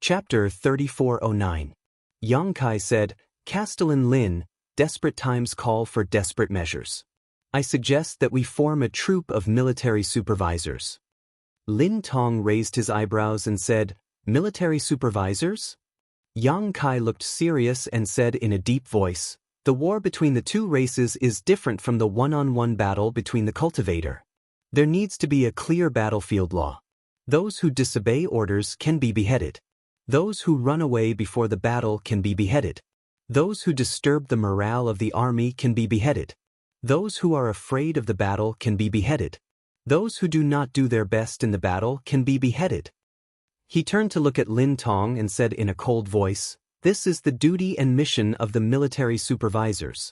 Chapter 3409. Yang Kai said, Castellan Lin, desperate times call for desperate measures. I suggest that we form a troop of military supervisors. Lin Tong raised his eyebrows and said, Military supervisors? Yang Kai looked serious and said in a deep voice, The war between the two races is different from the one-on-one battle between the cultivator. There needs to be a clear battlefield law. Those who disobey orders can be beheaded. Those who run away before the battle can be beheaded. Those who disturb the morale of the army can be beheaded. Those who are afraid of the battle can be beheaded. Those who do not do their best in the battle can be beheaded. He turned to look at Lin Tong and said in a cold voice, This is the duty and mission of the military supervisors.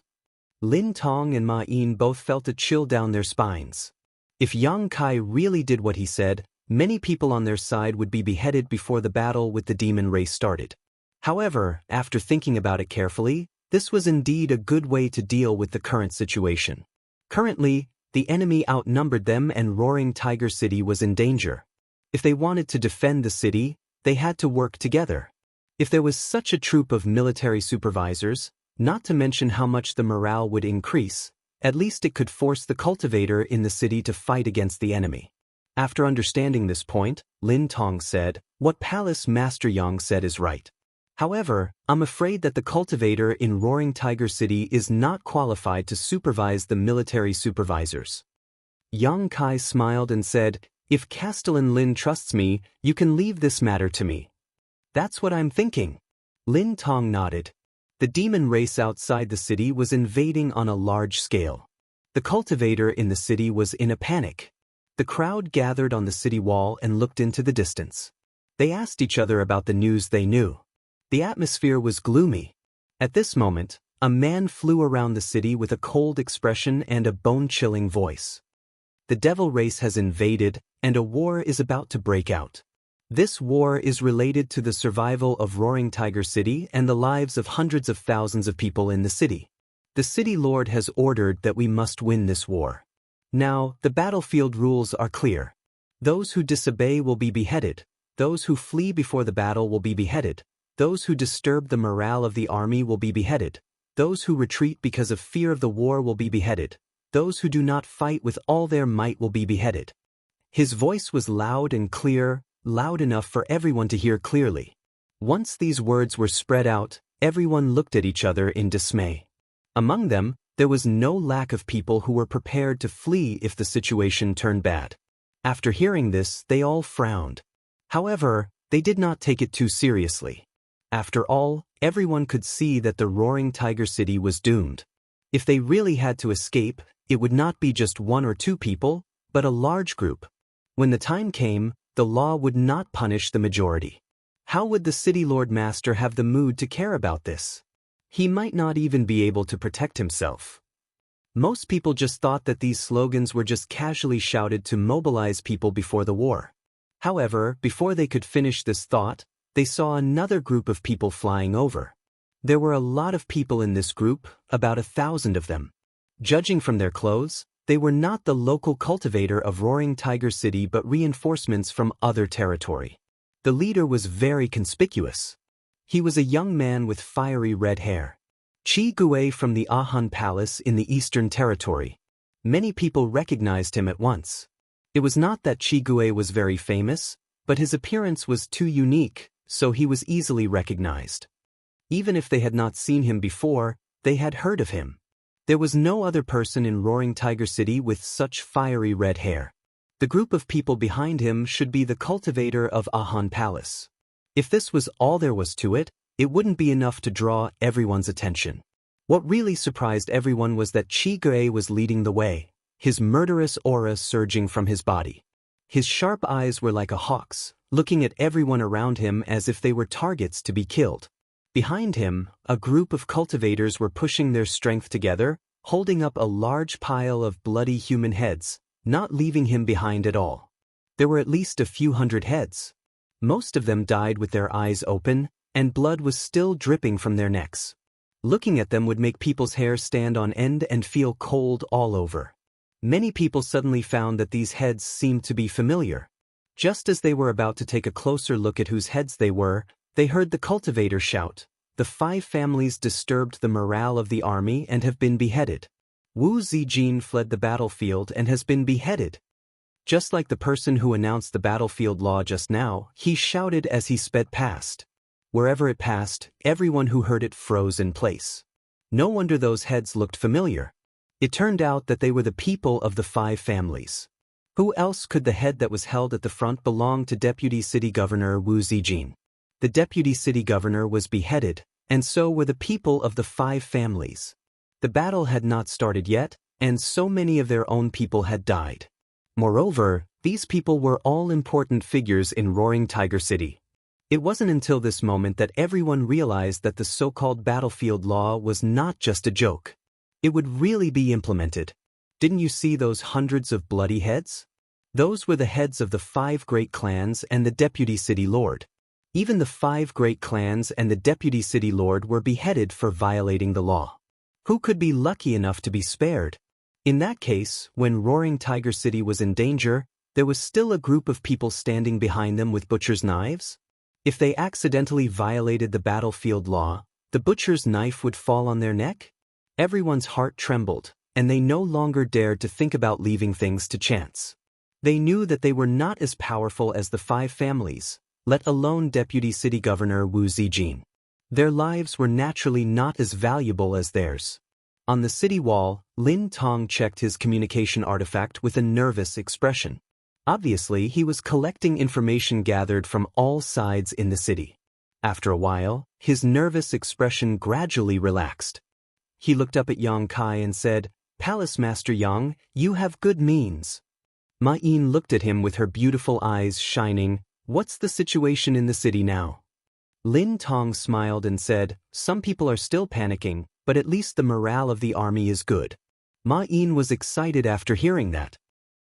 Lin Tong and Ma Yin both felt a chill down their spines. If Yang Kai really did what he said, many people on their side would be beheaded before the battle with the demon race started. However, after thinking about it carefully, this was indeed a good way to deal with the current situation. Currently, the enemy outnumbered them and Roaring Tiger City was in danger. If they wanted to defend the city, they had to work together. If there was such a troop of military supervisors, not to mention how much the morale would increase, at least it could force the cultivator in the city to fight against the enemy. After understanding this point, Lin Tong said, What Palace Master Yang said is right. However, I'm afraid that the cultivator in Roaring Tiger City is not qualified to supervise the military supervisors. Yang Kai smiled and said, If Castellan Lin trusts me, you can leave this matter to me. That's what I'm thinking. Lin Tong nodded. The demon race outside the city was invading on a large scale. The cultivator in the city was in a panic. The crowd gathered on the city wall and looked into the distance. They asked each other about the news they knew. The atmosphere was gloomy. At this moment, a man flew around the city with a cold expression and a bone-chilling voice. The devil race has invaded, and a war is about to break out. This war is related to the survival of Roaring Tiger City and the lives of hundreds of thousands of people in the city. The city lord has ordered that we must win this war. Now, the battlefield rules are clear. Those who disobey will be beheaded. Those who flee before the battle will be beheaded. Those who disturb the morale of the army will be beheaded. Those who retreat because of fear of the war will be beheaded. Those who do not fight with all their might will be beheaded. His voice was loud and clear, loud enough for everyone to hear clearly. Once these words were spread out, everyone looked at each other in dismay. Among them, there was no lack of people who were prepared to flee if the situation turned bad. After hearing this, they all frowned. However, they did not take it too seriously. After all, everyone could see that the Roaring Tiger City was doomed. If they really had to escape, it would not be just one or two people, but a large group. When the time came, the law would not punish the majority. How would the city lord master have the mood to care about this? He might not even be able to protect himself. Most people just thought that these slogans were just casually shouted to mobilize people before the war. However, before they could finish this thought, they saw another group of people flying over. There were a lot of people in this group, about 1,000 of them. Judging from their clothes, they were not the local cultivator of Roaring Tiger City but reinforcements from other territory. The leader was very conspicuous. He was a young man with fiery red hair. Chi Gui from the Ahan Palace in the Eastern Territory. Many people recognized him at once. It was not that Chi Gui was very famous, but his appearance was too unique, so he was easily recognized. Even if they had not seen him before, they had heard of him. There was no other person in Roaring Tiger City with such fiery red hair. The group of people behind him should be the cultivator of Ahan Palace. If this was all there was to it, it wouldn't be enough to draw everyone's attention. What really surprised everyone was that Chi Gui was leading the way, his murderous aura surging from his body. His sharp eyes were like a hawk's, looking at everyone around him as if they were targets to be killed. Behind him, a group of cultivators were pushing their strength together, holding up a large pile of bloody human heads, not leaving him behind at all. There were at least a few hundred heads. Most of them died with their eyes open, and blood was still dripping from their necks. Looking at them would make people's hair stand on end and feel cold all over. Many people suddenly found that these heads seemed to be familiar. Just as they were about to take a closer look at whose heads they were, They heard the cultivator shout, "The 5 families disturbed the morale of the army and have been beheaded. Wu Zijin fled the battlefield and has been beheaded." Just like the person who announced the battlefield law just now, he shouted as he sped past. Wherever it passed, everyone who heard it froze in place. No wonder those heads looked familiar. It turned out that they were the people of the 5 families. Who else could the head that was held at the front belong to Deputy City Governor Wu Zijin? The Deputy City Governor was beheaded, and so were the people of the 5 families. The battle had not started yet, and so many of their own people had died. Moreover, these people were all important figures in Roaring Tiger City. It wasn't until this moment that everyone realized that the so-called battlefield law was not just a joke. It would really be implemented. Didn't you see those hundreds of bloody heads? Those were the heads of the 5 great clans and the Deputy City Lord. Even the 5 great clans and the Deputy City Lord were beheaded for violating the law. Who could be lucky enough to be spared? In that case, when Roaring Tiger City was in danger, there was still a group of people standing behind them with butcher's knives? If they accidentally violated the battlefield law, the butcher's knife would fall on their neck? Everyone's heart trembled, and they no longer dared to think about leaving things to chance. They knew that they were not as powerful as the 5 families, let alone Deputy City Governor Wu Zijin. Their lives were naturally not as valuable as theirs. On the city wall, Lin Tong checked his communication artifact with a nervous expression. Obviously, he was collecting information gathered from all sides in the city. After a while, his nervous expression gradually relaxed. He looked up at Yang Kai and said, "Palace Master Yang, you have good means." Ma Yin looked at him with her beautiful eyes shining. "What's the situation in the city now?" Lin Tong smiled and said, "Some people are still panicking, but at least the morale of the army is good." Ma Yin was excited after hearing that.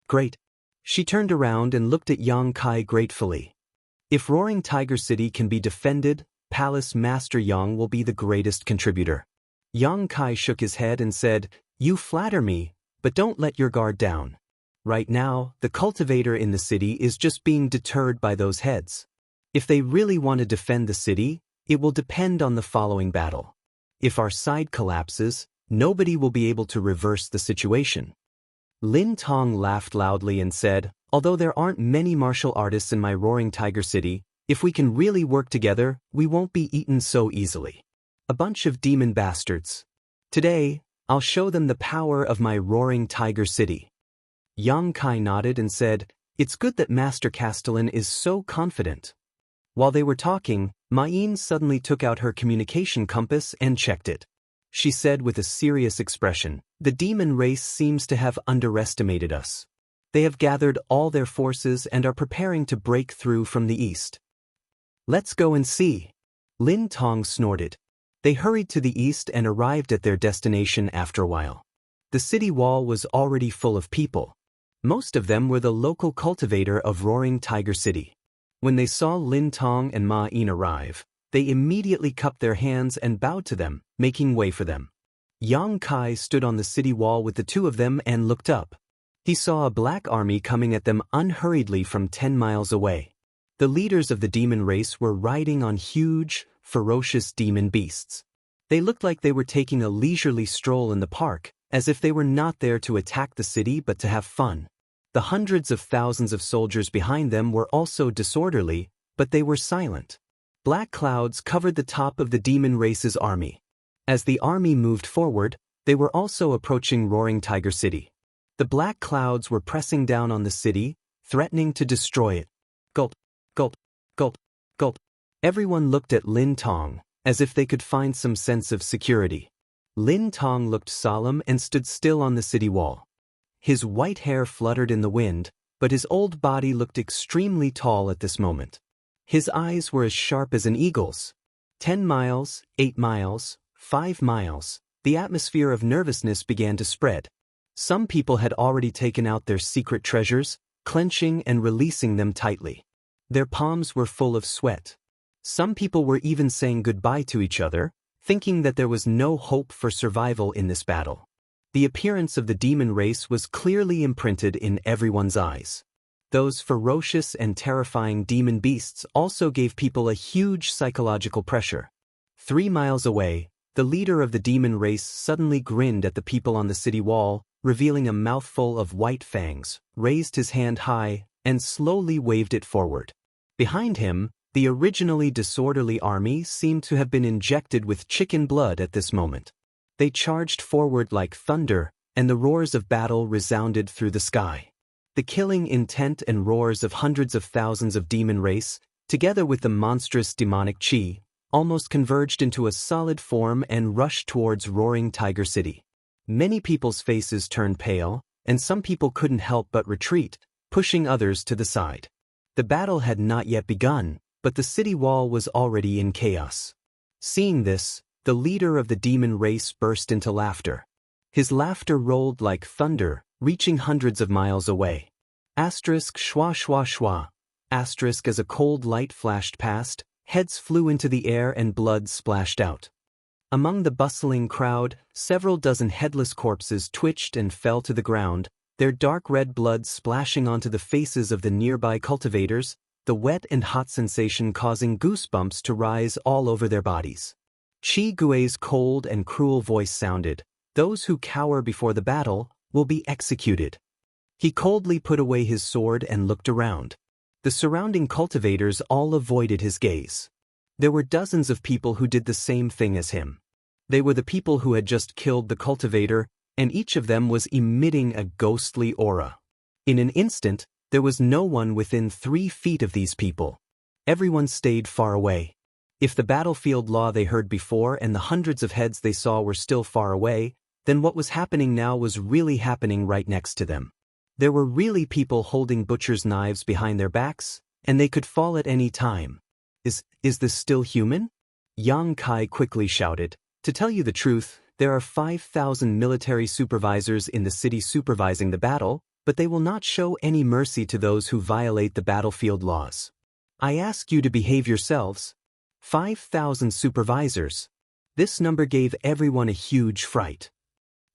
"Great." She turned around and looked at Yang Kai gratefully. "If Roaring Tiger City can be defended, Palace Master Yang will be the greatest contributor." Yang Kai shook his head and said, "You flatter me, but don't let your guard down. Right now, the cultivator in the city is just being deterred by those heads. If they really want to defend the city, it will depend on the following battle. If our side collapses, nobody will be able to reverse the situation." Lin Tong laughed loudly and said, "Although there aren't many martial artists in my Roaring Tiger City, if we can really work together, we won't be eaten so easily. A bunch of demon bastards. Today, I'll show them the power of my Roaring Tiger City." Yang Kai nodded and said, "It's good that Master Castellan is so confident." While they were talking, Ma Yin suddenly took out her communication compass and checked it. She said with a serious expression, "The demon race seems to have underestimated us. They have gathered all their forces and are preparing to break through from the east." "Let's go and see." Lin Tong snorted. They hurried to the east and arrived at their destination after a while. The city wall was already full of people. Most of them were the local cultivator of Roaring Tiger City. When they saw Lin Tong and Ma Yin arrive, they immediately cupped their hands and bowed to them, making way for them. Yang Kai stood on the city wall with the 2 of them and looked up. He saw a black army coming at them unhurriedly from 10 miles away. The leaders of the demon race were riding on huge, ferocious demon beasts. They looked like they were taking a leisurely stroll in the park, as if they were not there to attack the city but to have fun. The hundreds of thousands of soldiers behind them were also disorderly, but they were silent. Black clouds covered the top of the demon race's army. As the army moved forward, they were also approaching Roaring Tiger City. The black clouds were pressing down on the city, threatening to destroy it. Gulp, gulp, gulp, gulp. Everyone looked at Lin Tong, as if they could find some sense of security. Lin Tong looked solemn and stood still on the city wall. His white hair fluttered in the wind, but his old body looked extremely tall at this moment. His eyes were as sharp as an eagle's. 10 miles, 8 miles, 5 miles, the atmosphere of nervousness began to spread. Some people had already taken out their secret treasures, clenching and releasing them tightly. Their palms were full of sweat. Some people were even saying goodbye to each other, thinking that there was no hope for survival in this battle. The appearance of the demon race was clearly imprinted in everyone's eyes. Those ferocious and terrifying demon beasts also gave people a huge psychological pressure. 3 miles away, the leader of the demon race suddenly grinned at the people on the city wall, revealing a mouthful of white fangs, raised his hand high, and slowly waved it forward. Behind him, the originally disorderly army seemed to have been injected with chicken blood at this moment. They charged forward like thunder, and the roars of battle resounded through the sky. The killing intent and roars of hundreds of thousands of demon race, together with the monstrous demonic chi, almost converged into a solid form and rushed towards roaring Tiger City. Many people's faces turned pale, and some people couldn't help but retreat, pushing others to the side. The battle had not yet begun, but the city wall was already in chaos. Seeing this, the leader of the demon race burst into laughter. His laughter rolled like thunder, reaching hundreds of miles away. Asterisk schwa schwa schwa. Asterisk as a cold light flashed past, heads flew into the air and blood splashed out. Among the bustling crowd, several dozen headless corpses twitched and fell to the ground, their dark red blood splashing onto the faces of the nearby cultivators, the wet and hot sensation causing goosebumps to rise all over their bodies. Chi Gui's cold and cruel voice sounded, "Those who cower before the battle will be executed." He coldly put away his sword and looked around. The surrounding cultivators all avoided his gaze. There were dozens of people who did the same thing as him. They were the people who had just killed the cultivator, and each of them was emitting a ghostly aura. In an instant, there was no one within 3 feet of these people. Everyone stayed far away. If the battlefield law they heard before and the hundreds of heads they saw were still far away, then what was happening now was really happening right next to them. There were really people holding butcher's knives behind their backs, and they could fall at any time. Is this still human? Yang Kai quickly shouted. To tell you the truth, there are 5,000 military supervisors in the city supervising the battle, but they will not show any mercy to those who violate the battlefield laws. I ask you to behave yourselves. 5,000 supervisors. This number gave everyone a huge fright.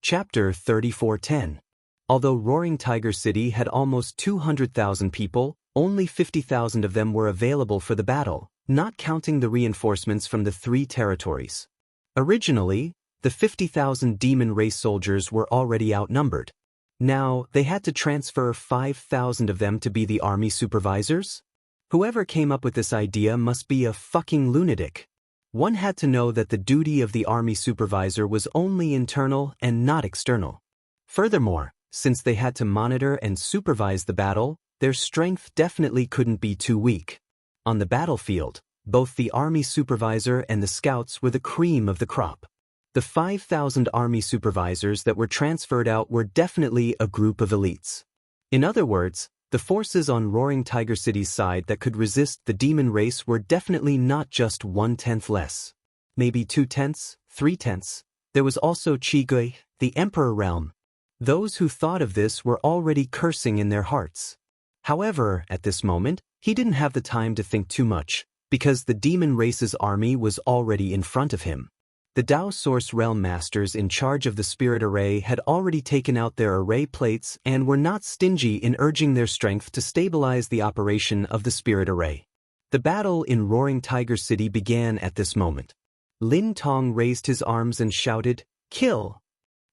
Chapter 34:10. Although Roaring Tiger City had almost 200,000 people, only 50,000 of them were available for the battle, not counting the reinforcements from the 3 territories. Originally, the 50,000 demon race soldiers were already outnumbered. Now, they had to transfer 5,000 of them to be the army supervisors? Whoever came up with this idea must be a fucking lunatic. One had to know that the duty of the army supervisor was only internal and not external. Furthermore, since they had to monitor and supervise the battle, their strength definitely couldn't be too weak. On the battlefield, both the army supervisor and the scouts were the cream of the crop. The 5,000 army supervisors that were transferred out were definitely a group of elites. In other words, the forces on Roaring Tiger City's side that could resist the demon race were definitely not just 1/10 less. Maybe 2/10, 3/10. There was also Chi Gui, the Emperor realm. Those who thought of this were already cursing in their hearts. However, at this moment, he didn't have the time to think too much, because the demon race's army was already in front of him. The Tao Source Realm Masters in charge of the Spirit Array had already taken out their array plates and were not stingy in urging their strength to stabilize the operation of the Spirit Array. The battle in Roaring Tiger City began at this moment. Lin Tong raised his arms and shouted, "Kill!"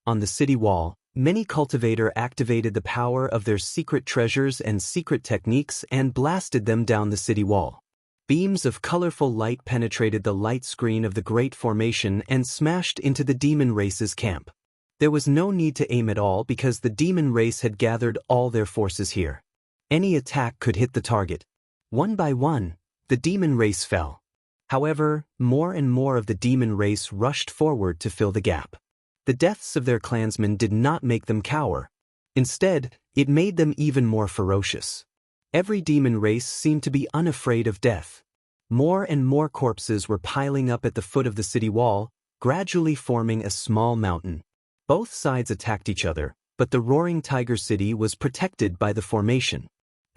On the city wall, many cultivators activated the power of their secret treasures and secret techniques and blasted them down the city wall. Beams of colorful light penetrated the light screen of the Great Formation and smashed into the demon race's camp. There was no need to aim at all because the demon race had gathered all their forces here. Any attack could hit the target. One by one, the demon race fell. However, more and more of the demon race rushed forward to fill the gap. The deaths of their clansmen did not make them cower. Instead, it made them even more ferocious. Every demon race seemed to be unafraid of death. More and more corpses were piling up at the foot of the city wall, gradually forming a small mountain. Both sides attacked each other, but the Roaring Tiger City was protected by the formation.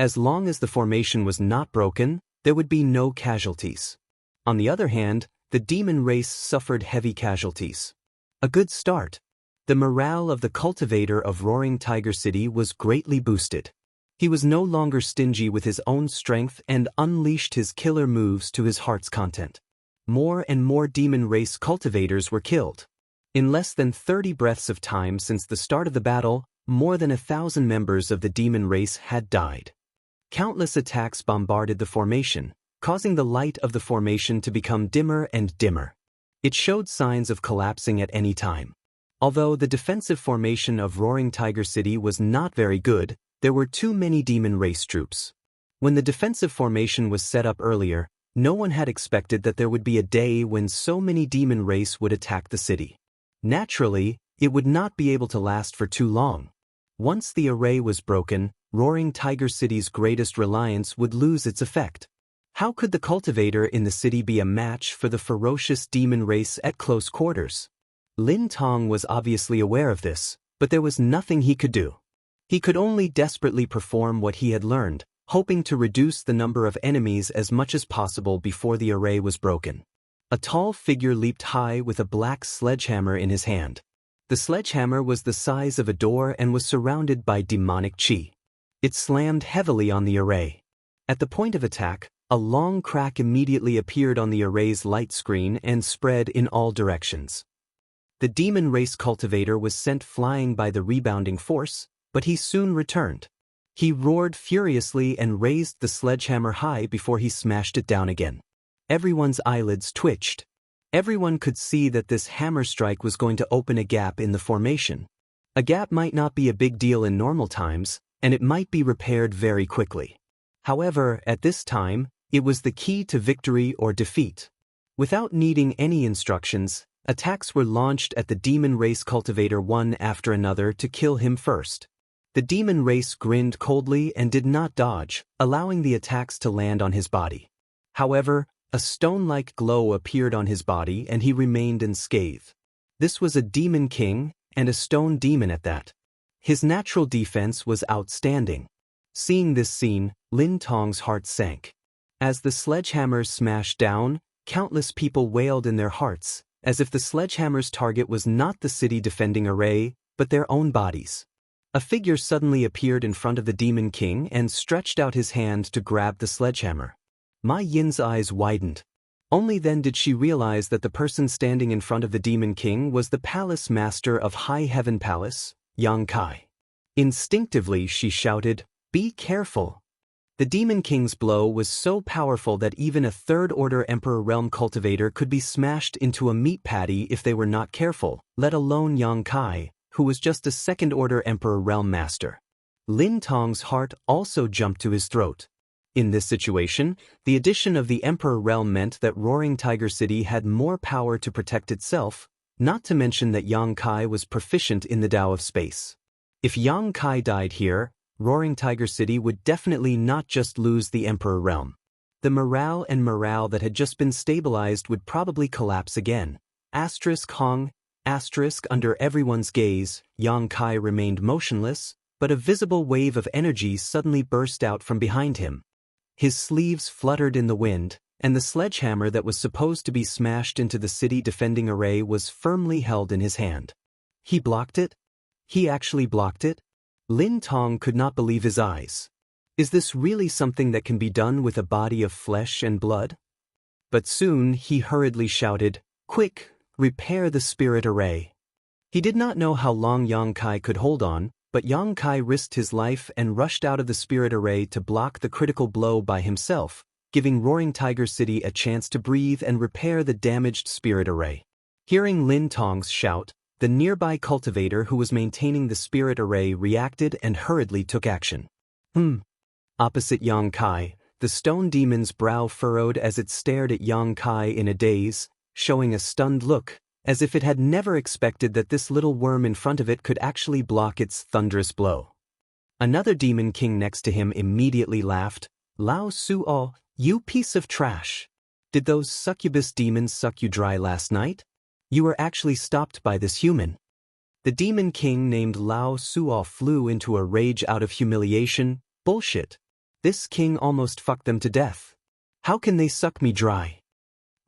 As long as the formation was not broken, there would be no casualties. On the other hand, the demon race suffered heavy casualties. A good start. The morale of the cultivator of Roaring Tiger City was greatly boosted. He was no longer stingy with his own strength and unleashed his killer moves to his heart's content. More and more demon race cultivators were killed. In less than 30 breaths of time since the start of the battle, more than 1,000 members of the demon race had died. Countless attacks bombarded the formation, causing the light of the formation to become dimmer and dimmer. It showed signs of collapsing at any time. Although the defensive formation of Roaring Tiger City was not very good, there were too many demon race troops. When the defensive formation was set up earlier, no one had expected that there would be a day when so many demon race would attack the city. Naturally, it would not be able to last for too long. Once the array was broken, Roaring Tiger City's greatest reliance would lose its effect. How could the cultivator in the city be a match for the ferocious demon race at close quarters? Lin Tong was obviously aware of this, but there was nothing he could do. He could only desperately perform what he had learned, hoping to reduce the number of enemies as much as possible before the array was broken. A tall figure leaped high with a black sledgehammer in his hand. The sledgehammer was the size of a door and was surrounded by demonic chi. It slammed heavily on the array. At the point of attack, a long crack immediately appeared on the array's light screen and spread in all directions. The demon race cultivator was sent flying by the rebounding force, but he soon returned. He roared furiously and raised the sledgehammer high before he smashed it down again. Everyone's eyelids twitched. Everyone could see that this hammer strike was going to open a gap in the formation. A gap might not be a big deal in normal times, and it might be repaired very quickly. However, at this time, it was the key to victory or defeat. Without needing any instructions, attacks were launched at the demon race cultivator one after another to kill him first. The demon race grinned coldly and did not dodge, allowing the attacks to land on his body. However, a stone-like glow appeared on his body and he remained unscathed. This was a demon king, and a stone demon at that. His natural defense was outstanding. Seeing this scene, Lin Tong's heart sank. As the sledgehammer smashed down, countless people wailed in their hearts, as if the sledgehammer's target was not the city defending array, but their own bodies. A figure suddenly appeared in front of the Demon King and stretched out his hand to grab the sledgehammer. Ma Yin's eyes widened. Only then did she realize that the person standing in front of the Demon King was the palace master of High Heaven Palace, Yang Kai. Instinctively she shouted, "Be careful!" The Demon King's blow was so powerful that even a third-order Emperor Realm cultivator could be smashed into a meat patty if they were not careful, let alone Yang Kai, who was just a second-order Emperor Realm master. Lin Tong's heart also jumped to his throat. In this situation, the addition of the Emperor Realm meant that Roaring Tiger City had more power to protect itself, not to mention that Yang Kai was proficient in the Tao of Space. If Yang Kai died here, Roaring Tiger City would definitely not just lose the Emperor Realm. The morale that had just been stabilized would probably collapse again. Hong. Under everyone's gaze, Yang Kai remained motionless, but a visible wave of energy suddenly burst out from behind him. His sleeves fluttered in the wind, and the sledgehammer that was supposed to be smashed into the city defending array was firmly held in his hand. He blocked it? He actually blocked it? Lin Tong could not believe his eyes. Is this really something that can be done with a body of flesh and blood? But soon he hurriedly shouted, "Quick, repair the spirit array." He did not know how long Yang Kai could hold on, but Yang Kai risked his life and rushed out of the spirit array to block the critical blow by himself, giving Roaring Tiger City a chance to breathe and repair the damaged spirit array. Hearing Lin Tong's shout, the nearby cultivator who was maintaining the spirit array reacted and hurriedly took action. Opposite Yang Kai, the stone demon's brow furrowed as it stared at Yang Kai in a daze, showing a stunned look, as if it had never expected that this little worm in front of it could actually block its thunderous blow. Another demon king next to him immediately laughed, "Lao Suo, you piece of trash. Did those succubus demons suck you dry last night? You were actually stopped by this human." The demon king named Lao Suo flew into a rage out of humiliation. "Bullshit. This king almost fucked them to death. How can they suck me dry?"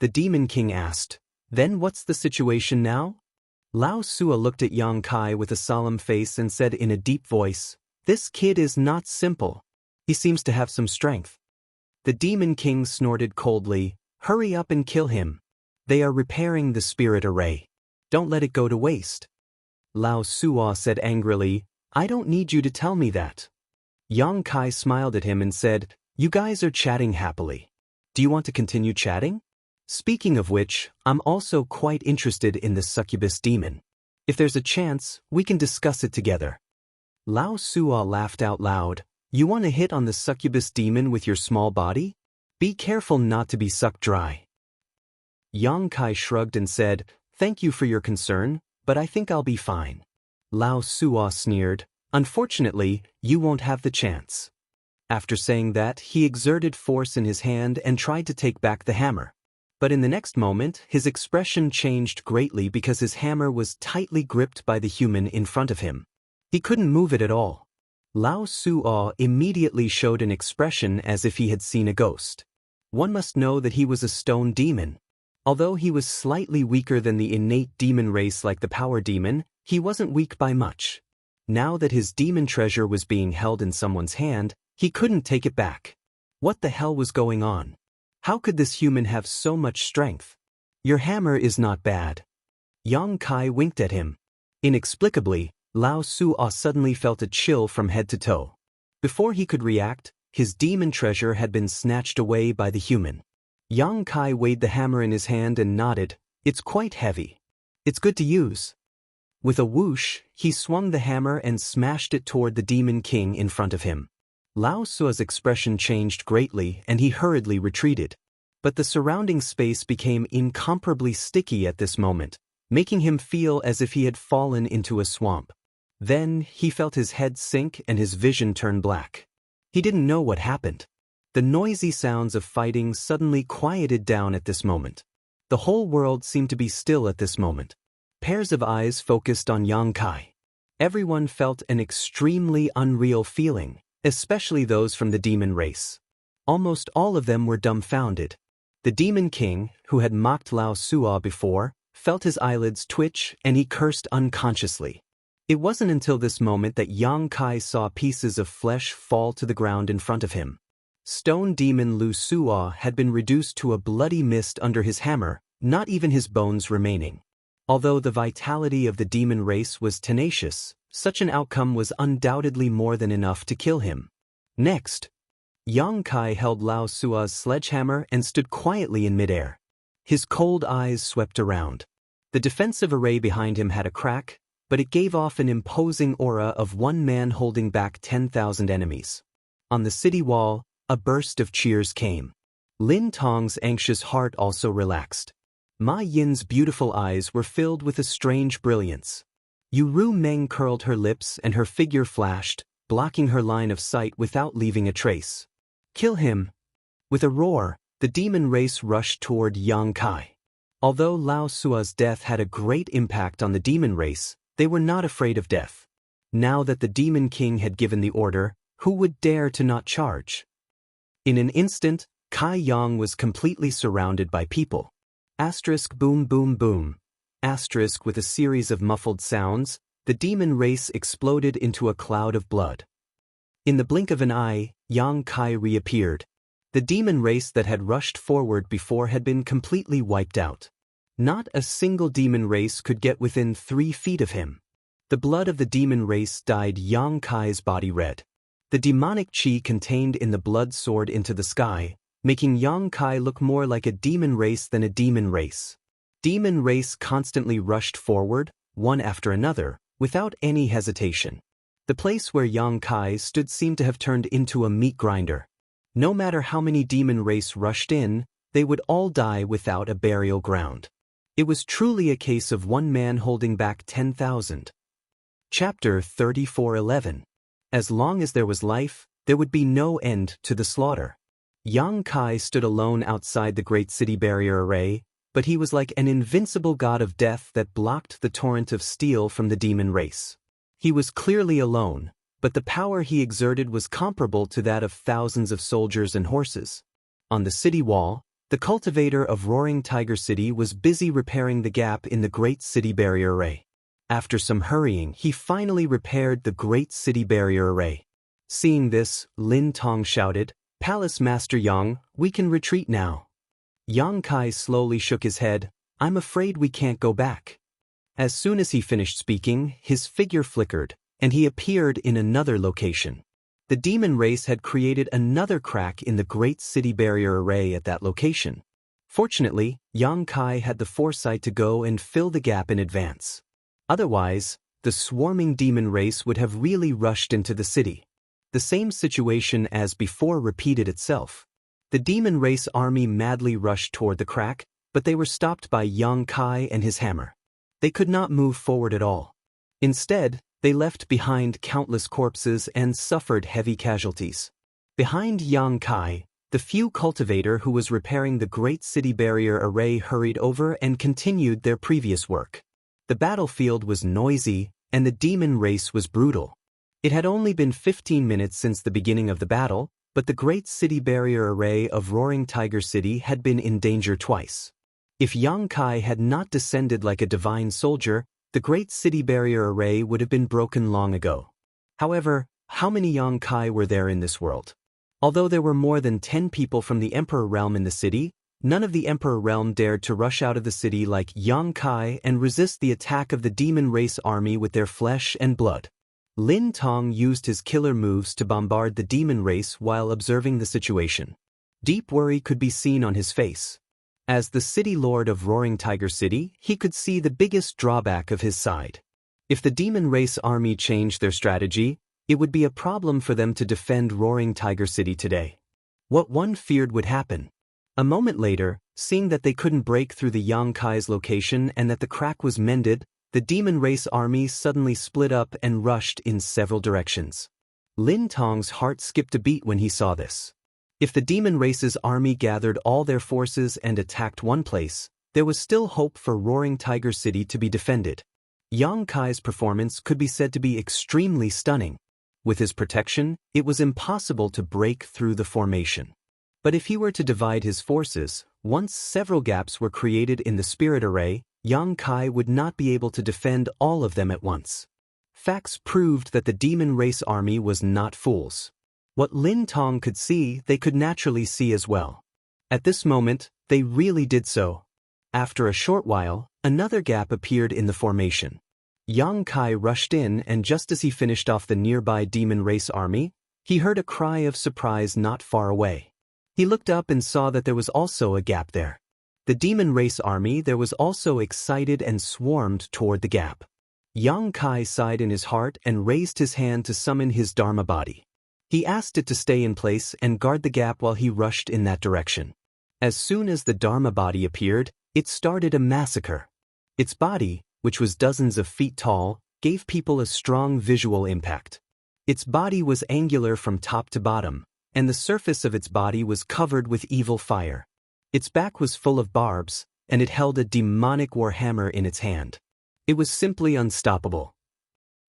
The demon king asked, "Then what's the situation now?" Lao Suo looked at Yang Kai with a solemn face and said in a deep voice, This kid is not simple. He seems to have some strength. The Demon King snorted coldly, "Hurry up and kill him. They are repairing the spirit array. Don't let it go to waste." Lao Suo said angrily, "I don't need you to tell me that." Yang Kai smiled at him and said, "You guys are chatting happily. Do you want to continue chatting? Speaking of which, I'm also quite interested in the succubus demon. If there's a chance, we can discuss it together." Lao Suo laughed out loud. "You want to hit on the succubus demon with your small body? Be careful not to be sucked dry." Yang Kai shrugged and said, "Thank you for your concern, but I think I'll be fine." Lao Suo sneered, "Unfortunately, you won't have the chance." After saying that, he exerted force in his hand and tried to take back the hammer. But in the next moment, his expression changed greatly because his hammer was tightly gripped by the human in front of him. He couldn't move it at all. Lao Suo immediately showed an expression as if he had seen a ghost. One must know that he was a stone demon. Although he was slightly weaker than the innate demon race like the power demon, he wasn't weak by much. Now that his demon treasure was being held in someone's hand, he couldn't take it back. What the hell was going on? How could this human have so much strength? "Your hammer is not bad." Yang Kai winked at him. Inexplicably, Lao Suo suddenly felt a chill from head to toe. Before he could react, his demon treasure had been snatched away by the human. Yang Kai weighed the hammer in his hand and nodded. "It's quite heavy. It's good to use." With a whoosh, he swung the hammer and smashed it toward the Demon King in front of him. Lao Suo's expression changed greatly and he hurriedly retreated. But the surrounding space became incomparably sticky at this moment, making him feel as if he had fallen into a swamp. Then, he felt his head sink and his vision turn black. He didn't know what happened. The noisy sounds of fighting suddenly quieted down at this moment. The whole world seemed to be still at this moment. Pairs of eyes focused on Yang Kai. Everyone felt an extremely unreal feeling, especially those from the demon race. Almost all of them were dumbfounded. The Demon King, who had mocked Lao Suo before, felt his eyelids twitch and he cursed unconsciously. It wasn't until this moment that Yang Kai saw pieces of flesh fall to the ground in front of him. Stone demon Lu Suo had been reduced to a bloody mist under his hammer, not even his bones remaining. Although the vitality of the demon race was tenacious, such an outcome was undoubtedly more than enough to kill him. Next, Yang Kai held Lao Suo's sledgehammer and stood quietly in midair. His cold eyes swept around. The defensive array behind him had a crack, but it gave off an imposing aura of one man holding back 10,000 enemies. On the city wall, a burst of cheers came. Lin Tong's anxious heart also relaxed. Ma Yin's beautiful eyes were filled with a strange brilliance. Yu Ru Meng curled her lips and her figure flashed, blocking her line of sight without leaving a trace. "Kill him!" With a roar, the demon race rushed toward Yang Kai. Although Lao Suo's death had a great impact on the demon race, they were not afraid of death. Now that the Demon King had given the order, who would dare to not charge? In an instant, Kai Yang was completely surrounded by people. Asterisk boom boom boom. Asterisk with a series of muffled sounds, the demon race exploded into a cloud of blood. In the blink of an eye, Yang Kai reappeared. The demon race that had rushed forward before had been completely wiped out. Not a single demon race could get within 3 feet of him. The blood of the demon race dyed Yang Kai's body red. The demonic chi contained in the blood soared into the sky, making Yang Kai look more like a demon race than a demon race. Demon race constantly rushed forward, one after another, without any hesitation. The place where Yang Kai stood seemed to have turned into a meat grinder. No matter how many demon race rushed in, they would all die without a burial ground. It was truly a case of one man holding back 10,000. Chapter 34:11. As long as there was life, there would be no end to the slaughter. Yang Kai stood alone outside the great city barrier array, but he was like an invincible god of death that blocked the torrent of steel from the demon race. He was clearly alone, but the power he exerted was comparable to that of thousands of soldiers and horses. On the city wall, the cultivator of Roaring Tiger City was busy repairing the gap in the great city barrier array. After some hurrying, he finally repaired the great city barrier array. Seeing this, Lin Tong shouted, "Palace Master Yang, we can retreat now." Yang Kai slowly shook his head, "I'm afraid we can't go back." As soon as he finished speaking, his figure flickered, and he appeared in another location. The demon race had created another crack in the great city barrier array at that location. Fortunately, Yang Kai had the foresight to go and fill the gap in advance. Otherwise, the swarming demon race would have really rushed into the city. The same situation as before repeated itself. The demon race army madly rushed toward the crack, but they were stopped by Yang Kai and his hammer. They could not move forward at all. Instead, they left behind countless corpses and suffered heavy casualties. Behind Yang Kai, the few cultivator who was repairing the great city barrier array hurried over and continued their previous work. The battlefield was noisy, and the demon race was brutal. It had only been 15 minutes since the beginning of the battle, but the great city barrier array of Roaring Tiger City had been in danger twice. If Yang Kai had not descended like a divine soldier, the great city barrier array would have been broken long ago. However, how many Yang Kai were there in this world? Although there were more than 10 people from the Emperor Realm in the city, none of the Emperor Realm dared to rush out of the city like Yang Kai and resist the attack of the demon race army with their flesh and blood. Lin Tong used his killer moves to bombard the demon race while observing the situation. Deep worry could be seen on his face. As the city lord of Roaring Tiger City, he could see the biggest drawback of his side. If the demon race army changed their strategy, it would be a problem for them to defend Roaring Tiger City today. What one feared would happen. A moment later, seeing that they couldn't break through the Yang Kai's location and that the crack was mended, the demon race army suddenly split up and rushed in several directions. Lin Tong's heart skipped a beat when he saw this. If the demon race's army gathered all their forces and attacked one place, there was still hope for Roaring Tiger City to be defended. Yang Kai's performance could be said to be extremely stunning. With his protection, it was impossible to break through the formation. But if he were to divide his forces, once several gaps were created in the spirit array, Yang Kai would not be able to defend all of them at once. Facts proved that the demon race army was not fools. What Lin Tong could see, they could naturally see as well. At this moment, they really did so. After a short while, another gap appeared in the formation. Yang Kai rushed in, and just as he finished off the nearby demon race army, he heard a cry of surprise not far away. He looked up and saw that there was also a gap there. The demon race army there was also excited and swarmed toward the gap. Yang Kai sighed in his heart and raised his hand to summon his Dharma body. He asked it to stay in place and guard the gap while he rushed in that direction. As soon as the Dharma body appeared, it started a massacre. Its body, which was dozens of feet tall, gave people a strong visual impact. Its body was angular from top to bottom, and the surface of its body was covered with evil fire. Its back was full of barbs, and it held a demonic warhammer in its hand. It was simply unstoppable.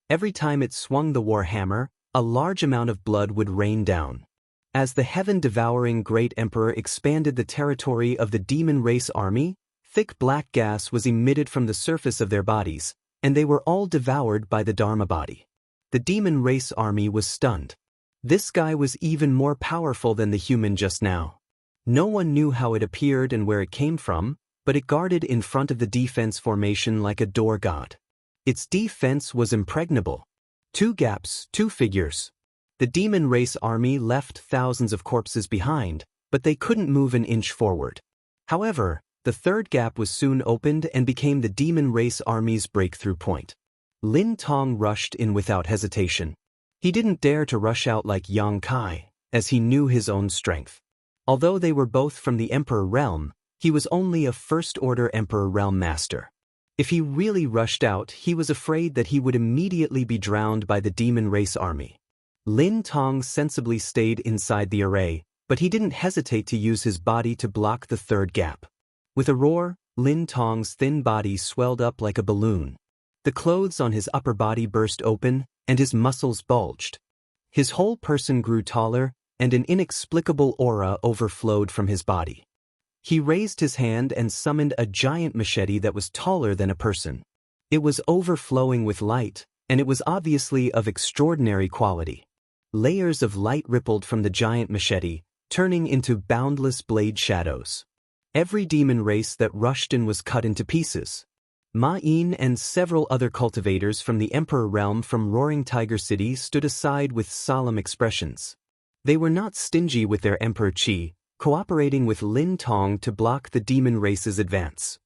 Every time it swung the warhammer, a large amount of blood would rain down. As the heaven-devouring great emperor expanded the territory of the demon race army, thick black gas was emitted from the surface of their bodies, and they were all devoured by the Dharma body. The demon race army was stunned. This guy was even more powerful than the human just now. No one knew how it appeared and where it came from, but it guarded in front of the defense formation like a door god. Its defense was impregnable. 2 gaps, 2 figures. The demon race army left thousands of corpses behind, but they couldn't move an inch forward. However, the third gap was soon opened and became the demon race army's breakthrough point. Lin Tong rushed in without hesitation. He didn't dare to rush out like Yang Kai, as he knew his own strength. Although they were both from the Emperor Realm, he was only a first-order Emperor Realm master. If he really rushed out, he was afraid that he would immediately be drowned by the demon race army. Lin Tong sensibly stayed inside the array, but he didn't hesitate to use his body to block the third gap. With a roar, Lin Tong's thin body swelled up like a balloon. The clothes on his upper body burst open, and his muscles bulged. His whole person grew taller, and an inexplicable aura overflowed from his body. He raised his hand and summoned a giant machete that was taller than a person. It was overflowing with light, and it was obviously of extraordinary quality. Layers of light rippled from the giant machete, turning into boundless blade shadows. Every demon race that rushed in was cut into pieces. Ma-in and several other cultivators from the Emperor realm from Roaring Tiger City stood aside with solemn expressions. They were not stingy with their Emperor Qi, cooperating with Lin Tong to block the demon race's advance.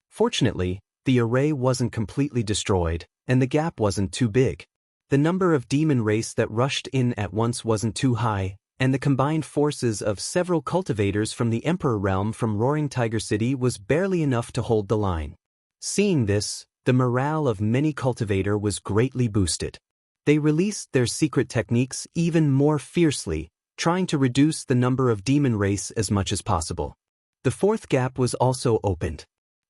Fortunately, the array wasn't completely destroyed, and the gap wasn't too big. The number of demon race that rushed in at once wasn't too high, and the combined forces of several cultivators from the Emperor realm from Roaring Tiger City was barely enough to hold the line. Seeing this, the morale of many cultivators was greatly boosted. They released their secret techniques even more fiercely, trying to reduce the number of demon race as much as possible. The fourth gap was also opened.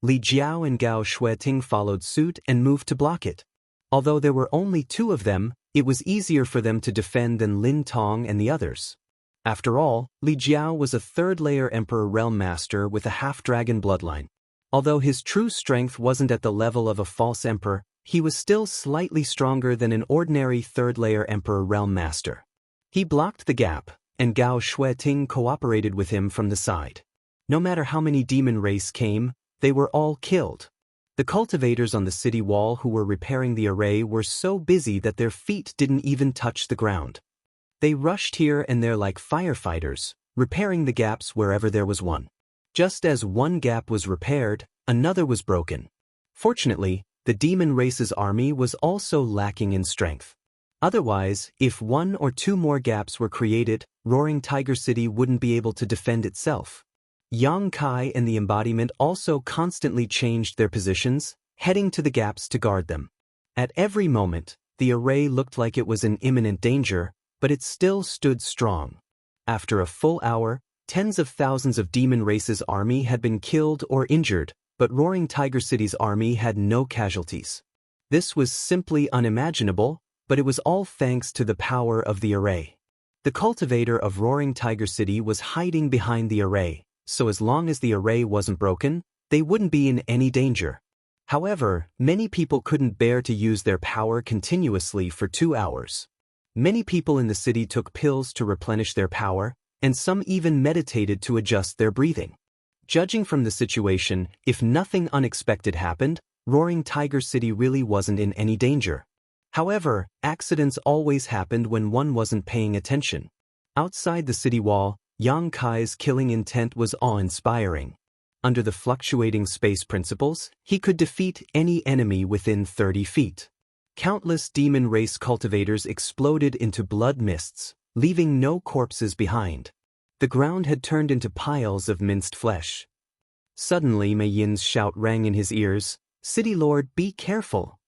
Li Jiao and Gao Shueting followed suit and moved to block it. Although there were only two of them, it was easier for them to defend than Lin Tong and the others. After all, Li Jiao was a third-layer Emperor Realm Master with a half-dragon bloodline. Although his true strength wasn't at the level of a false emperor, he was still slightly stronger than an ordinary third-layer Emperor Realm Master. He blocked the gap, and Gao Shueting cooperated with him from the side. No matter how many demon race came, they were all killed. The cultivators on the city wall who were repairing the array were so busy that their feet didn't even touch the ground. They rushed here and there like firefighters, repairing the gaps wherever there was one. Just as one gap was repaired, another was broken. Fortunately, the demon race's army was also lacking in strength. Otherwise, if one or two more gaps were created, Roaring Tiger City wouldn't be able to defend itself. Yang Kai and the embodiment also constantly changed their positions, heading to the gaps to guard them. At every moment, the array looked like it was in imminent danger, but it still stood strong. After a full hour, tens of thousands of demon race's army had been killed or injured, but Roaring Tiger City's army had no casualties. This was simply unimaginable, but it was all thanks to the power of the array. The cultivator of Roaring Tiger City was hiding behind the array, so as long as the array wasn't broken, they wouldn't be in any danger. However, many people couldn't bear to use their power continuously for 2 hours. Many people in the city took pills to replenish their power, and some even meditated to adjust their breathing. Judging from the situation, if nothing unexpected happened, Roaring Tiger City really wasn't in any danger. However, accidents always happened when one wasn't paying attention. Outside the city wall, Yang Kai's killing intent was awe-inspiring. Under the fluctuating space principles, he could defeat any enemy within 30 feet. Countless demon race cultivators exploded into blood mists, leaving no corpses behind. The ground had turned into piles of minced flesh. Suddenly Mei Yin's shout rang in his ears, "City Lord, be careful!"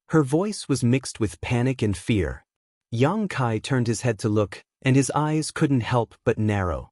Her voice was mixed with panic and fear. Yang Kai turned his head to look, and his eyes couldn't help but narrow.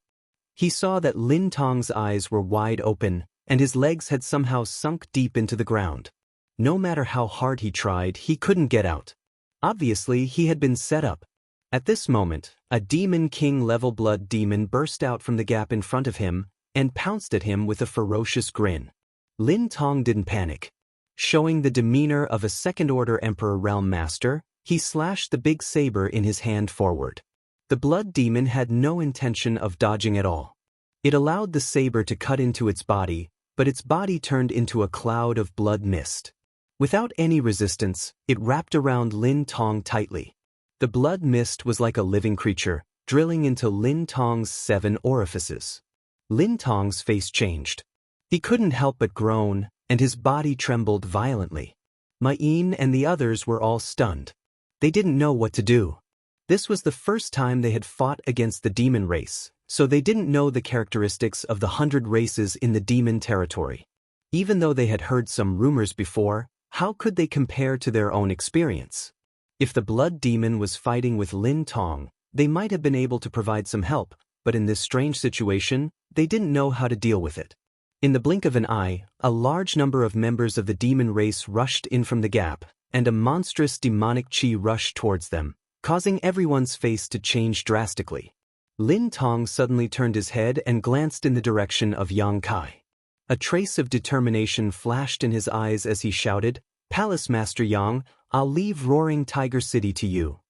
He saw that Lin Tong's eyes were wide open, and his legs had somehow sunk deep into the ground. No matter how hard he tried, he couldn't get out. Obviously, he had been set up. At this moment, a Demon King-level blood demon burst out from the gap in front of him and pounced at him with a ferocious grin. Lin Tong didn't panic. Showing the demeanor of a second-order Emperor Realm Master, he slashed the big saber in his hand forward. The blood demon had no intention of dodging at all. It allowed the saber to cut into its body, but its body turned into a cloud of blood mist. Without any resistance, it wrapped around Lin Tong tightly. The blood mist was like a living creature, drilling into Lin Tong's 7 orifices. Lin Tong's face changed. He couldn't help but groan, and his body trembled violently. Mei Yin and the others were all stunned. They didn't know what to do. This was the first time they had fought against the demon race, so they didn't know the characteristics of the 100 races in the demon territory. Even though they had heard some rumors before, how could they compare to their own experience? If the blood demon was fighting with Lin Tong, they might have been able to provide some help, but in this strange situation, they didn't know how to deal with it. In the blink of an eye, a large number of members of the demon race rushed in from the gap, and a monstrous demonic chi rushed towards them, causing everyone's face to change drastically. Lin Tong suddenly turned his head and glanced in the direction of Yang Kai. A trace of determination flashed in his eyes as he shouted, "Palace Master Yang, I'll leave Roaring Tiger City to you."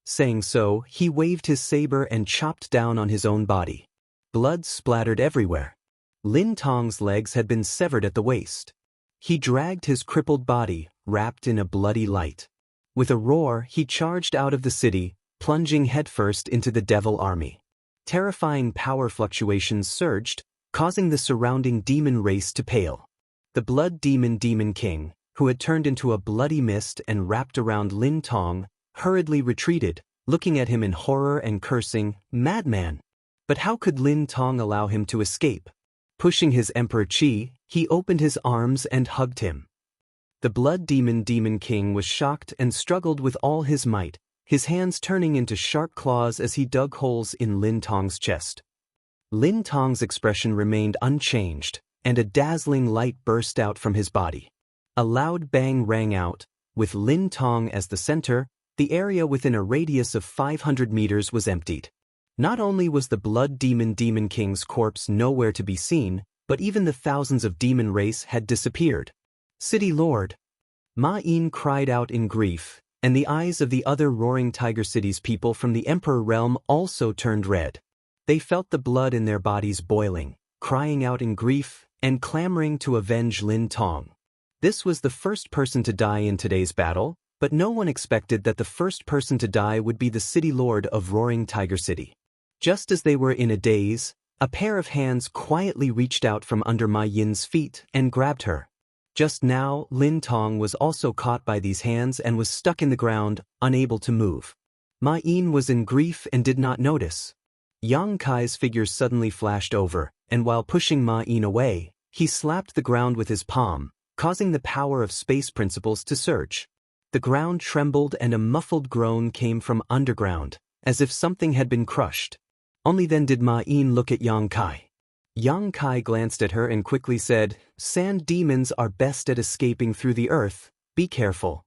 Saying so, he waved his saber and chopped down on his own body. Blood splattered everywhere. Lin Tong's legs had been severed at the waist. He dragged his crippled body, wrapped in a bloody light. With a roar, he charged out of the city, plunging headfirst into the devil army. Terrifying power fluctuations surged, causing the surrounding demon race to pale. The blood demon Demon King, who had turned into a bloody mist and wrapped around Lin Tong, hurriedly retreated, looking at him in horror and cursing, "Madman!" But how could Lin Tong allow him to escape? Pushing his Emperor Qi, he opened his arms and hugged him. The blood demon Demon King was shocked and struggled with all his might, his hands turning into sharp claws as he dug holes in Lin Tong's chest. Lin Tong's expression remained unchanged, and a dazzling light burst out from his body. A loud bang rang out. With Lin Tong as the center, the area within a radius of 500 meters was emptied. Not only was the blood demon Demon King's corpse nowhere to be seen, but even the thousands of demon race had disappeared. "City Lord!" Ma Yin cried out in grief, and the eyes of the other Roaring Tiger City's people from the Emperor realm also turned red. They felt the blood in their bodies boiling, crying out in grief, and clamoring to avenge Lin Tong. This was the first person to die in today's battle, but no one expected that the first person to die would be the City Lord of Roaring Tiger City. Just as they were in a daze, a pair of hands quietly reached out from under Ma Yin's feet and grabbed her. Just now, Lin Tong was also caught by these hands and was stuck in the ground, unable to move. Ma Yin was in grief and did not notice. Yang Kai's figure suddenly flashed over, and while pushing Ma Yin away, he slapped the ground with his palm, causing the power of space principles to surge. The ground trembled and a muffled groan came from underground, as if something had been crushed. Only then did Ma Yin look at Yang Kai. Yang Kai glanced at her and quickly said, "Sand demons are best at escaping through the earth, be careful."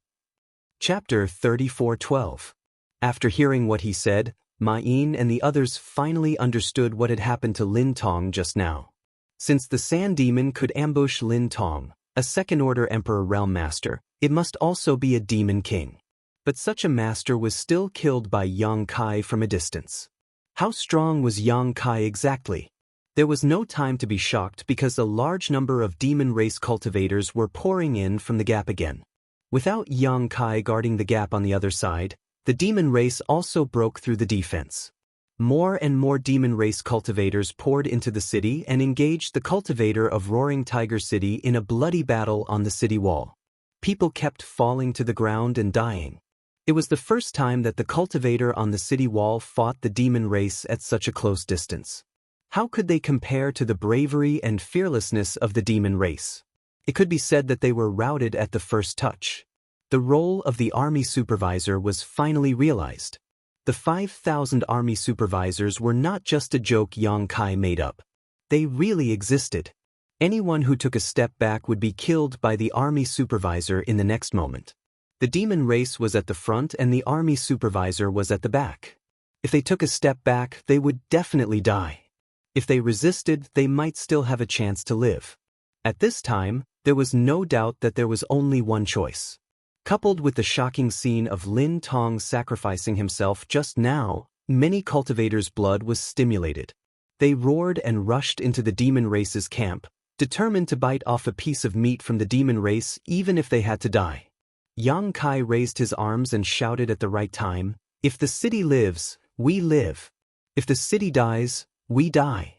Chapter 34:12. After hearing what he said, Ma Yin and the others finally understood what had happened to Lin Tong just now. Since the sand demon could ambush Lin Tong, a second-order Emperor Realm Master, it must also be a Demon King. But such a master was still killed by Yang Kai from a distance. How strong was Yang Kai exactly? There was no time to be shocked because a large number of demon race cultivators were pouring in from the gap again. Without Yang Kai guarding the gap on the other side, the demon race also broke through the defense. More and more demon race cultivators poured into the city and engaged the cultivator of Roaring Tiger City in a bloody battle on the city wall. People kept falling to the ground and dying. It was the first time that the cultivator on the city wall fought the demon race at such a close distance. How could they compare to the bravery and fearlessness of the demon race? It could be said that they were routed at the first touch. The role of the army supervisor was finally realized. The 5,000 army supervisors were not just a joke Yang Kai made up. They really existed. Anyone who took a step back would be killed by the army supervisor in the next moment. The demon race was at the front and the army supervisor was at the back. If they took a step back, they would definitely die. If they resisted, they might still have a chance to live. At this time, there was no doubt that there was only one choice. Coupled with the shocking scene of Lin Tong sacrificing himself just now, many cultivators' blood was stimulated. They roared and rushed into the demon race's camp, determined to bite off a piece of meat from the demon race even if they had to die. Yang Kai raised his arms and shouted at the right time, "If the city lives, we live. If the city dies, we die."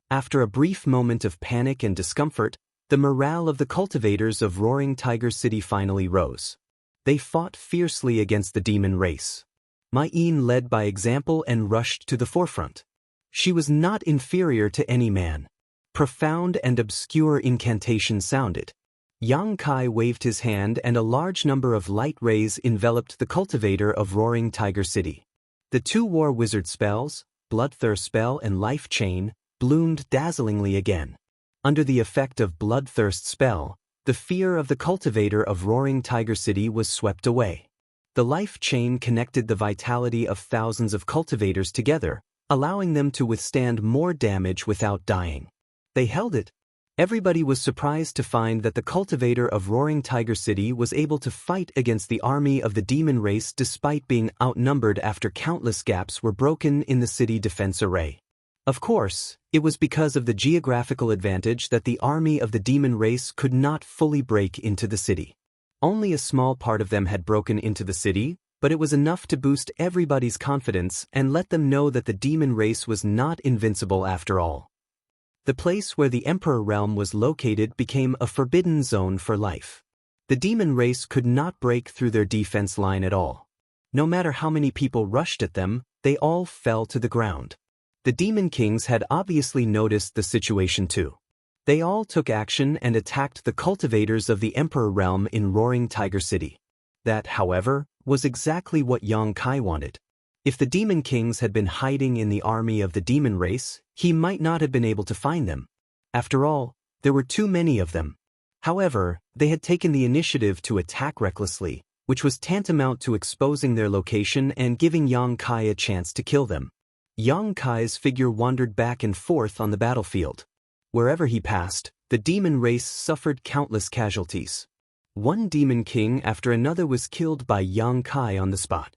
After a brief moment of panic and discomfort, the morale of the cultivators of Roaring Tiger City finally rose. They fought fiercely against the demon race. Ma Yin led by example and rushed to the forefront. She was not inferior to any man. Profound and obscure incantations sounded. Yang Kai waved his hand and a large number of light rays enveloped the cultivator of Roaring Tiger City. The two war wizard spells, Bloodthirst spell and Life Chain, bloomed dazzlingly again. Under the effect of Bloodthirst spell, the fear of the cultivator of Roaring Tiger City was swept away. The Life Chain connected the vitality of thousands of cultivators together, allowing them to withstand more damage without dying. They held it. Everybody was surprised to find that the cultivator of Roaring Tiger City was able to fight against the army of the demon race despite being outnumbered after countless gaps were broken in the city defense array. Of course, it was because of the geographical advantage that the army of the demon race could not fully break into the city. Only a small part of them had broken into the city, but it was enough to boost everybody's confidence and let them know that the demon race was not invincible after all. The place where the Emperor Realm was located became a forbidden zone for life. The demon race could not break through their defense line at all. No matter how many people rushed at them, they all fell to the ground. The demon kings had obviously noticed the situation too. They all took action and attacked the cultivators of the Emperor Realm in Roaring Tiger City. That, however, was exactly what Yang Kai wanted. If the demon kings had been hiding in the army of the demon race, he might not have been able to find them. After all, there were too many of them. However, they had taken the initiative to attack recklessly, which was tantamount to exposing their location and giving Yang Kai a chance to kill them. Yang Kai's figure wandered back and forth on the battlefield. Wherever he passed, the demon race suffered countless casualties. One demon king after another was killed by Yang Kai on the spot.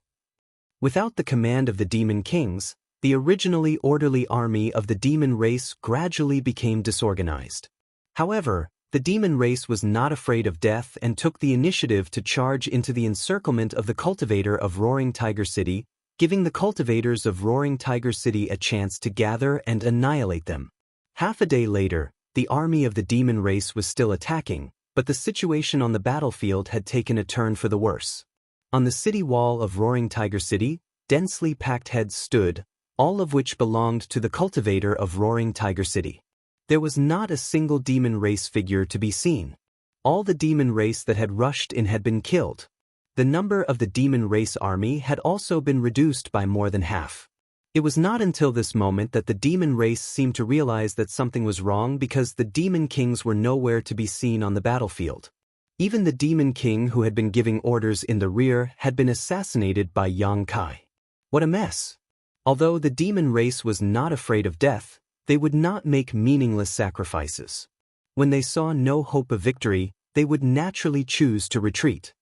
Without the command of the demon kings, the originally orderly army of the demon race gradually became disorganized. However, the demon race was not afraid of death and took the initiative to charge into the encirclement of the cultivator of Roaring Tiger City, giving the cultivators of Roaring Tiger City a chance to gather and annihilate them. Half a day later, the army of the demon race was still attacking, but the situation on the battlefield had taken a turn for the worse. On the city wall of Roaring Tiger City, densely packed heads stood, all of which belonged to the cultivator of Roaring Tiger City. There was not a single demon race figure to be seen. All the demon race that had rushed in had been killed. The number of the demon race army had also been reduced by more than half. It was not until this moment that the demon race seemed to realize that something was wrong because the demon kings were nowhere to be seen on the battlefield. Even the demon king who had been giving orders in the rear had been assassinated by Yang Kai. What a mess! Although the demon race was not afraid of death, they would not make meaningless sacrifices. When they saw no hope of victory, they would naturally choose to retreat.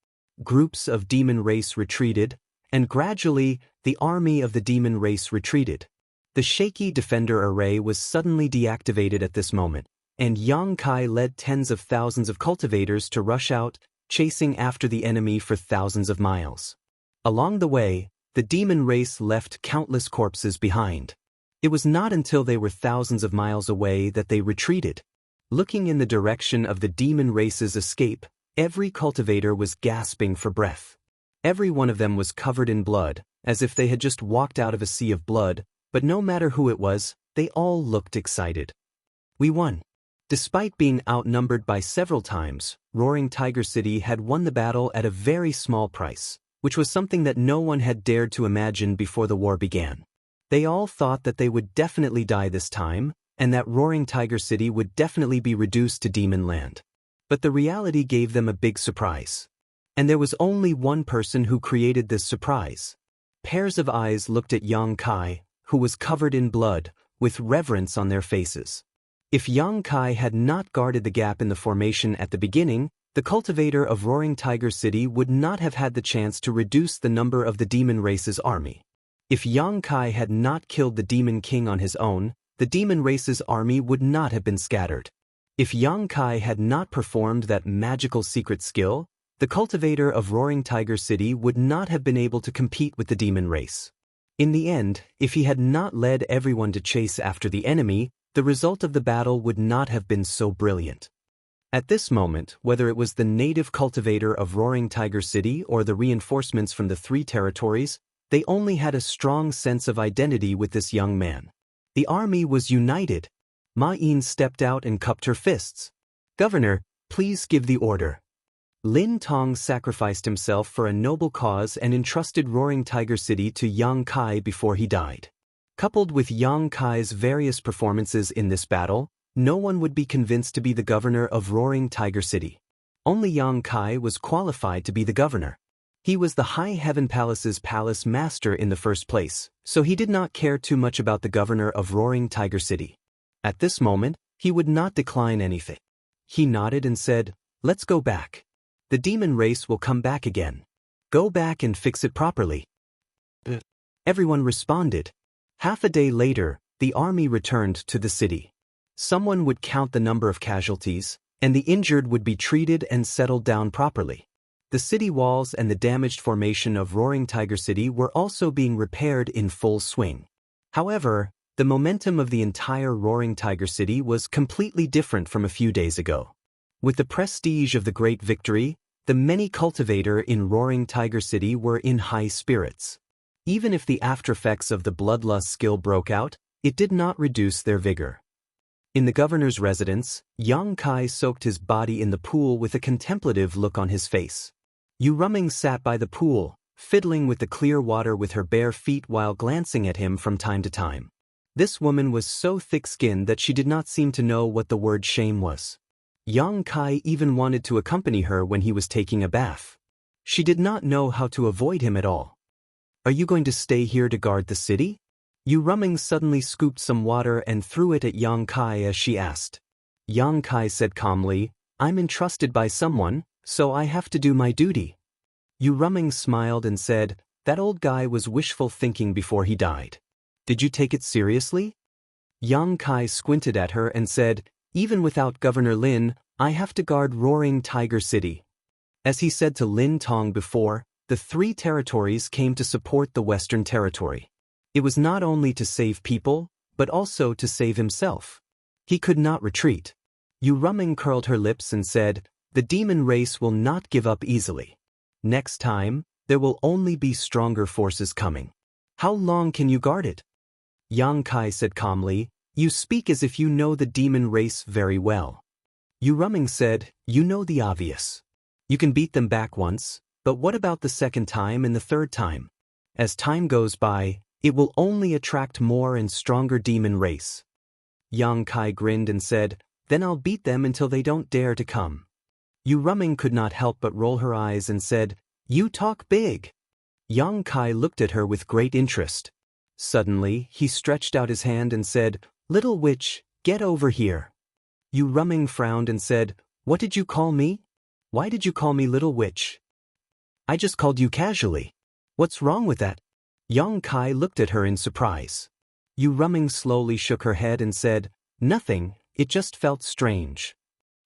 Groups of demon race retreated, and gradually, the army of the demon race retreated. The shaky defender array was suddenly deactivated at this moment, and Yang Kai led tens of thousands of cultivators to rush out, chasing after the enemy for thousands of miles. Along the way, the demon race left countless corpses behind. It was not until they were thousands of miles away that they retreated. Looking in the direction of the demon race's escape, every cultivator was gasping for breath. Every one of them was covered in blood, as if they had just walked out of a sea of blood, but no matter who it was, they all looked excited. We won. Despite being outnumbered by several times, Roaring Tiger City had won the battle at a very small price, which was something that no one had dared to imagine before the war began. They all thought that they would definitely die this time, and that Roaring Tiger City would definitely be reduced to Demon Land. But the reality gave them a big surprise. And there was only one person who created this surprise. Pairs of eyes looked at Yang Kai, who was covered in blood, with reverence on their faces. If Yang Kai had not guarded the gap in the formation at the beginning, the cultivator of Roaring Tiger City would not have had the chance to reduce the number of the demon race's army. If Yang Kai had not killed the demon king on his own, the demon race's army would not have been scattered. If Yang Kai had not performed that magical secret skill, the cultivator of Roaring Tiger City would not have been able to compete with the demon race. In the end, if he had not led everyone to chase after the enemy, the result of the battle would not have been so brilliant. At this moment, whether it was the native cultivator of Roaring Tiger City or the reinforcements from the three territories, they only had a strong sense of identity with this young man. The army was united. Ma Yin stepped out and cupped her fists. "Governor, please give the order." Lin Tong sacrificed himself for a noble cause and entrusted Roaring Tiger City to Yang Kai before he died. Coupled with Yang Kai's various performances in this battle, no one would be convinced to be the governor of Roaring Tiger City. Only Yang Kai was qualified to be the governor. He was the High Heaven Palace's palace master in the first place, so he did not care too much about the governor of Roaring Tiger City. At this moment, He would not decline anything. He nodded and said, "Let's go back. The demon race will come back again. Go back and fix it properly." Everyone responded. Half a day later, the army returned to the city. Someone would count the number of casualties, and the injured would be treated and settled down properly. The city walls and the damaged formation of Roaring Tiger City were also being repaired in full swing. However, the momentum of the entire Roaring Tiger City was completely different from a few days ago. With the prestige of the great victory, the many cultivators in Roaring Tiger City were in high spirits. Even if the aftereffects of the bloodlust skill broke out, it did not reduce their vigor. In the governor's residence, Yang Kai soaked his body in the pool with a contemplative look on his face. Yu Ruming sat by the pool, fiddling with the clear water with her bare feet while glancing at him from time to time. This woman was so thick-skinned that she did not seem to know what the word shame was. Yang Kai even wanted to accompany her when he was taking a bath. She did not know how to avoid him at all. "Are you going to stay here to guard the city?" Yu Ruming suddenly scooped some water and threw it at Yang Kai as she asked. Yang Kai said calmly, "I'm entrusted by someone, so I have to do my duty." Yu Ruming smiled and said, "That old guy was wishful thinking before he died. Did you take it seriously?" Yang Kai squinted at her and said, "Even without Governor Lin, I have to guard Roaring Tiger City." As he said to Lin Tong before, the 3 territories came to support the Western Territory. It was not only to save people, but also to save himself. He could not retreat. Yu Ruming curled her lips and said, "The demon race will not give up easily. Next time, there will only be stronger forces coming. How long can you guard it?" Yang Kai said calmly, "You speak as if you know the demon race very well." Yu Ruming said, "You know the obvious. You can beat them back once, but what about the second time and the third time? As time goes by, it will only attract more and stronger demon race." Yang Kai grinned and said, "Then I'll beat them until they don't dare to come." Yu Ruming could not help but roll her eyes and said, "You talk big." Yang Kai looked at her with great interest. Suddenly, he stretched out his hand and said, "Little witch, get over here." Yu Ruming frowned and said, "What did you call me? Why did you call me little witch?" "I just called you casually. What's wrong with that?" Yang Kai looked at her in surprise. Yu Ruming slowly shook her head and said, "Nothing, it just felt strange."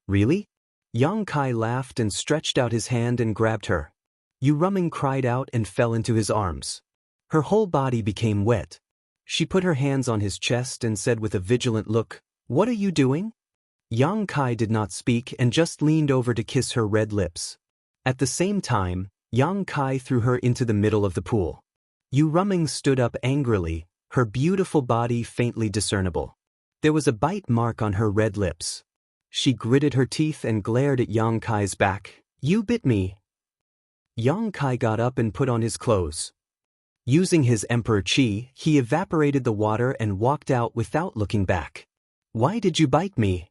"Really?" Yang Kai laughed and stretched out his hand and grabbed her. Yu Ruming cried out and fell into his arms. Her whole body became wet. She put her hands on his chest and said with a vigilant look, "What are you doing?" Yang Kai did not speak and just leaned over to kiss her red lips. At the same time, Yang Kai threw her into the middle of the pool. Yu Ruming stood up angrily, her beautiful body faintly discernible. There was a bite mark on her red lips. She gritted her teeth and glared at Yang Kai's back. "You bit me." Yang Kai got up and put on his clothes. Using his Emperor Qi, he evaporated the water and walked out without looking back. "Why did you bite me?"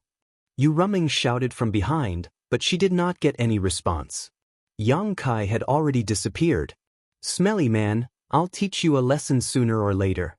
Yu Ruming shouted from behind, but she did not get any response. Yang Kai had already disappeared. "Smelly man, I'll teach you a lesson sooner or later."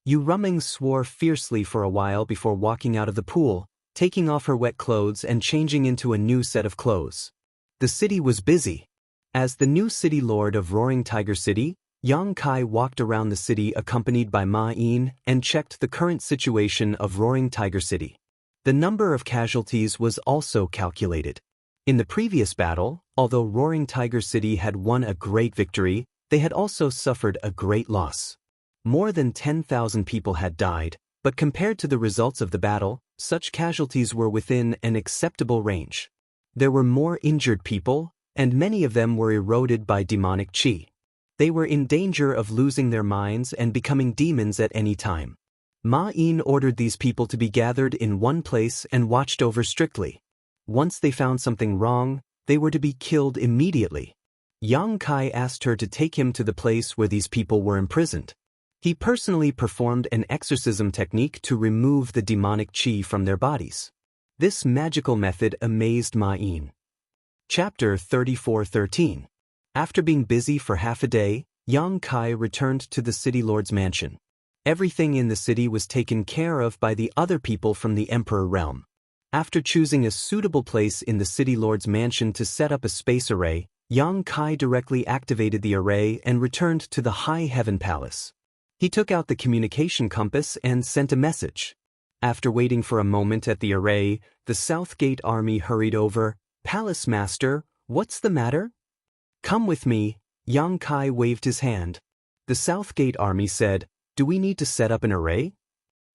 Yu Ruming swore fiercely for a while before walking out of the pool, taking off her wet clothes and changing into a new set of clothes. The city was busy. As the new city lord of Roaring Tiger City, Yang Kai walked around the city accompanied by Ma Yin and checked the current situation of Roaring Tiger City. The number of casualties was also calculated. In the previous battle, although Roaring Tiger City had won a great victory, they had also suffered a great loss. More than 10,000 people had died, but compared to the results of the battle, such casualties were within an acceptable range. There were more injured people, and many of them were eroded by demonic qi. They were in danger of losing their minds and becoming demons at any time. Ma Yin ordered these people to be gathered in one place and watched over strictly. Once they found something wrong, they were to be killed immediately. Yang Kai asked her to take him to the place where these people were imprisoned. He personally performed an exorcism technique to remove the demonic qi from their bodies. This magical method amazed Ma Yin. Chapter 34:13. After being busy for half a day, Yang Kai returned to the city lord's mansion. Everything in the city was taken care of by the other people from the Emperor realm. After choosing a suitable place in the city lord's mansion to set up a space array, Yang Kai directly activated the array and returned to the High Heaven Palace. He took out the communication compass and sent a message. After waiting for a moment at the array, the South Gate army hurried over. "Palace Master, what's the matter?" "Come with me." Yang Kai waved his hand. The South Gate army said, "Do we need to set up an array?"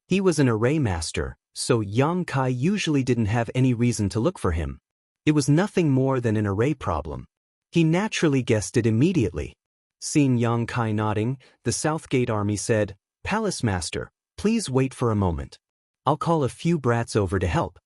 He was an array master, so Yang Kai usually didn't have any reason to look for him. It was nothing more than an array problem. He naturally guessed it immediately. Seeing Yang Kai nodding, the South Gate army said, "Palace Master, please wait for a moment. I'll call a few brats over to help."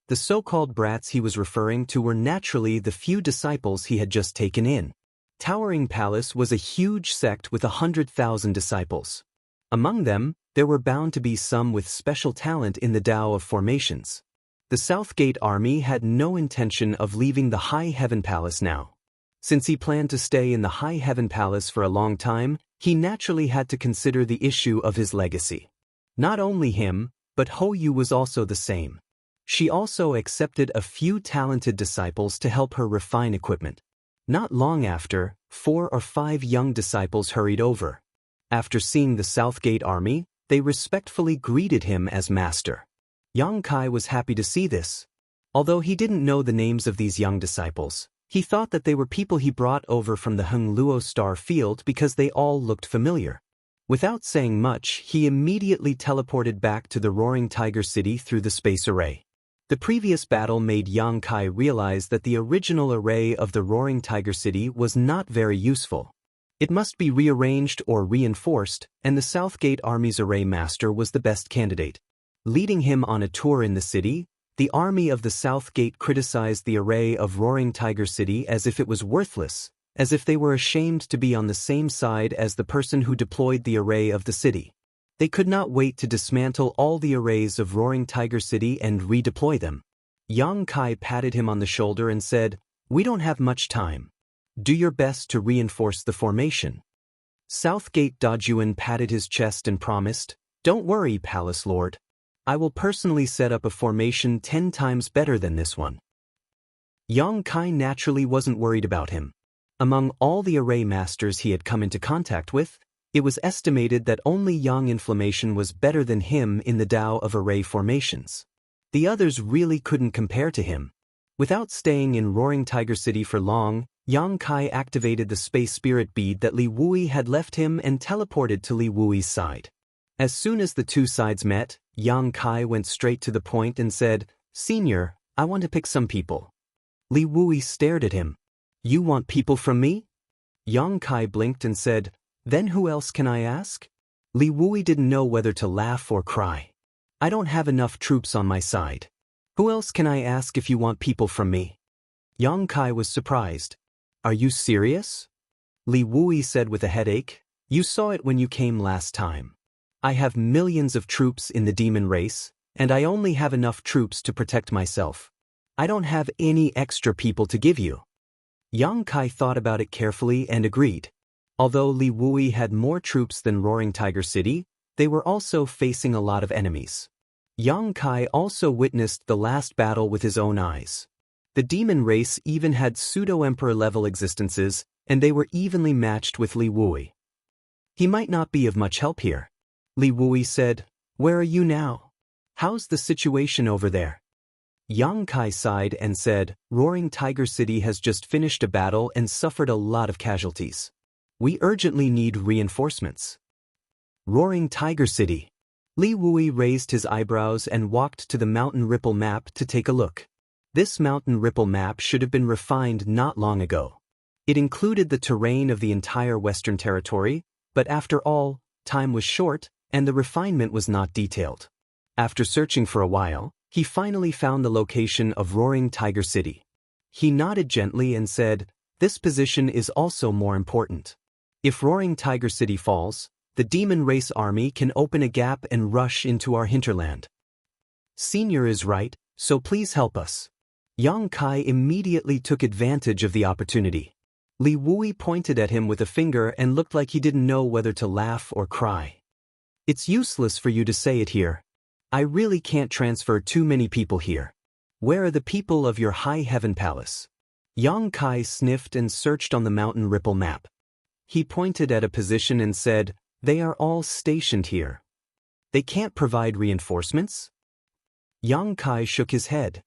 The so-called brats he was referring to were naturally the few disciples he had just taken in. Towering Palace was a huge sect with 100,000 disciples. Among them, there were bound to be some with special talent in the Tao of formations. The South Gate army had no intention of leaving the High Heaven Palace now. Since he planned to stay in the High Heaven Palace for a long time, he naturally had to consider the issue of his legacy. Not only him, but Ho Yu was also the same. She also accepted a few talented disciples to help her refine equipment. Not long after, 4 or 5 young disciples hurried over. After seeing the South Gate army, they respectfully greeted him as master. Yang Kai was happy to see this. Although he didn't know the names of these young disciples, he thought that they were people he brought over from the Heng Luo star field because they all looked familiar. Without saying much, he immediately teleported back to the Roaring Tiger City through the space array. The previous battle made Yang Kai realize that the original array of the Roaring Tiger City was not very useful. It must be rearranged or reinforced, and the South Gate Army's array master was the best candidate. Leading him on a tour in the city, the army of the South Gate criticized the array of Roaring Tiger City as if it was worthless, as if they were ashamed to be on the same side as the person who deployed the array of the city. They could not wait to dismantle all the arrays of Roaring Tiger City and redeploy them. Yang Kai patted him on the shoulder and said, "We don't have much time. Do your best to reinforce the formation." South Gate Dajuan patted his chest and promised, "Don't worry, Palace Lord. I will personally set up a formation 10 times better than this one." Yang Kai naturally wasn't worried about him. Among all the array masters he had come into contact with, it was estimated that only Yang Inflammation was better than him in the Tao of array formations. The others really couldn't compare to him. Without staying in Roaring Tiger City for long, Yang Kai activated the space spirit bead that Li Wui had left him and teleported to Li Wui's side. As soon as the two sides met, Yang Kai went straight to the point and said, "Senior, I want to pick some people." Li Wui stared at him. "You want people from me?" Yang Kai blinked and said, "Then who else can I ask?" Li Wui didn't know whether to laugh or cry. "I don't have enough troops on my side. Who else can I ask if you want people from me?" Yang Kai was surprised. "Are you serious?" Li Wui said with a headache, "You saw it when you came last time. I have millions of troops in the demon race, and I only have enough troops to protect myself. I don't have any extra people to give you." Yang Kai thought about it carefully and agreed. Although Li Wui had more troops than Roaring Tiger City, they were also facing a lot of enemies. Yang Kai also witnessed the last battle with his own eyes. The demon race even had pseudo-emperor level existences, and they were evenly matched with Li Wui. He might not be of much help here. Li Wui said, "Where are you now? How's the situation over there?" Yang Kai sighed and said, "Roaring Tiger City has just finished a battle and suffered a lot of casualties. We urgently need reinforcements." Roaring Tiger City. Li Wui raised his eyebrows and walked to the mountain ripple map to take a look. This mountain ripple map should have been refined not long ago. It included the terrain of the entire Western Territory, but after all, time was short, and the refinement was not detailed. After searching for a while, he finally found the location of Roaring Tiger City. He nodded gently and said, "This position is also more important. If Roaring Tiger City falls, the demon race army can open a gap and rush into our hinterland. Senior is right, so please help us." Yang Kai immediately took advantage of the opportunity. Li Wui pointed at him with a finger and looked like he didn't know whether to laugh or cry. It's useless for you to say it here. I really can't transfer too many people here. Where are the people of your high heaven palace? Yang Kai sniffed and searched on the mountain ripple map. He pointed at a position and said, "They are all stationed here. They can't provide reinforcements?" Yang Kai shook his head.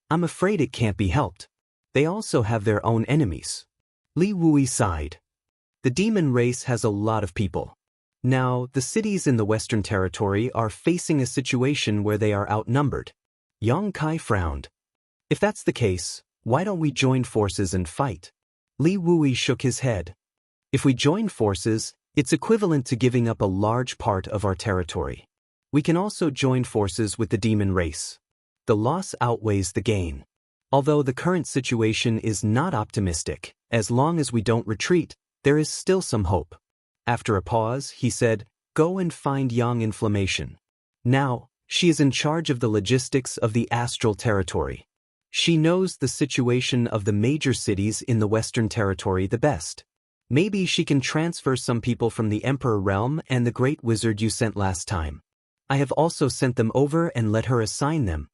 "I'm afraid it can't be helped. They also have their own enemies." Li Wui sighed. "The demon race has a lot of people. Now, the cities in the Western Territory are facing a situation where they are outnumbered." Yang Kai frowned. "If that's the case, why don't we join forces and fight?" Li Wui shook his head. "If we join forces, it's equivalent to giving up a large part of our territory. We can also join forces with the demon race. The loss outweighs the gain. Although the current situation is not optimistic, as long as we don't retreat, there is still some hope." After a pause, he said, "Go and find Yang Inflammation. Now, she is in charge of the logistics of the astral territory. She knows the situation of the major cities in the Western Territory the best. Maybe she can transfer some people from the Emperor Realm and the Great Wizard you sent last time. I have also sent them over and let her assign them."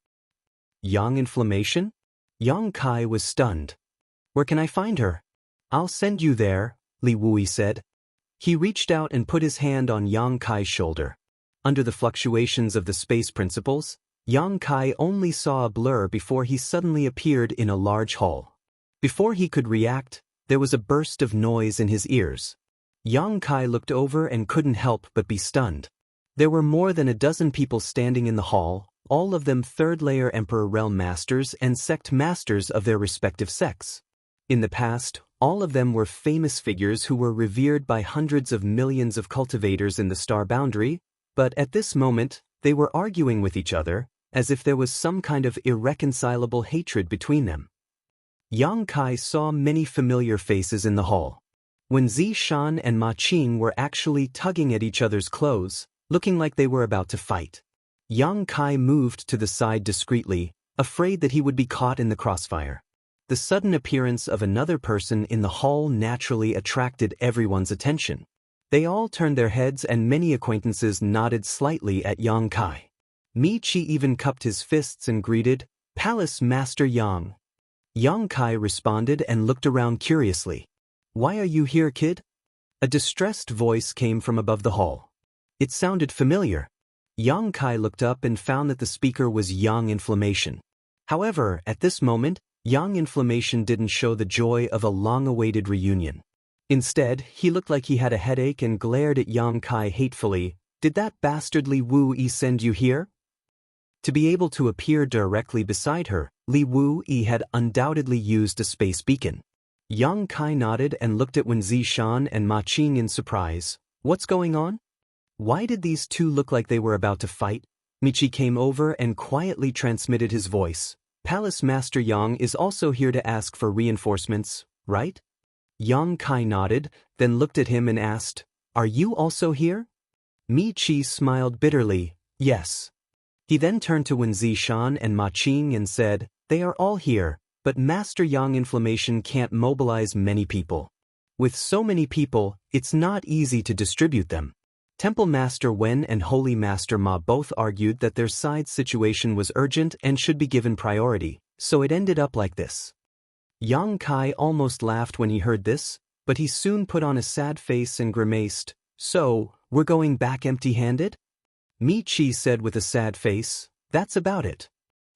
Yang Inflammation? Yang Kai was stunned. "Where can I find her?" "I'll send you there," Li Wui said. He reached out and put his hand on Yang Kai's shoulder. Under the fluctuations of the space principles, Yang Kai only saw a blur before he suddenly appeared in a large hall. Before he could react, there was a burst of noise in his ears. Yang Kai looked over and couldn't help but be stunned. There were more than a dozen people standing in the hall, all of them third-layer Emperor Realm Masters and Sect Masters of their respective sects. In the past, all of them were famous figures who were revered by hundreds of millions of cultivators in the star boundary, but at this moment, they were arguing with each other, as if there was some kind of irreconcilable hatred between them. Yang Kai saw many familiar faces in the hall. When Zishan and Ma Qing were actually tugging at each other's clothes, looking like they were about to fight. Yang Kai moved to the side discreetly, afraid that he would be caught in the crossfire. The sudden appearance of another person in the hall naturally attracted everyone's attention. They all turned their heads and many acquaintances nodded slightly at Yang Kai. Mi Chi even cupped his fists and greeted, "Palace Master Yang." Yang Kai responded and looked around curiously. "Why are you here, kid?" A distressed voice came from above the hall. It sounded familiar. Yang Kai looked up and found that the speaker was Yang Inflammation. However, at this moment, Yang Inflammation didn't show the joy of a long-awaited reunion. Instead, he looked like he had a headache and glared at Yang Kai hatefully. "Did that bastard Li Wui send you here?" To be able to appear directly beside her, Li Wui had undoubtedly used a space beacon. Yang Kai nodded and looked at Wen Zishan and Ma Qing in surprise. "What's going on? Why did these two look like they were about to fight?" Michi came over and quietly transmitted his voice. "Palace Master Yang is also here to ask for reinforcements, right?" Yang Kai nodded, then looked at him and asked, "Are you also here?" Michi smiled bitterly, "Yes." He then turned to Wen Zishan and Ma Qing and said, "They are all here, but Master Yang Inflammation can't mobilize many people. With so many people, it's not easy to distribute them." Temple Master Wen and Holy Master Ma both argued that their side's situation was urgent and should be given priority, so it ended up like this. Yang Kai almost laughed when he heard this, but he soon put on a sad face and grimaced. "So, we're going back empty-handed?" Mi Chi said with a sad face, "That's about it."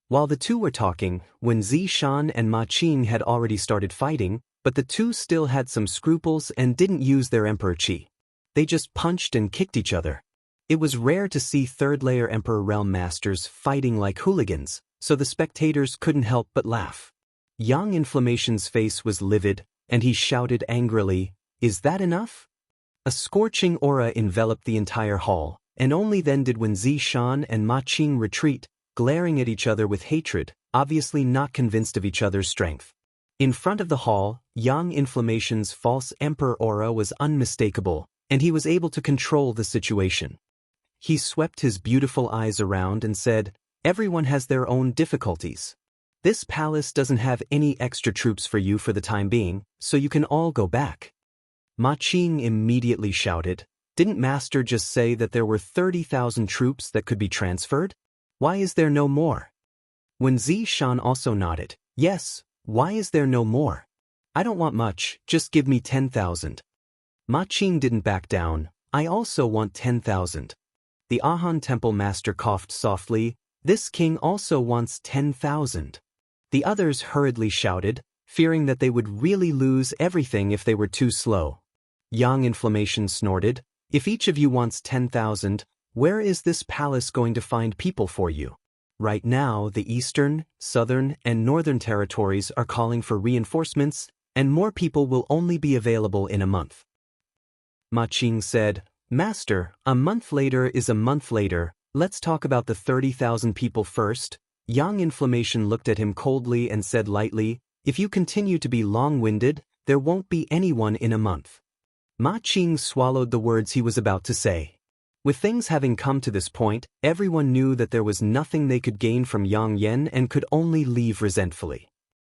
While the two were talking, Wen Zishan and Ma Qing had already started fighting, but the two still had some scruples and didn't use their Emperor Chi. They just punched and kicked each other. It was rare to see third-layer Emperor Realm Masters fighting like hooligans, so the spectators couldn't help but laugh. Yang Inflammation's face was livid, and he shouted angrily, "Is that enough?" A scorching aura enveloped the entire hall, and only then did Wen Zishan and Ma Qing retreat, glaring at each other with hatred, obviously not convinced of each other's strength. In front of the hall, Yang Inflammation's false Emperor aura was unmistakable, and he was able to control the situation. He swept his beautiful eyes around and said, "Everyone has their own difficulties. This palace doesn't have any extra troops for you for the time being, so you can all go back." Ma Qing immediately shouted, Didn't Master just say that there were 30,000 troops that could be transferred? Why is there no more? When Zishan also nodded, yes, why is there no more? I don't want much, just give me 10,000. Ma Qing didn't back down, I also want 10,000. The Ahan Temple Master coughed softly, this king also wants 10,000. The others hurriedly shouted, fearing that they would really lose everything if they were too slow. Yang Inflammation snorted, if each of you wants 10,000, where is this palace going to find people for you? Right now, the eastern, southern, and northern territories are calling for reinforcements, and more people will only be available in a month. Ma Qing said, Master, a month later is a month later, let's talk about the 30,000 people first. Yang Inflammation looked at him coldly and said lightly, if you continue to be long-winded, there won't be anyone in a month. Ma Qing swallowed the words he was about to say. With things having come to this point, everyone knew that there was nothing they could gain from Yang Yen and could only leave resentfully.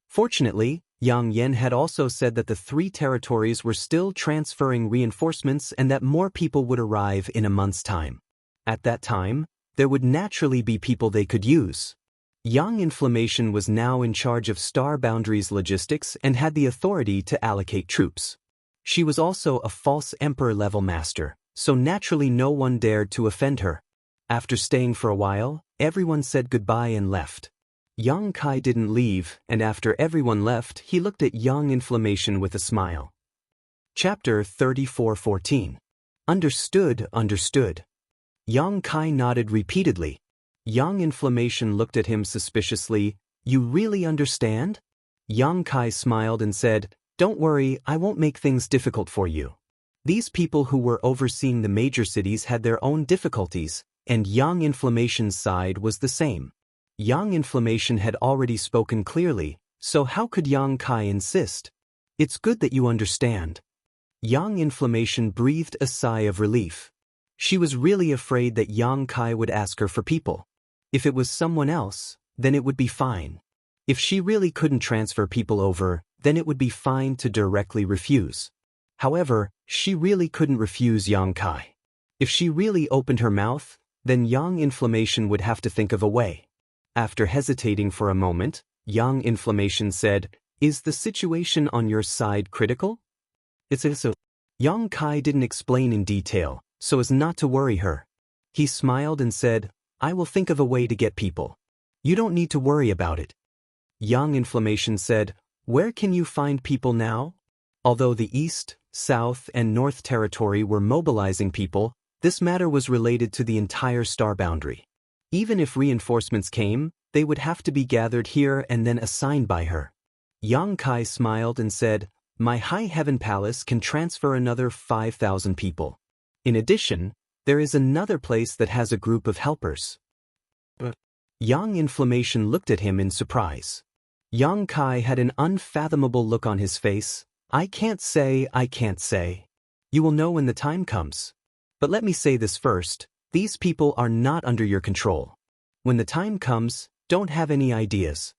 Fortunately, Yang Yen had also said that the 3 territories were still transferring reinforcements and that more people would arrive in a month's time. At that time, there would naturally be people they could use. Yang Inflammation was now in charge of Star Boundaries logistics and had the authority to allocate troops. She was also a false emperor-level master, so naturally no one dared to offend her. After staying for a while, everyone said goodbye and left. Yang Kai didn't leave, and after everyone left, he looked at Yang Inflammation with a smile. Chapter 34:14. Understood, understood. Yang Kai nodded repeatedly. Yang Inflammation looked at him suspiciously. You really understand? Yang Kai smiled and said, don't worry, I won't make things difficult for you. These people who were overseeing the major cities had their own difficulties, and Yang Inflammation's side was the same. Yang Inflammation had already spoken clearly, so how could Yang Kai insist? It's good that you understand. Yang Inflammation breathed a sigh of relief. She was really afraid that Yang Kai would ask her for people. If it was someone else, then it would be fine. If she really couldn't transfer people over, then it would be fine to directly refuse. However, she really couldn't refuse Yang Kai. If she really opened her mouth, then Yang Inflammation would have to think of a way. After hesitating for a moment, Yang Inflammation said, is the situation on your side critical? It's so. Yang Kai didn't explain in detail, so as not to worry her. He smiled and said, I will think of a way to get people. You don't need to worry about it. Yang Inflammation said, where can you find people now? Although the East, South, and North Territory were mobilizing people, this matter was related to the entire star boundary. Even if reinforcements came, they would have to be gathered here and then assigned by her. Yang Kai smiled and said, my High Heaven Palace can transfer another 5,000 people. In addition, there is another place that has a group of helpers. But Yang Inflammation looked at him in surprise. Yang Kai had an unfathomable look on his face. I can't say. You will know when the time comes. But let me say this first, these people are not under your control. When the time comes, don't have any ideas.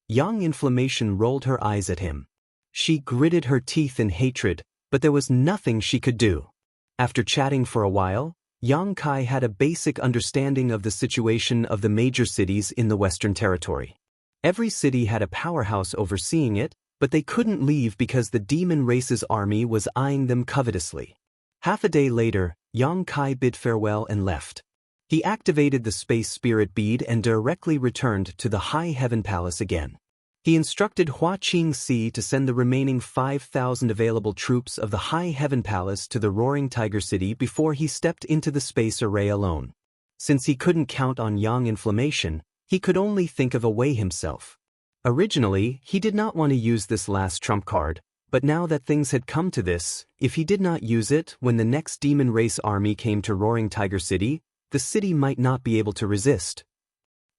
Yang Inflammation rolled her eyes at him. She gritted her teeth in hatred, but there was nothing she could do. After chatting for a while, Yang Kai had a basic understanding of the situation of the major cities in the Western Territory. Every city had a powerhouse overseeing it, but they couldn't leave because the demon race's army was eyeing them covetously. Half a day later, Yang Kai bid farewell and left. He activated the Space Spirit Bead and directly returned to the High Heaven Palace again. He instructed Hua Qingxi to send the remaining 5,000 available troops of the High Heaven Palace to the Roaring Tiger City before he stepped into the space array alone. Since he couldn't count on Yang Inflammation, he could only think of a way himself. Originally, he did not want to use this last trump card, but now that things had come to this, if he did not use it when the next demon race army came to Roaring Tiger City, the city might not be able to resist.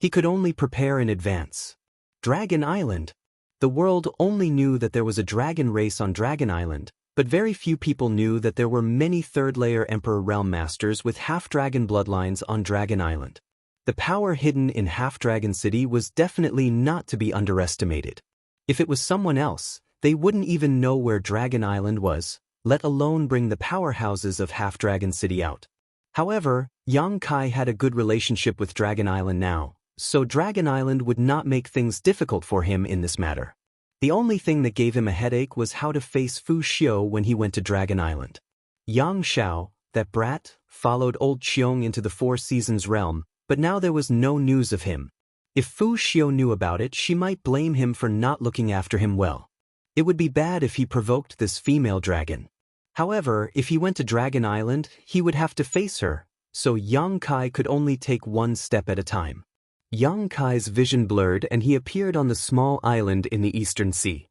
He could only prepare in advance. Dragon Island. The world only knew that there was a dragon race on Dragon Island, but very few people knew that there were many third-layer Emperor Realm Masters with half-dragon bloodlines on Dragon Island. The power hidden in Half-Dragon City was definitely not to be underestimated. If it was someone else, they wouldn't even know where Dragon Island was, let alone bring the powerhouses of Half-Dragon City out. However, Yang Kai had a good relationship with Dragon Island now, so Dragon Island would not make things difficult for him in this matter. The only thing that gave him a headache was how to face Fu Xiu when he went to Dragon Island. Yang Xiao, that brat, followed old Qiong into the Four Seasons realm, but now there was no news of him. If Fu Xiu knew about it, she might blame him for not looking after him well. It would be bad if he provoked this female dragon. However, if he went to Dragon Island, he would have to face her, so Yang Kai could only take one step at a time. Yang Kai's vision blurred and he appeared on the small island in the Eastern Sea.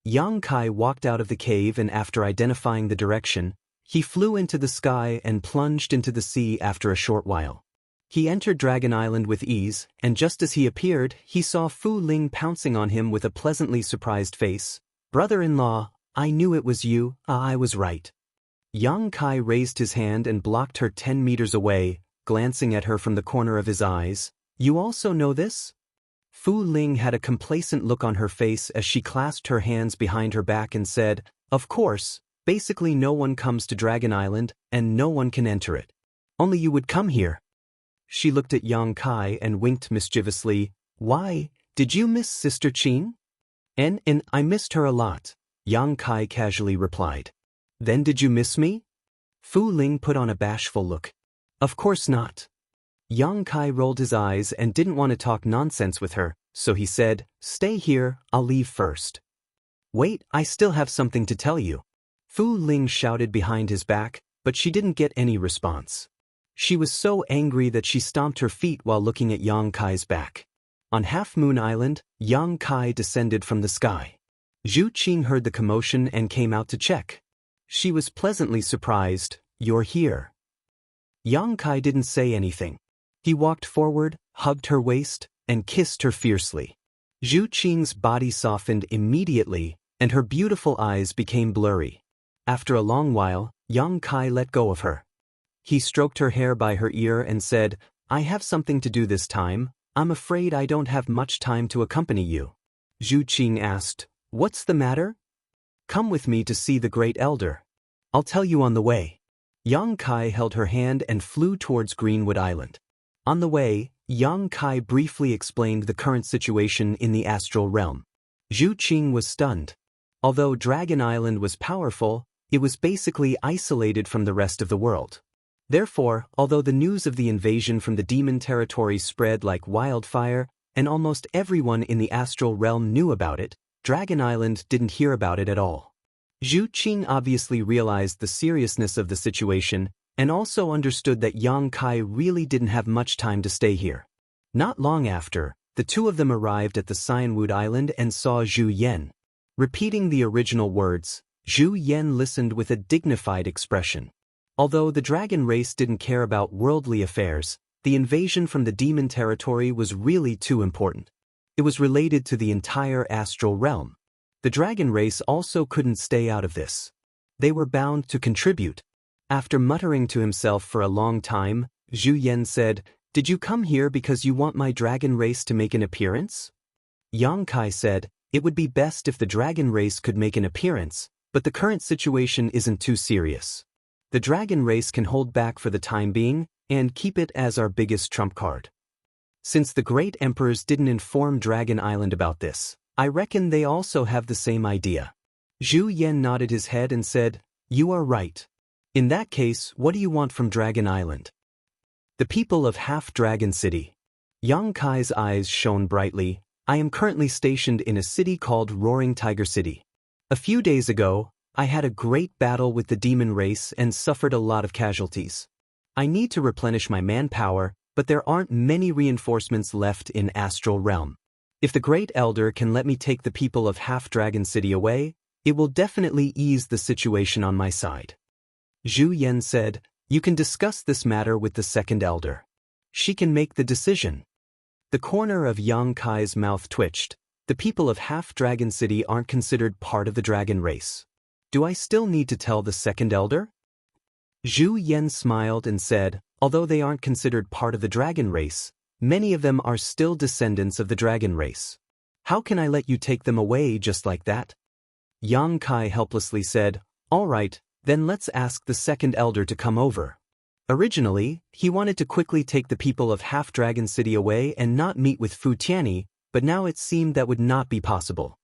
Yang Kai walked out of the cave and after identifying the direction, he flew into the sky and plunged into the sea after a short while. He entered Dragon Island with ease, and just as he appeared, he saw Fu Ling pouncing on him with a pleasantly surprised face. "Brother-in-law, I knew it was you, I was right." Yang Kai raised his hand and blocked her 10 meters away, glancing at her from the corner of his eyes. "You also know this?" Fu Ling had a complacent look on her face as she clasped her hands behind her back and said, "Of course, basically no one comes to Dragon Island, and no one can enter it. Only you would come here." She looked at Yang Kai and winked mischievously. "Why, did you miss Sister Qin?" And I missed her a lot," Yang Kai casually replied. "Then did you miss me?" Fu Ling put on a bashful look. "Of course not." Yang Kai rolled his eyes and didn't want to talk nonsense with her, so he said, "Stay here, I'll leave first." "Wait, I still have something to tell you." Fu Ling shouted behind his back, but she didn't get any response. She was so angry that she stomped her feet while looking at Yang Kai's back. On Half Moon Island, Yang Kai descended from the sky. Zhu Qing heard the commotion and came out to check. She was pleasantly surprised. "You're here." Yang Kai didn't say anything. He walked forward, hugged her waist, and kissed her fiercely. Zhu Qing's body softened immediately, and her beautiful eyes became blurry. After a long while, Yang Kai let go of her. He stroked her hair by her ear and said, "I have something to do this time. I'm afraid I don't have much time to accompany you." Zhu Qing asked, "What's the matter?" "Come with me to see the Great Elder. I'll tell you on the way." Yang Kai held her hand and flew towards Greenwood Island. On the way, Yang Kai briefly explained the current situation in the astral realm. Zhu Qing was stunned. Although Dragon Island was powerful, it was basically isolated from the rest of the world. Therefore, although the news of the invasion from the demon territory spread like wildfire, and almost everyone in the astral realm knew about it, Dragon Island didn't hear about it at all. Zhu Qing obviously realized the seriousness of the situation, and also understood that Yang Kai really didn't have much time to stay here. Not long after, the two of them arrived at the Cyanwood Island and saw Zhu Yan. Repeating the original words, Zhu Yan listened with a dignified expression. Although the dragon race didn't care about worldly affairs, the invasion from the demon territory was really too important. It was related to the entire astral realm. The dragon race also couldn't stay out of this. They were bound to contribute. After muttering to himself for a long time, Zhu Yan said, "Did you come here because you want my dragon race to make an appearance?" Yang Kai said, "It would be best if the dragon race could make an appearance, but the current situation isn't too serious. The dragon race can hold back for the time being, and keep it as our biggest trump card. Since the great emperors didn't inform Dragon Island about this, I reckon they also have the same idea." Zhu Yan nodded his head and said, "You are right. In that case, what do you want from Dragon Island?" "The people of Half-Dragon City." Yang Kai's eyes shone brightly. "I am currently stationed in a city called Roaring Tiger City. A few days ago, I had a great battle with the demon race and suffered a lot of casualties. I need to replenish my manpower, but there aren't many reinforcements left in Astral Realm. If the Great Elder can let me take the people of Half-Dragon City away, it will definitely ease the situation on my side." Zhu Yan said, "You can discuss this matter with the Second Elder. She can make the decision." The corner of Yang Kai's mouth twitched. The people of Half-Dragon City aren't considered part of the dragon race. Do I still need to tell the Second Elder? Zhu Yan smiled and said, "Although they aren't considered part of the dragon race, many of them are still descendants of the dragon race. How can I let you take them away just like that?" Yang Kai helplessly said, All right, then let's ask the second elder to come over. Originally, he wanted to quickly take the people of Half-Dragon City away and not meet with Fu Tianyi, but now it seemed that would not be possible.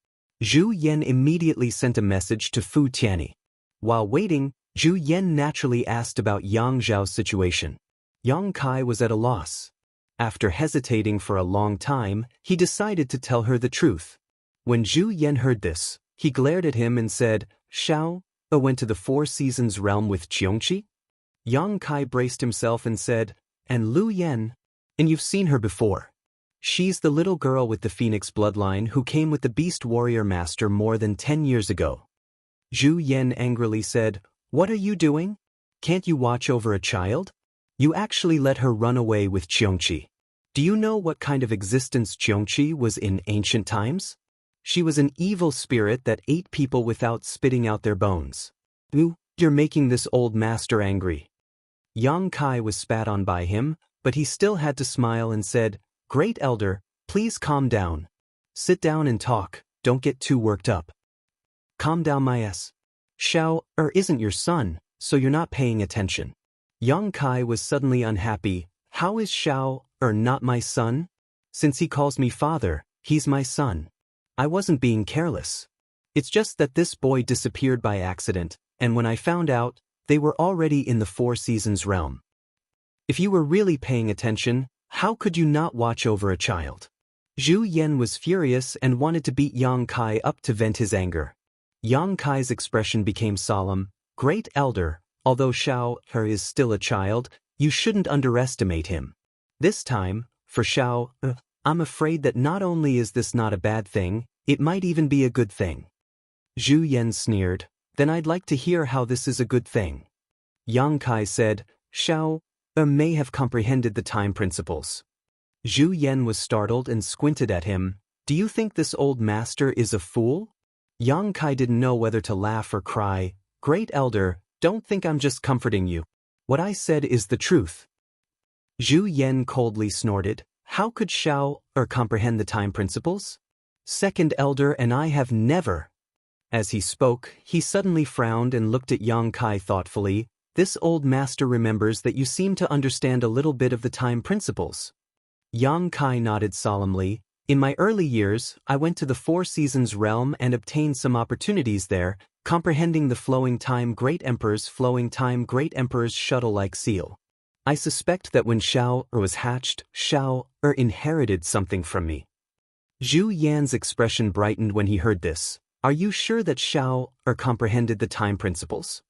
Zhu Yan immediately sent a message to Fu Tianyi. While waiting, Zhu Yan naturally asked about Yang Zhao's situation. Yang Kai was at a loss. After hesitating for a long time, he decided to tell her the truth. When Zhu Yan heard this, he glared at him and said, "Shao went to the Four Seasons realm with Qiongqi?" Yang Kai braced himself and said, "And Lu Yan? And you've seen her before. She's the little girl with the Phoenix bloodline who came with the Beast Warrior Master more than 10 years ago." Zhu Yan angrily said, "What are you doing? Can't you watch over a child? You actually let her run away with Qiongqi. Do you know what kind of existence Qiongqi was in ancient times? She was an evil spirit that ate people without spitting out their bones. You're making this old master angry." Yang Kai was spat on by him, but he still had to smile and said, "Great elder, please calm down. Sit down and talk, don't get too worked up." "Calm down, my ass. Shao isn't your son, so you're not paying attention." Yang Kai was suddenly unhappy. "How is Shao not my son? Since he calls me father, he's my son. I wasn't being careless. It's just that this boy disappeared by accident, and when I found out, they were already in the Four Seasons realm. If you were really paying attention, how could you not watch over a child?" Zhu Yan was furious and wanted to beat Yang Kai up to vent his anger. Yang Kai's expression became solemn. "Great elder, although Shao is still a child, you shouldn't underestimate him. This time, for Shao, I'm afraid that not only is this not a bad thing, it might even be a good thing." Zhu Yan sneered, "Then I'd like to hear how this is a good thing." Yang Kai said, "Shao may have comprehended the time principles." Zhu Yan was startled and squinted at him. "Do you think this old master is a fool?" Yang Kai didn't know whether to laugh or cry. "Great elder, don't think I'm just comforting you. What I said is the truth." Zhu Yan coldly snorted, "How could Shao comprehend the time principles? Second elder and I have never." As he spoke, he suddenly frowned and looked at Yang Kai thoughtfully. "This old master remembers that you seem to understand a little bit of the time principles." Yang Kai nodded solemnly. "In my early years, I went to the Four Seasons realm and obtained some opportunities there, comprehending the Flowing Time Great Emperor's shuttle-like seal. I suspect that when Shao was hatched, Shao inherited something from me." Zhu Yan's expression brightened when he heard this. "Are you sure that Shao comprehended the time principles?"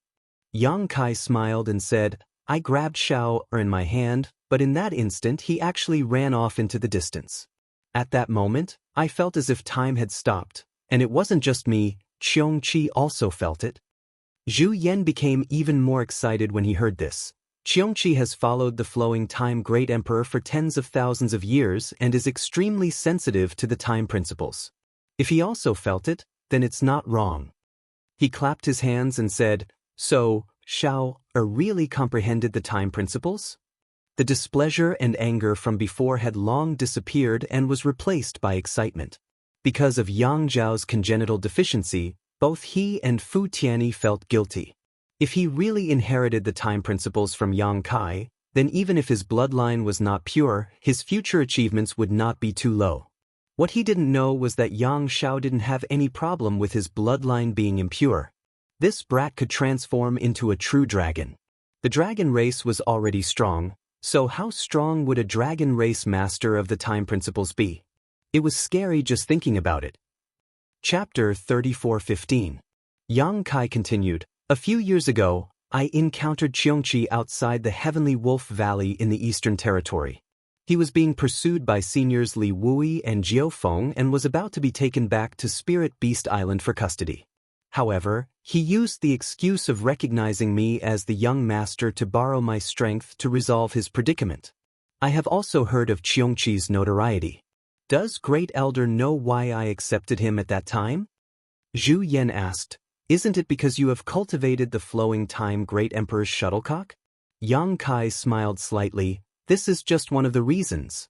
Yang Kai smiled and said, "I grabbed Shao in my hand, but in that instant he actually ran off into the distance. At that moment, I felt as if time had stopped, and it wasn't just me, Qiongqi also felt it." Zhu Yan became even more excited when he heard this. Qiongqi has followed the Flowing Time Great Emperor for tens of thousands of years and is extremely sensitive to the time principles. If he also felt it, then it's not wrong. He clapped his hands and said, "So, Shao really comprehended the time principles?" The displeasure and anger from before had long disappeared and was replaced by excitement. Because of Yang Zhao's congenital deficiency, both he and Fu Tianyi felt guilty. If he really inherited the time principles from Yang Kai, then even if his bloodline was not pure, his future achievements would not be too low. What he didn't know was that Yang Zhao didn't have any problem with his bloodline being impure. This brat could transform into a true dragon. The dragon race was already strong, so how strong would a dragon race master of the time principles be? It was scary just thinking about it. Chapter 34:15. Yang Kai continued, "A few years ago, I encountered Qiongqi outside the Heavenly Wolf Valley in the Eastern Territory. He was being pursued by seniors Li Wui and Jiao Feng and was about to be taken back to Spirit Beast Island for custody. However, he used the excuse of recognizing me as the young master to borrow my strength to resolve his predicament. I have also heard of Qiongqi's notoriety. Does Great Elder know why I accepted him at that time?" Zhu Yan asked, "Isn't it because you have cultivated the Flowing Time Great Emperor's shuttlecock?" Yang Kai smiled slightly. "This is just one of the reasons.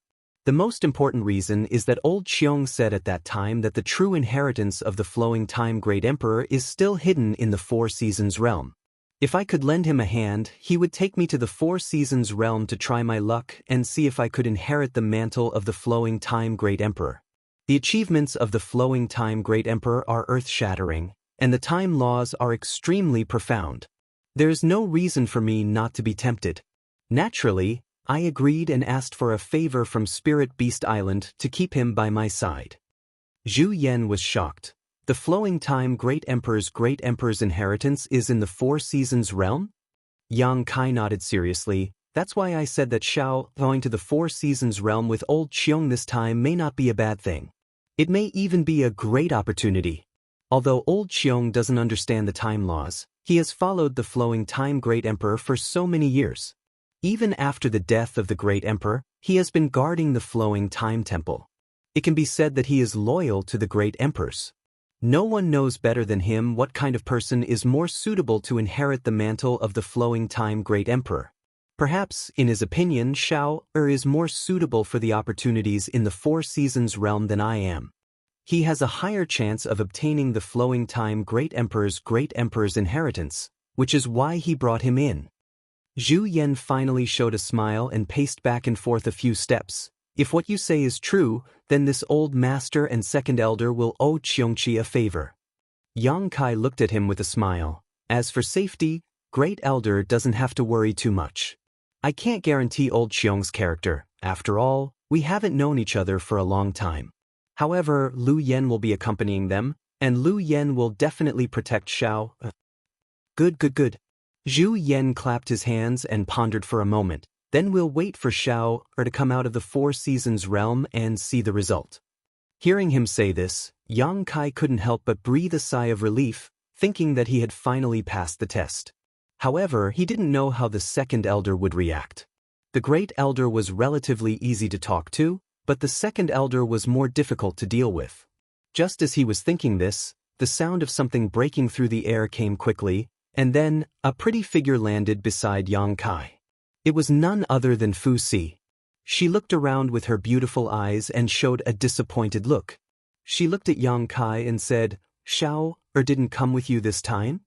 The most important reason is that old Qiong said at that time that the true inheritance of the flowing time great emperor is still hidden in the Four Seasons realm. If I could lend him a hand, he would take me to the Four Seasons realm to try my luck and see if I could inherit the mantle of the flowing time great emperor. The achievements of the flowing time great emperor are earth-shattering, and the time laws are extremely profound. There is no reason for me not to be tempted. Naturally, I agreed and asked for a favor from Spirit Beast Island to keep him by my side. Zhu Yan was shocked. The flowing time great emperor's inheritance is in the Four Seasons realm? Yang Kai nodded seriously. That's why I said that going to the Four Seasons realm with old Qiong this time may not be a bad thing. It may even be a great opportunity. Although old Qiong doesn't understand the time laws, he has followed the flowing time great emperor for so many years. Even after the death of the great emperor, he has been guarding the flowing time temple. It can be said that he is loyal to the great emperors. No one knows better than him what kind of person is more suitable to inherit the mantle of the flowing time great emperor. Perhaps, in his opinion, is more suitable for the opportunities in the Four Seasons realm than I am. He has a higher chance of obtaining the flowing time great emperor's inheritance, which is why he brought him in. Zhu Yan finally showed a smile and paced back and forth a few steps. If what you say is true, then this old master and second elder will owe Qiongqi a favor. Yang Kai looked at him with a smile. As for safety, great elder doesn't have to worry too much. I can't guarantee old Qiong's character. After all, we haven't known each other for a long time. However, Lu Yen will be accompanying them, and Lu Yen will definitely protect Xiao. Good. Zhu Yan clapped his hands and pondered for a moment. Then we'll wait for Xiao to come out of the Four Seasons realm and see the result. Hearing him say this, Yang Kai couldn't help but breathe a sigh of relief, thinking that he had finally passed the test. However, he didn't know how the second elder would react. The great elder was relatively easy to talk to, but the second elder was more difficult to deal with. Just as he was thinking this, the sound of something breaking through the air came quickly, and then, a pretty figure landed beside Yang Kai. It was none other than Fu Si. She looked around with her beautiful eyes and showed a disappointed look. She looked at Yang Kai and said, Xiao didn't come with you this time?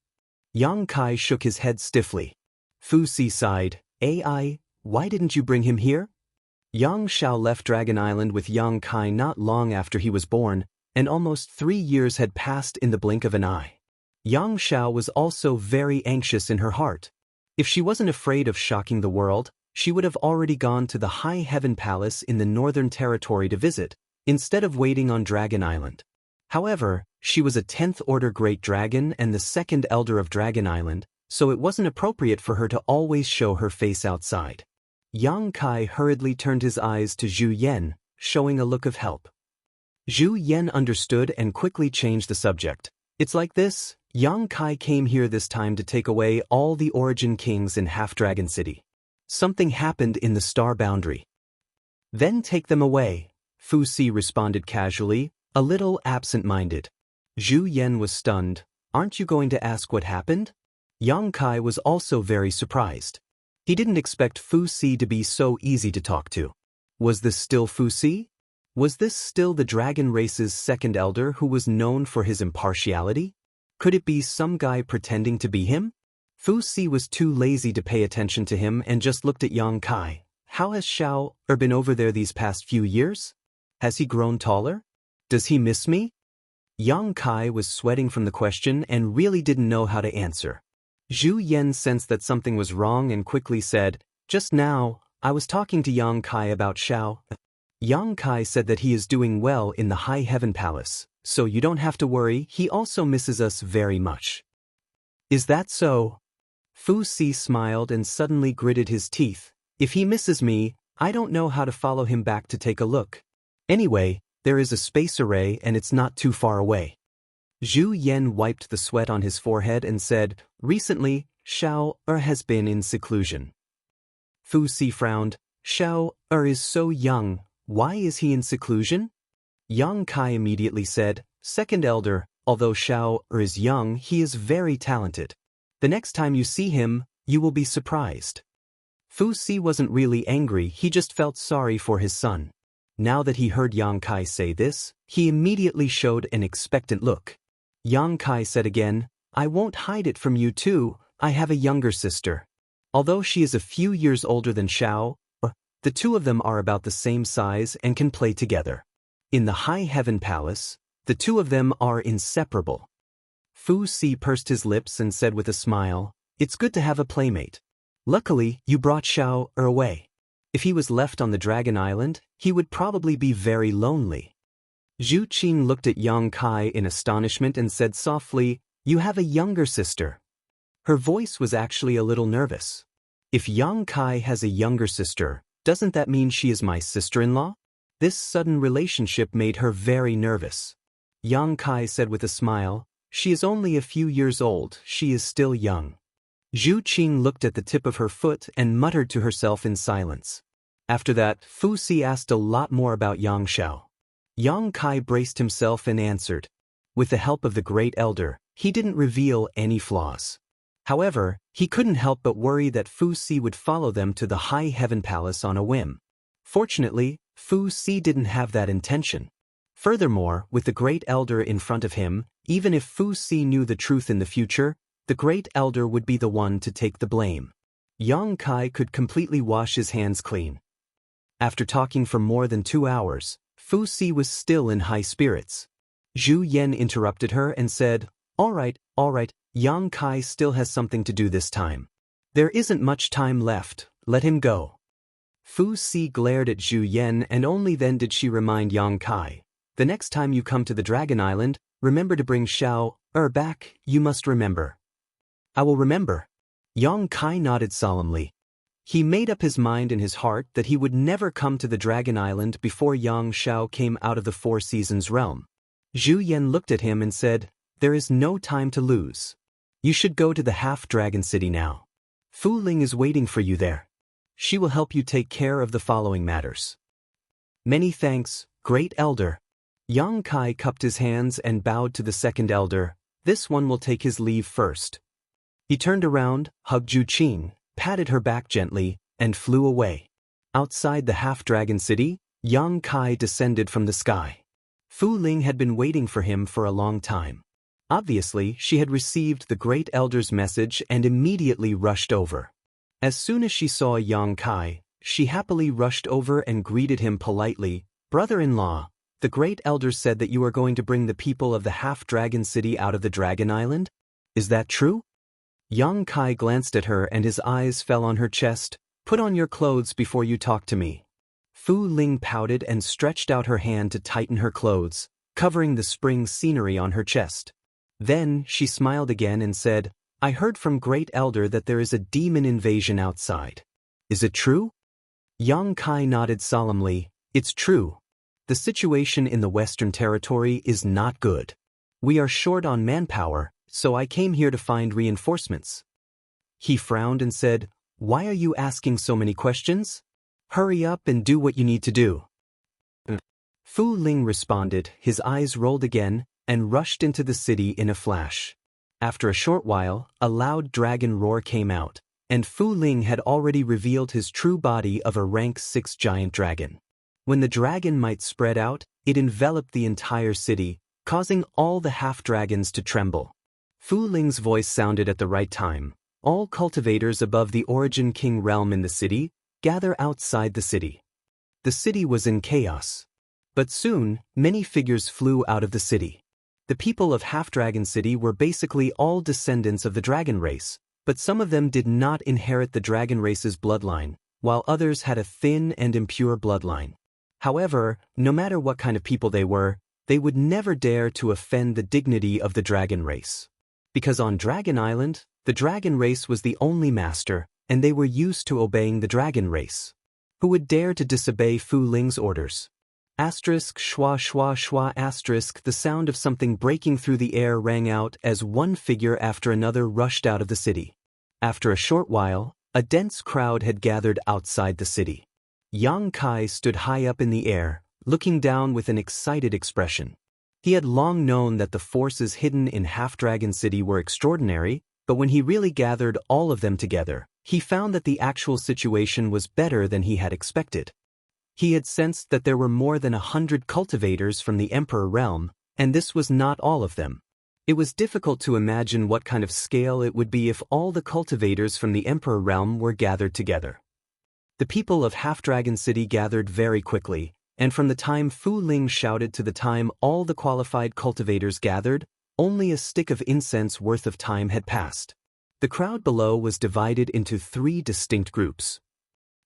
Yang Kai shook his head stiffly. Fu Si sighed, why didn't you bring him here? Yang Xiao left Dragon Island with Yang Kai not long after he was born, and almost 3 years had passed in the blink of an eye. Yang Xiao was also very anxious in her heart. If she wasn't afraid of shocking the world, she would have already gone to the High Heaven Palace in the Northern Territory to visit, instead of waiting on Dragon Island. However, she was a 10th Order Great Dragon and the second Elder of Dragon Island, so it wasn't appropriate for her to always show her face outside. Yang Kai hurriedly turned his eyes to Zhu Yan, showing a look of help. Zhu Yan understood and quickly changed the subject. It's like this, Yang Kai came here this time to take away all the Origin Kings in Half-Dragon City. Something happened in the star boundary. Then take them away, Fu Si responded casually, a little absent-minded. Zhu Yan was stunned. Aren't you going to ask what happened? Yang Kai was also very surprised. He didn't expect Fu Si to be so easy to talk to. Was this still Fu Si? Was this still the dragon race's second elder who was known for his impartiality? Could it be some guy pretending to be him? Fu Si was too lazy to pay attention to him and just looked at Yang Kai. How has Xiao been over there these past few years? Has he grown taller? Does he miss me? Yang Kai was sweating from the question and really didn't know how to answer. Zhu Yan sensed that something was wrong and quickly said, Just now, I was talking to Yang Kai about Xiao. Yang Kai said that he is doing well in the High Heaven Palace, so you don't have to worry, he also misses us very much. Is that so? Fu Si smiled and suddenly gritted his teeth. If he misses me, I don't know how to follow him back to take a look. Anyway, there is a space array and it's not too far away. Zhu Yan wiped the sweat on his forehead and said, Recently, Xiao has been in seclusion. Fu Si frowned. Xiao is so young, why is he in seclusion? Yang Kai immediately said, Second Elder, although Xiao is young, he is very talented. The next time you see him, you will be surprised. Fu Si wasn't really angry, he just felt sorry for his son. Now that he heard Yang Kai say this, he immediately showed an expectant look. Yang Kai said again, I won't hide it from you too, I have a younger sister. Although she is a few years older than Xiao, the two of them are about the same size and can play together. In the High Heaven Palace, the two of them are inseparable. Fu Si pursed his lips and said with a smile, It's good to have a playmate. Luckily, you brought Xiao away. If he was left on the Dragon Island, he would probably be very lonely. Zhu Qin looked at Yang Kai in astonishment and said softly, You have a younger sister. Her voice was actually a little nervous. If Yang Kai has a younger sister, doesn't that mean she is my sister-in-law? This sudden relationship made her very nervous. Yang Kai said with a smile, She is only a few years old, she is still young. Zhu Qin looked at the tip of her foot and muttered to herself in silence. After that, Fu Si asked a lot more about Yang Xiao. Yang Kai braced himself and answered. With the help of the Great Elder, he didn't reveal any flaws. However, he couldn't help but worry that Fu Si would follow them to the High Heaven Palace on a whim. Fortunately, Fu Si didn't have that intention. Furthermore, with the Great Elder in front of him, even if Fu Si knew the truth in the future, the Great Elder would be the one to take the blame. Yang Kai could completely wash his hands clean. After talking for more than 2 hours, Fu Si was still in high spirits. Zhu Yan interrupted her and said, All right, Yang Kai still has something to do this time. There isn't much time left, let him go. Fu Si glared at Zhu Yan and only then did she remind Yang Kai, The next time you come to the Dragon Island, remember to bring Xiao back, you must remember. I will remember. Yang Kai nodded solemnly. He made up his mind in his heart that he would never come to the Dragon Island before Yang Xiao came out of the Four Seasons realm. Zhu Yan looked at him and said, There is no time to lose. You should go to the Half-Dragon City now. Fu Ling is waiting for you there. She will help you take care of the following matters. Many thanks, Great Elder. Yang Kai cupped his hands and bowed to the second elder. This one will take his leave first. He turned around, hugged Zhu Qin, patted her back gently, and flew away. Outside the Half-Dragon City, Yang Kai descended from the sky. Fu Ling had been waiting for him for a long time. Obviously, she had received the Great Elder's message and immediately rushed over. As soon as she saw Yang Kai, she happily rushed over and greeted him politely. Brother-in-law, the Great Elder said that you are going to bring the people of the Half-Dragon City out of the Dragon Island? Is that true? Yang Kai glanced at her and his eyes fell on her chest. Put on your clothes before you talk to me. Fu Ling pouted and stretched out her hand to tighten her clothes, covering the spring scenery on her chest. Then she smiled again and said, I heard from Great Elder that there is a demon invasion outside. Is it true? Yang Kai nodded solemnly. It's true. The situation in the Western Territory is not good. We are short on manpower, so I came here to find reinforcements. He frowned and said, Why are you asking so many questions? Hurry up and do what you need to do. Fu Ling responded, his eyes rolled again, and rushed into the city in a flash. After a short while, a loud dragon roar came out, and Fu Ling had already revealed his true body of a rank 6 giant dragon. When the dragon might spread out, it enveloped the entire city, causing all the half-dragons to tremble. Fu Ling's voice sounded at the right time. All cultivators above the Origin King realm in the city, gather outside the city. The city was in chaos. But soon, many figures flew out of the city. The people of Half-Dragon City were basically all descendants of the dragon race, but some of them did not inherit the dragon race's bloodline, while others had a thin and impure bloodline. However, no matter what kind of people they were, they would never dare to offend the dignity of the dragon race. Because on Dragon Island, the dragon race was the only master, and they were used to obeying the dragon race. Who would dare to disobey Fu Ling's orders? Asterisk schwa schwa schwa asterisk. The sound of something breaking through the air rang out as one figure after another rushed out of the city. After a short while, a dense crowd had gathered outside the city. Yang Kai stood high up in the air, looking down with an excited expression. He had long known that the forces hidden in Half-Dragon City were extraordinary, but when he really gathered all of them together, he found that the actual situation was better than he had expected. He had sensed that there were more than 100 cultivators from the Emperor realm, and this was not all of them. It was difficult to imagine what kind of scale it would be if all the cultivators from the Emperor realm were gathered together. The people of Half-Dragon City gathered very quickly, and from the time Fu Ling shouted to the time all the qualified cultivators gathered, only a stick of incense worth of time had passed. The crowd below was divided into 3 distinct groups.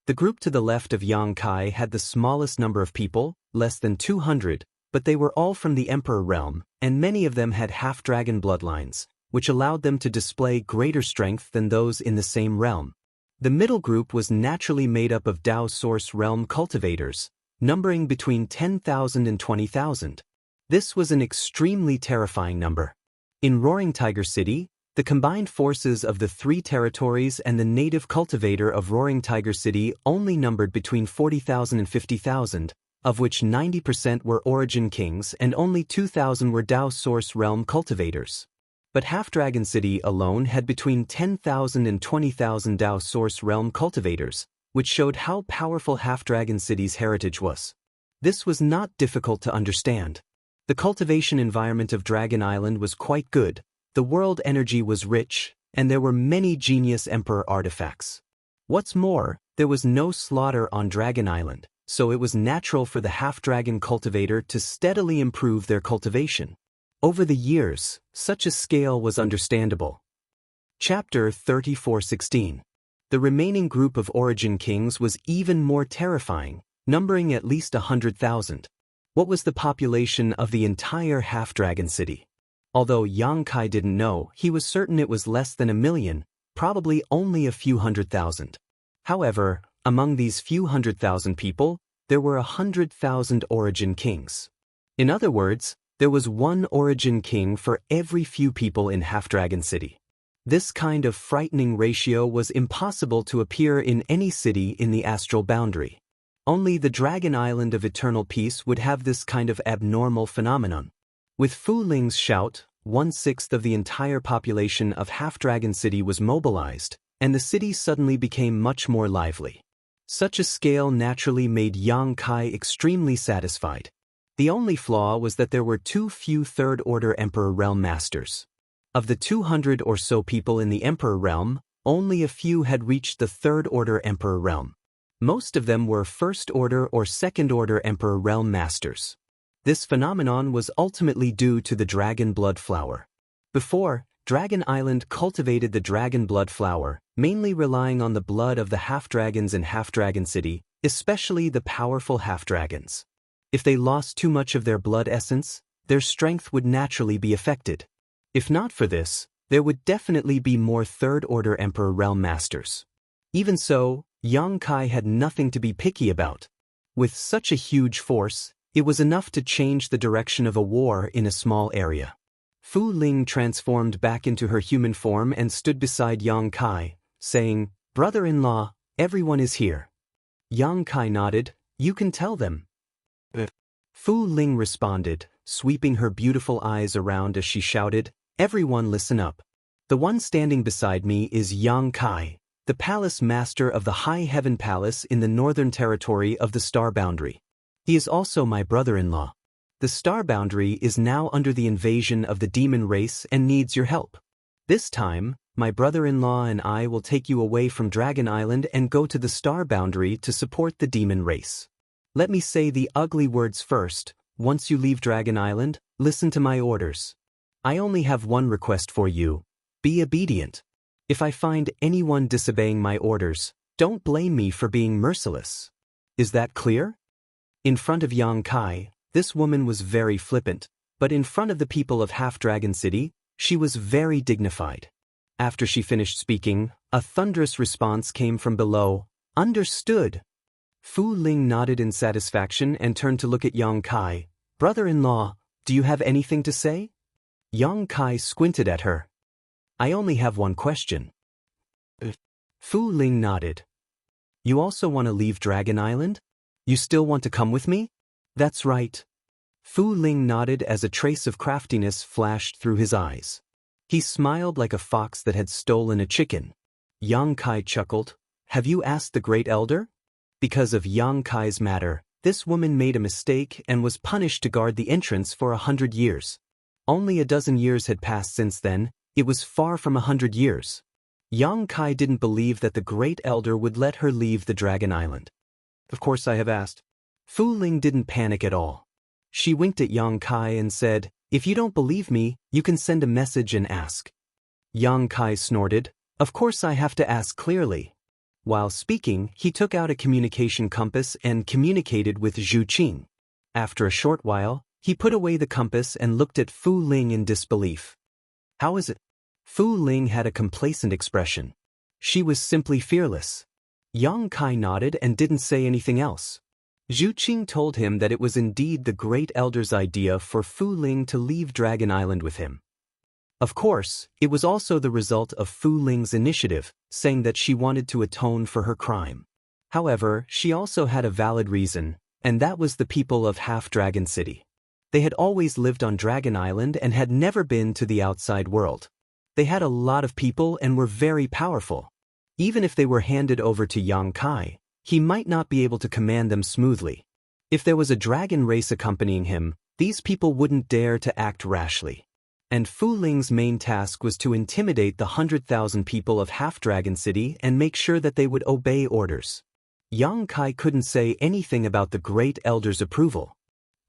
The group to the left of Yang Kai had the smallest number of people, less than 200, but they were all from the Emperor realm, and many of them had half-dragon bloodlines, which allowed them to display greater strength than those in the same realm. The middle group was naturally made up of Dao Source realm cultivators, numbering between 10,000 and 20,000. This was an extremely terrifying number. In Roaring Tiger City, the combined forces of the 3 territories and the native cultivator of Roaring Tiger City only numbered between 40,000 and 50,000, of which 90% were Origin Kings and only 2,000 were Dao Source realm cultivators. But Half-Dragon City alone had between 10,000 and 20,000 Dao Source realm cultivators, which showed how powerful Half-Dragon City's heritage was. This was not difficult to understand. The cultivation environment of Dragon Island was quite good, the world energy was rich, and there were many genius Emperor artifacts. What's more, there was no slaughter on Dragon Island, so it was natural for the half-dragon cultivator to steadily improve their cultivation. Over the years, such a scale was understandable. Chapter 34:16. The remaining group of Origin Kings was even more terrifying, numbering at least 100,000. What was the population of the entire Half-Dragon City? Although Yang Kai didn't know, he was certain it was less than 1 million, probably only a few 100,000. However, among these few 100,000 people, there were 100,000 Origin Kings. In other words, there was 1 Origin King for every few people in Half-Dragon City. This kind of frightening ratio was impossible to appear in any city in the astral boundary. Only the Dragon Island of Eternal Peace would have this kind of abnormal phenomenon. With Fu Ling's shout, 1/6 of the entire population of Half-Dragon City was mobilized, and the city suddenly became much more lively. Such a scale naturally made Yang Kai extremely satisfied. The only flaw was that there were too few Third-Order Emperor Realm Masters. Of the 200 or so people in the Emperor Realm, only a few had reached the Third-Order Emperor Realm. Most of them were First-Order or Second-Order Emperor Realm Masters. This phenomenon was ultimately due to the Dragon Blood Flower. Before, Dragon Island cultivated the Dragon Blood Flower, mainly relying on the blood of the half-dragons in Half-Dragon City, especially the powerful half-dragons. If they lost too much of their blood essence, their strength would naturally be affected. If not for this, there would definitely be more Third-Order Emperor Realm Masters. Even so, Yang Kai had nothing to be picky about. With such a huge force, it was enough to change the direction of a war in a small area. Fu Ling transformed back into her human form and stood beside Yang Kai, saying, "Brother-in-law, everyone is here." Yang Kai nodded, "You can tell them." Fu Ling responded, sweeping her beautiful eyes around as she shouted, "Everyone listen up. The one standing beside me is Yang Kai, the palace master of the High Heaven Palace in the northern territory of the Star Boundary. He is also my brother-in-law. The Star Boundary is now under the invasion of the demon race and needs your help. This time, my brother-in-law and I will take you away from Dragon Island and go to the Star Boundary to support the demon race. Let me say the ugly words first. Once you leave Dragon Island, listen to my orders. I only have one request for you. Be obedient. If I find anyone disobeying my orders, don't blame me for being merciless. Is that clear?" In front of Yang Kai, this woman was very flippant, but in front of the people of Half-Dragon City, she was very dignified. After she finished speaking, a thunderous response came from below, "Understood." Fu Ling nodded in satisfaction and turned to look at Yang Kai. "Brother-in-law, do you have anything to say?" Yang Kai squinted at her. "I only have one question." Fu Ling nodded. "You also want to leave Dragon Island? You still want to come with me?" "That's right." Fu Ling nodded as a trace of craftiness flashed through his eyes. He smiled like a fox that had stolen a chicken. Yang Kai chuckled, "Have you asked the Great Elder?" Because of Yang Kai's matter, this woman made a mistake and was punished to guard the entrance for 100 years. Only a dozen years had passed since then. It was far from 100 years. Yang Kai didn't believe that the Great Elder would let her leave the Dragon Island. Of course I have asked. Fu Ling didn't panic at all. She winked at Yang Kai and said, "If you don't believe me, you can send a message and ask." Yang Kai snorted, "Of course I have to ask clearly." While speaking, he took out a communication compass and communicated with Zhu Qing. After a short while, he put away the compass and looked at Fu Ling in disbelief. "How is it?" Fu Ling had a complacent expression. She was simply fearless. Yang Kai nodded and didn't say anything else. Zhu Qing told him that it was indeed the Great Elder's idea for Fu Ling to leave Dragon Island with him. Of course, it was also the result of Fu Ling's initiative, saying that she wanted to atone for her crime. However, she also had a valid reason, and that was the people of Half-Dragon City. They had always lived on Dragon Island and had never been to the outside world. They had a lot of people and were very powerful. Even if they were handed over to Yang Kai, he might not be able to command them smoothly. If there was a dragon race accompanying him, these people wouldn't dare to act rashly. And Fu Ling's main task was to intimidate the 100,000 people of Half-Dragon City and make sure that they would obey orders. Yang Kai couldn't say anything about the Great Elder's approval.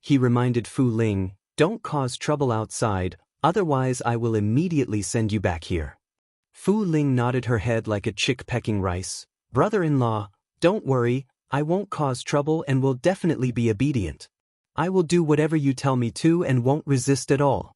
He reminded Fu Ling, "Don't cause trouble outside, otherwise I will immediately send you back here." Fu Ling nodded her head like a chick pecking rice. "Brother-in-law, don't worry, I won't cause trouble and will definitely be obedient. I will do whatever you tell me to and won't resist at all."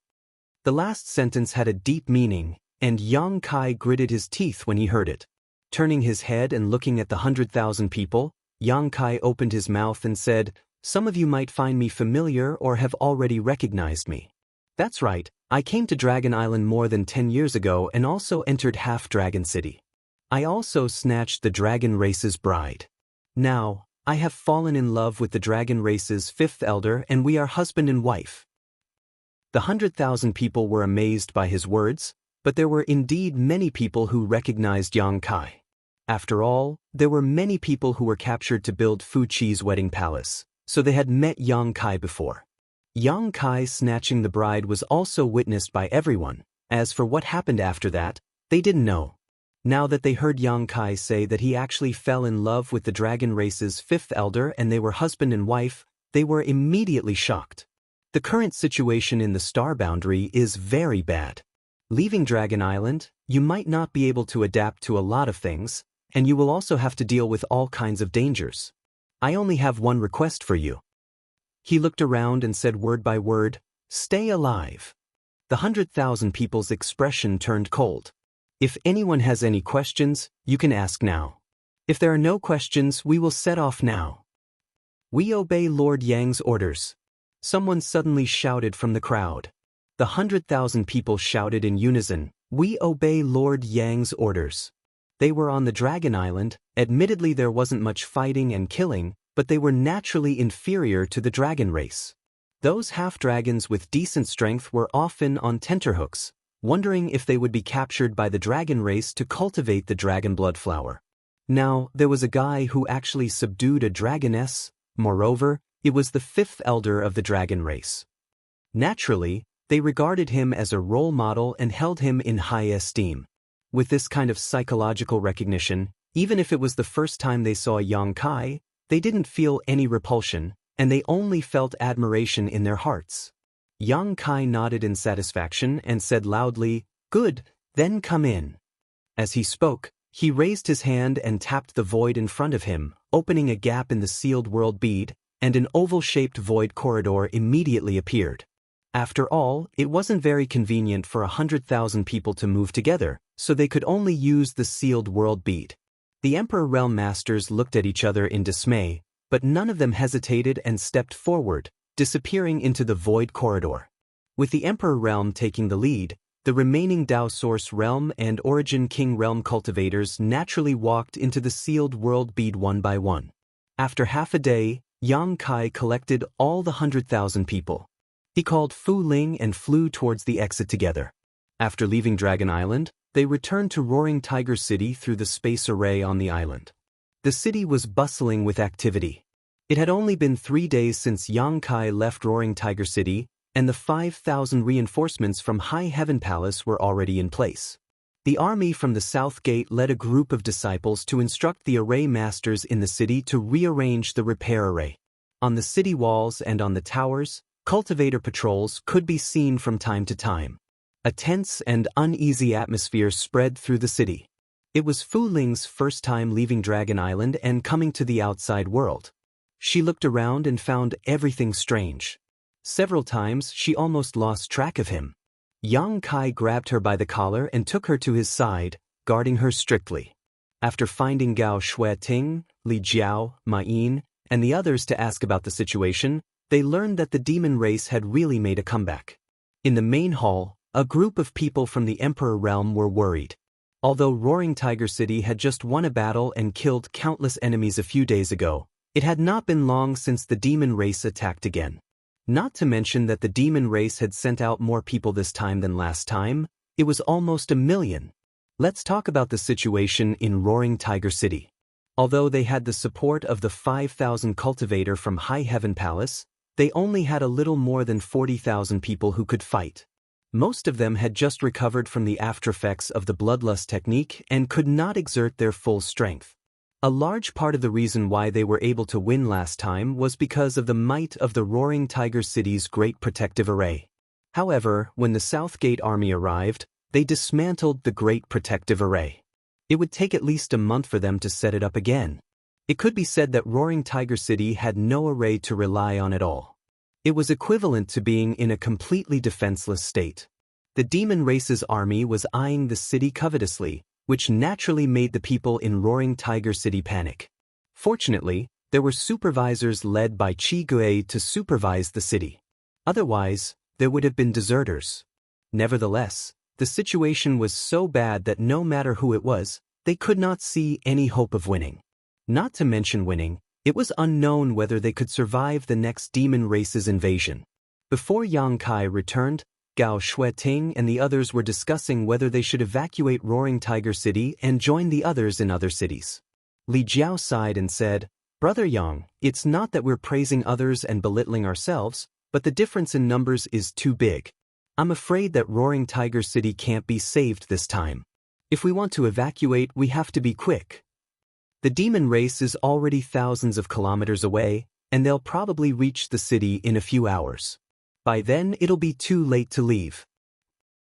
The last sentence had a deep meaning, and Yang Kai gritted his teeth when he heard it. Turning his head and looking at the 100,000 people, Yang Kai opened his mouth and said, "Some of you might find me familiar or have already recognized me. That's right, I came to Dragon Island more than 10 years ago and also entered Half-Dragon City. I also snatched the dragon race's bride. Now, I have fallen in love with the dragon race's fifth elder and we are husband and wife." The 100,000 people were amazed by his words, but there were indeed many people who recognized Yang Kai. After all, there were many people who were captured to build Fu Chi's wedding palace, so they had met Yang Kai before. Yang Kai snatching the bride was also witnessed by everyone. As for what happened after that, they didn't know. Now that they heard Yang Kai say that he actually fell in love with the dragon race's fifth elder and they were husband and wife, they were immediately shocked. The current situation in the star boundary is very bad. Leaving Dragon Island, you might not be able to adapt to a lot of things, and you will also have to deal with all kinds of dangers. I only have one request for you. He looked around and said word by word, "Stay alive." The 100,000 people's expression turned cold. "If anyone has any questions, you can ask now. If there are no questions, we will set off now." "We obey Lord Yang's orders," someone suddenly shouted from the crowd. The 100,000 people shouted in unison, "We obey Lord Yang's orders." They were on the Dragon Island. Admittedly there wasn't much fighting and killing, but they were naturally inferior to the dragon race. Those half-dragons with decent strength were often on tenterhooks, wondering if they would be captured by the dragon race to cultivate the dragon blood flower. Now, there was a guy who actually subdued a dragoness. Moreover, it was the fifth elder of the dragon race. Naturally, they regarded him as a role model and held him in high esteem. With this kind of psychological recognition, even if it was the first time they saw Yang Kai, they didn't feel any repulsion, and they only felt admiration in their hearts. Yang Kai nodded in satisfaction and said loudly, "Good, then come in." As he spoke, he raised his hand and tapped the void in front of him, opening a gap in the sealed world bead, and an oval-shaped void corridor immediately appeared. After all, it wasn't very convenient for 100,000 people to move together, so they could only use the sealed world bead. The Emperor Realm Masters looked at each other in dismay, but none of them hesitated and stepped forward, disappearing into the void corridor. With the Emperor Realm taking the lead, the remaining Dao Source Realm and Origin King Realm cultivators naturally walked into the sealed world bead one by one. After half a day, Yang Kai collected all the 100,000 people. He called Fu Ling and flew towards the exit together. After leaving Dragon Island, they returned to Roaring Tiger City through the space array on the island. The city was bustling with activity. It had only been 3 days since Yang Kai left Roaring Tiger City, and the 5,000 reinforcements from High Heaven Palace were already in place. The army from the South Gate led a group of disciples to instruct the array masters in the city to rearrange the repair array. On the city walls and on the towers, cultivator patrols could be seen from time to time. A tense and uneasy atmosphere spread through the city. It was Fu Ling's first time leaving Dragon Island and coming to the outside world. She looked around and found everything strange. Several times she almost lost track of him. Yang Kai grabbed her by the collar and took her to his side, guarding her strictly. After finding Gao Shueting, Li Jiao, Ma Yin, and the others to ask about the situation, they learned that the demon race had really made a comeback. In the main hall, a group of people from the Emperor realm were worried. Although Roaring Tiger City had just won a battle and killed countless enemies a few days ago, it had not been long since the demon race attacked again. Not to mention that the demon race had sent out more people this time than last time. It was almost 1 million. Let's talk about the situation in Roaring Tiger City. Although they had the support of the 5,000 cultivator from High Heaven Palace, they only had a little more than 40,000 people who could fight. Most of them had just recovered from the aftereffects of the bloodlust technique and could not exert their full strength. A large part of the reason why they were able to win last time was because of the might of the Roaring Tiger City's great protective array. However, when the South Gate army arrived, they dismantled the great protective array. It would take at least a month for them to set it up again. It could be said that Roaring Tiger City had no array to rely on at all. It was equivalent to being in a completely defenseless state. The demon race's army was eyeing the city covetously, which naturally made the people in Roaring Tiger City panic. Fortunately, there were supervisors led by Qi Gui to supervise the city. Otherwise, there would have been deserters. Nevertheless, the situation was so bad that no matter who it was, they could not see any hope of winning. Not to mention winning, it was unknown whether they could survive the next demon race's invasion. Before Yang Kai returned, Gao Shueting and the others were discussing whether they should evacuate Roaring Tiger City and join the others in other cities. Li Jiao sighed and said, "Brother Yang, it's not that we're praising others and belittling ourselves, but the difference in numbers is too big. I'm afraid that Roaring Tiger City can't be saved this time. If we want to evacuate, we have to be quick. The demon race is already thousands of kilometers away, and they'll probably reach the city in a few hours. By then, it'll be too late to leave."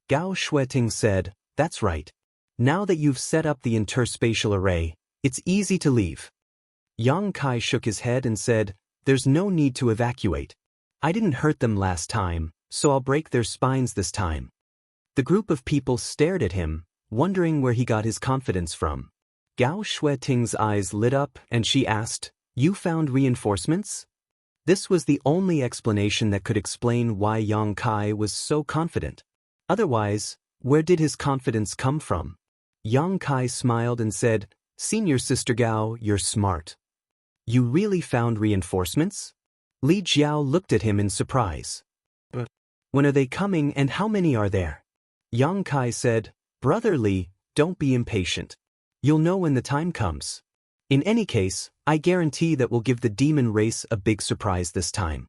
Gao Shueting said, "That's right. Now that you've set up the interspatial array, it's easy to leave." Yang Kai shook his head and said, "There's no need to evacuate. I didn't hurt them last time, so I'll break their spines this time." The group of people stared at him, wondering where he got his confidence from. Gao Shueting's eyes lit up and she asked, "You found reinforcements?" This was the only explanation that could explain why Yang Kai was so confident. Otherwise, where did his confidence come from? Yang Kai smiled and said, "Senior Sister Gao, you're smart. You really found reinforcements?" Li Jiao looked at him in surprise. "But when are they coming and how many are there?" Yang Kai said, "Brother Li, don't be impatient. You'll know when the time comes. In any case, I guarantee that we'll give the demon race a big surprise this time."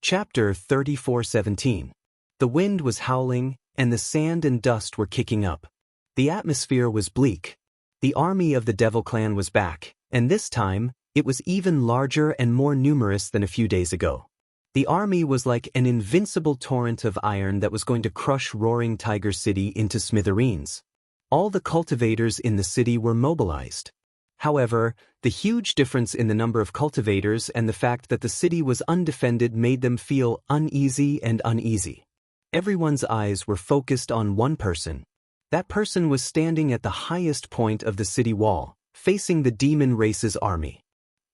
Chapter 34:17. The wind was howling, and the sand and dust were kicking up. The atmosphere was bleak. The army of the Devil Clan was back, and this time, it was even larger and more numerous than a few days ago. The army was like an invincible torrent of iron that was going to crush Roaring Tiger City into smithereens. All the cultivators in the city were mobilized. However, the huge difference in the number of cultivators and the fact that the city was undefended made them feel uneasy and uneasy. Everyone's eyes were focused on one person. That person was standing at the highest point of the city wall, facing the demon race's army.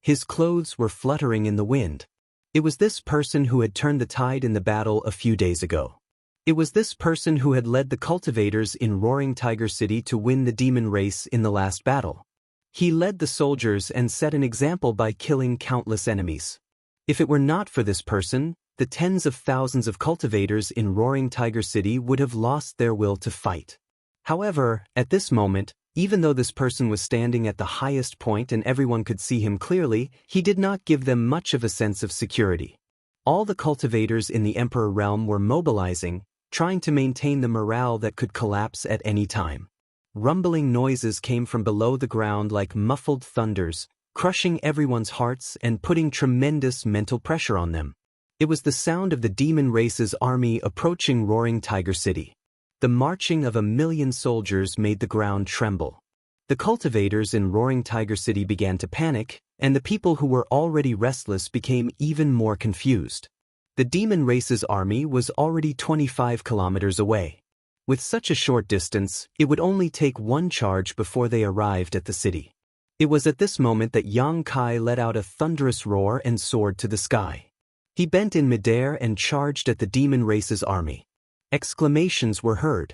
His clothes were fluttering in the wind. It was this person who had turned the tide in the battle a few days ago. It was this person who had led the cultivators in Roaring Tiger City to win the demon race in the last battle. He led the soldiers and set an example by killing countless enemies. If it were not for this person, the tens of thousands of cultivators in Roaring Tiger City would have lost their will to fight. However, at this moment, Even though this person was standing at the highest point and everyone could see him clearly, he did not give them much of a sense of security. All the cultivators in the Emperor realm were mobilizing, trying to maintain the morale that could collapse at any time. Rumbling noises came from below the ground like muffled thunders, crushing everyone's hearts and putting tremendous mental pressure on them. It was the sound of the demon race's army approaching Roaring Tiger City. The marching of 1,000,000 soldiers made the ground tremble. The cultivators in Roaring Tiger City began to panic, and the people who were already restless became even more confused. The demon race's army was already 25 kilometers away. With such a short distance, it would only take one charge before they arrived at the city. It was at this moment that Yang Kai let out a thunderous roar and soared to the sky. He bent in midair and charged at the demon race's army. Exclamations were heard.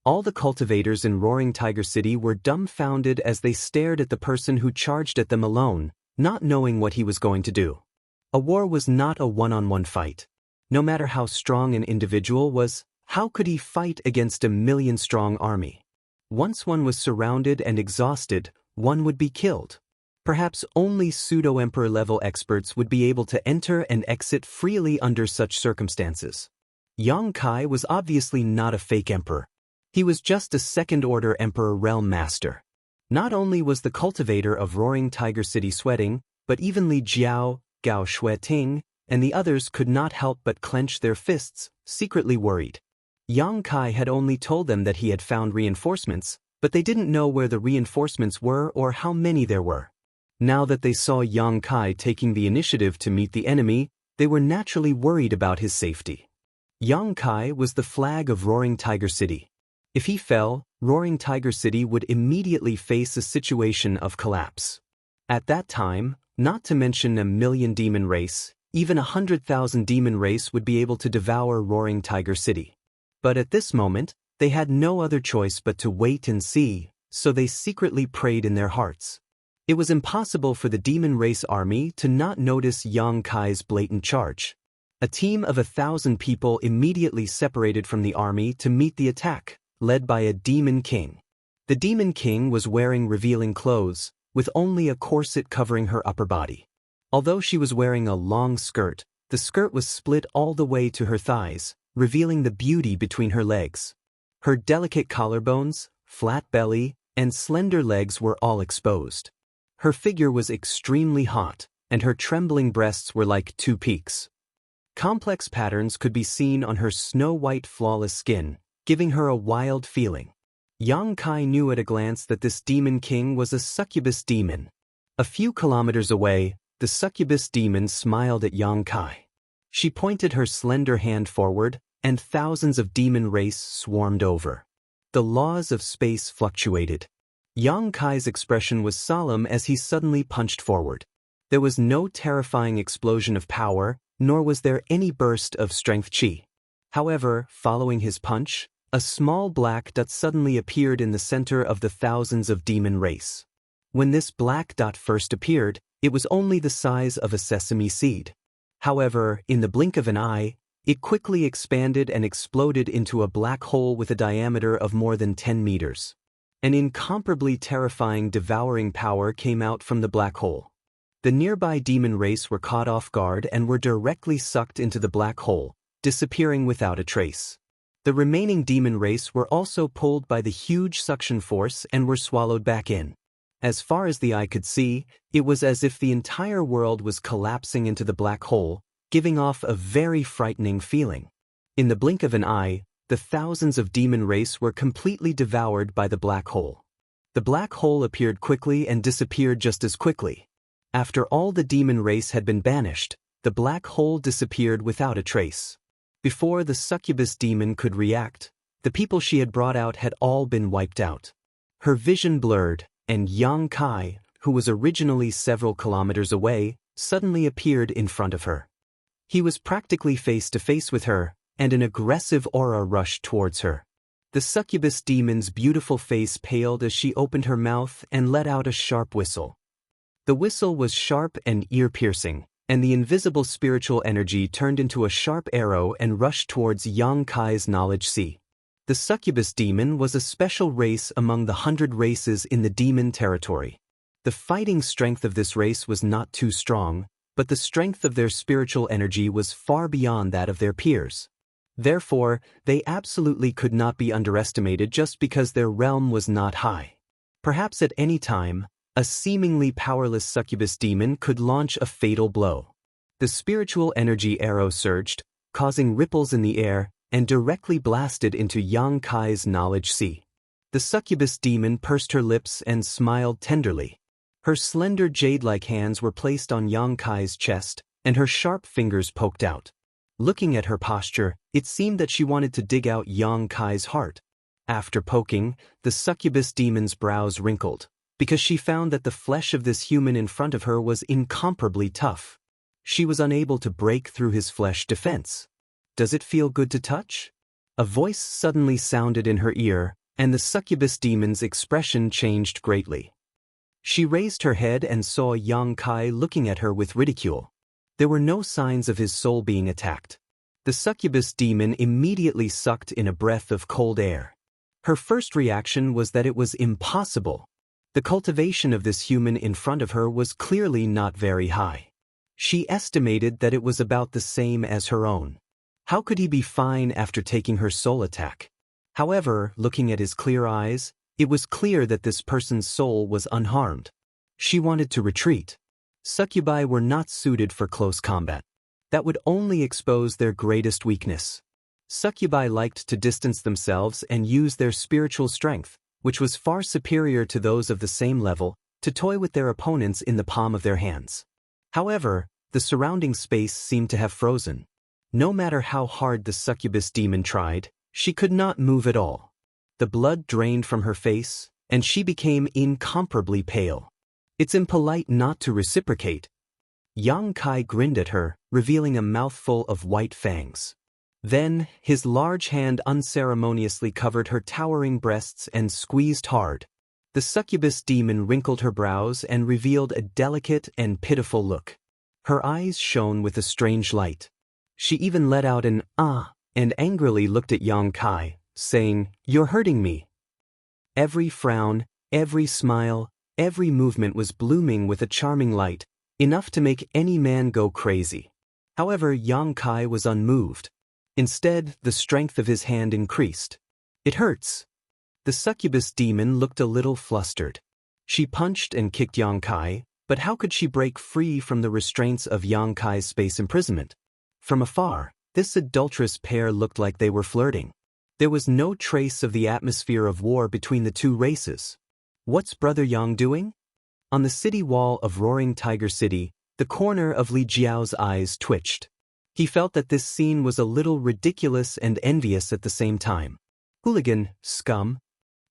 All the cultivators in Roaring Tiger City were dumbfounded as they stared at the person who charged at them alone, not knowing what he was going to do. A war was not a one-on-one fight. No matter how strong an individual was, how could he fight against 1,000,000-strong army? Once one was surrounded and exhausted, one would be killed. Perhaps only pseudo-emperor level experts would be able to enter and exit freely under such circumstances. Yang Kai was obviously not a fake emperor. He was just a second-order emperor realm master. Not only was the cultivator of Roaring Tiger City sweating, but even Li Jiao, Gao Shueting, and the others could not help but clench their fists, secretly worried. Yang Kai had only told them that he had found reinforcements, but they didn't know where the reinforcements were or how many there were. Now that they saw Yang Kai taking the initiative to meet the enemy, they were naturally worried about his safety. Yang Kai was the flag of Roaring Tiger City. If he fell, Roaring Tiger City would immediately face a situation of collapse. At that time, not to mention 1,000,000 demon race, even 100,000 demon race would be able to devour Roaring Tiger City. But at this moment, they had no other choice but to wait and see, so they secretly prayed in their hearts. It was impossible for the demon race army to not notice Yang Kai's blatant charge. A team of 1,000 people immediately separated from the army to meet the attack, led by a demon king. The demon king was wearing revealing clothes, with only a corset covering her upper body. Although she was wearing a long skirt, the skirt was split all the way to her thighs, revealing the beauty between her legs. Her delicate collarbones, flat belly, and slender legs were all exposed. Her figure was extremely hot, and her trembling breasts were like two peaks. Complex patterns could be seen on her snow-white flawless skin, giving her a wild feeling. Yang Kai knew at a glance that this demon king was a succubus demon. A few kilometers away, the succubus demon smiled at Yang Kai. She pointed her slender hand forward, and thousands of demon race swarmed over. The laws of space fluctuated. Yang Kai's expression was solemn as he suddenly punched forward. There was no terrifying explosion of power, nor was there any burst of strength chi. However, following his punch, a small black dot suddenly appeared in the center of the thousands of demon race. When this black dot first appeared, it was only the size of a sesame seed. However, in the blink of an eye, it quickly expanded and exploded into a black hole with a diameter of more than 10 meters. An incomparably terrifying devouring power came out from the black hole. The nearby demon race were caught off guard and were directly sucked into the black hole, disappearing without a trace. The remaining demon race were also pulled by the huge suction force and were swallowed back in. As far as the eye could see, it was as if the entire world was collapsing into the black hole, giving off a very frightening feeling. In the blink of an eye, the thousands of demon race were completely devoured by the black hole. The black hole appeared quickly and disappeared just as quickly. After all the demon race had been banished, the black hole disappeared without a trace. Before the succubus demon could react, the people she had brought out had all been wiped out. Her vision blurred, and Yang Kai, who was originally several kilometers away, suddenly appeared in front of her. He was practically face to face with her, and an aggressive aura rushed towards her. The succubus demon's beautiful face paled as she opened her mouth and let out a sharp whistle. The whistle was sharp and ear-piercing, and the invisible spiritual energy turned into a sharp arrow and rushed towards Yang Kai's knowledge sea. The succubus demon was a special race among the 100 races in the demon territory. The fighting strength of this race was not too strong, but the strength of their spiritual energy was far beyond that of their peers. Therefore, they absolutely could not be underestimated just because their realm was not high. Perhaps at any time, a seemingly powerless succubus demon could launch a fatal blow. The spiritual energy arrow surged, causing ripples in the air, and directly blasted into Yang Kai's knowledge sea. The succubus demon pursed her lips and smiled tenderly. Her slender jade-like hands were placed on Yang Kai's chest, and her sharp fingers poked out. Looking at her posture, it seemed that she wanted to dig out Yang Kai's heart. After poking, the succubus demon's brows wrinkled, because she found that the flesh of this human in front of her was incomparably tough. She was unable to break through his flesh defense. "Does it feel good to touch?" A voice suddenly sounded in her ear, and the succubus demon's expression changed greatly. She raised her head and saw Yang Kai looking at her with ridicule. There were no signs of his soul being attacked. The succubus demon immediately sucked in a breath of cold air. Her first reaction was that it was impossible. The cultivation of this human in front of her was clearly not very high. She estimated that it was about the same as her own. How could he be fine after taking her soul attack? However, looking at his clear eyes, it was clear that this person's soul was unharmed. She wanted to retreat. Succubi were not suited for close combat. That would only expose their greatest weakness. Succubi liked to distance themselves and use their spiritual strength, which was far superior to those of the same level, to toy with their opponents in the palm of their hands. However, the surrounding space seemed to have frozen. No matter how hard the succubus demon tried, she could not move at all. The blood drained from her face, and she became incomparably pale. "It's impolite not to reciprocate." Yang Kai grinned at her, revealing a mouthful of white fangs. Then, his large hand unceremoniously covered her towering breasts and squeezed hard. The succubus demon wrinkled her brows and revealed a delicate and pitiful look. Her eyes shone with a strange light. She even let out an "ah" and angrily looked at Yang Kai, saying, "You're hurting me." Every frown, every smile, every movement was blooming with a charming light, enough to make any man go crazy. However, Yang Kai was unmoved. Instead, the strength of his hand increased. "It hurts." The succubus demon looked a little flustered. She punched and kicked Yang Kai, but how could she break free from the restraints of Yang Kai's space imprisonment? From afar, this adulterous pair looked like they were flirting. There was no trace of the atmosphere of war between the two races. What's Brother Yang doing? On the city wall of Roaring Tiger City, the corner of Li Jiao's eyes twitched. He felt that this scene was a little ridiculous and envious at the same time. "Hooligan, scum."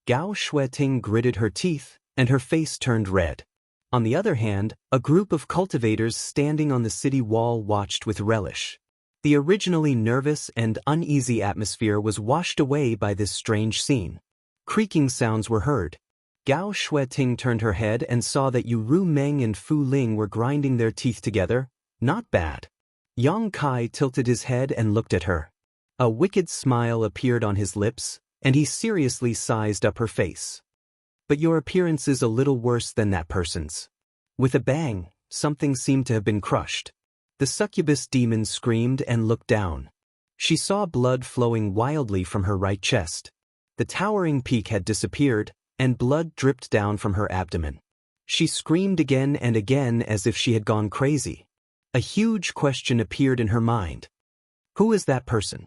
Gao Shueting gritted her teeth, and her face turned red. On the other hand, a group of cultivators standing on the city wall watched with relish. The originally nervous and uneasy atmosphere was washed away by this strange scene. Creaking sounds were heard. Gao Shueting turned her head and saw that Yu Ru Meng and Fu Ling were grinding their teeth together. Not bad. Yang Kai tilted his head and looked at her. A wicked smile appeared on his lips, and he seriously sized up her face. "But your appearance is a little worse than that person's." With a bang, something seemed to have been crushed. The succubus demon screamed and looked down. She saw blood flowing wildly from her right chest. The towering peak had disappeared, and blood dripped down from her abdomen. She screamed again and again as if she had gone crazy. A huge question appeared in her mind. Who is that person?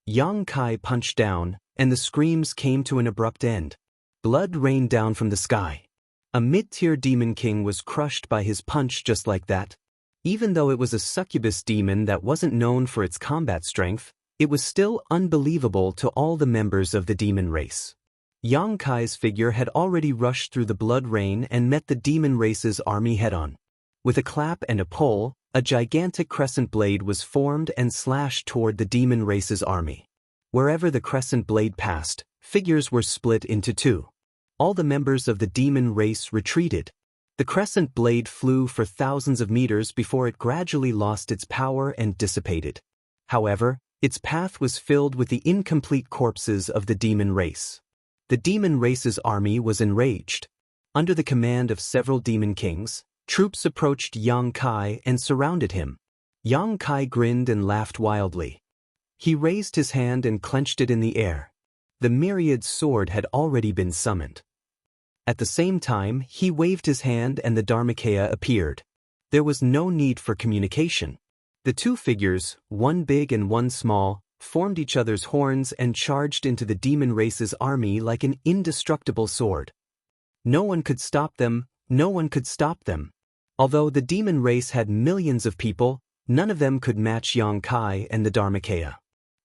Yang Kai punched down, and the screams came to an abrupt end. Blood rained down from the sky. A mid-tier demon king was crushed by his punch just like that. Even though it was a succubus demon that wasn't known for its combat strength, it was still unbelievable to all the members of the demon race. Yang Kai's figure had already rushed through the blood rain and met the demon race's army head-on. With a clap and a pull, a gigantic crescent blade was formed and slashed toward the demon race's army. Wherever the crescent blade passed, figures were split into two. All the members of the demon race retreated. The crescent blade flew for thousands of meters before it gradually lost its power and dissipated. However, Its path was filled with the incomplete corpses of the demon race. The demon race's army was enraged. Under the command of several demon kings, troops approached Yang Kai and surrounded him. Yang Kai grinned and laughed wildly. He raised his hand and clenched it in the air. The myriad sword had already been summoned. At the same time, he waved his hand and the Dharmakaya appeared. There was no need for communication. The two figures, one big and one small, formed each other's horns and charged into the demon race's army like an indestructible sword. No one could stop them, no one could stop them. Although the demon race had millions of people, none of them could match Yang Kai and the Dharmakaya.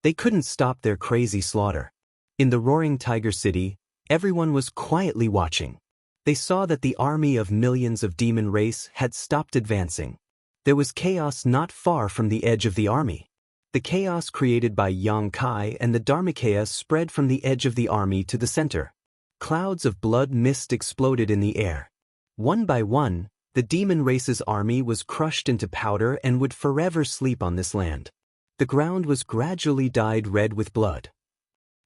They couldn't stop their crazy slaughter. In the roaring tiger city, everyone was quietly watching. They saw that the army of millions of demon race had stopped advancing. There was chaos not far from the edge of the army. The chaos created by Yang Kai and the Dharmakaya spread from the edge of the army to the center. Clouds of blood mist exploded in the air. One by one, the demon race's army was crushed into powder and would forever sleep on this land. The ground was gradually dyed red with blood.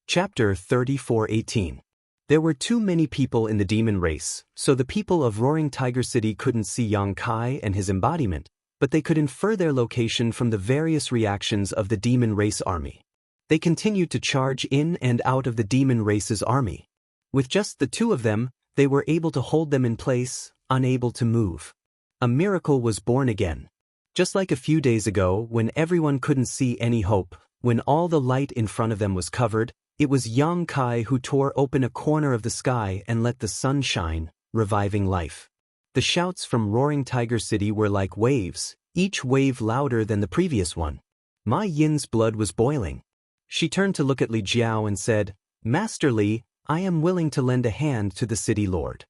Chapter 34:18. There were too many people in the demon race, so the people of Roaring Tiger City couldn't see Yang Kai and his embodiment, but they could infer their location from the various reactions of the demon race army. They continued to charge in and out of the demon race's army. With just the two of them, they were able to hold them in place, unable to move. A miracle was born again. Just like a few days ago, when everyone couldn't see any hope, when all the light in front of them was covered, it was Yang Kai who tore open a corner of the sky and let the sun shine, reviving life. The shouts from Roaring Tiger City were like waves, each wave louder than the previous one. Ma Yin's blood was boiling. She turned to look at Li Jiao and said, "Master Li, I am willing to lend a hand to the city lord."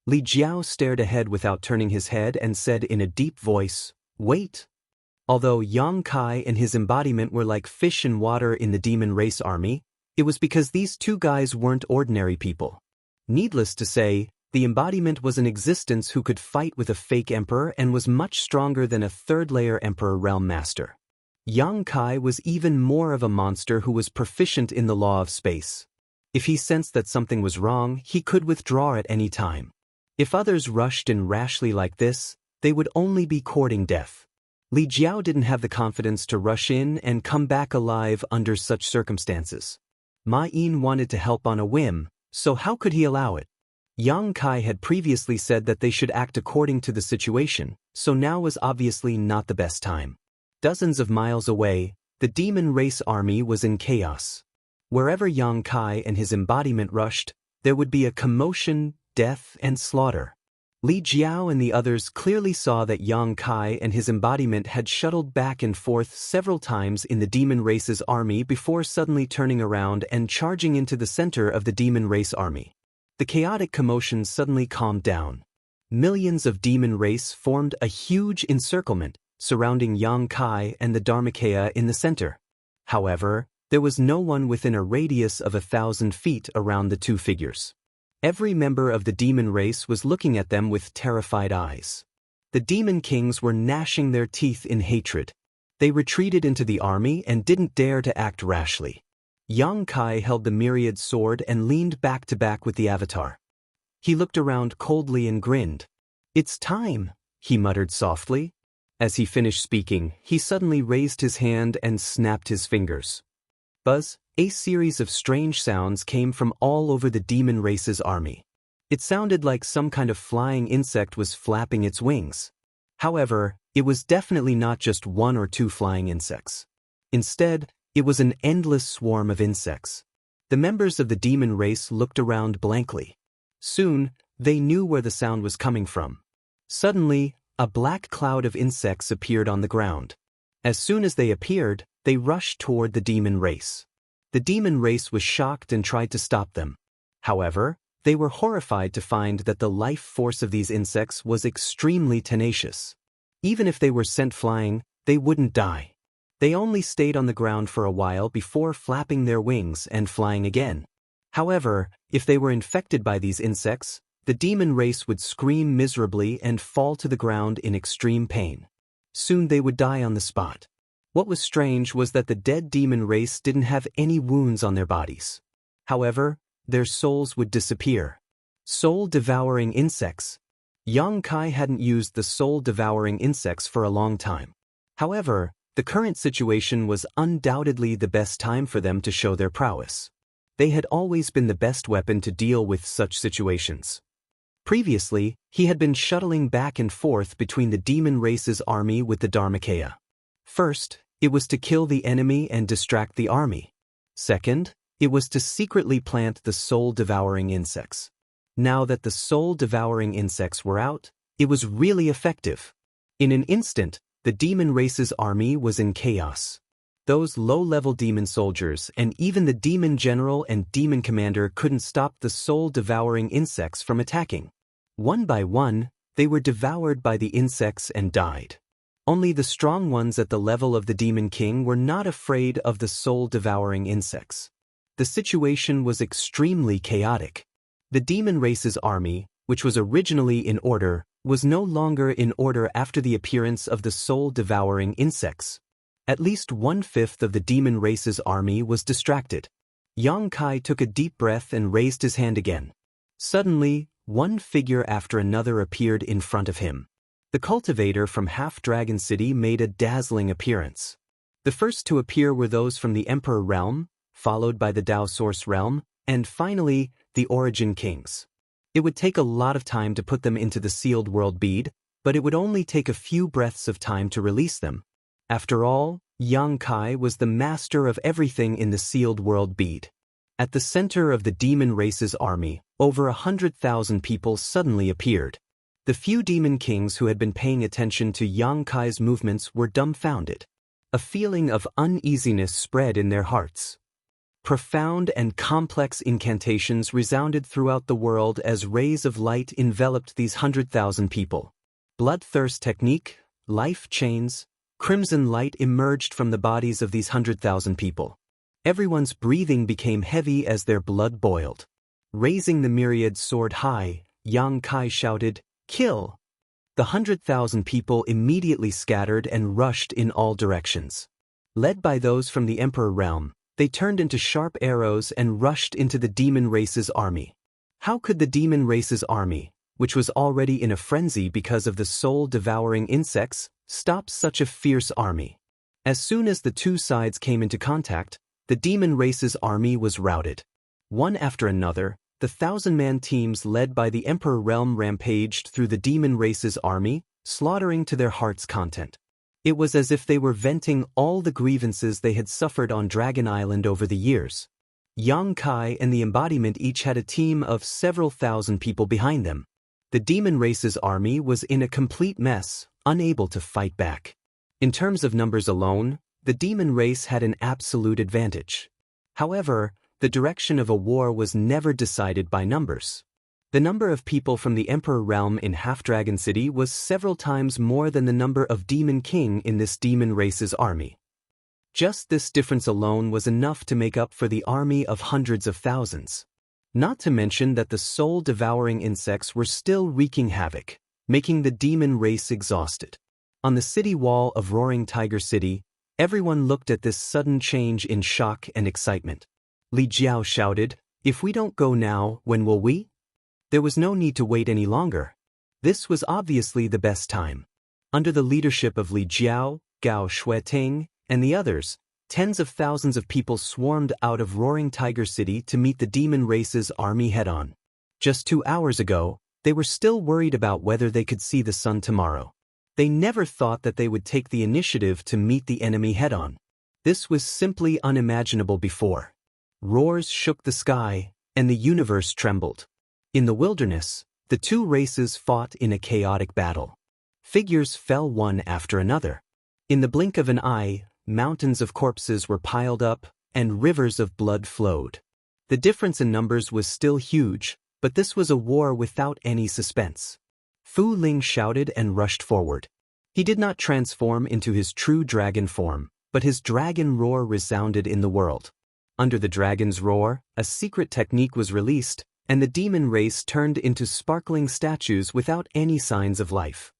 Li Jiao stared ahead without turning his head and said in a deep voice, "Wait." Although Yang Kai and his embodiment were like fish in water in the demon race army, it was because these two guys weren't ordinary people. Needless to say, the embodiment was an existence who could fight with a fake emperor and was much stronger than a third-layer emperor realm master. Yang Kai was even more of a monster who was proficient in the law of space. If he sensed that something was wrong, he could withdraw at any time. If others rushed in rashly like this, they would only be courting death. Li Jiao didn't have the confidence to rush in and come back alive under such circumstances. Ma Yin wanted to help on a whim, so how could he allow it? Yang Kai had previously said that they should act according to the situation, so now was obviously not the best time. Dozens of miles away, the demon race army was in chaos. Wherever Yang Kai and his embodiment rushed, there would be a commotion, death, and slaughter. Li Jiao and the others clearly saw that Yang Kai and his embodiment had shuttled back and forth several times in the demon race's army before suddenly turning around and charging into the center of the demon race army. The chaotic commotion suddenly calmed down. Millions of demon race formed a huge encirclement, surrounding Yang Kai and the Dharmakaya in the center. However, there was no one within a radius of 1,000 feet around the two figures. Every member of the demon race was looking at them with terrified eyes. The demon kings were gnashing their teeth in hatred. They retreated into the army and didn't dare to act rashly. Yang Kai held the myriad sword and leaned back to back with the avatar. He looked around coldly and grinned. "It's time," he muttered softly. As he finished speaking, he suddenly raised his hand and snapped his fingers. Buzz, a series of strange sounds came from all over the demon race's army. It sounded like some kind of flying insect was flapping its wings. However, it was definitely not just one or two flying insects. Instead, it was an endless swarm of insects. The members of the demon race looked around blankly. Soon, they knew where the sound was coming from. Suddenly, a black cloud of insects appeared on the ground. As soon as they appeared, they rushed toward the demon race. The demon race was shocked and tried to stop them. However, they were horrified to find that the life force of these insects was extremely tenacious. Even if they were sent flying, they wouldn't die. They only stayed on the ground for a while before flapping their wings and flying again. However, if they were infected by these insects, the demon race would scream miserably and fall to the ground in extreme pain. Soon they would die on the spot. What was strange was that the dead demon race didn't have any wounds on their bodies. However, their souls would disappear. Soul-devouring insects. Yang Kai hadn't used the soul-devouring insects for a long time. However, the current situation was undoubtedly the best time for them to show their prowess. They had always been the best weapon to deal with such situations. Previously, he had been shuttling back and forth between the demon race's army with the Dharmakaya. First, it was to kill the enemy and distract the army. Second, it was to secretly plant the soul-devouring insects. Now that the soul-devouring insects were out, it was really effective. In an instant, the demon race's army was in chaos. Those low-level demon soldiers and even the demon general and demon commander couldn't stop the soul-devouring insects from attacking. One by one, they were devoured by the insects and died. Only the strong ones at the level of the demon king were not afraid of the soul-devouring insects. The situation was extremely chaotic. The demon race's army, which was originally in order, was no longer in order after the appearance of the soul-devouring insects. At least 1/5 of the demon race's army was distracted. Yang Kai took a deep breath and raised his hand again. Suddenly, one figure after another appeared in front of him. The cultivator from Half-Dragon City made a dazzling appearance. The first to appear were those from the Emperor Realm, followed by the Dao Source Realm, and finally, the Origin Kings. It would take a lot of time to put them into the sealed world bead, but it would only take a few breaths of time to release them. After all, Yang Kai was the master of everything in the sealed world bead. At the center of the demon race's army, over 100,000 people suddenly appeared. The few demon kings who had been paying attention to Yang Kai's movements were dumbfounded. A feeling of uneasiness spread in their hearts. Profound and complex incantations resounded throughout the world as rays of light enveloped these 100,000 people. Bloodthirst technique, life chains, crimson light emerged from the bodies of these 100,000 people. Everyone's breathing became heavy as their blood boiled. Raising the myriad sword high, Yang Kai shouted, "Kill!" The 100,000 people immediately scattered and rushed in all directions. Led by those from the Emperor Realm, they turned into sharp arrows and rushed into the demon race's army. How could the demon race's army, which was already in a frenzy because of the soul-devouring insects, stop such a fierce army? As soon as the two sides came into contact, the demon race's army was routed. One after another, the 1,000-man teams led by the Emperor Realm rampaged through the demon race's army, slaughtering to their heart's content. It was as if they were venting all the grievances they had suffered on Dragon Island over the years. Yang Kai and the embodiment each had a team of several thousand people behind them. The demon race's army was in a complete mess, unable to fight back. In terms of numbers alone, the demon race had an absolute advantage. However, the direction of a war was never decided by numbers. The number of people from the Emperor Realm in Half-Dragon City was several times more than the number of Demon King in this demon race's army. Just this difference alone was enough to make up for the army of hundreds of thousands. Not to mention that the soul-devouring insects were still wreaking havoc, making the demon race exhausted. On the city wall of Roaring Tiger City, everyone looked at this sudden change in shock and excitement. Li Jiao shouted, "If we don't go now, when will we?" There was no need to wait any longer. This was obviously the best time. Under the leadership of Li Jiao, Gao Shueting, and the others, tens of thousands of people swarmed out of Roaring Tiger City to meet the demon race's army head-on. Just 2 hours ago, they were still worried about whether they could see the sun tomorrow. They never thought that they would take the initiative to meet the enemy head-on. This was simply unimaginable before. Roars shook the sky, and the universe trembled. In the wilderness, the two races fought in a chaotic battle. Figures fell one after another. In the blink of an eye, mountains of corpses were piled up, and rivers of blood flowed. The difference in numbers was still huge, but this was a war without any suspense. Fu Ling shouted and rushed forward. He did not transform into his true dragon form, but his dragon roar resounded in the world. Under the dragon's roar, a secret technique was released, and the demon race turned into sparkling statues without any signs of life.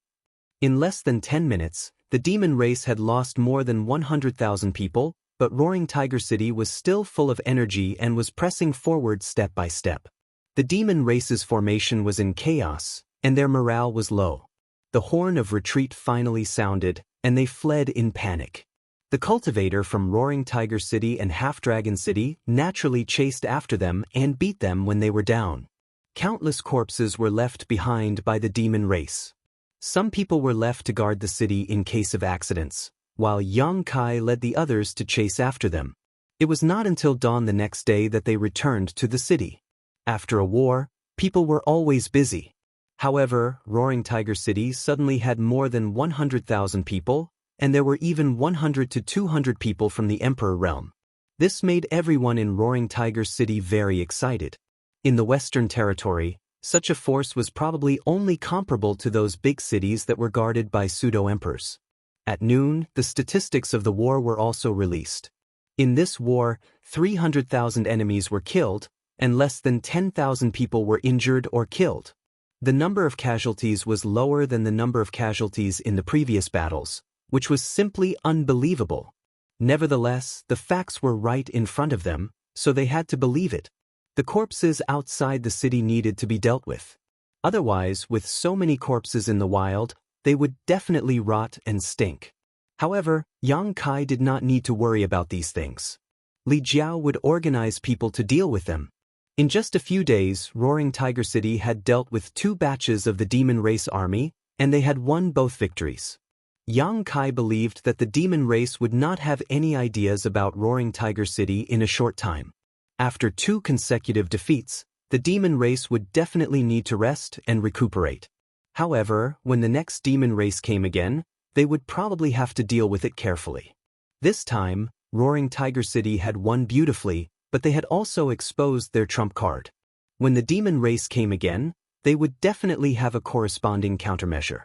In less than 10 minutes, The demon race had lost more than 100,000 people, but Roaring Tiger City was still full of energy and was pressing forward step by step. The demon race's formation was in chaos, and their morale was low. The horn of retreat finally sounded, and they fled in panic. The cultivator from Roaring Tiger City and Half Dragon City naturally chased after them and beat them when they were down. Countless corpses were left behind by the demon race. Some people were left to guard the city in case of accidents, while Yang Kai led the others to chase after them. It was not until dawn the next day that they returned to the city. After a war, people were always busy. However, Roaring Tiger City suddenly had more than 100,000 people, and there were even 100 to 200 people from the Emperor realm. This made everyone in Roaring Tiger City very excited. In the Western Territory, such a force was probably only comparable to those big cities that were guarded by pseudo-emperors. At noon, the statistics of the war were also released. In this war, 300,000 enemies were killed, and less than 10,000 people were injured or killed. The number of casualties was lower than the number of casualties in the previous battles, which was simply unbelievable. Nevertheless, the facts were right in front of them, so they had to believe it. The corpses outside the city needed to be dealt with. Otherwise, with so many corpses in the wild, they would definitely rot and stink. However, Yang Kai did not need to worry about these things. Li Jiao would organize people to deal with them. In just a few days, Roaring Tiger City had dealt with 2 batches of the demon race army, and they had won both victories. Yang Kai believed that the demon race would not have any ideas about Roaring Tiger City in a short time. After 2 consecutive defeats, the demon race would definitely need to rest and recuperate. However, when the next demon race came again, they would probably have to deal with it carefully. This time, Roaring Tiger City had won beautifully, but they had also exposed their trump card. When the demon race came again, they would definitely have a corresponding countermeasure.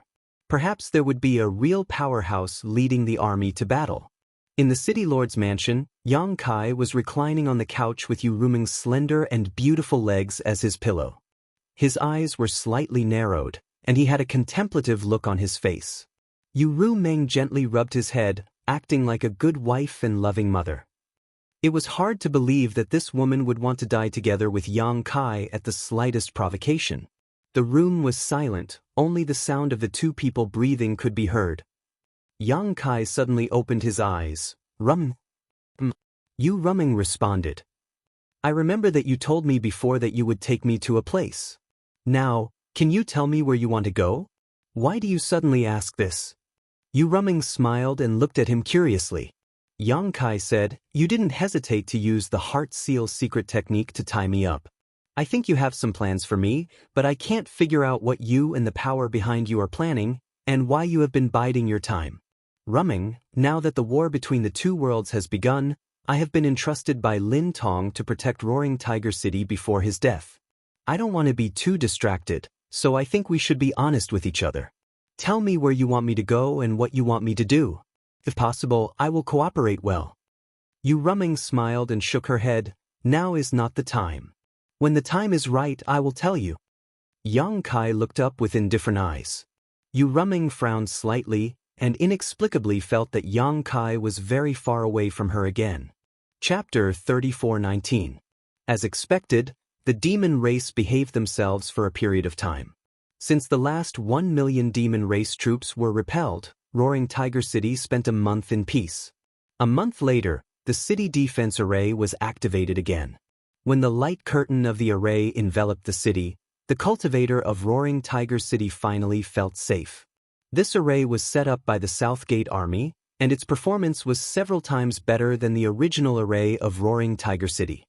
Perhaps there would be a real powerhouse leading the army to battle. In the city lord's mansion, Yang Kai was reclining on the couch with Yu Ruming's slender and beautiful legs as his pillow. His eyes were slightly narrowed, and he had a contemplative look on his face. Yu Ruming gently rubbed his head, acting like a good wife and loving mother. It was hard to believe that this woman would want to die together with Yang Kai at the slightest provocation. The room was silent, only the sound of the 2 people breathing could be heard. Yang Kai suddenly opened his eyes. Yu Ruming responded. I remember that you told me before that you would take me to a place. Now, can you tell me where you want to go? Why do you suddenly ask this? Yu Ruming smiled and looked at him curiously. Yang Kai said, you didn't hesitate to use the heart seal secret technique to tie me up. I think you have some plans for me, but I can't figure out what you and the power behind you are planning, and why you have been biding your time. Ruming, now that the war between the 2 worlds has begun, I have been entrusted by Lin Tong to protect Roaring Tiger City before his death. I don't want to be too distracted, so I think we should be honest with each other. Tell me where you want me to go and what you want me to do. If possible, I will cooperate well. Yu Ruming smiled and shook her head. Now is not the time. When the time is right, I will tell you. Yang Kai looked up with indifferent eyes. Yu Ruming frowned slightly, and inexplicably felt that Yang Kai was very far away from her again. Chapter 34:19. As expected, the demon race behaved themselves for a period of time. Since the last 1 million demon race troops were repelled, Roaring Tiger City spent a month in peace. A month later, the city defense array was activated again. When the light curtain of the array enveloped the city, the cultivator of Roaring Tiger City finally felt safe. This array was set up by the Southgate Army, and its performance was several times better than the original array of Roaring Tiger City.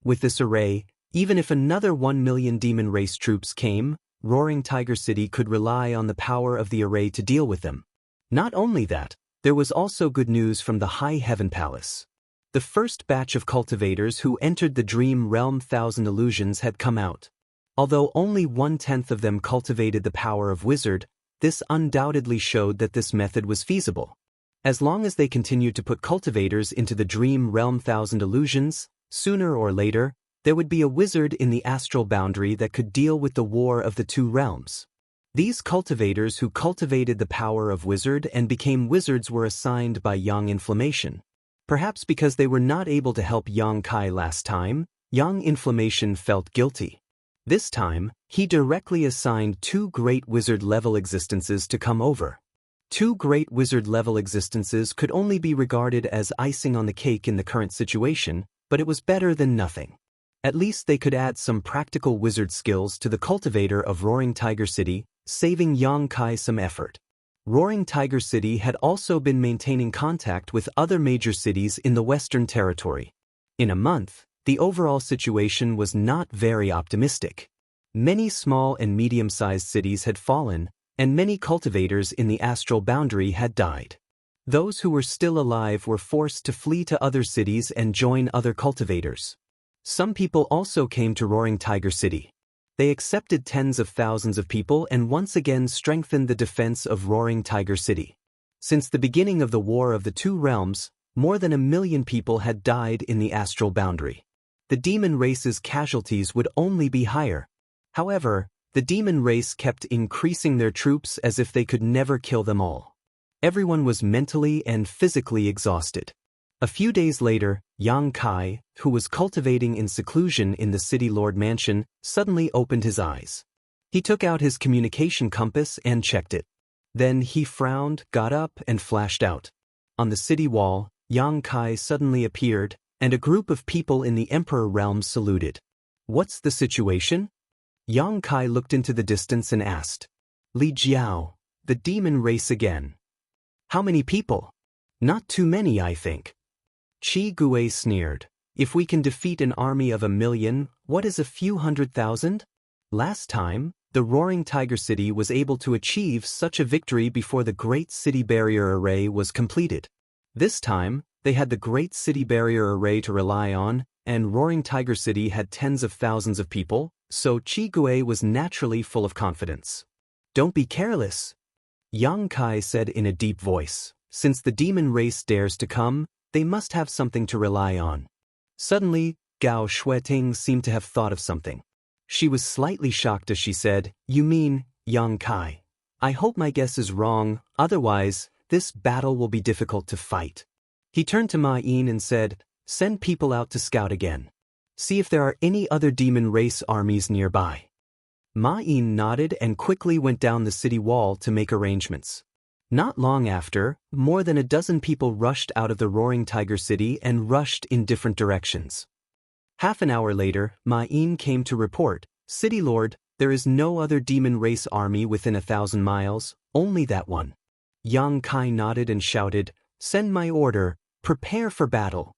With this array, even if another 1 million demon race troops came, Roaring Tiger City could rely on the power of the array to deal with them. Not only that, there was also good news from the High Heaven Palace. The first batch of cultivators who entered the Dream Realm Thousand Illusions had come out. Although only 1/10 of them cultivated the power of Wizard, this undoubtedly showed that this method was feasible. As long as they continued to put cultivators into the Dream Realm Thousand Illusions, sooner or later, there would be a wizard in the astral boundary that could deal with the war of the 2 realms. These cultivators who cultivated the power of wizard and became wizards were assigned by Yang Inflammation. Perhaps because they were not able to help Yang Kai last time, Yang Inflammation felt guilty. This time, he directly assigned 2 great wizard-level existences to come over. 2 great wizard-level existences could only be regarded as icing on the cake in the current situation, but it was better than nothing. At least they could add some practical wizard skills to the cultivator of Roaring Tiger City, saving Yang Kai some effort. Roaring Tiger City had also been maintaining contact with other major cities in the Western Territory. In a month, the overall situation was not very optimistic. Many small and medium-sized cities had fallen, and many cultivators in the astral boundary had died. Those who were still alive were forced to flee to other cities and join other cultivators. Some people also came to Roaring Tiger City. They accepted tens of thousands of people and once again strengthened the defense of Roaring Tiger City. Since the beginning of the War of the Two Realms, more than 1 million people had died in the astral boundary. The demon race's casualties would only be higher. However, the demon race kept increasing their troops as if they could never kill them all. Everyone was mentally and physically exhausted. A few days later, Yang Kai, who was cultivating in seclusion in the City Lord Mansion, suddenly opened his eyes. He took out his communication compass and checked it. Then he frowned, got up, and flashed out. On the city wall, Yang Kai suddenly appeared, and a group of people in the Emperor realm saluted. "What's the situation?" Yang Kai looked into the distance and asked. "Li Jiao, the demon race again." "How many people?" "Not too many, I think." Qi Gui sneered. "If we can defeat an army of 1 million, what is a few 100,000? Last time, the Roaring Tiger City was able to achieve such a victory before the Great City Barrier Array was completed. This time, they had the Great City Barrier Array to rely on, and Roaring Tiger City had tens of thousands of people, so Qi Gui was naturally full of confidence. "Don't be careless," Yang Kai said in a deep voice. "Since the demon race dares to come, they must have something to rely on." Suddenly, Gao Shueting seemed to have thought of something. She was slightly shocked as she said, "You mean, Yang Kai? I hope my guess is wrong, otherwise, this battle will be difficult to fight." He turned to Ma Yin and said, "Send people out to scout again. See if there are any other demon race armies nearby." Ma Yin nodded and quickly went down the city wall to make arrangements. Not long after, more than 12 people rushed out of the Roaring Tiger City and rushed in different directions. Half an hour later, Ma Yin came to report, "City Lord, there is no other demon race army within 1,000 miles, only that one." Yang Kai nodded and shouted, "Send my order, prepare for battle."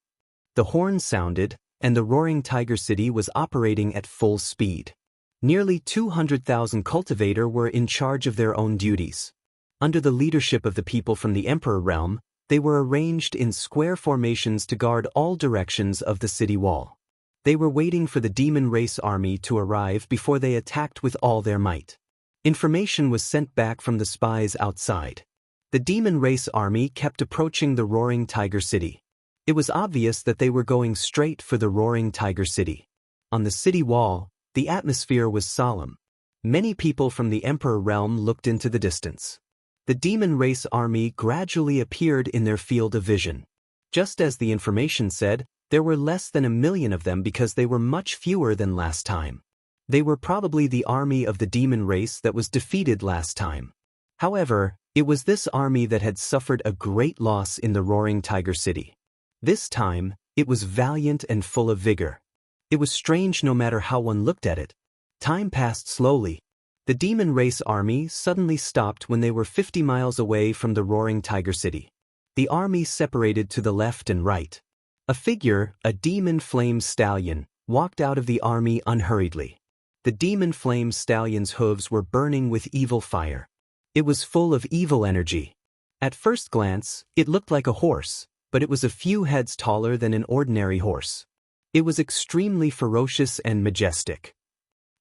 The horn sounded, and the Roaring Tiger City was operating at full speed. Nearly 200,000 cultivators were in charge of their own duties. Under the leadership of the people from the Emperor realm, they were arranged in square formations to guard all directions of the city wall. They were waiting for the demon race army to arrive before they attacked with all their might. Information was sent back from the spies outside. The demon race army kept approaching the Roaring Tiger City. It was obvious that they were going straight for the Roaring Tiger City. On the city wall, the atmosphere was solemn. Many people from the Emperor realm looked into the distance. The demon race army gradually appeared in their field of vision. Just as the information said, there were less than 1 million of them because they were much fewer than last time. They were probably the army of the demon race that was defeated last time. However, it was this army that had suffered a great loss in the Roaring Tiger City. This time, it was valiant and full of vigor. It was strange no matter how one looked at it. Time passed slowly. The demon race army suddenly stopped when they were 50 miles away from the Roaring Tiger City. The army separated to the left and right. A figure, a demon flame stallion, walked out of the army unhurriedly. The demon flame stallion's hooves were burning with evil fire. It was full of evil energy. At first glance, it looked like a horse, but it was a few heads taller than an ordinary horse. It was extremely ferocious and majestic.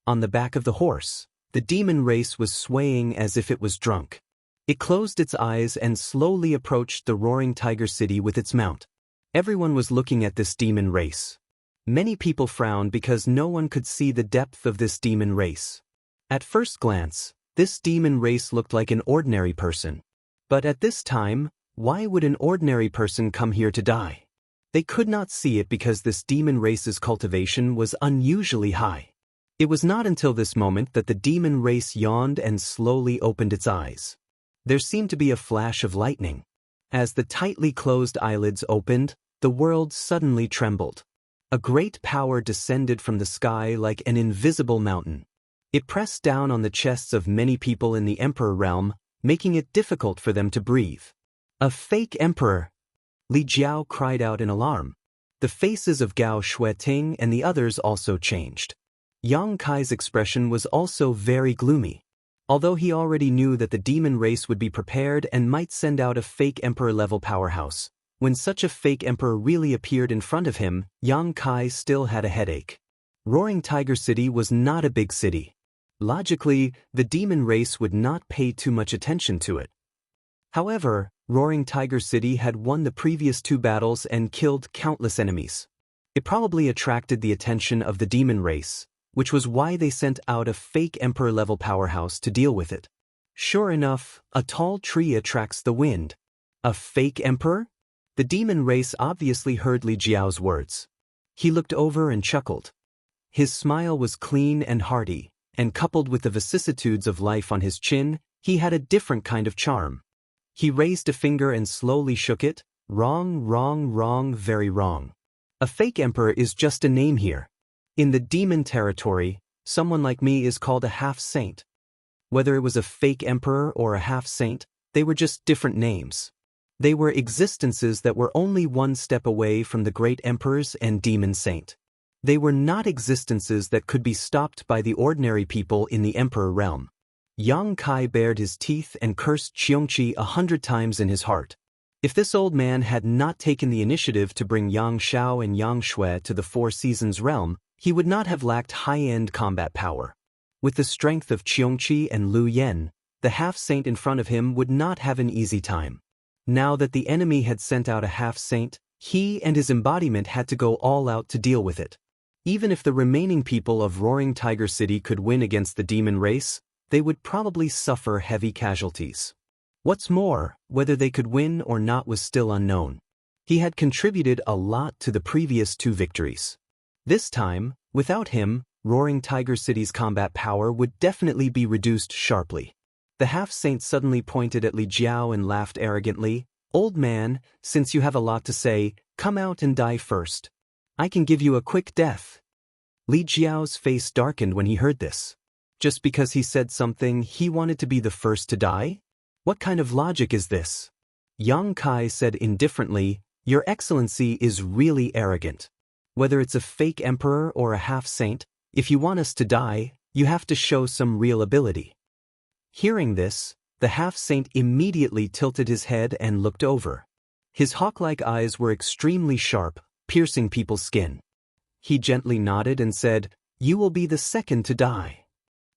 On the back of the horse, the demon race was swaying as if it was drunk. It closed its eyes and slowly approached the Roaring Tiger City with its mount. Everyone was looking at this demon race. Many people frowned because no one could see the depth of this demon race. At first glance, This demon race looked like an ordinary person. But at this time, why would an ordinary person come here to die? They could not see it because this demon race's cultivation was unusually high. It was not until this moment that the demon race yawned and slowly opened its eyes. There seemed to be a flash of lightning. As the tightly closed eyelids opened, the world suddenly trembled. A great power descended from the sky like an invisible mountain. It pressed down on the chests of many people in the emperor realm, making it difficult for them to breathe. A fake emperor! Li Jiao cried out in alarm. The faces of Gao Shueting and the others also changed. Yang Kai's expression was also very gloomy. Although he already knew that the demon race would be prepared and might send out a fake emperor-level powerhouse, when such a fake emperor really appeared in front of him, Yang Kai still had a headache. Roaring Tiger City was not a big city. Logically, the demon race would not pay too much attention to it. However, Roaring Tiger City had won the previous 2 battles and killed countless enemies. It probably attracted the attention of the demon race, which was why they sent out a fake emperor-level powerhouse to deal with it. Sure enough, a tall tree attracts the wind. A fake emperor? The demon race obviously heard Li Jiao's words. He looked over and chuckled. His smile was clean and hearty, and coupled with the vicissitudes of life on his chin, he had a different kind of charm. He raised a finger and slowly shook it. Wrong, wrong, wrong, very wrong. A fake emperor is just a name here. In the demon territory, someone like me is called a half-saint. Whether it was a fake emperor or a half-saint, they were just different names. They were existences that were only one step away from the great emperors and demon saint. They were not existences that could be stopped by the ordinary people in the emperor realm. Yang Kai bared his teeth and cursed Qiongqi 100 times in his heart. If this old man had not taken the initiative to bring Yang Shao and Yang Shui to the Four Seasons realm, he would not have lacked high-end combat power. With the strength of Qiongqi and Lu Yen, the half-saint in front of him would not have an easy time. Now that the enemy had sent out a half-saint, he and his embodiment had to go all out to deal with it. Even if the remaining people of Roaring Tiger City could win against the demon race, they would probably suffer heavy casualties. What's more, whether they could win or not was still unknown. He had contributed a lot to the previous 2 victories. This time, without him, Roaring Tiger City's combat power would definitely be reduced sharply. The half-saint suddenly pointed at Li Jiao and laughed arrogantly. "Old man, since you have a lot to say, come out and die first. I can give you a quick death." Li Jiao's face darkened when he heard this. Just because he said something, he wanted to be the first to die? What kind of logic is this? Yang Kai said indifferently, "Your Excellency is really arrogant. Whether it's a fake emperor or a half-saint, if you want us to die, you have to show some real ability." Hearing this, the half-saint immediately tilted his head and looked over. His hawk-like eyes were extremely sharp, piercing people's skin. He gently nodded and said, "You will be the second to die."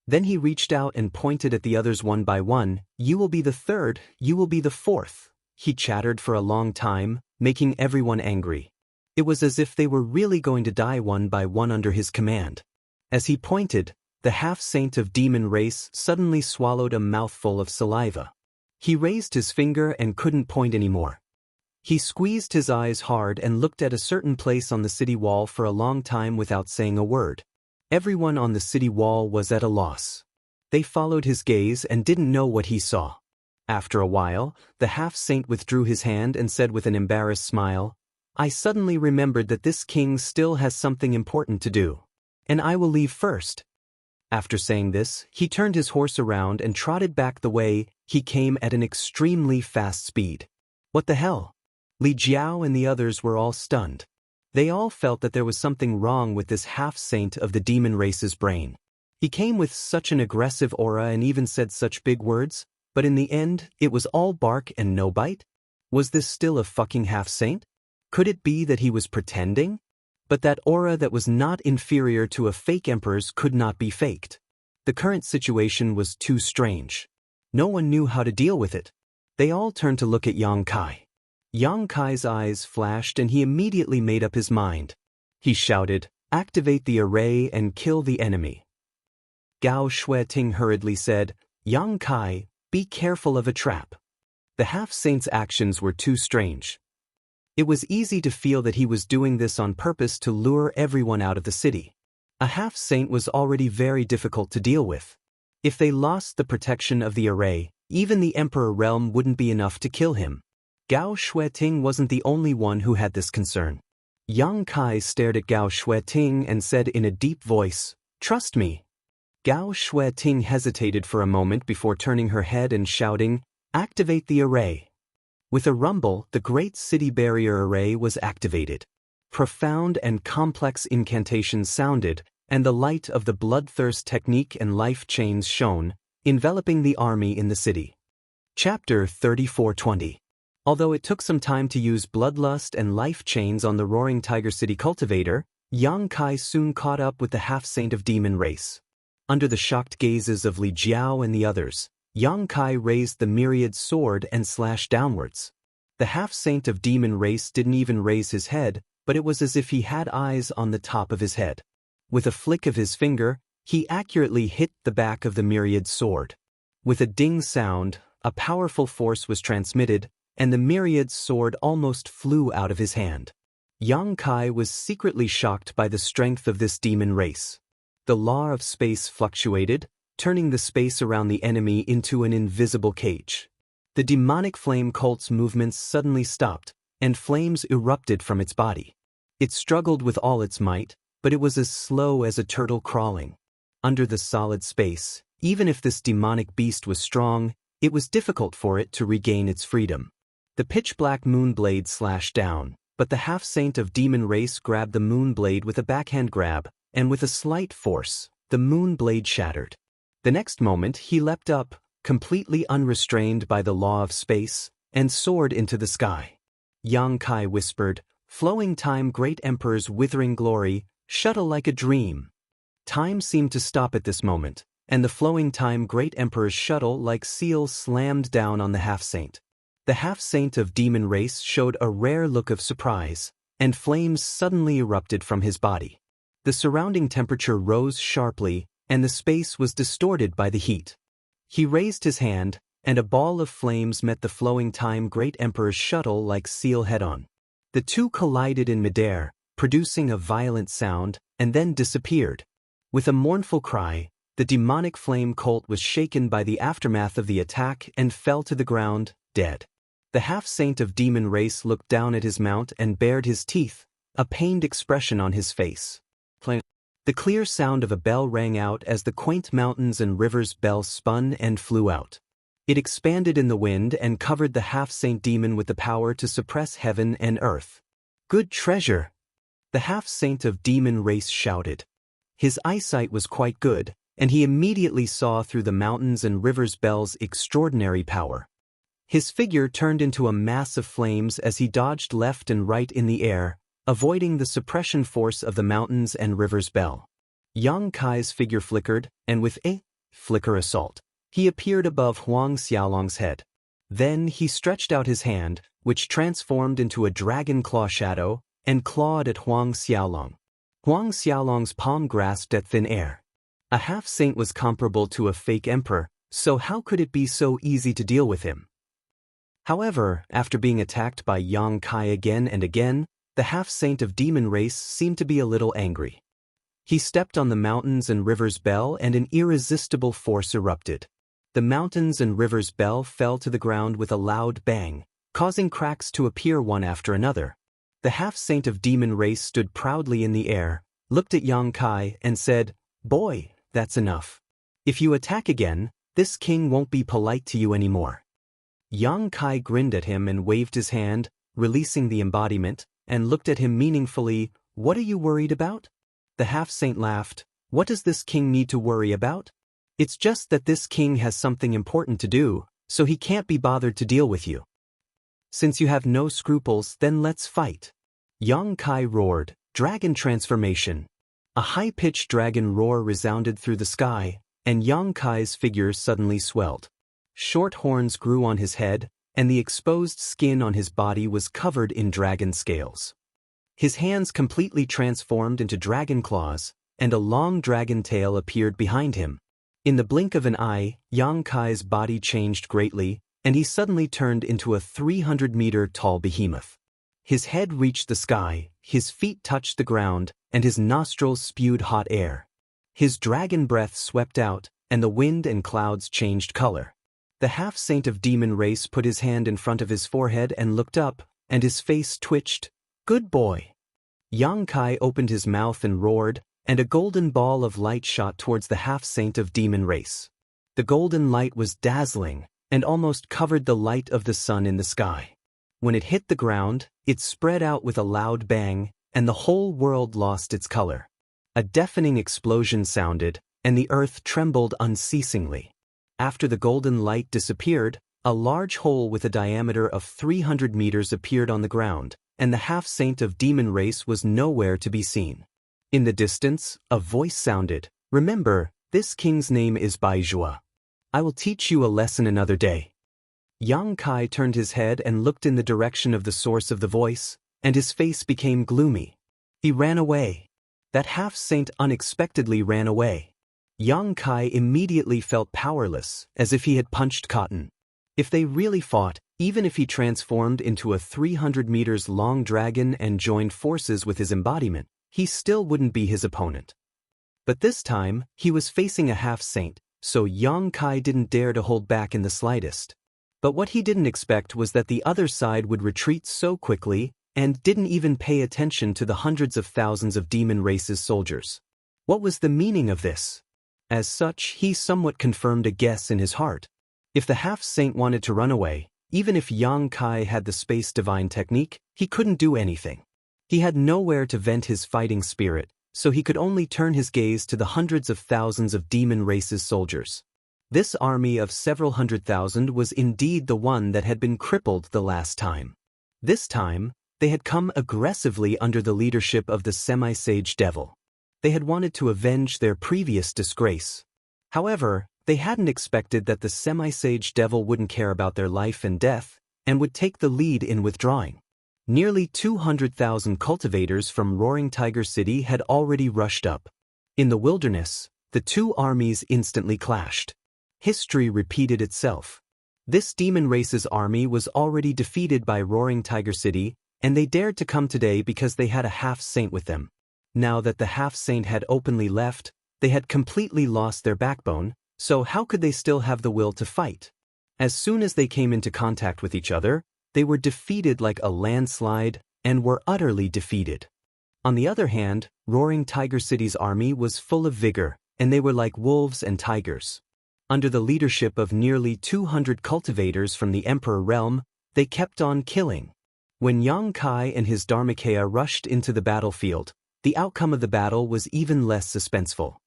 Then he reached out and pointed at the others one by one. "You will be the third, you will be the fourth." He chattered for a long time, making everyone angry. It was as if they were really going to die one by one under his command. As he pointed, the half-saint of demon race suddenly swallowed a mouthful of saliva. He raised his finger and couldn't point anymore. He squeezed his eyes hard and looked at a certain place on the city wall for a long time without saying a word. Everyone on the city wall was at a loss. They followed his gaze and didn't know what he saw. After a while, the half-saint withdrew his hand and said with an embarrassed smile, "I suddenly remembered that this king still has something important to do. And I will leave first." After saying this, he turned his horse around and trotted back the way he came at an extremely fast speed. What the hell? Li Jiao and the others were all stunned. They all felt that there was something wrong with this half-saint of the demon race's brain. He came with such an aggressive aura and even said such big words, but in the end, it was all bark and no bite? Was this still a fucking half-saint? Could it be that he was pretending? But that aura that was not inferior to a fake emperor's could not be faked. The current situation was too strange. No one knew how to deal with it. They all turned to look at Yang Kai. Yang Kai's eyes flashed and he immediately made up his mind. He shouted, "Activate the array and kill the enemy." Gao Shueting hurriedly said, Yang Kai, be careful of a trap. The half-saint's actions were too strange. It was easy to feel that he was doing this on purpose to lure everyone out of the city. A half-saint was already very difficult to deal with. If they lost the protection of the array, even the Emperor realm wouldn't be enough to kill him. Gao Shueting wasn't the only one who had this concern. Yang Kai stared at Gao Shueting and said in a deep voice, "Trust me." Gao Shueting hesitated for a moment before turning her head and shouting, "Activate the array." With a rumble, the Great City Barrier Array was activated. Profound and complex incantations sounded, and the light of the bloodthirst technique and life chains shone, enveloping the army in the city. Chapter 34:20. Although it took some time to use bloodlust and life chains on the Roaring Tiger City cultivator, Yang Kai soon caught up with the half-saint of demon race. Under the shocked gazes of Li Jiao and the others, Yang Kai raised the myriad sword and slashed downwards. The half-saint of demon race didn't even raise his head, but it was as if he had eyes on the top of his head. With a flick of his finger, he accurately hit the back of the myriad sword. With a ding sound, a powerful force was transmitted, and the myriad sword almost flew out of his hand. Yang Kai was secretly shocked by the strength of this demon race. The law of space fluctuated, turning the space around the enemy into an invisible cage. The demonic flame cult's movements suddenly stopped, and flames erupted from its body. It struggled with all its might, but it was as slow as a turtle crawling. Under the solid space, even if this demonic beast was strong, it was difficult for it to regain its freedom. The pitch-black moonblade slashed down, but the half-saint of demon race grabbed the moonblade with a backhand grab, and with a slight force, the moonblade shattered. The next moment he leapt up, completely unrestrained by the law of space, and soared into the sky. Yang Kai whispered, "Flowing time, great emperor's withering glory, shuttle like a dream." Time seemed to stop at this moment, and the flowing time great emperor's shuttle like seal slammed down on the half-saint. The half-saint of demon race showed a rare look of surprise, and flames suddenly erupted from his body. The surrounding temperature rose sharply, and the space was distorted by the heat. He raised his hand, and a ball of flames met the flowing time great emperor's shuttle like seal head-on. The two collided in midair, producing a violent sound, and then disappeared. With a mournful cry, the demonic flame cult was shaken by the aftermath of the attack and fell to the ground, dead. The half-saint of demon race looked down at his mount and bared his teeth, a pained expression on his face. The clear sound of a bell rang out as the quaint mountains and rivers bell spun and flew out. It expanded in the wind and covered the half-saint demon with the power to suppress heaven and earth. "Good treasure!" the half-saint of demon race shouted. His eyesight was quite good, and he immediately saw through the mountains and rivers bell's extraordinary power. His figure turned into a mass of flames as he dodged left and right in the air, avoiding the suppression force of the mountains and rivers bell. Yang Kai's figure flickered, and with a flicker assault, he appeared above Huang Xiaolong's head. Then he stretched out his hand, which transformed into a dragon claw shadow, and clawed at Huang Xiaolong. Huang Xiaolong's palm grasped at thin air. A half-saint was comparable to a fake emperor, so how could it be so easy to deal with him? However, after being attacked by Yang Kai again and again, the half-saint of demon race seemed to be a little angry. He stepped on the mountains and rivers bell and an irresistible force erupted. The mountains and rivers bell fell to the ground with a loud bang, causing cracks to appear one after another. The half-saint of demon race stood proudly in the air, looked at Yang Kai and said, "Boy, that's enough. If you attack again, this king won't be polite to you anymore." Yang Kai grinned at him and waved his hand, releasing the embodiment, and looked at him meaningfully. "What are you worried about?" The half-saint laughed. "What does this king need to worry about? It's just that this king has something important to do, so he can't be bothered to deal with you. Since you have no scruples, then let's fight." Yang Kai roared, "Dragon transformation." A high-pitched dragon roar resounded through the sky, and Yang Kai's figure suddenly swelled. Short horns grew on his head, and the exposed skin on his body was covered in dragon scales. His hands completely transformed into dragon claws, and a long dragon tail appeared behind him. In the blink of an eye, Yang Kai's body changed greatly, and he suddenly turned into a 300-meter-tall behemoth. His head reached the sky, his feet touched the ground, and his nostrils spewed hot air. His dragon breath swept out, and the wind and clouds changed color. The half-saint of demon race put his hand in front of his forehead and looked up, and his face twitched. "Good boy." Yang Kai opened his mouth and roared, and a golden ball of light shot towards the half-saint of demon race. The golden light was dazzling, and almost covered the light of the sun in the sky. When it hit the ground, it spread out with a loud bang, and the whole world lost its color. A deafening explosion sounded, and the earth trembled unceasingly. After the golden light disappeared, a large hole with a diameter of 300 meters appeared on the ground, and the half-saint of demon race was nowhere to be seen. In the distance, a voice sounded, "Remember, this king's name is Baizhua. I will teach you a lesson another day." Yang Kai turned his head and looked in the direction of the source of the voice, and his face became gloomy. He ran away. That half-saint unexpectedly ran away. Yang Kai immediately felt powerless, as if he had punched cotton. If they really fought, even if he transformed into a 300 meters long dragon and joined forces with his embodiment, he still wouldn't be his opponent. But this time, he was facing a half-saint, so Yang Kai didn't dare to hold back in the slightest. But what he didn't expect was that the other side would retreat so quickly, and didn't even pay attention to the hundreds of thousands of demon race's soldiers. What was the meaning of this? As such, he somewhat confirmed a guess in his heart. If the half-saint wanted to run away, even if Yang Kai had the space divine technique, he couldn't do anything. He had nowhere to vent his fighting spirit, so he could only turn his gaze to the hundreds of thousands of demon race's soldiers. This army of several 100,000 was indeed the one that had been crippled the last time. This time, they had come aggressively under the leadership of the semi-sage devil. They had wanted to avenge their previous disgrace. However, they hadn't expected that the semi-sage devil wouldn't care about their life and death, and would take the lead in withdrawing. Nearly 200,000 cultivators from Roaring Tiger City had already rushed up. In the wilderness, the two armies instantly clashed. History repeated itself. This demon race's army was already defeated by Roaring Tiger City, and they dared to come today because they had a half-saint with them. Now that the half-saint had openly left, they had completely lost their backbone, so how could they still have the will to fight? As soon as they came into contact with each other, they were defeated like a landslide, and were utterly defeated. On the other hand, Roaring Tiger City's army was full of vigor, and they were like wolves and tigers. Under the leadership of nearly 200 cultivators from the Emperor realm, they kept on killing. When Yang Kai and his Dharmakaya rushed into the battlefield, the outcome of the battle was even less suspenseful.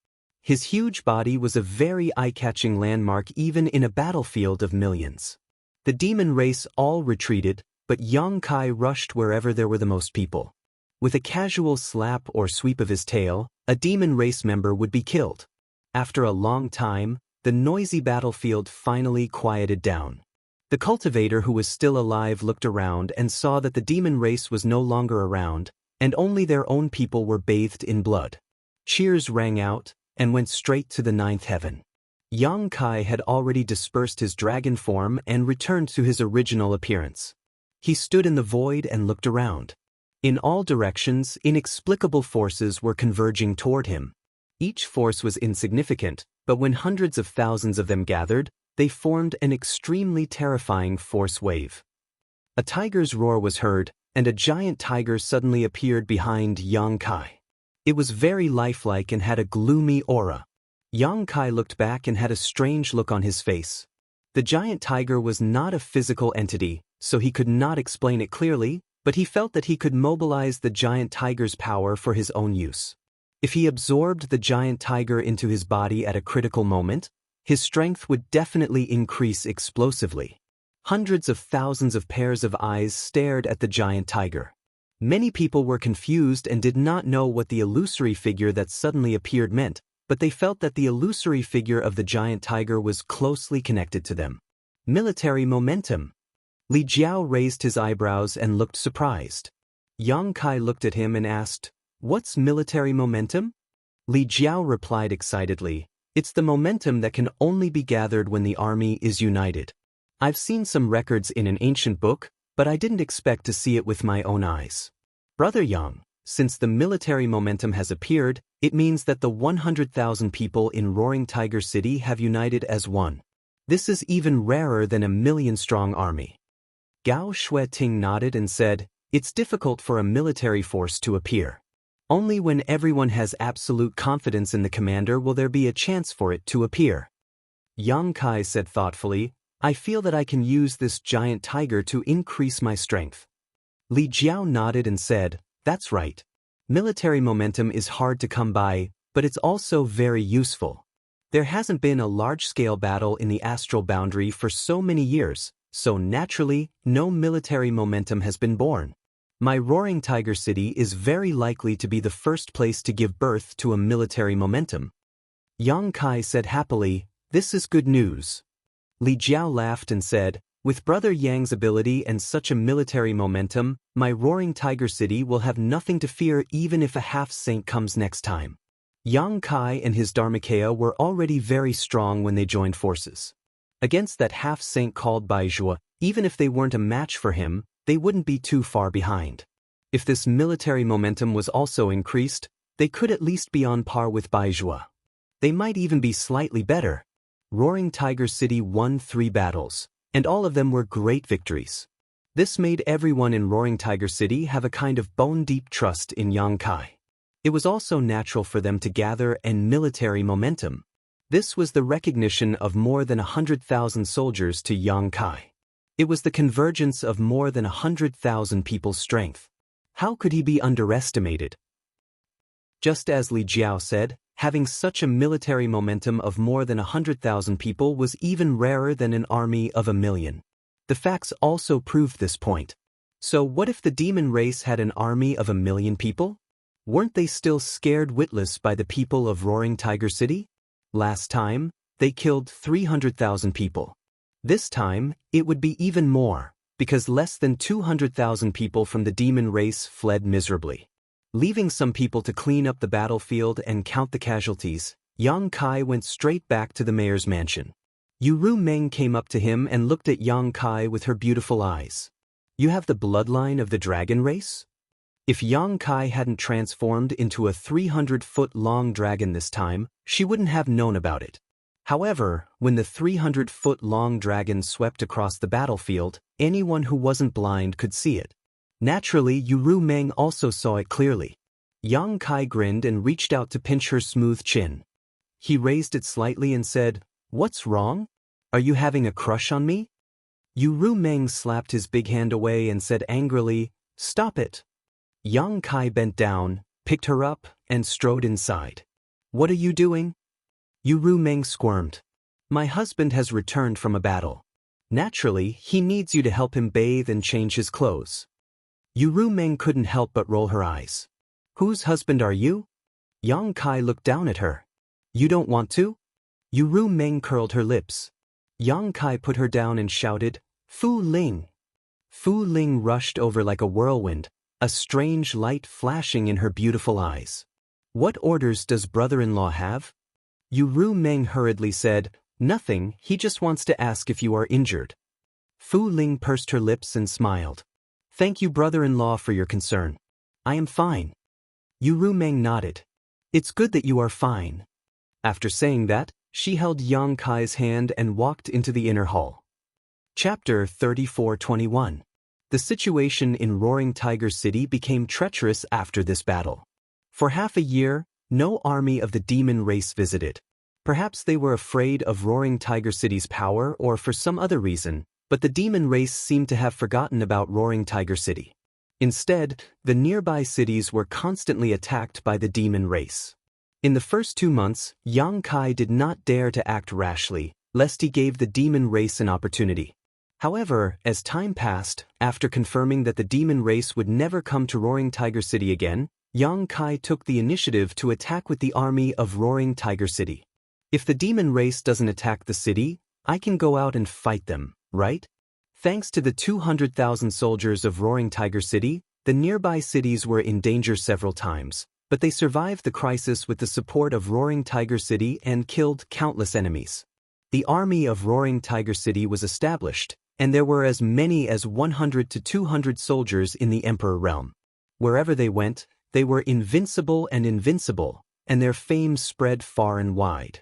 His huge body was a very eye-catching landmark even in a battlefield of millions. The demon race all retreated, but Yang Kai rushed wherever there were the most people. With a casual slap or sweep of his tail, a demon race member would be killed. After a long time, the noisy battlefield finally quieted down. The cultivator who was still alive looked around and saw that the demon race was no longer around, and only their own people were bathed in blood. Cheers rang out, and went straight to the ninth heaven. Yang Kai had already dispersed his dragon form and returned to his original appearance. He stood in the void and looked around. In all directions, inexplicable forces were converging toward him. Each force was insignificant, but when hundreds of thousands of them gathered, they formed an extremely terrifying force wave. A tiger's roar was heard, and a giant tiger suddenly appeared behind Yang Kai. It was very lifelike and had a gloomy aura. Yang Kai looked back and had a strange look on his face. The giant tiger was not a physical entity, so he could not explain it clearly, but he felt that he could mobilize the giant tiger's power for his own use. If he absorbed the giant tiger into his body at a critical moment, his strength would definitely increase explosively. Hundreds of thousands of pairs of eyes stared at the giant tiger. Many people were confused and did not know what the illusory figure that suddenly appeared meant, but they felt that the illusory figure of the giant tiger was closely connected to them. Military momentum. Li Jiao raised his eyebrows and looked surprised. Yang Kai looked at him and asked, "What's military momentum?" Li Jiao replied excitedly, It's the momentum that can only be gathered when the army is united. I've seen some records in an ancient book, but I didn't expect to see it with my own eyes. Brother Yang, since the military momentum has appeared, it means that the 100,000 people in Roaring Tiger City have united as one. This is even rarer than a million-strong army. Gao Shueting nodded and said, "It's difficult for a military force to appear. Only when everyone has absolute confidence in the commander will there be a chance for it to appear." Yang Kai said thoughtfully, "I feel that I can use this giant tiger to increase my strength." Li Jiao nodded and said, "That's right. Military momentum is hard to come by, but it's also very useful. There hasn't been a large-scale battle in the astral boundary for so many years, so naturally, no military momentum has been born. My Roaring Tiger City is very likely to be the first place to give birth to a military momentum." Yang Kai said happily, "This is good news." Li Jiao laughed and said, "With Brother Yang's ability and such a military momentum, my Roaring Tiger City will have nothing to fear even if a half-saint comes next time." Yang Kai and his Dharmakaya were already very strong when they joined forces. Against that half-saint called Baizhua, even if they weren't a match for him, they wouldn't be too far behind. If this military momentum was also increased, they could at least be on par with Baizhua. They might even be slightly better. Roaring Tiger City won 3 battles, and all of them were great victories. This made everyone in Roaring Tiger City have a kind of bone-deep trust in Yang Kai. It was also natural for them to gather and military momentum. This was the recognition of more than 100,000 soldiers to Yang Kai. It was the convergence of more than 100,000 people's strength. How could he be underestimated? Just as Li Jiao said, having such a military momentum of more than 100,000 people was even rarer than an army of 1,000,000. The facts also proved this point. So what if the demon race had an army of 1,000,000 people? Weren't they still scared witless by the people of Roaring Tiger City? Last time, they killed 300,000 people. This time, it would be even more, because less than 200,000 people from the demon race fled miserably. Leaving some people to clean up the battlefield and count the casualties, Yang Kai went straight back to the mayor's mansion. Yu Meng came up to him and looked at Yang Kai with her beautiful eyes. "You have the bloodline of the dragon race?" If Yang Kai hadn't transformed into a 300-foot-long dragon this time, she wouldn't have known about it. However, when the 300-foot-long dragon swept across the battlefield, anyone who wasn't blind could see it. Naturally, Yu Meng also saw it clearly. Yang Kai grinned and reached out to pinch her smooth chin. He raised it slightly and said, "What's wrong? Are you having a crush on me?" Yu Meng slapped his big hand away and said angrily, "Stop it." Yang Kai bent down, picked her up, and strode inside. "What are you doing?" Yu Meng squirmed. "My husband has returned from a battle. Naturally, he needs you to help him bathe and change his clothes." Yu Meng couldn't help but roll her eyes. "Whose husband are you?" Yang Kai looked down at her. "You don't want to?" Yu Meng curled her lips. Yang Kai put her down and shouted, "Fu Ling!" Fu Ling rushed over like a whirlwind, a strange light flashing in her beautiful eyes. "What orders does brother-in-law have?" Yu Meng hurriedly said, "Nothing, he just wants to ask if you are injured." Fu Ling pursed her lips and smiled. "Thank you, brother-in-law, for your concern. I am fine." Yu Meng nodded. "It's good that you are fine." After saying that, she held Yang Kai's hand and walked into the inner hall. Chapter 34:21. The situation in Roaring Tiger City became treacherous after this battle. For half a year, no army of the demon race visited. Perhaps they were afraid of Roaring Tiger City's power or for some other reason, but the demon race seemed to have forgotten about Roaring Tiger City. Instead, the nearby cities were constantly attacked by the demon race. In the first 2 months, Yang Kai did not dare to act rashly, lest he gave the demon race an opportunity. However, as time passed, after confirming that the demon race would never come to Roaring Tiger City again, Yang Kai took the initiative to attack with the army of Roaring Tiger City. If the demon race doesn't attack the city, I can go out and fight them, right? Thanks to the 200,000 soldiers of Roaring Tiger City, the nearby cities were in danger several times, But they survived the crisis with the support of Roaring Tiger City and killed countless enemies. The army of Roaring Tiger City was established, and there were as many as 100 to 200 soldiers in the Emperor realm. Wherever they went, they were invincible, and their fame spread far and wide.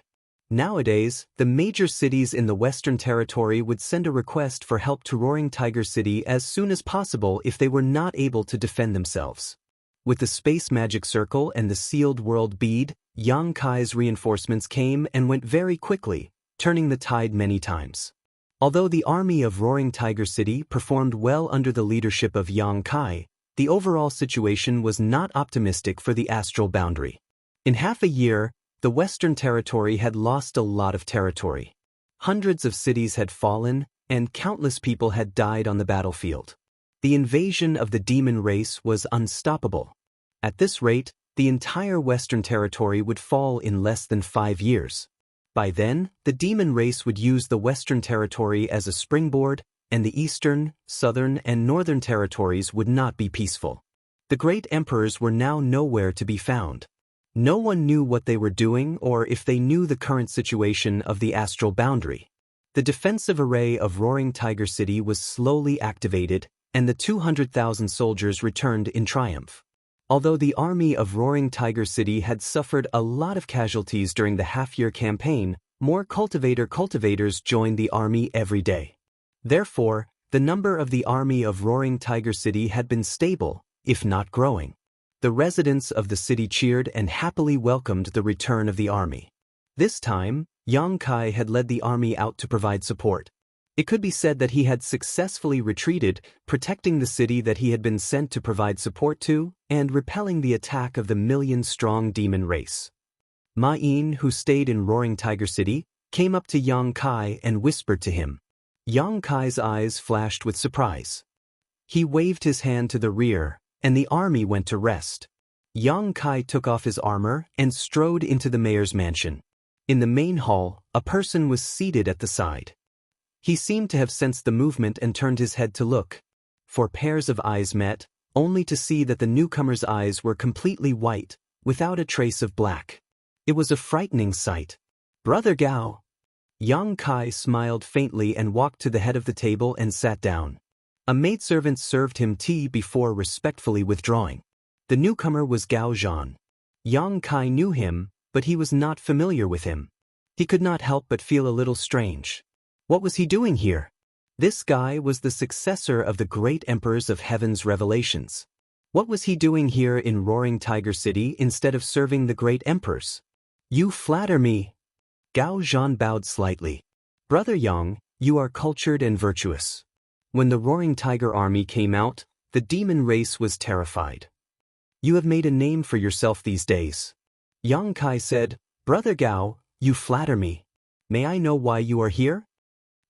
Nowadays, the major cities in the Western Territory would send a request for help to Roaring Tiger City as soon as possible if they were not able to defend themselves. With the Space Magic Circle and the Sealed World Bead, Yang Kai's reinforcements came and went very quickly, turning the tide many times. Although the army of Roaring Tiger City performed well under the leadership of Yang Kai, the overall situation was not optimistic for the astral boundary. In half a year, the Western Territory had lost a lot of territory. Hundreds of cities had fallen, and countless people had died on the battlefield. The invasion of the demon race was unstoppable. At this rate, the entire Western Territory would fall in less than 5 years. By then, the demon race would use the Western Territory as a springboard, and the Eastern, Southern, and Northern territories would not be peaceful. The great emperors were now nowhere to be found. No one knew what they were doing or if they knew the current situation of the astral boundary. The defensive array of Roaring Tiger City was slowly activated, and the 200,000 soldiers returned in triumph. Although the army of Roaring Tiger City had suffered a lot of casualties during the half-year campaign, more cultivators joined the army every day. Therefore, the number of the army of Roaring Tiger City had been stable, if not growing. The residents of the city cheered and happily welcomed the return of the army. This time, Yang Kai had led the army out to provide support. It could be said that he had successfully retreated, protecting the city that he had been sent to provide support to, and repelling the attack of the million-strong demon race. Ma Yin, who stayed in Roaring Tiger City, came up to Yang Kai and whispered to him. Yang Kai's eyes flashed with surprise. He waved his hand to the rear, and the army went to rest. Yang Kai took off his armor and strode into the mayor's mansion. In the main hall, a person was seated at the side. He seemed to have sensed the movement and turned his head to look. 4 pairs of eyes met, only to see that the newcomer's eyes were completely white, without a trace of black. It was a frightening sight. "Brother Gao." Yang Kai smiled faintly and walked to the head of the table and sat down. A maidservant served him tea before respectfully withdrawing. The newcomer was Gao Zhan. Yang Kai knew him, but he was not familiar with him. He could not help but feel a little strange. What was he doing here? This guy was the successor of the great emperors of Heaven's revelations. What was he doing here in Roaring Tiger City instead of serving the great emperors? "You flatter me." Gao Zhan bowed slightly. "Brother Yang, you are cultured and virtuous." When the Roaring Tiger army came out, the demon race was terrified. "You have made a name for yourself these days." Yang Kai said, "Brother Gao, you flatter me. May I know why you are here?"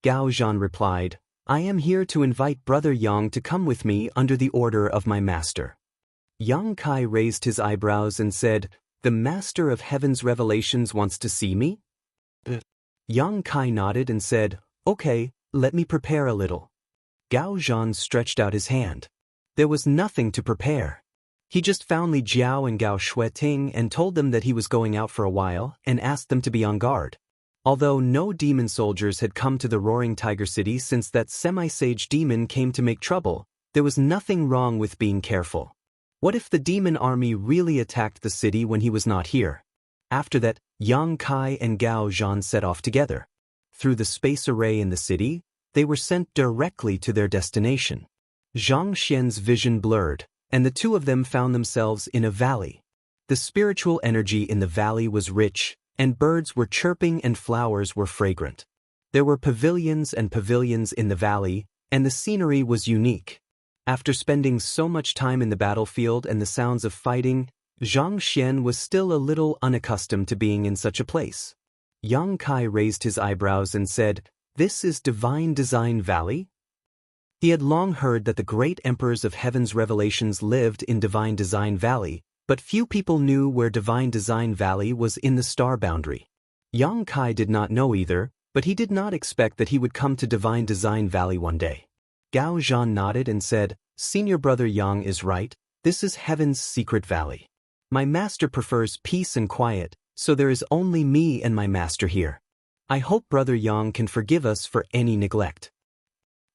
Gao Zhan replied, "I am here to invite Brother Yang to come with me under the order of my master." Yang Kai raised his eyebrows and said, "The master of Heaven's revelations wants to see me?" Yang Kai nodded and said, "Okay, let me prepare a little." Gao Zhan stretched out his hand. There was nothing to prepare. He just found Li Jiao and Gao Shueting and told them that he was going out for a while and asked them to be on guard. Although no demon soldiers had come to the Roaring Tiger City since that semi-sage demon came to make trouble, there was nothing wrong with being careful. What if the demon army really attacked the city when he was not here? After that, Yang Kai and Gao Zhan set off together. Through the space array in the city, they were sent directly to their destination. Zhang Xian's vision blurred, and the two of them found themselves in a valley. The spiritual energy in the valley was rich, and birds were chirping and flowers were fragrant. There were pavilions and pavilions in the valley, and the scenery was unique. After spending so much time in the battlefield and the sounds of fighting, Zhang Xian was still a little unaccustomed to being in such a place. Yang Kai raised his eyebrows and said, "This is Divine Design Valley?" He had long heard that the great emperors of Heaven's revelations lived in Divine Design Valley, but few people knew where Divine Design Valley was in the star boundary. Yang Kai did not know either, but he did not expect that he would come to Divine Design Valley one day. Gao Zhan nodded and said, "Senior Brother Yang is right, this is Heaven's secret valley." My master prefers peace and quiet, so there is only me and my master here. I hope Brother Yang can forgive us for any neglect.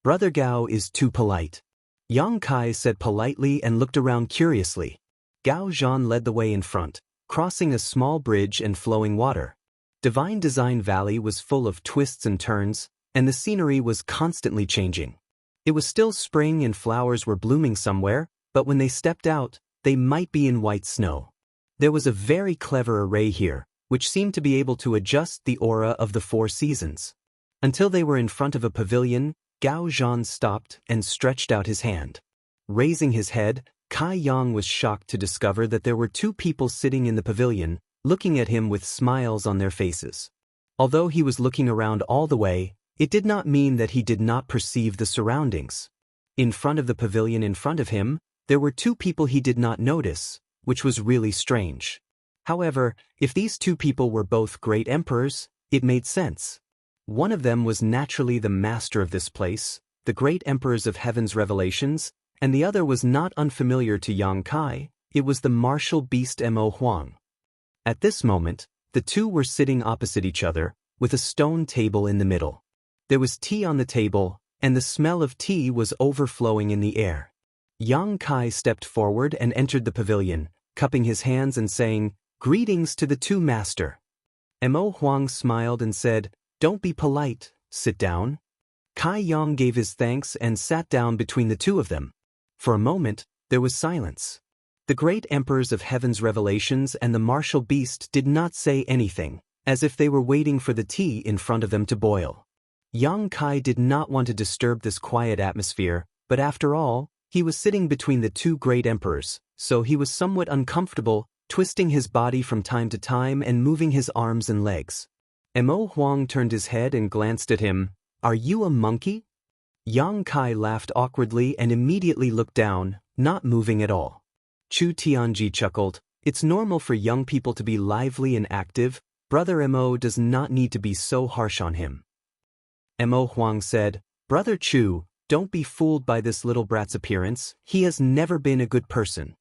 Brother Gao is too polite. Yang Kai said politely and looked around curiously. Gao Zhan led the way in front, crossing a small bridge and flowing water. Divine Design Valley was full of twists and turns, and the scenery was constantly changing. It was still spring and flowers were blooming somewhere, but when they stepped out, they might be in white snow. There was a very clever array here, which seemed to be able to adjust the aura of the 4 seasons. Until they were in front of a pavilion, Gao Zhan stopped and stretched out his hand. Raising his head, Kai Yang was shocked to discover that there were 2 people sitting in the pavilion, looking at him with smiles on their faces. Although he was looking around all the way, it did not mean that he did not perceive the surroundings. In front of the pavilion in front of him, there were 2 people he did not notice, which was really strange. However, if these 2 people were both great emperors, it made sense. One of them was naturally the master of this place, the great emperors of heaven's revelations, and the other was not unfamiliar to Yang Kai. It was the martial beast Mo Huang. At this moment, the 2 were sitting opposite each other, with a stone table in the middle. There was tea on the table, and the smell of tea was overflowing in the air. Yang Kai stepped forward and entered the pavilion, cupping his hands and saying, "Greetings to the 2 master." Mo Huang smiled and said, "Don't be polite, sit down." Kai Yang gave his thanks and sat down between the 2 of them. For a moment, there was silence. The great emperors of heaven's revelations and the martial beast did not say anything, as if they were waiting for the tea in front of them to boil. Yang Kai did not want to disturb this quiet atmosphere, but after all, he was sitting between the 2 great emperors, so he was somewhat uncomfortable, twisting his body from time to time and moving his arms and legs. Mo Huang turned his head and glanced at him. "Are you a monkey?" Yang Kai laughed awkwardly and immediately looked down, not moving at all. Chu Tianji chuckled. "It's normal for young people to be lively and active. Brother Mo does not need to be so harsh on him." Mo Huang said, "Brother Chu, don't be fooled by this little brat's appearance. He has never been a good person."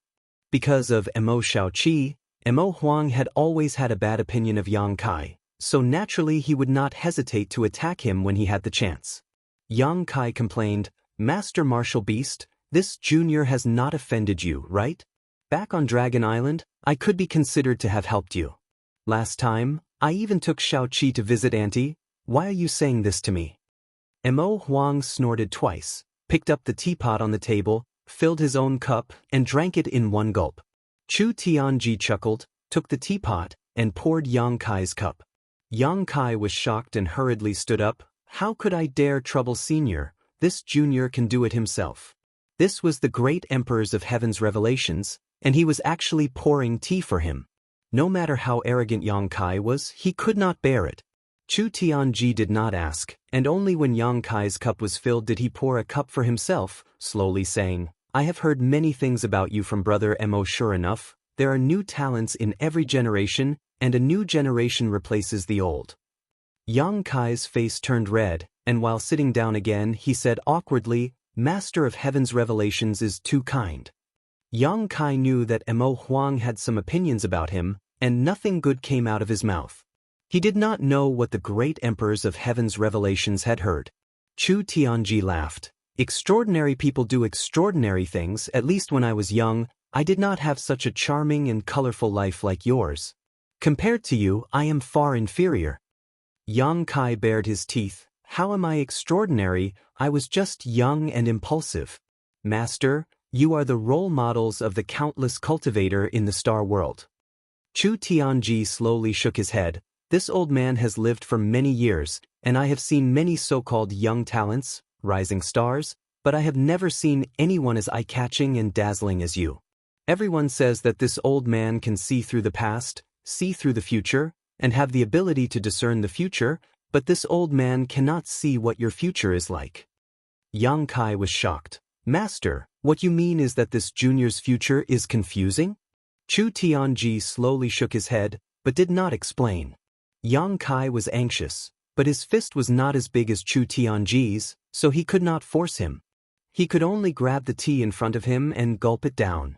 Because of Mo Shaoqi, Mo Huang had always had a bad opinion of Yang Kai, so naturally he would not hesitate to attack him when he had the chance. Yang Kai complained, "Master Martial Beast, this junior has not offended you, right? Back on Dragon Island, I could be considered to have helped you. Last time, I even took Shaoqi to visit Auntie. Why are you saying this to me?" Mo Huang snorted twice, picked up the teapot on the table, filled his own cup, and drank it in one gulp. Chu Tianji chuckled, took the teapot, and poured Yang Kai's cup. Yang Kai was shocked and hurriedly stood up. "How could I dare trouble Senior? This junior can do it himself." This was the great emperors of heaven's revelations, and he was actually pouring tea for him. No matter how arrogant Yang Kai was, he could not bear it. Chu Tianji did not ask, and only when Yang Kai's cup was filled did he pour a cup for himself, slowly saying, "I have heard many things about you from Brother Mo. Sure enough, there are new talents in every generation, and a new generation replaces the old." Yang Kai's face turned red, and while sitting down again he said awkwardly, "Master of Heaven's Revelations is too kind." Yang Kai knew that Mo Huang had some opinions about him, and nothing good came out of his mouth. He did not know what the great emperors of heaven's revelations had heard. Chu Tianji laughed. "Extraordinary people do extraordinary things. At least when I was young, I did not have such a charming and colorful life like yours. Compared to you, I am far inferior." Yang Kai bared his teeth. "How am I extraordinary? I was just young and impulsive. Master, you are the role models of the countless cultivator in the star world." Chu Tianji slowly shook his head. "This old man has lived for many years, and I have seen many so-called young talents, rising stars, but I have never seen anyone as eye-catching and dazzling as you. Everyone says that this old man can see through the past, see through the future, and have the ability to discern the future, but this old man cannot see what your future is like." Yang Kai was shocked. "Master, what you mean is that this junior's future is confusing?" Chu Tianji slowly shook his head, but did not explain. Yang Kai was anxious, but his fist was not as big as Chu Tianji's, so he could not force him. He could only grab the tea in front of him and gulp it down.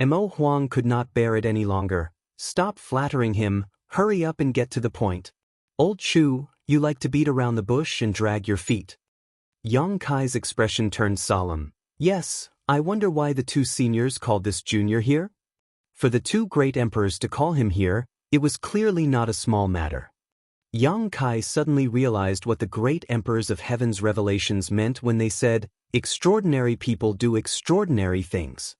Mo Huang could not bear it any longer. Stop flattering him, hurry up and get to the point. Old Chu, you like to beat around the bush and drag your feet. Yang Kai's expression turned solemn. Yes, I wonder why the two seniors called this junior here? For the two great emperors to call him here, it was clearly not a small matter. Yang Kai suddenly realized what the great emperors of heaven's revelations meant when they said, "Extraordinary people do extraordinary things."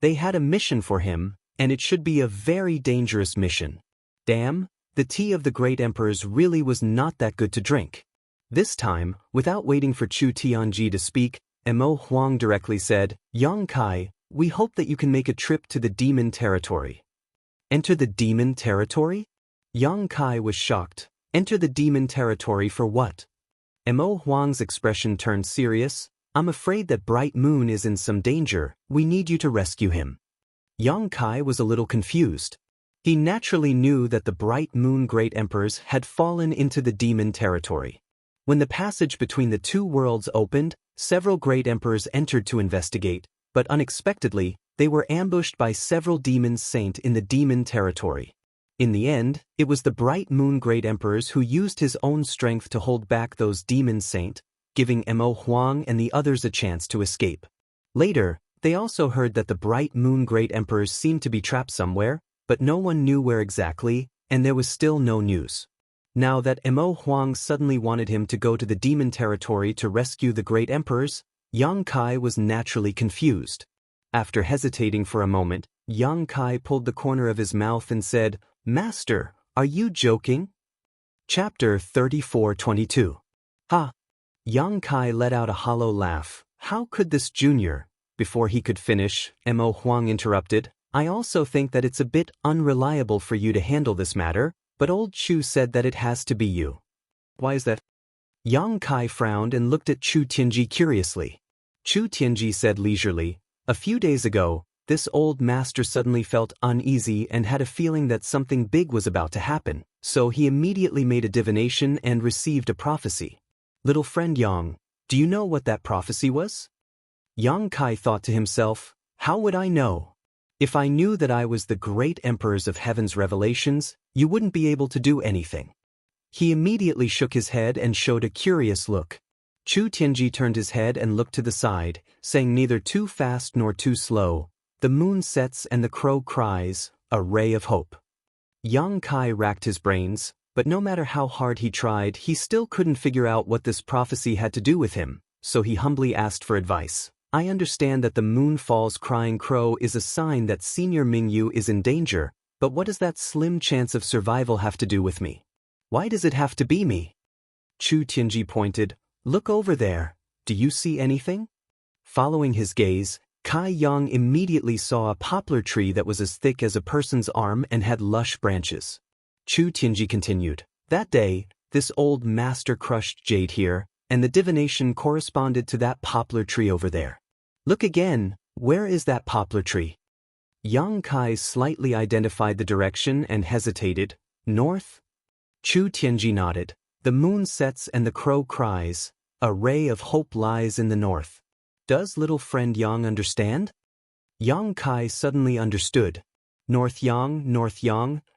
They had a mission for him, and it should be a very dangerous mission. Damn, the tea of the great emperors really was not that good to drink. This time, without waiting for Chu Tianji to speak, Mo Huang directly said, "Yang Kai, we hope that you can make a trip to the demon territory." Enter the demon territory? Yang Kai was shocked. Enter the demon territory for what? Mo Huang's expression turned serious. I'm afraid that Bright Moon is in some danger. We need you to rescue him. Yang Kai was a little confused. He naturally knew that the Bright Moon great emperors had fallen into the demon territory. When the passage between the two worlds opened, several great emperors entered to investigate, but unexpectedly, they were ambushed by several demon saints in the demon territory. In the end, it was the Bright Moon great emperors who used his own strength to hold back those demon saints, giving Mo Huang and the others a chance to escape. Later, they also heard that the Bright Moon great emperors seemed to be trapped somewhere, but no one knew where exactly, and there was still no news. Now that Mo Huang suddenly wanted him to go to the demon territory to rescue the great emperors, Yang Kai was naturally confused. After hesitating for a moment, Yang Kai pulled the corner of his mouth and said, "Master, are you joking?" Chapter 34:22. Ha! Yang Kai let out a hollow laugh. How could this junior? Before he could finish, Mo Huang interrupted. I also think that it's a bit unreliable for you to handle this matter, but old Chu said that it has to be you. Why is that? Yang Kai frowned and looked at Chu Tianji curiously. Chu Tianji said leisurely, a few days ago, this old master suddenly felt uneasy and had a feeling that something big was about to happen, so he immediately made a divination and received a prophecy. Little friend Yang, do you know what that prophecy was? Yang Kai thought to himself, how would I know? If I knew that I was the great emperors of heaven's revelations, you wouldn't be able to do anything. He immediately shook his head and showed a curious look. Chu Tianji turned his head and looked to the side, saying neither too fast nor too slow. The moon sets and the crow cries, a ray of hope. Yang Kai racked his brains, but no matter how hard he tried, he still couldn't figure out what this prophecy had to do with him, so he humbly asked for advice. I understand that the moon falls crying crow is a sign that Senior Mingyu is in danger, but what does that slim chance of survival have to do with me? Why does it have to be me? Chu Tianji pointed, look over there, do you see anything? Following his gaze, Kai Yang immediately saw a poplar tree that was as thick as a person's arm and had lush branches. Chu Tianji continued, that day, this old master crushed jade here, and the divination corresponded to that poplar tree over there. Look again, where is that poplar tree? Yang Kai slightly identified the direction and hesitated, north? Chu Tianji nodded, the moon sets and the crow cries, a ray of hope lies in the north. Does little friend Yang understand? Yang Kai suddenly understood. North Yang,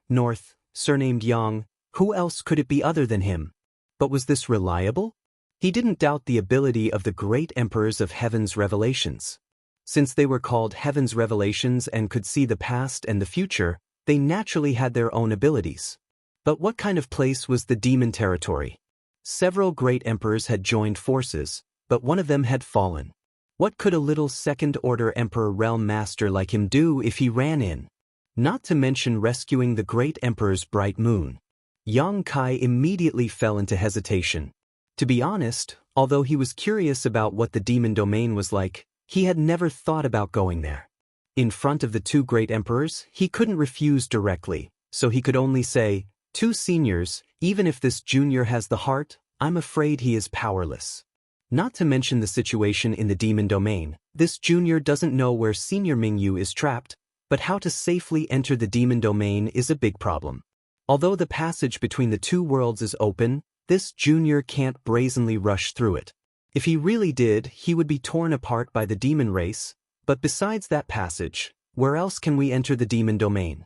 North, surnamed Yang, who else could it be other than him? But was this reliable? He didn't doubt the ability of the great emperors of heaven's revelations. Since they were called heaven's revelations and could see the past and the future, they naturally had their own abilities. But what kind of place was the demon territory? Several great emperors had joined forces, but one of them had fallen. What could a little second-order emperor realm master like him do if he ran in? Not to mention rescuing the great emperor's bright moon. Yang Kai immediately fell into hesitation. To be honest, although he was curious about what the demon domain was like, he had never thought about going there. In front of the two great emperors, he couldn't refuse directly, so he could only say, two seniors, even if this junior has the heart, I'm afraid he is powerless. Not to mention the situation in the demon domain, this junior doesn't know where Senior Mingyu is trapped, but how to safely enter the demon domain is a big problem. Although the passage between the two worlds is open, this junior can't brazenly rush through it. If he really did, he would be torn apart by the demon race, but besides that passage, Where else can we enter the demon domain?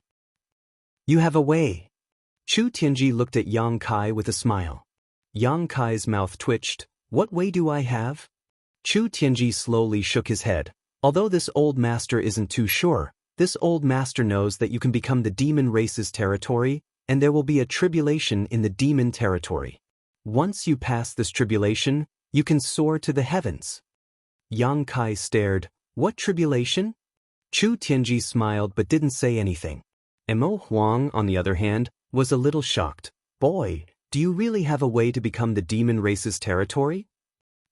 You have a way. Chu Tianji looked at Yang Kai with a smile. Yang Kai's mouth twitched. What way do I have? Chu Tianji slowly shook his head. Although this old master isn't too sure, this old master knows that you can become the demon race's territory, and there will be a tribulation in the demon territory. Once you pass this tribulation, you can soar to the heavens. Yang Kai stared. What tribulation? Chu Tianji smiled but didn't say anything. Mo Huang, on the other hand, was a little shocked. Boy, do you really have a way to become the demon race's territory?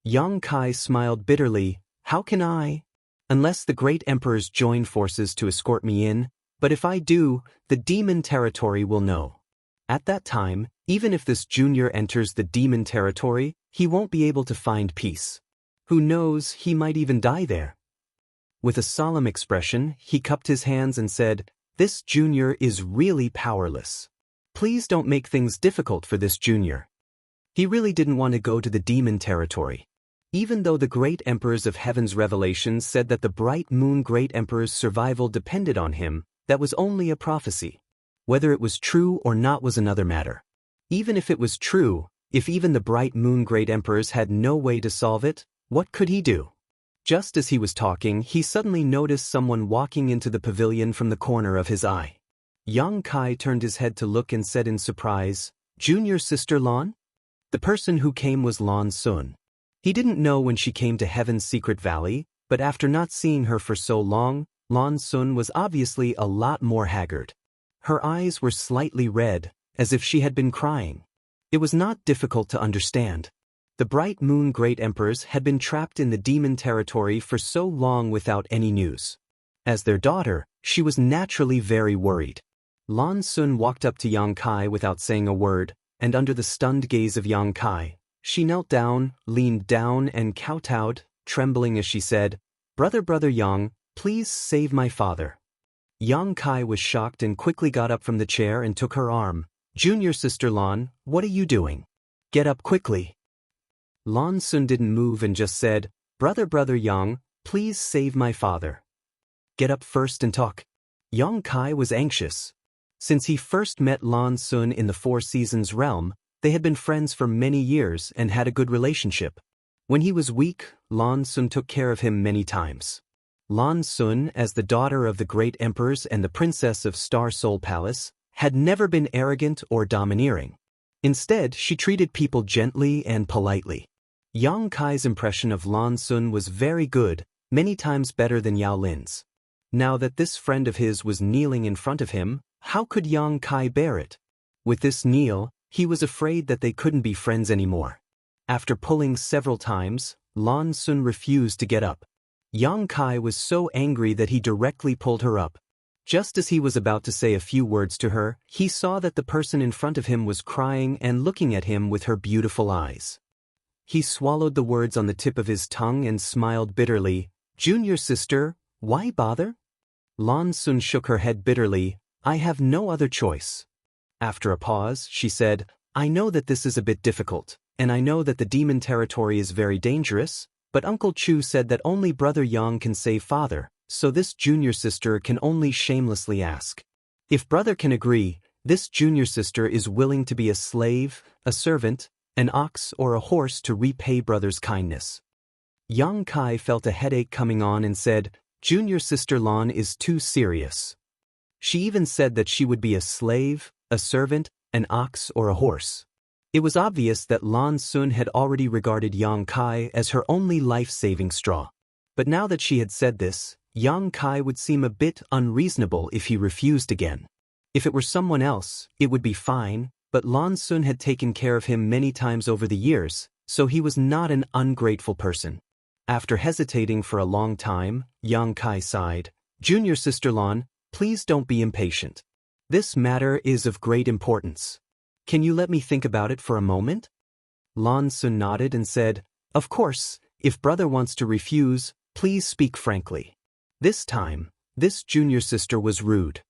Yang Kai smiled bitterly. How can I? Unless the great emperors join forces to escort me in, but if I do, the demon territory will know. At that time, even if this junior enters the demon territory, he won't be able to find peace. Who knows, he might even die there. With a solemn expression, he cupped his hands and said, This junior is really powerless. Please don't make things difficult for this junior. He really didn't want to go to the demon territory. Even though the great emperors of heaven's revelations said that the bright moon great emperor's survival depended on him, that was only a prophecy. Whether it was true or not was another matter. Even if it was true, if even the bright moon great emperors had no way to solve it, what could he do? Just as he was talking, he suddenly noticed someone walking into the pavilion from the corner of his eye. Yang Kai turned his head to look and said in surprise, Junior sister Lan? The person who came was Lan Sun. He didn't know when she came to Heaven's Secret Valley, but after not seeing her for so long, Lan Sun was obviously a lot more haggard. Her eyes were slightly red, as if she had been crying. It was not difficult to understand. The bright moon great emperors had been trapped in the demon territory for so long without any news. As their daughter, she was naturally very worried. Lan Sun walked up to Yang Kai without saying a word, and under the stunned gaze of Yang Kai, she knelt down, leaned down and kowtowed, trembling as she said, Brother Yang, please save my father. Yang Kai was shocked and quickly got up from the chair and took her arm. Junior sister Lan, what are you doing? Get up quickly. Lan Sun didn't move and just said, Brother Yang, please save my father. Get up first and talk. Yang Kai was anxious. Since he first met Lan Sun in the Four Seasons realm, they had been friends for many years and had a good relationship. When he was weak, Lan Sun took care of him many times. Lan Sun, as the daughter of the great emperors and the princess of Star Soul Palace, had never been arrogant or domineering. Instead, she treated people gently and politely. Yang Kai's impression of Lan Sun was very good, many times better than Yao Lin's. Now that this friend of his was kneeling in front of him, how could Yang Kai bear it? With this kneel, he was afraid that they couldn't be friends anymore. After pulling several times, Lan Sun refused to get up. Yang Kai was so angry that he directly pulled her up. Just as he was about to say a few words to her, he saw that the person in front of him was crying and looking at him with her beautiful eyes. He swallowed the words on the tip of his tongue and smiled bitterly. Junior sister, why bother? Lan Sun shook her head bitterly. I have no other choice. After a pause, she said, I know that this is a bit difficult, and I know that the demon territory is very dangerous, but Uncle Chu said that only Brother Yang can save father, so this junior sister can only shamelessly ask. If brother can agree, this junior sister is willing to be a slave, a servant, an ox or a horse to repay brother's kindness. Yang Kai felt a headache coming on and said, Junior sister Lan is too serious. She even said that she would be a slave, a servant, an ox or a horse. It was obvious that Lan Sun had already regarded Yang Kai as her only life-saving straw. But now that she had said this, Yang Kai would seem a bit unreasonable if he refused again. If it were someone else, it would be fine, but Lan Sun had taken care of him many times over the years, so he was not an ungrateful person. After hesitating for a long time, Yang Kai sighed, Junior sister Lan, please don't be impatient. This matter is of great importance. Can you let me think about it for a moment? Lan Sun nodded and said, Of course, if brother wants to refuse, please speak frankly. This time, this junior sister was rude.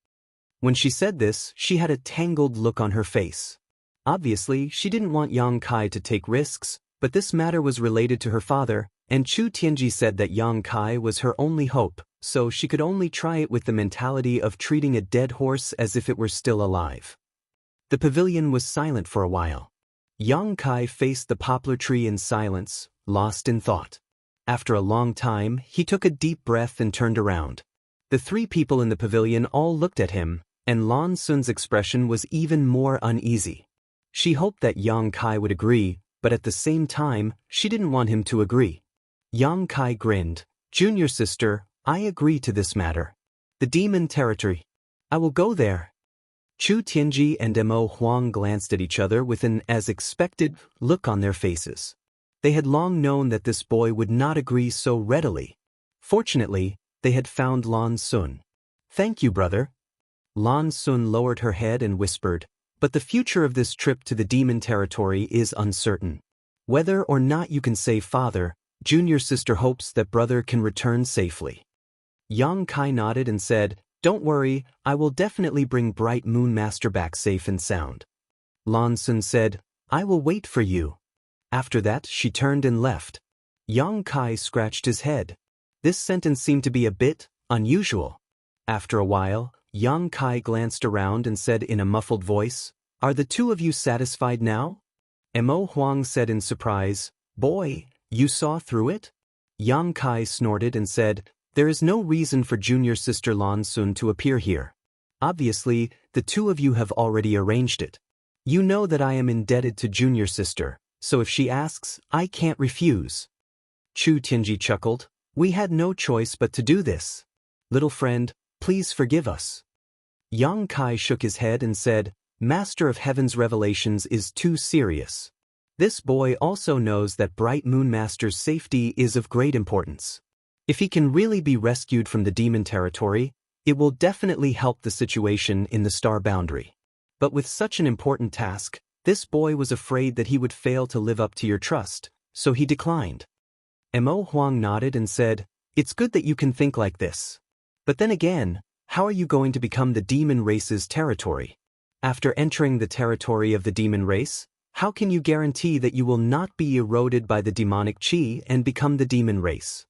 When she said this, she had a tangled look on her face. Obviously, she didn't want Yang Kai to take risks, but this matter was related to her father, and Chu Tianji said that Yang Kai was her only hope, so she could only try it with the mentality of treating a dead horse as if it were still alive. The pavilion was silent for a while. Yang Kai faced the poplar tree in silence, lost in thought. After a long time, he took a deep breath and turned around. The three people in the pavilion all looked at him, and Lan Sun's expression was even more uneasy. She hoped that Yang Kai would agree, but at the same time, she didn't want him to agree. Yang Kai grinned. "Junior sister, I agree to this matter. The demon territory. I will go there." Chu Tianji and Mo Huang glanced at each other with an as-expected look on their faces. They had long known that this boy would not agree so readily. Fortunately, they had found Lan Sun. "Thank you, brother." Lan Sun lowered her head and whispered, "But the future of this trip to the demon territory is uncertain. Whether or not you can save father, junior sister hopes that brother can return safely." Yang Kai nodded and said, "Don't worry, I will definitely bring Bright Moon Master back safe and sound." Lan Sun said, "I will wait for you." After that, she turned and left. Yang Kai scratched his head. This sentence seemed to be a bit unusual. After a while, Yang Kai glanced around and said in a muffled voice, "Are the two of you satisfied now?" Mo Huang said in surprise, "Boy, you saw through it?" Yang Kai snorted and said, "There is no reason for junior sister Lan Sun to appear here. Obviously, the two of you have already arranged it. You know that I am indebted to junior sister, so if she asks, I can't refuse." Chu Tianji chuckled. "We had no choice but to do this. Little friend, please forgive us." Yang Kai shook his head and said, "Master of Heaven's revelations is too serious. This boy also knows that Bright Moon Master's safety is of great importance. If he can really be rescued from the demon territory, it will definitely help the situation in the star boundary. But with such an important task, this boy was afraid that he would fail to live up to your trust, so he declined." Mo Huang nodded and said, "It's good that you can think like this. But then again, how are you going to become the demon race's territory? After entering the territory of the demon race, how can you guarantee that you will not be eroded by the demonic chi and become the demon race?"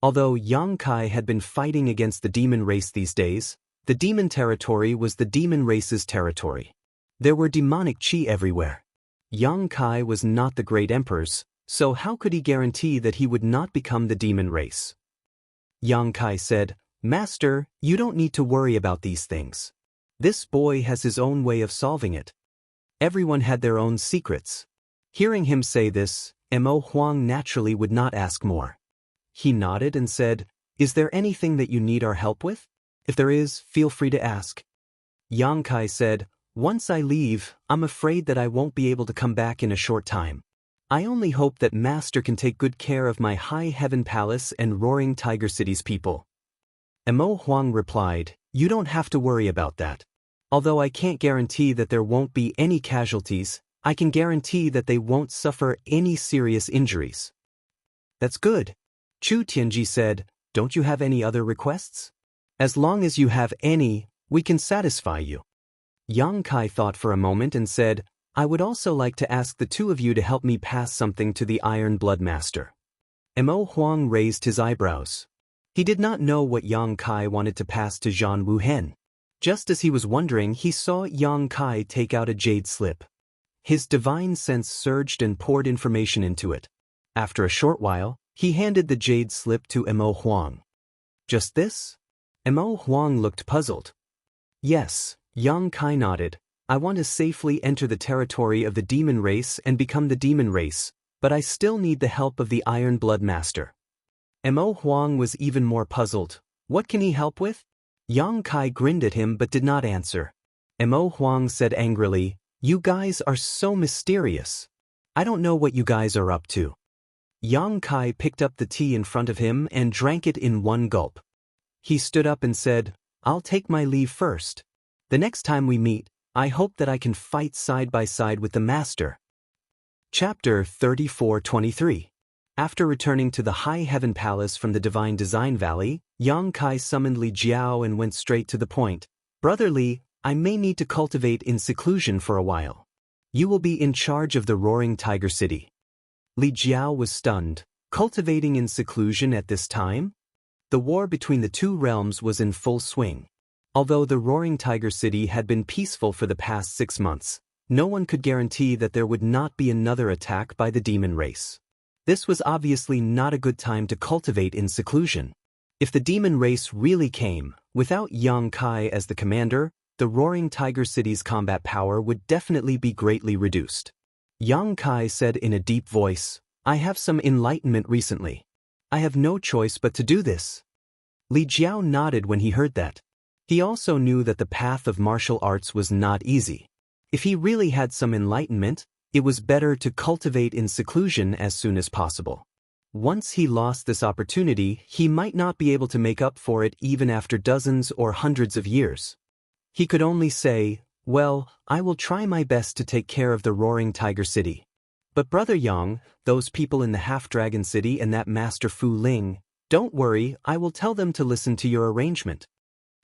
Although Yang Kai had been fighting against the demon race these days, the demon territory was the demon race's territory. There were demonic chi everywhere. Yang Kai was not the great emperor's, so how could he guarantee that he would not become the demon race? Yang Kai said, "Master, you don't need to worry about these things. This boy has his own way of solving it." Everyone had their own secrets. Hearing him say this, Mo Huang naturally would not ask more. He nodded and said, "Is there anything that you need our help with? If there is, feel free to ask." Yang Kai said, "Once I leave, I'm afraid that I won't be able to come back in a short time. I only hope that Master can take good care of my High Heaven Palace and Roaring Tiger City's people." Mo Huang replied, "You don't have to worry about that. Although I can't guarantee that there won't be any casualties, I can guarantee that they won't suffer any serious injuries." "That's good." Chu Tianji said, "Don't you have any other requests? As long as you have any, we can satisfy you." Yang Kai thought for a moment and said, "I would also like to ask the two of you to help me pass something to the Iron Blood Master." Mo Huang raised his eyebrows. He did not know what Yang Kai wanted to pass to Zhan Wuhen. Just as he was wondering, he saw Yang Kai take out a jade slip. His divine sense surged and poured information into it. After a short while, he handed the jade slip to Mo Huang. "Just this?" Mo Huang looked puzzled. "Yes," Yang Kai nodded. "I want to safely enter the territory of the demon race and become the demon race, but I still need the help of the Iron Blood Master." Mo Huang was even more puzzled. What can he help with? Yang Kai grinned at him but did not answer. Mo Huang said angrily, "You guys are so mysterious. I don't know what you guys are up to." Yang Kai picked up the tea in front of him and drank it in one gulp. He stood up and said, "I'll take my leave first. The next time we meet, I hope that I can fight side by side with the Master." Chapter 34-23. After returning to the High Heaven Palace from the Divine Design Valley, Yang Kai summoned Li Jiao and went straight to the point. "Brother Li, I may need to cultivate in seclusion for a while. You will be in charge of the Roaring Tiger City." Li Jiao was stunned. Cultivating in seclusion at this time? The war between the two realms was in full swing. Although the Roaring Tiger City had been peaceful for the past 6 months, no one could guarantee that there would not be another attack by the demon race. This was obviously not a good time to cultivate in seclusion. If the demon race really came, without Yang Kai as the commander, the Roaring Tiger City's combat power would definitely be greatly reduced. Yang Kai said in a deep voice, "I have some enlightenment recently. I have no choice but to do this." Li Jiao nodded when he heard that. He also knew that the path of martial arts was not easy. If he really had some enlightenment, it was better to cultivate in seclusion as soon as possible. Once he lost this opportunity, he might not be able to make up for it even after dozens or hundreds of years. He could only say, "Well, I will try my best to take care of the Roaring Tiger City. But Brother Yang, those people in the Half-Dragon City and that Master Fu Ling, don't worry, I will tell them to listen to your arrangement."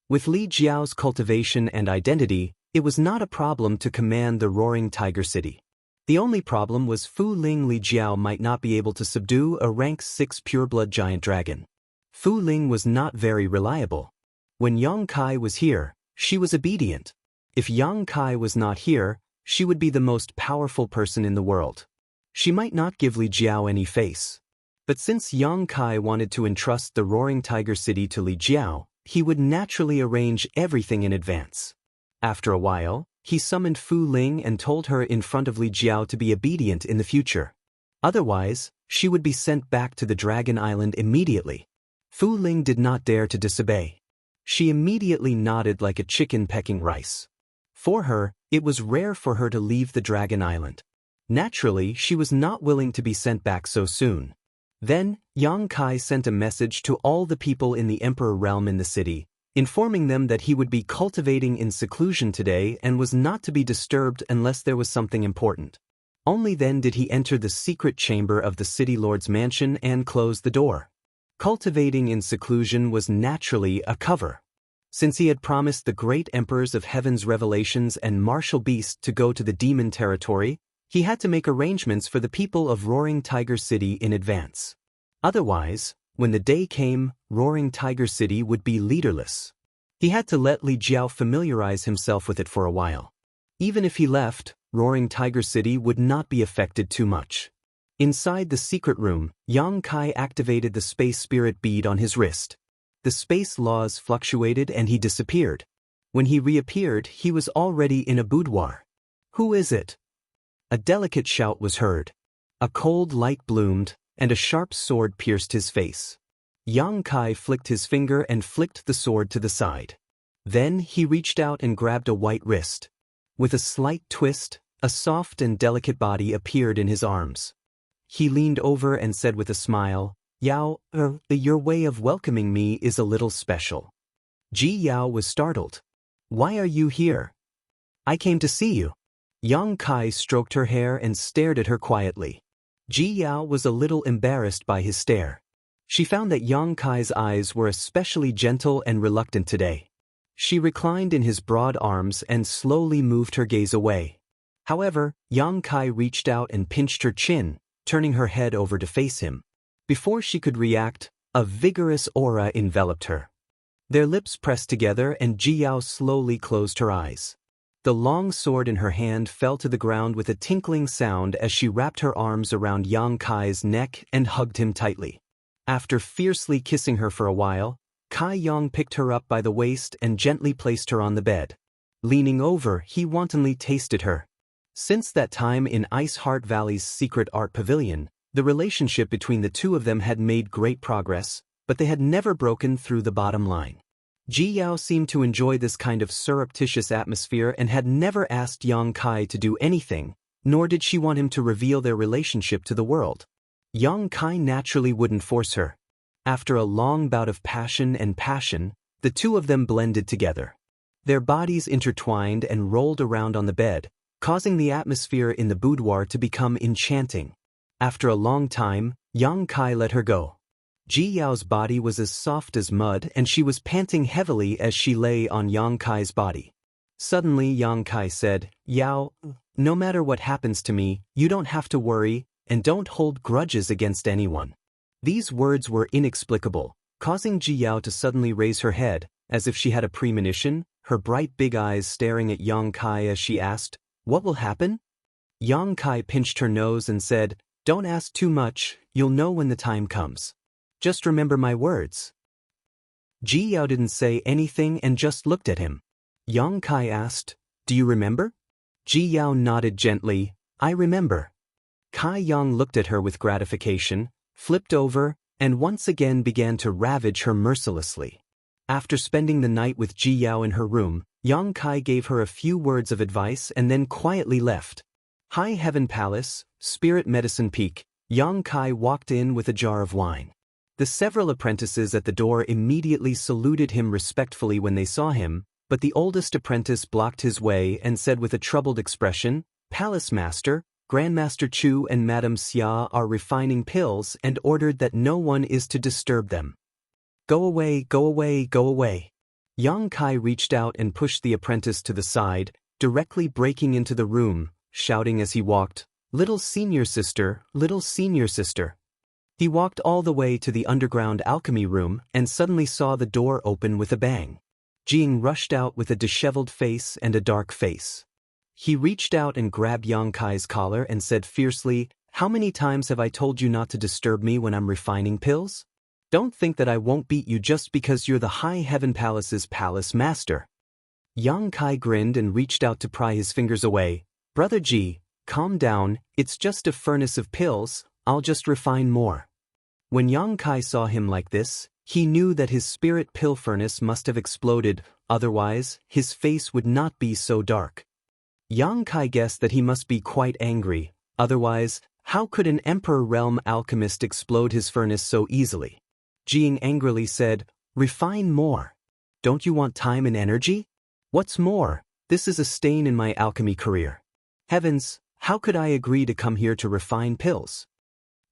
With Li Jiao's cultivation and identity, it was not a problem to command the Roaring Tiger City. The only problem was Fu Ling. Li Jiao might not be able to subdue a rank 6 pureblood giant dragon. Fu Ling was not very reliable. When Yang Kai was here, she was obedient. If Yang Kai was not here, she would be the most powerful person in the world. She might not give Li Jiao any face. But since Yang Kai wanted to entrust the Roaring Tiger City to Li Jiao, he would naturally arrange everything in advance. After a while, he summoned Fu Ling and told her in front of Li Jiao to be obedient in the future. Otherwise, she would be sent back to the Dragon Island immediately. Fu Ling did not dare to disobey. She immediately nodded like a chicken pecking rice. For her, it was rare for her to leave the Dragon Island. Naturally, she was not willing to be sent back so soon. Then, Yang Kai sent a message to all the people in the Emperor realm in the city, informing them that he would be cultivating in seclusion today and was not to be disturbed unless there was something important. Only then did he enter the secret chamber of the city lord's mansion and close the door. Cultivating in seclusion was naturally a cover. Since he had promised the great emperors of heaven's revelations and martial beast to go to the demon territory, he had to make arrangements for the people of Roaring Tiger City in advance. Otherwise, when the day came, Roaring Tiger City would be leaderless. He had to let Li Jiao familiarize himself with it for a while. Even if he left, Roaring Tiger City would not be affected too much. Inside the secret room, Yang Kai activated the space spirit bead on his wrist. The space laws fluctuated and he disappeared. When he reappeared, he was already in a boudoir. "Who is it?" A delicate shout was heard. A cold light bloomed, and a sharp sword pierced his face. Yang Kai flicked his finger and flicked the sword to the side. Then he reached out and grabbed a white wrist. With a slight twist, a soft and delicate body appeared in his arms. He leaned over and said with a smile, "Yao, your way of welcoming me is a little special." Ji Yao was startled. "Why are you here?" "I came to see you." Yang Kai stroked her hair and stared at her quietly. Ji Yao was a little embarrassed by his stare. She found that Yang Kai's eyes were especially gentle and reluctant today. She reclined in his broad arms and slowly moved her gaze away. However, Yang Kai reached out and pinched her chin, turning her head over to face him. Before she could react, a vigorous aura enveloped her. Their lips pressed together and Ji Yao slowly closed her eyes. The long sword in her hand fell to the ground with a tinkling sound as she wrapped her arms around Yang Kai's neck and hugged him tightly. After fiercely kissing her for a while, Kai Yang picked her up by the waist and gently placed her on the bed. Leaning over, he wantonly tasted her. Since that time in Ice Heart Valley's secret art pavilion, the relationship between the two of them had made great progress, but they had never broken through the bottom line. Ji Yao seemed to enjoy this kind of surreptitious atmosphere and had never asked Yang Kai to do anything, nor did she want him to reveal their relationship to the world. Yang Kai naturally wouldn't force her. After a long bout of passion, the two of them blended together. Their bodies intertwined and rolled around on the bed, causing the atmosphere in the boudoir to become enchanting. After a long time, Yang Kai let her go. Ji Yao's body was as soft as mud and she was panting heavily as she lay on Yang Kai's body. Suddenly Yang Kai said, "Yao, no matter what happens to me, you don't have to worry, and don't hold grudges against anyone." These words were inexplicable, causing Ji Yao to suddenly raise her head, as if she had a premonition, her bright big eyes staring at Yang Kai as she asked, "What will happen?" Yang Kai pinched her nose and said, "Don't ask too much, you'll know when the time comes. Just remember my words." Ji Yao didn't say anything and just looked at him. Yang Kai asked, "Do you remember?" Ji Yao nodded gently, "I remember." Kai Yang looked at her with gratification, flipped over, and once again began to ravage her mercilessly. After spending the night with Ji Yao in her room, Yang Kai gave her a few words of advice and then quietly left. High Heaven Palace, Spirit Medicine Peak, Yang Kai walked in with a jar of wine. The several apprentices at the door immediately saluted him respectfully when they saw him, but the oldest apprentice blocked his way and said with a troubled expression, "Palace Master, Grandmaster Chu and Madame Xia are refining pills and ordered that no one is to disturb them. Go away, go away, go away." Yang Kai reached out and pushed the apprentice to the side, directly breaking into the room, shouting as he walked, "Little senior sister, little senior sister." He walked all the way to the underground alchemy room and suddenly saw the door open with a bang. Jing rushed out with a disheveled face and a dark face. He reached out and grabbed Yang Kai's collar and said fiercely, "How many times have I told you not to disturb me when I'm refining pills? Don't think that I won't beat you just because you're the High Heaven Palace's palace master." Yang Kai grinned and reached out to pry his fingers away. "Brother Ji, calm down, it's just a furnace of pills, I'll just refine more." When Yang Kai saw him like this, he knew that his spirit pill furnace must have exploded, otherwise, his face would not be so dark. Yang Kai guessed that he must be quite angry, otherwise, how could an Emperor Realm alchemist explode his furnace so easily? Jing angrily said, "Refine more. Don't you want time and energy? What's more, this is a stain in my alchemy career. Heavens, how could I agree to come here to refine pills?"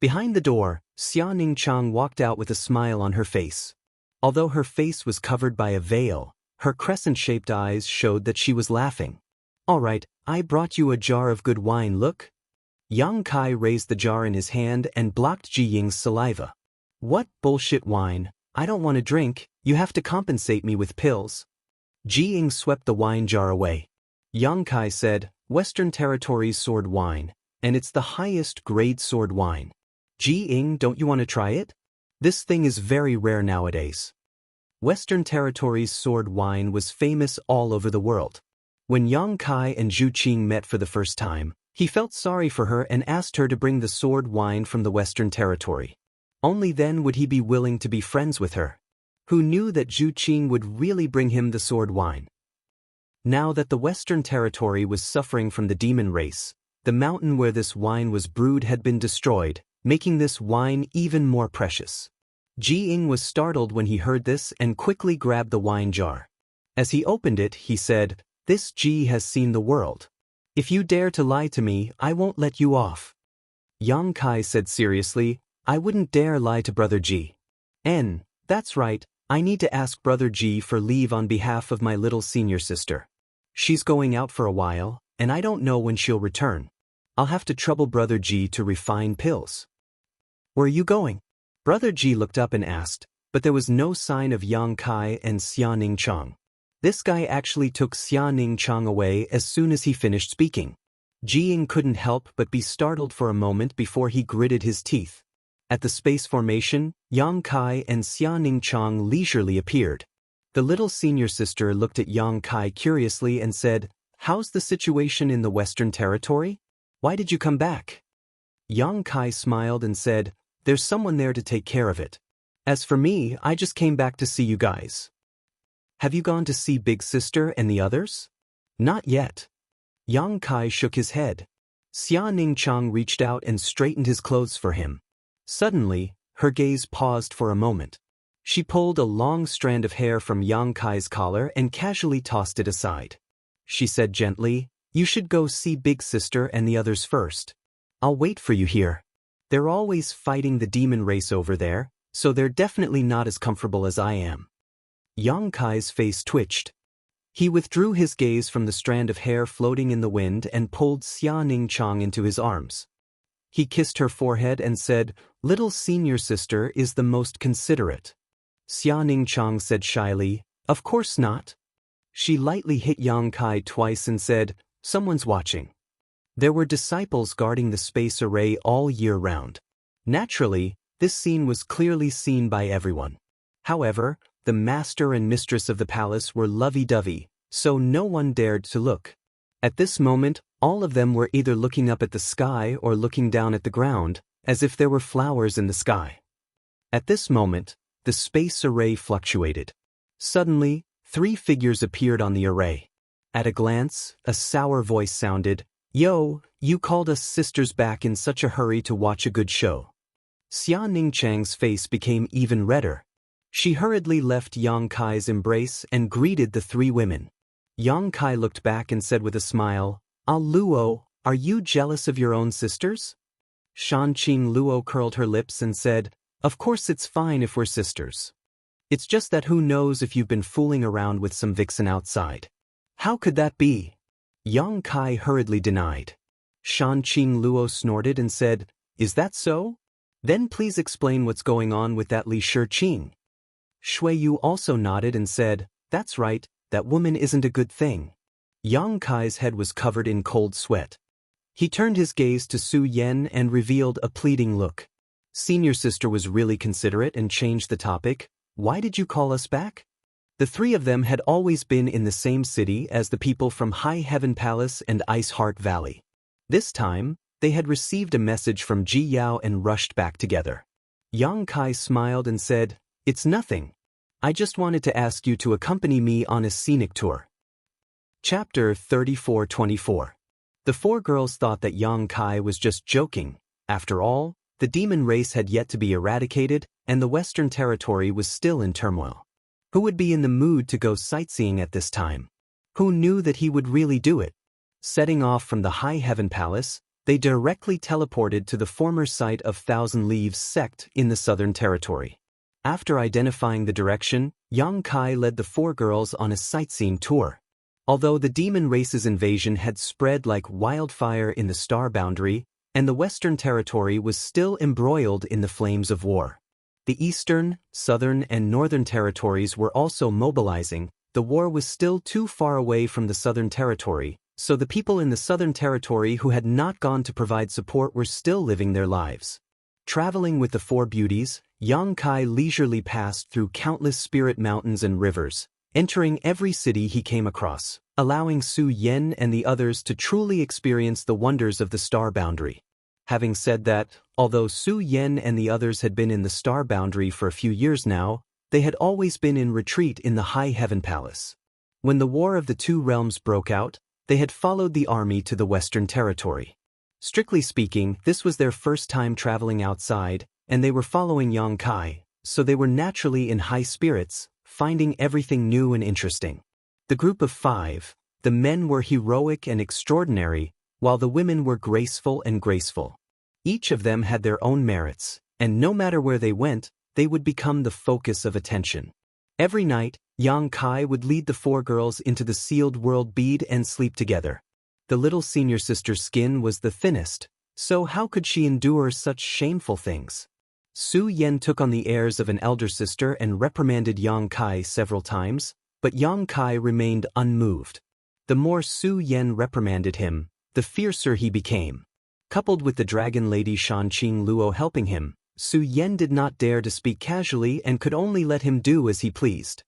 Behind the door, Xia Ningchang walked out with a smile on her face. Although her face was covered by a veil, her crescent-shaped eyes showed that she was laughing. "All right, I brought you a jar of good wine, look." Yang Kai raised the jar in his hand and blocked Ji Ying's saliva. "What bullshit wine? I don't want to drink, you have to compensate me with pills." Ji Ying swept the wine jar away. Yang Kai said, "Western Territories sword wine, and it's the highest grade sword wine. Ji Ying, don't you want to try it? This thing is very rare nowadays." Western Territories sword wine was famous all over the world. When Yang Kai and Zhu Qing met for the first time, he felt sorry for her and asked her to bring the sword wine from the Western Territory. Only then would he be willing to be friends with her. Who knew that Zhu Qing would really bring him the sword wine? Now that the Western Territory was suffering from the demon race, the mountain where this wine was brewed had been destroyed, making this wine even more precious. Ji Ying was startled when he heard this and quickly grabbed the wine jar. As he opened it, he said, "This Ji has seen the world. If you dare to lie to me, I won't let you off." Yang Kai said seriously, "I wouldn't dare lie to Brother Ji. That's right, I need to ask Brother Ji for leave on behalf of my little senior sister. She's going out for a while, and I don't know when she'll return. I'll have to trouble Brother Ji to refine pills." "Where are you going?" Brother Ji looked up and asked, but there was no sign of Yang Kai and Xia Ningchang. This guy actually took Xia Ningchang away as soon as he finished speaking. Ji Ying couldn't help but be startled for a moment before he gritted his teeth. At the space formation, Yang Kai and Xia Ningchang leisurely appeared. The little senior sister looked at Yang Kai curiously and said, "How's the situation in the Western Territory? Why did you come back?" Yang Kai smiled and said, "There's someone there to take care of it. As for me, I just came back to see you guys." "Have you gone to see Big Sister and the others?" "Not yet." Yang Kai shook his head. Xia Ningchang reached out and straightened his clothes for him. Suddenly, her gaze paused for a moment. She pulled a long strand of hair from Yang Kai's collar and casually tossed it aside. She said gently, "You should go see Big Sister and the others first. I'll wait for you here. They're always fighting the demon race over there, so they're definitely not as comfortable as I am." Yang Kai's face twitched. He withdrew his gaze from the strand of hair floating in the wind and pulled Xia Ningchang into his arms. He kissed her forehead and said, "Little senior sister is the most considerate." Xia Ningchang said shyly, "Of course not." She lightly hit Yang Kai twice and said, "Someone's watching." There were disciples guarding the space array all year round. Naturally, this scene was clearly seen by everyone. However, the master and mistress of the palace were lovey-dovey, so no one dared to look. At this moment, all of them were either looking up at the sky or looking down at the ground, as if there were flowers in the sky. At this moment, the space array fluctuated. Suddenly, 3 figures appeared on the array. At a glance, a sour voice sounded, "Yo, you called us sisters back in such a hurry to watch a good show." Xia Ningchang's face became even redder. She hurriedly left Yang Kai's embrace and greeted the 3 women. Yang Kai looked back and said with a smile, "Ah Luo, are you jealous of your own sisters?" Shanqing Luo curled her lips and said, "Of course it's fine if we're sisters. It's just that who knows if you've been fooling around with some vixen outside." "How could that be?" Yang Kai hurriedly denied. Shanqing Luo snorted and said, "Is that so? Then please explain what's going on with that Li Shiqing." Shui Yu also nodded and said, "That's right, that woman isn't a good thing." Yang Kai's head was covered in cold sweat. He turned his gaze to Su Yen and revealed a pleading look. Senior sister was really considerate and changed the topic. "Why did you call us back?" The 3 of them had always been in the same city as the people from High Heaven Palace and Ice Heart Valley. This time, they had received a message from Ji Yao and rushed back together. Yang Kai smiled and said, "It's nothing. I just wanted to ask you to accompany me on a scenic tour." Chapter 34-24. The 4 girls thought that Yang Kai was just joking. After all, the demon race had yet to be eradicated, and the Western Territory was still in turmoil. Who would be in the mood to go sightseeing at this time? Who knew that he would really do it? Setting off from the High Heaven Palace, they directly teleported to the former site of Thousand Leaves sect in the Southern Territory. After identifying the direction, Yang Kai led the 4 girls on a sightseeing tour. Although the demon race's invasion had spread like wildfire in the star boundary, and the Western Territory was still embroiled in the flames of war. The Eastern, Southern, and Northern territories were also mobilizing. The war was still too far away from the Southern Territory, so the people in the Southern Territory who had not gone to provide support were still living their lives. Traveling with the 4 beauties, Yang Kai leisurely passed through countless spirit mountains and rivers, entering every city he came across, allowing Su Yen and the others to truly experience the wonders of the star boundary. Having said that, although Su Yen and the others had been in the star boundary for a few years now, they had always been in retreat in the High Heaven Palace. When the War of the Two Realms broke out, they had followed the army to the Western Territory. Strictly speaking, this was their first time traveling outside, and they were following Yang Kai, so they were naturally in high spirits, finding everything new and interesting. The group of 5, the men were heroic and extraordinary, while the women were graceful and graceful. Each of them had their own merits, and no matter where they went, they would become the focus of attention. Every night, Yang Kai would lead the 4 girls into the sealed world bead and sleep together. The little senior sister's skin was the thinnest, so how could she endure such shameful things? Su Yen took on the airs of an elder sister and reprimanded Yang Kai several times, but Yang Kai remained unmoved. The more Su Yen reprimanded him, the fiercer he became. Coupled with the dragon lady Shanqing Luo helping him, Su Yen did not dare to speak casually and could only let him do as he pleased.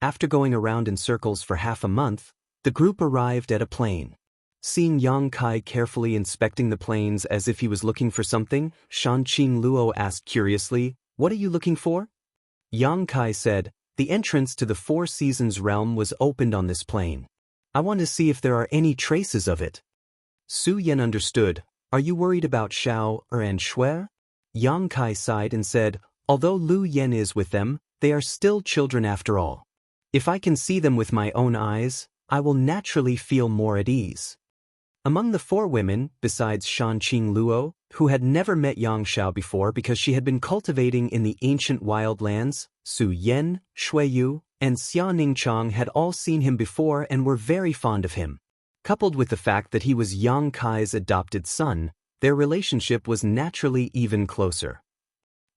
After going around in circles for half a month, the group arrived at a plain. Seeing Yang Kai carefully inspecting the plains as if he was looking for something, Shanqing Luo asked curiously, "What are you looking for?" Yang Kai said, "The entrance to the 4 Seasons realm was opened on this plain. I want to see if there are any traces of it." Su Yen understood. "Are you worried about Xiao and Shui?" Yang Kai sighed and said, "Although Lu Yen is with them, they are still children after all. If I can see them with my own eyes, I will naturally feel more at ease." Among the 4 women, besides Shanqing Luo, who had never met Yang Xiao before because she had been cultivating in the ancient wildlands, Su Yen, Shui Yu, and Xia Ningchang had all seen him before and were very fond of him. Coupled with the fact that he was Yang Kai's adopted son, their relationship was naturally even closer.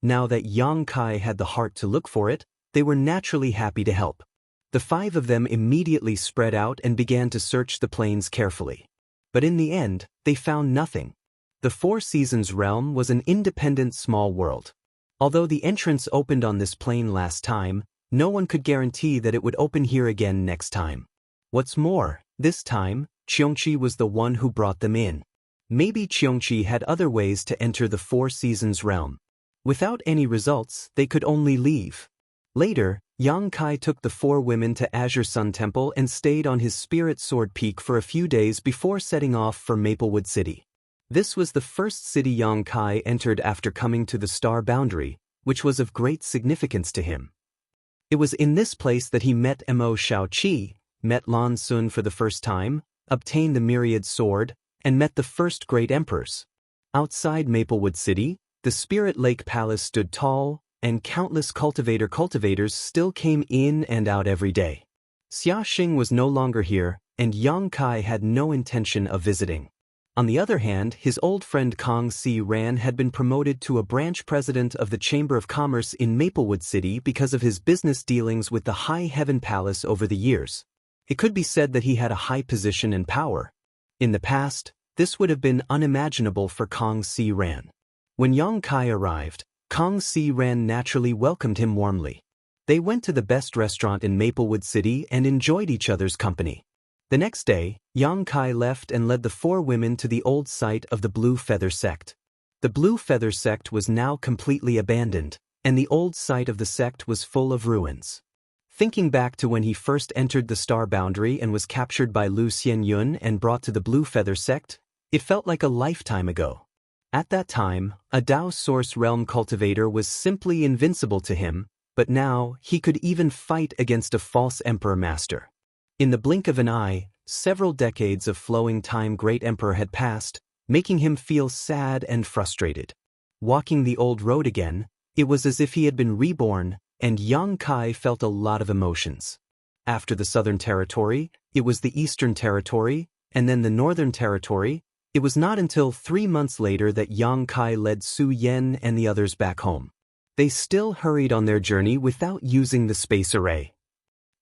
Now that Yang Kai had the heart to look for it, they were naturally happy to help. The 5 of them immediately spread out and began to search the plains carefully. But in the end, they found nothing. The Four Seasons realm was an independent small world. Although the entrance opened on this plain last time, no one could guarantee that it would open here again next time. What's more, this time, Cheongchi was the one who brought them in. Maybe Cheongchi had other ways to enter the Four Seasons realm. Without any results, they could only leave. Later, Yang Kai took the 4 women to Azure Sun Temple and stayed on his Spirit Sword Peak for a few days before setting off for Maplewood City. This was the first city Yang Kai entered after coming to the Star Boundary, which was of great significance to him. It was in this place that he met Mo Shaoqi, met Lan Sun for the first time, obtained the Myriad Sword, and met the first great emperors. Outside Maplewood City, the Spirit Lake Palace stood tall, and countless cultivators still came in and out every day. Xia Xing was no longer here, and Yang Kai had no intention of visiting. On the other hand, his old friend Kong Si Ran had been promoted to a branch president of the Chamber of Commerce in Maplewood City because of his business dealings with the High Heaven Palace over the years. It could be said that he had a high position and power. In the past, this would have been unimaginable for Kong Si Ran. When Yang Kai arrived, Kong Si Ran naturally welcomed him warmly. They went to the best restaurant in Maplewood City and enjoyed each other's company. The next day, Yang Kai left and led the 4 women to the old site of the Blue Feather Sect. The Blue Feather Sect was now completely abandoned, and the old site of the sect was full of ruins. Thinking back to when he first entered the Star Boundary and was captured by Lu Xianyun and brought to the Blue Feather Sect, it felt like a lifetime ago. At that time, a Dao Source Realm cultivator was simply invincible to him, but now he could even fight against a false Emperor Master. In the blink of an eye, several decades of flowing time Great Emperor had passed, making him feel sad and frustrated. Walking the old road again, it was as if he had been reborn, and Yang Kai felt a lot of emotions. After the Southern Territory, it was the Eastern Territory, and then the Northern Territory. It was not until 3 months later that Yang Kai led Su Yen and the others back home. They still hurried on their journey without using the space array.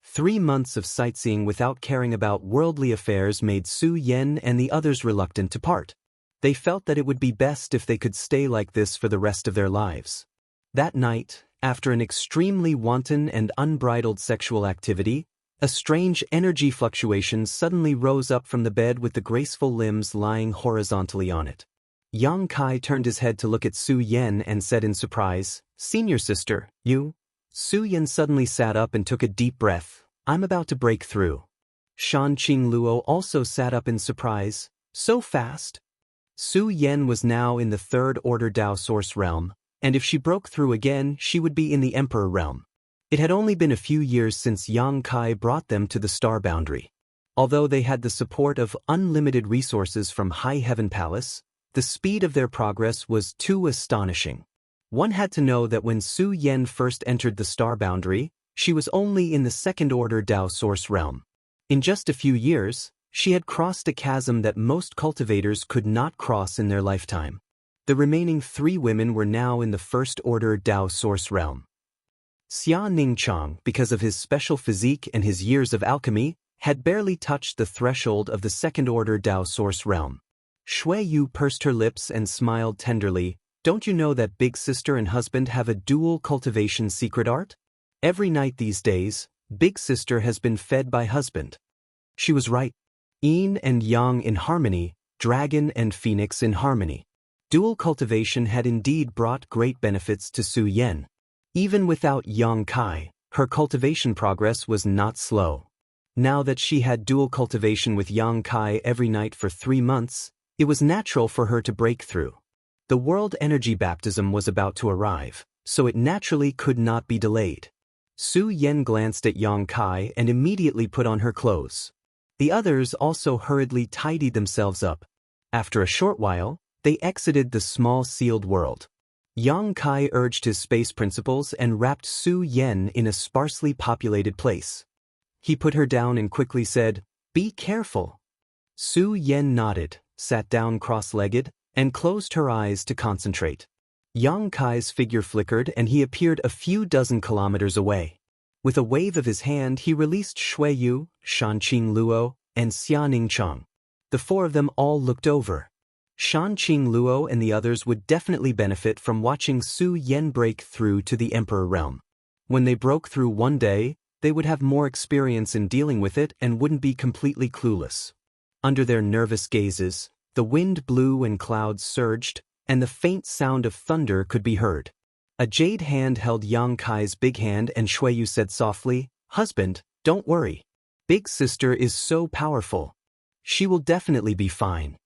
3 months of sightseeing without caring about worldly affairs made Su Yen and the others reluctant to part. They felt that it would be best if they could stay like this for the rest of their lives. That night, after an extremely wanton and unbridled sexual activity, a strange energy fluctuation suddenly rose up from the bed with the graceful limbs lying horizontally on it. Yang Kai turned his head to look at Su Yen and said in surprise, "Senior sister, you?" Su Yen suddenly sat up and took a deep breath. "I'm about to break through." Shan Qing Luo also sat up in surprise. "So fast?" Su Yen was now in the 3rd Order Dao Source realm, and if she broke through again, she would be in the Emperor realm. It had only been a few years since Yang Kai brought them to the Star Boundary. Although they had the support of unlimited resources from High Heaven Palace, the speed of their progress was too astonishing. One had to know that when Su Yen first entered the Star Boundary, she was only in the 2nd Order Dao Source realm. In just a few years, she had crossed a chasm that most cultivators could not cross in their lifetime. The remaining 3 women were now in the 1st Order Dao Source realm. Xia Ningchang, because of his special physique and his years of alchemy, had barely touched the threshold of the 2nd Order Dao Source realm. Shui Yu pursed her lips and smiled tenderly. "Don't you know that big sister and husband have a dual cultivation secret art? Every night these days, big sister has been fed by husband." She was right. Yin and Yang in harmony, dragon and phoenix in harmony. Dual cultivation had indeed brought great benefits to Su Yen. Even without Yang Kai, her cultivation progress was not slow. Now that she had dual cultivation with Yang Kai every night for 3 months, it was natural for her to break through. The World Energy Baptism was about to arrive, so it naturally could not be delayed. Su Yen glanced at Yang Kai and immediately put on her clothes. The others also hurriedly tidied themselves up. After a short while, they exited the small sealed world. Yang Kai urged his space principles and wrapped Su Yen in a sparsely populated place. He put her down and quickly said, "Be careful." Su Yen nodded, sat down cross-legged, and closed her eyes to concentrate. Yang Kai's figure flickered and he appeared a few dozen kilometers away. With a wave of his hand, he released Shui Yu, Shanqing Luo, and Xianing Cheng. The four of them all looked over. Shanqing Luo and the others would definitely benefit from watching Su Yan break through to the Emperor realm. When they broke through one day, they would have more experience in dealing with it and wouldn't be completely clueless. Under their nervous gazes, the wind blew and clouds surged, and the faint sound of thunder could be heard. A jade hand held Yang Kai's big hand, and Shui Yu said softly, "Husband, don't worry. Big sister is so powerful. She will definitely be fine."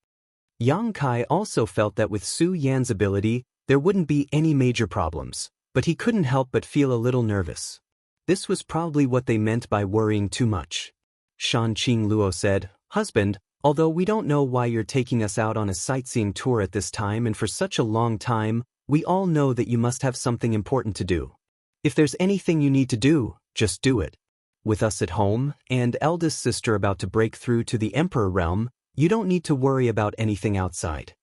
Yang Kai also felt that with Su Yan's ability, there wouldn't be any major problems, but he couldn't help but feel a little nervous. This was probably what they meant by worrying too much. Shanqing Luo said, "Husband, although we don't know why you're taking us out on a sightseeing tour at this time and for such a long time, we all know that you must have something important to do. If there's anything you need to do, just do it. With us at home, and eldest sister about to break through to the Emperor realm, you don't need to worry about anything outside."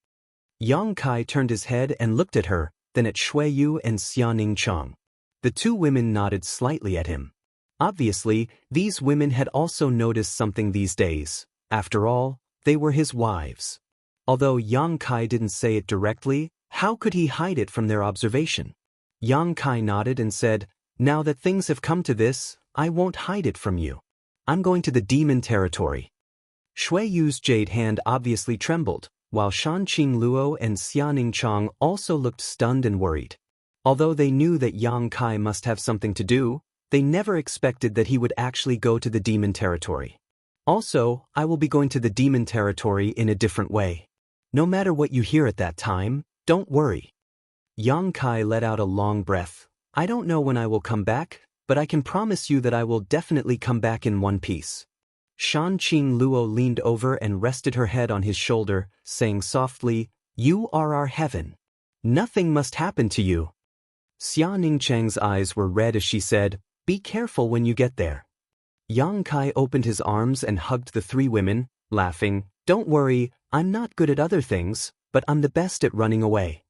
Yang Kai turned his head and looked at her, then at Shui Yu and Xianing Cheng. The two women nodded slightly at him. Obviously, these women had also noticed something these days. After all, they were his wives. Although Yang Kai didn't say it directly, how could he hide it from their observation? Yang Kai nodded and said, "Now that things have come to this, I won't hide it from you. I'm going to the demon territory." Shui Yu's jade hand obviously trembled, while Shanqing Luo and Xianing Cheng also looked stunned and worried. Although they knew that Yang Kai must have something to do, they never expected that he would actually go to the demon territory. "Also, I will be going to the demon territory in a different way. No matter what you hear at that time, don't worry." Yang Kai let out a long breath. "I don't know when I will come back, but I can promise you that I will definitely come back in one piece." Shanqing Luo leaned over and rested her head on his shoulder, saying softly, "You are our heaven. Nothing must happen to you." Xianing Cheng's eyes were red as she said, "Be careful when you get there." Yang Kai opened his arms and hugged the three women, laughing, "Don't worry, I'm not good at other things, but I'm the best at running away."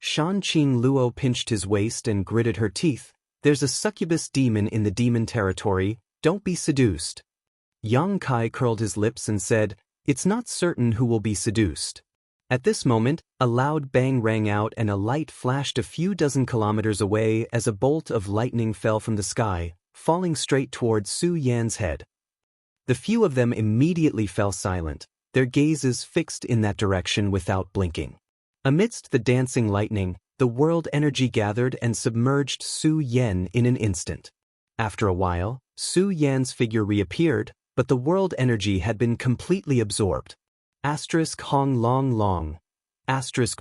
Shanqing Luo pinched his waist and gritted her teeth. "There's a succubus demon in the demon territory, don't be seduced." Yang Kai curled his lips and said, "It's not certain who will be seduced." At this moment, a loud bang rang out and a light flashed a few dozen kilometers away as a bolt of lightning fell from the sky, falling straight toward Su Yan's head. The few of them immediately fell silent, their gazes fixed in that direction without blinking. Amidst the dancing lightning, the world energy gathered and submerged Su Yan in an instant. After a while, Su Yan's figure reappeared, but the world energy had been completely absorbed. Hong long long.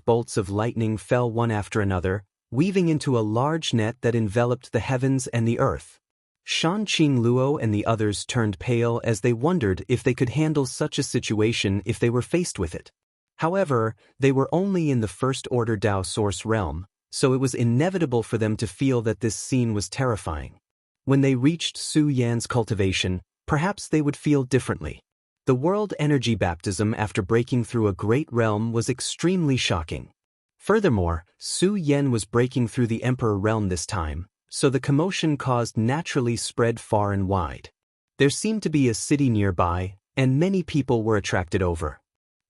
Bolts of lightning fell one after another, weaving into a large net that enveloped the heavens and the earth. Shanqing Luo and the others turned pale as they wondered if they could handle such a situation if they were faced with it. However, they were only in the first-order Dao Source realm, so it was inevitable for them to feel that this scene was terrifying. When they reached Su Yan's cultivation, perhaps they would feel differently. The world energy baptism after breaking through a great realm was extremely shocking. Furthermore, Su Yan was breaking through the Emperor realm this time, so the commotion caused naturally spread far and wide. There seemed to be a city nearby, and many people were attracted over.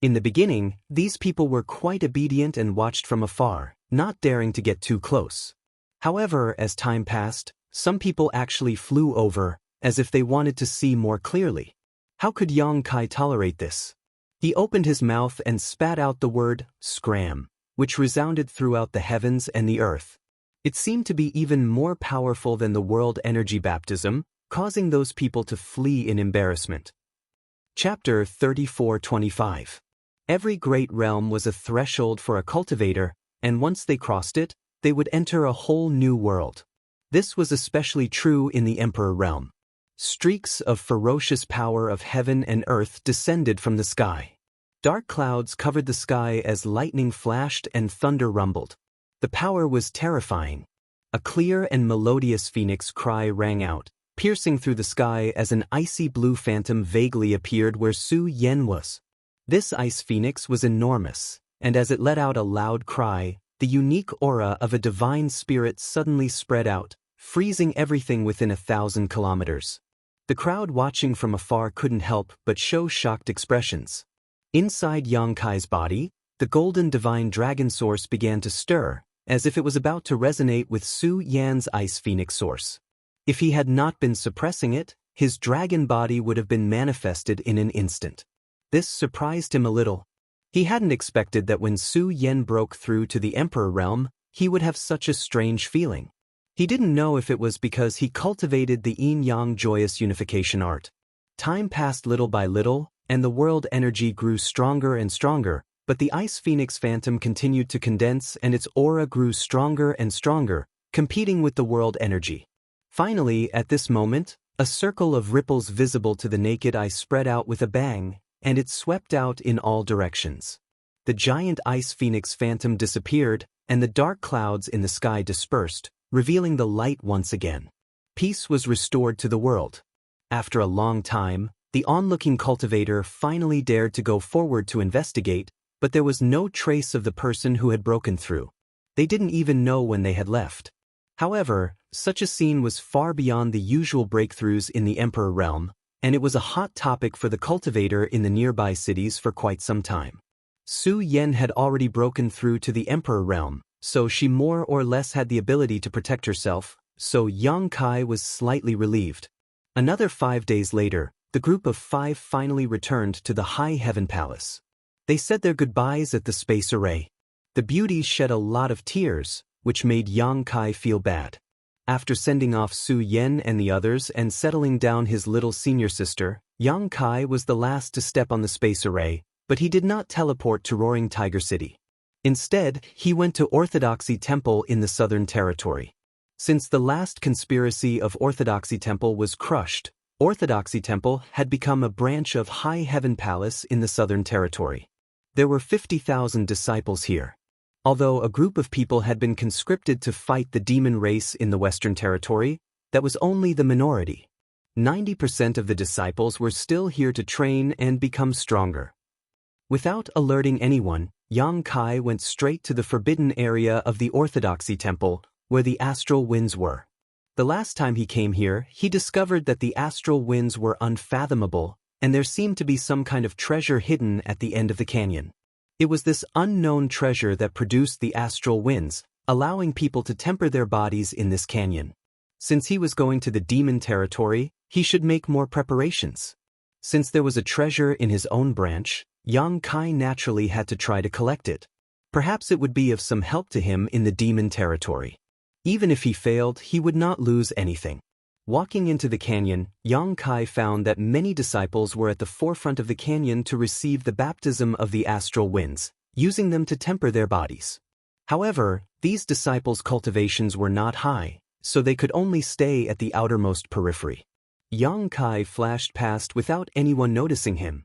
In the beginning, these people were quite obedient and watched from afar, not daring to get too close. However, as time passed, some people actually flew over, as if they wanted to see more clearly. How could Yang Kai tolerate this? He opened his mouth and spat out the word, "scram," which resounded throughout the heavens and the earth. It seemed to be even more powerful than the world energy baptism, causing those people to flee in embarrassment. Chapter 34-25. Every great realm was a threshold for a cultivator, and once they crossed it, they would enter a whole new world. This was especially true in the Emperor realm. Streaks of ferocious power of heaven and earth descended from the sky. Dark clouds covered the sky as lightning flashed and thunder rumbled. The power was terrifying. A clear and melodious phoenix cry rang out, piercing through the sky as an icy blue phantom vaguely appeared where Su Yan was. This ice phoenix was enormous, and as it let out a loud cry, the unique aura of a divine spirit suddenly spread out, freezing everything within 1,000 kilometers. The crowd watching from afar couldn't help but show shocked expressions. Inside Yang Kai's body, the golden divine dragon source began to stir, as if it was about to resonate with Su Yan's ice phoenix source. If he had not been suppressing it, his dragon body would have been manifested in an instant. This surprised him a little. He hadn't expected that when Su Yan broke through to the Emperor realm, he would have such a strange feeling. He didn't know if it was because he cultivated the yin-yang joyous unification art. Time passed little by little, and the world energy grew stronger and stronger, but the Ice Phoenix Phantom continued to condense and its aura grew stronger and stronger, competing with the world energy. Finally, at this moment, a circle of ripples visible to the naked eye spread out with a bang, and it swept out in all directions. The giant Ice Phoenix Phantom disappeared, and the dark clouds in the sky dispersed, revealing the light once again. Peace was restored to the world. After a long time, the onlooking cultivator finally dared to go forward to investigate, but there was no trace of the person who had broken through. They didn't even know when they had left. However, such a scene was far beyond the usual breakthroughs in the Emperor realm, and it was a hot topic for the cultivator in the nearby cities for quite some time. Su Yan had already broken through to the Emperor realm, so she more or less had the ability to protect herself, so Yang Kai was slightly relieved. Another 5 days later, the group of 5 finally returned to the High Heaven Palace. They said their goodbyes at the space array. The beauties shed a lot of tears, which made Yang Kai feel bad. After sending off Su Yan and the others and settling down his little senior sister, Yang Kai was the last to step on the space array, but he did not teleport to Roaring Tiger City. Instead, he went to Orthodoxy Temple in the Southern Territory. Since the last conspiracy of Orthodoxy Temple was crushed, Orthodoxy Temple had become a branch of High Heaven Palace in the Southern Territory. There were 50,000 disciples here. Although a group of people had been conscripted to fight the demon race in the Western Territory, that was only the minority. 90% of the disciples were still here to train and become stronger. Without alerting anyone, Yang Kai went straight to the forbidden area of the Orthodoxy Temple, where the astral winds were. The last time he came here, he discovered that the astral winds were unfathomable, and there seemed to be some kind of treasure hidden at the end of the canyon. It was this unknown treasure that produced the astral winds, allowing people to temper their bodies in this canyon. Since he was going to the demon territory, he should make more preparations. Since there was a treasure in his own branch, Yang Kai naturally had to try to collect it. Perhaps it would be of some help to him in the demon territory. Even if he failed, he would not lose anything. Walking into the canyon, Yang Kai found that many disciples were at the forefront of the canyon to receive the baptism of the astral winds, using them to temper their bodies. However, these disciples' cultivations were not high, so they could only stay at the outermost periphery. Yang Kai flashed past without anyone noticing him.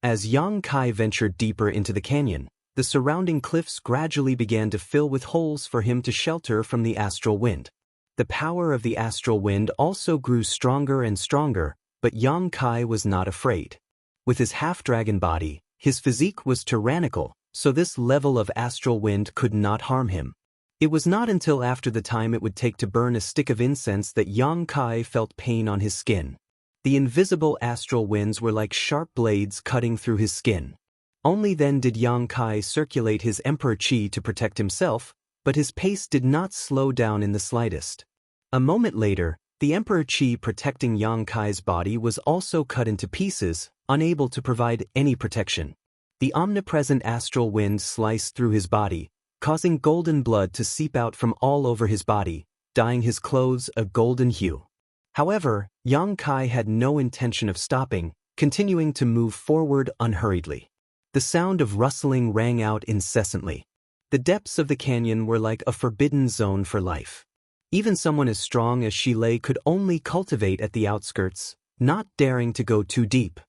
As Yang Kai ventured deeper into the canyon, the surrounding cliffs gradually began to fill with holes for him to shelter from the astral wind. The power of the astral wind also grew stronger and stronger, but Yang Kai was not afraid. With his half-dragon body, his physique was tyrannical, so this level of astral wind could not harm him. It was not until after the time it would take to burn a stick of incense that Yang Kai felt pain on his skin. The invisible astral winds were like sharp blades cutting through his skin. Only then did Yang Kai circulate his Emperor Qi to protect himself, but his pace did not slow down in the slightest. A moment later, the Emperor Qi protecting Yang Kai's body was also cut into pieces, unable to provide any protection. The omnipresent astral wind sliced through his body, causing golden blood to seep out from all over his body, dyeing his clothes a golden hue. However, Yang Kai had no intention of stopping, continuing to move forward unhurriedly. The sound of rustling rang out incessantly. The depths of the canyon were like a forbidden zone for life. Even someone as strong as Shilei could only cultivate at the outskirts, not daring to go too deep.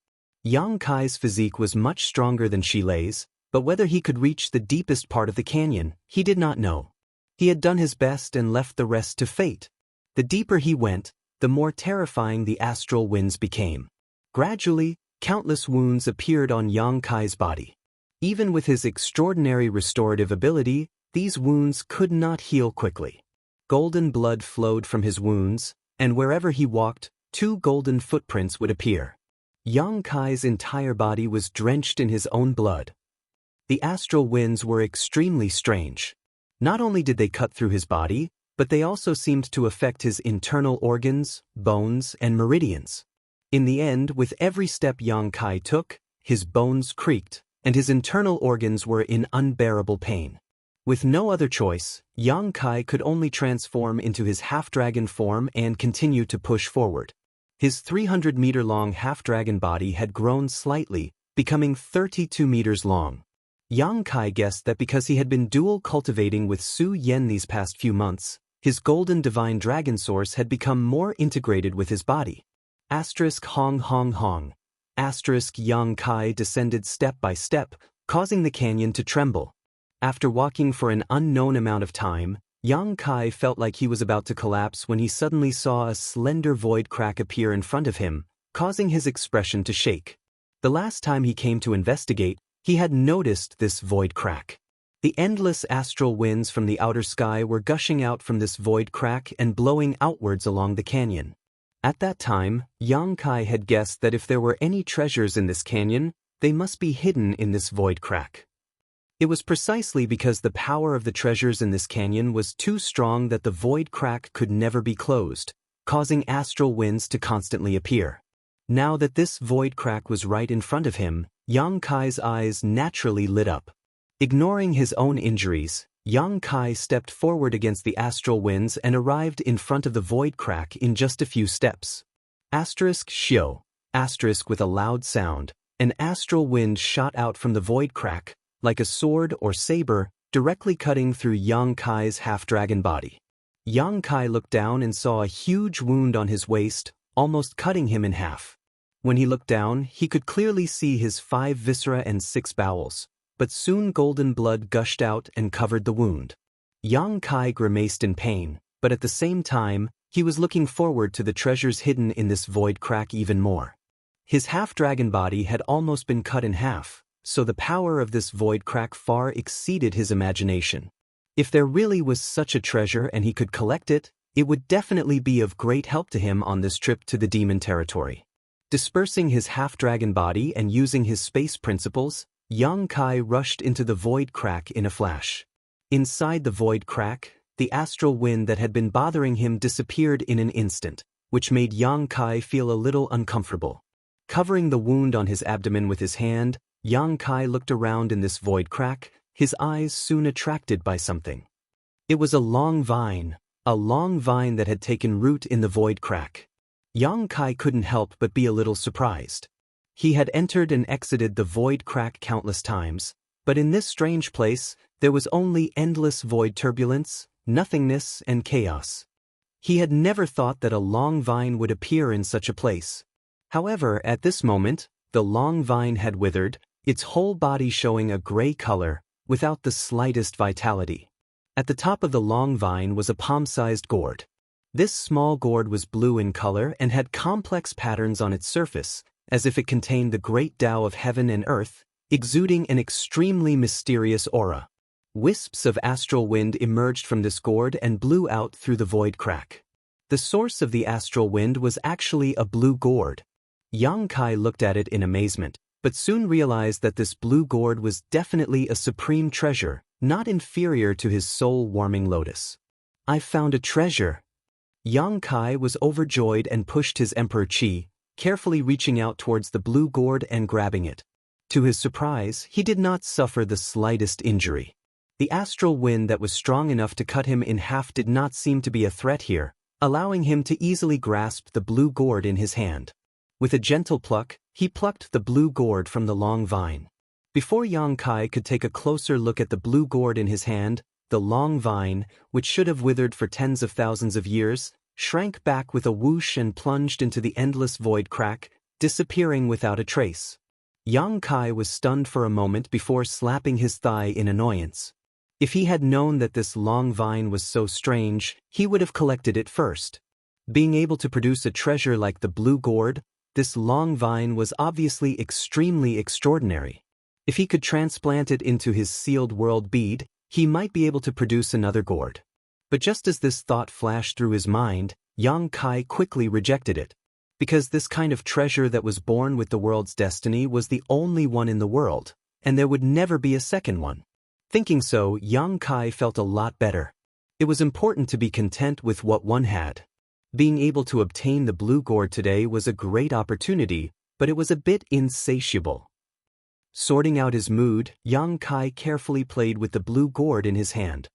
Yang Kai's physique was much stronger than Shilei's, but whether he could reach the deepest part of the canyon, he did not know. He had done his best and left the rest to fate. The deeper he went, the more terrifying the astral winds became. Gradually, countless wounds appeared on Yang Kai's body. Even with his extraordinary restorative ability, these wounds could not heal quickly. Golden blood flowed from his wounds, and wherever he walked, 2 golden footprints would appear. Yang Kai's entire body was drenched in his own blood. The astral winds were extremely strange. Not only did they cut through his body, but they also seemed to affect his internal organs, bones, and meridians. In the end, with every step Yang Kai took, his bones creaked, and his internal organs were in unbearable pain. With no other choice, Yang Kai could only transform into his half-dragon form and continue to push forward. His 300-meter-long half-dragon body had grown slightly, becoming 32 meters long. Yang Kai guessed that because he had been dual cultivating with Su Yen these past few months, his golden divine dragon source had become more integrated with his body. Hong Hong Hong. Yang Kai descended step by step, causing the canyon to tremble. After walking for an unknown amount of time, Yang Kai felt like he was about to collapse when he suddenly saw a slender void crack appear in front of him, causing his expression to shake. The last time he came to investigate, he had noticed this void crack. The endless astral winds from the outer sky were gushing out from this void crack and blowing outwards along the canyon. At that time, Yang Kai had guessed that if there were any treasures in this canyon, they must be hidden in this void crack. It was precisely because the power of the treasures in this canyon was too strong that the void crack could never be closed, causing astral winds to constantly appear. Now that this void crack was right in front of him, Yang Kai's eyes naturally lit up. Ignoring his own injuries, Yang Kai stepped forward against the astral winds and arrived in front of the void crack in just a few steps. Shio. With a loud sound, an astral wind shot out from the void crack, like a sword or saber, directly cutting through Yang Kai's half-dragon body. Yang Kai looked down and saw a huge wound on his waist, almost cutting him in half. When he looked down, he could clearly see his 5 viscera and 6 bowels, but soon golden blood gushed out and covered the wound. Yang Kai grimaced in pain, but at the same time, he was looking forward to the treasures hidden in this void crack even more. His half-dragon body had almost been cut in half, so the power of this void crack far exceeded his imagination. If there really was such a treasure and he could collect it, it would definitely be of great help to him on this trip to the demon territory. Dispersing his half-dragon body and using his space principles, Yang Kai rushed into the void crack in a flash. Inside the void crack, the astral wind that had been bothering him disappeared in an instant, which made Yang Kai feel a little uncomfortable. Covering the wound on his abdomen with his hand, Yang Kai looked around in this void crack, his eyes soon attracted by something. It was a long vine that had taken root in the void crack. Yang Kai couldn't help but be a little surprised. He had entered and exited the void crack countless times, but in this strange place, there was only endless void turbulence, nothingness, and chaos. He had never thought that a long vine would appear in such a place. However, at this moment, the long vine had withered, its whole body showing a gray color, without the slightest vitality. At the top of the long vine was a palm-sized gourd. This small gourd was blue in color and had complex patterns on its surface, as if it contained the great Tao of heaven and earth, exuding an extremely mysterious aura. Wisps of astral wind emerged from this gourd and blew out through the void crack. The source of the astral wind was actually a blue gourd. Yang Kai looked at it in amazement, but soon realized that this blue gourd was definitely a supreme treasure, not inferior to his soul-warming lotus. "I found a treasure." Yang Kai was overjoyed and pushed his Emperor Qi, carefully reaching out towards the blue gourd and grabbing it. To his surprise, he did not suffer the slightest injury. The astral wind that was strong enough to cut him in half did not seem to be a threat here, allowing him to easily grasp the blue gourd in his hand. With a gentle pluck, he plucked the blue gourd from the long vine. Before Yang Kai could take a closer look at the blue gourd in his hand, the long vine, which should have withered for tens of thousands of years, shrank back with a whoosh and plunged into the endless void crack, disappearing without a trace. Yang Kai was stunned for a moment before slapping his thigh in annoyance. If he had known that this long vine was so strange, he would have collected it first. Being able to produce a treasure like the blue gourd, this long vine was obviously extremely extraordinary. If he could transplant it into his sealed world bead, he might be able to produce another gourd. But just as this thought flashed through his mind, Yang Kai quickly rejected it. Because this kind of treasure that was born with the world's destiny was the only one in the world, and there would never be a second one. Thinking so, Yang Kai felt a lot better. It was important to be content with what one had. Being able to obtain the blue gourd today was a great opportunity, but it was a bit insatiable. Sorting out his mood, Yang Kai carefully played with the blue gourd in his hand.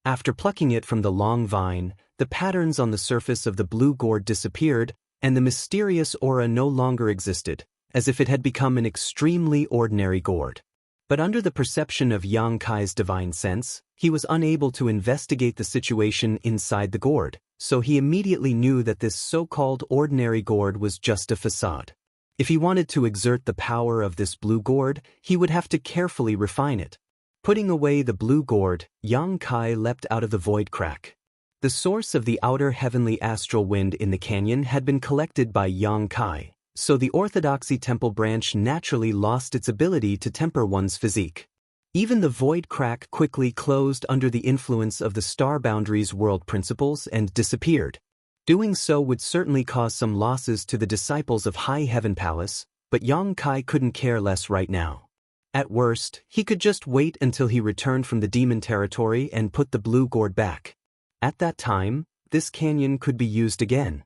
After plucking it from the long vine, the patterns on the surface of the blue gourd disappeared, and the mysterious aura no longer existed, as if it had become an extremely ordinary gourd. But under the perception of Yang Kai's divine sense, he was unable to investigate the situation inside the gourd, so he immediately knew that this so-called ordinary gourd was just a facade. If he wanted to exert the power of this blue gourd, he would have to carefully refine it. Putting away the blue gourd, Yang Kai leapt out of the void crack. The source of the outer heavenly astral wind in the canyon had been collected by Yang Kai, so the Orthodoxy temple branch naturally lost its ability to temper one's physique. Even the void crack quickly closed under the influence of the star boundaries world principles and disappeared. Doing so would certainly cause some losses to the disciples of High Heaven Palace, but Yang Kai couldn't care less right now. At worst, he could just wait until he returned from the demon territory and put the blue gourd back. At that time, this canyon could be used again.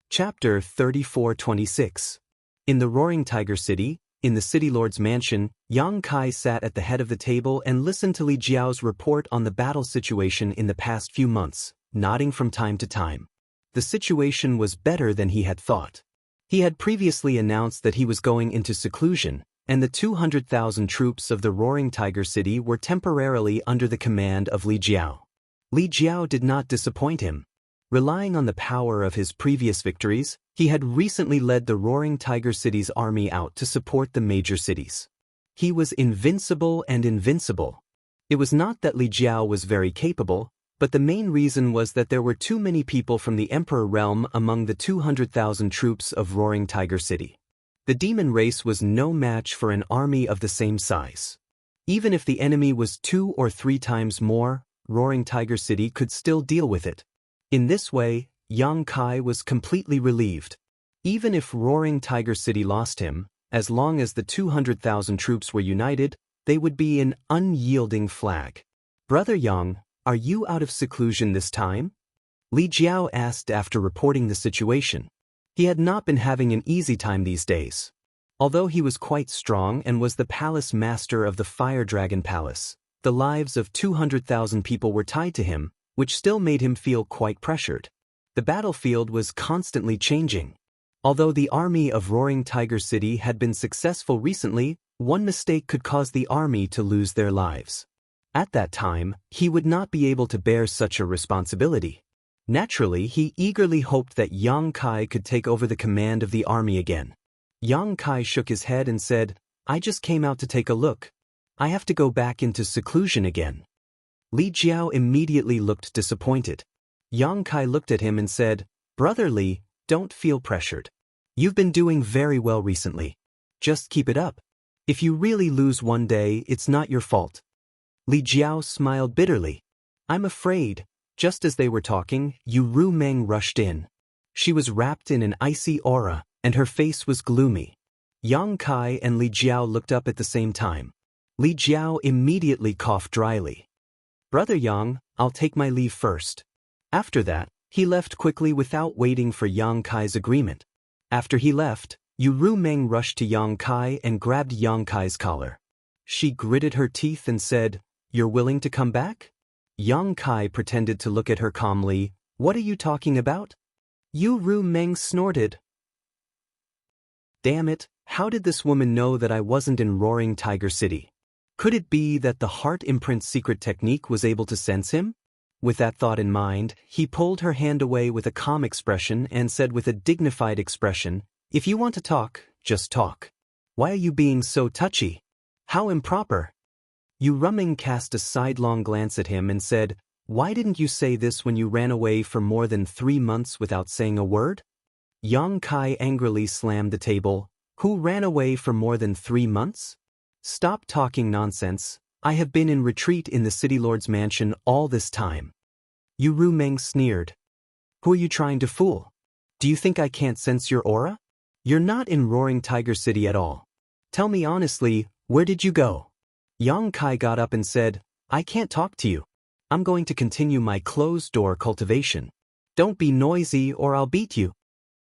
Chapter 34-26. In the Roaring Tiger City, in the City Lord's mansion, Yang Kai sat at the head of the table and listened to Li Jiao's report on the battle situation in the past few months, nodding from time to time. The situation was better than he had thought. He had previously announced that he was going into seclusion, and the 200,000 troops of the Roaring Tiger City were temporarily under the command of Li Jiao. Li Jiao did not disappoint him. Relying on the power of his previous victories, he had recently led the Roaring Tiger City's army out to support the major cities. He was invincible and invincible. It was not that Li Jiao was very capable, but the main reason was that there were too many people from the Emperor realm among the 200,000 troops of Roaring Tiger City. The demon race was no match for an army of the same size. Even if the enemy was 2 or 3 times more, Roaring Tiger City could still deal with it. In this way, Yang Kai was completely relieved. Even if Roaring Tiger City lost him, as long as the 200,000 troops were united, they would be an unyielding flag. "Brother Yang, are you out of seclusion this time?" Li Jiao asked after reporting the situation. He had not been having an easy time these days. Although he was quite strong and was the palace master of the Fire Dragon Palace, the lives of 200,000 people were tied to him, which still made him feel quite pressured. The battlefield was constantly changing. Although the army of Roaring Tiger City had been successful recently, one mistake could cause the army to lose their lives. At that time, he would not be able to bear such a responsibility. Naturally, he eagerly hoped that Yang Kai could take over the command of the army again. Yang Kai shook his head and said, "I just came out to take a look. I have to go back into seclusion again." Li Jiao immediately looked disappointed. Yang Kai looked at him and said, "Brother Li, don't feel pressured. You've been doing very well recently. Just keep it up. If you really lose one day, it's not your fault." Li Jiao smiled bitterly. "I'm afraid." Just as they were talking, Yu Ru Meng rushed in. She was wrapped in an icy aura, and her face was gloomy. Yang Kai and Li Jiao looked up at the same time. Li Jiao immediately coughed dryly. "Brother Yang, I'll take my leave first." After that, he left quickly without waiting for Yang Kai's agreement. After he left, Yu Ru Meng rushed to Yang Kai and grabbed Yang Kai's collar. She gritted her teeth and said, "You're willing to come back?" Yang Kai pretended to look at her calmly. "What are you talking about?" Yu Ru Meng snorted. "Damn it, how did this woman know that I wasn't in Roaring Tiger City? Could it be that the heart imprint secret technique was able to sense him?" With that thought in mind, he pulled her hand away with a calm expression and said with a dignified expression, "If you want to talk, just talk. Why are you being so touchy? How improper." Yu Ru Meng cast a sidelong glance at him and said, "Why didn't you say this when you ran away for more than 3 months without saying a word?" Yang Kai angrily slammed the table. "Who ran away for more than 3 months? Stop talking nonsense. I have been in retreat in the City Lord's mansion all this time." Yu Rumeng sneered. Who are you trying to fool? Do you think I can't sense your aura? You're not in Roaring Tiger City at all. Tell me honestly, where did you go? Yang Kai got up and said, I can't talk to you. I'm going to continue my closed-door cultivation. Don't be noisy or I'll beat you.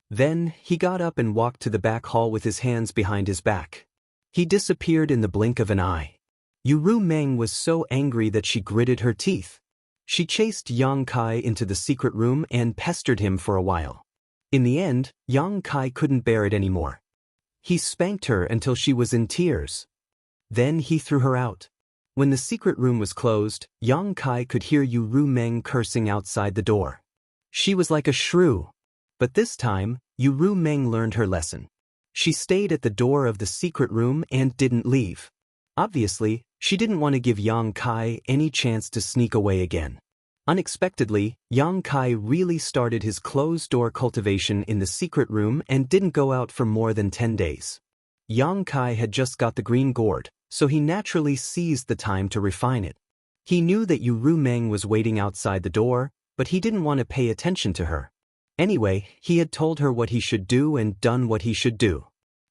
Then, he got up and walked to the back hall with his hands behind his back. He disappeared in the blink of an eye. Yu Rumeng was so angry that she gritted her teeth. She chased Yang Kai into the secret room and pestered him for a while. In the end, Yang Kai couldn't bear it anymore. He spanked her until she was in tears. Then he threw her out. When the secret room was closed, Yang Kai could hear Yu Rumeng cursing outside the door. She was like a shrew. But this time, Yu Rumeng learned her lesson. She stayed at the door of the secret room and didn't leave. Obviously, she didn't want to give Yang Kai any chance to sneak away again. Unexpectedly, Yang Kai really started his closed-door cultivation in the secret room and didn't go out for more than 10 days. Yang Kai had just got the green gourd, so he naturally seized the time to refine it. He knew that Yu Rumeng was waiting outside the door, but he didn't want to pay attention to her. Anyway, he had told her what he should do and done what he should do.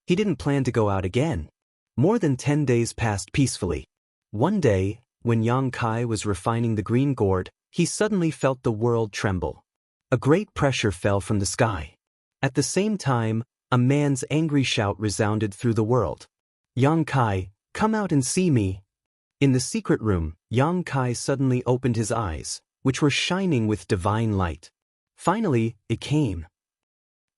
He didn't plan to go out again. More than 10 days passed peacefully. One day, when Yang Kai was refining the green gourd, he suddenly felt the world tremble. A great pressure fell from the sky. At the same time, a man's angry shout resounded through the world. Yang Kai, come out and see me. In the secret room, Yang Kai suddenly opened his eyes, which were shining with divine light. Finally, it came.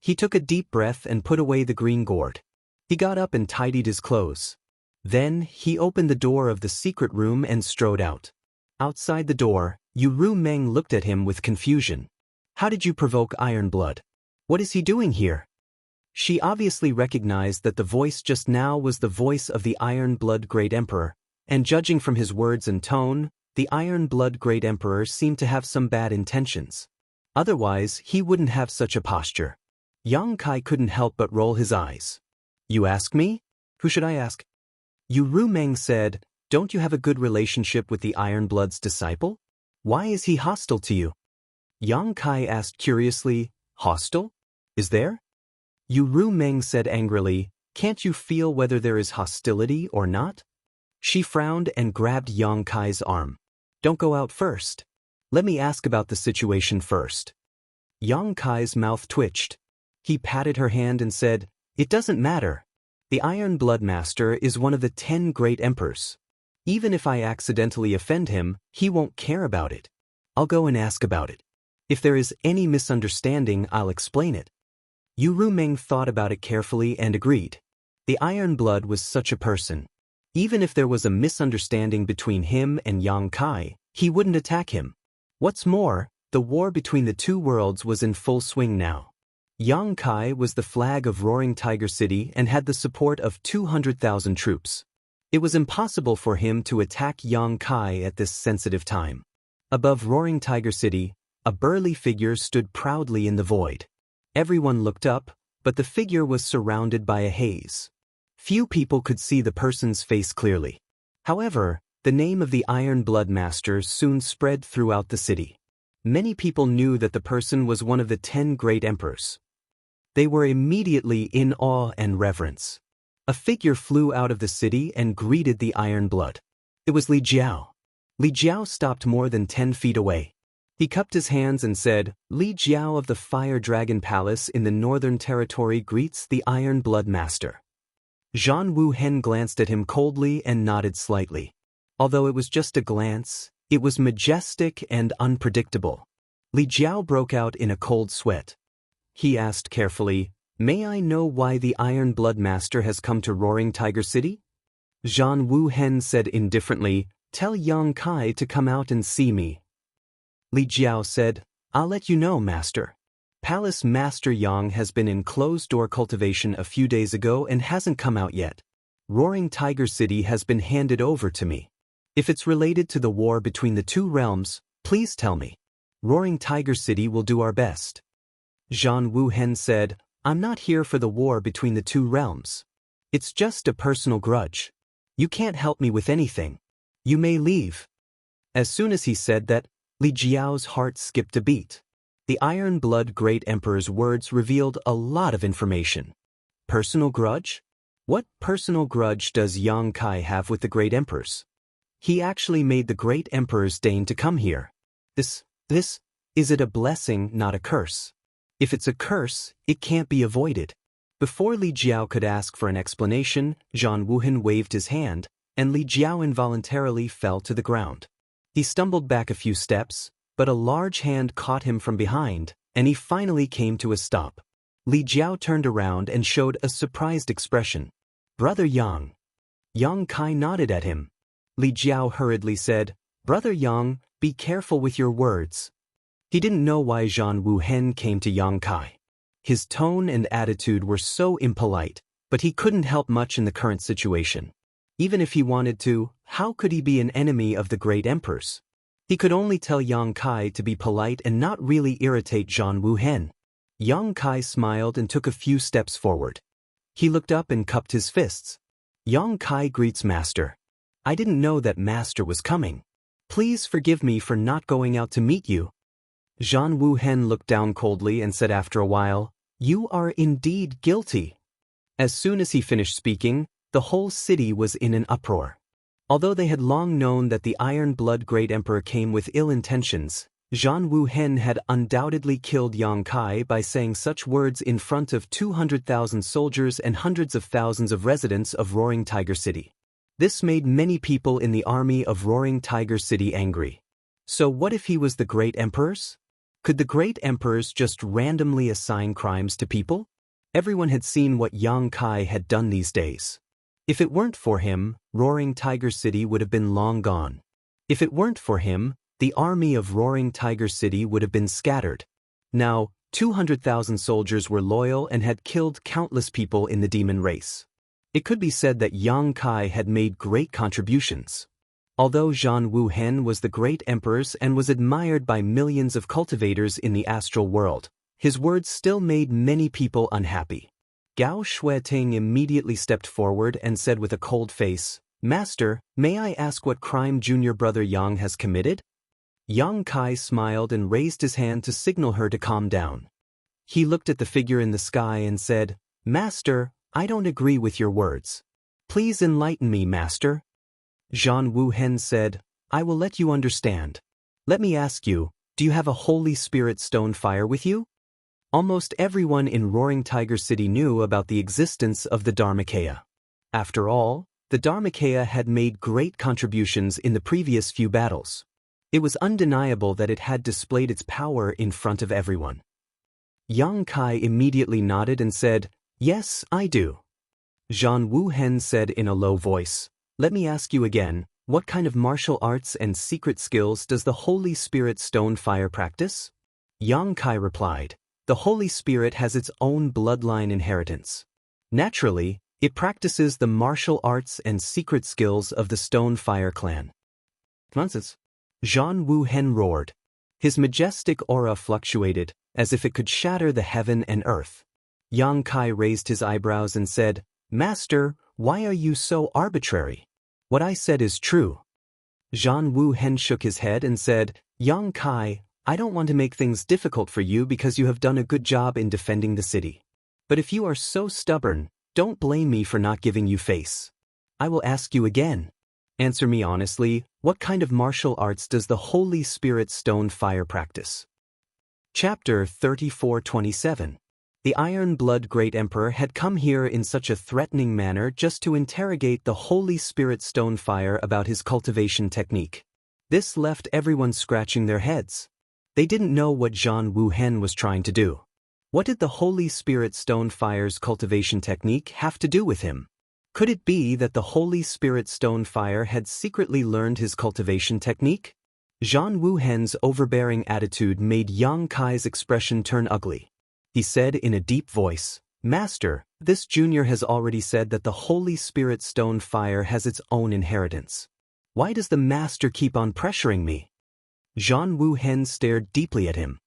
He took a deep breath and put away the green gourd. He got up and tidied his clothes. Then, he opened the door of the secret room and strode out. Outside the door, Yu Rumeng looked at him with confusion. How did you provoke Iron Blood? What is he doing here? She obviously recognized that the voice just now was the voice of the Iron Blood Great Emperor, and judging from his words and tone, the Iron Blood Great Emperor seemed to have some bad intentions. Otherwise, he wouldn't have such a posture. Yang Kai couldn't help but roll his eyes. You ask me? Who should I ask? Yu Rumeng said, don't you have a good relationship with the Iron Blood's disciple? Why is he hostile to you? Yang Kai asked curiously, hostile? Is there? Yu Rumeng said angrily, can't you feel whether there is hostility or not? She frowned and grabbed Yang Kai's arm. Don't go out first. Let me ask about the situation first. Yang Kai's mouth twitched. He patted her hand and said, it doesn't matter. The Iron Blood Master is one of the 10 great emperors. Even if I accidentally offend him, he won't care about it. I'll go and ask about it. If there is any misunderstanding, I'll explain it. Yu Rumeng thought about it carefully and agreed. The Iron Blood was such a person. Even if there was a misunderstanding between him and Yang Kai, he wouldn't attack him. What's more, the war between the two worlds was in full swing now. Yang Kai was the flag of Roaring Tiger City and had the support of 200,000 troops. It was impossible for him to attack Yang Kai at this sensitive time. Above Roaring Tiger City, a burly figure stood proudly in the void. Everyone looked up, but the figure was surrounded by a haze. Few people could see the person's face clearly. However, the name of the Iron Blood Master soon spread throughout the city. Many people knew that the person was one of the 10 great emperors. They were immediately in awe and reverence. A figure flew out of the city and greeted the Iron Blood. It was Li Jiao. Li Jiao stopped more than 10 feet away. He cupped his hands and said, Li Jiao of the Fire Dragon Palace in the Northern Territory greets the Iron Blood Master. Zhan Wu Hen glanced at him coldly and nodded slightly. Although it was just a glance, it was majestic and unpredictable. Li Jiao broke out in a cold sweat. He asked carefully, May I know why the Iron Blood Master has come to Roaring Tiger City? Zhan Wu Hen said indifferently, Tell Yang Kai to come out and see me. Li Jiao said, I'll let you know, Master. Palace Master Yang has been in closed-door cultivation a few days ago and hasn't come out yet. Roaring Tiger City has been handed over to me. If it's related to the war between the two realms, please tell me. Roaring Tiger City will do our best. Zhan Wu Hen said, I'm not here for the war between the two realms. It's just a personal grudge. You can't help me with anything. You may leave. As soon as he said that, Li Jiao's heart skipped a beat. The Iron Blood Great Emperor's words revealed a lot of information. Personal grudge? What personal grudge does Yang Kai have with the Great Emperors? He actually made the Great Emperors deign to come here. This, is it a blessing, not a curse? If it's a curse, it can't be avoided. Before Li Jiao could ask for an explanation, Zhang Wuhen waved his hand, and Li Jiao involuntarily fell to the ground. He stumbled back a few steps, but a large hand caught him from behind, and he finally came to a stop. Li Jiao turned around and showed a surprised expression. "Brother Yang." Yang Kai nodded at him. Li Jiao hurriedly said, "Brother Yang, be careful with your words." He didn't know why Zhang Wuhen came to Yang Kai. His tone and attitude were so impolite, but he couldn't help much in the current situation. Even if he wanted to, how could he be an enemy of the great emperors? He could only tell Yang Kai to be polite and not really irritate Zhang Wuhen. Yang Kai smiled and took a few steps forward. He looked up and cupped his fists. "Yang Kai greets Master. I didn't know that Master was coming. Please forgive me for not going out to meet you." Zhang Wuhen looked down coldly and said after a while, "You are indeed guilty." As soon as he finished speaking, the whole city was in an uproar. Although they had long known that the Iron Blood Great Emperor came with ill intentions, Zhang Wuhen had undoubtedly killed Yang Kai by saying such words in front of 200,000 soldiers and hundreds of thousands of residents of Roaring Tiger City. This made many people in the army of Roaring Tiger City angry. So what if he was the Great Emperors? Could the Great Emperors just randomly assign crimes to people? Everyone had seen what Yang Kai had done these days. If it weren't for him, Roaring Tiger City would have been long gone. If it weren't for him, the army of Roaring Tiger City would have been scattered. Now, 200,000 soldiers were loyal and had killed countless people in the demon race. It could be said that Yang Kai had made great contributions. Although Zhang Wuhen was the great emperor's and was admired by millions of cultivators in the astral world, his words still made many people unhappy. Gao Shueting immediately stepped forward and said with a cold face, "Master, may I ask what crime junior brother Yang has committed?" Yang Kai smiled and raised his hand to signal her to calm down. He looked at the figure in the sky and said, "Master, I don't agree with your words. Please enlighten me, Master." Zhang Wuhen said, "I will let you understand. Let me ask you, do you have a Holy Spirit stone fire with you?" Almost everyone in Roaring Tiger City knew about the existence of the Dharmakaya. After all, the Dharmakaya had made great contributions in the previous few battles. It was undeniable that it had displayed its power in front of everyone. Yang Kai immediately nodded and said, "Yes, I do." Zhang Wuhen said in a low voice, "Let me ask you again, what kind of martial arts and secret skills does the Holy Spirit stone fire practice?" Yang Kai replied, "The Holy Spirit has its own bloodline inheritance. Naturally, it practices the martial arts and secret skills of the Stone Fire clan." Nonsense. Zhang Wuhen roared. His majestic aura fluctuated, as if it could shatter the heaven and earth. Yang Kai raised his eyebrows and said, "Master, why are you so arbitrary? What I said is true." Zhang Wuhen shook his head and said, "Yang Kai, I don't want to make things difficult for you because you have done a good job in defending the city. But if you are so stubborn, don't blame me for not giving you face. I will ask you again. Answer me honestly, what kind of martial arts does the Holy Spirit stone fire practice?" Chapter 34:27. The Iron Blood Great Emperor had come here in such a threatening manner just to interrogate the Holy Spirit stone fire about his cultivation technique. This left everyone scratching their heads. They didn't know what Zhang Wuhen was trying to do. What did the Holy Spirit stone fire's cultivation technique have to do with him? Could it be that the Holy Spirit stone fire had secretly learned his cultivation technique? Zhang Wuhen's overbearing attitude made Yang Kai's expression turn ugly. He said in a deep voice, "Master, this junior has already said that the Holy Spirit stone fire has its own inheritance. Why does the master keep on pressuring me?" Zhang Wuhen stared deeply at him.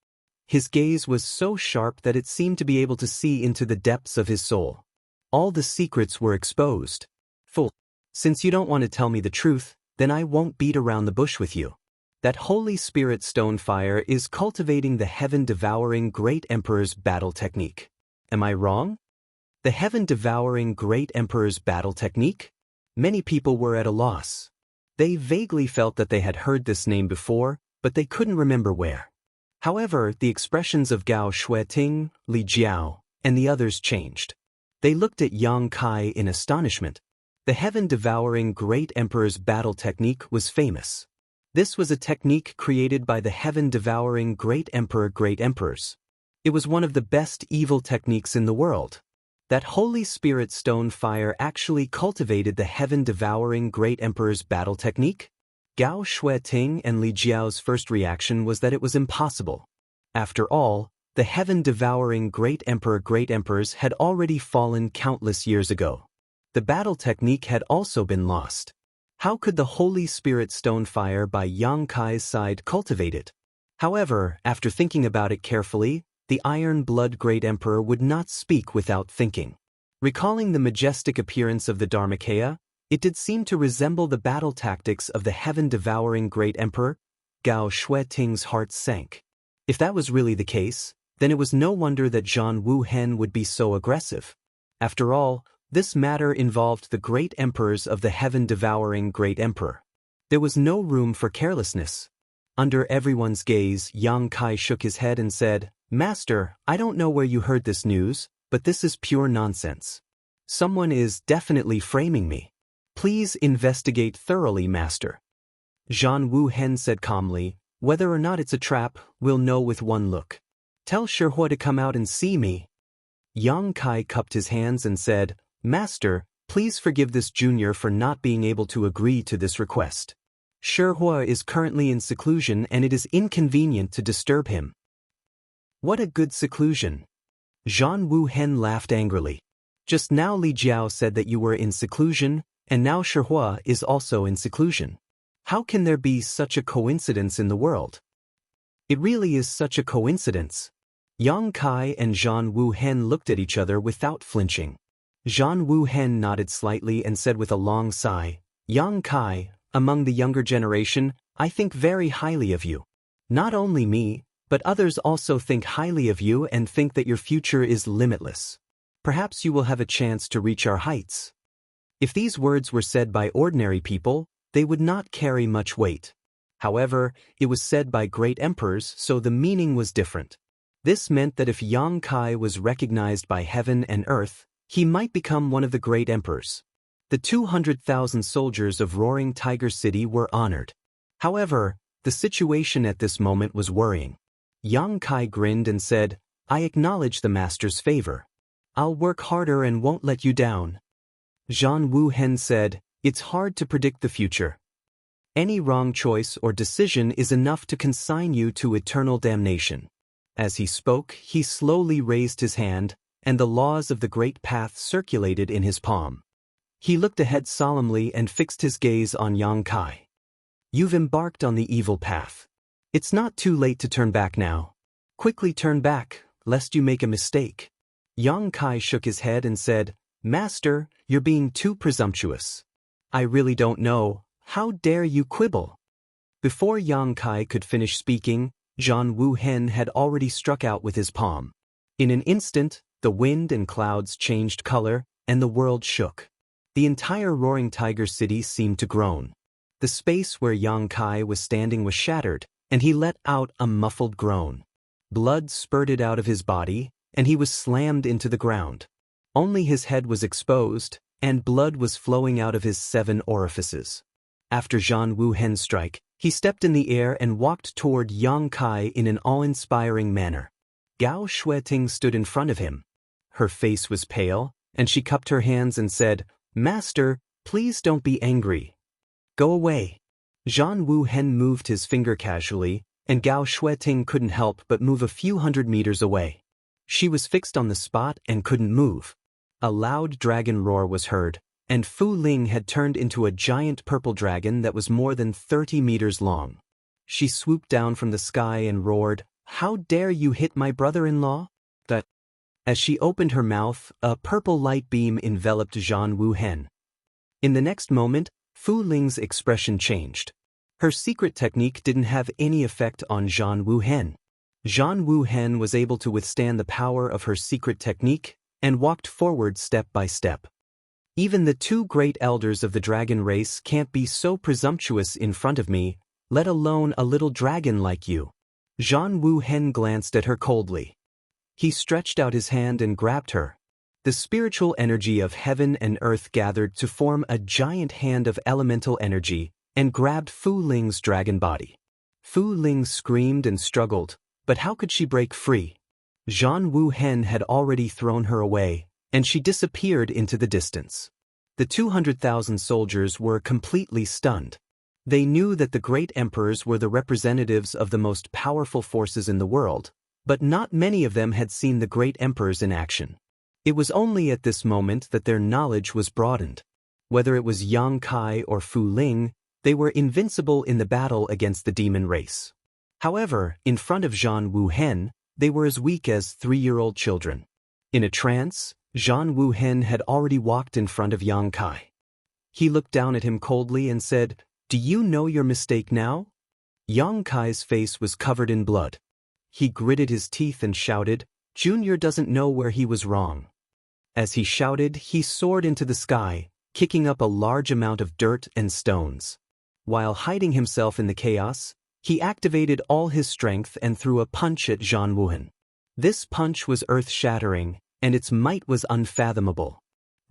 His gaze was so sharp that it seemed to be able to see into the depths of his soul. All the secrets were exposed. "Fool, since you don't want to tell me the truth, then I won't beat around the bush with you. That Holy Spirit stone fire is cultivating the heaven-devouring great emperor's battle technique. Am I wrong? The heaven-devouring great emperor's battle technique? Many people were at a loss. They vaguely felt that they had heard this name before, but they couldn't remember where. However, the expressions of Gao Shueting, Li Jiao, and the others changed. They looked at Yang Kai in astonishment. The heaven-devouring great emperor's battle technique was famous. This was a technique created by the heaven-devouring great emperors. It was one of the best evil techniques in the world. That Holy Spirit stone fire actually cultivated the heaven-devouring great emperor's battle technique? Gao Shueting and Li Jiao's first reaction was that it was impossible. After all, the heaven-devouring great emperors had already fallen countless years ago. The battle technique had also been lost. How could the Holy Spirit stone fire by Yang Kai's side cultivate it? However, after thinking about it carefully, the Iron Blood Great Emperor would not speak without thinking. Recalling the majestic appearance of the Dharmakaya, it did seem to resemble the battle tactics of the heaven-devouring Great Emperor. Gao Shueting's heart sank. If that was really the case, then it was no wonder that Zhan Wuhen would be so aggressive. After all, this matter involved the great emperors of the heaven-devouring great emperor. There was no room for carelessness. Under everyone's gaze, Yang Kai shook his head and said, "Master, I don't know where you heard this news, but this is pure nonsense. Someone is definitely framing me. Please investigate thoroughly, Master." Zhan Wuhen said calmly, "Whether or not it's a trap, we'll know with one look. Tell Shihua to come out and see me." Yang Kai cupped his hands and said, "Master, please forgive this junior for not being able to agree to this request. Shihua is currently in seclusion and it is inconvenient to disturb him." "What a good seclusion." Zhan Wuhen laughed angrily. "Just now Li Jiao said that you were in seclusion, and now Shihua is also in seclusion. How can there be such a coincidence in the world?" "It really is such a coincidence." Yang Kai and Zhan Wuhen looked at each other without flinching. Zhan Wuhen nodded slightly and said with a long sigh, "Yang Kai, among the younger generation, I think very highly of you. Not only me, but others also think highly of you and think that your future is limitless. Perhaps you will have a chance to reach our heights." If these words were said by ordinary people, they would not carry much weight. However, it was said by great emperors, so the meaning was different. This meant that if Yang Kai was recognized by heaven and earth, he might become one of the great emperors. The 200,000 soldiers of Roaring Tiger City were honored. However, the situation at this moment was worrying. Yang Kai grinned and said, "I acknowledge the master's favor. I'll work harder and won't let you down." Zhan Wuhen said, "It's hard to predict the future. Any wrong choice or decision is enough to consign you to eternal damnation." As he spoke, he slowly raised his hand, and the laws of the great path circulated in his palm. He looked ahead solemnly and fixed his gaze on Yang Kai. "You've embarked on the evil path. It's not too late to turn back now. Quickly turn back, lest you make a mistake." Yang Kai shook his head and said, "Master, you're being too presumptuous. I really don't know. How dare you quibble?" Before Yang Kai could finish speaking, Zhan Wuhen had already struck out with his palm. In an instant, the wind and clouds changed color, and the world shook. The entire Roaring Tiger City seemed to groan. The space where Yang Kai was standing was shattered, and he let out a muffled groan. Blood spurted out of his body, and he was slammed into the ground. Only his head was exposed, and blood was flowing out of his 7 orifices. After Zhan Wuhen's strike, he stepped in the air and walked toward Yang Kai in an awe-inspiring manner. Gao Shueting stood in front of him. Her face was pale, and she cupped her hands and said, "Master, please don't be angry. Go away." Zhan Wuhen moved his finger casually, and Gao Shueting couldn't help but move a few hundred meters away. She was fixed on the spot and couldn't move. A loud dragon roar was heard, and Fu Ling had turned into a giant purple dragon that was more than 30 meters long. She swooped down from the sky and roared, "How dare you hit my brother-in-law?" As she opened her mouth, a purple light beam enveloped Zhan Wuhen. In the next moment, Fu Ling's expression changed. Her secret technique didn't have any effect on Zhan Wuhen. Zhan Wuhen was able to withstand the power of her secret technique and walked forward step by step. Even the two great elders of the dragon race can't be so presumptuous in front of me, let alone a little dragon like you. Zhan Wuhen glanced at her coldly. He stretched out his hand and grabbed her. The spiritual energy of heaven and earth gathered to form a giant hand of elemental energy and grabbed Fu Ling's dragon body. Fu Ling screamed and struggled, but how could she break free? Zhan Wuhen had already thrown her away, and she disappeared into the distance. The 200,000 soldiers were completely stunned. They knew that the great emperors were the representatives of the most powerful forces in the world, but not many of them had seen the great emperors in action. It was only at this moment that their knowledge was broadened. Whether it was Yang Kai or Fu Ling, they were invincible in the battle against the demon race. However, in front of Zhan Wuhen, they were as weak as 3-year-old children. In a trance, Zhan Wuhen had already walked in front of Yang Kai. He looked down at him coldly and said, "Do you know your mistake now?" Yang Kai's face was covered in blood. He gritted his teeth and shouted, "Junior doesn't know where he was wrong." As he shouted, he soared into the sky, kicking up a large amount of dirt and stones. While hiding himself in the chaos, he activated all his strength and threw a punch at Zhan Wuhen. This punch was earth-shattering, and its might was unfathomable.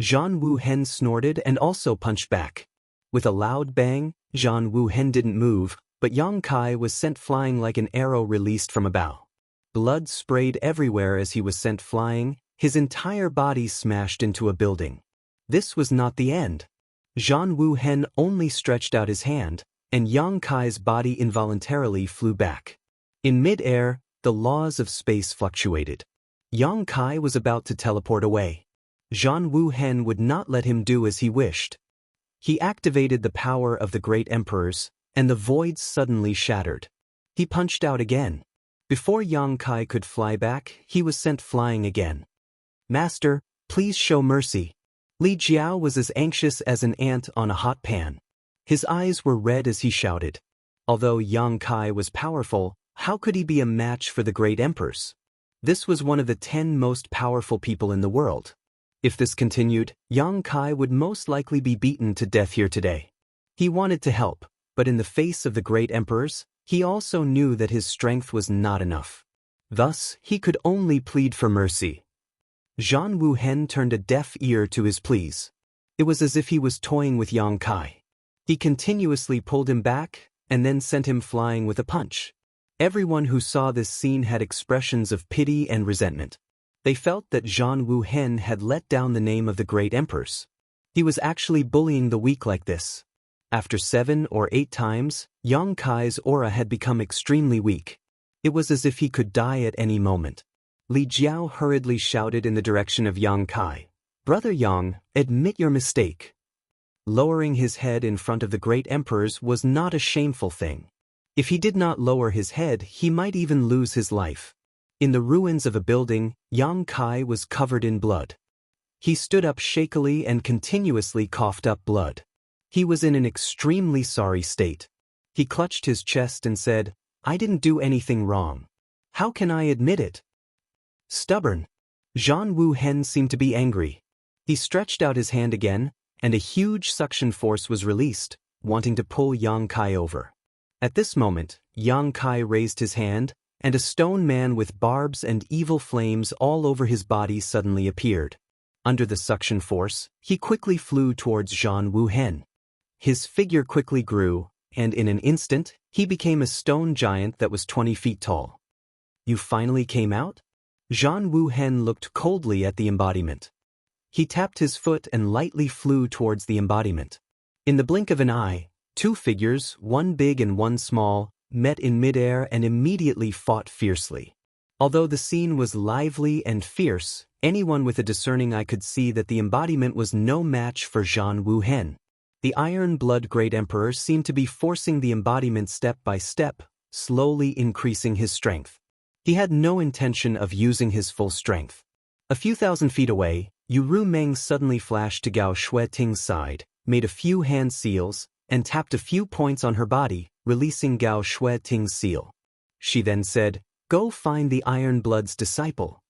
Zhan Wuhen snorted and also punched back. With a loud bang, Zhan Wuhen didn't move, but Yang Kai was sent flying like an arrow released from a bow. Blood sprayed everywhere as he was sent flying, his entire body smashed into a building. This was not the end. Zhan Wuhen only stretched out his hand, and Yang Kai's body involuntarily flew back. In mid-air, the laws of space fluctuated. Yang Kai was about to teleport away. Zhan Wuhen would not let him do as he wished. He activated the power of the great emperors, and the void suddenly shattered. He punched out again. Before Yang Kai could fly back, he was sent flying again. "Master, please show mercy." Li Jiao was as anxious as an ant on a hot pan. His eyes were red as he shouted. Although Yang Kai was powerful, how could he be a match for the great emperors? This was one of the 10 most powerful people in the world. If this continued, Yang Kai would most likely be beaten to death here today. He wanted to help, but in the face of the great emperors, he also knew that his strength was not enough. Thus, he could only plead for mercy. Zhan Wuhen turned a deaf ear to his pleas. It was as if he was toying with Yang Kai. He continuously pulled him back, and then sent him flying with a punch. Everyone who saw this scene had expressions of pity and resentment. They felt that Zhan Wuhen had let down the name of the great emperors. He was actually bullying the weak like this. After 7 or 8 times, Yang Kai's aura had become extremely weak. It was as if he could die at any moment. Li Jiao hurriedly shouted in the direction of Yang Kai, "Brother Yang, admit your mistake." Lowering his head in front of the great emperors was not a shameful thing. If he did not lower his head, he might even lose his life. In the ruins of a building, Yang Kai was covered in blood. He stood up shakily and continuously coughed up blood. He was in an extremely sorry state. He clutched his chest and said, "I didn't do anything wrong. How can I admit it?" Stubborn. Zhan Wuhen seemed to be angry. He stretched out his hand again, and a huge suction force was released, wanting to pull Yang Kai over. At this moment, Yang Kai raised his hand, and a stone man with barbs and evil flames all over his body suddenly appeared. Under the suction force, he quickly flew towards Zhan Wuhen. His figure quickly grew, and in an instant, he became a stone giant that was 20 feet tall. "You finally came out?" Zhan Wuhen looked coldly at the embodiment. He tapped his foot and lightly flew towards the embodiment. In the blink of an eye, 2 figures, one big and one small, met in midair and immediately fought fiercely. Although the scene was lively and fierce, anyone with a discerning eye could see that the embodiment was no match for Zhan Wuhen. The Iron Blood Great Emperor seemed to be forcing the embodiment step by step, slowly increasing his strength. He had no intention of using his full strength. A few thousand feet away, Yu Meng suddenly flashed to Gao Shueting's side, made a few hand seals, and tapped a few points on her body, releasing Gao Shui Ting's seal. She then said, "Go find the Iron Blood's disciple."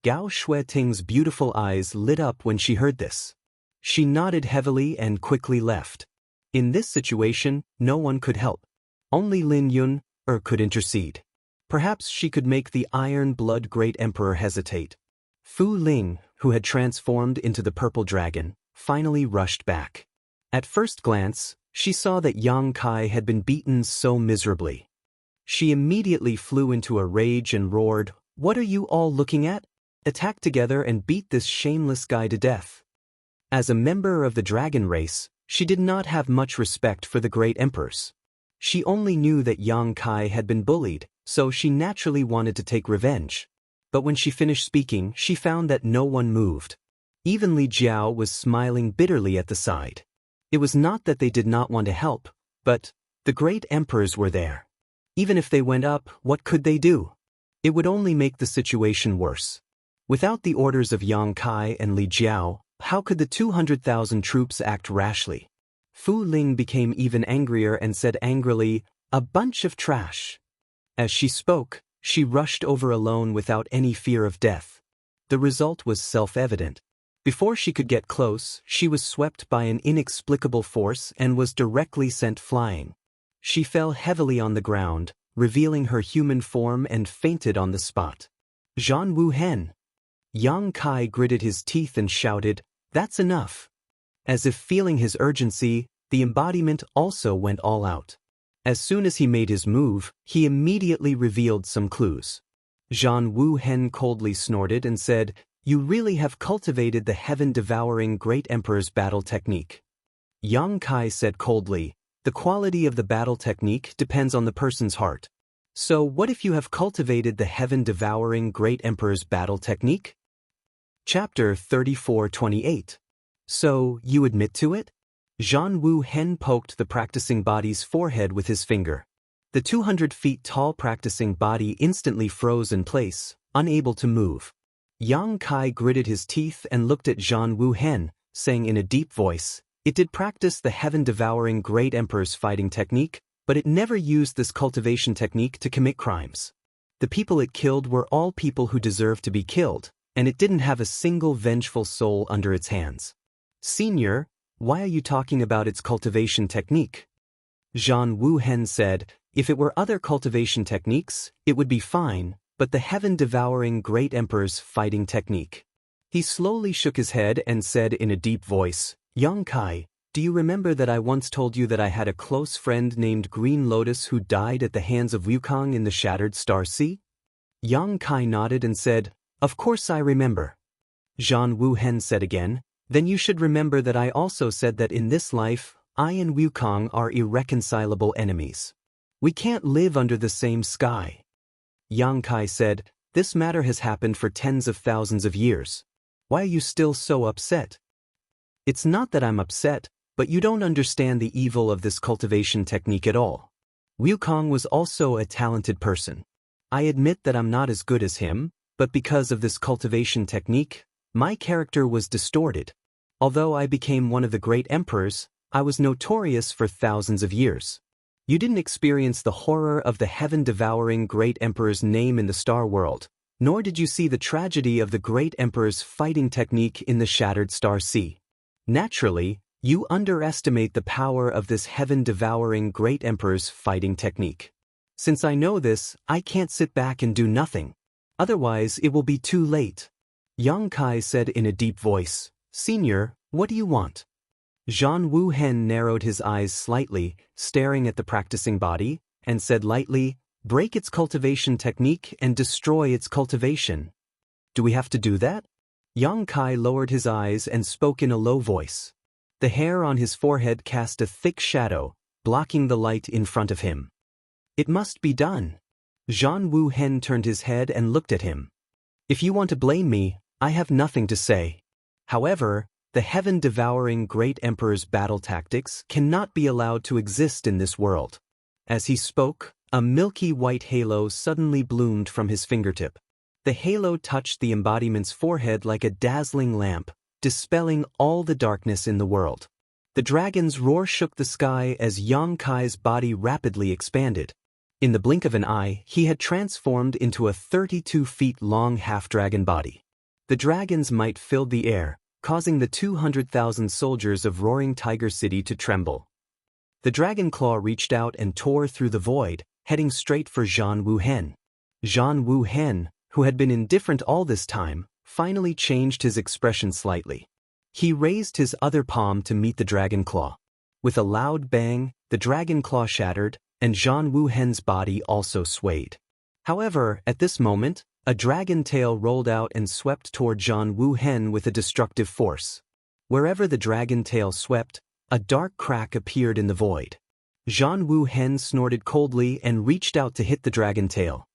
Gao Shui Ting's beautiful eyes lit up when she heard this. She nodded heavily and quickly left. In this situation, no one could help. Only Lin Yun could intercede. Perhaps she could make the Iron Blood Great Emperor hesitate. Fu Ling, who had transformed into the purple dragon, finally rushed back. At first glance, she saw that Yang Kai had been beaten so miserably. She immediately flew into a rage and roared, "What are you all looking at? Attack together and beat this shameless guy to death." As a member of the dragon race, she did not have much respect for the great emperors. She only knew that Yang Kai had been bullied, so she naturally wanted to take revenge. But when she finished speaking, she found that no one moved. Even Li Jiao was smiling bitterly at the side. It was not that they did not want to help, but the great emperors were there. Even if they went up, what could they do? It would only make the situation worse. Without the orders of Yang Kai and Li Jiao, how could the 200,000 troops act rashly? Fu Ling became even angrier and said angrily, "A bunch of trash." As she spoke, she rushed over alone without any fear of death. The result was self-evident. Before she could get close, she was swept by an inexplicable force and was directly sent flying. She fell heavily on the ground, revealing her human form, and fainted on the spot. "Zhan Wu Hen." Yang Kai gritted his teeth and shouted, "That's enough." As if feeling his urgency, the embodiment also went all out. As soon as he made his move, he immediately revealed some clues. Zhan Wu Hen coldly snorted and said, "You really have cultivated the heaven-devouring Great Emperor's battle technique." Yang Kai said coldly, "The quality of the battle technique depends on the person's heart. So what if you have cultivated the heaven-devouring Great Emperor's battle technique?" Chapter 34:28. So, you admit to it? Zhan Wu Hen poked the practicing body's forehead with his finger. The 200 feet tall practicing body instantly froze in place, unable to move. Yang Kai gritted his teeth and looked at Zhan Wu Hen, saying in a deep voice, "It did practice the heaven-devouring Great Emperor's fighting technique, but it never used this cultivation technique to commit crimes. The people it killed were all people who deserved to be killed, and it didn't have a single vengeful soul under its hands. Senior, why are you talking about its cultivation technique?" Zhan Wu Hen said, "If it were other cultivation techniques, it would be fine, but the heaven-devouring Great Emperor's fighting technique." He slowly shook his head and said in a deep voice, "Yang Kai, do you remember that I once told you that I had a close friend named Green Lotus who died at the hands of Wukong in the Shattered Star Sea?" Yang Kai nodded and said, "Of course I remember." Zhan Wu Hen said again, "Then you should remember that I also said that in this life, I and Wukong are irreconcilable enemies. We can't live under the same sky." Yang Kai said, "This matter has happened for tens of thousands of years. Why are you still so upset?" "It's not that I'm upset, but you don't understand the evil of this cultivation technique at all. Wukong was also a talented person. I admit that I'm not as good as him, but because of this cultivation technique, my character was distorted. Although I became one of the great emperors, I was notorious for thousands of years. You didn't experience the horror of the heaven-devouring great emperor's name in the Star World, nor did you see the tragedy of the great emperor's fighting technique in the Shattered Star Sea. Naturally, you underestimate the power of this heaven-devouring great emperor's fighting technique. Since I know this, I can't sit back and do nothing. Otherwise, it will be too late." Yang Kai said in a deep voice, "Senior, what do you want?" Zhan Wu Hen narrowed his eyes slightly, staring at the practicing body, and said lightly, "Break its cultivation technique and destroy its cultivation." "Do we have to do that?" Yang Kai lowered his eyes and spoke in a low voice. The hair on his forehead cast a thick shadow, blocking the light in front of him. "It must be done." Zhan Wu Hen turned his head and looked at him. "If you want to blame me, I have nothing to say. However, the heaven-devouring great emperor's battle tactics cannot be allowed to exist in this world." As he spoke, a milky white halo suddenly bloomed from his fingertip. The halo touched the embodiment's forehead like a dazzling lamp, dispelling all the darkness in the world. The dragon's roar shook the sky as Yang Kai's body rapidly expanded. In the blink of an eye, he had transformed into a 32-feet-long half-dragon body. The dragon's might filled the air, causing the 200,000 soldiers of Roaring Tiger City to tremble. The dragon claw reached out and tore through the void, heading straight for Zhan Wuhen. Zhan Wuhen, who had been indifferent all this time, finally changed his expression slightly. He raised his other palm to meet the dragon claw. With a loud bang, the dragon claw shattered, and Zhan Wuhen's body also swayed. However, at this moment, a dragon tail rolled out and swept toward Zhan Wuhen with a destructive force. Wherever the dragon tail swept, a dark crack appeared in the void. Zhan Wuhen snorted coldly and reached out to hit the dragon tail.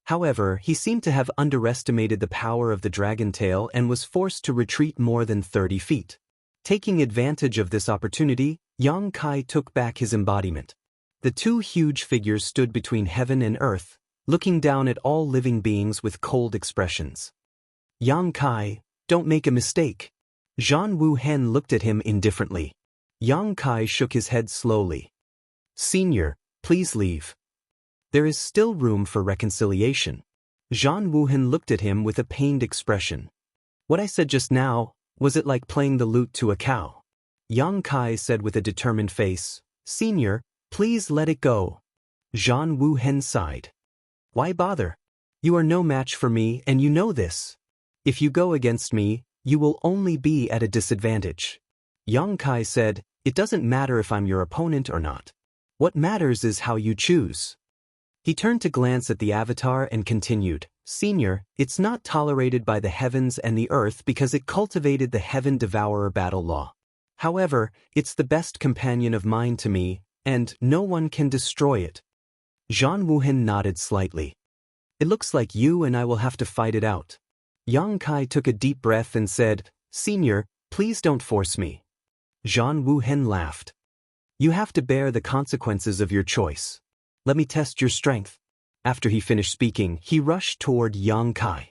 However, he seemed to have underestimated the power of the dragon tail and was forced to retreat more than 30 feet. Taking advantage of this opportunity, Yang Kai took back his embodiment. The two huge figures stood between heaven and earth, looking down at all living beings with cold expressions. Yang Kai, don't make a mistake. Zhan Wuhen looked at him indifferently. Yang Kai shook his head slowly. Senior, please leave. There is still room for reconciliation. Zhan Wuhen looked at him with a pained expression. What I said just now, was it like playing the lute to a cow? Yang Kai said with a determined face, Senior, please let it go. Zhan Wuhen sighed. Why bother? You are no match for me and you know this. If you go against me, you will only be at a disadvantage. Yang Kai said, it doesn't matter if I'm your opponent or not. What matters is how you choose. He turned to glance at the avatar and continued, Senior, it's not tolerated by the heavens and the earth because it cultivated the Heaven Devourer battle law. However, it's the best companion of mine to me, and no one can destroy it. Zhan Wuhen nodded slightly. It looks like you and I will have to fight it out. Yang Kai took a deep breath and said, Senior, please don't force me. Zhan Wuhen laughed. You have to bear the consequences of your choice. Let me test your strength. After he finished speaking, he rushed toward Yang Kai.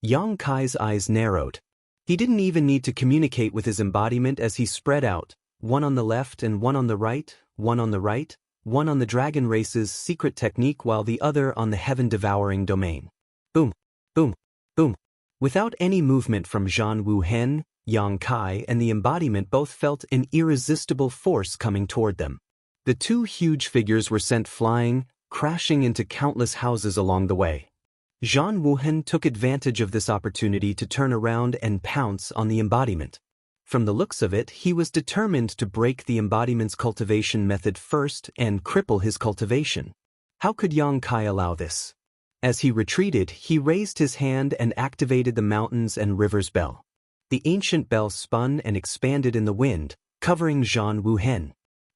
Yang Kai's eyes narrowed. He didn't even need to communicate with his embodiment as he spread out, one on the left and one on the right, one on the right, one on the dragon race's secret technique while the other on the heaven-devouring domain. Boom, boom, boom. Without any movement from Zhan Wuhen, Yang Kai and the embodiment both felt an irresistible force coming toward them. The two huge figures were sent flying, crashing into countless houses along the way. Zhan Wuhen took advantage of this opportunity to turn around and pounce on the embodiment. From the looks of it, he was determined to break the embodiment's cultivation method first and cripple his cultivation. How could Yang Kai allow this? As he retreated, he raised his hand and activated the mountains and rivers bell. The ancient bell spun and expanded in the wind, covering Zhan Wuhen.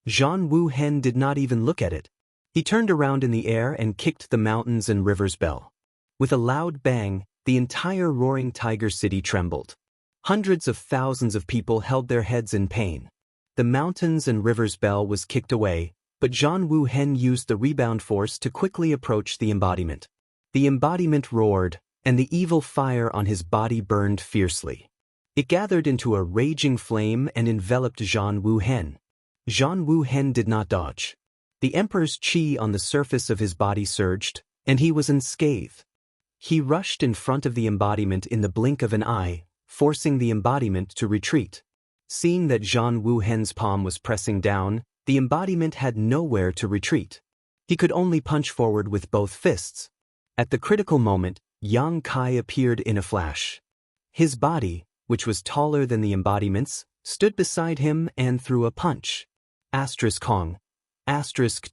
Zhan Wuhen did not even look at it. He turned around in the air and kicked the mountains and rivers bell. With a loud bang, the entire Roaring Tiger City trembled. Hundreds of thousands of people held their heads in pain. The mountains and rivers bell was kicked away, but Zhan Wuhen used the rebound force to quickly approach the embodiment. The embodiment roared, and the evil fire on his body burned fiercely. It gathered into a raging flame and enveloped Zhan Wuhen. Zhan Wuhen did not dodge. The Emperor's qi on the surface of his body surged, and he was unscathed. He rushed in front of the embodiment in the blink of an eye, forcing the embodiment to retreat. Seeing that Zhan Wuhen's palm was pressing down, the embodiment had nowhere to retreat. He could only punch forward with both fists. At the critical moment, Yang Kai appeared in a flash. His body, which was taller than the embodiment's, stood beside him and threw a punch. Kong.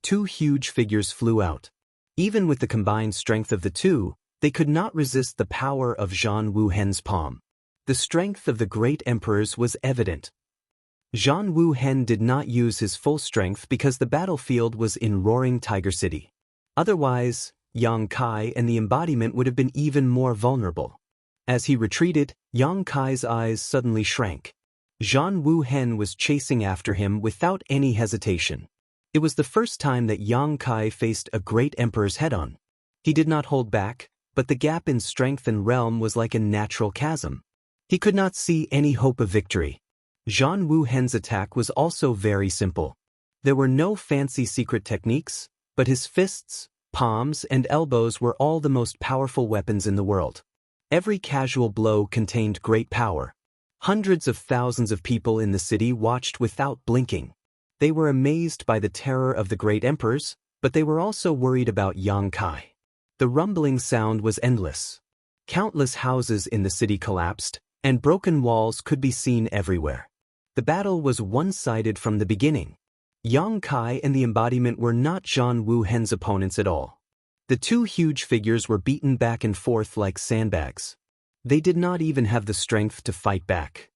Two huge figures flew out. Even with the combined strength of the two, they could not resist the power of Zhan Wuhen's palm. The strength of the great emperors was evident. Zhan Wuhen did not use his full strength because the battlefield was in Roaring Tiger City. Otherwise, Yang Kai and the embodiment would have been even more vulnerable. As he retreated, Yang Kai's eyes suddenly shrank. Zhan Wuhen was chasing after him without any hesitation. It was the first time that Yang Kai faced a great emperor's head-on. He did not hold back, but the gap in strength and realm was like a natural chasm. He could not see any hope of victory. Zhan Wu Hen's attack was also very simple. There were no fancy secret techniques, but his fists, palms, and elbows were all the most powerful weapons in the world. Every casual blow contained great power. Hundreds of thousands of people in the city watched without blinking. They were amazed by the terror of the great emperors, but they were also worried about Yang Kai. The rumbling sound was endless. Countless houses in the city collapsed, and broken walls could be seen everywhere. The battle was one-sided from the beginning. Yang Kai and the embodiment were not Zhan Wu Hen's opponents at all. The two huge figures were beaten back and forth like sandbags. They did not even have the strength to fight back.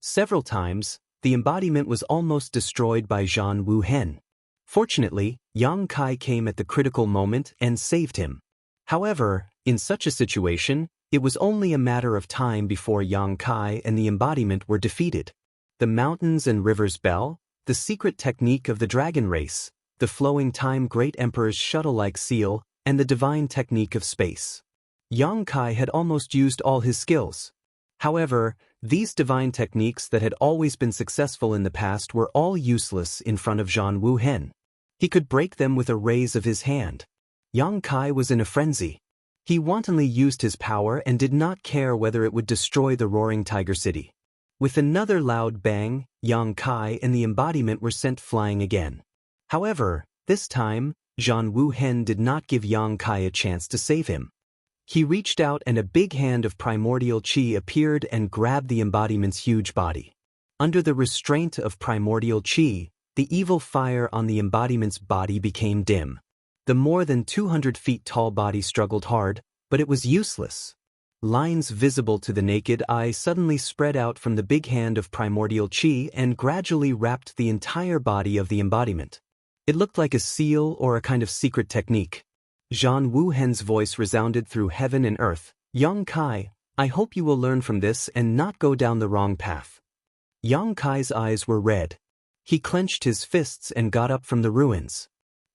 Several times, the embodiment was almost destroyed by Zhan Wu Hen. Fortunately, Yang Kai came at the critical moment and saved him. However, in such a situation, it was only a matter of time before Yang Kai and the embodiment were defeated. The mountains and rivers bell, the secret technique of the dragon race, the flowing time great emperor's shuttle-like seal, and the divine technique of space. Yang Kai had almost used all his skills. However, these divine techniques that had always been successful in the past were all useless in front of Zhan Wu Hen. He could break them with a raise of his hand. Yang Kai was in a frenzy. He wantonly used his power and did not care whether it would destroy the roaring tiger city. With another loud bang, Yang Kai and the embodiment were sent flying again. However, this time, Zhan Wu Hen did not give Yang Kai a chance to save him. He reached out and a big hand of primordial qi appeared and grabbed the embodiment's huge body. Under the restraint of primordial qi, the evil fire on the embodiment's body became dim. The more than 200 feet tall body struggled hard, but it was useless. Lines visible to the naked eye suddenly spread out from the big hand of primordial qi and gradually wrapped the entire body of the embodiment. It looked like a seal or a kind of secret technique. Zhan Wu Hen's voice resounded through heaven and earth. Yang Kai, I hope you will learn from this and not go down the wrong path. Yang Kai's eyes were red. He clenched his fists and got up from the ruins.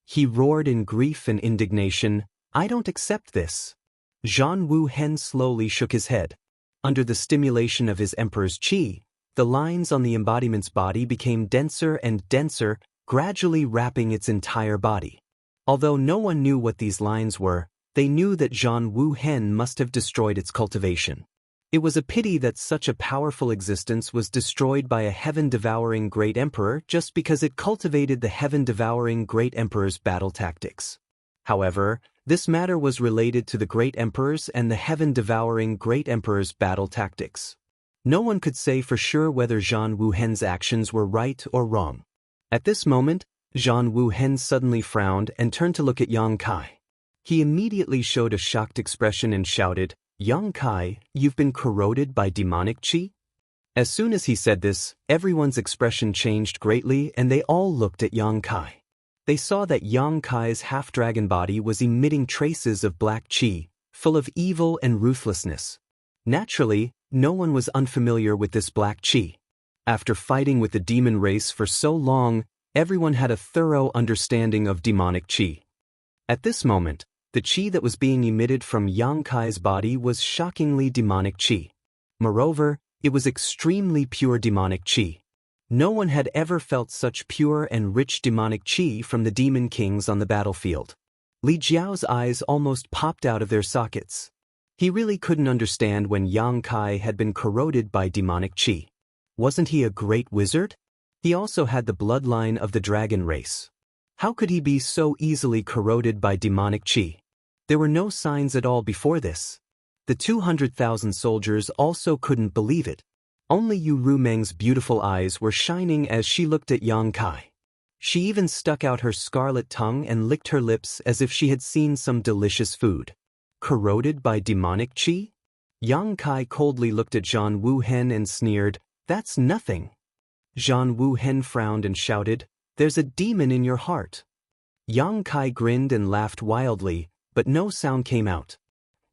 He roared in grief and indignation, I don't accept this. Zhan Wu Hen slowly shook his head. Under the stimulation of his emperor's qi, the lines on the embodiment's body became denser and denser, gradually wrapping its entire body. Although no one knew what these lines were, they knew that Zhan Wu Hen must have destroyed its cultivation. It was a pity that such a powerful existence was destroyed by a heaven-devouring great emperor just because it cultivated the heaven-devouring great emperor's battle tactics. However, this matter was related to the great emperors and the heaven-devouring great emperor's battle tactics. No one could say for sure whether Zhan Wu Hen's actions were right or wrong. At this moment, Zhan Wu Hen suddenly frowned and turned to look at Yang Kai. He immediately showed a shocked expression and shouted, Yang Kai, you've been corroded by demonic qi? As soon as he said this, everyone's expression changed greatly and they all looked at Yang Kai. They saw that Yang Kai's half-dragon body was emitting traces of black qi, full of evil and ruthlessness. Naturally, no one was unfamiliar with this black qi. After fighting with the demon race for so long, everyone had a thorough understanding of demonic qi. At this moment, the qi that was being emitted from Yang Kai's body was shockingly demonic qi. Moreover, it was extremely pure demonic qi. No one had ever felt such pure and rich demonic qi from the demon kings on the battlefield. Li Jiao's eyes almost popped out of their sockets. He really couldn't understand when Yang Kai had been corroded by demonic qi. Wasn't he a great wizard? He also had the bloodline of the dragon race. How could he be so easily corroded by demonic qi? There were no signs at all before this. The 200,000 soldiers also couldn't believe it. Only Yu Rumeng's beautiful eyes were shining as she looked at Yang Kai. She even stuck out her scarlet tongue and licked her lips as if she had seen some delicious food. Corroded by demonic qi? Yang Kai coldly looked at Zhan Wu Hen and sneered, That's nothing. Zhan Wu Hen frowned and shouted, There's a demon in your heart. Yang Kai grinned and laughed wildly, but no sound came out.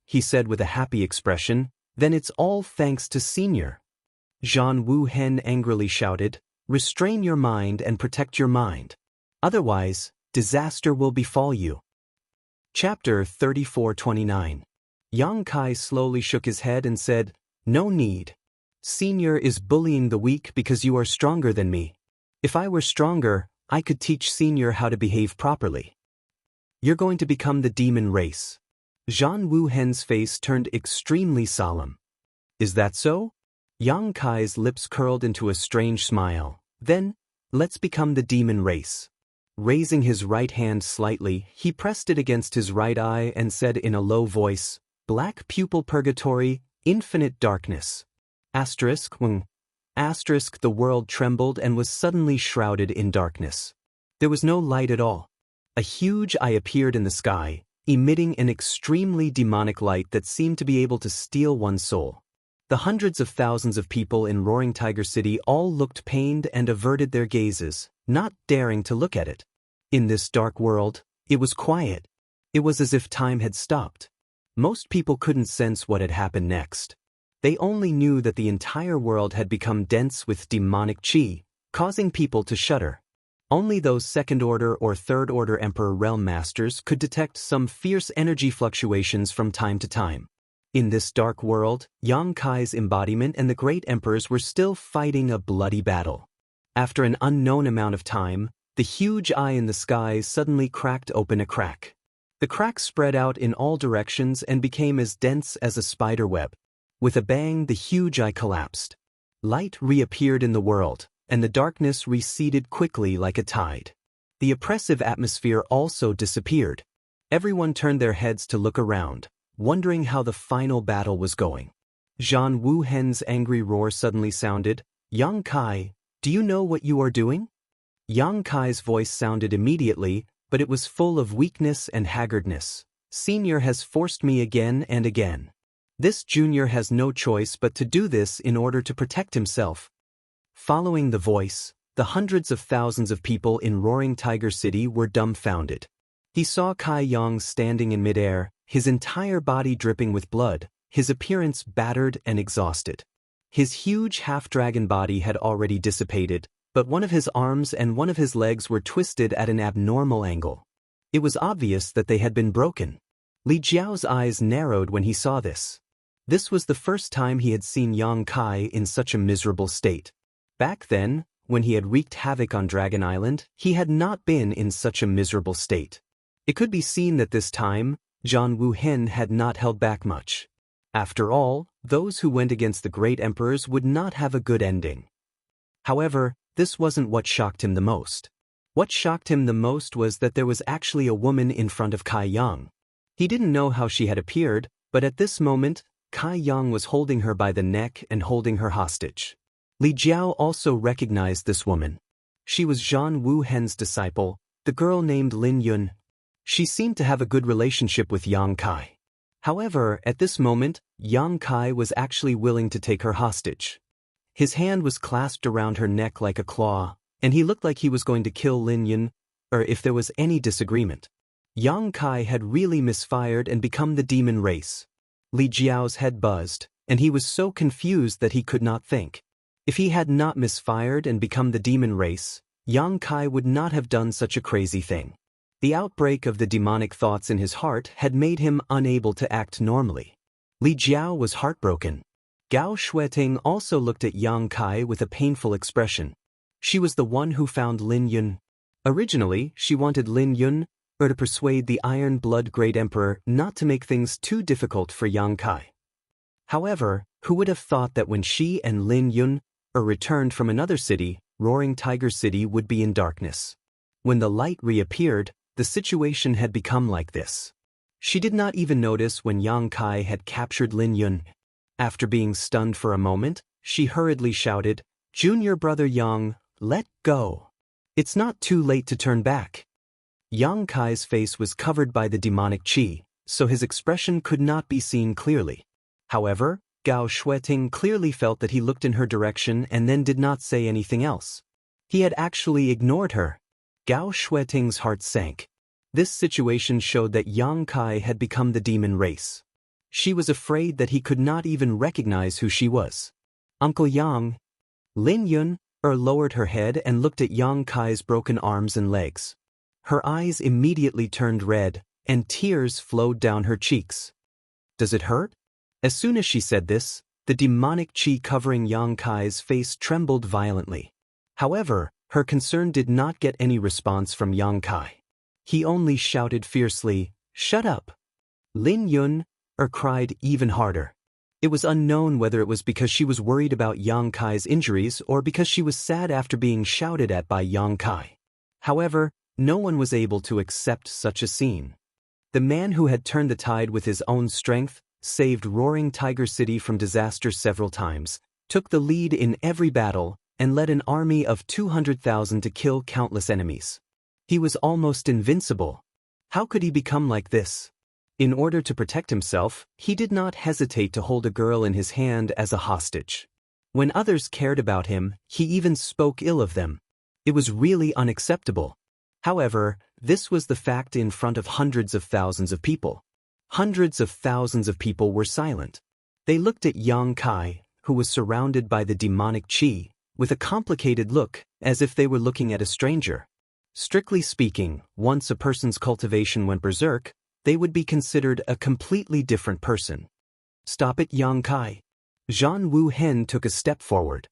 He said with a happy expression, Then it's all thanks to Senior. Zhan Wu Hen angrily shouted, Restrain your mind and protect your mind. Otherwise, disaster will befall you. Chapter 34:29. Yang Kai slowly shook his head and said, No need. Senior is bullying the weak because you are stronger than me. If I were stronger, I could teach Senior how to behave properly. You're going to become the demon race. Zhan Wuhen's face turned extremely solemn. Is that so? Yang Kai's lips curled into a strange smile. Then, let's become the demon race. Raising his right hand slightly, he pressed it against his right eye and said in a low voice, Black pupil purgatory, infinite darkness. When. The world trembled and was suddenly shrouded in darkness. There was no light at all. A huge eye appeared in the sky, emitting an extremely demonic light that seemed to be able to steal one's soul. The hundreds of thousands of people in Roaring Tiger City all looked pained and averted their gazes, not daring to look at it. In this dark world, it was quiet. It was as if time had stopped. Most people couldn't sense what had happened next. They only knew that the entire world had become dense with demonic chi, causing people to shudder. Only those second-order or third-order Emperor Realm Masters could detect some fierce energy fluctuations from time to time. In this dark world, Yang Kai's embodiment and the Great Emperors were still fighting a bloody battle. After an unknown amount of time, the huge eye in the sky suddenly cracked open a crack. The crack spread out in all directions and became as dense as a spider web. With a bang, the huge eye collapsed. Light reappeared in the world, and the darkness receded quickly like a tide. The oppressive atmosphere also disappeared. Everyone turned their heads to look around, wondering how the final battle was going. Zhan Wuhen's angry roar suddenly sounded, Yang Kai, do you know what you are doing? Yang Kai's voice sounded immediately, but it was full of weakness and haggardness. Senior has forced me again and again. This junior has no choice but to do this in order to protect himself. Following the voice, the hundreds of thousands of people in Roaring Tiger City were dumbfounded. He saw Kai Yang standing in midair, his entire body dripping with blood, his appearance battered and exhausted. His huge half-dragon body had already dissipated, but one of his arms and one of his legs were twisted at an abnormal angle. It was obvious that they had been broken. Li Jiao's eyes narrowed when he saw this. This was the first time he had seen Yang Kai in such a miserable state. Back then, when he had wreaked havoc on Dragon Island, he had not been in such a miserable state. It could be seen that this time, Zhan Wuhen had not held back much. After all, those who went against the great emperors would not have a good ending. However, this wasn't what shocked him the most. What shocked him the most was that there was actually a woman in front of Kai Yang. He didn't know how she had appeared, but at this moment, Kai Yang was holding her by the neck and holding her hostage. Li Jiao also recognized this woman. She was Zhan Wuhen's disciple, the girl named Lin Yun. She seemed to have a good relationship with Yang Kai. However, at this moment, Yang Kai was actually willing to take her hostage. His hand was clasped around her neck like a claw, and he looked like he was going to kill Lin Yun, or if there was any disagreement. Yang Kai had really misfired and become the demon race. Li Jiao's head buzzed, and he was so confused that he could not think. If he had not misfired and become the demon race, Yang Kai would not have done such a crazy thing. The outbreak of the demonic thoughts in his heart had made him unable to act normally. Li Jiao was heartbroken. Gao Shueting also looked at Yang Kai with a painful expression. She was the one who found Lin Yun. Originally, she wanted Lin Yun, or to persuade the Iron Blood Great Emperor not to make things too difficult for Yang Kai. However, who would have thought that when she and Lin Yun returned from another city, Roaring Tiger City would be in darkness. When the light reappeared, the situation had become like this. She did not even notice when Yang Kai had captured Lin Yun. After being stunned for a moment, she hurriedly shouted, "Junior brother Yang, let go. It's not too late to turn back." Yang Kai's face was covered by the demonic chi, so his expression could not be seen clearly. However, Gao Shueting clearly felt that he looked in her direction and then did not say anything else. He had actually ignored her. Gao Shueting's heart sank. This situation showed that Yang Kai had become the demon race. She was afraid that he could not even recognize who she was. Uncle Yang. Lin Yun lowered her head and looked at Yang Kai's broken arms and legs. Her eyes immediately turned red, and tears flowed down her cheeks. "Does it hurt?" As soon as she said this, The demonic chi covering Yang Kai's face trembled violently. However, her concern did not get any response from Yang Kai. He only shouted fiercely, "Shut up!" Lin Yun cried even harder. It was unknown whether it was because she was worried about Yang Kai's injuries or because she was sad after being shouted at by Yang Kai. However, no one was able to accept such a scene. The man who had turned the tide with his own strength, saved Roaring Tiger City from disaster several times, took the lead in every battle, and led an army of 200,000 to kill countless enemies. He was almost invincible. How could he become like this? In order to protect himself, he did not hesitate to hold a girl in his hand as a hostage. When others cared about him, he even spoke ill of them. It was really unacceptable. However, this was the fact in front of hundreds of thousands of people. Hundreds of thousands of people were silent. They looked at Yang Kai, who was surrounded by the demonic chi, with a complicated look, as if they were looking at a stranger. Strictly speaking, once a person's cultivation went berserk, they would be considered a completely different person. "Stop it, Yang Kai." Zhan Wu Hen took a step forward.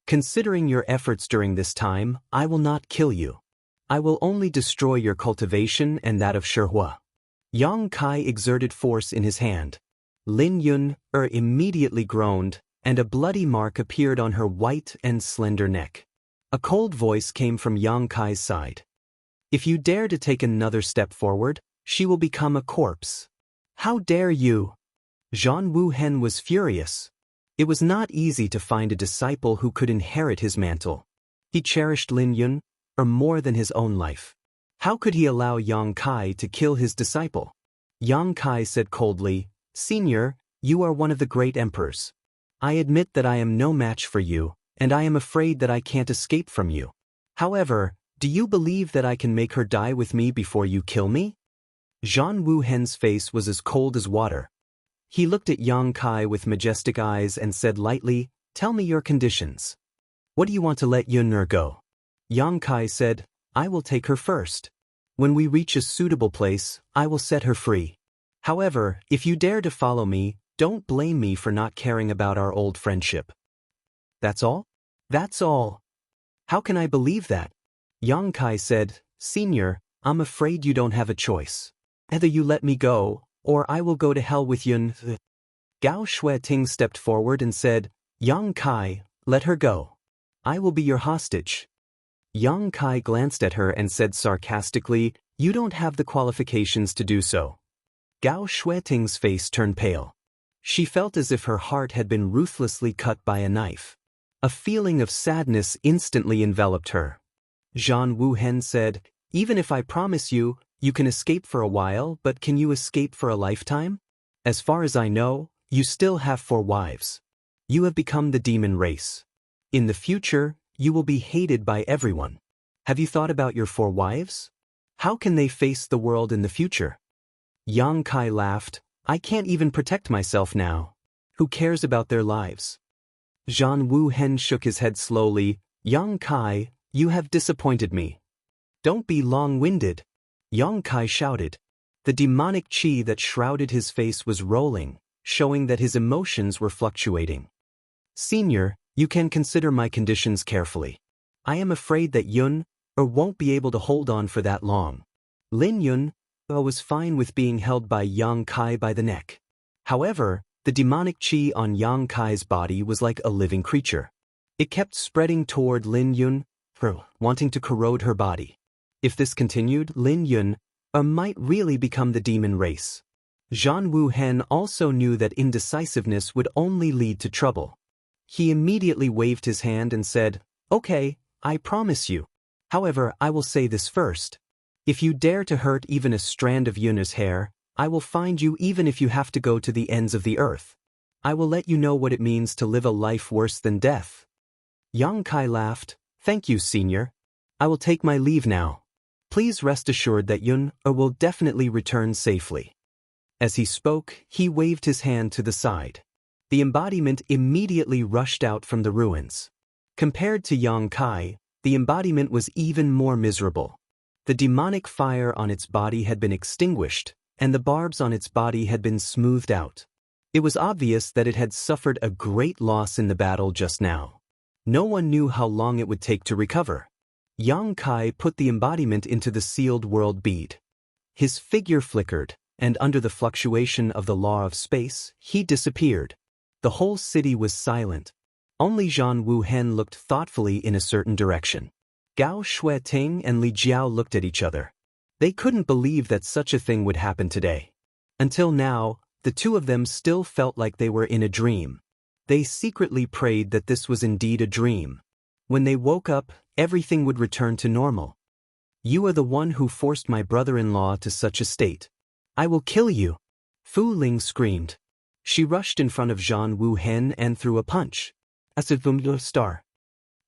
"Considering your efforts during this time, I will not kill you. I will only destroy your cultivation and that of Shihua." Yang Kai exerted force in his hand. Lin Yun immediately groaned, and a bloody mark appeared on her white and slender neck. A cold voice came from Yang Kai's side. "If you dare to take another step forward, she will become a corpse." "How dare you?" Zhan Wu Hen was furious. It was not easy to find a disciple who could inherit his mantle. He cherished Lin Yun more than his own life. How could he allow Yang Kai to kill his disciple? Yang Kai said coldly, "Senior, you are one of the great emperors. I admit that I am no match for you, and I am afraid that I can't escape from you. However, do you believe that I can make her die with me before you kill me?" Zhan Wu Hen's face was as cold as water. He looked at Yang Kai with majestic eyes and said lightly, "Tell me your conditions. What do you want to let Yun go?" Yang Kai said, "I will take her first. When we reach a suitable place, I will set her free. However, if you dare to follow me, don't blame me for not caring about our old friendship." "That's all?" "That's all." "How can I believe that?" Yang Kai said, "Senior, I'm afraid you don't have a choice. Either you let me go, or I will go to hell with Yun." Gao Shueting stepped forward and said, "Yang Kai, let her go. I will be your hostage." Yang Kai glanced at her and said sarcastically, "You don't have the qualifications to do so." Gao Shueting's face turned pale. She felt as if her heart had been ruthlessly cut by a knife. A feeling of sadness instantly enveloped her. Zhan Wu Hen said, "Even if I promise you, you can escape for a while, but can you escape for a lifetime? As far as I know, you still have 4 wives. You have become the demon race. In the future, you will be hated by everyone. Have you thought about your 4 wives? How can they face the world in the future?" Yang Kai laughed, "I can't even protect myself now. Who cares about their lives?" Zhan Wu Hen shook his head slowly. "Yang Kai, you have disappointed me. Don't be long-winded." Yang Kai shouted. The demonic chi that shrouded his face was rolling, showing that his emotions were fluctuating. "Senior, you can consider my conditions carefully. I am afraid that Yun won't be able to hold on for that long." Lin Yun was fine with being held by Yang Kai by the neck. However, the demonic chi on Yang Kai's body was like a living creature. It kept spreading toward Lin Yun, wanting to corrode her body. If this continued, Lin Yun might really become the demon race. Zhan Wu Hen also knew that indecisiveness would only lead to trouble. He immediately waved his hand and said, "Okay, I promise you. However, I will say this first. If you dare to hurt even a strand of Yun's hair, I will find you even if you have to go to the ends of the earth. I will let you know what it means to live a life worse than death." Yang Kai laughed, "Thank you, Senior. I will take my leave now. Please rest assured that Yun will definitely return safely." As he spoke, he waved his hand to the side. The embodiment immediately rushed out from the ruins. Compared to Yang Kai, the embodiment was even more miserable. The demonic fire on its body had been extinguished, and the barbs on its body had been smoothed out. It was obvious that it had suffered a great loss in the battle just now. No one knew how long it would take to recover. Yang Kai put the embodiment into the sealed world bead. His figure flickered, and under the fluctuation of the law of space, he disappeared. The whole city was silent. Only Zhan Wuhen looked thoughtfully in a certain direction. Gao Shueting and Li Jiao looked at each other. They couldn't believe that such a thing would happen today. Until now, the two of them still felt like they were in a dream. They secretly prayed that this was indeed a dream. When they woke up, everything would return to normal. "You are the one who forced my brother-in-law to such a state. I will kill you!" Fu Ling screamed. She rushed in front of Zhan Wuhen and threw a punch. As a star.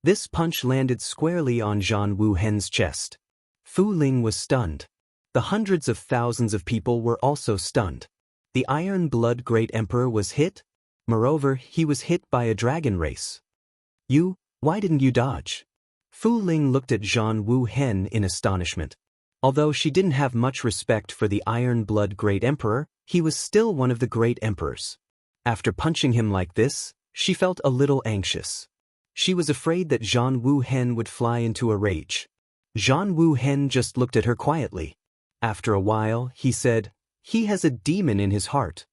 This punch landed squarely on Zhan Wuhen's chest. Fu Ling was stunned. The hundreds of thousands of people were also stunned. The Iron Blood Great Emperor was hit. Moreover, he was hit by a dragon race. Why didn't you dodge? Fu Ling looked at Zhan Wuhen in astonishment. Although she didn't have much respect for the Iron Blood Great Emperor, he was still one of the great emperors. After punching him like this, she felt a little anxious. She was afraid that Zhan Wuhen would fly into a rage. Zhan Wuhen just looked at her quietly. After a while, he said, "He has a demon in his heart."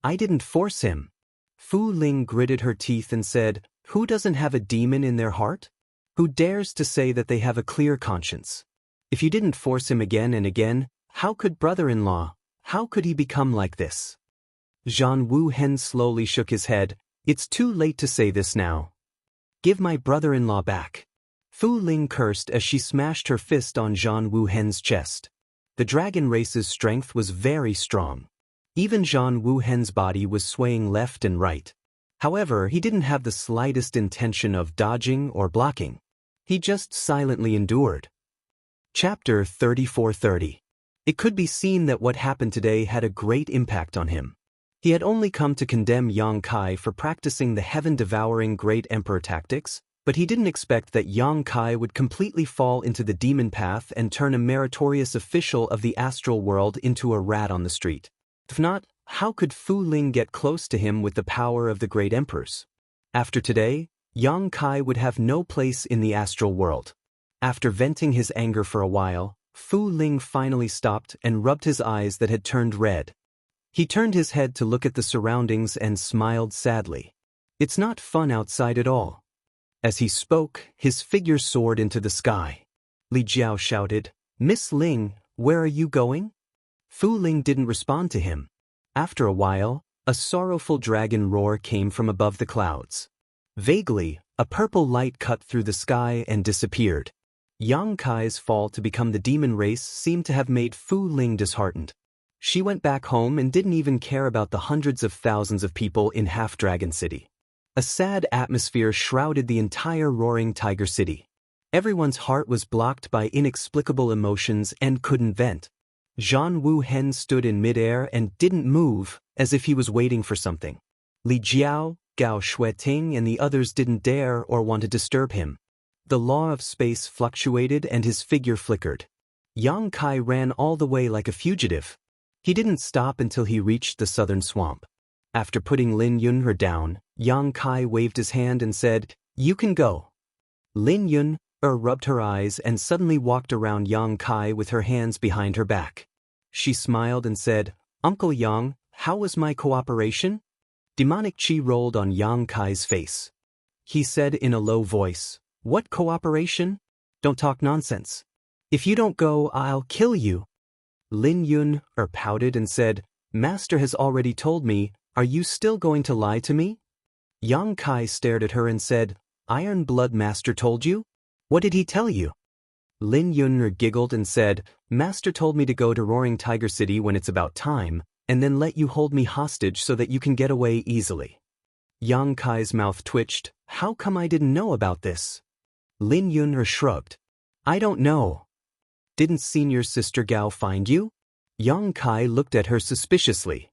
"I didn't force him." Fu Ling gritted her teeth and said, "Who doesn't have a demon in their heart? Who dares to say that they have a clear conscience? If you didn't force him again and again, how could brother-in-law, how could he become like this?" Zhan Wuhen slowly shook his head. "It's too late to say this now. Give my brother-in-law back." Fu Ling cursed as she smashed her fist on Zhan Wuhen's chest. The dragon race's strength was very strong. Even Zhan Wuhen's body was swaying left and right. However, he didn't have the slightest intention of dodging or blocking. He just silently endured. Chapter 34:30. It could be seen that what happened today had a great impact on him. He had only come to condemn Yang Kai for practicing the heaven-devouring great emperor tactics, but he didn't expect that Yang Kai would completely fall into the demon path and turn a meritorious official of the astral world into a rat on the street. If not, how could Fu Ling get close to him with the power of the great emperors? After today, Yang Kai would have no place in the astral world. After venting his anger for a while, Fu Ling finally stopped and rubbed his eyes that had turned red. He turned his head to look at the surroundings and smiled sadly. "It's not fun outside at all." As he spoke, his figure soared into the sky. Li Jiao shouted, "Miss Ling, where are you going?" Fu Ling didn't respond to him. After a while, a sorrowful dragon roar came from above the clouds. Vaguely, a purple light cut through the sky and disappeared. Yang Kai's fall to become the demon race seemed to have made Fu Ling disheartened. She went back home and didn't even care about the hundreds of thousands of people in Half-Dragon City. A sad atmosphere shrouded the entire roaring Tiger City. Everyone's heart was blocked by inexplicable emotions and couldn't vent. Zhan Wuhen stood in midair and didn't move, as if he was waiting for something. Li Jiao, Gao Shueting and the others didn't dare or want to disturb him. The law of space fluctuated and his figure flickered. Yang Kai ran all the way like a fugitive. He didn't stop until he reached the southern swamp. After putting Lin Yun down, Yang Kai waved his hand and said, "You can go." Lin Yun rubbed her eyes and suddenly walked around Yang Kai with her hands behind her back. She smiled and said, "Uncle Yang, how was my cooperation?" Demonic chi rolled on Yang Kai's face. He said in a low voice, "What cooperation? Don't talk nonsense. If you don't go, I'll kill you." Lin Yun pouted and said, "Master has already told me, are you still going to lie to me?" Yang Kai stared at her and said, "Iron Blood Master told you? What did he tell you?" Lin Yun giggled and said, "Master told me to go to Roaring Tiger City when it's about time, and then let you hold me hostage so that you can get away easily." Yang Kai's mouth twitched. "How come I didn't know about this?" Lin Yun shrugged. "I don't know." "Didn't senior sister Gao find you?" Yang Kai looked at her suspiciously.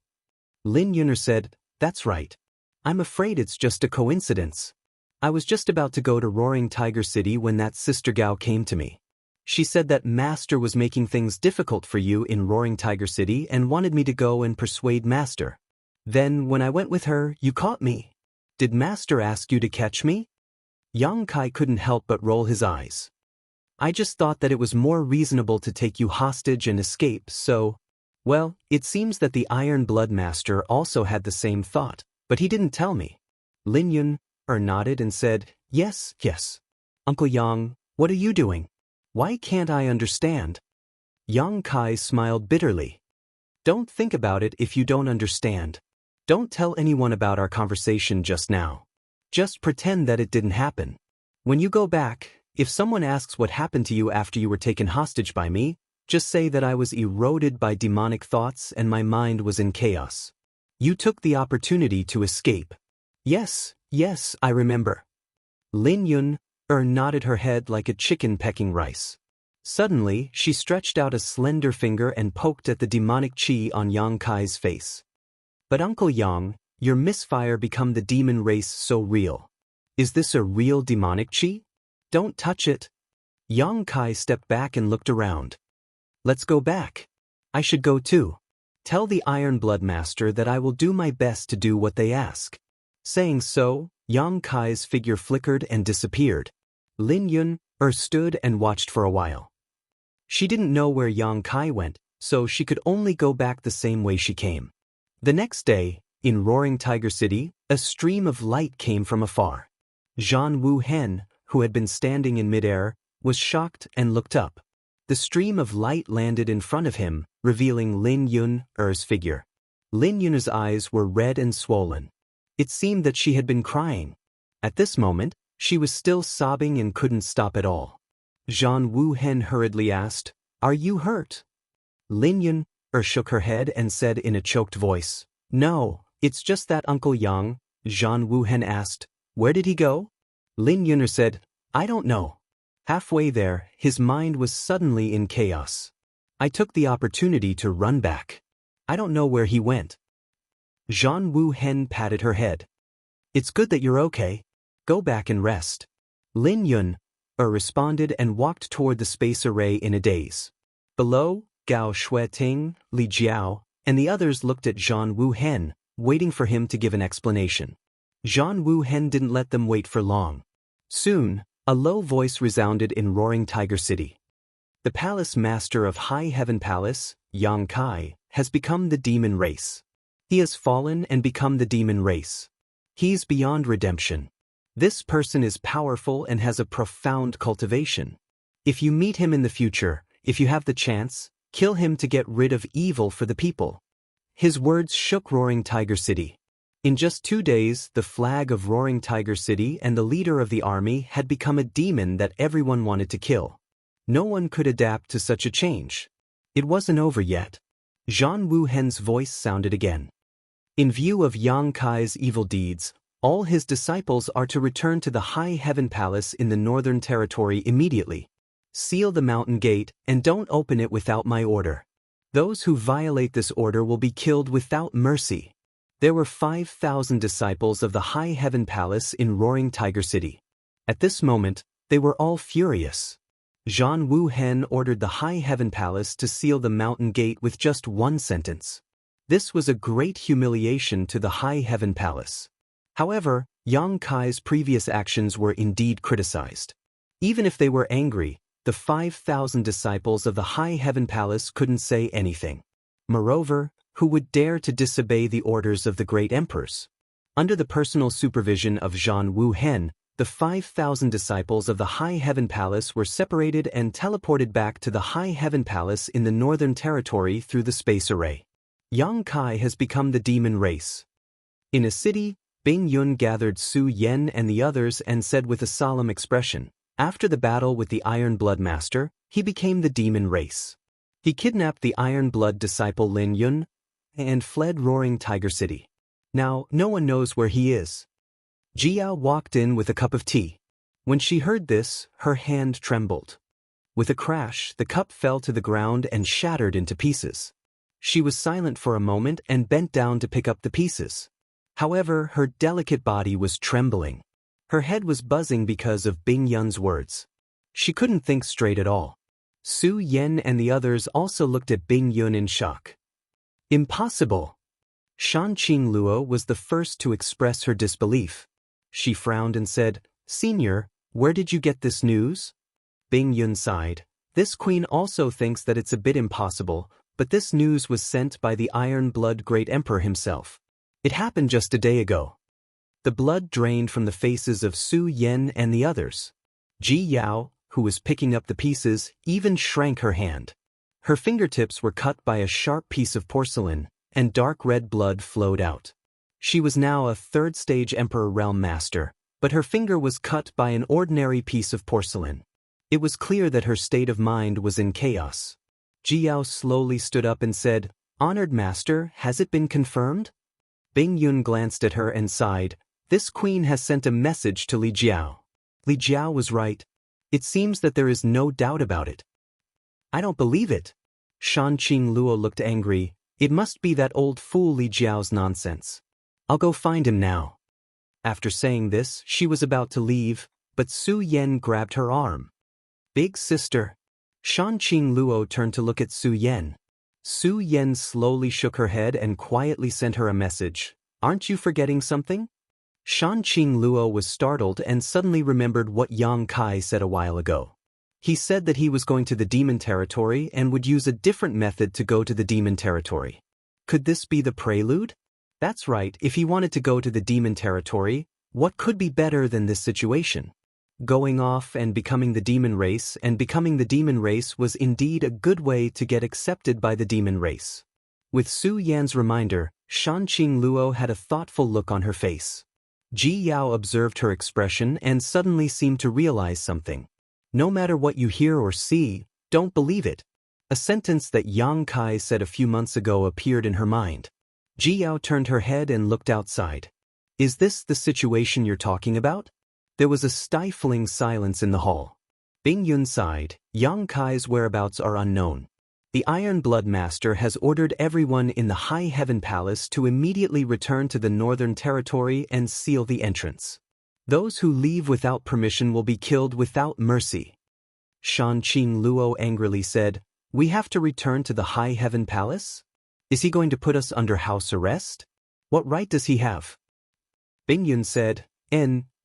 Lin Yun said, "That's right. I'm afraid it's just a coincidence. I was just about to go to Roaring Tiger City when that sister Gao came to me. She said that Master was making things difficult for you in Roaring Tiger City and wanted me to go and persuade Master. Then, when I went with her, you caught me. Did Master ask you to catch me? Yang Kai couldn't help but roll his eyes. I just thought that it was more reasonable to take you hostage and escape, so… Well, it seems that the Iron Blood Master also had the same thought, but he didn't tell me. Lin Yun nodded and said, yes, yes. Uncle Yang, what are you doing? Why can't I understand? Yang Kai smiled bitterly. Don't think about it if you don't understand. Don't tell anyone about our conversation just now. Just pretend that it didn't happen. When you go back, if someone asks what happened to you after you were taken hostage by me, just say that I was eroded by demonic thoughts and my mind was in chaos. You took the opportunity to escape. Yes, yes, I remember. Lin Yun nodded her head like a chicken pecking rice. Suddenly, she stretched out a slender finger and poked at the demonic chi on Yang Kai's face. But Uncle Yang, your misfire become the demon race so real. Is this a real demonic chi? Don't touch it. Yang Kai stepped back and looked around. Let's go back. I should go too. Tell the Iron Blood Master that I will do my best to do what they ask. Saying so, Yang Kai's figure flickered and disappeared. Lin Yun stood and watched for a while. She didn't know where Yang Kai went, so she could only go back the same way she came. The next day, in Roaring Tiger City, a stream of light came from afar. Zhan Wu Hen, who had been standing in midair, was shocked and looked up. The stream of light landed in front of him, revealing Lin Yun's figure. Lin Yun's eyes were red and swollen. It seemed that she had been crying. At this moment, she was still sobbing and couldn't stop at all. Zhan Wu Hen hurriedly asked, "Are you hurt?" Lin Yun shook her head and said in a choked voice, "No, it's just that Uncle Yang." Zhan Wu Hen asked, "Where did he go?" Lin Yun said, "I don't know." Halfway there, his mind was suddenly in chaos. I took the opportunity to run back. I don't know where he went. Zhan Wu Hen patted her head. "It's good that you're okay. Go back and rest." Lin Yun responded and walked toward the space array in a daze. Below, Gao Shueting, Li Jiao, and the others looked at Zhan Wu Hen, waiting for him to give an explanation. Zhan Wu Hen didn't let them wait for long. Soon, a low voice resounded in Roaring Tiger City. The Palace Master of High Heaven Palace, Yang Kai, has become the demon race. He has fallen and become the demon race. He's beyond redemption. This person is powerful and has a profound cultivation. If you meet him in the future, if you have the chance, kill him to get rid of evil for the people. His words shook Roaring Tiger City. In just 2 days, the flag of Roaring Tiger City and the leader of the army had become a demon that everyone wanted to kill. No one could adapt to such a change. It wasn't over yet. Zhan Wu Hen's voice sounded again. In view of Yang Kai's evil deeds, all his disciples are to return to the High Heaven Palace in the Northern Territory immediately. Seal the mountain gate and don't open it without my order. Those who violate this order will be killed without mercy. There were 5,000 disciples of the High Heaven Palace in Roaring Tiger City. At this moment, they were all furious. Zhan Wu Hen ordered the High Heaven Palace to seal the mountain gate with just one sentence. This was a great humiliation to the High Heaven Palace. However, Yang Kai's previous actions were indeed criticized. Even if they were angry, the 5,000 disciples of the High Heaven Palace couldn't say anything. Moreover, who would dare to disobey the orders of the great emperors? Under the personal supervision of Zhan Wu Hen, the 5,000 disciples of the High Heaven Palace were separated and teleported back to the High Heaven Palace in the Northern Territory through the space array. Yang Kai has become the demon race. In a city, Bing Yun gathered Su Yen and the others and said with a solemn expression, "After the battle with the Iron Blood Master, he became the demon race. He kidnapped the Iron Blood disciple Lin Yun and fled Roaring Tiger City. Now, no one knows where he is." Jiao walked in with a cup of tea. When she heard this, her hand trembled. With a crash, the cup fell to the ground and shattered into pieces. She was silent for a moment and bent down to pick up the pieces. However, her delicate body was trembling. Her head was buzzing because of Bing Yun's words. She couldn't think straight at all. Su Yen and the others also looked at Bing Yun in shock. "Impossible!" Shan Qing Luo was the first to express her disbelief. She frowned and said, "Senior, where did you get this news?" Bing Yun sighed. "This queen also thinks that it's a bit impossible, but this news was sent by the Iron Blood Great Emperor himself. It happened just a day ago." The blood drained from the faces of Su Yan and the others. Ji Yao, who was picking up the pieces, even shrank her hand. Her fingertips were cut by a sharp piece of porcelain, and dark red blood flowed out. She was now a third-stage Emperor Realm Master, but her finger was cut by an ordinary piece of porcelain. It was clear that her state of mind was in chaos. Ji Yao slowly stood up and said, "Honored Master, has it been confirmed?" Bing Yun glanced at her and sighed. "This queen has sent a message to Li Jiao." Li Jiao was right. It seems that there is no doubt about it. "I don't believe it." Shan Qing Luo looked angry. "It must be that old fool Li Jiao's nonsense. I'll go find him now." After saying this, she was about to leave, but Su Yan grabbed her arm. "Big sister." Shan Qing Luo turned to look at Su Yan. Su Yan slowly shook her head and quietly sent her a message. "Aren't you forgetting something?" Shan Qing Luo was startled and suddenly remembered what Yang Kai said a while ago. He said that he was going to the demon territory and would use a different method to go to the demon territory. Could this be the prelude? That's right, if he wanted to go to the demon territory, what could be better than this situation? Going off and becoming the demon race was indeed a good way to get accepted by the demon race. With Su Yan's reminder, Shan Qing Luo had a thoughtful look on her face. Ji Yao observed her expression and suddenly seemed to realize something. "No matter what you hear or see, don't believe it." A sentence that Yang Kai said a few months ago appeared in her mind. Ji Yao turned her head and looked outside. "Is this the situation you're talking about?" There was a stifling silence in the hall. Bing Yun sighed. Yang Kai's whereabouts are unknown. The Iron Blood Master has ordered everyone in the High Heaven Palace to immediately return to the Northern Territory and seal the entrance. Those who leave without permission will be killed without mercy. Shan Qing Luo angrily said, "We have to return to the High Heaven Palace? Is he going to put us under house arrest? What right does he have?" Bing Yun said,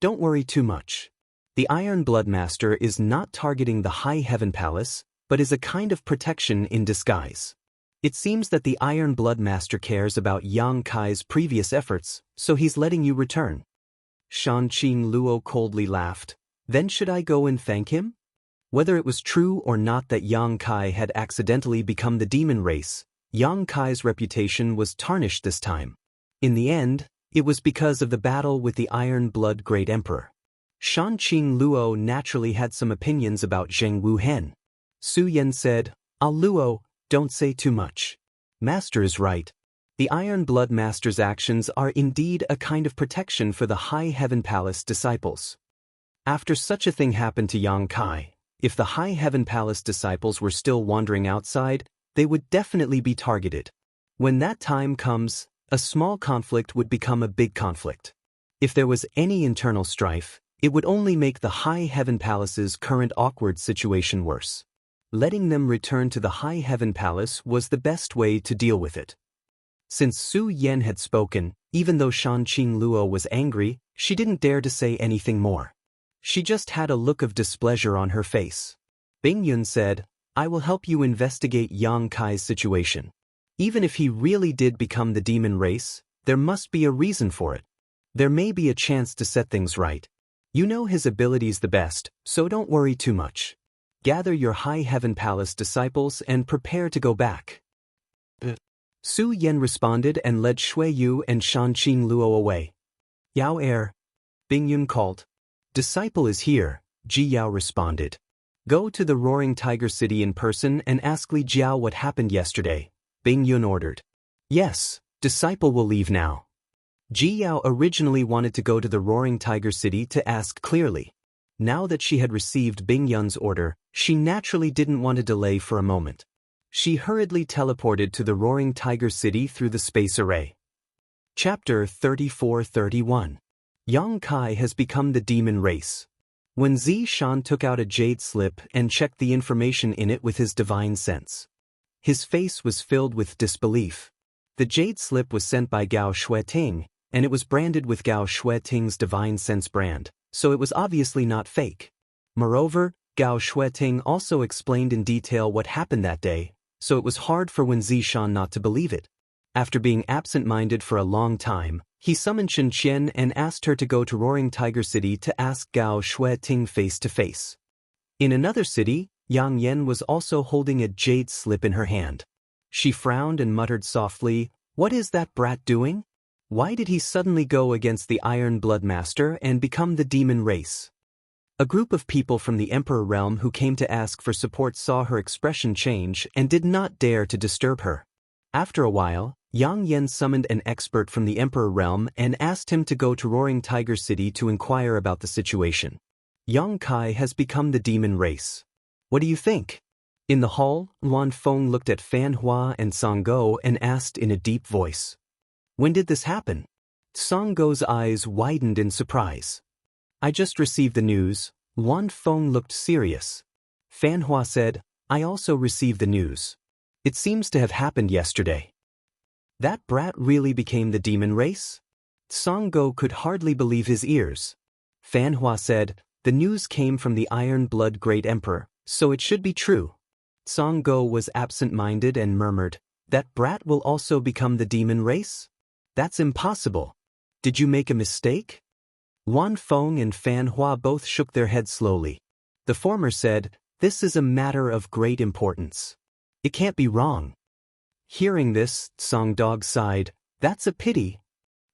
Don't worry too much. The Iron Blood Master is not targeting the High Heaven Palace, but is a kind of protection in disguise. It seems that the Iron Blood Master cares about Yang Kai's previous efforts, so he's letting you return." Shan Qing Luo coldly laughed. "Then should I go and thank him?" Whether it was true or not that Yang Kai had accidentally become the demon race, Yang Kai's reputation was tarnished this time. In the end, it was because of the battle with the Iron Blood Great Emperor. Shan Qing Luo naturally had some opinions about Zheng Wuhen. Su Yan said, Luo, don't say too much. Master is right. The Iron Blood Master's actions are indeed a kind of protection for the High Heaven Palace disciples. After such a thing happened to Yang Kai, if the High Heaven Palace disciples were still wandering outside, they would definitely be targeted. When that time comes, a small conflict would become a big conflict. If there was any internal strife, it would only make the High Heaven Palace's current awkward situation worse. Letting them return to the High Heaven Palace was the best way to deal with it. Since Su Yan had spoken, even though Shan Qing Luo was angry, she didn't dare to say anything more. She just had a look of displeasure on her face. Bing Yun said, "I will help you investigate Yang Kai's situation. Even if he really did become the demon race, there must be a reason for it. There may be a chance to set things right. You know his abilities the best, so don't worry too much. Gather your High Heaven Palace disciples and prepare to go back." Su Yan responded and led Shui Yu and Shan Qing Luo away. "Yao Bing Yun called. "Disciple is here," Ji Yao responded. "Go to the Roaring Tiger City in person and ask Li Jiao what happened yesterday," Bing Yun ordered. "Yes, disciple will leave now." Ji Yao originally wanted to go to the Roaring Tiger City to ask clearly. Now that she had received Bing Yun's order, she naturally didn't want to delay for a moment. She hurriedly teleported to the Roaring Tiger City through the space array. Chapter 34-31. Yang Kai has become the demon race. When Zi Shan took out a jade slip and checked the information in it with his divine sense, his face was filled with disbelief. The jade slip was sent by Gao Shueting, and it was branded with Gao Shueting's Divine Sense brand, so it was obviously not fake. Moreover, Gao Shueting also explained in detail what happened that day, so it was hard for Wen Zishan not to believe it. After being absent-minded for a long time, he summoned Shen Qian and asked her to go to Roaring Tiger City to ask Gao Shueting face-to-face. In another city, Yang Yan was also holding a jade slip in her hand. She frowned and muttered softly, "What is that brat doing? Why did he suddenly go against the Iron Blood Master and become the demon race?" A group of people from the Emperor realm who came to ask for support saw her expression change and did not dare to disturb her. After a while, Yang Yan summoned an expert from the Emperor realm and asked him to go to Roaring Tiger City to inquire about the situation. Yang Kai has become the demon race. What do you think? In the hall, Luan Feng looked at Fan Hua and Song Go and asked in a deep voice, "When did this happen?" Song Go's eyes widened in surprise. "I just received the news." Luan Feng looked serious. Fan Hua said, "I also received the news. It seems to have happened yesterday." That brat really became the demon race? Song Go could hardly believe his ears. Fan Hua said, "The news came from the Iron Blood Great Emperor, so it should be true." Song Go was absent-minded and murmured, "That brat will also become the demon race? That's impossible. Did you make a mistake?" Luan Feng and Fan Hua both shook their heads slowly. The former said, "This is a matter of great importance. It can't be wrong." Hearing this, Song Dog sighed, "That's a pity."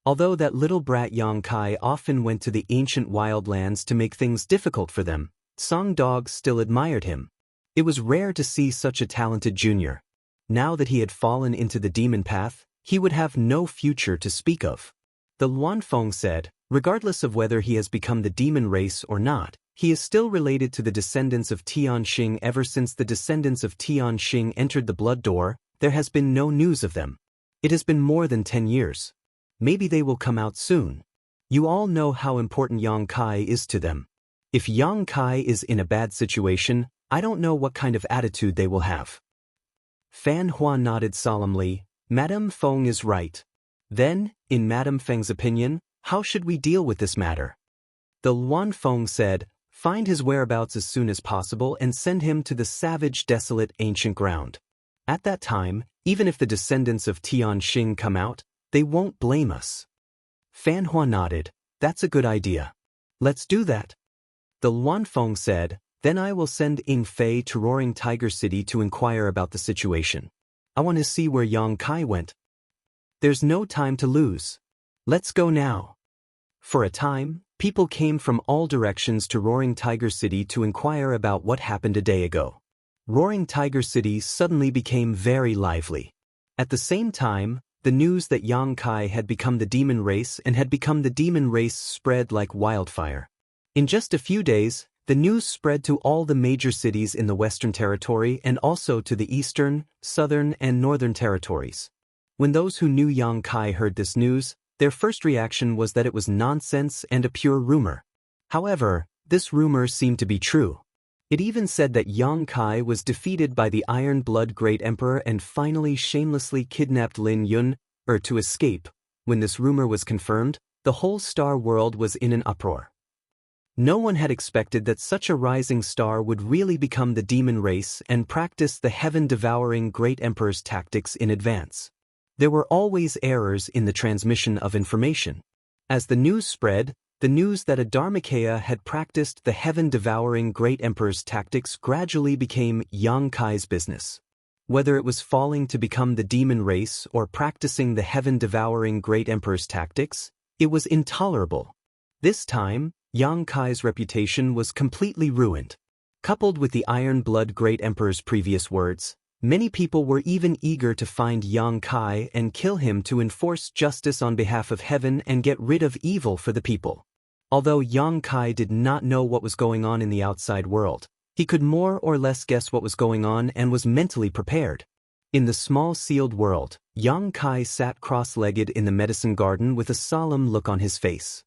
Although that little brat Yang Kai often went to the ancient wildlands to make things difficult for them, Song Dog still admired him. It was rare to see such a talented junior. Now that he had fallen into the demon path, he would have no future to speak of. The Luan Feng said, "Regardless of whether he has become the demon race or not, he is still related to the descendants of Tianxing. Ever since the descendants of Tianxing entered the blood door, there has been no news of them. It has been more than 10 years. Maybe they will come out soon. You all know how important Yang Kai is to them. If Yang Kai is in a bad situation, I don't know what kind of attitude they will have." Fan Hua nodded solemnly. "Madame Feng is right. Then, in Madame Feng's opinion, how should we deal with this matter?" The Luan Feng said, "Find his whereabouts as soon as possible and send him to the savage, desolate, ancient ground. At that time, even if the descendants of Tianxing come out, they won't blame us." Fan Hua nodded. "That's a good idea. Let's do that." The Luan Feng said, "Then I will send Ying Fei to Roaring Tiger City to inquire about the situation. I want to see where Yang Kai went. There's no time to lose. Let's go now." For a time, people came from all directions to Roaring Tiger City to inquire about what happened a day ago. Roaring Tiger City suddenly became very lively. At the same time, the news that Yang Kai had become the demon race and had become the demon race spread like wildfire. In just a few days, the news spread to all the major cities in the Western Territory and also to the Eastern, Southern, and Northern Territories. When those who knew Yang Kai heard this news, their first reaction was that it was nonsense and a pure rumor. However, this rumor seemed to be true. It even said that Yang Kai was defeated by the Iron Blood Great Emperor and finally shamelessly kidnapped Lin Yun, to escape. When this rumor was confirmed, the whole star world was in an uproar. No one had expected that such a rising star would really become the demon race and practice the heaven-devouring Great Emperor's tactics in advance. There were always errors in the transmission of information. As the news spread, the news that a Dharmakaya had practiced the heaven-devouring Great Emperor's tactics gradually became Yang Kai's business. Whether it was falling to become the demon race or practicing the heaven-devouring Great Emperor's tactics, it was intolerable. This time, Yang Kai's reputation was completely ruined. Coupled with the Iron Blood Great Emperor's previous words, many people were even eager to find Yang Kai and kill him to enforce justice on behalf of heaven and get rid of evil for the people. Although Yang Kai did not know what was going on in the outside world, he could more or less guess what was going on and was mentally prepared. In the small sealed world, Yang Kai sat cross-legged in the medicine garden with a solemn look on his face.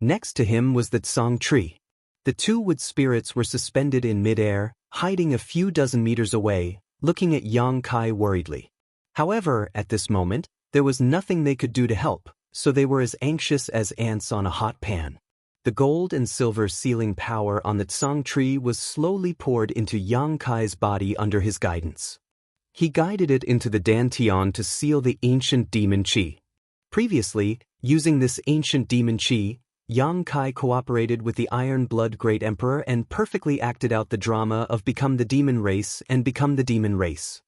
Next to him was the Tsang tree. The two wood spirits were suspended in mid-air, hiding a few dozen meters away, looking at Yang Kai worriedly. However, at this moment, There was nothing they could do to help, so they were as anxious as ants on a hot pan. The gold and silver sealing power on the Tsang tree was slowly poured into Yang Kai's body under his guidance. He guided it into the Dantian to seal the ancient demon qi. Previously, using this ancient demon qi, Yang Kai cooperated with the Iron Blood Great Emperor and perfectly acted out the drama of become the demon race and become the demon race.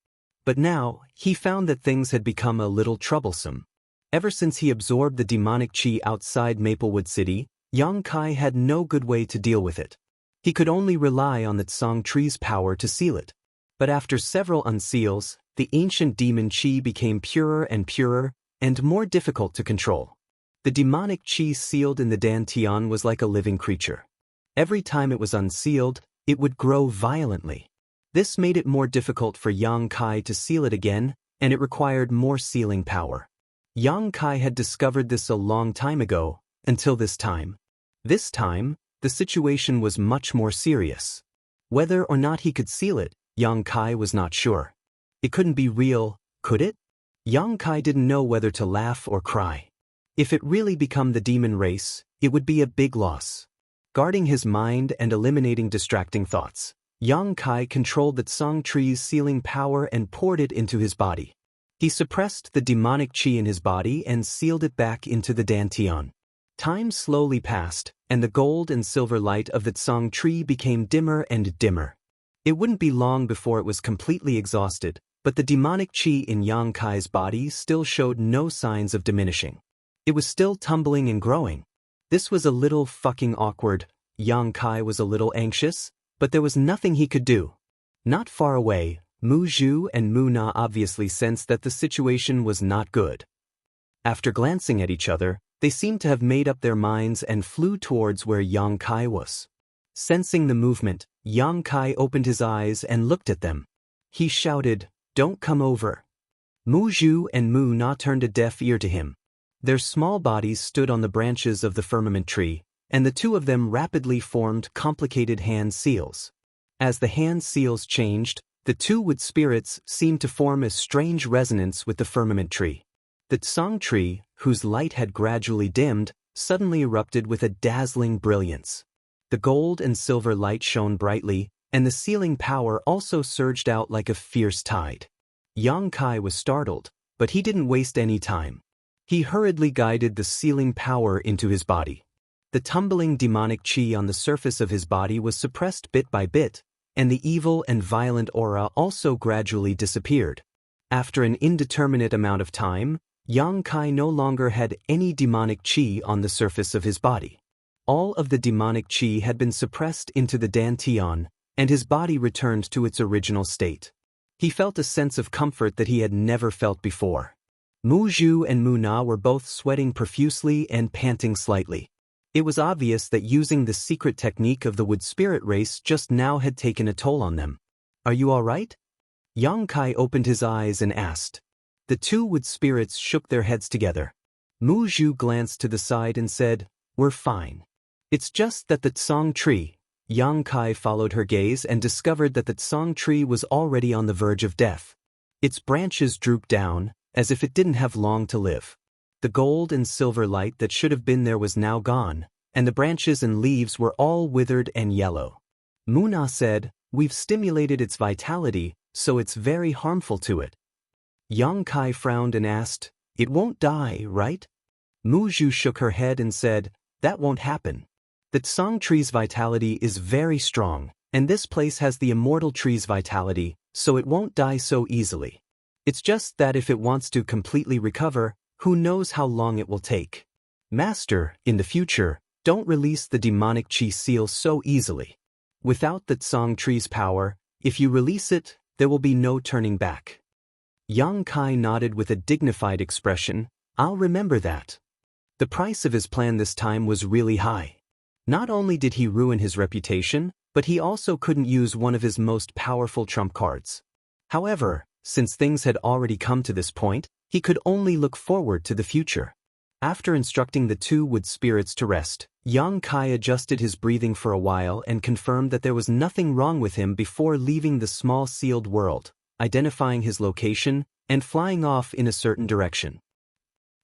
But now, he found that things had become a little troublesome. Ever since he absorbed the demonic qi outside Maplewood City, Yang Kai had no good way to deal with it. He could only rely on the Tsang tree's power to seal it. But after several unseals, the ancient demon qi became purer and more difficult to control. The demonic qi sealed in the Dantian was like a living creature. Every time it was unsealed, it would grow violently. This made it more difficult for Yang Kai to seal it again, and it required more sealing power. Yang Kai had discovered this a long time ago, until this time. This time, the situation was much more serious. Whether or not he could seal it, Yang Kai was not sure. It couldn't be real, could it? Yang Kai didn't know whether to laugh or cry. If it really became the demon race, it would be a big loss. Guarding his mind and eliminating distracting thoughts, Yang Kai controlled the Tsang tree's sealing power and poured it into his body. He suppressed the demonic qi in his body and sealed it back into the Dantian. Time slowly passed, and the gold and silver light of the Tsang tree became dimmer and dimmer. It wouldn't be long before it was completely exhausted, but the demonic qi in Yang Kai's body still showed no signs of diminishing. It was still tumbling and growing. This was a little fucking awkward. Yang Kai was a little anxious, but there was nothing he could do. Not far away, Mu Zhu and Mu Na obviously sensed that the situation was not good. After glancing at each other, they seemed to have made up their minds and flew towards where Yang Kai was. Sensing the movement, Yang Kai opened his eyes and looked at them. He shouted, "Don't come over." Mu Zhu and Mu Na turned a deaf ear to him. Their small bodies stood on the branches of the firmament tree, and the two of them rapidly formed complicated hand seals. As the hand seals changed, the two wood spirits seemed to form a strange resonance with the firmament tree. The Tsang tree, whose light had gradually dimmed, suddenly erupted with a dazzling brilliance. The gold and silver light shone brightly, and the sealing power also surged out like a fierce tide. Yang Kai was startled, but he didn't waste any time. He hurriedly guided the sealing power into his body. The tumbling demonic qi on the surface of his body was suppressed bit by bit, and the evil and violent aura also gradually disappeared. After an indeterminate amount of time, Yang Kai no longer had any demonic qi on the surface of his body. All of the demonic qi had been suppressed into the Dantian, and his body returned to its original state. He felt a sense of comfort that he had never felt before. Mu Zhu and Mu Na were both sweating profusely and panting slightly. It was obvious that using the secret technique of the wood spirit race just now had taken a toll on them. "Are you all right?" Yang Kai opened his eyes and asked. The two wood spirits shook their heads together. Mu Zhu glanced to the side and said, "We're fine. It's just that the Tsang tree." Yang Kai followed her gaze and discovered that the Tsang tree was already on the verge of death. Its branches drooped down, as if it didn't have long to live. The gold and silver light that should have been there was now gone, and the branches and leaves were all withered and yellow. Mu Na said, "We've stimulated its vitality, so it's very harmful to it." Yang Kai frowned and asked, "It won't die, right?" Mu Zhu shook her head and said, "That won't happen. The Tsang tree's vitality is very strong, and this place has the immortal tree's vitality, so it won't die so easily. It's just that if it wants to completely recover, who knows how long it will take. Master, in the future, don't release the demonic qi seal so easily. Without the Tsang tree's power, if you release it, there will be no turning back." Yang Kai nodded with a dignified expression. "I'll remember that." The price of his plan this time was really high. Not only did he ruin his reputation, but he also couldn't use one of his most powerful trump cards. However, since things had already come to this point, he could only look forward to the future. After instructing the two wood spirits to rest, Yang Kai adjusted his breathing for a while and confirmed that there was nothing wrong with him before leaving the small sealed world, identifying his location, and flying off in a certain direction.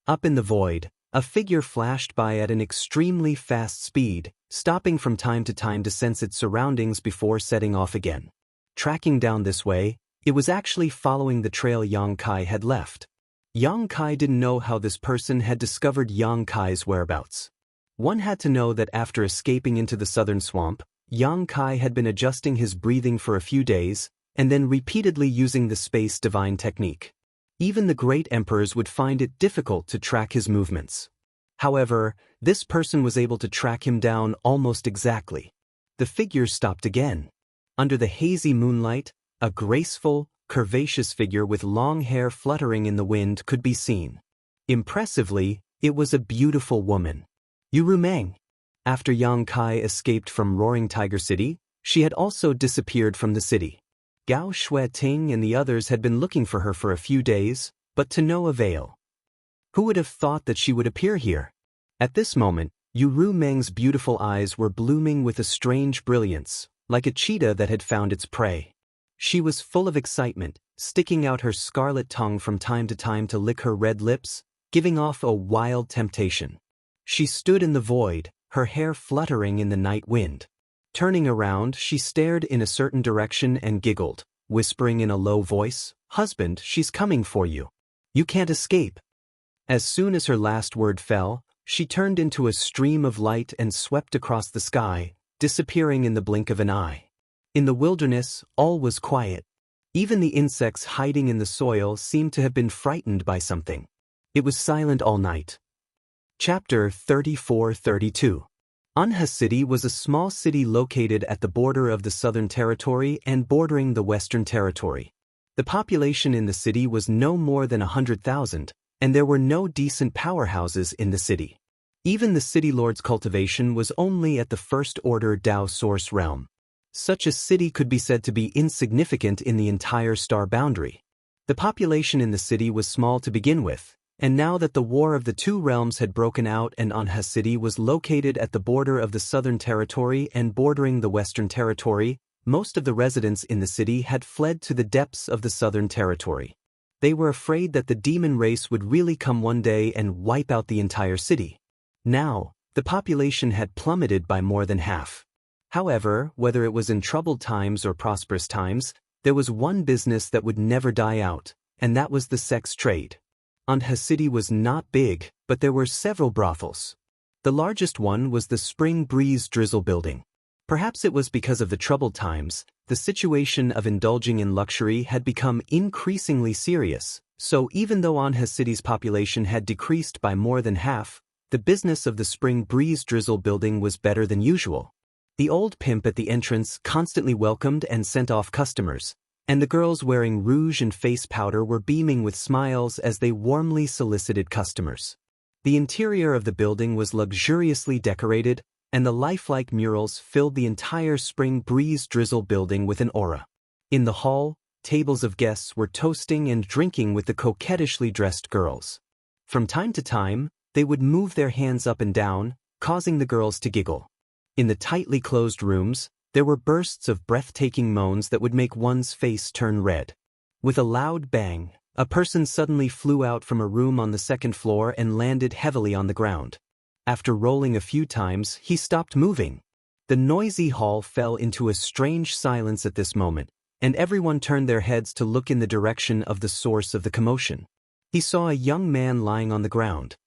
Up in the void, a figure flashed by at an extremely fast speed, stopping from time to sense its surroundings before setting off again. Tracking down this way, it was actually following the trail Yang Kai had left. Yang Kai didn't know how this person had discovered Yang Kai's whereabouts. One had to know that after escaping into the southern swamp, Yang Kai had been adjusting his breathing for a few days, and then repeatedly using the space divine technique. Even the great emperors would find it difficult to track his movements. However, this person was able to track him down almost exactly. The figure stopped again. Under the hazy moonlight, a graceful, curvaceous figure with long hair fluttering in the wind could be seen. Impressively, it was a beautiful woman. Yuru Meng. After Yang Kai escaped from Roaring Tiger City, she had also disappeared from the city. Gao Shueting and the others had been looking for her for a few days, but to no avail. Who would have thought that she would appear here? At this moment, Yuru Meng's beautiful eyes were blooming with a strange brilliance, like a cheetah that had found its prey. She was full of excitement, sticking out her scarlet tongue from time to lick her red lips, giving off a wild temptation. She stood in the void, her hair fluttering in the night wind. Turning around, she stared in a certain direction and giggled, whispering in a low voice, "Husband, she's coming for you. You can't escape." As soon as her last word fell, she turned into a stream of light and swept across the sky, disappearing in the blink of an eye. In the wilderness, all was quiet. Even the insects hiding in the soil seemed to have been frightened by something. It was silent all night. Chapter 34-32. Anha City was a small city located at the border of the Southern Territory and bordering the Western Territory. The population in the city was no more than 100,000, and there were no decent powerhouses in the city. Even the city lord's cultivation was only at the first-order Dao source realm. Such a city could be said to be insignificant in the entire star boundary. The population in the city was small to begin with, and now that the War of the Two Realms had broken out and Anha City was located at the border of the Southern Territory and bordering the Western Territory, most of the residents in the city had fled to the depths of the Southern Territory. They were afraid that the demon race would really come one day and wipe out the entire city. Now, the population had plummeted by more than half. However, whether it was in troubled times or prosperous times, there was one business that would never die out, and that was the sex trade. Anha City was not big, but there were several brothels. The largest one was the Spring Breeze Drizzle building. Perhaps it was because of the troubled times, the situation of indulging in luxury had become increasingly serious, so even though Anha City's population had decreased by more than half, the business of the Spring Breeze Drizzle building was better than usual. The old pimp at the entrance constantly welcomed and sent off customers, and the girls wearing rouge and face powder were beaming with smiles as they warmly solicited customers. The interior of the building was luxuriously decorated, and the lifelike murals filled the entire Spring Breeze Drizzle building with an aura. In the hall, tables of guests were toasting and drinking with the coquettishly dressed girls. From time to time, they would move their hands up and down, causing the girls to giggle. In the tightly closed rooms, there were bursts of breathtaking moans that would make one's face turn red. With a loud bang, a person suddenly flew out from a room on the second floor and landed heavily on the ground. After rolling a few times, he stopped moving. The noisy hall fell into a strange silence at this moment, and everyone turned their heads to look in the direction of the source of the commotion. He saw a young man lying on the ground.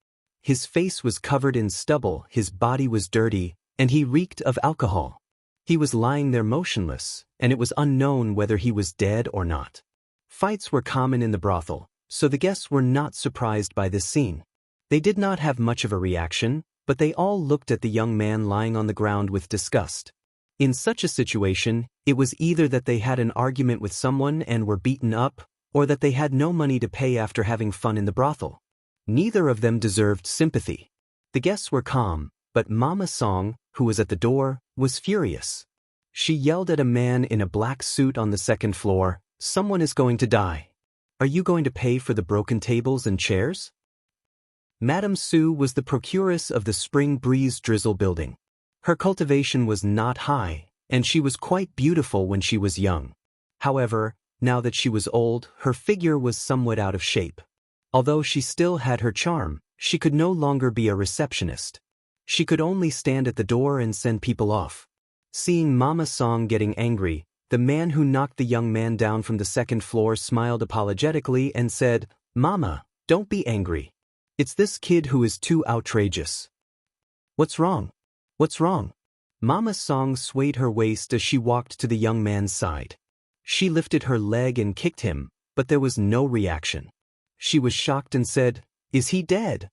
His face was covered in stubble, his body was dirty, and he reeked of alcohol. He was lying there motionless, and it was unknown whether he was dead or not. Fights were common in the brothel, so the guests were not surprised by this scene. They did not have much of a reaction, but they all looked at the young man lying on the ground with disgust. In such a situation, it was either that they had an argument with someone and were beaten up, or that they had no money to pay after having fun in the brothel. Neither of them deserved sympathy. The guests were calm, but Mama Song, who was at the door, was furious. She yelled at a man in a black suit on the second floor, "Someone is going to die. Are you going to pay for the broken tables and chairs?" Madame Su was the procuress of the Spring Breeze Drizzle building. Her cultivation was not high, and she was quite beautiful when she was young. However, now that she was old, her figure was somewhat out of shape. Although she still had her charm, She could no longer be a receptionist. She could only stand at the door and send people off. Seeing Mama Song getting angry, the man who knocked the young man down from the second floor smiled apologetically and said, "Mama, don't be angry. It's this kid who is too outrageous." "What's wrong? What's wrong?" Mama Song swayed her waist as she walked to the young man's side. She lifted her leg and kicked him, but there was no reaction. She was shocked and said, "Is he dead?"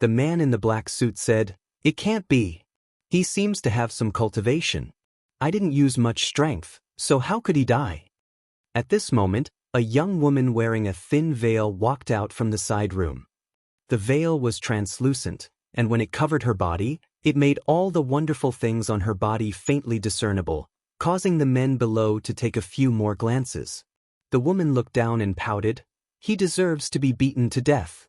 The man in the black suit said, "It can't be. He seems to have some cultivation. I didn't use much strength, so how could he die?" At this moment, a young woman wearing a thin veil walked out from the side room. The veil was translucent, and when it covered her body, it made all the wonderful things on her body faintly discernible, causing the men below to take a few more glances. The woman looked down and pouted, "He deserves to be beaten to death."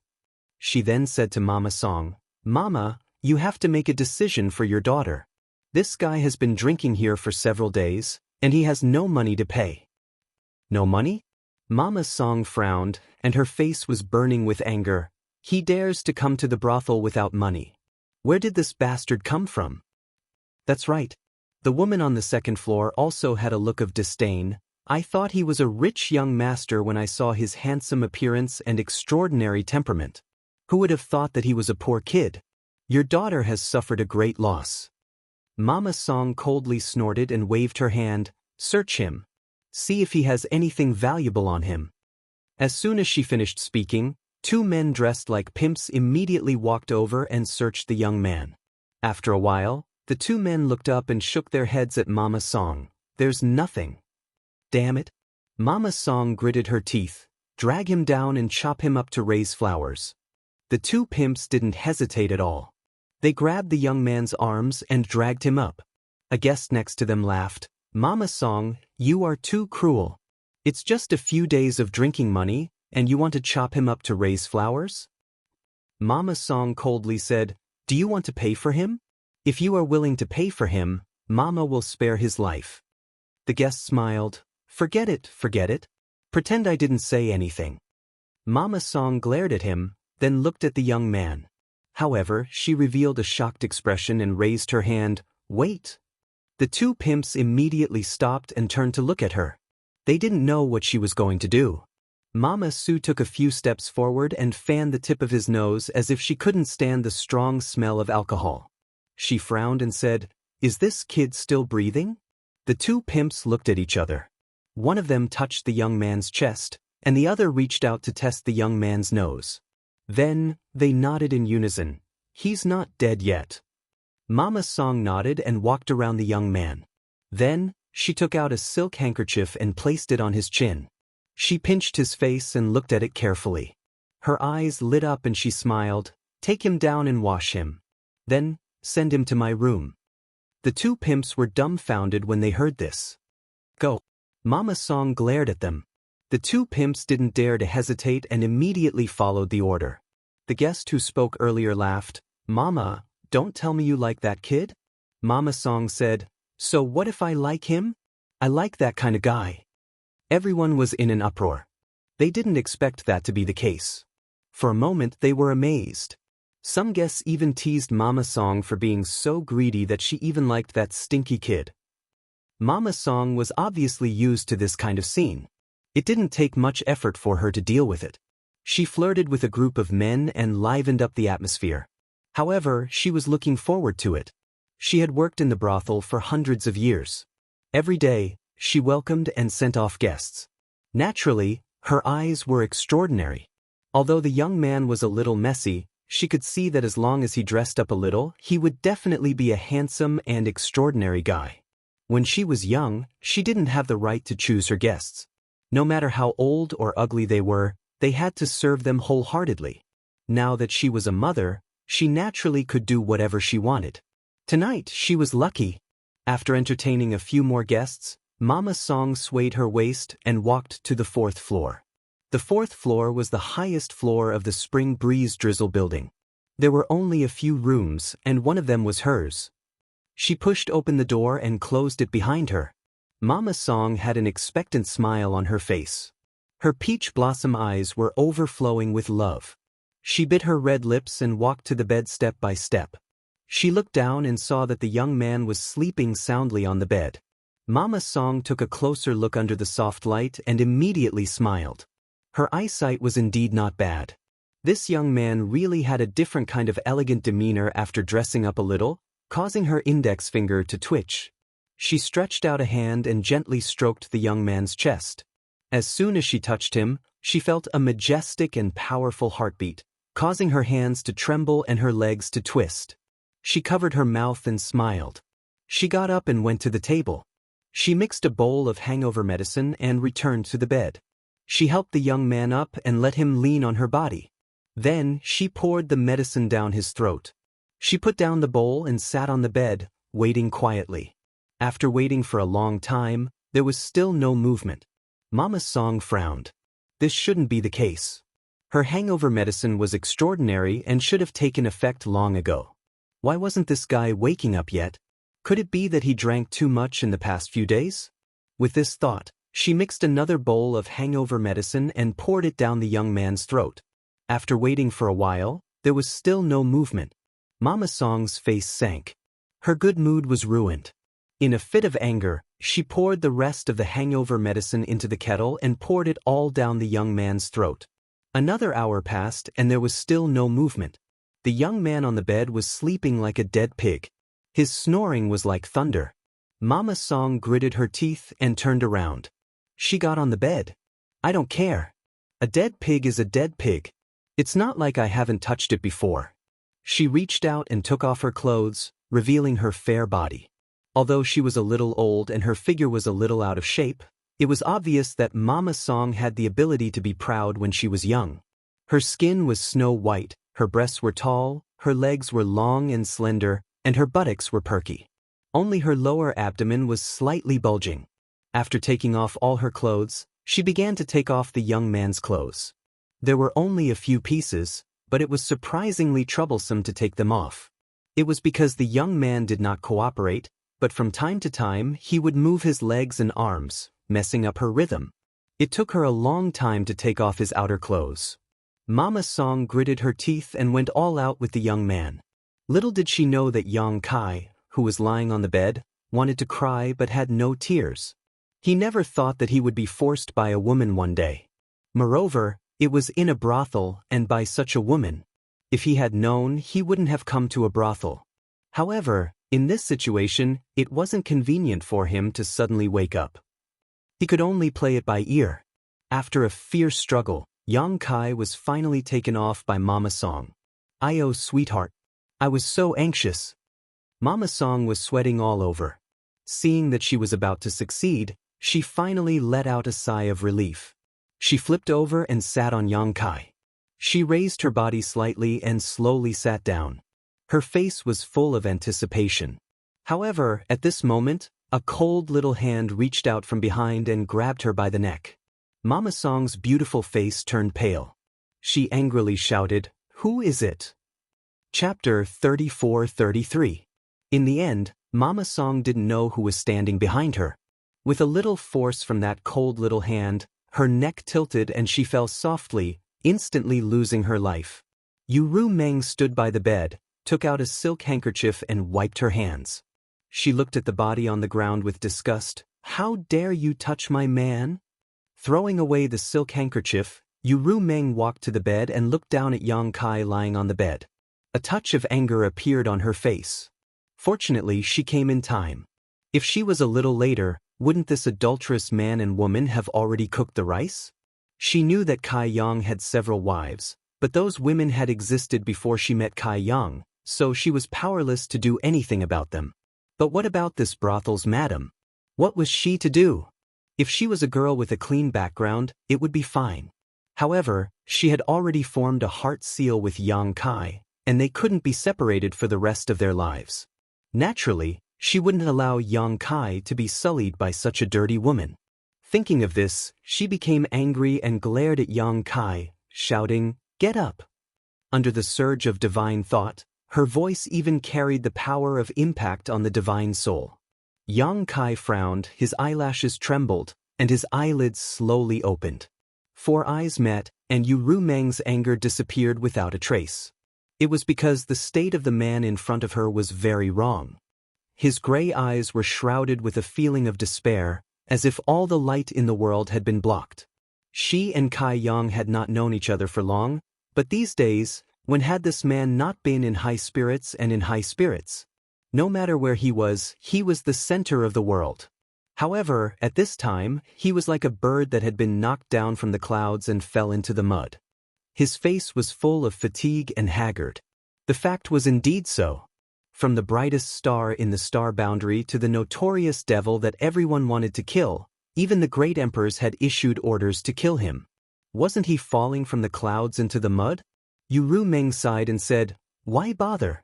She then said to Mama Song, "Mama, you have to make a decision for your daughter. This guy has been drinking here for several days, and he has no money to pay." "No money?" Mama Song frowned, and her face was burning with anger. "He dares to come to the brothel without money. Where did this bastard come from?" "That's right." The woman on the second floor also had a look of disdain. "I thought he was a rich young master when I saw his handsome appearance and extraordinary temperament. Who would have thought that he was a poor kid? Your daughter has suffered a great loss." Mama Song coldly snorted and waved her hand. "Search him. See if he has anything valuable on him." As soon as she finished speaking, two men dressed like pimps immediately walked over and searched the young man. After a while, the two men looked up and shook their heads at Mama Song. "There's nothing." "Damn it." Mama Song gritted her teeth. "Drag him down and chop him up to raise flowers." The two pimps didn't hesitate at all. They grabbed the young man's arms and dragged him up. A guest next to them laughed. "Mama Song, you are too cruel. It's just a few days of drinking money, and you want to chop him up to raise flowers?" Mama Song coldly said, "Do you want to pay for him? If you are willing to pay for him, Mama will spare his life." The guest smiled. Forget it. Pretend I didn't say anything." Mama Song glared at him, then looked at the young man. However, she revealed a shocked expression and raised her hand. "Wait." The two pimps immediately stopped and turned to look at her. They didn't know what she was going to do. Mama Sue took a few steps forward and fanned the tip of his nose as if she couldn't stand the strong smell of alcohol. She frowned and said, "Is this kid still breathing?" The two pimps looked at each other. One of them touched the young man's chest, and the other reached out to test the young man's nose. Then, they nodded in unison. "He's not dead yet." Mama Song nodded and walked around the young man. Then, she took out a silk handkerchief and placed it on his chin. She pinched his face and looked at it carefully. Her eyes lit up and she smiled. "Take him down and wash him. Then, send him to my room." The two pimps were dumbfounded when they heard this. "Go." Mama Song glared at them. The two pimps didn't dare to hesitate and immediately followed the order. The guest who spoke earlier laughed. "Mama, don't tell me you like that kid?" Mama Song said, "So what if I like him? I like that kind of guy." Everyone was in an uproar. They didn't expect that to be the case. For a moment they were amazed. Some guests even teased Mama Song for being so greedy that she even liked that stinky kid. Mama Song was obviously used to this kind of scene. It didn't take much effort for her to deal with it. She flirted with a group of men and livened up the atmosphere. However, she was looking forward to it. She had worked in the brothel for hundreds of years. Every day, she welcomed and sent off guests. Naturally, her eyes were extraordinary. Although the young man was a little messy, she could see that as long as he dressed up a little, he would definitely be a handsome and extraordinary guy. When she was young, she didn't have the right to choose her guests. No matter how old or ugly they were, they had to serve them wholeheartedly. Now that she was a mother, she naturally could do whatever she wanted. Tonight, she was lucky. After entertaining a few more guests, Mama Song swayed her waist and walked to the fourth floor. The fourth floor was the highest floor of the Spring Breeze Drizzle building. There were only a few rooms, and one of them was hers. She pushed open the door and closed it behind her. Mama Song had an expectant smile on her face. Her peach blossom eyes were overflowing with love. She bit her red lips and walked to the bed step by step. She looked down and saw that the young man was sleeping soundly on the bed. Mama Song took a closer look under the soft light and immediately smiled. Her eyesight was indeed not bad. This young man really had a different kind of elegant demeanor after dressing up a little, causing her index finger to twitch. She stretched out a hand and gently stroked the young man's chest. As soon as she touched him, she felt a majestic and powerful heartbeat, causing her hands to tremble and her legs to twist. She covered her mouth and smiled. She got up and went to the table. She mixed a bowl of hangover medicine and returned to the bed. She helped the young man up and let him lean on her body. Then she poured the medicine down his throat. She put down the bowl and sat on the bed, waiting quietly. After waiting for a long time, there was still no movement. Mama Song frowned. This shouldn't be the case. Her hangover medicine was extraordinary and should have taken effect long ago. Why wasn't this guy waking up yet? Could it be that he drank too much in the past few days? With this thought, she mixed another bowl of hangover medicine and poured it down the young man's throat. After waiting for a while, there was still no movement. Mama Song's face sank. Her good mood was ruined. In a fit of anger, she poured the rest of the hangover medicine into the kettle and poured it all down the young man's throat. Another hour passed and there was still no movement. The young man on the bed was sleeping like a dead pig. His snoring was like thunder. Mama Song gritted her teeth and turned around. She got on the bed. I don't care. A dead pig is a dead pig. It's not like I haven't touched it before. She reached out and took off her clothes, revealing her fair body. Although she was a little old and her figure was a little out of shape, it was obvious that Mama Song had the ability to be proud when she was young. Her skin was snow white, her breasts were tall, her legs were long and slender, and her buttocks were perky. Only her lower abdomen was slightly bulging. After taking off all her clothes, she began to take off the young man's clothes. There were only a few pieces, but it was surprisingly troublesome to take them off. It was because the young man did not cooperate, but from time to time he would move his legs and arms, messing up her rhythm. It took her a long time to take off his outer clothes. Mama Song gritted her teeth and went all out with the young man. Little did she know that Yang Kai, who was lying on the bed, wanted to cry but had no tears. He never thought that he would be forced by a woman one day. Moreover, it was in a brothel and by such a woman. If he had known, he wouldn't have come to a brothel. However, in this situation, it wasn't convenient for him to suddenly wake up. He could only play it by ear. After a fierce struggle, Yang Kai was finally taken off by Mama Song. "Oh, sweetheart. I was so anxious." Mama Song was sweating all over. Seeing that she was about to succeed, she finally let out a sigh of relief. She flipped over and sat on Yang Kai. She raised her body slightly and slowly sat down. Her face was full of anticipation. However, at this moment, a cold little hand reached out from behind and grabbed her by the neck. Mama Song's beautiful face turned pale. She angrily shouted, "Who is it?" Chapter 34-33. In the end, Mama Song didn't know who was standing behind her. With a little force from that cold little hand, her neck tilted and she fell softly, instantly losing her life. Ru Meng stood by the bed, took out a silk handkerchief and wiped her hands. She looked at the body on the ground with disgust. "How dare you touch my man?" Throwing away the silk handkerchief, Ru Meng walked to the bed and looked down at Yang Kai lying on the bed. A touch of anger appeared on her face. Fortunately, she came in time. If she was a little later, wouldn't this adulterous man and woman have already cooked the rice? She knew that Kai Yang had several wives, but those women had existed before she met Kai Yang, so she was powerless to do anything about them. But what about this brothel's madam? What was she to do? If she was a girl with a clean background, it would be fine. However, she had already formed a heart seal with Yang Kai, and they couldn't be separated for the rest of their lives. Naturally, she wouldn't allow Yang Kai to be sullied by such a dirty woman. Thinking of this, she became angry and glared at Yang Kai, shouting, "Get up!" Under the surge of divine thought, her voice even carried the power of impact on the divine soul. Yang Kai frowned, his eyelashes trembled, and his eyelids slowly opened. Four eyes met, and Yu Rumeng's anger disappeared without a trace. It was because the state of the man in front of her was very wrong. His gray eyes were shrouded with a feeling of despair, as if all the light in the world had been blocked. She and Kai Yang had not known each other for long, but these days, when had this man not been in high spirits and in high spirits? No matter where he was the center of the world. However, at this time, he was like a bird that had been knocked down from the clouds and fell into the mud. His face was full of fatigue and haggard. The fact was indeed so. From the brightest star in the star boundary to the notorious devil that everyone wanted to kill, even the great emperors had issued orders to kill him. Wasn't he falling from the clouds into the mud? Yu Rumeng sighed and said, "Why bother?"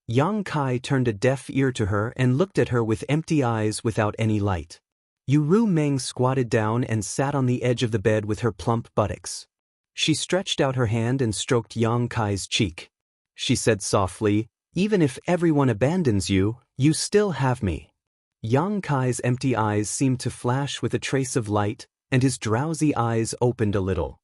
Yang Kai turned a deaf ear to her and looked at her with empty eyes without any light. Yu Rumeng squatted down and sat on the edge of the bed with her plump buttocks. She stretched out her hand and stroked Yang Kai's cheek. She said softly, "Even if everyone abandons you, you still have me." Yang Kai's empty eyes seemed to flash with a trace of light, and his drowsy eyes opened a little.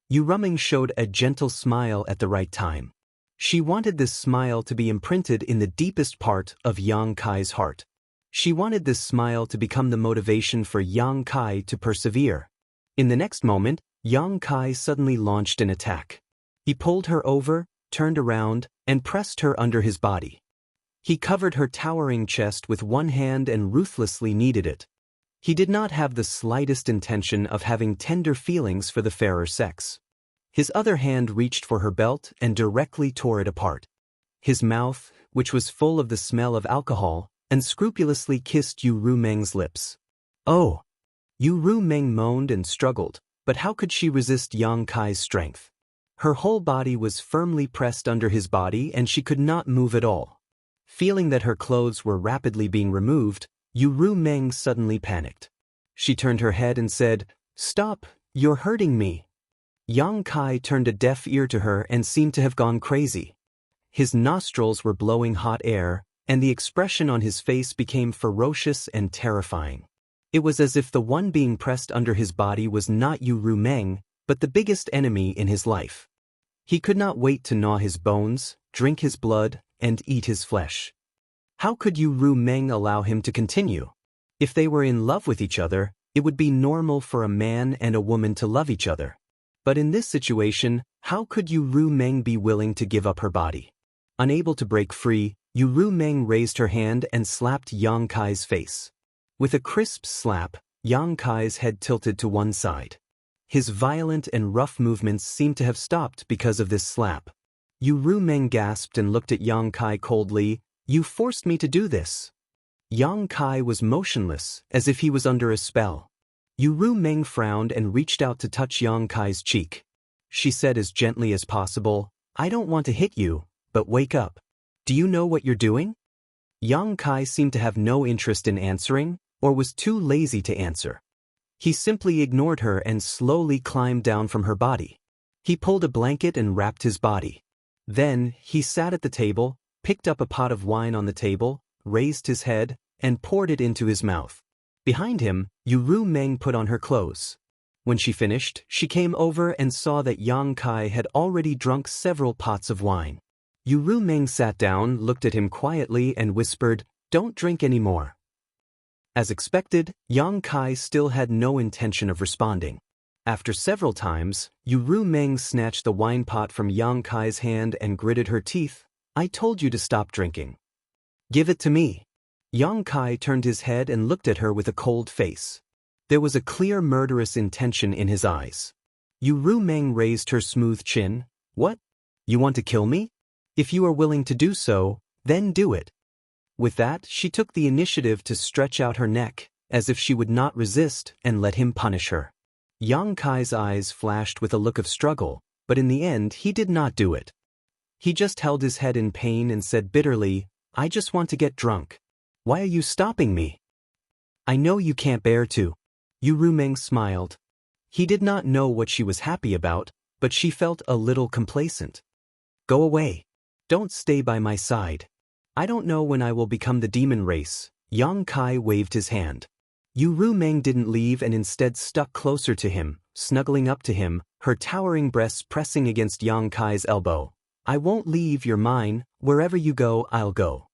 Yu Rumeng showed a gentle smile at the right time. She wanted this smile to be imprinted in the deepest part of Yang Kai's heart. She wanted this smile to become the motivation for Yang Kai to persevere. In the next moment, Yang Kai suddenly launched an attack. He pulled her over, turned around, and pressed her under his body. He covered her towering chest with one hand and ruthlessly kneaded it. He did not have the slightest intention of having tender feelings for the fairer sex. His other hand reached for her belt and directly tore it apart. His mouth, which was full of the smell of alcohol, unscrupulously kissed Yu Rumeng's lips. "Oh!" Yu Rumeng moaned and struggled, but how could she resist Yang Kai's strength? Her whole body was firmly pressed under his body and she could not move at all. Feeling that her clothes were rapidly being removed, Yu Rumeng suddenly panicked. She turned her head and said, "Stop, you're hurting me." Yang Kai turned a deaf ear to her and seemed to have gone crazy. His nostrils were blowing hot air, and the expression on his face became ferocious and terrifying. It was as if the one being pressed under his body was not Yu Rumeng, but the biggest enemy in his life. He could not wait to gnaw his bones, drink his blood, and eat his flesh. How could Yu Rumeng allow him to continue? If they were in love with each other, it would be normal for a man and a woman to love each other. But in this situation, how could Yu Rumeng be willing to give up her body? Unable to break free, Yu Rumeng raised her hand and slapped Yang Kai's face. With a crisp slap, Yang Kai's head tilted to one side. His violent and rough movements seemed to have stopped because of this slap. Yu Rumeng gasped and looked at Yang Kai coldly. "You forced me to do this." Yang Kai was motionless, as if he was under a spell. Yu Rumeng frowned and reached out to touch Yang Kai's cheek. She said as gently as possible, "I don't want to hit you, but wake up. Do you know what you're doing?" Yang Kai seemed to have no interest in answering, or was too lazy to answer. He simply ignored her and slowly climbed down from her body. He pulled a blanket and wrapped his body. Then, he sat at the table, picked up a pot of wine on the table, raised his head, and poured it into his mouth. Behind him, Yu Rumeng put on her clothes. When she finished, she came over and saw that Yang Kai had already drunk several pots of wine. Yu Rumeng sat down, looked at him quietly, and whispered, "Don't drink any more." As expected, Yang Kai still had no intention of responding. After several times, Yu Rumeng snatched the wine pot from Yang Kai's hand and gritted her teeth. "I told you to stop drinking. Give it to me." Yang Kai turned his head and looked at her with a cold face. There was a clear murderous intention in his eyes. Yu Rumeng raised her smooth chin. "What? You want to kill me? If you are willing to do so, then do it." With that, she took the initiative to stretch out her neck, as if she would not resist, and let him punish her. Yang Kai's eyes flashed with a look of struggle, but in the end he did not do it. He just held his head in pain and said bitterly, "I just want to get drunk. Why are you stopping me?" "I know you can't bear to." Yu Rumeng smiled. He did not know what she was happy about, but she felt a little complacent. "Go away. Don't stay by my side. I don't know when I will become the demon race." Yang Kai waved his hand. Yu Rumeng didn't leave and instead stuck closer to him, snuggling up to him, her towering breasts pressing against Yang Kai's elbow. "I won't leave, you're mine, wherever you go, I'll go."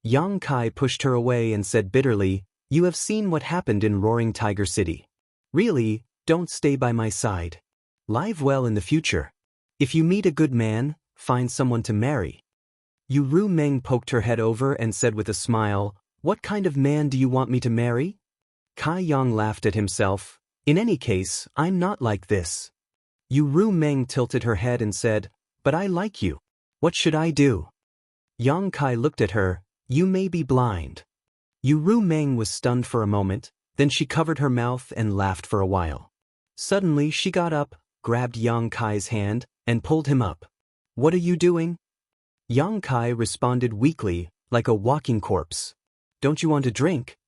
Yang Kai pushed her away and said bitterly, "You have seen what happened in Roaring Tiger City. Really, don't stay by my side. Live well in the future. If you meet a good man, find someone to marry." Yu Ru Meng poked her head over and said with a smile, "What kind of man do you want me to marry?" Kai Yang laughed at himself. "In any case, I'm not like this." Yu Ru Meng tilted her head and said, "But I like you. What should I do?" Yang Kai looked at her. "You may be blind." Yu Ru Meng was stunned for a moment, then she covered her mouth and laughed for a while. Suddenly she got up, grabbed Yang Kai's hand, and pulled him up. "What are you doing?" Yang Kai responded weakly, like a walking corpse. "Don't you want a drink?"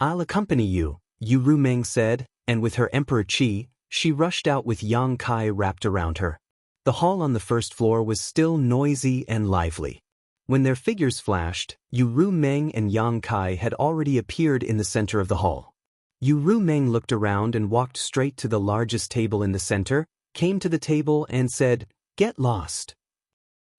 "I'll accompany you," Yu Ru Meng said, and with her Emperor Qi, she rushed out with Yang Kai wrapped around her. The hall on the first floor was still noisy and lively. When their figures flashed, Yu Ru Meng and Yang Kai had already appeared in the center of the hall. Yu Ru Meng looked around and walked straight to the largest table in the center, came to the table and said, "Get lost."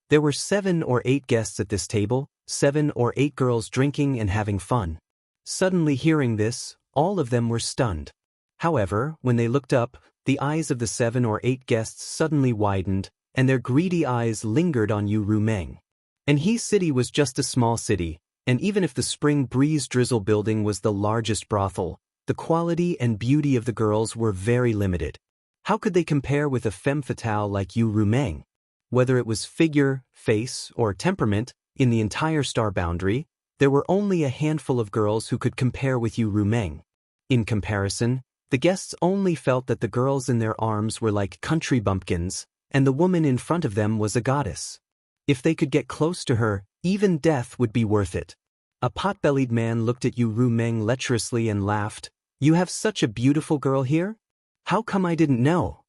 There were 7 or 8 guests at this table, 7 or 8 girls drinking and having fun. Suddenly hearing this, all of them were stunned. However, when they looked up, the eyes of the 7 or 8 guests suddenly widened, and their greedy eyes lingered on Yu Ru Meng. And He City was just a small city, and even if the Spring Breeze Drizzle building was the largest brothel, the quality and beauty of the girls were very limited. How could they compare with a femme fatale like Yu Ru Meng? Whether it was figure, face, or temperament, in the entire star boundary, there were only a handful of girls who could compare with Yu Ru Meng. In comparison, the guests only felt that the girls in their arms were like country bumpkins, and the woman in front of them was a goddess. If they could get close to her, even death would be worth it. A pot-bellied man looked at Yu Ru Meng lecherously and laughed. "You have such a beautiful girl here? How come I didn't know?"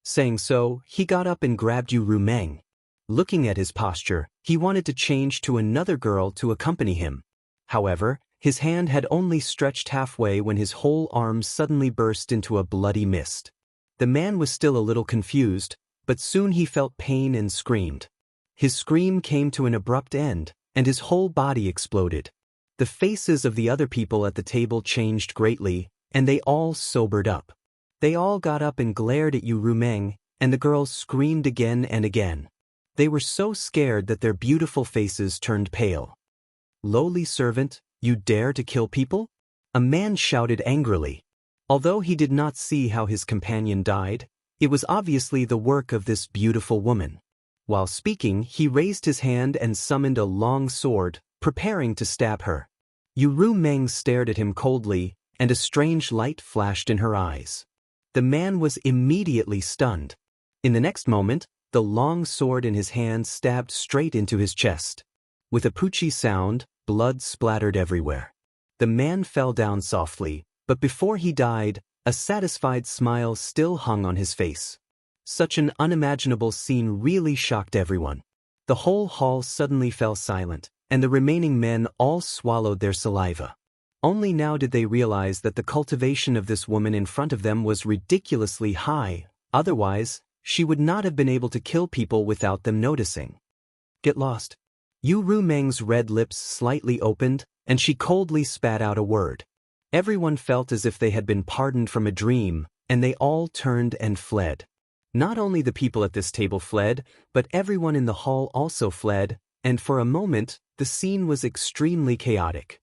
Saying so, he got up and grabbed Yu Ru Meng. Looking at his posture, he wanted to change to another girl to accompany him. However, his hand had only stretched halfway when his whole arm suddenly burst into a bloody mist. The man was still a little confused, but soon he felt pain and screamed. His scream came to an abrupt end, and his whole body exploded. The faces of the other people at the table changed greatly, and they all sobered up. They all got up and glared at Yu Ru Meng, and the girls screamed again and again. They were so scared that their beautiful faces turned pale. "Lowly servant, you dare to kill people?" a man shouted angrily. Although he did not see how his companion died, it was obviously the work of this beautiful woman. While speaking, he raised his hand and summoned a long sword, preparing to stab her. Yu Ru Meng stared at him coldly, and a strange light flashed in her eyes. The man was immediately stunned. In the next moment, the long sword in his hand stabbed straight into his chest. With a poochie sound, blood splattered everywhere. The man fell down softly, but before he died, a satisfied smile still hung on his face. Such an unimaginable scene really shocked everyone. The whole hall suddenly fell silent, and the remaining men all swallowed their saliva. Only now did they realize that the cultivation of this woman in front of them was ridiculously high, otherwise, she would not have been able to kill people without them noticing. "Get lost." Yu Ru Meng's red lips slightly opened, and she coldly spat out a word. Everyone felt as if they had been pardoned from a dream, and they all turned and fled. Not only the people at this table fled, but everyone in the hall also fled, and for a moment, the scene was extremely chaotic.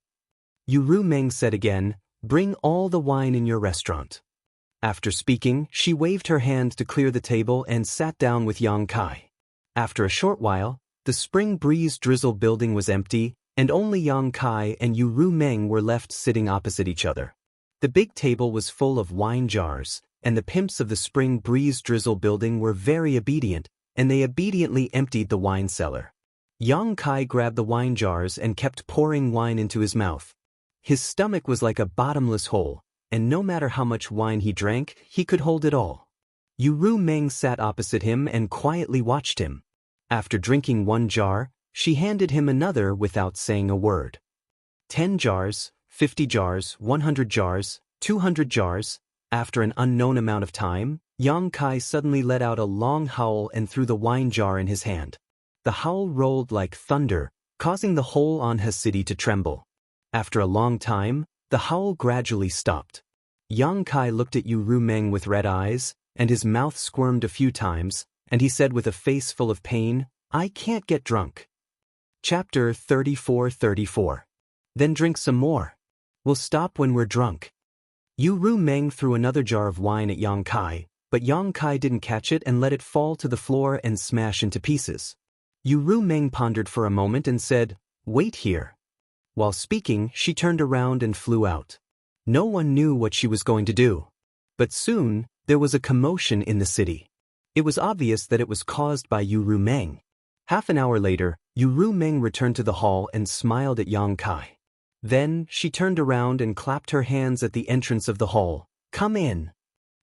Yu Ru Meng said again, "Bring all the wine in your restaurant." After speaking, she waved her hand to clear the table and sat down with Yang Kai. After a short while, the Spring Breeze Drizzle building was empty, and only Yang Kai and Yu Ru Meng were left sitting opposite each other. The big table was full of wine jars, and the pimps of the Spring Breeze Drizzle building were very obedient, and they obediently emptied the wine cellar. Yang Kai grabbed the wine jars and kept pouring wine into his mouth. His stomach was like a bottomless hole, and no matter how much wine he drank, he could hold it all. Yu Ru Meng sat opposite him and quietly watched him. After drinking 1 jar, she handed him another without saying a word. 10 jars, 50 jars, 100 jars, 200 jars. After an unknown amount of time, Yang Kai suddenly let out a long howl and threw the wine jar in his hand. The howl rolled like thunder, causing the whole Anha city to tremble. After a long time, the howl gradually stopped. Yang Kai looked at Yu Rumeng with red eyes, and his mouth squirmed a few times, and he said with a face full of pain, "I can't get drunk." Chapter 34:34. Then drink some more. We'll stop when we're drunk. Yu Rumeng threw another jar of wine at Yang Kai, but Yang Kai didn't catch it and let it fall to the floor and smash into pieces. Yu Rumeng pondered for a moment and said, "Wait here." While speaking, she turned around and flew out. No one knew what she was going to do. But soon, there was a commotion in the city. It was obvious that it was caused by Yu Rumeng. Half an hour later, Yu Rumeng returned to the hall and smiled at Yang Kai. Then, she turned around and clapped her hands at the entrance of the hall. "Come in."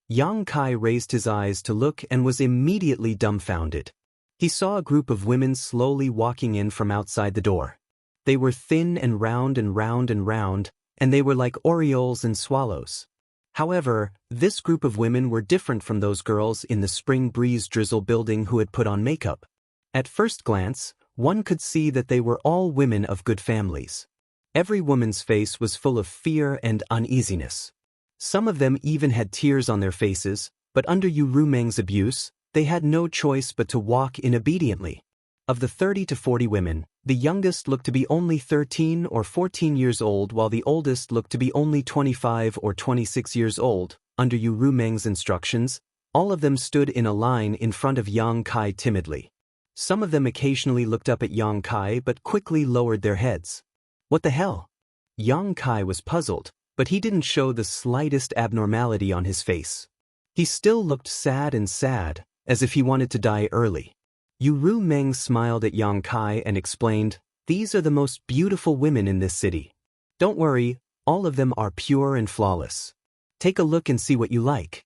Yang Kai raised his eyes to look and was immediately dumbfounded. He saw a group of women slowly walking in from outside the door. They were thin and round and round and round, and they were like orioles and swallows. However, this group of women were different from those girls in the Spring Breeze Drizzle building who had put on makeup. At first glance, one could see that they were all women of good families. Every woman's face was full of fear and uneasiness. Some of them even had tears on their faces, but under Yu Rumeng's abuse, they had no choice but to walk in obediently. Of the 30 to 40 women, the youngest looked to be only 13 or 14 years old while the oldest looked to be only 25 or 26 years old. Under Yu Rumeng's instructions, all of them stood in a line in front of Yang Kai timidly. Some of them occasionally looked up at Yang Kai but quickly lowered their heads. What the hell? Yang Kai was puzzled, but he didn't show the slightest abnormality on his face. He still looked sad, as if he wanted to die early. Yu Rumeng smiled at Yang Kai and explained, "These are the most beautiful women in this city. Don't worry, all of them are pure and flawless. Take a look and see what you like."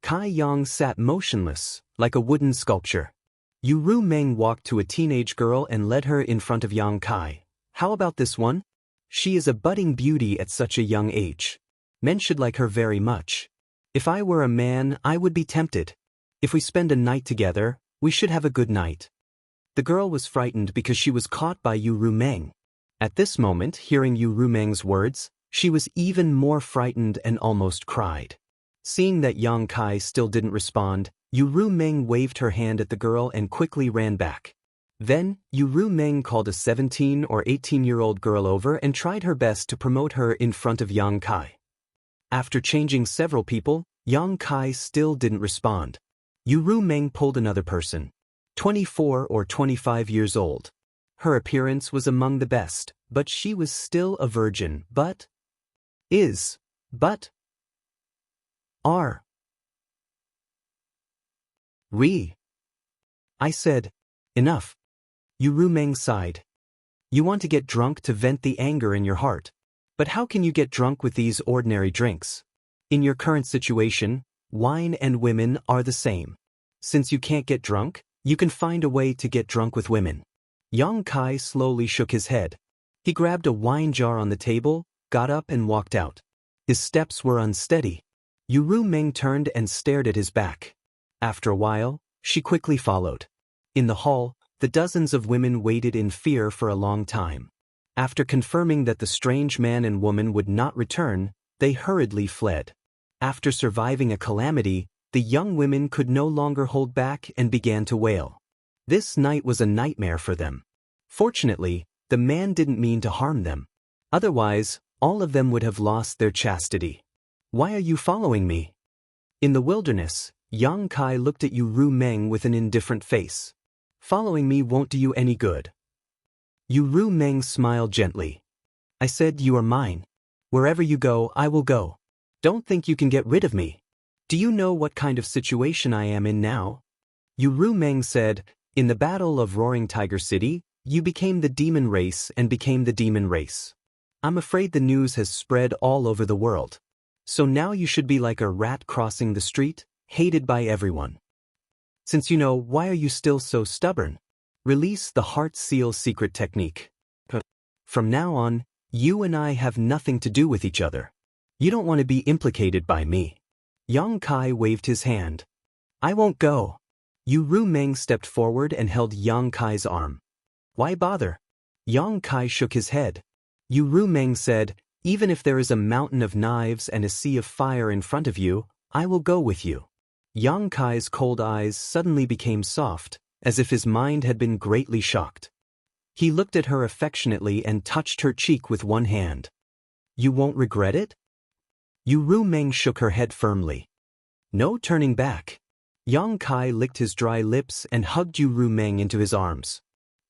Kai Yang sat motionless, like a wooden sculpture. Yu Rumeng walked to a teenage girl and led her in front of Yang Kai. "How about this one? She is a budding beauty at such a young age. Men should like her very much. If I were a man, I would be tempted. If we spend a night together, we should have a good night." The girl was frightened because she was caught by Yu Rumeng. At this moment, hearing Yu Rumeng's words, she was even more frightened and almost cried. Seeing that Yang Kai still didn't respond, Yu Rumeng waved her hand at the girl and quickly ran back. Then, Yu Rumeng called a 17 or 18-year-old girl over and tried her best to promote her in front of Yang Kai. After changing several people, Yang Kai still didn't respond. Yu Rumeng pulled another person, 24 or 25 years old. Her appearance was among the best, but she was still a virgin, I said, "Enough." Yu Rumeng sighed. "You want to get drunk to vent the anger in your heart. But how can you get drunk with these ordinary drinks? In your current situation, wine and women are the same. Since you can't get drunk, you can find a way to get drunk with women." Yang Kai slowly shook his head. He grabbed a wine jar on the table, got up and walked out. His steps were unsteady. Yu Rumeng turned and stared at his back. After a while, she quickly followed. In the hall, the dozens of women waited in fear for a long time. After confirming that the strange man and woman would not return, they hurriedly fled. After surviving a calamity, the young women could no longer hold back and began to wail. This night was a nightmare for them. Fortunately, the man didn't mean to harm them. Otherwise, all of them would have lost their chastity. "Why are you following me?" In the wilderness, Yang Kai looked at Yu Rumeng with an indifferent face. "Following me won't do you any good." Yu Rumeng smiled gently. "I said you are mine. Wherever you go, I will go. Don't think you can get rid of me. Do you know what kind of situation I am in now?" Yu Rumeng said, "In the Battle of Roaring Tiger City, you became the demon race and became the demon race. I'm afraid the news has spread all over the world. So now you should be like a rat crossing the street, hated by everyone. Since you know, why are you still so stubborn? Release the heart seal secret technique. From now on, you and I have nothing to do with each other. You don't want to be implicated by me. Yang Kai waved his hand. I won't go. Yu Rumeng stepped forward and held Yang Kai's arm. Why bother? Yang Kai shook his head. Yu Rumeng said, even if there is a mountain of knives and a sea of fire in front of you, I will go with you. Yang Kai's cold eyes suddenly became soft, as if his mind had been greatly shocked. He looked at her affectionately and touched her cheek with one hand. You won't regret it? Yu Rumeng shook her head firmly. No turning back. Yang Kai licked his dry lips and hugged Yu Rumeng into his arms.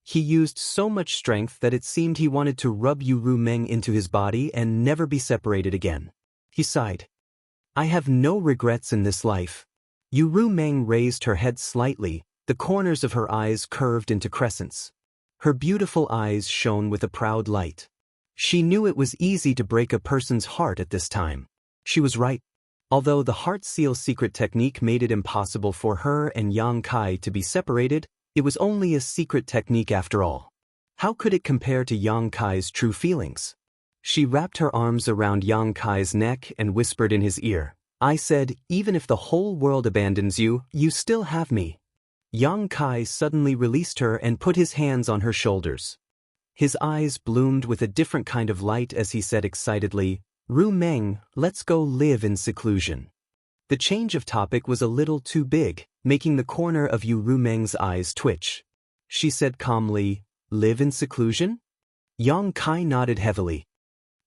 He used so much strength that it seemed he wanted to rub Yu Rumeng into his body and never be separated again. He sighed. I have no regrets in this life. Yu Rumeng raised her head slightly, the corners of her eyes curved into crescents. Her beautiful eyes shone with a proud light. She knew it was easy to break a person's heart at this time. She was right. Although the heart seal secret technique made it impossible for her and Yang Kai to be separated, it was only a secret technique after all. How could it compare to Yang Kai's true feelings? She wrapped her arms around Yang Kai's neck and whispered in his ear, I said, even if the whole world abandons you, you still have me. Yang Kai suddenly released her and put his hands on her shoulders. His eyes bloomed with a different kind of light as he said excitedly, Rumeng, let's go live in seclusion. The change of topic was a little too big, making the corner of Yu Rumeng's eyes twitch. She said calmly, live in seclusion? Yang Kai nodded heavily.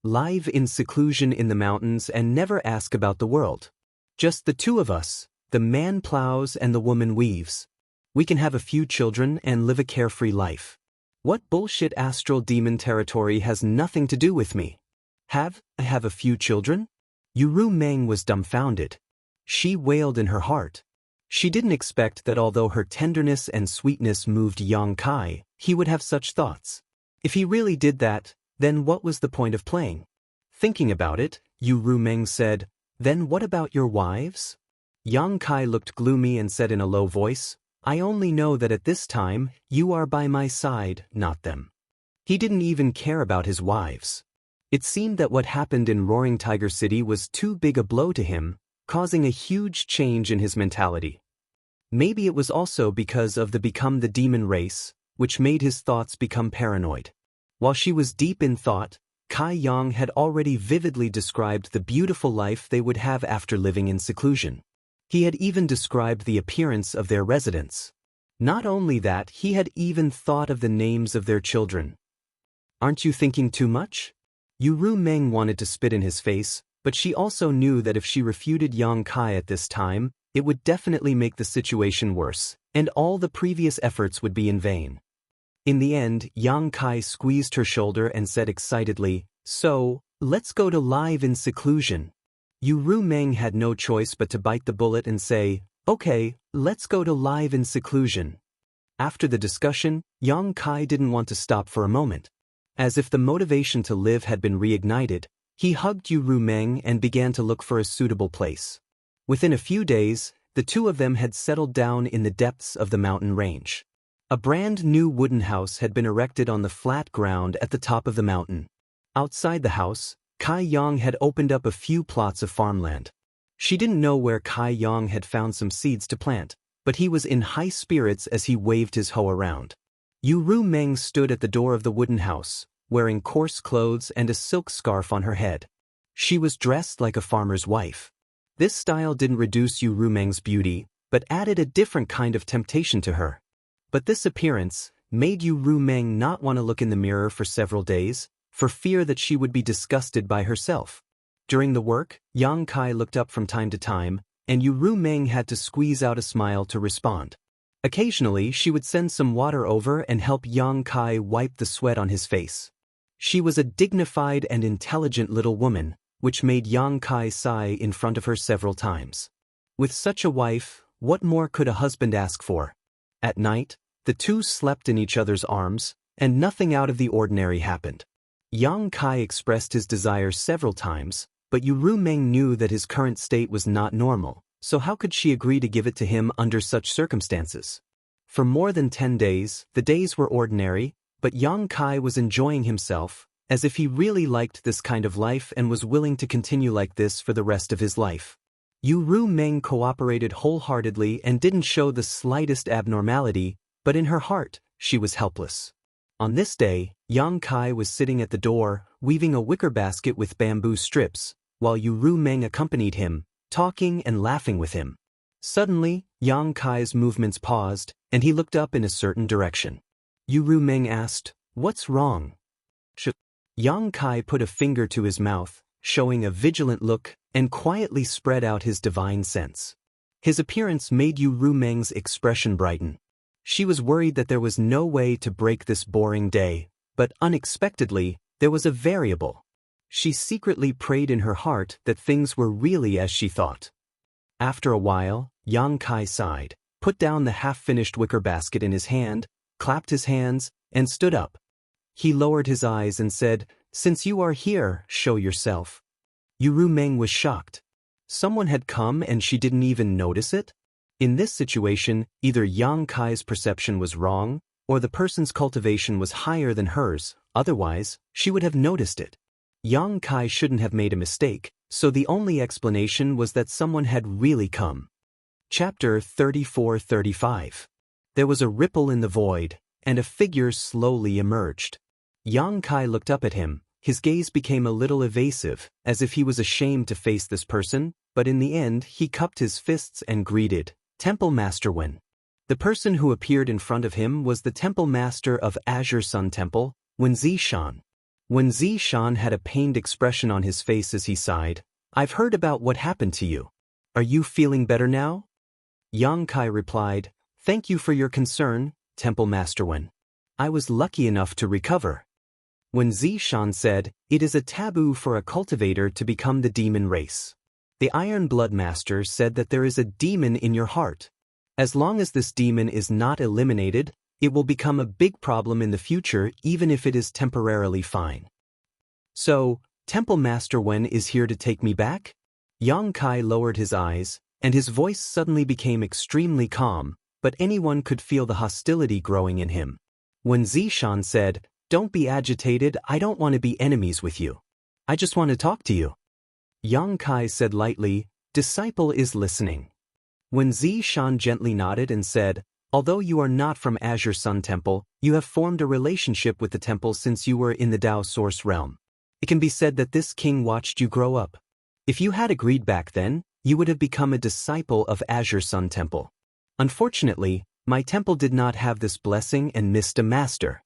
Live in seclusion in the mountains and never ask about the world. Just the two of us, the man plows and the woman weaves. We can have a few children and live a carefree life. What bullshit astral demon territory has nothing to do with me? Have I have a few children? Yu Rumeng was dumbfounded. She wailed in her heart. She didn't expect that although her tenderness and sweetness moved Yang Kai, he would have such thoughts. If he really did that, then what was the point of playing? Thinking about it, Yu Rumeng said, then what about your wives? Yang Kai looked gloomy and said in a low voice, I only know that at this time, you are by my side, not them. He didn't even care about his wives. It seemed that what happened in Roaring Tiger City was too big a blow to him, causing a huge change in his mentality. Maybe it was also because of the become the demon race, which made his thoughts become paranoid. While she was deep in thought, Kai Yang had already vividly described the beautiful life they would have after living in seclusion. He had even described the appearance of their residence. Not only that, he had even thought of the names of their children. Aren't you thinking too much? Yu Rumeng wanted to spit in his face, but she also knew that if she refuted Yang Kai at this time, it would definitely make the situation worse, and all the previous efforts would be in vain. In the end, Yang Kai squeezed her shoulder and said excitedly, so, let's go to live in seclusion. Yu Rumeng had no choice but to bite the bullet and say, okay, let's go to live in seclusion. After the discussion, Yang Kai didn't want to stop for a moment. As if the motivation to live had been reignited, he hugged Yu Rumeng and began to look for a suitable place. Within a few days, the two of them had settled down in the depths of the mountain range. A brand new wooden house had been erected on the flat ground at the top of the mountain. Outside the house, Kai Yang had opened up a few plots of farmland. She didn't know where Kai Yang had found some seeds to plant, but he was in high spirits as he waved his hoe around. Yu Rumeng stood at the door of the wooden house, wearing coarse clothes and a silk scarf on her head. She was dressed like a farmer's wife. This style didn't reduce Yu Rumeng's beauty, but added a different kind of temptation to her. But this appearance made Yu Rumeng not want to look in the mirror for several days, for fear that she would be disgusted by herself. During the work, Yang Kai looked up from time to time, and Yu Rumeng had to squeeze out a smile to respond. Occasionally, she would send some water over and help Yang Kai wipe the sweat on his face. She was a dignified and intelligent little woman, which made Yang Kai sigh in front of her several times. With such a wife, what more could a husband ask for? At night, the two slept in each other's arms, and nothing out of the ordinary happened. Yang Kai expressed his desire several times, but Yu Rumeng knew that his current state was not normal, so how could she agree to give it to him under such circumstances? For more than 10 days, the days were ordinary, but Yang Kai was enjoying himself, as if he really liked this kind of life and was willing to continue like this for the rest of his life. Yu Meng cooperated wholeheartedly and didn't show the slightest abnormality, but in her heart, she was helpless. On this day, Yang Kai was sitting at the door, weaving a wicker basket with bamboo strips, while Yu Meng accompanied him, talking and laughing with him. Suddenly, Yang Kai's movements paused, and he looked up in a certain direction. Yu Meng asked, "What's wrong?" Yang Kai put a finger to his mouth, showing a vigilant look, and quietly spread out his divine sense. His appearance made Yu Meng's expression brighten. She was worried that there was no way to break this boring day, but unexpectedly, there was a variable. She secretly prayed in her heart that things were really as she thought. After a while, Yang Kai sighed, put down the half-finished wicker basket in his hand, clapped his hands, and stood up. He lowered his eyes and said, "Since you are here, show yourself." Yu Meng was shocked. Someone had come and she didn't even notice it? In this situation, either Yang Kai's perception was wrong, or the person's cultivation was higher than hers, otherwise, she would have noticed it. Yang Kai shouldn't have made a mistake, so the only explanation was that someone had really come. Chapter 34-35. There was a ripple in the void, and a figure slowly emerged. Yang Kai looked up at him. His gaze became a little evasive, as if he was ashamed to face this person, but in the end he cupped his fists and greeted, "Temple Master Wen." The person who appeared in front of him was the Temple Master of Azure Sun Temple, Wen Zishan. Wen Zishan had a pained expression on his face as he sighed. "I've heard about what happened to you. Are you feeling better now?" Yang Kai replied, "Thank you for your concern, Temple Master Wen. I was lucky enough to recover." Wen Zishan said, "It is a taboo for a cultivator to become the demon race. The Iron Blood Master said that there is a demon in your heart. As long as this demon is not eliminated, it will become a big problem in the future even if it is temporarily fine. So, Temple Master Wen is here to take me back?" Yang Kai lowered his eyes, and his voice suddenly became extremely calm, but anyone could feel the hostility growing in him. Wen Zishan said, "Don't be agitated, I don't want to be enemies with you. I just want to talk to you." Yang Kai said lightly, "Disciple is listening." Wen Zishan gently nodded and said, "Although you are not from Azure Sun Temple, you have formed a relationship with the temple since you were in the Tao Source realm. It can be said that this king watched you grow up. If you had agreed back then, you would have become a disciple of Azure Sun Temple. Unfortunately, my temple did not have this blessing and missed a master."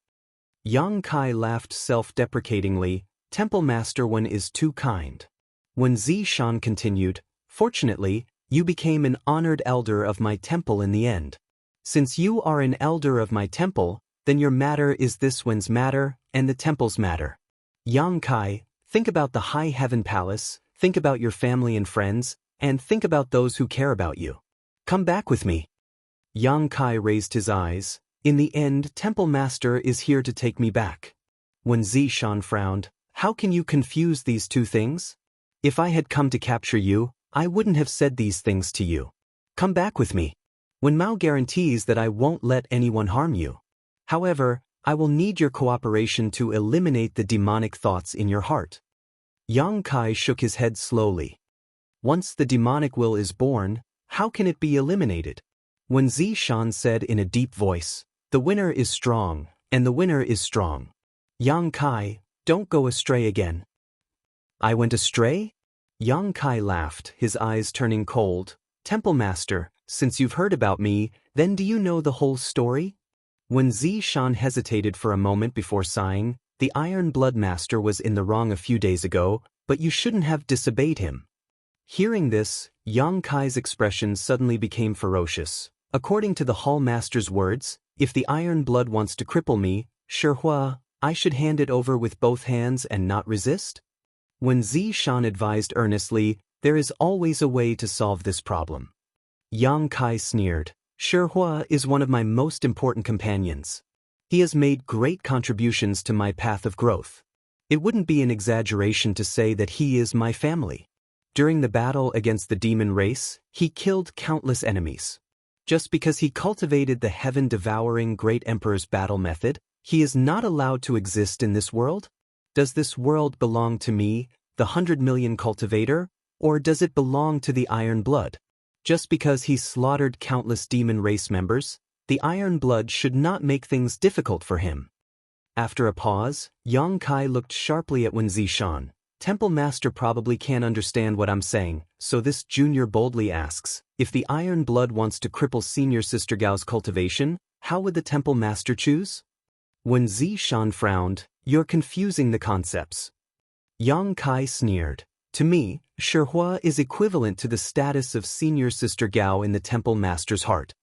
Yang Kai laughed self-deprecatingly. "Temple Master Wen is too kind." When Zishan continued, "Fortunately, you became an honored elder of my temple in the end. Since you are an elder of my temple, then your matter is this Wen's matter, and the temple's matter. Yang Kai, think about the High Heaven Palace, think about your family and friends, and think about those who care about you. Come back with me." Yang Kai raised his eyes. "In the end, Temple Master is here to take me back." When Zishan frowned, "How can you confuse these two things? If I had come to capture you, I wouldn't have said these things to you. Come back with me. Wen Mao guarantees that I won't let anyone harm you. However, I will need your cooperation to eliminate the demonic thoughts in your heart." Yang Kai shook his head slowly. "Once the demonic will is born, how can it be eliminated?" When Zishan said in a deep voice, "The winner is strong, and the winner is strong. Yang Kai, don't go astray again." "I went astray?" Yang Kai laughed, his eyes turning cold. "Temple Master, since you've heard about me, then do you know the whole story?" When Zishan hesitated for a moment before sighing, "The Iron Blood Master was in the wrong a few days ago, but you shouldn't have disobeyed him." Hearing this, Yang Kai's expression suddenly became ferocious. According to the Hall Master's words, if the Iron Blood wants to cripple me, Shihua, I should hand it over with both hands and not resist? When Zishan advised earnestly, "There is always a way to solve this problem." Yang Kai sneered, "Shihua is one of my most important companions. He has made great contributions to my path of growth. It wouldn't be an exaggeration to say that he is my family. During the battle against the demon race, he killed countless enemies. Just because he cultivated the heaven-devouring Great Emperor's battle method, he is not allowed to exist in this world? Does this world belong to me, the 100 million cultivator, or does it belong to the Iron Blood? Just because he slaughtered countless demon race members, the Iron Blood should not make things difficult for him. After a pause, Yang Kai looked sharply at Wen Zishan. Temple Master probably can't understand what I'm saying, so this junior boldly asks, if the Iron Blood wants to cripple Senior Sister Gao's cultivation, how would the Temple Master choose? Wen Zishan frowned, you're confusing the concepts. Yang Kai sneered. To me, Shihua is equivalent to the status of Senior Sister Gao in the Temple Master's heart.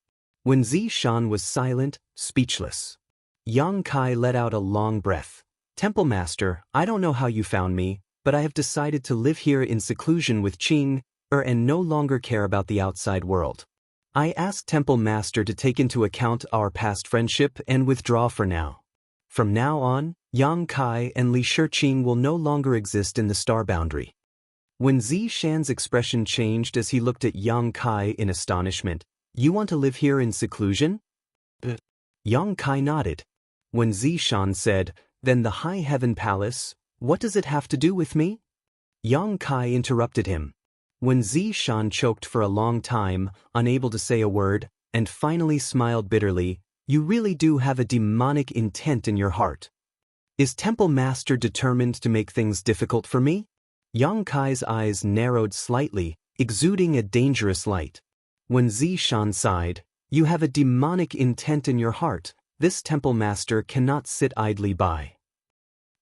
Wen Zishan was silent, speechless. Yang Kai let out a long breath. Temple Master, I don't know how you found me, but I have decided to live here in seclusion with Qing, and no longer care about the outside world. I asked Temple Master to take into account our past friendship and withdraw for now. From now on, Yang Kai and Li Shiqing will no longer exist in the star boundary. Wen Zishan's expression changed as he looked at Yang Kai in astonishment. You want to live here in seclusion? Yang Kai nodded. Wen Zishan said, then the High Heaven Palace, what does it have to do with me? Yang Kai interrupted him. Wen Zishan choked for a long time, unable to say a word, and finally smiled bitterly. You really do have a demonic intent in your heart. Is Temple Master determined to make things difficult for me? Yang Kai's eyes narrowed slightly, exuding a dangerous light. Wen Zishan sighed, you have a demonic intent in your heart. This Temple Master cannot sit idly by.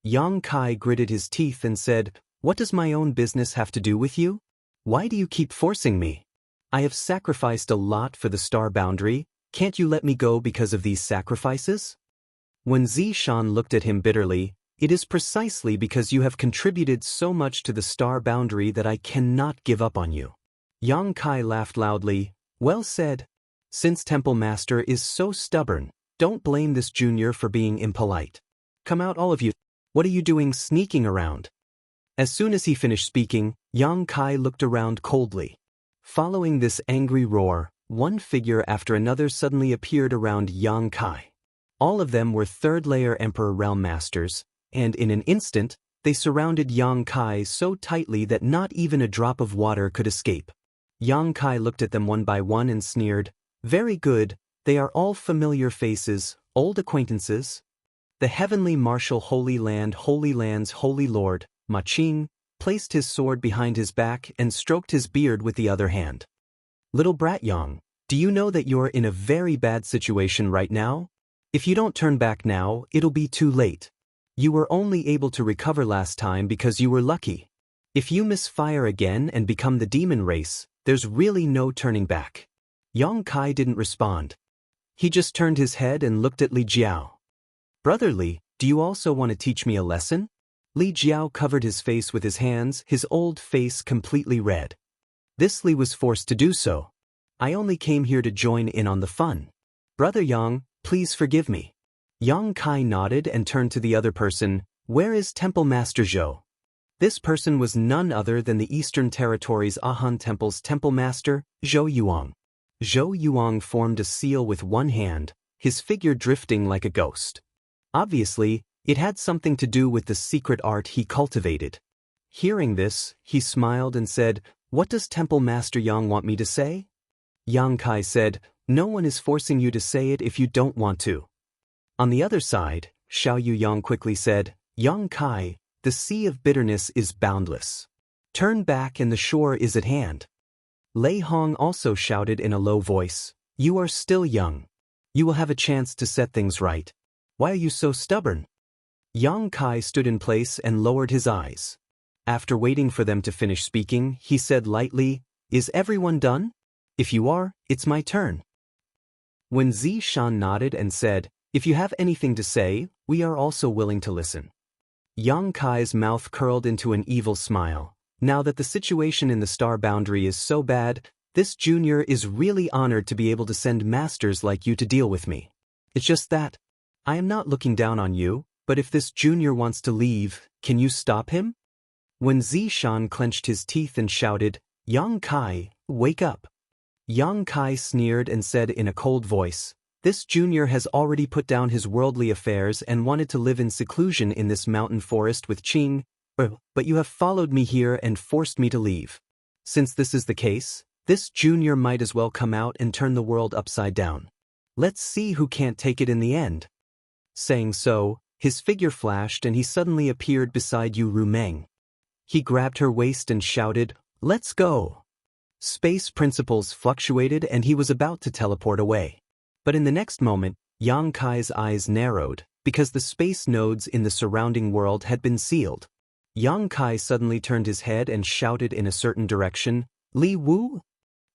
Yang Kai gritted his teeth and said, what does my own business have to do with you? Why do you keep forcing me? I have sacrificed a lot for the star boundary. Can't you let me go because of these sacrifices? Wen Zishan looked at him bitterly. It is precisely because you have contributed so much to the star boundary that I cannot give up on you. Yang Kai laughed loudly. Well said. Since Temple Master is so stubborn, don't blame this junior for being impolite. Come out all of you. What are you doing sneaking around? As soon as he finished speaking, Yang Kai looked around coldly. Following this angry roar, one figure after another suddenly appeared around Yang Kai. All of them were third-layer Emperor Realm Masters, and in an instant, they surrounded Yang Kai so tightly that not even a drop of water could escape. Yang Kai looked at them one by one and sneered, very good, they are all familiar faces, old acquaintances. The Heavenly Marshal Holy Land's Holy Lord, Ma Qing, placed his sword behind his back and stroked his beard with the other hand. Little brat Yang, do you know that you're in a very bad situation right now? If you don't turn back now, it'll be too late. You were only able to recover last time because you were lucky. If you misfire again and become the demon race, there's really no turning back. Yang Kai didn't respond. He just turned his head and looked at Li Jiao. Brother Li, do you also want to teach me a lesson? Li Jiao covered his face with his hands, his old face completely red. This Li was forced to do so. I only came here to join in on the fun. Brother Yang, please forgive me. Yang Kai nodded and turned to the other person. Where is Temple Master Zhou? This person was none other than the Eastern Territories Ahan Temple's Temple Master, Zhou Yuang. Zhou Yuang formed a seal with one hand, his figure drifting like a ghost. Obviously, it had something to do with the secret art he cultivated. Hearing this, he smiled and said, what does Temple Master Yang want me to say? Yang Kai said, no one is forcing you to say it if you don't want to. On the other side, Xiao Yuyang quickly said, Yang Kai, the sea of bitterness is boundless. Turn back and the shore is at hand. Lei Hong also shouted in a low voice, you are still young. You will have a chance to set things right. Why are you so stubborn? Yang Kai stood in place and lowered his eyes. After waiting for them to finish speaking, he said lightly, is everyone done? If you are, it's my turn. Wen Zishan nodded and said, if you have anything to say, we are also willing to listen. Yang Kai's mouth curled into an evil smile. Now that the situation in the star boundary is so bad, this junior is really honored to be able to send masters like you to deal with me. It's just that. I am not looking down on you, but if this junior wants to leave, can you stop him? Wen Zishan clenched his teeth and shouted, Yang Kai, wake up. Yang Kai sneered and said in a cold voice, this junior has already put down his worldly affairs and wanted to live in seclusion in this mountain forest with Qing, but you have followed me here and forced me to leave. Since this is the case, this junior might as well come out and turn the world upside down. Let's see who can't take it in the end. Saying so, his figure flashed and he suddenly appeared beside Yu Rumeng. He grabbed her waist and shouted, "Let's go!" Space principles fluctuated and he was about to teleport away. But in the next moment, Yang Kai's eyes narrowed, because the space nodes in the surrounding world had been sealed. Yang Kai suddenly turned his head and shouted in a certain direction, "Li Wu?"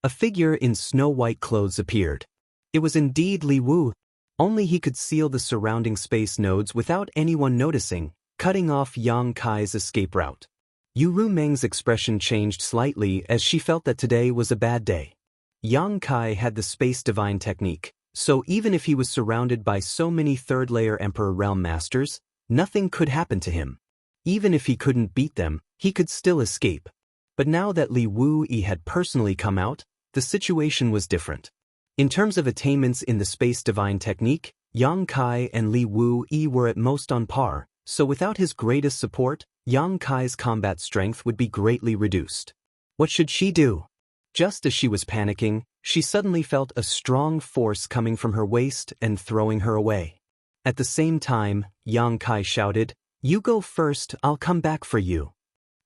A figure in snow-white clothes appeared. It was indeed Li Wu. Only he could seal the surrounding space nodes without anyone noticing, cutting off Yang Kai's escape route. Yu Rumeng's expression changed slightly as she felt that today was a bad day. Yang Kai had the space divine technique, so even if he was surrounded by so many third-layer Emperor Realm Masters, nothing could happen to him. Even if he couldn't beat them, he could still escape. But now that Li Wu-yi had personally come out, the situation was different. In terms of attainments in the space divine technique, Yang Kai and Li Wu-yi were at most on par, so without his greatest support, Yang Kai's combat strength would be greatly reduced. What should she do? Just as she was panicking, she suddenly felt a strong force coming from her waist and throwing her away. At the same time, Yang Kai shouted, "You go first, I'll come back for you."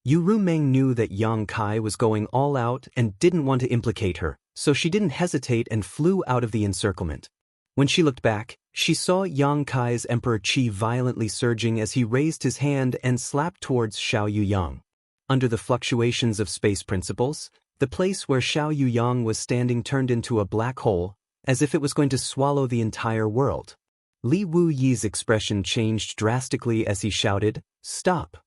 Yu Rumeng knew that Yang Kai was going all out and didn't want to implicate her, so she didn't hesitate and flew out of the encirclement. When she looked back, she saw Yang Kai's Emperor Qi violently surging as he raised his hand and slapped towards Xiao Yuyang. Under the fluctuations of space principles, the place where Xiao Yuyang was standing turned into a black hole, as if it was going to swallow the entire world. Li Wu-yi's expression changed drastically as he shouted, "Stop!"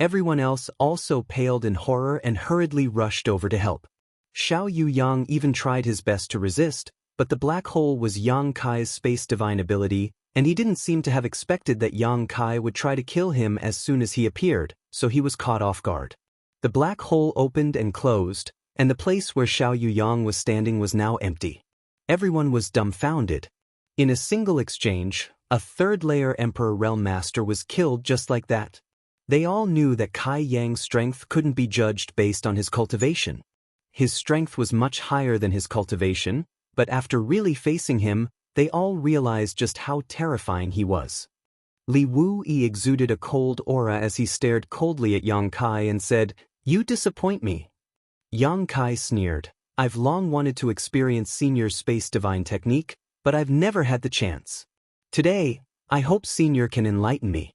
Everyone else also paled in horror and hurriedly rushed over to help. Xiao Yuyang even tried his best to resist, but the black hole was Yang Kai's space divine ability, and he didn't seem to have expected that Yang Kai would try to kill him as soon as he appeared, so he was caught off guard. The black hole opened and closed, and the place where Xiao Yuyang was standing was now empty. Everyone was dumbfounded. In a single exchange, a third-layer Emperor Realm Master was killed just like that. They all knew that Kai Yang's strength couldn't be judged based on his cultivation. His strength was much higher than his cultivation, but after really facing him, they all realized just how terrifying he was. Li Wu-yi exuded a cold aura as he stared coldly at Yang Kai and said, "You disappoint me." Yang Kai sneered, "I've long wanted to experience Senior Space Divine Technique, but I've never had the chance. Today, I hope Senior can enlighten me."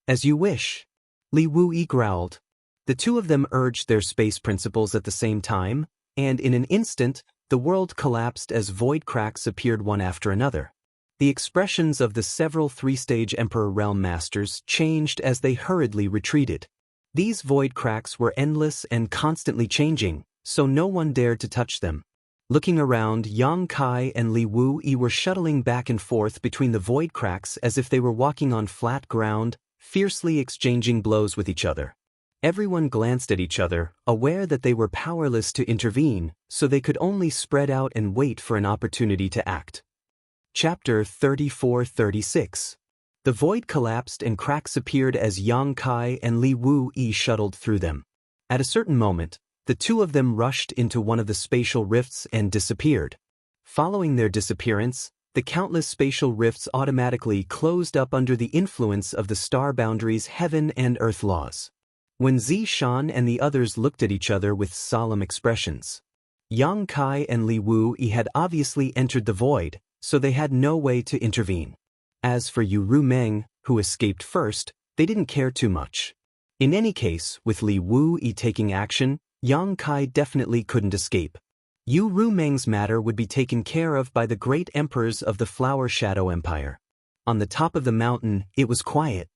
"As you wish," Li Wu-yi growled. The two of them urged their space principles at the same time, and in an instant, the world collapsed as void cracks appeared one after another. The expressions of the several three-stage Emperor Realm Masters changed as they hurriedly retreated. These void cracks were endless and constantly changing, so no one dared to touch them. Looking around, Yang Kai and Li Wu-yi were shuttling back and forth between the void cracks as if they were walking on flat ground, fiercely exchanging blows with each other. Everyone glanced at each other, aware that they were powerless to intervene, so they could only spread out and wait for an opportunity to act. Chapter 34-36. The void collapsed and cracks appeared as Yang Kai and Li Wu-yi shuttled through them. At a certain moment, the two of them rushed into one of the spatial rifts and disappeared. Following their disappearance, the countless spatial rifts automatically closed up under the influence of the star boundaries' heaven and earth laws. When Zishan and the others looked at each other with solemn expressions, Yang Kai and Li Wu-yi had obviously entered the void, so they had no way to intervene. As for Yu Rumeng, who escaped first, they didn't care too much. In any case, with Li Wu-yi taking action, Yang Kai definitely couldn't escape. Yu Rumeng's matter would be taken care of by the great emperors of the Flower Shadow Empire. On the top of the mountain, it was quiet.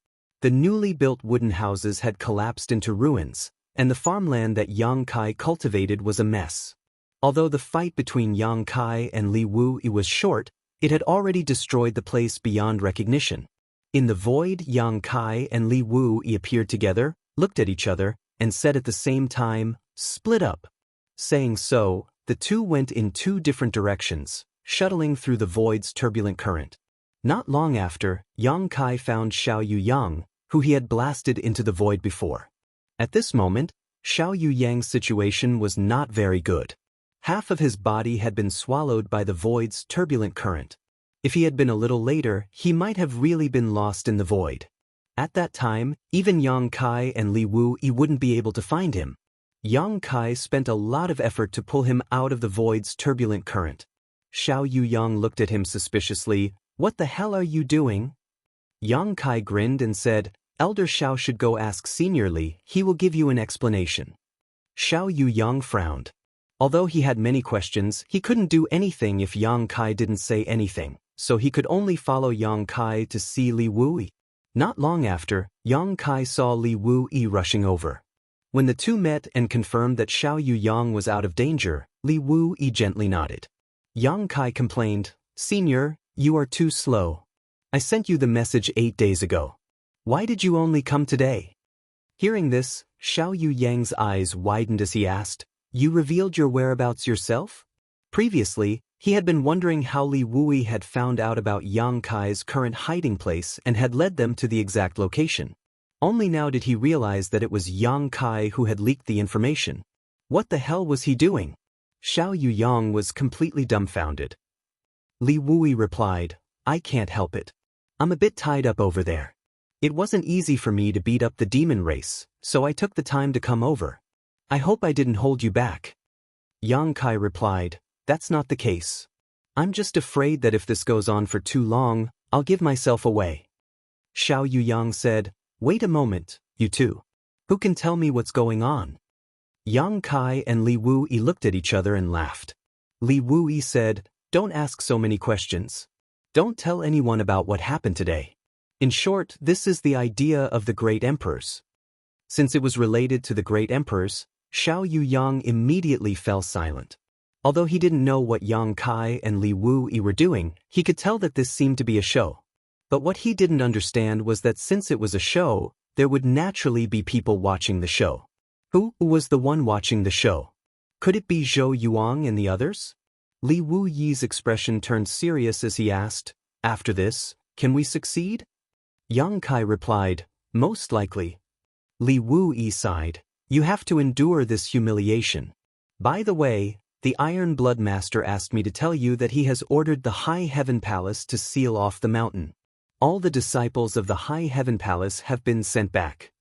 The newly built wooden houses had collapsed into ruins, and the farmland that Yang Kai cultivated was a mess. Although the fight between Yang Kai and Li Wu-yi was short, it had already destroyed the place beyond recognition. In the void, Yang Kai and Li Wu-yi appeared together, looked at each other, and said at the same time, "Split up." Saying so, the two went in two different directions, shuttling through the void's turbulent current. Not long after, Yang Kai found Xiao Yuyang, who he had blasted into the void before. At this moment, Xiao Yuyang's situation was not very good. Half of his body had been swallowed by the void's turbulent current. If he had been a little later, he might have really been lost in the void. At that time, even Yang Kai and Li Wuyi wouldn't be able to find him. Yang Kai spent a lot of effort to pull him out of the void's turbulent current. Xiao Yuyang looked at him suspiciously. "What the hell are you doing?" Yang Kai grinned and said, "Elder Xiao should go ask Senior Li, he will give you an explanation." Xiao Yuyang frowned. Although he had many questions, he couldn't do anything if Yang Kai didn't say anything, so he could only follow Yang Kai to see Li Wuyi. Not long after, Yang Kai saw Li Wuyi rushing over. When the two met and confirmed that Xiao Yuyang was out of danger, Li Wuyi gently nodded. Yang Kai complained, "Senior, you are too slow. I sent you the message 8 days ago. Why did you only come today?" Hearing this, Xiao Yuyang's eyes widened as he asked, "You revealed your whereabouts yourself?" Previously, he had been wondering how Li Wuyi had found out about Yang Kai's current hiding place and had led them to the exact location. Only now did he realize that it was Yang Kai who had leaked the information. What the hell was he doing? Xiao Yuyang was completely dumbfounded. Li Wuyi replied, "I can't help it. I'm a bit tied up over there. It wasn't easy for me to beat up the demon race, so I took the time to come over. I hope I didn't hold you back." Yang Kai replied, "That's not the case. I'm just afraid that if this goes on for too long, I'll give myself away." Xiao Yuyang said, "Wait a moment, you two. Who can tell me what's going on?" Yang Kai and Li Wuyi looked at each other and laughed. Li Wuyi said, "Don't ask so many questions. Don't tell anyone about what happened today. In short, this is the idea of the great emperors." Since it was related to the great emperors, Xiao Yuyang immediately fell silent. Although he didn't know what Yang Kai and Li Wuyi were doing, he could tell that this seemed to be a show. But what he didn't understand was that since it was a show, there would naturally be people watching the show. Who was the one watching the show? Could it be Zhou Yuang and the others? Li Wuyi's expression turned serious as he asked, "After this, can we succeed?" Yang Kai replied, "Most likely." Li Wuyi sighed, "You have to endure this humiliation. By the way, the Iron Blood Master asked me to tell you that he has ordered the High Heaven Palace to seal off the mountain. All the disciples of the High Heaven Palace have been sent back."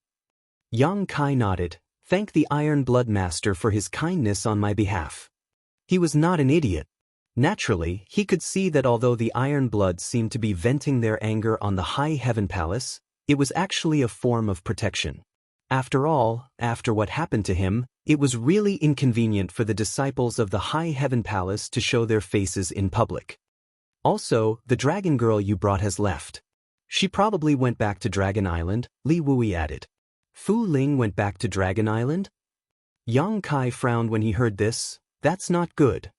Yang Kai nodded, "Thank the Iron Blood Master for his kindness on my behalf." He was not an idiot. Naturally, he could see that although the Iron Blood seemed to be venting their anger on the High Heaven Palace, it was actually a form of protection. After all, after what happened to him, it was really inconvenient for the disciples of the High Heaven Palace to show their faces in public. Also, the dragon girl you brought has left. She probably went back to Dragon Island, Li Wuyi added. Fu Ling went back to Dragon Island? Yang Kai frowned when he heard this. That's not good.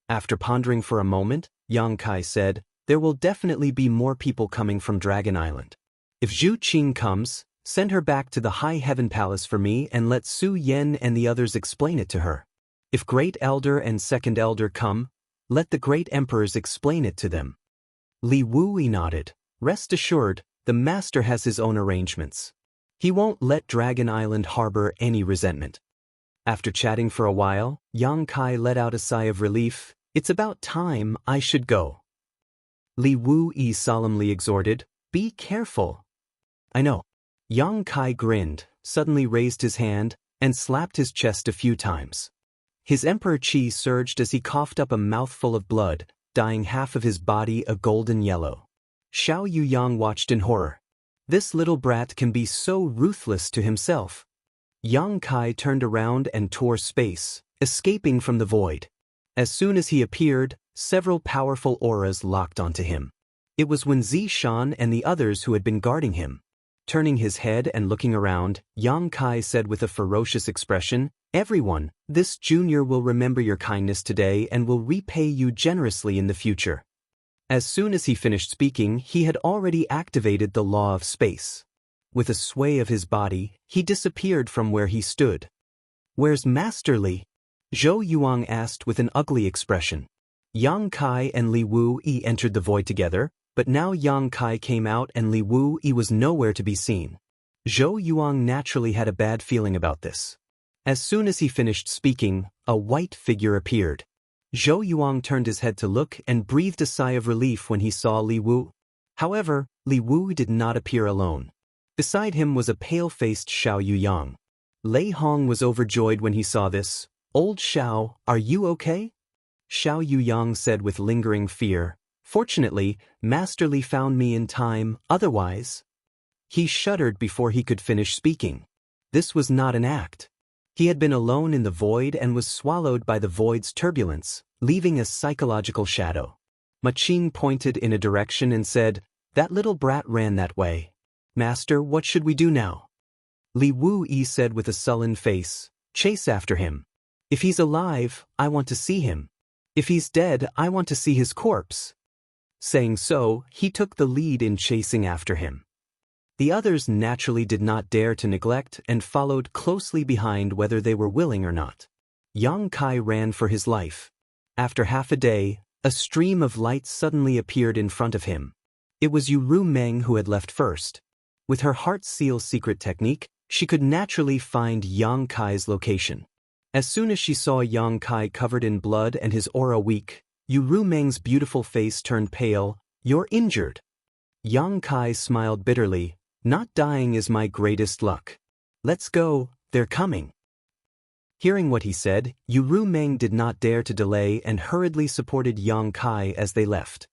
After pondering for a moment, Yang Kai said, "There will definitely be more people coming from Dragon Island. If Zhu Qing comes, send her back to the High Heaven Palace for me and let Su Yen and the others explain it to her. If Great Elder and Second Elder come, let the Great Emperors explain it to them." Li Wuyi nodded. "Rest assured, the Master has his own arrangements. He won't let Dragon Island harbor any resentment." After chatting for a while, Yang Kai let out a sigh of relief. "It's about time I should go." Li Wuyi solemnly exhorted, "Be careful." "I know." Yang Kai grinned, suddenly raised his hand, and slapped his chest a few times. His emperor chi surged as he coughed up a mouthful of blood, dyeing half of his body a golden yellow. Xiao Yuyang watched in horror. This little brat can be so ruthless to himself. Yang Kai turned around and tore space, escaping from the void. As soon as he appeared, several powerful auras locked onto him. It was Wen Zishan and the others who had been guarding him. Turning his head and looking around, Yang Kai said with a ferocious expression, "Everyone, this junior will remember your kindness today and will repay you generously in the future." As soon as he finished speaking, he had already activated the law of space. With a sway of his body, he disappeared from where he stood. "Where's Master Li?" Zhou Yuang asked with an ugly expression. Yang Kai and Li Wuyi entered the void together, but now Yang Kai came out and Li Wuyi was nowhere to be seen. Zhou Yuang naturally had a bad feeling about this. As soon as he finished speaking, a white figure appeared. Zhou Yuang turned his head to look and breathed a sigh of relief when he saw Li Wu. However, Li Wu did not appear alone. Beside him was a pale-faced Xiao Yuyang. Lei Hong was overjoyed when he saw this. "Old Xiao, are you okay?" Xiao Yuyang said with lingering fear. "Fortunately, Master Li found me in time, otherwise—" He shuddered before he could finish speaking. This was not an act. He had been alone in the void and was swallowed by the void's turbulence, leaving a psychological shadow. Ma Qing pointed in a direction and said, "That little brat ran that way. Master, what should we do now?" Li Wu Yi said with a sullen face, "Chase after him. If he's alive, I want to see him. If he's dead, I want to see his corpse." Saying so, he took the lead in chasing after him. The others naturally did not dare to neglect and followed closely behind whether they were willing or not. Yang Kai ran for his life. After half a day, a stream of light suddenly appeared in front of him. It was Yu Meng who had left first. With her heart seal secret technique, she could naturally find Yang Kai's location. As soon as she saw Yang Kai covered in blood and his aura weak, Yu Meng's beautiful face turned pale. "You're injured." Yang Kai smiled bitterly. "Not dying is my greatest luck. Let's go, they're coming." Hearing what he said, Yu Meng did not dare to delay and hurriedly supported Yang Kai as they left.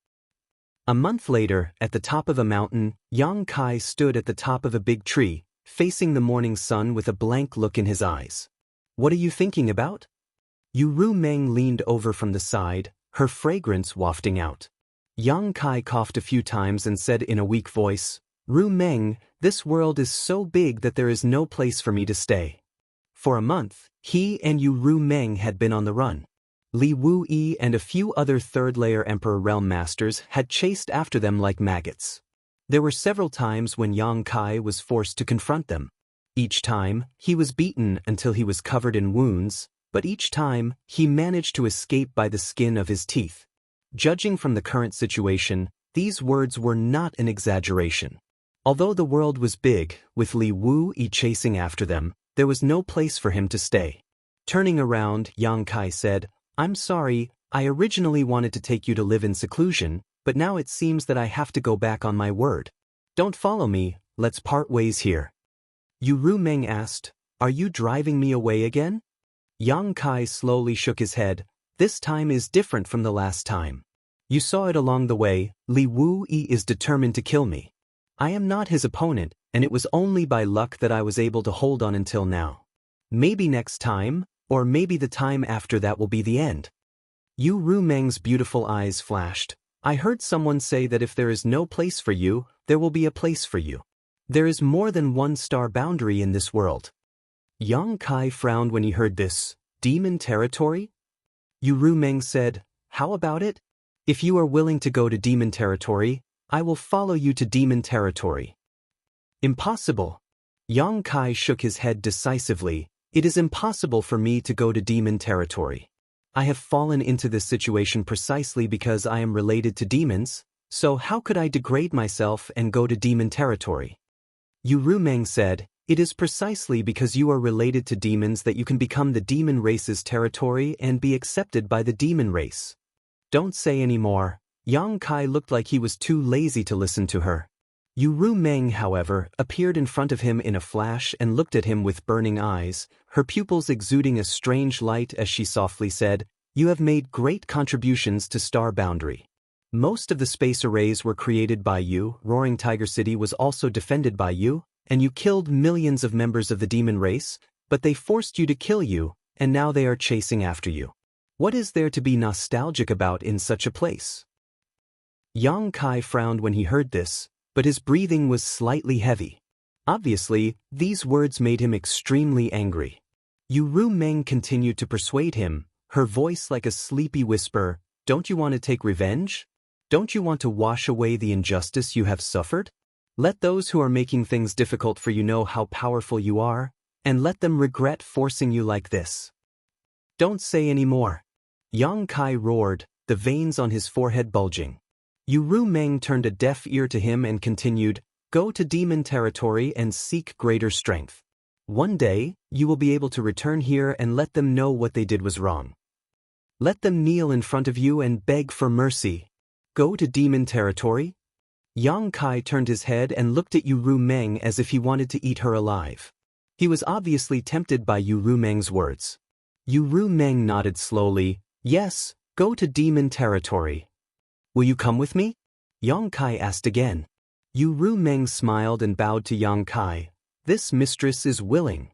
A month later, at the top of a mountain, Yang Kai stood at the top of a big tree, facing the morning sun with a blank look in his eyes. "What are you thinking about?" Yu Meng leaned over from the side, her fragrance wafting out. Yang Kai coughed a few times and said in a weak voice, "Ru Meng, this world is so big that there is no place for me to stay." For a month, he and Yu Meng had been on the run. Li Wu Yi and a few other third-layer Emperor Realm Masters had chased after them like maggots. There were several times when Yang Kai was forced to confront them. Each time, he was beaten until he was covered in wounds, but each time, he managed to escape by the skin of his teeth. Judging from the current situation, these words were not an exaggeration. Although the world was big, with Li Wu Yi chasing after them, there was no place for him to stay. Turning around, Yang Kai said, "I'm sorry, I originally wanted to take you to live in seclusion, but now it seems that I have to go back on my word. Don't follow me, let's part ways here." Yu Meng asked, "Are you driving me away again?" Yang Kai slowly shook his head. "This time is different from the last time. You saw it along the way, Li Wu Yi is determined to kill me. I am not his opponent, and it was only by luck that I was able to hold on until now. Maybe next time, or maybe the time after that will be the end." Yu Meng's beautiful eyes flashed. "I heard someone say that if there is no place for you, there will be a place for you. There is more than one star boundary in this world." Yang Kai frowned when he heard this. "Demon territory?" Yu Meng said, "How about it? If you are willing to go to demon territory, I will follow you to demon territory." "Impossible." Yang Kai shook his head decisively. "It is impossible for me to go to demon territory. I have fallen into this situation precisely because I am related to demons, so how could I degrade myself and go to demon territory?" Yu Meng said, "It is precisely because you are related to demons that you can become the demon race's territory and be accepted by the demon race." "Don't say any more." Yang Kai looked like he was too lazy to listen to her. Yu Meng, however, appeared in front of him in a flash and looked at him with burning eyes, her pupils exuding a strange light as she softly said, "You have made great contributions to Star Boundary. Most of the space arrays were created by you, Roaring Tiger City was also defended by you, and you killed millions of members of the demon race, but they forced you to kill you, and now they are chasing after you. What is there to be nostalgic about in such a place?" Yang Kai frowned when he heard this, but his breathing was slightly heavy. Obviously, these words made him extremely angry. Yu Meng continued to persuade him, her voice like a sleepy whisper, "Don't you want to take revenge? Don't you want to wash away the injustice you have suffered? Let those who are making things difficult for you know how powerful you are, and let them regret forcing you like this. Don't say any more." Yang Kai roared, the veins on his forehead bulging. Yu Meng turned a deaf ear to him and continued, "Go to demon territory and seek greater strength. One day, you will be able to return here and let them know what they did was wrong. Let them kneel in front of you and beg for mercy. Go to demon territory? Yang Kai turned his head and looked at Yu Rumeng as if he wanted to eat her alive. He was obviously tempted by Yu Rumeng's words. Yu Rumeng nodded slowly. Yes, go to demon territory. Will you come with me? Yang Kai asked again. Yu Rumeng smiled and bowed to Yang Kai. This mistress is willing.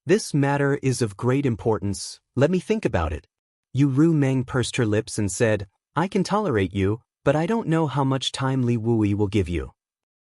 This matter is of great importance. Let me think about it. Yu Rumeng pursed her lips and said, I can tolerate you, but I don't know how much time Li Wui will give you.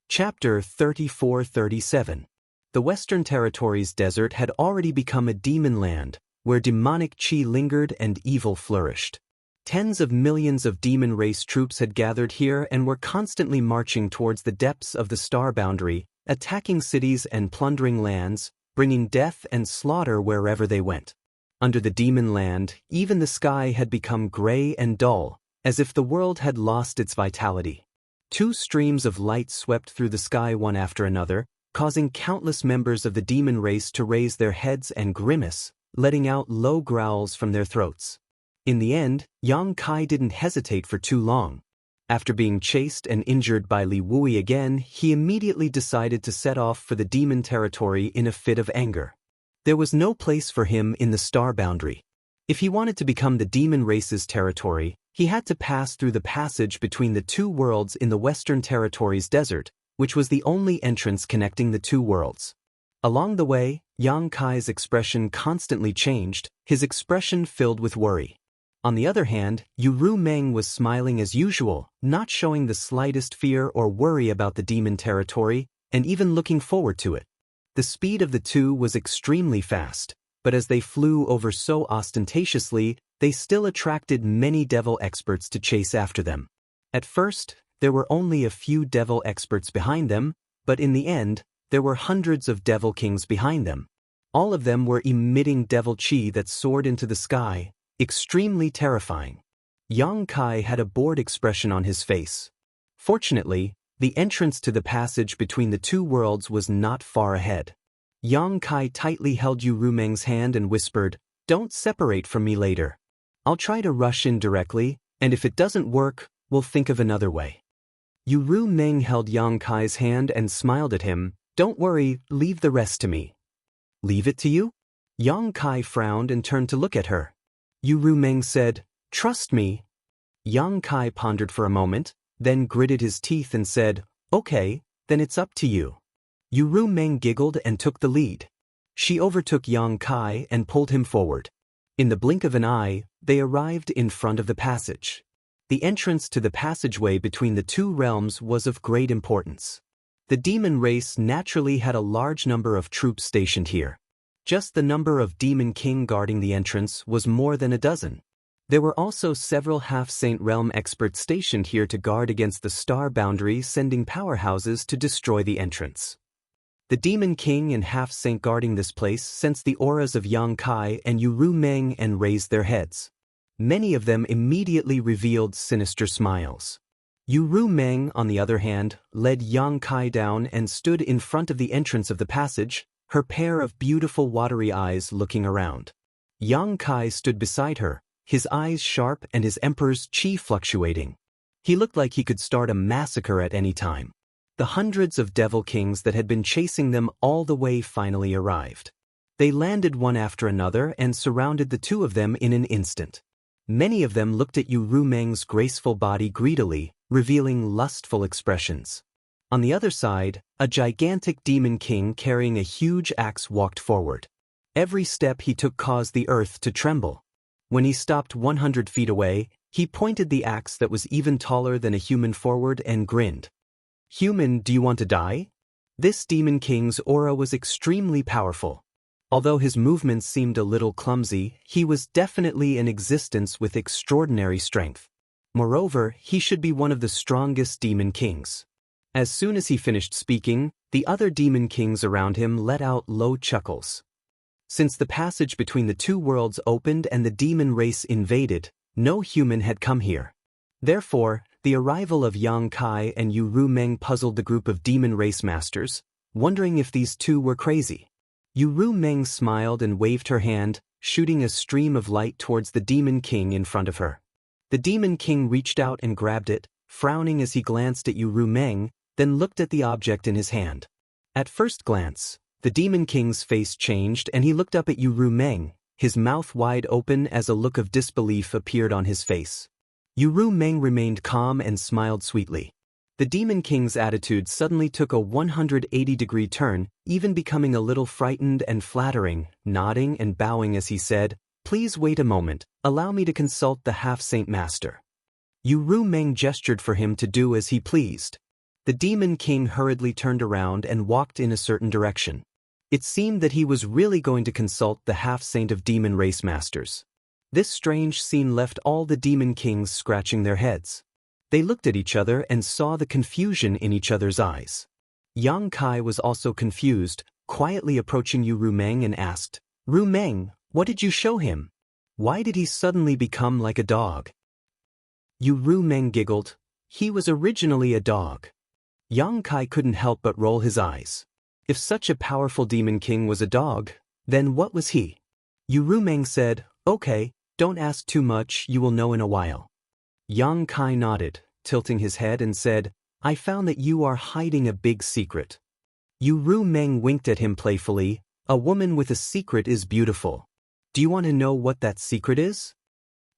Chapter 34-37. The Western Territories desert had already become a demon land, where demonic chi lingered and evil flourished. Tens of millions of demon race troops had gathered here and were constantly marching towards the depths of the star boundary, attacking cities and plundering lands, bringing death and slaughter wherever they went. Under the demon land, even the sky had become gray and dull, as if the world had lost its vitality. Two streams of light swept through the sky one after another, causing countless members of the demon race to raise their heads and grimace, letting out low growls from their throats. In the end, Yang Kai didn't hesitate for too long. After being chased and injured by Li Wui again, he immediately decided to set off for the demon territory in a fit of anger. There was no place for him in the star boundary. If he wanted to become the demon race's territory, he had to pass through the passage between the two worlds in the Western Territories desert, which was the only entrance connecting the two worlds. Along the way, Yang Kai's expression constantly changed, his expression filled with worry. On the other hand, Yu Rumeng was smiling as usual, not showing the slightest fear or worry about the demon territory, and even looking forward to it. The speed of the two was extremely fast, but as they flew over so ostentatiously, they still attracted many devil experts to chase after them. At first, there were only a few devil experts behind them, but in the end, there were hundreds of devil kings behind them. All of them were emitting devil chi that soared into the sky, extremely terrifying. Yang Kai had a bored expression on his face. Fortunately, the entrance to the passage between the two worlds was not far ahead. Yang Kai tightly held Yu Rumeng's hand and whispered, Don't separate from me later. I'll try to rush in directly, and if it doesn't work, we'll think of another way. Yu Rumeng held Yang Kai's hand and smiled at him. Don't worry, leave the rest to me. Leave it to you? Yang Kai frowned and turned to look at her. Yu Rumeng said, Trust me. Yang Kai pondered for a moment, then gritted his teeth and said, Okay, then it's up to you. Yu Rumeng giggled and took the lead. She overtook Yang Kai and pulled him forward. In the blink of an eye, they arrived in front of the passage. The entrance to the passageway between the two realms was of great importance. The demon race naturally had a large number of troops stationed here. Just the number of demon king guarding the entrance was more than a dozen. There were also several half-saint realm experts stationed here to guard against the star boundary, sending powerhouses to destroy the entrance. The demon king and half-saint guarding this place sensed the auras of Yang Kai and Yu Rumeng and raised their heads. Many of them immediately revealed sinister smiles. Yu Rumeng, on the other hand, led Yang Kai down and stood in front of the entrance of the passage, her pair of beautiful watery eyes looking around. Yang Kai stood beside her, his eyes sharp and his emperor's chi fluctuating. He looked like he could start a massacre at any time. The hundreds of devil kings that had been chasing them all the way finally arrived. They landed one after another and surrounded the two of them in an instant. Many of them looked at Yu Rumeng's graceful body greedily, revealing lustful expressions. On the other side, a gigantic demon king carrying a huge axe walked forward. Every step he took caused the earth to tremble. When he stopped 100 feet away, he pointed the axe that was even taller than a human forward and grinned. Human, do you want to die? This demon king's aura was extremely powerful. Although his movements seemed a little clumsy, he was definitely in existence with extraordinary strength. Moreover, he should be one of the strongest demon kings. As soon as he finished speaking, the other demon kings around him let out low chuckles. Since the passage between the two worlds opened and the demon race invaded, no human had come here. Therefore, the arrival of Yang Kai and Yu Rumeng puzzled the group of demon race masters, wondering if these two were crazy. Yu Meng smiled and waved her hand, shooting a stream of light towards the Demon King in front of her. The Demon King reached out and grabbed it, frowning as he glanced at Yu Meng, then looked at the object in his hand. At first glance, the Demon King's face changed and he looked up at Yu Meng, his mouth wide open as a look of disbelief appeared on his face. Yu Meng remained calm and smiled sweetly. The Demon King's attitude suddenly took a 180-degree turn, even becoming a little frightened and flattering, nodding and bowing as he said, "Please wait a moment, allow me to consult the half-saint master." Yu Meng gestured for him to do as he pleased. The Demon King hurriedly turned around and walked in a certain direction. It seemed that he was really going to consult the half-saint of demon race masters. This strange scene left all the Demon Kings scratching their heads. They looked at each other and saw the confusion in each other's eyes. Yang Kai was also confused, quietly approaching Yu Meng and asked, "Ru Meng, what did you show him? Why did he suddenly become like a dog?" Yu Meng giggled. "He was originally a dog." Yang Kai couldn't help but roll his eyes. If such a powerful Demon King was a dog, then what was he? Yu Meng said, "Okay, don't ask too much, you will know in a while." Yang Kai nodded, tilting his head and said, "I found that you are hiding a big secret." Yu Meng winked at him playfully. "A woman with a secret is beautiful. Do you want to know what that secret is?"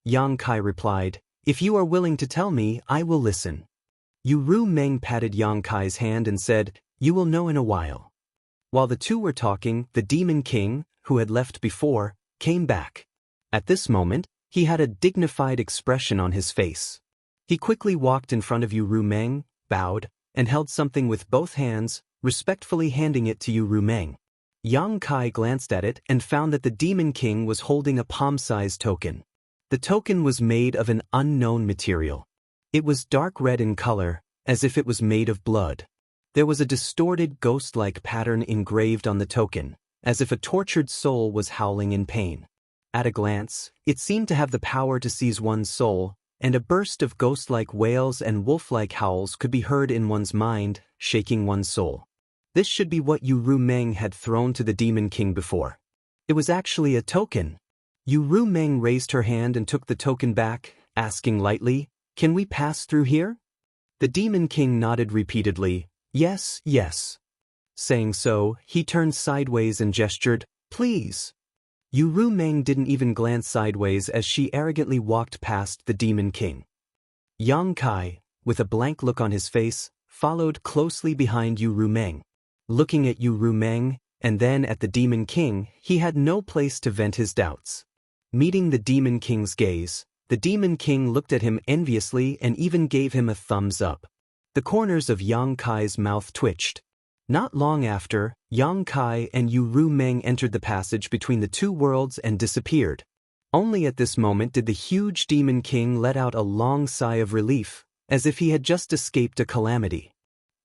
Yang Kai replied, "If you are willing to tell me, I will listen." Yu Meng patted Yang Kai's hand and said, "You will know in a while." While the two were talking, the Demon King, who had left before, came back. At this moment, he had a dignified expression on his face. He quickly walked in front of Yu Meng, bowed, and held something with both hands, respectfully handing it to Yu Meng. Yang Kai glanced at it and found that the Demon King was holding a palm-sized token. The token was made of an unknown material. It was dark red in color, as if it was made of blood. There was a distorted ghost-like pattern engraved on the token, as if a tortured soul was howling in pain. At a glance, it seemed to have the power to seize one's soul, and a burst of ghost-like wails and wolf-like howls could be heard in one's mind, shaking one's soul. This should be what Yu Meng had thrown to the Demon King before. It was actually a token. Yu Meng raised her hand and took the token back, asking lightly, "Can we pass through here?" The Demon King nodded repeatedly, "Yes, yes." Saying so, he turned sideways and gestured, "Please." Yu Meng didn't even glance sideways as she arrogantly walked past the Demon King. Yang Kai, with a blank look on his face, followed closely behind Yu Meng. Looking at Yu Meng, and then at the Demon King, he had no place to vent his doubts. Meeting the Demon King's gaze, the Demon King looked at him enviously and even gave him a thumbs up. The corners of Yang Kai's mouth twitched. Not long after, Yang Kai and Yu Meng entered the passage between the two worlds and disappeared. Only at this moment did the huge Demon King let out a long sigh of relief, as if he had just escaped a calamity.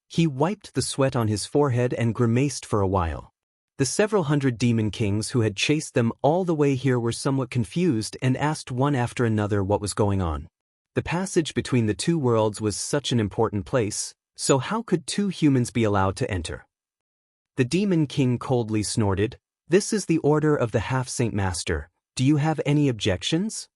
He wiped the sweat on his forehead and grimaced for a while. The several hundred Demon Kings who had chased them all the way here were somewhat confused and asked one after another what was going on. The passage between the two worlds was such an important place, so how could two humans be allowed to enter? The Demon King coldly snorted, "This is the order of the half-saint master. Do you have any objections?"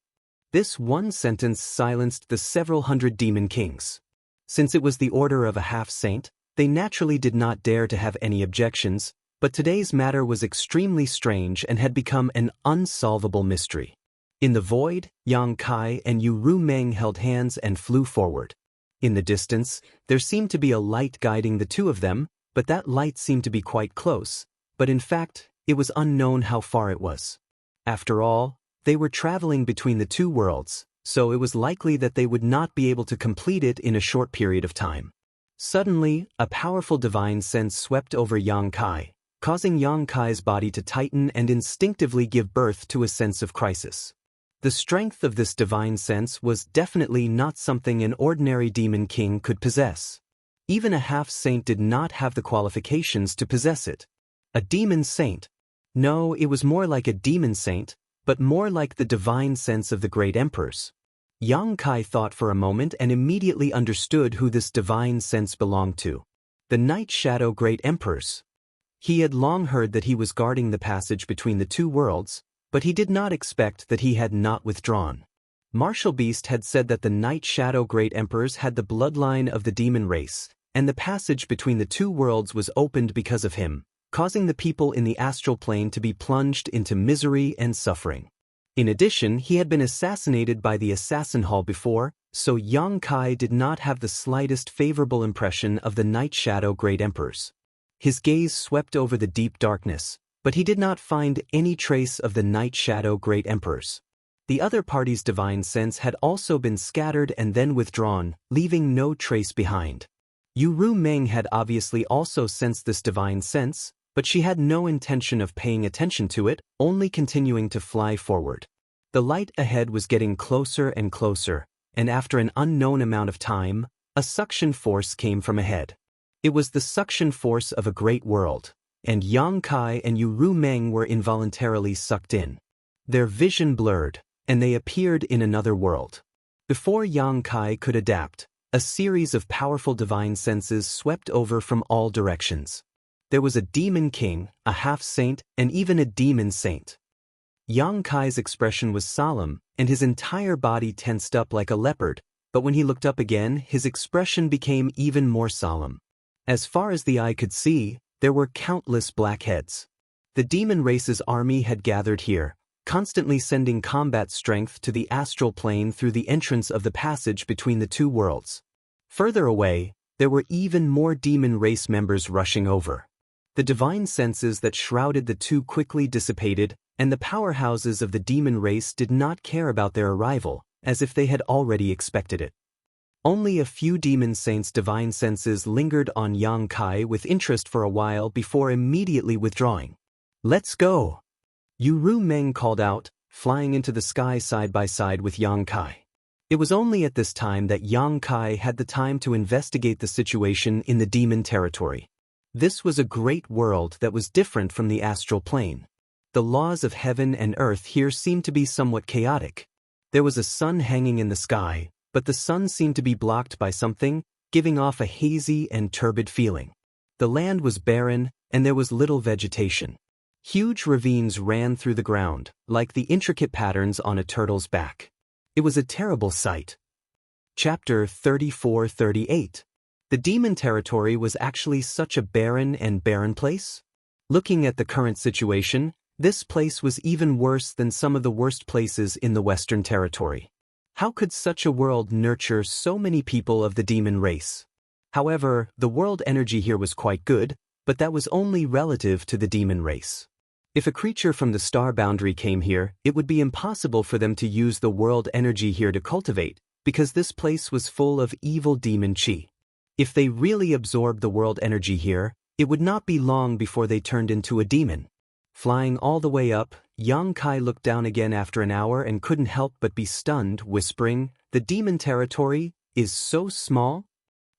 This one sentence silenced the several hundred Demon Kings. Since it was the order of a half-saint, they naturally did not dare to have any objections, but today's matter was extremely strange and had become an unsolvable mystery. In the void, Yang Kai and Yu Meng held hands and flew forward. In the distance, there seemed to be a light guiding the two of them, but that light seemed to be quite close, but in fact, it was unknown how far it was. After all, they were traveling between the two worlds, so it was likely that they would not be able to complete it in a short period of time. Suddenly, a powerful divine sense swept over Yang Kai, causing Yang Kai's body to tighten and instinctively give birth to a sense of crisis. The strength of this divine sense was definitely not something an ordinary Demon King could possess. Even a half-saint did not have the qualifications to possess it. A demon saint? No, it was more like a demon saint, but more like the divine sense of the great emperors. Yang Kai thought for a moment and immediately understood who this divine sense belonged to. The Night Shadow Great Emperors. He had long heard that he was guarding the passage between the two worlds, but he did not expect that he had not withdrawn. Martial Beast had said that the Night Shadow Great Emperors had the bloodline of the demon race, and the passage between the two worlds was opened because of him, causing the people in the astral plane to be plunged into misery and suffering. In addition, he had been assassinated by the Assassin Hall before, so Yang Kai did not have the slightest favorable impression of the Night Shadow Great Emperors. His gaze swept over the deep darkness, but he did not find any trace of the Night Shadow Great Emperors. The other party's divine sense had also been scattered and then withdrawn, leaving no trace behind. Yu Ru Meng had obviously also sensed this divine sense, but she had no intention of paying attention to it, only continuing to fly forward. The light ahead was getting closer and closer, and after an unknown amount of time, a suction force came from ahead. It was the suction force of a great world, and Yang Kai and Yu Ru Meng were involuntarily sucked in. Their vision blurred, and they appeared in another world. Before Yang Kai could adapt, a series of powerful divine senses swept over from all directions. There was a demon king, a half-saint, and even a demon saint. Yang Kai's expression was solemn, and his entire body tensed up like a leopard, but when he looked up again, his expression became even more solemn. As far as the eye could see, there were countless blackheads. The demon race's army had gathered here, constantly sending combat strength to the astral plane through the entrance of the passage between the two worlds. Further away, there were even more demon race members rushing over. The divine senses that shrouded the two quickly dissipated, and the powerhouses of the demon race did not care about their arrival, as if they had already expected it. Only a few demon saints' divine senses lingered on Yang Kai with interest for a while before immediately withdrawing. "Let's go!" Yu Ru Meng called out, flying into the sky side by side with Yang Kai. It was only at this time that Yang Kai had the time to investigate the situation in the demon territory. This was a great world that was different from the astral plane. The laws of heaven and earth here seemed to be somewhat chaotic. There was a sun hanging in the sky, but the sun seemed to be blocked by something, giving off a hazy and turbid feeling. The land was barren, and there was little vegetation. Huge ravines ran through the ground, like the intricate patterns on a turtle's back. It was a terrible sight. Chapter 34-38. The demon territory was actually such a barren place? Looking at the current situation, this place was even worse than some of the worst places in the Western Territory. How could such a world nurture so many people of the demon race? However, the world energy here was quite good, but that was only relative to the demon race. If a creature from the star boundary came here, it would be impossible for them to use the world energy here to cultivate, because this place was full of evil demon chi. If they really absorbed the world energy here, it would not be long before they turned into a demon. Flying all the way up, Yang Kai looked down again after an hour and couldn't help but be stunned, whispering, "The demon territory is so small?"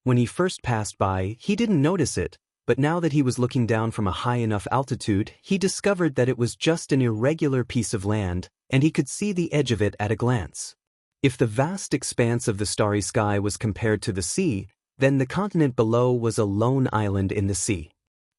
When he first passed by, he didn't notice it, but now that he was looking down from a high enough altitude, he discovered that it was just an irregular piece of land, and he could see the edge of it at a glance. If the vast expanse of the starry sky was compared to the sea, then the continent below was a lone island in the sea.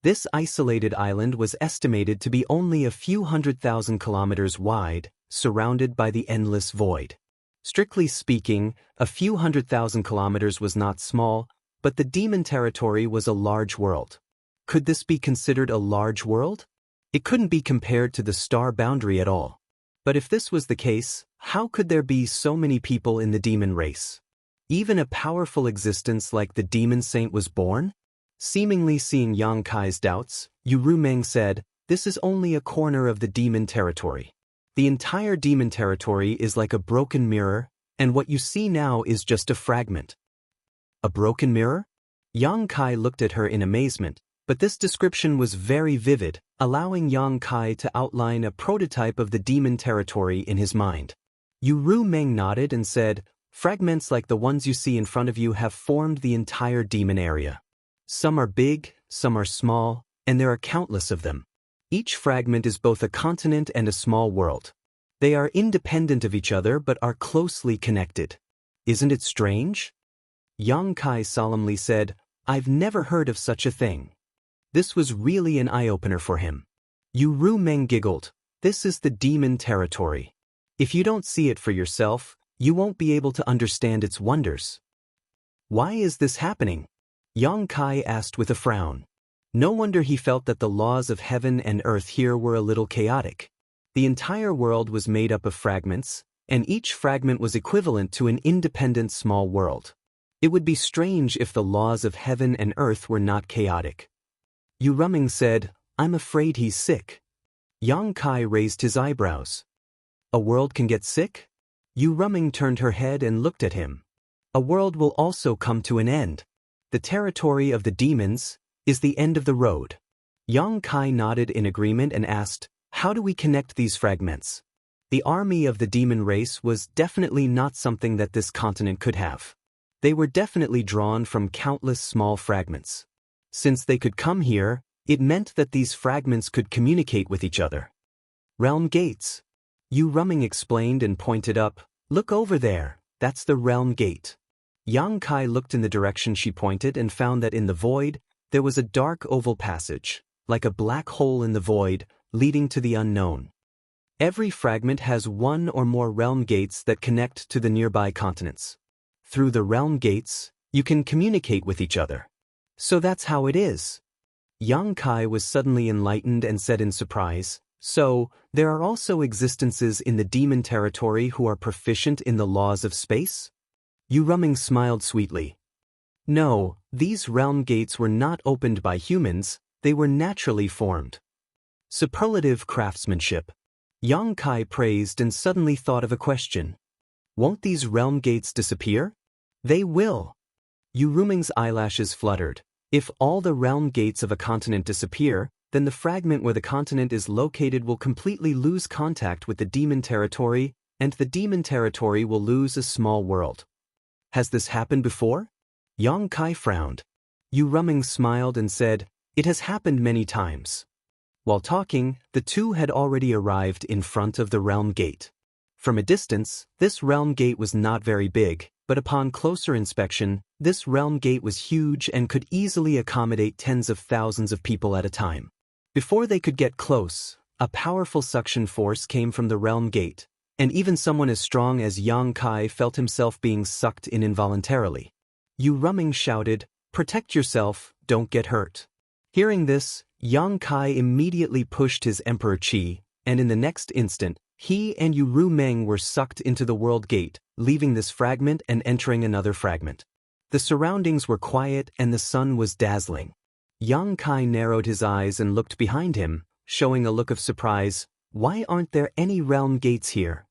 This isolated island was estimated to be only a few 100,000 kilometers wide, surrounded by the endless void. Strictly speaking, a few 100,000 kilometers was not small, but the demon territory was a large world. Could this be considered a large world? It couldn't be compared to the star boundary at all. But if this was the case, how could there be so many people in the demon race? Even a powerful existence like the demon saint was born? Seemingly seeing Yang Kai's doubts, Yu Ru Meng said, "This is only a corner of the demon territory. The entire demon territory is like a broken mirror, and what you see now is just a fragment." A broken mirror? Yang Kai looked at her in amazement, but this description was very vivid, allowing Yang Kai to outline a prototype of the demon territory in his mind. Yu Ru Meng nodded and said, "Fragments like the ones you see in front of you have formed the entire demon area. Some are big, some are small, and there are countless of them. Each fragment is both a continent and a small world. They are independent of each other but are closely connected. Isn't it strange?" Yang Kai solemnly said, "I've never heard of such a thing." This was really an eye-opener for him. Yu Meng giggled. This is the demon territory. If you don't see it for yourself, you won't be able to understand its wonders. Why is this happening? Yang Kai asked with a frown. No wonder he felt that the laws of heaven and earth here were a little chaotic. The entire world was made up of fragments, and each fragment was equivalent to an independent small world. It would be strange if the laws of heaven and earth were not chaotic. Yu Meng said, I'm afraid he's sick. Yang Kai raised his eyebrows. A world can get sick? Yu Meng turned her head and looked at him. A world will also come to an end. The territory of the demons is the end of the road. Yang Kai nodded in agreement and asked, how do we connect these fragments? The army of the demon race was definitely not something that this continent could have. They were definitely drawn from countless small fragments. Since they could come here, it meant that these fragments could communicate with each other. Realm gates. Yu Meng explained and pointed up. Look over there, that's the realm gate. Yang Kai looked in the direction she pointed and found that in the void, there was a dark oval passage, like a black hole in the void, leading to the unknown. Every fragment has one or more realm gates that connect to the nearby continents. Through the realm gates, you can communicate with each other. So that's how it is. Yang Kai was suddenly enlightened and said in surprise, so, there are also existences in the demon territory who are proficient in the laws of space? Yu Meng smiled sweetly. No, these realm gates were not opened by humans, they were naturally formed. Superlative craftsmanship. Yang Kai praised and suddenly thought of a question. Won't these realm gates disappear? They will. Yu Meng's eyelashes fluttered. If all the realm gates of a continent disappear, then the fragment where the continent is located will completely lose contact with the demon territory, and the demon territory will lose a small world. Has this happened before? Yang Kai frowned. Yu Meng smiled and said, it has happened many times. While talking, the two had already arrived in front of the realm gate. From a distance, this realm gate was not very big, but upon closer inspection, this realm gate was huge and could easily accommodate tens of thousands of people at a time. Before they could get close, a powerful suction force came from the realm gate, and even someone as strong as Yang Kai felt himself being sucked in involuntarily. Yu Meng shouted, protect yourself, don't get hurt. Hearing this, Yang Kai immediately pushed his Emperor Qi, and in the next instant, he and Yu Meng were sucked into the world gate, leaving this fragment and entering another fragment. The surroundings were quiet and the sun was dazzling. Yang Kai narrowed his eyes and looked behind him, showing a look of surprise. Why aren't there any realm gates here?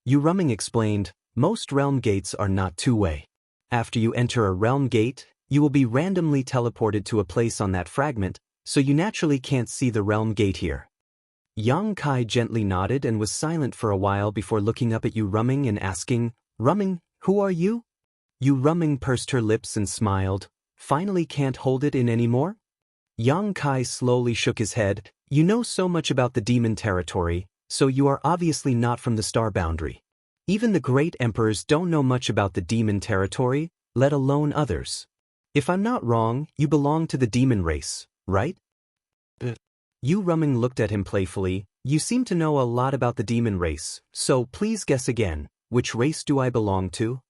Yu Meng explained, most realm gates are not two-way. After you enter a realm gate, you will be randomly teleported to a place on that fragment, so you naturally can't see the realm gate here. Yang Kai gently nodded and was silent for a while before looking up at Yu Meng and asking, Meng, who are you? Yu Meng pursed her lips and smiled. Finally can't hold it in anymore? Yang Kai slowly shook his head. You know so much about the demon territory, so you are obviously not from the star boundary. Even the great emperors don't know much about the demon territory, let alone others. If I'm not wrong, you belong to the demon race, right? Yu Meng looked at him playfully. You seem to know a lot about the demon race, so please guess again, which race do I belong to?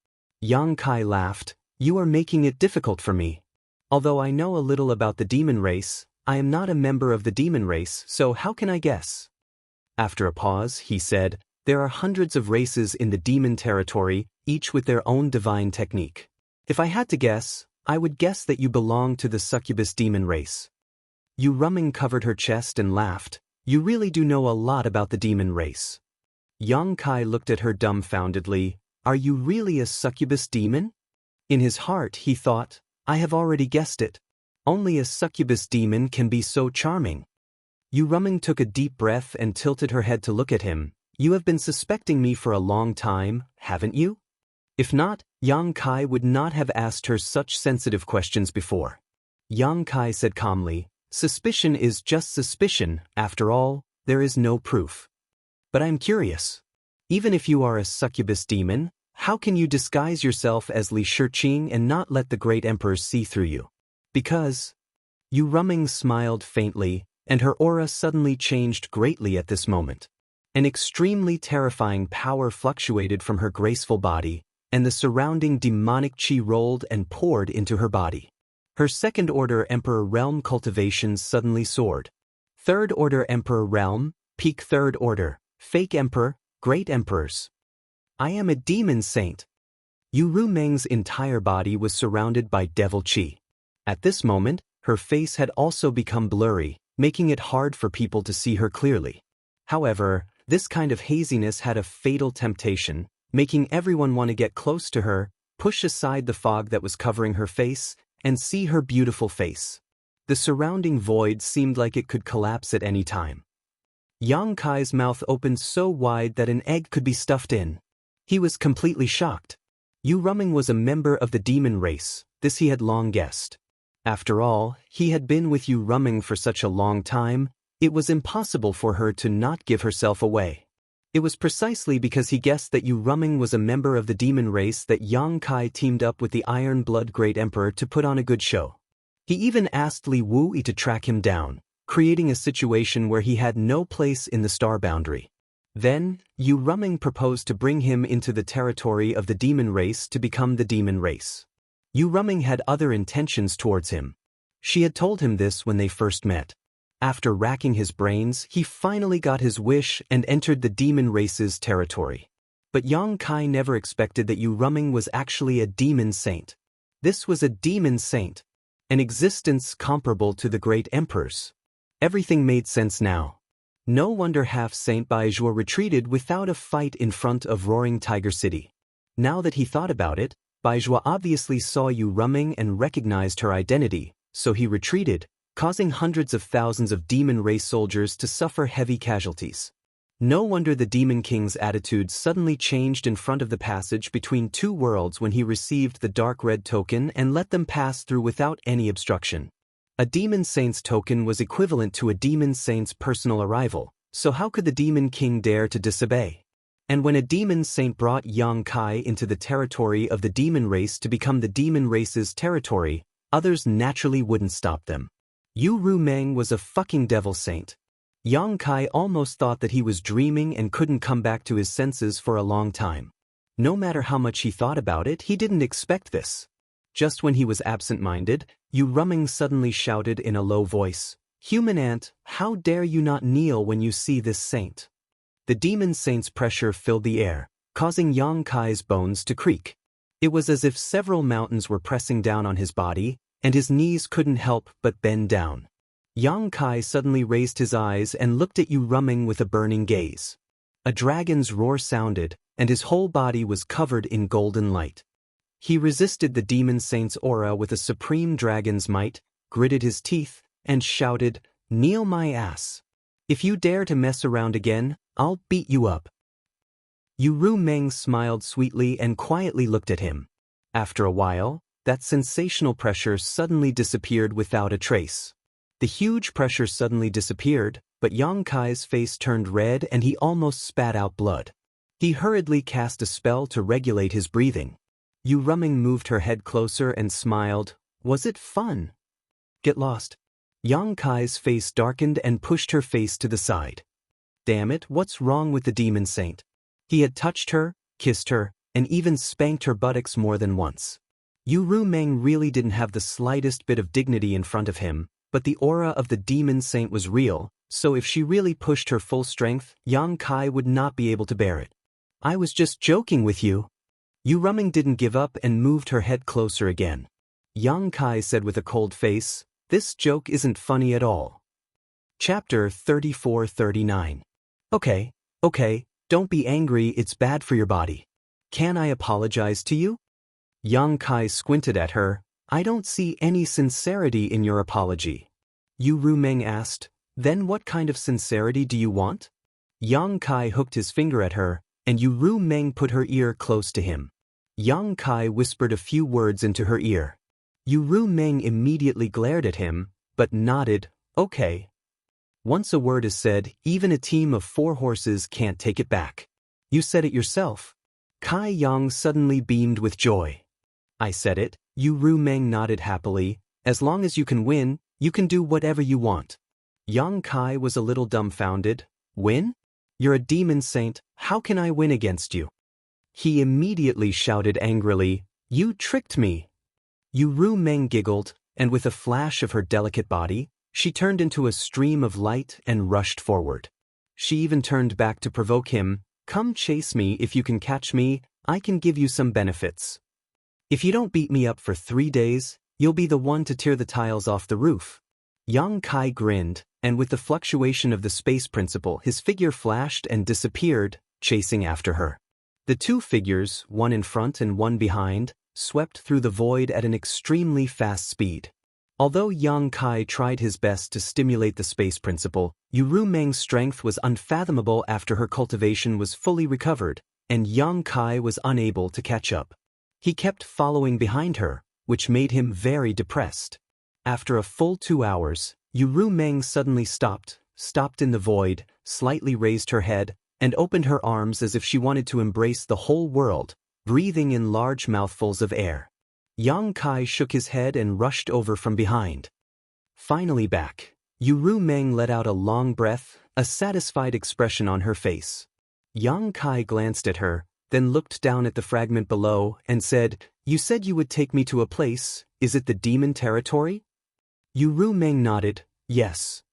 Yang Kai laughed. You are making it difficult for me. Although I know a little about the demon race, I am not a member of the demon race, so how can I guess? After a pause, he said, there are hundreds of races in the demon territory, each with their own divine technique. If I had to guess, I would guess that you belong to the succubus demon race. Yu Meng covered her chest and laughed. You really do know a lot about the demon race. Yang Kai looked at her dumbfoundedly. Are you really a succubus demon? In his heart, he thought, I have already guessed it. Only a succubus demon can be so charming. Yu Meng took a deep breath and tilted her head to look at him. You have been suspecting me for a long time, haven't you? If not, Yang Kai would not have asked her such sensitive questions before. Yang Kai said calmly, suspicion is just suspicion, after all, there is no proof. But I'm curious. Even if you are a succubus demon, how can you disguise yourself as Li Shiqing and not let the great emperors see through you? Because Yu Ruming smiled faintly, and her aura suddenly changed greatly at this moment. An extremely terrifying power fluctuated from her graceful body, and the surrounding demonic chi rolled and poured into her body. Her second-order Emperor Realm cultivations suddenly soared. Third-order Emperor Realm, peak third order, fake Emperor, great Emperors. I am a demon saint. Yu Rumeng's entire body was surrounded by devil chi. At this moment, her face had also become blurry, making it hard for people to see her clearly. However, this kind of haziness had a fatal temptation, making everyone want to get close to her, push aside the fog that was covering her face, and see her beautiful face. The surrounding void seemed like it could collapse at any time. Yang Kai's mouth opened so wide that an egg could be stuffed in. He was completely shocked. Yu Ruming was a member of the demon race, this he had long guessed. After all, he had been with Yu Ruming for such a long time, it was impossible for her to not give herself away. It was precisely because he guessed that Yu Ruming was a member of the demon race that Yang Kai teamed up with the Iron Blood Great Emperor to put on a good show. He even asked Li Wuyi to track him down, creating a situation where he had no place in the star boundary. Then, Yu Ruming proposed to bring him into the territory of the demon race to become the demon race. Yu Ruming had other intentions towards him. She had told him this when they first met. After racking his brains, he finally got his wish and entered the demon race's territory. But Yang Kai never expected that Yu Ruming was actually a demon saint. This was a demon saint, an existence comparable to the great emperors. Everything made sense now. No wonder half-Saint Baizhua retreated without a fight in front of Roaring Tiger City. Now that he thought about it, Baizhua obviously saw Yu Ruming and recognized her identity, so he retreated, causing hundreds of thousands of demon race soldiers to suffer heavy casualties. No wonder the Demon King's attitude suddenly changed in front of the passage between two worlds when he received the dark red token and let them pass through without any obstruction. A demon saint's token was equivalent to a demon saint's personal arrival, so how could the Demon King dare to disobey? And when a demon saint brought Yang Kai into the territory of the demon race to become the demon race's territory, others naturally wouldn't stop them. Yu Rumeng was a fucking devil saint. Yang Kai almost thought that he was dreaming and couldn't come back to his senses for a long time. No matter how much he thought about it, he didn't expect this. Just when he was absent-minded, Yu Ruming suddenly shouted in a low voice, "Human ant, how dare you not kneel when you see this saint?" The demon saint's pressure filled the air, causing Yang Kai's bones to creak. It was as if several mountains were pressing down on his body, and his knees couldn't help but bend down. Yang Kai suddenly raised his eyes and looked at Yu Ruming with a burning gaze. A dragon's roar sounded, and his whole body was covered in golden light. He resisted the demon saint's aura with a supreme dragon's might, gritted his teeth, and shouted, "Kneel my ass. If you dare to mess around again, I'll beat you up." Yu Rumeng smiled sweetly and quietly looked at him. After a while, that sensational pressure suddenly disappeared without a trace. The huge pressure suddenly disappeared, but Yang Kai's face turned red and he almost spat out blood. He hurriedly cast a spell to regulate his breathing. Yu Ruming moved her head closer and smiled. "Was it fun?" "Get lost." Yang Kai's face darkened and pushed her face to the side. Damn it, what's wrong with the demon saint? He had touched her, kissed her, and even spanked her buttocks more than once. Yu Rumeng really didn't have the slightest bit of dignity in front of him, but the aura of the demon saint was real, so if she really pushed her full strength, Yang Kai would not be able to bear it. "I was just joking with you." Yu Ruming didn't give up and moved her head closer again. Yang Kai said with a cold face, "This joke isn't funny at all." Chapter 34-39. Okay, don't be angry, it's bad for your body. Can I apologize to you?" Yang Kai squinted at her. "I don't see any sincerity in your apology." Yu Rumeng asked, "Then what kind of sincerity do you want?" Yang Kai hooked his finger at her, and Yu Rumeng put her ear close to him. Yang Kai whispered a few words into her ear. Yu Rumeng immediately glared at him, but nodded, "Okay." Once a word is said, even a team of 4 horses can't take it back. "You said it yourself." Kai Yang suddenly beamed with joy. "I said it." Yu Rumeng nodded happily. "As long as you can win, You can do whatever you want. Yang Kai was a little dumbfounded. Win? You're a demon saint, how can I win against you? He immediately shouted angrily, You tricked me. Yu Ru Meng giggled, and with a flash of her delicate body, she turned into a stream of light and rushed forward. She even turned back to provoke him, Come chase me if you can catch me, I can give you some benefits. If you don't beat me up for 3 days, you'll be the one to tear the tiles off the roof. Yang Kai grinned, and with the fluctuation of the space principle his figure flashed and disappeared, chasing after her. The two figures, one in front and one behind, swept through the void at an extremely fast speed. Although Yang Kai tried his best to stimulate the space principle, Yu Ru Meng's strength was unfathomable after her cultivation was fully recovered, and Yang Kai was unable to catch up. He kept following behind her, which made him very depressed. After a full 2 hours, Yu Ru Meng suddenly stopped in the void, slightly raised her head, and opened her arms as if she wanted to embrace the whole world, breathing in large mouthfuls of air. Yang Kai shook his head and rushed over from behind. Finally back, Yu Ru Meng let out a long breath, a satisfied expression on her face. Yang Kai glanced at her, then looked down at the fragment below and said, You said you would take me to a place, is it the demon territory? Yu Ru Meng nodded, yes.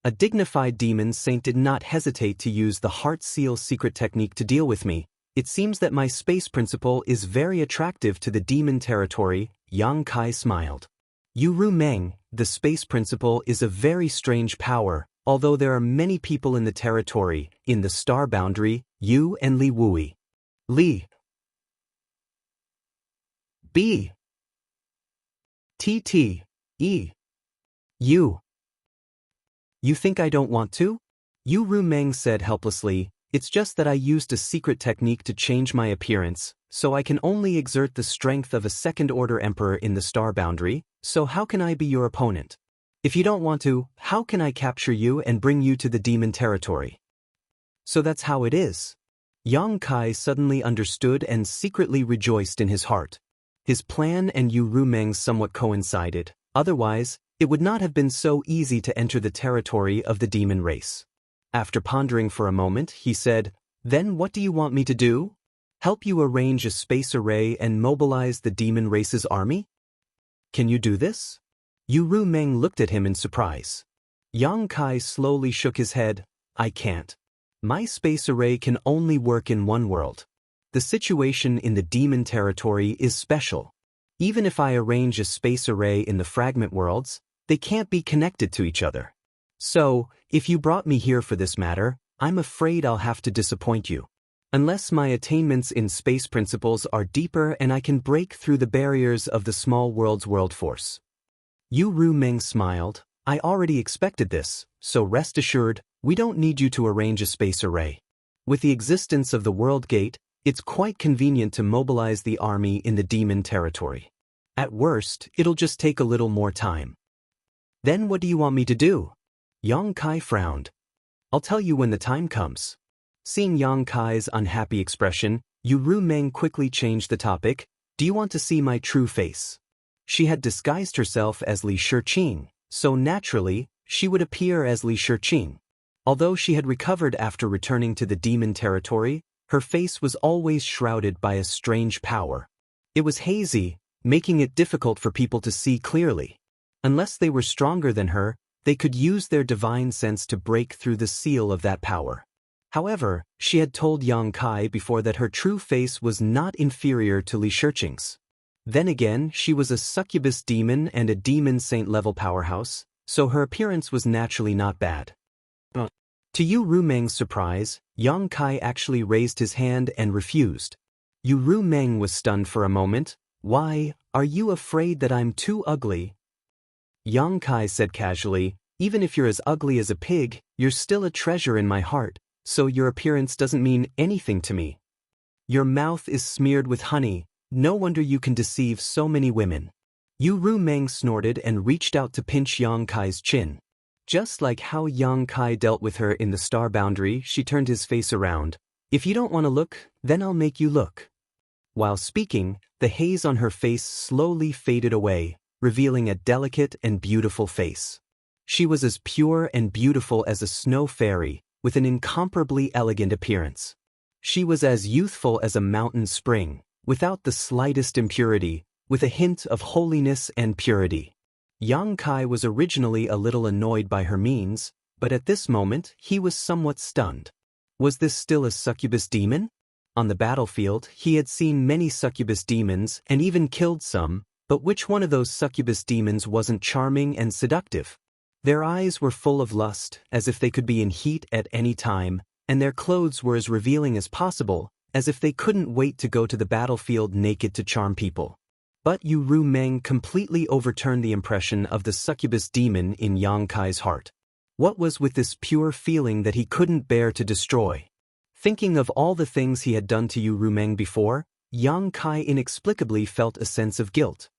A dignified demon saint did not hesitate to use the heart seal secret technique to deal with me. It seems that my space principle is very attractive to the demon territory, Yang Kai smiled. Yu Ru Meng, the space principle is a very strange power, although there are many people in the territory, in the star boundary, you and Li Wui. Li. B. T. T. E. You. You think I don't want to? Yu Ru Meng said helplessly, It's just that I used a secret technique to change my appearance, so I can only exert the strength of a second-order emperor in the star boundary, so how can I be your opponent? If you don't want to, how can I capture you and bring you to the demon territory? So that's how it is. Yang Kai suddenly understood and secretly rejoiced in his heart. His plan and Yu Ru Meng's somewhat coincided, otherwise, it would not have been so easy to enter the territory of the demon race. After pondering for a moment, he said, Then what do you want me to do? Help you arrange a space array and mobilize the demon race's army? Can you do this? Yu Ru Meng looked at him in surprise. Yang Kai slowly shook his head, I can't. My space array can only work in one world. The situation in the demon territory is special. Even if I arrange a space array in the fragment worlds, they can't be connected to each other. So, if you brought me here for this matter, I'm afraid I'll have to disappoint you. Unless my attainments in space principles are deeper and I can break through the barriers of the small world's world force. Yu Ru Meng smiled, I already expected this, so rest assured, we don't need you to arrange a space array. With the existence of the World Gate, it's quite convenient to mobilize the army in the demon territory. At worst, it'll just take a little more time. Then what do you want me to do? Yang Kai frowned. I'll tell you when the time comes. Seeing Yang Kai's unhappy expression, Yu Ru Meng quickly changed the topic. Do you want to see my true face? She had disguised herself as Li Shiqing, so naturally, she would appear as Li Shiqing. Although she had recovered after returning to the demon territory, her face was always shrouded by a strange power. It was hazy, making it difficult for people to see clearly. Unless they were stronger than her, they could use their divine sense to break through the seal of that power. However, she had told Yang Kai before that her true face was not inferior to Li Shiqing's. Then again, she was a succubus demon and a demon saint-level powerhouse, so her appearance was naturally not bad. To Yu Ru Meng's surprise, Yang Kai actually raised his hand and refused. Yu Ru Meng was stunned for a moment. Why, are you afraid that I'm too ugly? Yang Kai said casually, even if you're as ugly as a pig, you're still a treasure in my heart, so your appearance doesn't mean anything to me. Your mouth is smeared with honey, no wonder you can deceive so many women. Yu Ru Meng snorted and reached out to pinch Yang Kai's chin. Just like how Yang Kai dealt with her in the star boundary, she turned his face around. If you don't want to look, then I'll make you look. While speaking, the haze on her face slowly faded away, revealing a delicate and beautiful face. She was as pure and beautiful as a snow fairy, with an incomparably elegant appearance. She was as youthful as a mountain spring, without the slightest impurity, with a hint of holiness and purity. Yang Kai was originally a little annoyed by her means, but at this moment he was somewhat stunned. Was this still a succubus demon? On the battlefield, he had seen many succubus demons and even killed some, but which one of those succubus demons wasn't charming and seductive? Their eyes were full of lust, as if they could be in heat at any time, and their clothes were as revealing as possible, as if they couldn't wait to go to the battlefield naked to charm people. But Yu Ru Meng completely overturned the impression of the succubus demon in Yang Kai's heart. What was with this pure feeling that he couldn't bear to destroy? Thinking of all the things he had done to Yu Ru Meng before, Yang Kai inexplicably felt a sense of guilt.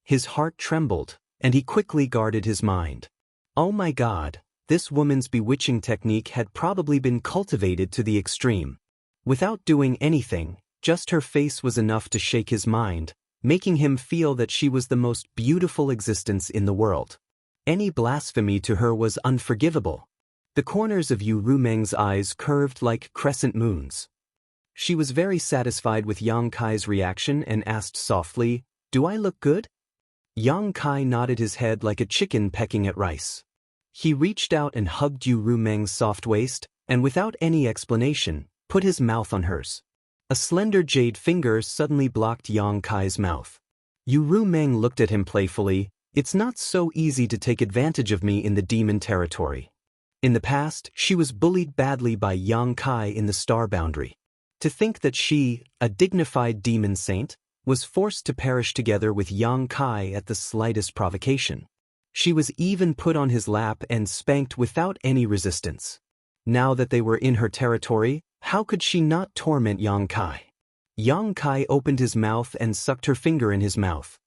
His heart trembled, and he quickly guarded his mind. Oh my God, this woman's bewitching technique had probably been cultivated to the extreme. Without doing anything, just her face was enough to shake his mind, making him feel that she was the most beautiful existence in the world. Any blasphemy to her was unforgivable. The corners of Yu Ru Meng's eyes curved like crescent moons. She was very satisfied with Yang Kai's reaction and asked softly, "Do I look good?" Yang Kai nodded his head like a chicken pecking at rice. He reached out and hugged Yu Ru Meng's soft waist, and without any explanation, put his mouth on hers. A slender jade finger suddenly blocked Yang Kai's mouth. Yu Ru Meng looked at him playfully. It's not so easy to take advantage of me in the demon territory. In the past, she was bullied badly by Yang Kai in the star boundary. To think that she, a dignified demon saint, was forced to perish together with Yang Kai at the slightest provocation. She was even put on his lap and spanked without any resistance. Now that they were in her territory, how could she not torment Yang Kai? Yang Kai opened his mouth and sucked her finger in his mouth.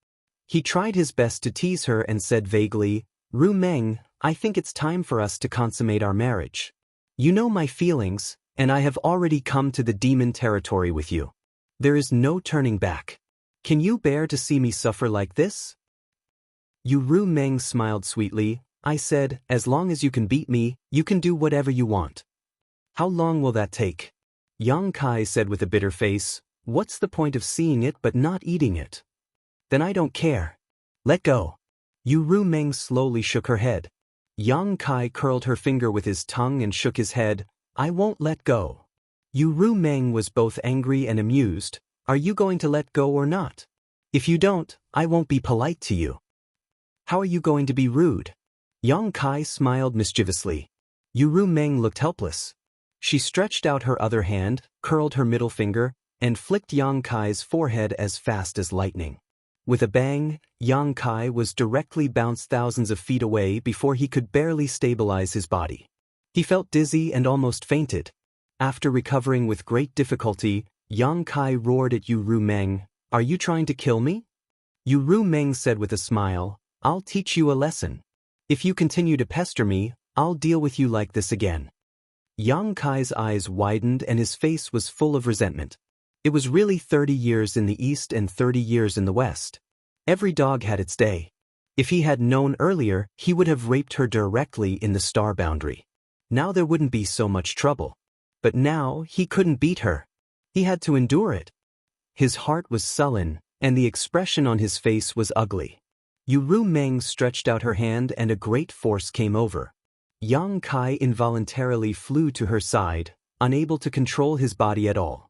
He tried his best to tease her and said vaguely, "Ru Meng, I think it's time for us to consummate our marriage. You know my feelings, and I have already come to the demon territory with you. There is no turning back. Can you bear to see me suffer like this?" Yu Ru Meng smiled sweetly. "I said, as long as you can beat me, you can do whatever you want." "How long will that take?" Yang Kai said with a bitter face. "What's the point of seeing it but not eating it?" "Then I don't care. Let go." Yu Ru Meng slowly shook her head. Yang Kai curled her finger with his tongue and shook his head. "I won't let go." Yu Ru Meng was both angry and amused. "Are you going to let go or not? If you don't, I won't be polite to you." "How are you going to be rude?" Yang Kai smiled mischievously. Yu Ru Meng looked helpless. She stretched out her other hand, curled her middle finger, and flicked Yang Kai's forehead as fast as lightning. With a bang, Yang Kai was directly bounced thousands of feet away before he could barely stabilize his body. He felt dizzy and almost fainted. After recovering with great difficulty, Yang Kai roared at Yu Ru Meng, "Are you trying to kill me?" Yu Ru Meng said with a smile, "I'll teach you a lesson. If you continue to pester me, I'll deal with you like this again." Yang Kai's eyes widened and his face was full of resentment. It was really 30 years in the east and 30 years in the west. Every dog had its day. If he had known earlier, he would have raped her directly in the star boundary. Now there wouldn't be so much trouble. But now he couldn't beat her. He had to endure it. His heart was sullen, and the expression on his face was ugly. Yu Ru Meng stretched out her hand and a great force came over. Yang Kai involuntarily flew to her side, unable to control his body at all.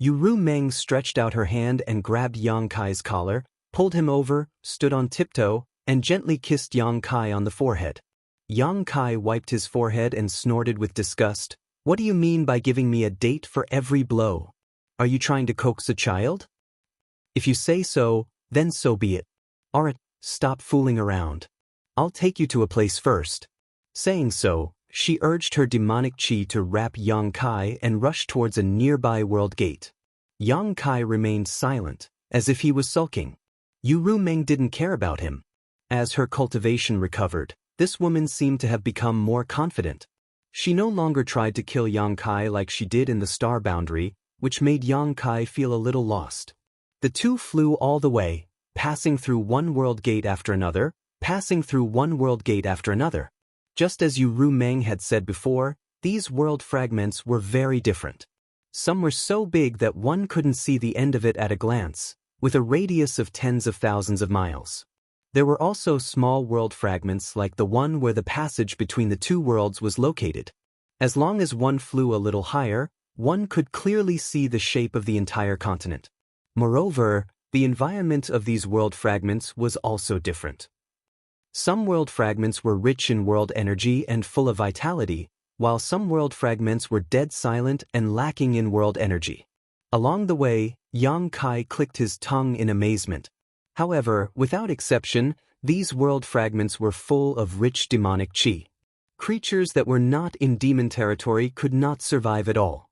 Yu Ru Meng stretched out her hand and grabbed Yang Kai's collar, pulled him over, stood on tiptoe, and gently kissed Yang Kai on the forehead. Yang Kai wiped his forehead and snorted with disgust. "What do you mean by giving me a date for every blow? Are you trying to coax a child? If you say so, then so be it. Alright, stop fooling around. I'll take you to a place first." Saying so, she urged her demonic chi to wrap Yang Kai and rush towards a nearby world gate. Yang Kai remained silent, as if he was sulking. Yu Ru Meng didn't care about him. As her cultivation recovered, this woman seemed to have become more confident. She no longer tried to kill Yang Kai like she did in the star boundary, which made Yang Kai feel a little lost. The two flew all the way, passing through one world gate after another, passing through one world gate after another. Just as Yu Ru Meng had said before, these world fragments were very different. Some were so big that one couldn't see the end of it at a glance, with a radius of tens of thousands of miles. There were also small world fragments like the one where the passage between the two worlds was located. As long as one flew a little higher, one could clearly see the shape of the entire continent. Moreover, the environment of these world fragments was also different. Some world fragments were rich in world energy and full of vitality, while some world fragments were dead silent and lacking in world energy. Along the way, Yang Kai clicked his tongue in amazement. However, without exception, these world fragments were full of rich demonic qi. Creatures that were not in demon territory could not survive at all.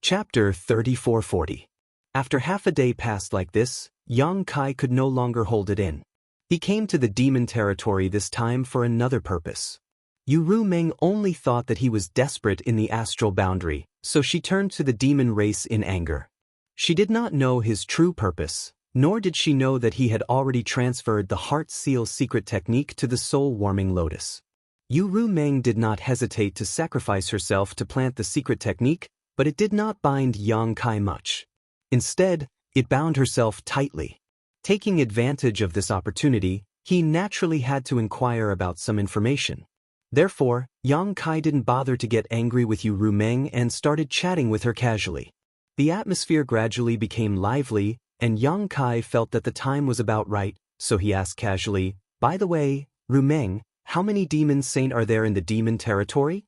Chapter 3440. After half a day passed like this, Yang Kai could no longer hold it in. He came to the demon territory this time for another purpose. Yu Ru Meng only thought that he was desperate in the astral boundary, so she turned to the demon race in anger. She did not know his true purpose, nor did she know that he had already transferred the heart seal secret technique to the soul-warming lotus. Yu Ru Meng did not hesitate to sacrifice herself to plant the secret technique, but it did not bind Yang Kai much. Instead, it bound herself tightly. Taking advantage of this opportunity, he naturally had to inquire about some information. Therefore, Yang Kai didn't bother to get angry with Yu Ru Meng and started chatting with her casually. The atmosphere gradually became lively, and Yang Kai felt that the time was about right, so he asked casually, "By the way, Ru Meng, how many demon saint are there in the demon territory?"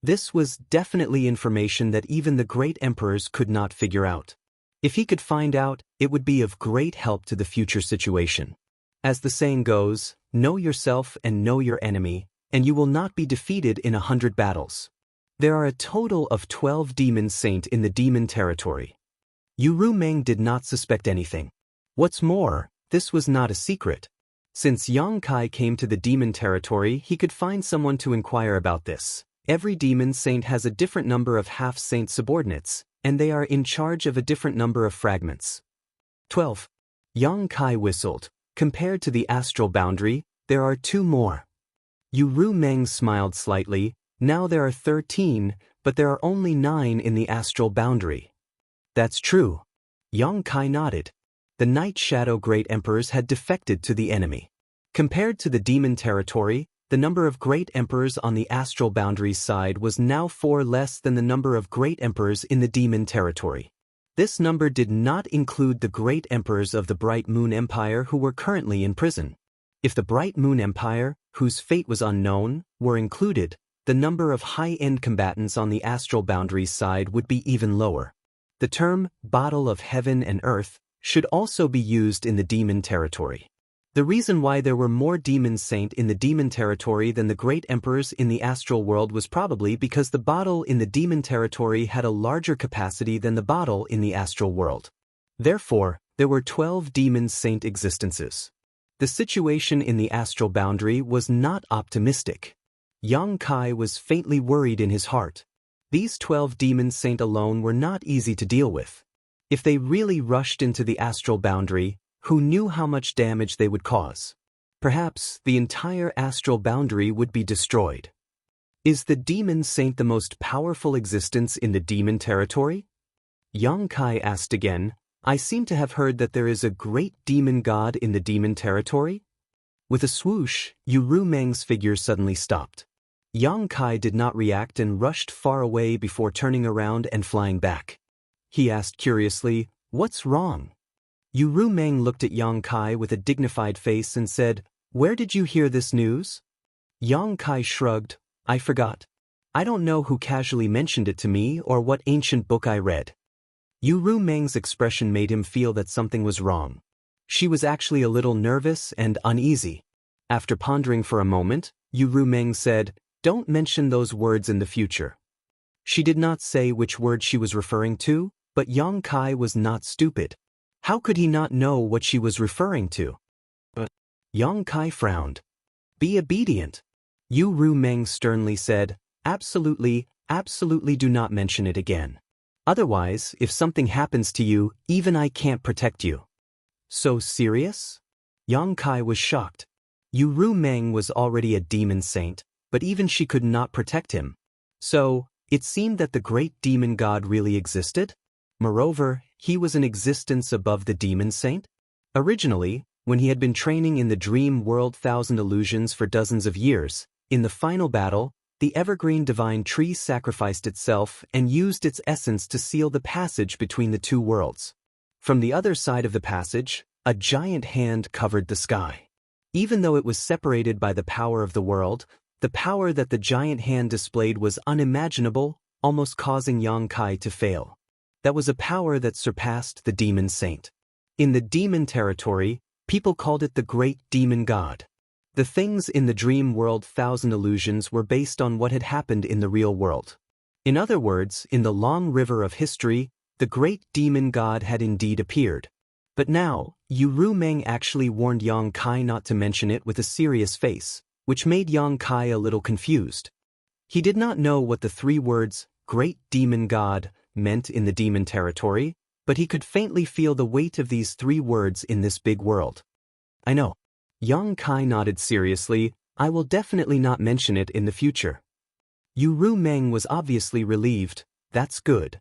This was definitely information that even the great emperors could not figure out. If he could find out, it would be of great help to the future situation. As the saying goes, know yourself and know your enemy, and you will not be defeated in 100 battles. There are a total of 12 demon saint in the demon territory. Yu Ru Meng did not suspect anything. What's more, this was not a secret. Since Yang Kai came to the demon territory, he could find someone to inquire about this. Every demon saint has a different number of half-saint subordinates, and they are in charge of a different number of fragments. 12. Yang Kai whistled. Compared to the astral boundary, there are 2 more. Yu Ru Meng smiled slightly. Now there are 13, but there are only 9 in the astral boundary. That's true. Yang Kai nodded. The Night Shadow Great Emperors had defected to the enemy. Compared to the demon territory, the number of great emperors on the astral boundaries side was now 4 less than the number of great emperors in the demon territory. This number did not include the great emperors of the Bright Moon Empire who were currently in prison. If the Bright Moon Empire, whose fate was unknown, were included, the number of high-end combatants on the astral boundaries side would be even lower. The term, Bottle of Heaven and Earth, should also be used in the demon territory. The reason why there were more demon saint in the demon territory than the great emperors in the astral world was probably because the bottle in the demon territory had a larger capacity than the bottle in the astral world. Therefore, there were 12 demon saint existences. The situation in the astral boundary was not optimistic. Yang Kai was faintly worried in his heart. These 12 demon saint alone were not easy to deal with. If they really rushed into the astral boundary, who knew how much damage they would cause? Perhaps the entire astral boundary would be destroyed. Is the demon saint the most powerful existence in the demon territory? Yang Kai asked again. I seem to have heard that there is a great demon god in the demon territory. With a swoosh, Yu Ru Meng's figure suddenly stopped. Yang Kai did not react and rushed far away before turning around and flying back. He asked curiously, "What's wrong?" Yu Ru Meng looked at Yang Kai with a dignified face and said, "Where did you hear this news?" Yang Kai shrugged. "I forgot. I don't know who casually mentioned it to me or what ancient book I read." Yu Ru Meng's expression made him feel that something was wrong. She was actually a little nervous and uneasy. After pondering for a moment, Yu Ru Meng said, "Don't mention those words in the future." She did not say which word she was referring to, but Yang Kai was not stupid. How could he not know what she was referring to? But Yang Kai frowned. "Be obedient." Yu Ru Meng sternly said, "Absolutely, absolutely do not mention it again. Otherwise, if something happens to you, even I can't protect you." So serious? Yang Kai was shocked. Yu Ru Meng was already a demon saint, but even she could not protect him. So, it seemed that the great demon god really existed? Moreover, he was an existence above the demon saint? Originally, when he had been training in the dream world Thousand Illusions for dozens of years, in the final battle, the evergreen divine tree sacrificed itself and used its essence to seal the passage between the two worlds. From the other side of the passage, a giant hand covered the sky. Even though it was separated by the power of the world, the power that the giant hand displayed was unimaginable, almost causing Yang Kai to fail. That was a power that surpassed the demon saint. In the demon territory, people called it the great demon god. The things in the dream world Thousand Illusions were based on what had happened in the real world. In other words, in the long river of history, the great demon god had indeed appeared. But now, Yu Ru Meng actually warned Yang Kai not to mention it with a serious face, which made Yang Kai a little confused. He did not know what the three words, great demon god, meant in the demon territory, but he could faintly feel the weight of these three words in this big world. I know. Yang Kai nodded seriously. I will definitely not mention it in the future. Yu Ru Meng was obviously relieved. That's good.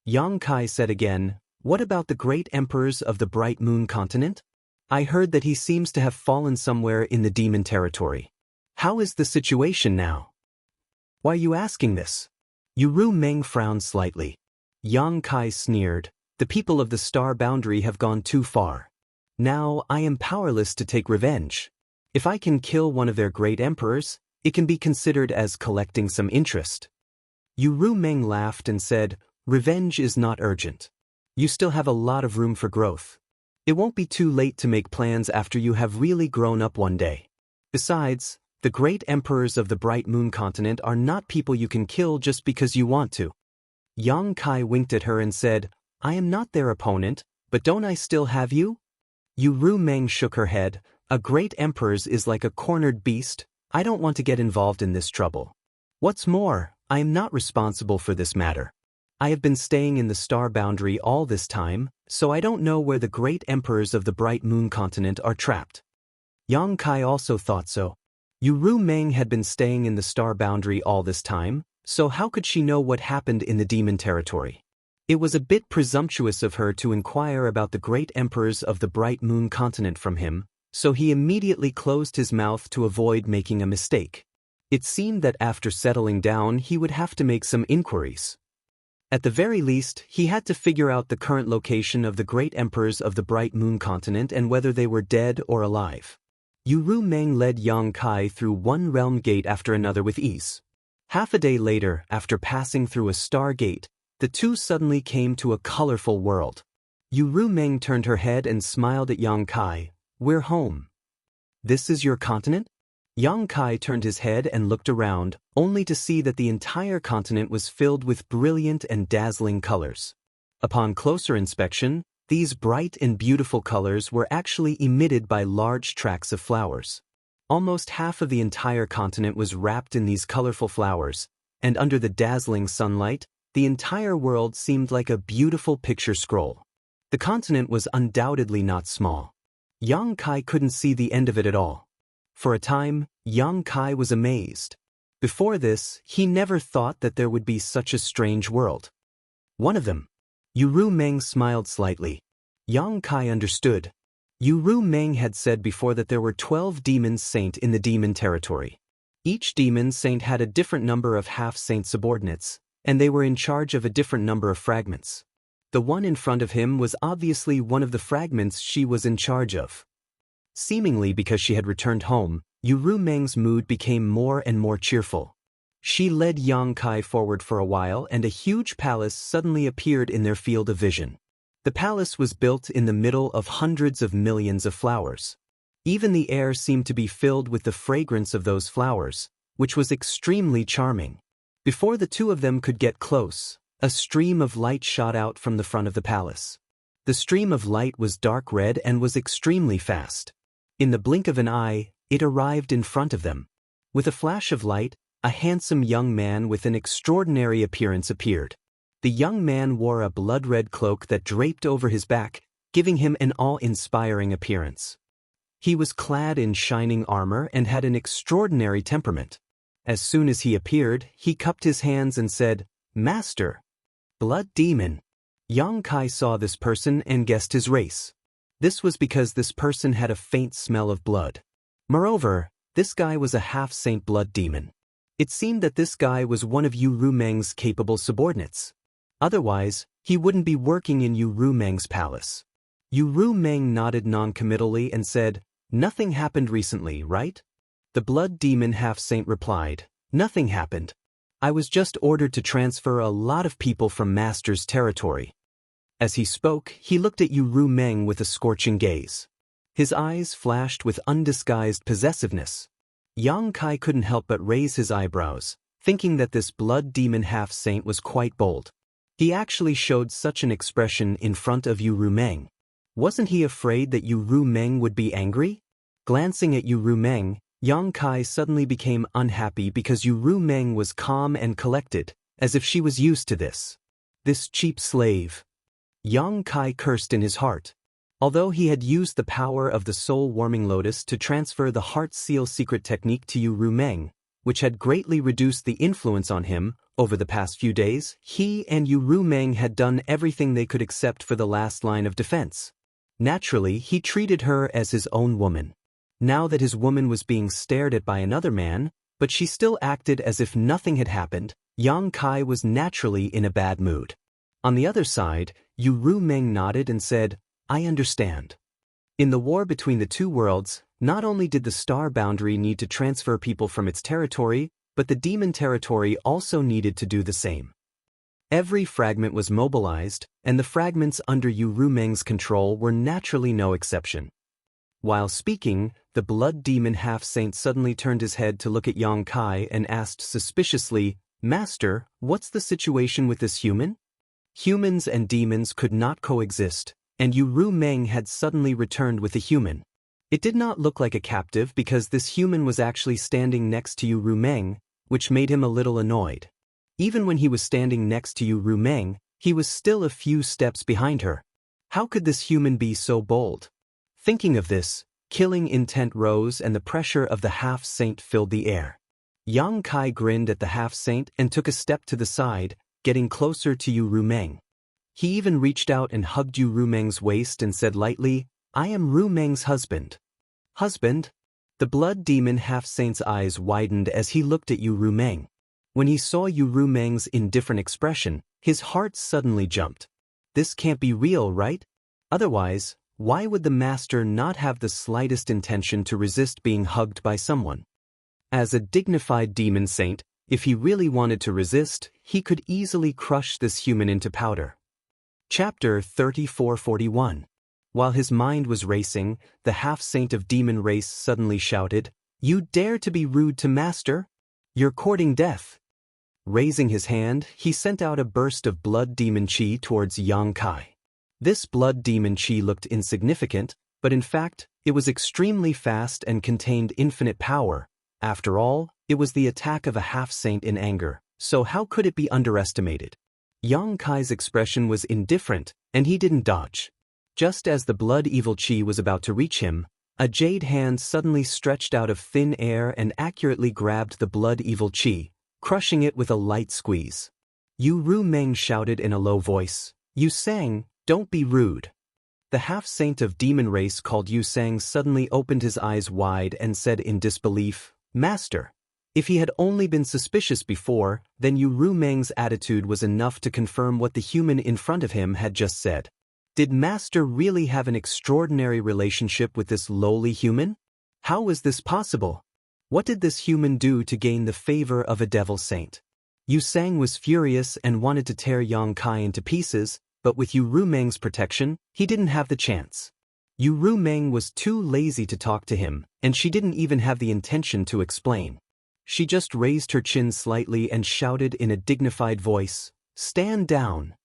Yang Kai said again, what about the great emperors of the Bright Moon continent? I heard that he seems to have fallen somewhere in the demon territory. How is the situation now? Why are you asking this? Yu Ru Meng frowned slightly. Yang Kai sneered, the people of the star boundary have gone too far. Now I am powerless to take revenge. If I can kill one of their great emperors, it can be considered as collecting some interest. Yu Ru Meng laughed and said, revenge is not urgent. You still have a lot of room for growth. It won't be too late to make plans after you have really grown up one day. Besides, the great emperors of the Bright Moon continent are not people you can kill just because you want to. Yang Kai winked at her and said, I am not their opponent, but don't I still have you? Yu Ru Meng shook her head. A great emperor's is like a cornered beast. I don't want to get involved in this trouble. What's more, I am not responsible for this matter. I have been staying in the star boundary all this time, so I don't know where the great emperors of the Bright Moon continent are trapped. Yang Kai also thought so. Yu Ru Meng had been staying in the star boundary all this time, so how could she know what happened in the demon territory? It was a bit presumptuous of her to inquire about the great emperors of the Bright Moon continent from him, so he immediately closed his mouth to avoid making a mistake. It seemed that after settling down he would have to make some inquiries. At the very least, he had to figure out the current location of the great emperors of the Bright Moon continent and whether they were dead or alive. Yu Ru Meng led Yang Kai through one realm gate after another with ease. Half a day later, after passing through a star gate, the two suddenly came to a colorful world. Yu Ru Meng turned her head and smiled at Yang Kai. We're home. This is your continent? Yang Kai turned his head and looked around, only to see that the entire continent was filled with brilliant and dazzling colors. Upon closer inspection, these bright and beautiful colors were actually emitted by large tracts of flowers. Almost half of the entire continent was wrapped in these colorful flowers, and under the dazzling sunlight, the entire world seemed like a beautiful picture scroll. The continent was undoubtedly not small. Yang Kai couldn't see the end of it at all. For a time, Yang Kai was amazed. Before this, he never thought that there would be such a strange world. One of them. Yu Ru Meng smiled slightly. Yang Kai understood. Yu Ru Meng had said before that there were 12 demon saint in the demon territory. Each demon saint had a different number of half-saint subordinates, and they were in charge of a different number of fragments. The one in front of him was obviously one of the fragments she was in charge of. Seemingly because she had returned home, Yu Ru Meng's mood became more and more cheerful. She led Yang Kai forward for a while and a huge palace suddenly appeared in their field of vision. The palace was built in the middle of hundreds of millions of flowers. Even the air seemed to be filled with the fragrance of those flowers, which was extremely charming. Before the two of them could get close, a stream of light shot out from the front of the palace. The stream of light was dark red and was extremely fast. In the blink of an eye, it arrived in front of them. With a flash of light, a handsome young man with an extraordinary appearance appeared. The young man wore a blood-red cloak that draped over his back, giving him an awe-inspiring appearance. He was clad in shining armor and had an extraordinary temperament. As soon as he appeared, he cupped his hands and said, "Master." "Blood demon." Yang Kai saw this person and guessed his race. This was because this person had a faint smell of blood. Moreover, this guy was a half-saint blood demon. It seemed that this guy was one of Yu Rumeng's capable subordinates. Otherwise, he wouldn't be working in Yu Rumeng's palace. Yu Rumeng nodded non-committally and said, "Nothing happened recently, right?" The blood demon half-saint replied, "Nothing happened. I was just ordered to transfer a lot of people from Master's territory." As he spoke, he looked at Yu Rumeng with a scorching gaze. His eyes flashed with undisguised possessiveness. Yang Kai couldn't help but raise his eyebrows, thinking that this blood demon half-saint was quite bold. He actually showed such an expression in front of Yu Rumeng. Wasn't he afraid that Yu Rumeng would be angry? Glancing at Yu Rumeng, Yang Kai suddenly became unhappy because Yu Rumeng was calm and collected, as if she was used to this. This cheap slave. Yang Kai cursed in his heart. Although he had used the power of the soul-warming lotus to transfer the heart seal secret technique to Yu Rumeng, which had greatly reduced the influence on him, over the past few days, he and Yu Rumeng had done everything they could except for the last line of defense. Naturally, he treated her as his own woman. Now that his woman was being stared at by another man, but she still acted as if nothing had happened, Yang Kai was naturally in a bad mood. On the other side, Yu Rumeng nodded and said, "I understand." In the war between the two worlds, not only did the star boundary need to transfer people from its territory, but the demon territory also needed to do the same. Every fragment was mobilized, and the fragments under Yu Rumeng's control were naturally no exception. While speaking, the blood demon half-saint suddenly turned his head to look at Yang Kai and asked suspiciously, "Master, what's the situation with this human?" Humans and demons could not coexist, and Yu Rumeng had suddenly returned with a human. It did not look like a captive because this human was actually standing next to Yu Rumeng, which made him a little annoyed. Even when he was standing next to Yu Rumeng, he was still a few steps behind her. How could this human be so bold? Thinking of this, killing intent rose and the pressure of the half-saint filled the air. Yang Kai grinned at the half-saint and took a step to the side, getting closer to Yu Rumeng. He even reached out and hugged Yu Rumeng's waist and said lightly, "I am Rumeng's husband." "Husband?" The blood demon half-saint's eyes widened as he looked at Yu Rumeng. When he saw Yu Rumeng's indifferent expression, his heart suddenly jumped. This can't be real, right? Otherwise, why would the master not have the slightest intention to resist being hugged by someone? As a dignified demon saint, if he really wanted to resist, he could easily crush this human into powder. Chapter 3441. While his mind was racing, the half-saint of demon race suddenly shouted, "You dare to be rude to master? You're courting death." Raising his hand, he sent out a burst of blood demon chi towards Yang Kai. This blood demon chi looked insignificant, but in fact, it was extremely fast and contained infinite power. After all, it was the attack of a half-saint in anger, so how could it be underestimated? Yang Kai's expression was indifferent, and he didn't dodge. Just as the blood evil chi was about to reach him, a jade hand suddenly stretched out of thin air and accurately grabbed the blood evil chi, crushing it with a light squeeze. Yu Rumeng shouted in a low voice, "Yu Sang, don't be rude." The half-saint of demon race called Yu Sang suddenly opened his eyes wide and said in disbelief, "Master." If he had only been suspicious before, then Yu Rumeng's attitude was enough to confirm what the human in front of him had just said. Did Master really have an extraordinary relationship with this lowly human? How was this possible? What did this human do to gain the favor of a devil saint? Yu Sang was furious and wanted to tear Yang Kai into pieces, but with Yu Rumeng's protection, he didn't have the chance. Yu Rumeng was too lazy to talk to him, and she didn't even have the intention to explain. She just raised her chin slightly and shouted in a dignified voice, "Stand down."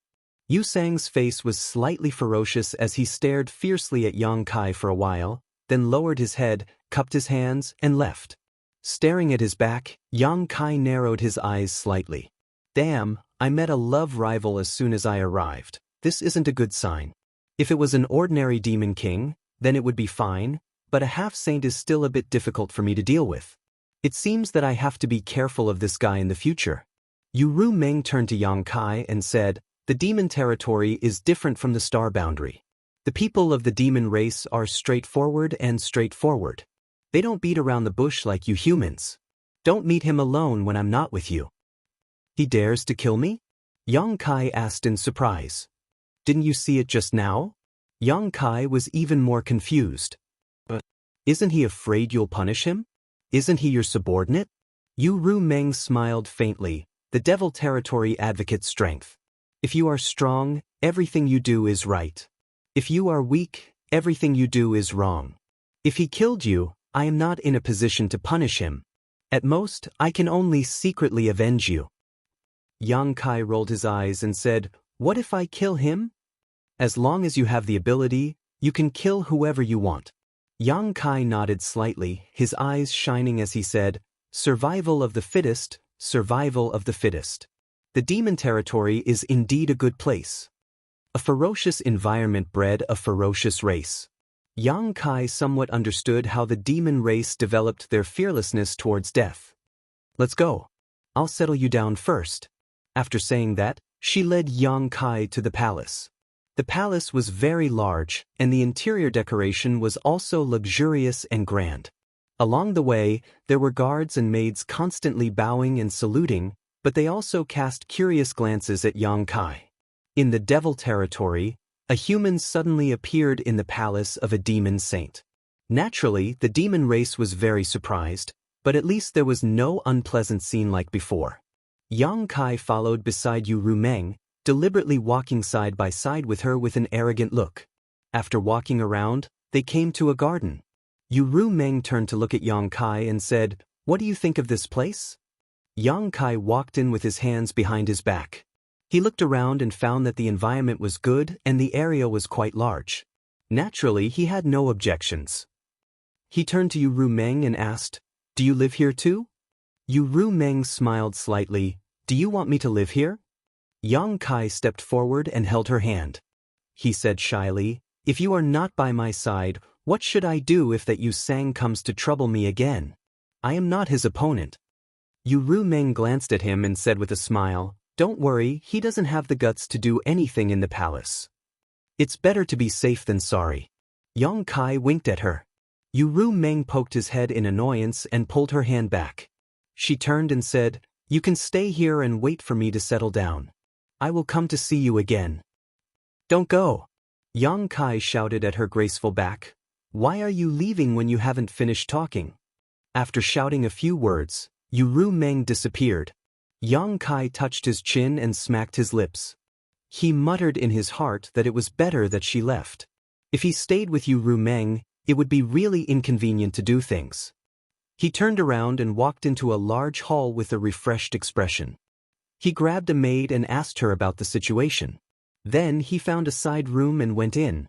Yu Sang's face was slightly ferocious as he stared fiercely at Yang Kai for a while, then lowered his head, cupped his hands, and left. Staring at his back, Yang Kai narrowed his eyes slightly. "Damn, I met a love rival as soon as I arrived. This isn't a good sign." If it was an ordinary demon king, then it would be fine, but a half-saint is still a bit difficult for me to deal with. It seems that I have to be careful of this guy in the future. Yu Meng turned to Yang Kai and said, the demon territory is different from the star boundary. The people of the demon race are straightforward. They don't beat around the bush like you humans. Don't meet him alone when I'm not with you. He dares to kill me? Yang Kai asked in surprise. Didn't you see it just now? Yang Kai was even more confused. But isn't he afraid you'll punish him? Isn't he your subordinate? Yu Meng smiled faintly. The devil territory advocates strength. If you are strong, everything you do is right. If you are weak, everything you do is wrong. If he killed you, I am not in a position to punish him. At most, I can only secretly avenge you. Yang Kai rolled his eyes and said, what if I kill him? As long as you have the ability, you can kill whoever you want. Yang Kai nodded slightly, his eyes shining as he said, survival of the fittest, survival of the fittest. The demon territory is indeed a good place. A ferocious environment bred a ferocious race. Yang Kai somewhat understood how the demon race developed their fearlessness towards death. Let's go. I'll settle you down first. After saying that, she led Yang Kai to the palace. The palace was very large, and the interior decoration was also luxurious and grand. Along the way, there were guards and maids constantly bowing and saluting, but they also cast curious glances at Yang Kai. In the devil territory, a human suddenly appeared in the palace of a demon saint. Naturally, the demon race was very surprised, but at least there was no unpleasant scene like before. Yang Kai followed beside Yu Meng, deliberately walking side by side with her with an arrogant look. After walking around, they came to a garden. Yu Meng turned to look at Yang Kai and said, what do you think of this place? Yang Kai walked in with his hands behind his back. He looked around and found that the environment was good and the area was quite large. Naturally, he had no objections. He turned to Yu Meng and asked, do you live here too? Yu Meng smiled slightly, do you want me to live here? Yang Kai stepped forward and held her hand. He said shyly, if you are not by my side, what should I do if that Yu Sang comes to trouble me again? I am not his opponent. Yu Meng glanced at him and said with a smile, don't worry, he doesn't have the guts to do anything in the palace. It's better to be safe than sorry. Yang Kai winked at her. Yu Meng poked his head in annoyance and pulled her hand back. She turned and said, you can stay here and wait for me to settle down. I will come to see you again. Don't go. Yang Kai shouted at her graceful back. Why are you leaving when you haven't finished talking? After shouting a few words, Yu Meng disappeared. Yang Kai touched his chin and smacked his lips. He muttered in his heart that it was better that she left. If he stayed with Yu Meng, it would be really inconvenient to do things. He turned around and walked into a large hall with a refreshed expression. He grabbed a maid and asked her about the situation. Then he found a side room and went in.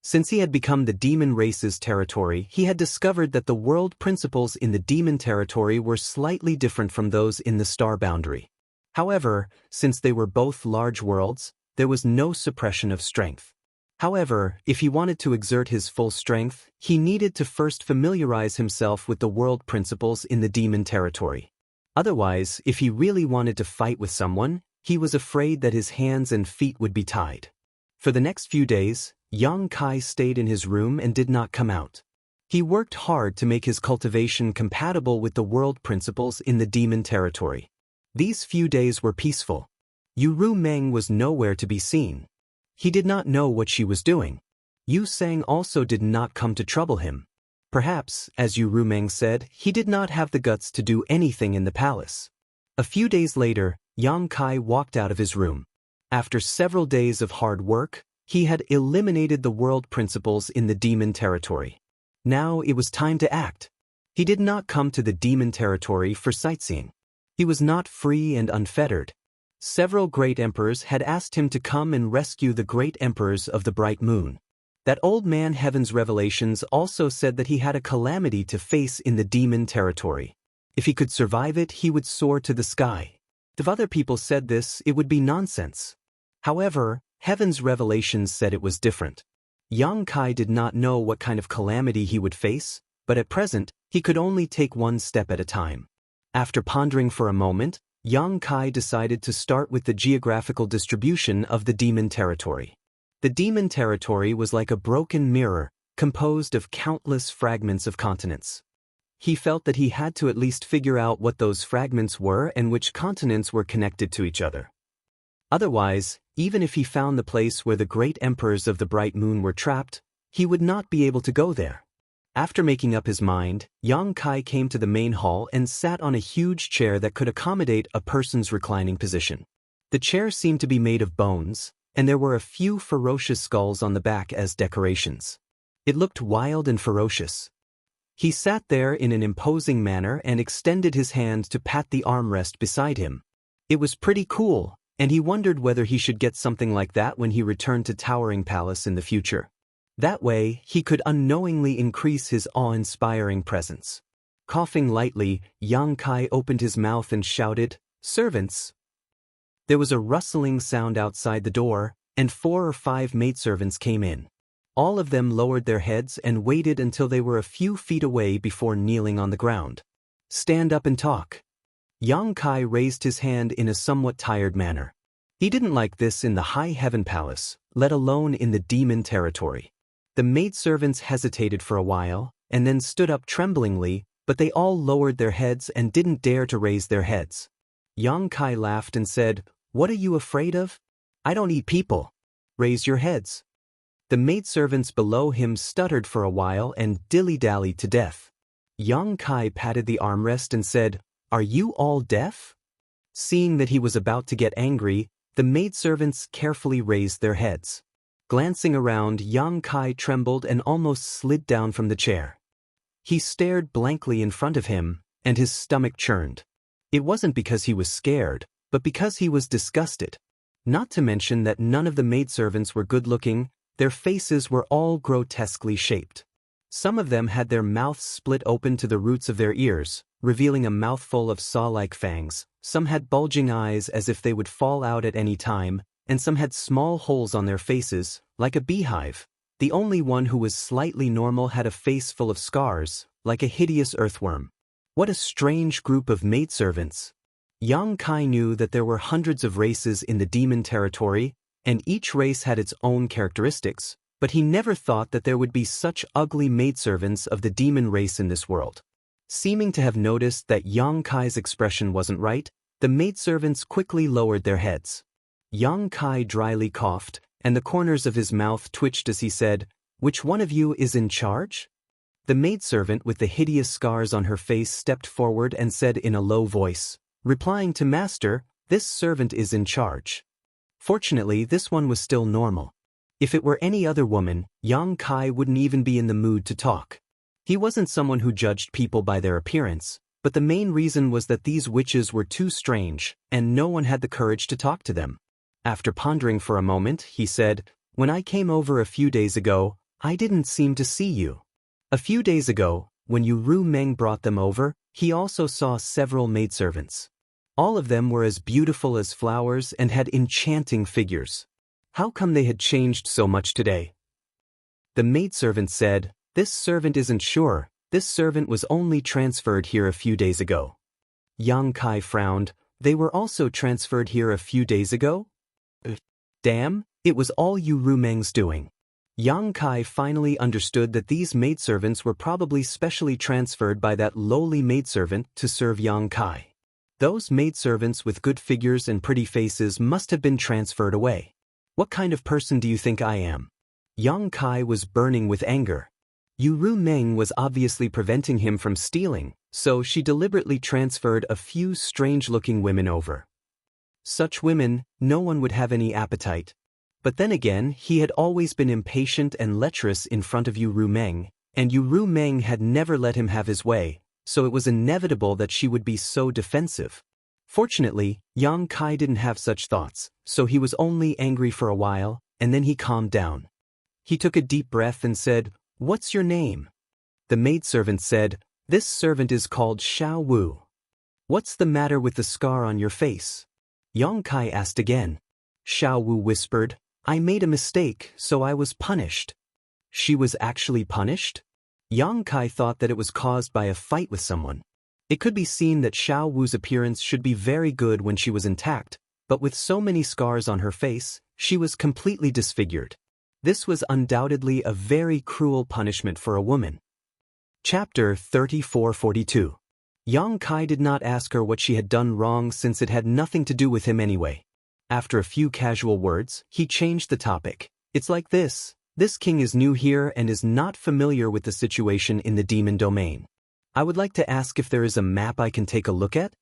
Since he had become the demon race's territory, he had discovered that the world principles in the demon territory were slightly different from those in the star boundary. However, since they were both large worlds, there was no suppression of strength. However, if he wanted to exert his full strength, he needed to first familiarize himself with the world principles in the demon territory. Otherwise, if he really wanted to fight with someone, he was afraid that his hands and feet would be tied. For the next few days, Yang Kai stayed in his room and did not come out. He worked hard to make his cultivation compatible with the world principles in the demon territory. These few days were peaceful. Yu Meng was nowhere to be seen. He did not know what she was doing. Yu Sang also did not come to trouble him. Perhaps, as Yu Meng said, he did not have the guts to do anything in the palace. A few days later, Yang Kai walked out of his room. After several days of hard work, he had eliminated the world principles in the demon territory. Now it was time to act. He did not come to the demon territory for sightseeing. He was not free and unfettered. Several great emperors had asked him to come and rescue the great emperors of the bright moon. That old man Heaven's revelations also said that he had a calamity to face in the demon territory. If he could survive it, he would soar to the sky. If other people said this, it would be nonsense. However, Heaven's revelations said it was different. Yang Kai did not know what kind of calamity he would face, but at present, he could only take one step at a time. After pondering for a moment, Yang Kai decided to start with the geographical distribution of the demon territory. The demon territory was like a broken mirror, composed of countless fragments of continents. He felt that he had to at least figure out what those fragments were and which continents were connected to each other. Otherwise, even if he found the place where the great emperors of the bright moon were trapped, he would not be able to go there. After making up his mind, Yang Kai came to the main hall and sat on a huge chair that could accommodate a person's reclining position. The chair seemed to be made of bones, and there were a few ferocious skulls on the back as decorations. It looked wild and ferocious. He sat there in an imposing manner and extended his hand to pat the armrest beside him. It was pretty cool, and he wondered whether he should get something like that when he returned to Towering Palace in the future. That way, he could unknowingly increase his awe-inspiring presence. Coughing lightly, Yang Kai opened his mouth and shouted, "Servants!" There was a rustling sound outside the door, and 4 or 5 maidservants came in. All of them lowered their heads and waited until they were a few feet away before kneeling on the ground. "Stand up and talk." Yang Kai raised his hand in a somewhat tired manner. He didn't like this in the High Heaven Palace, let alone in the demon territory. The maidservants hesitated for a while, and then stood up tremblingly, but they all lowered their heads and didn't dare to raise their heads. Yang Kai laughed and said, "What are you afraid of? I don't eat people. Raise your heads." The maidservants below him stuttered for a while and dilly-dallied to death. Yang Kai patted the armrest and said, "Are you all deaf?" Seeing that he was about to get angry, the maidservants carefully raised their heads. Glancing around, Yang Kai trembled and almost slid down from the chair. He stared blankly in front of him, and his stomach churned. It wasn't because he was scared, but because he was disgusted. Not to mention that none of the maidservants were good-looking, their faces were all grotesquely shaped. Some of them had their mouths split open to the roots of their ears, revealing a mouthful of saw-like fangs. Some had bulging eyes as if they would fall out at any time, and some had small holes on their faces, like a beehive. The only one who was slightly normal had a face full of scars, like a hideous earthworm. What a strange group of maidservants. Yang Kai knew that there were hundreds of races in the demon territory, and each race had its own characteristics, but he never thought that there would be such ugly maidservants of the demon race in this world. Seeming to have noticed that Yang Kai's expression wasn't right, the maidservants quickly lowered their heads. Yang Kai dryly coughed, and the corners of his mouth twitched as he said, "Which one of you is in charge?" The maidservant with the hideous scars on her face stepped forward and said in a low voice, replying to Master, "This servant is in charge." Fortunately, this one was still normal. If it were any other woman, Yang Kai wouldn't even be in the mood to talk. He wasn't someone who judged people by their appearance, but the main reason was that these witches were too strange, and no one had the courage to talk to them. After pondering for a moment, he said, "When I came over a few days ago, I didn't seem to see you." A few days ago, when Ru Meng brought them over, he also saw several maidservants. All of them were as beautiful as flowers and had enchanting figures. How come they had changed so much today? The maidservant said, "This servant isn't sure. This servant was only transferred here a few days ago." Yang Kai frowned. "They were also transferred here a few days ago?" Damn, it was all Ru Meng's doing. Yang Kai finally understood that these maidservants were probably specially transferred by that lowly maidservant to serve Yang Kai. Those maidservants with good figures and pretty faces must have been transferred away. What kind of person do you think I am? Yang Kai was burning with anger. Ru Meng was obviously preventing him from stealing, so she deliberately transferred a few strange-looking women over. Such women, no one would have any appetite. But then again, he had always been impatient and lecherous in front of Ru Meng, and Ru Meng had never let him have his way, so it was inevitable that she would be so defensive. Fortunately, Yang Kai didn't have such thoughts, so he was only angry for a while, and then he calmed down. He took a deep breath and said, "What's your name?" The maidservant said, "This servant is called Xiao Wu." "What's the matter with the scar on your face?" Yang Kai asked again. Xiao Wu whispered, I made a mistake, so I was punished. She was actually punished? Yang Kai thought that it was caused by a fight with someone. It could be seen that Xiao Wu's appearance should be very good when she was intact, but with so many scars on her face, she was completely disfigured. This was undoubtedly a very cruel punishment for a woman. Chapter 3442. Yang Kai did not ask her what she had done wrong since it had nothing to do with him anyway. After a few casual words, he changed the topic. It's like this. This king is new here and is not familiar with the situation in the demon domain. I would like to ask if there is a map I can take a look at?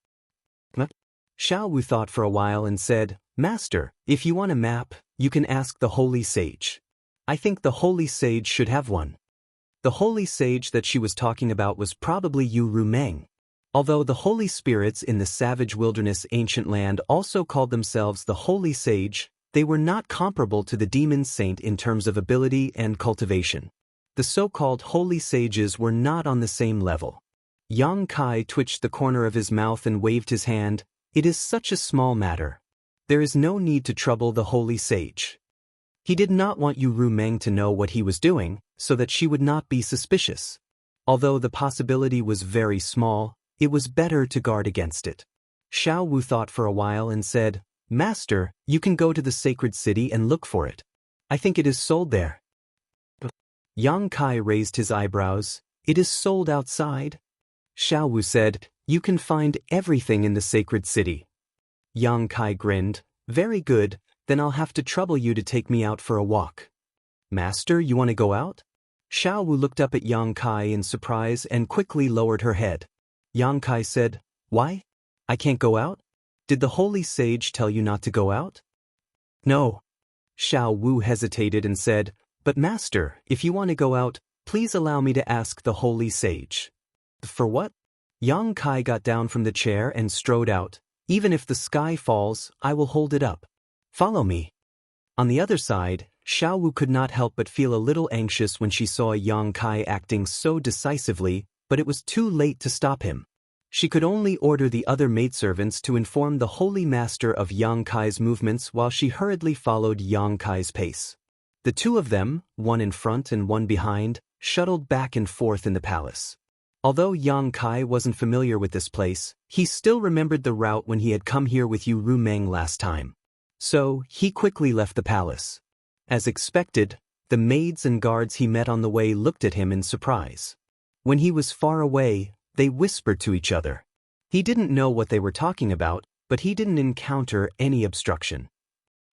Xiao Wu thought for a while and said, Master, if you want a map, you can ask the Holy Sage. I think the Holy Sage should have one. The Holy Sage that she was talking about was probably Yu Rumeng. Although the Holy Spirits in the savage wilderness ancient land also called themselves the Holy Sage, they were not comparable to the demon saint in terms of ability and cultivation. The so-called Holy Sages were not on the same level. Yang Kai twitched the corner of his mouth and waved his hand. It is such a small matter. There is no need to trouble the Holy Sage. He did not want Yu Rumeng to know what he was doing, so that she would not be suspicious. Although the possibility was very small, it was better to guard against it. Xiao Wu thought for a while and said, Master, you can go to the sacred city and look for it. I think it is sold there. Yang Kai raised his eyebrows. It is sold outside? Xiao Wu said, You can find everything in the sacred city. Yang Kai grinned. Very good, then I'll have to trouble you to take me out for a walk. Master, you want to go out? Xiao Wu looked up at Yang Kai in surprise and quickly lowered her head. Yang Kai said, Why? I can't go out? Did the Holy Sage tell you not to go out? No. Xiao Wu hesitated and said, But Master, if you want to go out, please allow me to ask the Holy Sage. For what? Yang Kai got down from the chair and strode out. Even if the sky falls, I will hold it up. Follow me. On the other side, Xiao Wu could not help but feel a little anxious when she saw Yang Kai acting so decisively, but it was too late to stop him. She could only order the other maidservants to inform the Holy Master of Yang Kai's movements while she hurriedly followed Yang Kai's pace. The two of them, one in front and one behind, shuttled back and forth in the palace. Although Yang Kai wasn't familiar with this place, he still remembered the route when he had come here with Yu Rumeng last time. So, he quickly left the palace. As expected, the maids and guards he met on the way looked at him in surprise. When he was far away, they whispered to each other. He didn't know what they were talking about, but he didn't encounter any obstruction.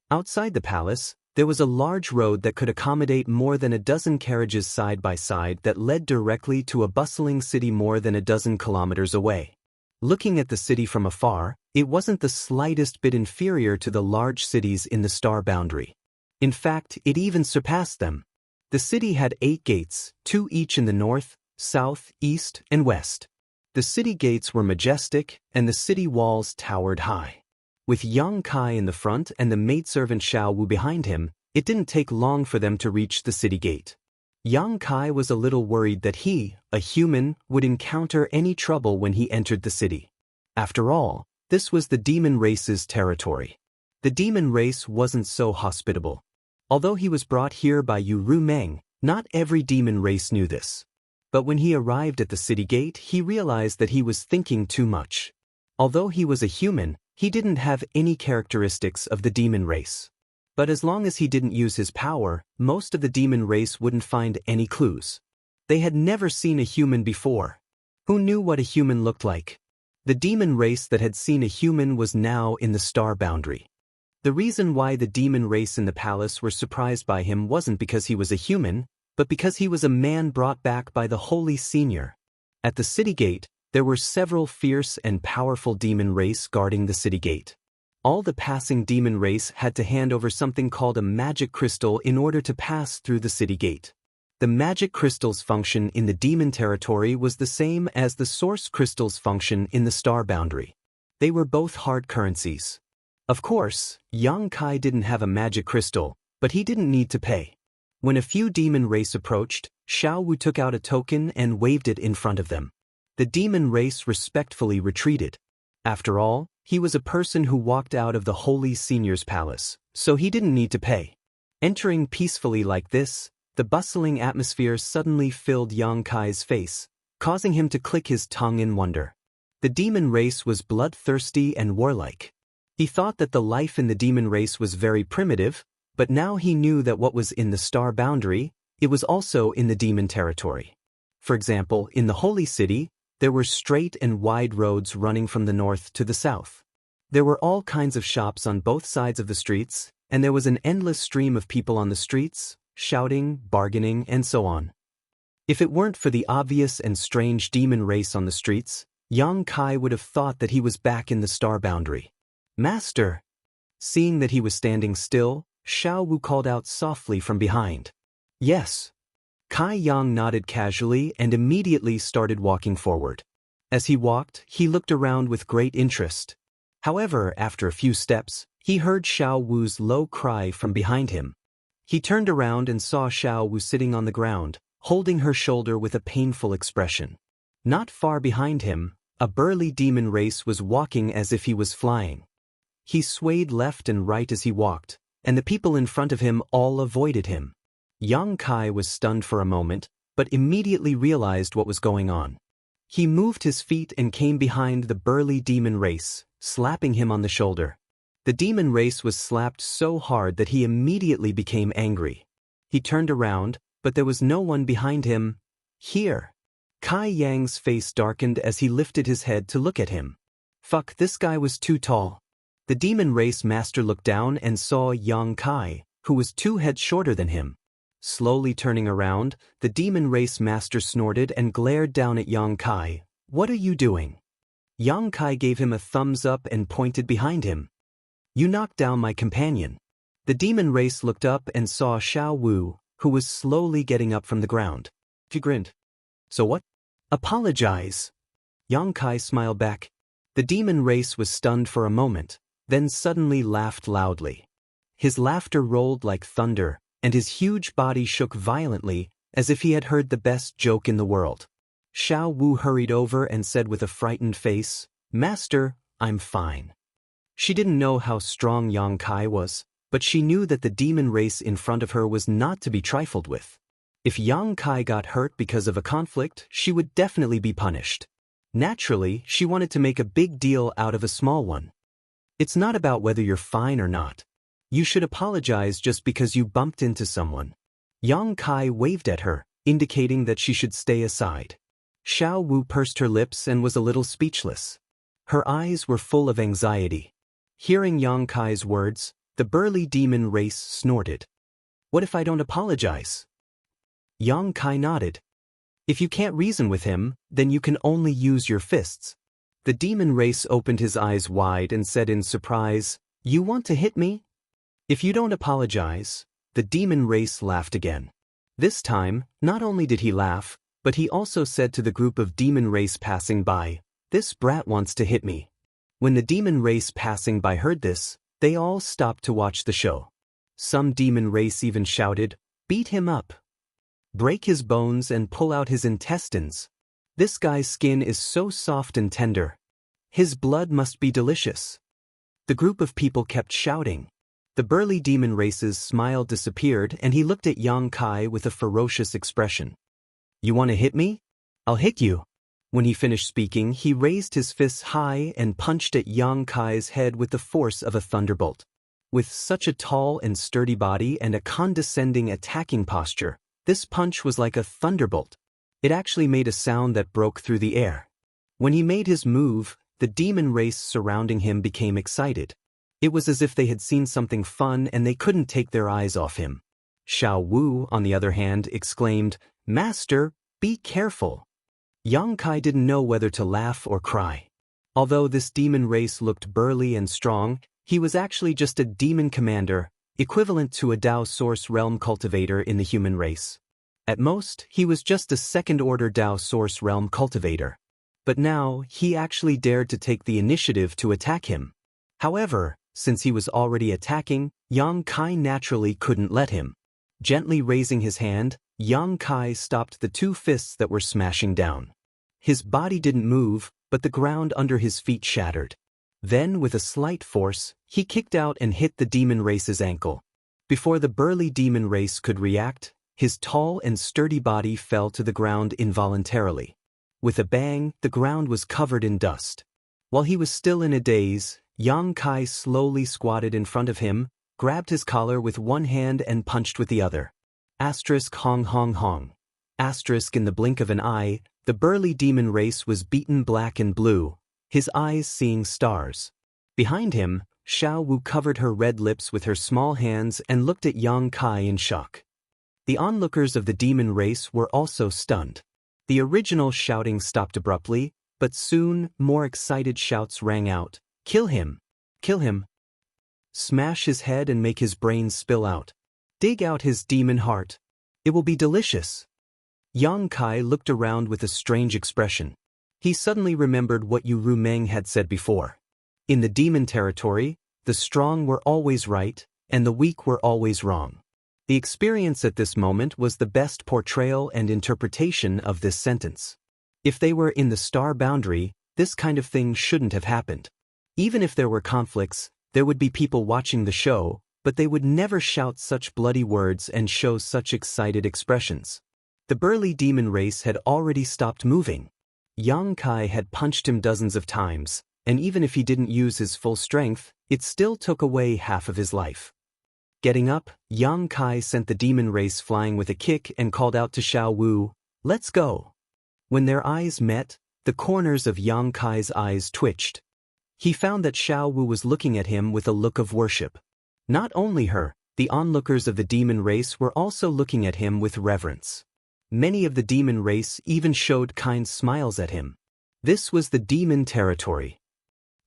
Outside the palace, there was a large road that could accommodate more than a dozen carriages side by side that led directly to a bustling city more than a dozen kilometers away. Looking at the city from afar, it wasn't the slightest bit inferior to the large cities in the star boundary. In fact, it even surpassed them. The city had 8 gates, 2 each in the north, south, east, and west. The city gates were majestic, and the city walls towered high. With Yang Kai in the front and the maidservant Xiao Wu behind him, it didn't take long for them to reach the city gate. Yang Kai was a little worried that he, a human, would encounter any trouble when he entered the city. After all, this was the demon race's territory. The demon race wasn't so hospitable. Although he was brought here by Yu Rumeng, not every demon race knew this. But when he arrived at the city gate, he realized that he was thinking too much. Although he was a human, he didn't have any characteristics of the demon race. But as long as he didn't use his power, most of the demon race wouldn't find any clues. They had never seen a human before. Who knew what a human looked like? The demon race that had seen a human was now in the star boundary. The reason why the demon race in the palace were surprised by him wasn't because he was a human, but because he was a man brought back by the Holy Senior. At the city gate, there were several fierce and powerful demon race guarding the city gate. All the passing demon race had to hand over something called a magic crystal in order to pass through the city gate. The magic crystal's function in the demon territory was the same as the source crystal's function in the star boundary. They were both hard currencies. Of course, Yang Kai didn't have a magic crystal, but he didn't need to pay. When a few demon race approached, Xiao Wu took out a token and waved it in front of them. The demon race respectfully retreated. After all, he was a person who walked out of the Holy Senior's palace, so he didn't need to pay. Entering peacefully like this, the bustling atmosphere suddenly filled Yang Kai's face, causing him to click his tongue in wonder. The demon race was bloodthirsty and warlike. He thought that the life in the demon race was very primitive, but now he knew that what was in the star boundary, it was also in the demon territory. For example, in the Holy City, there were straight and wide roads running from the north to the south. There were all kinds of shops on both sides of the streets, and there was an endless stream of people on the streets, shouting, bargaining, and so on. If it weren't for the obvious and strange demon race on the streets, Yang Kai would have thought that he was back in the star boundary. "Master!" Seeing that he was standing still, Xiao Wu called out softly from behind. "Yes." Kai Yang nodded casually and immediately started walking forward. As he walked, he looked around with great interest. However, after a few steps, he heard Xiao Wu's low cry from behind him. He turned around and saw Xiao Wu sitting on the ground, holding her shoulder with a painful expression. Not far behind him, a burly demon race was walking as if he was flying. He swayed left and right as he walked, and the people in front of him all avoided him. Yang Kai was stunned for a moment, but immediately realized what was going on. He moved his feet and came behind the burly demon race, slapping him on the shoulder. The demon race was slapped so hard that he immediately became angry. He turned around, but there was no one behind him. "Here." Kai Yang's face darkened as he lifted his head to look at him. Fuck, this guy was too tall. The demon race master looked down and saw Yang Kai, who was 2 heads shorter than him. Slowly turning around, the demon race master snorted and glared down at Yang Kai. "What are you doing?" Yang Kai gave him a thumbs up and pointed behind him. "You knocked down my companion." The demon race looked up and saw Xiao Wu, who was slowly getting up from the ground. He grinned. "So what?" "Apologize." Yang Kai smiled back. The demon race was stunned for a moment, then suddenly laughed loudly. His laughter rolled like thunder, and his huge body shook violently, as if he had heard the best joke in the world. Xiao Wu hurried over and said with a frightened face, "Master, I'm fine." She didn't know how strong Yang Kai was, but she knew that the demon race in front of her was not to be trifled with. If Yang Kai got hurt because of a conflict, she would definitely be punished. Naturally, she wanted to make a big deal out of a small one. It's not about whether you're fine or not. You should apologize just because you bumped into someone. Yang Kai waved at her, indicating that she should stay aside. Xiao Wu pursed her lips and was a little speechless. Her eyes were full of anxiety. Hearing Yang Kai's words, the burly demon race snorted. "What if I don't apologize?" Yang Kai nodded. "If you can't reason with him, then you can only use your fists." The demon race opened his eyes wide and said in surprise, "You want to hit me?" "If you don't apologize," the demon race laughed again. This time, not only did he laugh, but he also said to the group of demon race passing by, "This brat wants to hit me." When the demon race passing by heard this, they all stopped to watch the show. Some demon race even shouted, "Beat him up. Break his bones and pull out his intestines. This guy's skin is so soft and tender. His blood must be delicious." The group of people kept shouting. The burly demon race's smile disappeared and he looked at Yang Kai with a ferocious expression. "You want to hit me? I'll hit you." When he finished speaking, he raised his fists high and punched at Yang Kai's head with the force of a thunderbolt. With such a tall and sturdy body and a condescending attacking posture, this punch was like a thunderbolt. It actually made a sound that broke through the air. When he made his move, the demon race surrounding him became excited. It was as if they had seen something fun and they couldn't take their eyes off him. Xiao Wu, on the other hand, exclaimed, "Master, be careful." Yang Kai didn't know whether to laugh or cry. Although this demon race looked burly and strong, he was actually just a demon commander, equivalent to a Dao Source Realm cultivator in the human race. At most, he was just a second-order Dao Source Realm cultivator. But now, he actually dared to take the initiative to attack him. However, since he was already attacking, Yang Kai naturally couldn't let him. Gently raising his hand, Yang Kai stopped the 2 fists that were smashing down. His body didn't move, but the ground under his feet shattered. Then, with a slight force, he kicked out and hit the demon race's ankle. Before the burly demon race could react, his tall and sturdy body fell to the ground involuntarily. With a bang, the ground was covered in dust. While he was still in a daze, Yang Kai slowly squatted in front of him, grabbed his collar with one hand and punched with the other. Asterisk hong hong hong. Asterisk in the blink of an eye, the burly demon race was beaten black and blue, his eyes seeing stars. Behind him, Xiao Wu covered her red lips with her small hands and looked at Yang Kai in shock. The onlookers of the demon race were also stunned. The original shouting stopped abruptly, but soon more excited shouts rang out. Kill him! Kill him! Smash his head and make his brains spill out. Dig out his demon heart. It will be delicious. Yang Kai looked around with a strange expression. He suddenly remembered what Yu Rumeng had said before. In the demon territory, the strong were always right, and the weak were always wrong. The experience at this moment was the best portrayal and interpretation of this sentence. If they were in the star boundary, this kind of thing shouldn't have happened. Even if there were conflicts, there would be people watching the show, but they would never shout such bloody words and show such excited expressions. The burly demon race had already stopped moving. Yang Kai had punched him dozens of times, and even if he didn't use his full strength, it still took away half of his life. Getting up, Yang Kai sent the demon race flying with a kick and called out to Xiao Wu, "Let's go." When their eyes met, the corners of Yang Kai's eyes twitched. He found that Xiao Wu was looking at him with a look of worship. Not only her, the onlookers of the demon race were also looking at him with reverence. Many of the demon race even showed kind smiles at him. This was the demon territory.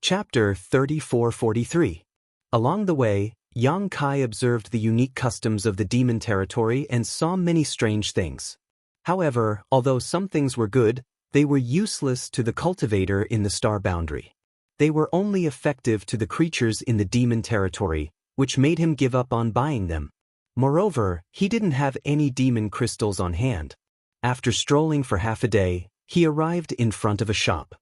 Chapter 34-43. Along the way, Yang Kai observed the unique customs of the demon territory and saw many strange things. However, although some things were good, they were useless to the cultivator in the star boundary. They were only effective to the creatures in the demon territory, which made him give up on buying them. Moreover, he didn't have any demon crystals on hand. After strolling for half a day, he arrived in front of a shop.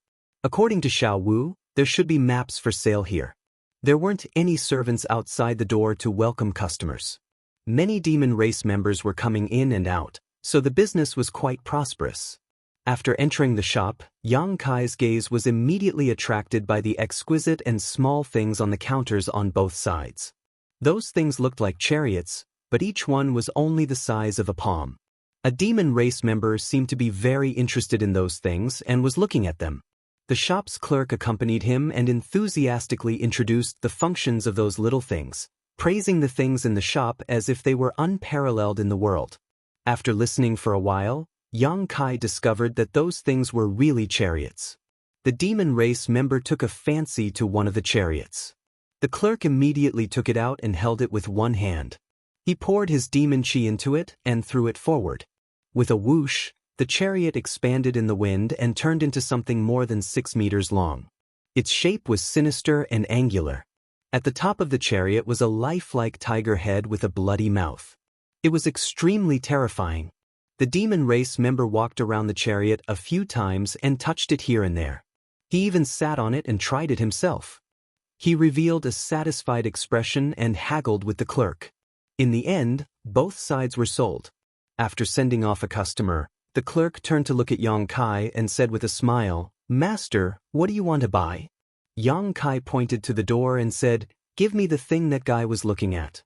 According to Xiao Wu, there should be maps for sale here. There weren't any servants outside the door to welcome customers. Many demon race members were coming in and out, so the business was quite prosperous. After entering the shop, Yang Kai's gaze was immediately attracted by the exquisite and small things on the counters on both sides. Those things looked like chariots, but each one was only the size of a palm. A demon race member seemed to be very interested in those things and was looking at them. The shop's clerk accompanied him and enthusiastically introduced the functions of those little things, praising the things in the shop as if they were unparalleled in the world. After listening for a while, Yang Kai discovered that those things were really chariots. The demon race member took a fancy to one of the chariots. The clerk immediately took it out and held it with one hand. He poured his demon chi into it and threw it forward. With a whoosh, the chariot expanded in the wind and turned into something more than 6 meters long. Its shape was sinister and angular. At the top of the chariot was a lifelike tiger head with a bloody mouth. It was extremely terrifying. The demon race member walked around the chariot a few times and touched it here and there. He even sat on it and tried it himself. He revealed a satisfied expression and haggled with the clerk. In the end, both sides were sold. After sending off a customer, the clerk turned to look at Yang Kai and said with a smile, "Master, what do you want to buy?" Yang Kai pointed to the door and said, "Give me the thing that guy was looking at."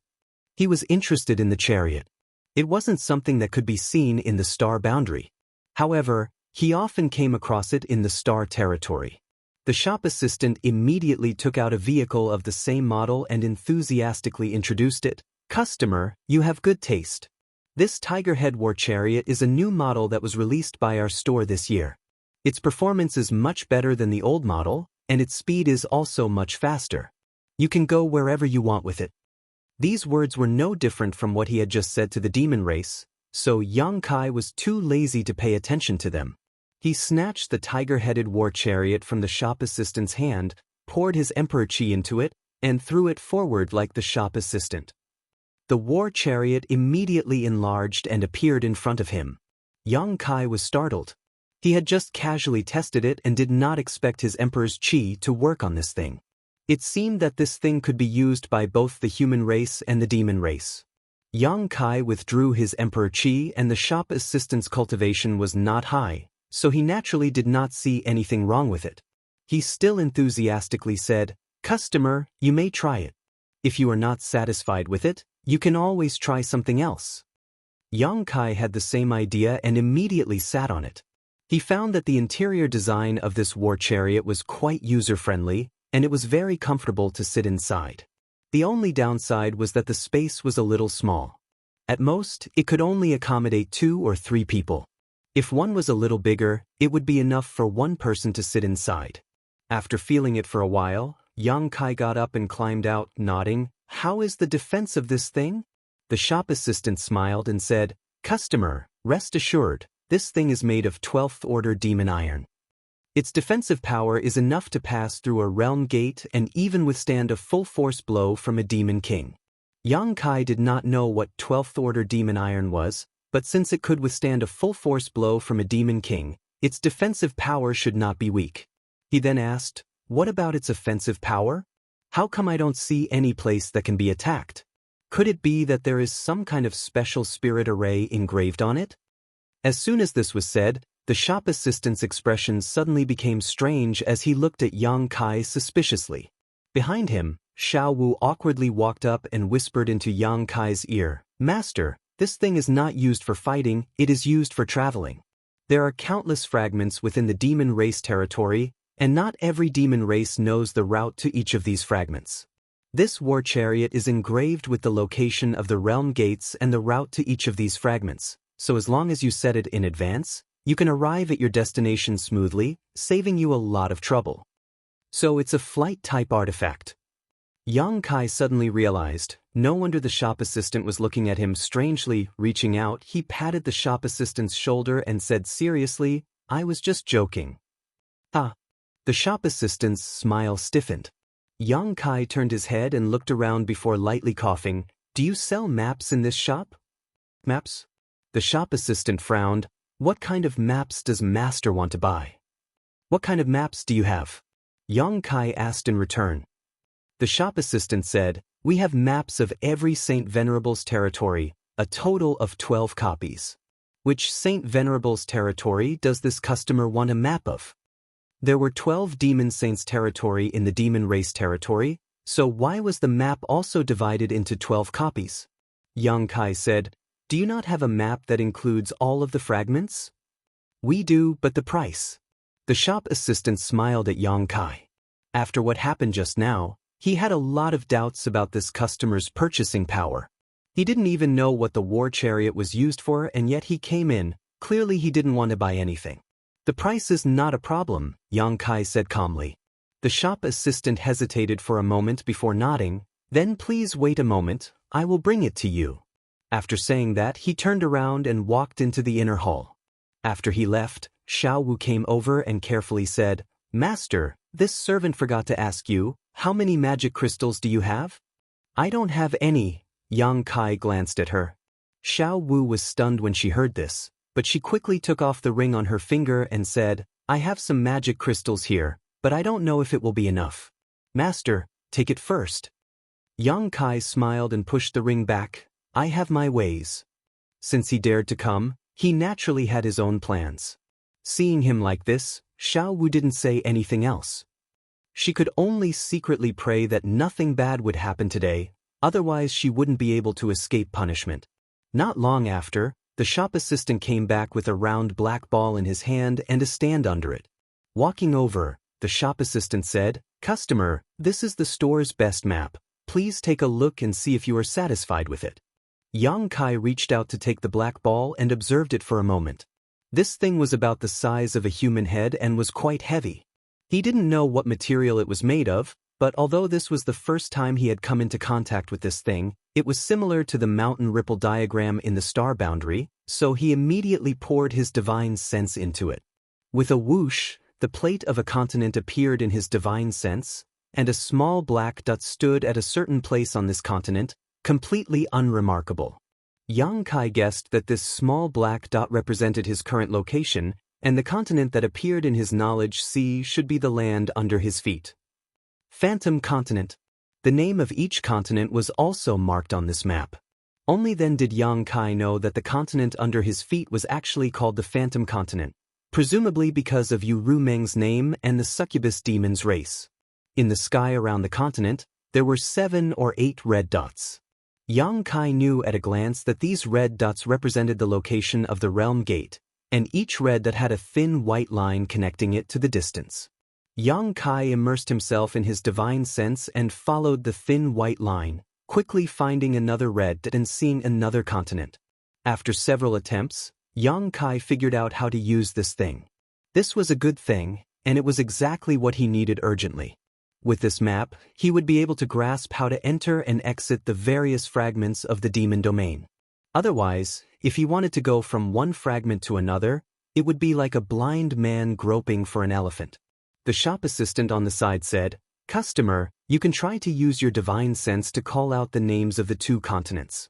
He was interested in the chariot. It wasn't something that could be seen in the star boundary. However, he often came across it in the star territory. The shop assistant immediately took out a vehicle of the same model and enthusiastically introduced it. "Customer, you have good taste. This Tiger Head War Chariot is a new model that was released by our store this year. Its performance is much better than the old model, and its speed is also much faster. You can go wherever you want with it." These words were no different from what he had just said to the demon race, so Yang Kai was too lazy to pay attention to them. He snatched the tiger-headed war chariot from the shop assistant's hand, poured his emperor chi into it, and threw it forward like the shop assistant. The war chariot immediately enlarged and appeared in front of him. Yang Kai was startled. He had just casually tested it and did not expect his emperor's chi to work on this thing. It seemed that this thing could be used by both the human race and the demon race. Yang Kai withdrew his Emperor Qi, and the shop assistant's cultivation was not high, so he naturally did not see anything wrong with it. He still enthusiastically said, "Customer, you may try it. If you are not satisfied with it, you can always try something else." Yang Kai had the same idea and immediately sat on it. He found that the interior design of this war chariot was quite user-friendly, and it was very comfortable to sit inside. The only downside was that the space was a little small. At most, it could only accommodate 2 or 3 people. If one was a little bigger, it would be enough for one person to sit inside. After feeling it for a while, Yang Kai got up and climbed out, nodding. "How is the defense of this thing?" The shop assistant smiled and said, "Customer, rest assured, this thing is made of 12th order demon iron. Its defensive power is enough to pass through a realm gate and even withstand a full force blow from a demon king." Yang Kai did not know what 12th order demon iron was, but since it could withstand a full force blow from a demon king, its defensive power should not be weak. He then asked, "What about its offensive power? How come I don't see any place that can be attacked? Could it be that there is some kind of special spirit array engraved on it?" As soon as this was said, the shop assistant's expression suddenly became strange as he looked at Yang Kai suspiciously. Behind him, Xiao Wu awkwardly walked up and whispered into Yang Kai's ear, "Master, this thing is not used for fighting, it is used for traveling. There are countless fragments within the demon race territory, and not every demon race knows the route to each of these fragments. This war chariot is engraved with the location of the realm gates and the route to each of these fragments, so as long as you set it in advance, you can arrive at your destination smoothly, saving you a lot of trouble. So it's a flight-type artifact." Yang Kai suddenly realized. No wonder the shop assistant was looking at him strangely. Reaching out, he patted the shop assistant's shoulder and said seriously, "I was just joking." "Ah." The shop assistant's smile stiffened. Yang Kai turned his head and looked around before lightly coughing. "Do you sell maps in this shop?" "Maps?" The shop assistant frowned. "What kind of maps does Master want to buy?" "What kind of maps do you have?" Yang Kai asked in return. The shop assistant said, "We have maps of every Saint Venerable's territory, a total of 12 copies. Which Saint Venerable's territory does this customer want a map of?" There were 12 demon saints' territory in the demon race territory, so why was the map also divided into 12 copies? Yang Kai said, "Do you not have a map that includes all of the fragments?" "We do, but the price." The shop assistant smiled at Yang Kai. After what happened just now, he had a lot of doubts about this customer's purchasing power. He didn't even know what the war chariot was used for, and yet he came in. Clearly he didn't want to buy anything. "The price is not a problem," Yang Kai said calmly. The shop assistant hesitated for a moment before nodding. "Then please wait a moment, I will bring it to you." After saying that, he turned around and walked into the inner hall. After he left, Xiao Wu came over and carefully said, "Master, this servant forgot to ask you, how many magic crystals do you have?" "I don't have any." Yang Kai glanced at her. Xiao Wu was stunned when she heard this, but she quickly took off the ring on her finger and said, "I have some magic crystals here, but I don't know if it will be enough." "Master, take it first." Yang Kai smiled and pushed the ring back. "I have my ways." Since he dared to come, he naturally had his own plans. Seeing him like this, Xiao Wu didn't say anything else. She could only secretly pray that nothing bad would happen today, otherwise she wouldn't be able to escape punishment. Not long after, the shop assistant came back with a round black ball in his hand and a stand under it. Walking over, the shop assistant said, "Customer, this is the store's best map. Please take a look and see if you are satisfied with it." Yang Kai reached out to take the black ball and observed it for a moment. This thing was about the size of a human head and was quite heavy. He didn't know what material it was made of, but although this was the first time he had come into contact with this thing, it was similar to the mountain ripple diagram in the star boundary, so he immediately poured his divine sense into it. With a whoosh, the plate of a continent appeared in his divine sense, and a small black dot stood at a certain place on this continent, completely unremarkable. Yang Kai guessed that this small black dot represented his current location, and the continent that appeared in his knowledge sea should be the land under his feet. Phantom continent. The name of each continent was also marked on this map. Only then did Yang Kai know that the continent under his feet was actually called the Phantom Continent, presumably because of Yu Rumeng's name and the succubus demon's race. In the sky around the continent, there were 7 or 8 red dots. Yang Kai knew at a glance that these red dots represented the location of the realm gate, and each red dot had a thin white line connecting it to the distance. Yang Kai immersed himself in his divine sense and followed the thin white line, quickly finding another red dot and seeing another continent. After several attempts, Yang Kai figured out how to use this thing. This was a good thing, and it was exactly what he needed urgently. With this map, he would be able to grasp how to enter and exit the various fragments of the demon domain. Otherwise, if he wanted to go from one fragment to another, it would be like a blind man groping for an elephant. The shop assistant on the side said, "Customer, you can try to use your divine sense to call out the names of the 2 continents."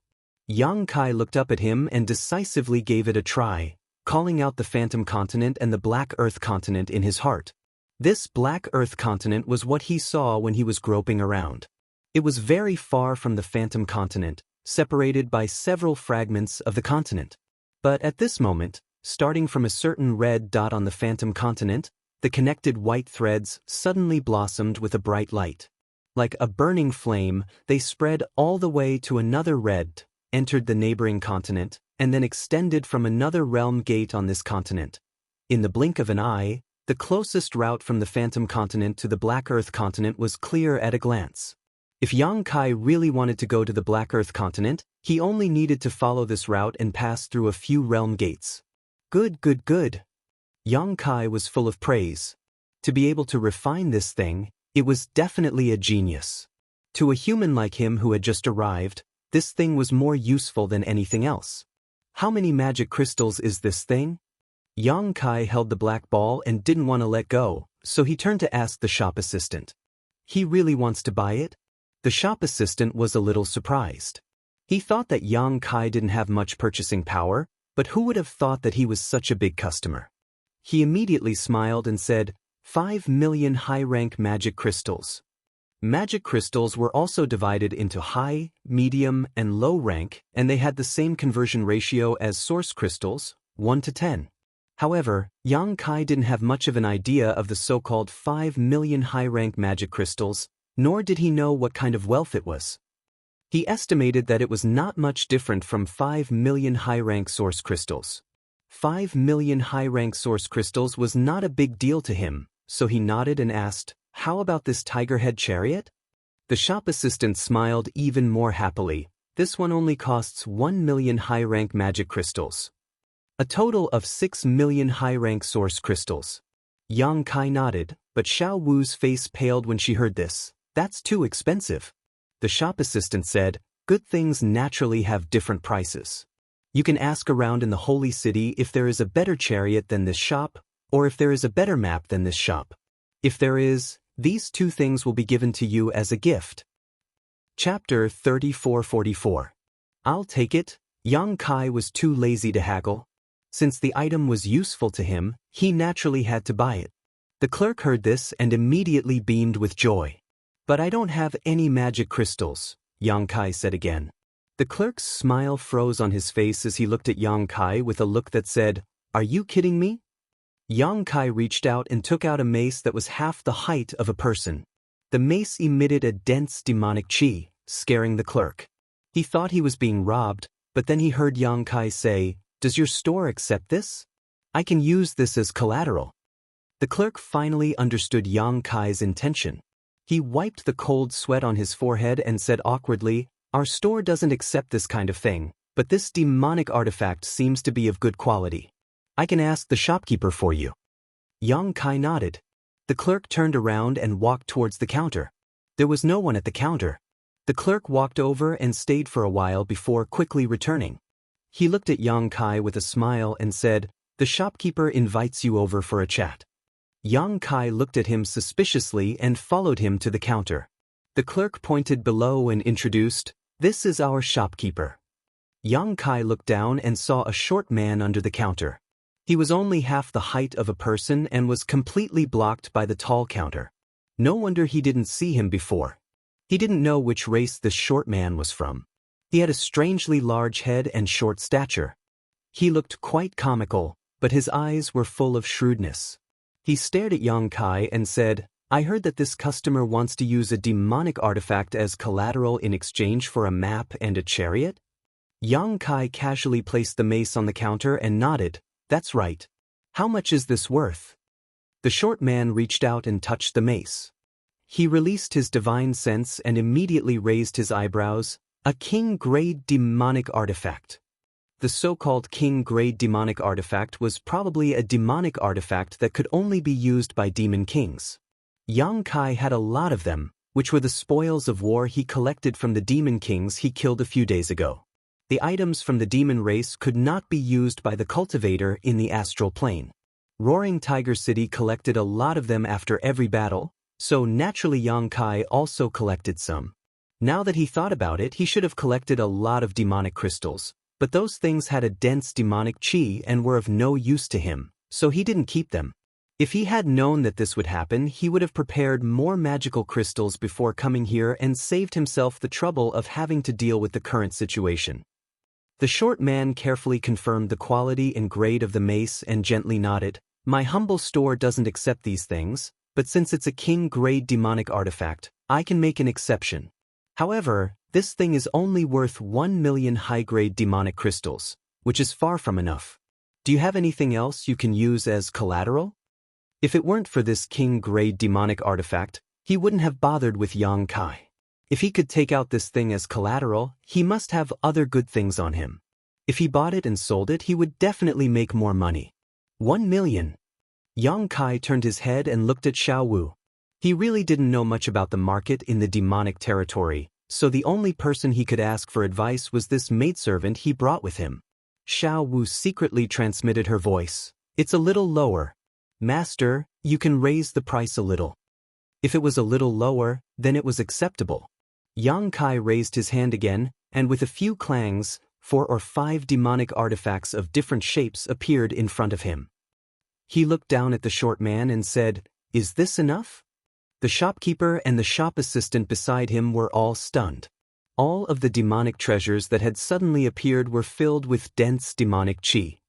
Yang Kai looked up at him and decisively gave it a try, calling out the Phantom Continent and the Black Earth Continent in his heart. This Black Earth Continent was what he saw when he was groping around. It was very far from the Phantom Continent, separated by several fragments of the continent. But at this moment, starting from a certain red dot on the Phantom Continent, the connected white threads suddenly blossomed with a bright light. Like a burning flame, they spread all the way to another red, entered the neighboring continent, and then extended from another realm gate on this continent. In the blink of an eye, the closest route from the Phantom Continent to the Black Earth Continent was clear at a glance. If Yang Kai really wanted to go to the Black Earth Continent, he only needed to follow this route and pass through a few realm gates. Good, good, good. Yang Kai was full of praise. To be able to refine this thing, it was definitely a genius. To a human like him who had just arrived, this thing was more useful than anything else. How many magic crystals is this thing? Yang Kai held the black ball and didn't want to let go, so he turned to ask the shop assistant. He really wants to buy it? The shop assistant was a little surprised. He thought that Yang Kai didn't have much purchasing power, but who would have thought that he was such a big customer? He immediately smiled and said, 5 million high-rank magic crystals. Magic crystals were also divided into high, medium, and low rank, and they had the same conversion ratio as source crystals, 1 to 10. However, Yang Kai didn't have much of an idea of the so-called 5 million high-rank magic crystals, nor did he know what kind of wealth it was. He estimated that it was not much different from 5 million high-rank source crystals. 5 million high-rank source crystals was not a big deal to him, so he nodded and asked, "How about this tiger head chariot?" The shop assistant smiled even more happily. "This one only costs 1 million high-rank magic crystals. A total of 6 million high-rank source crystals." Yang Kai nodded, but Xiao Wu's face paled when she heard this. "That's too expensive." The shop assistant said, "Good things naturally have different prices. You can ask around in the Holy City if there is a better chariot than this shop, or if there is a better map than this shop. If there is, these 2 things will be given to you as a gift." Chapter 3444. I'll take it. Yang Kai was too lazy to haggle. Since the item was useful to him, he naturally had to buy it. The clerk heard this and immediately beamed with joy. "But I don't have any magic crystals," Yang Kai said again. The clerk's smile froze on his face as he looked at Yang Kai with a look that said, "Are you kidding me?" Yang Kai reached out and took out a mace that was half the height of a person. The mace emitted a dense demonic chi, scaring the clerk. He thought he was being robbed, but then he heard Yang Kai say, "Does your store accept this? I can use this as collateral." The clerk finally understood Yang Kai's intention. He wiped the cold sweat on his forehead and said awkwardly, "Our store doesn't accept this kind of thing, but this demonic artifact seems to be of good quality. I can ask the shopkeeper for you." Yang Kai nodded. The clerk turned around and walked towards the counter. There was no one at the counter. The clerk walked over and stayed for a while before quickly returning. He looked at Yang Kai with a smile and said, "The shopkeeper invites you over for a chat." Yang Kai looked at him suspiciously and followed him to the counter. The clerk pointed below and introduced, "This is our shopkeeper." Yang Kai looked down and saw a short man under the counter. He was only half the height of a person and was completely blocked by the tall counter. No wonder he didn't see him before. He didn't know which race this short man was from. He had a strangely large head and short stature. He looked quite comical, but his eyes were full of shrewdness. He stared at Yang Kai and said, "I heard that this customer wants to use a demonic artifact as collateral in exchange for a map and a chariot?" Yang Kai casually placed the mace on the counter and nodded. "That's right. How much is this worth?" The short man reached out and touched the mace. He released his divine sense and immediately raised his eyebrows. "A king-grade demonic artifact." The so-called king-grade demonic artifact was probably a demonic artifact that could only be used by demon kings. Yang Kai had a lot of them, which were the spoils of war he collected from the demon kings he killed a few days ago. The items from the demon race could not be used by the cultivator in the astral plane. Roaring Tiger City collected a lot of them after every battle, so naturally Yang Kai also collected some. Now that he thought about it, he should have collected a lot of demonic crystals, but those things had a dense demonic chi and were of no use to him, so he didn't keep them. If he had known that this would happen, he would have prepared more magical crystals before coming here and saved himself the trouble of having to deal with the current situation. The short man carefully confirmed the quality and grade of the mace and gently nodded. "My humble store doesn't accept these things, but since it's a king-grade demonic artifact, I can make an exception. However, this thing is only worth 1 million high-grade demonic crystals, which is far from enough. Do you have anything else you can use as collateral?" If it weren't for this king-grade demonic artifact, he wouldn't have bothered with Yang Kai. If he could take out this thing as collateral, he must have other good things on him. If he bought it and sold it, he would definitely make more money. 1 million. Yang Kai turned his head and looked at Xiao Wu. He really didn't know much about the market in the demonic territory, so the only person he could ask for advice was this maidservant he brought with him. Xiao Wu secretly transmitted her voice. "It's a little lower. Master, you can raise the price a little." If it was a little lower, then it was acceptable. Yang Kai raised his hand again, and with a few clangs, 4 or 5 demonic artifacts of different shapes appeared in front of him. He looked down at the short man and said, "Is this enough?" The shopkeeper and the shop assistant beside him were all stunned. All of the demonic treasures that had suddenly appeared were filled with dense demonic chi.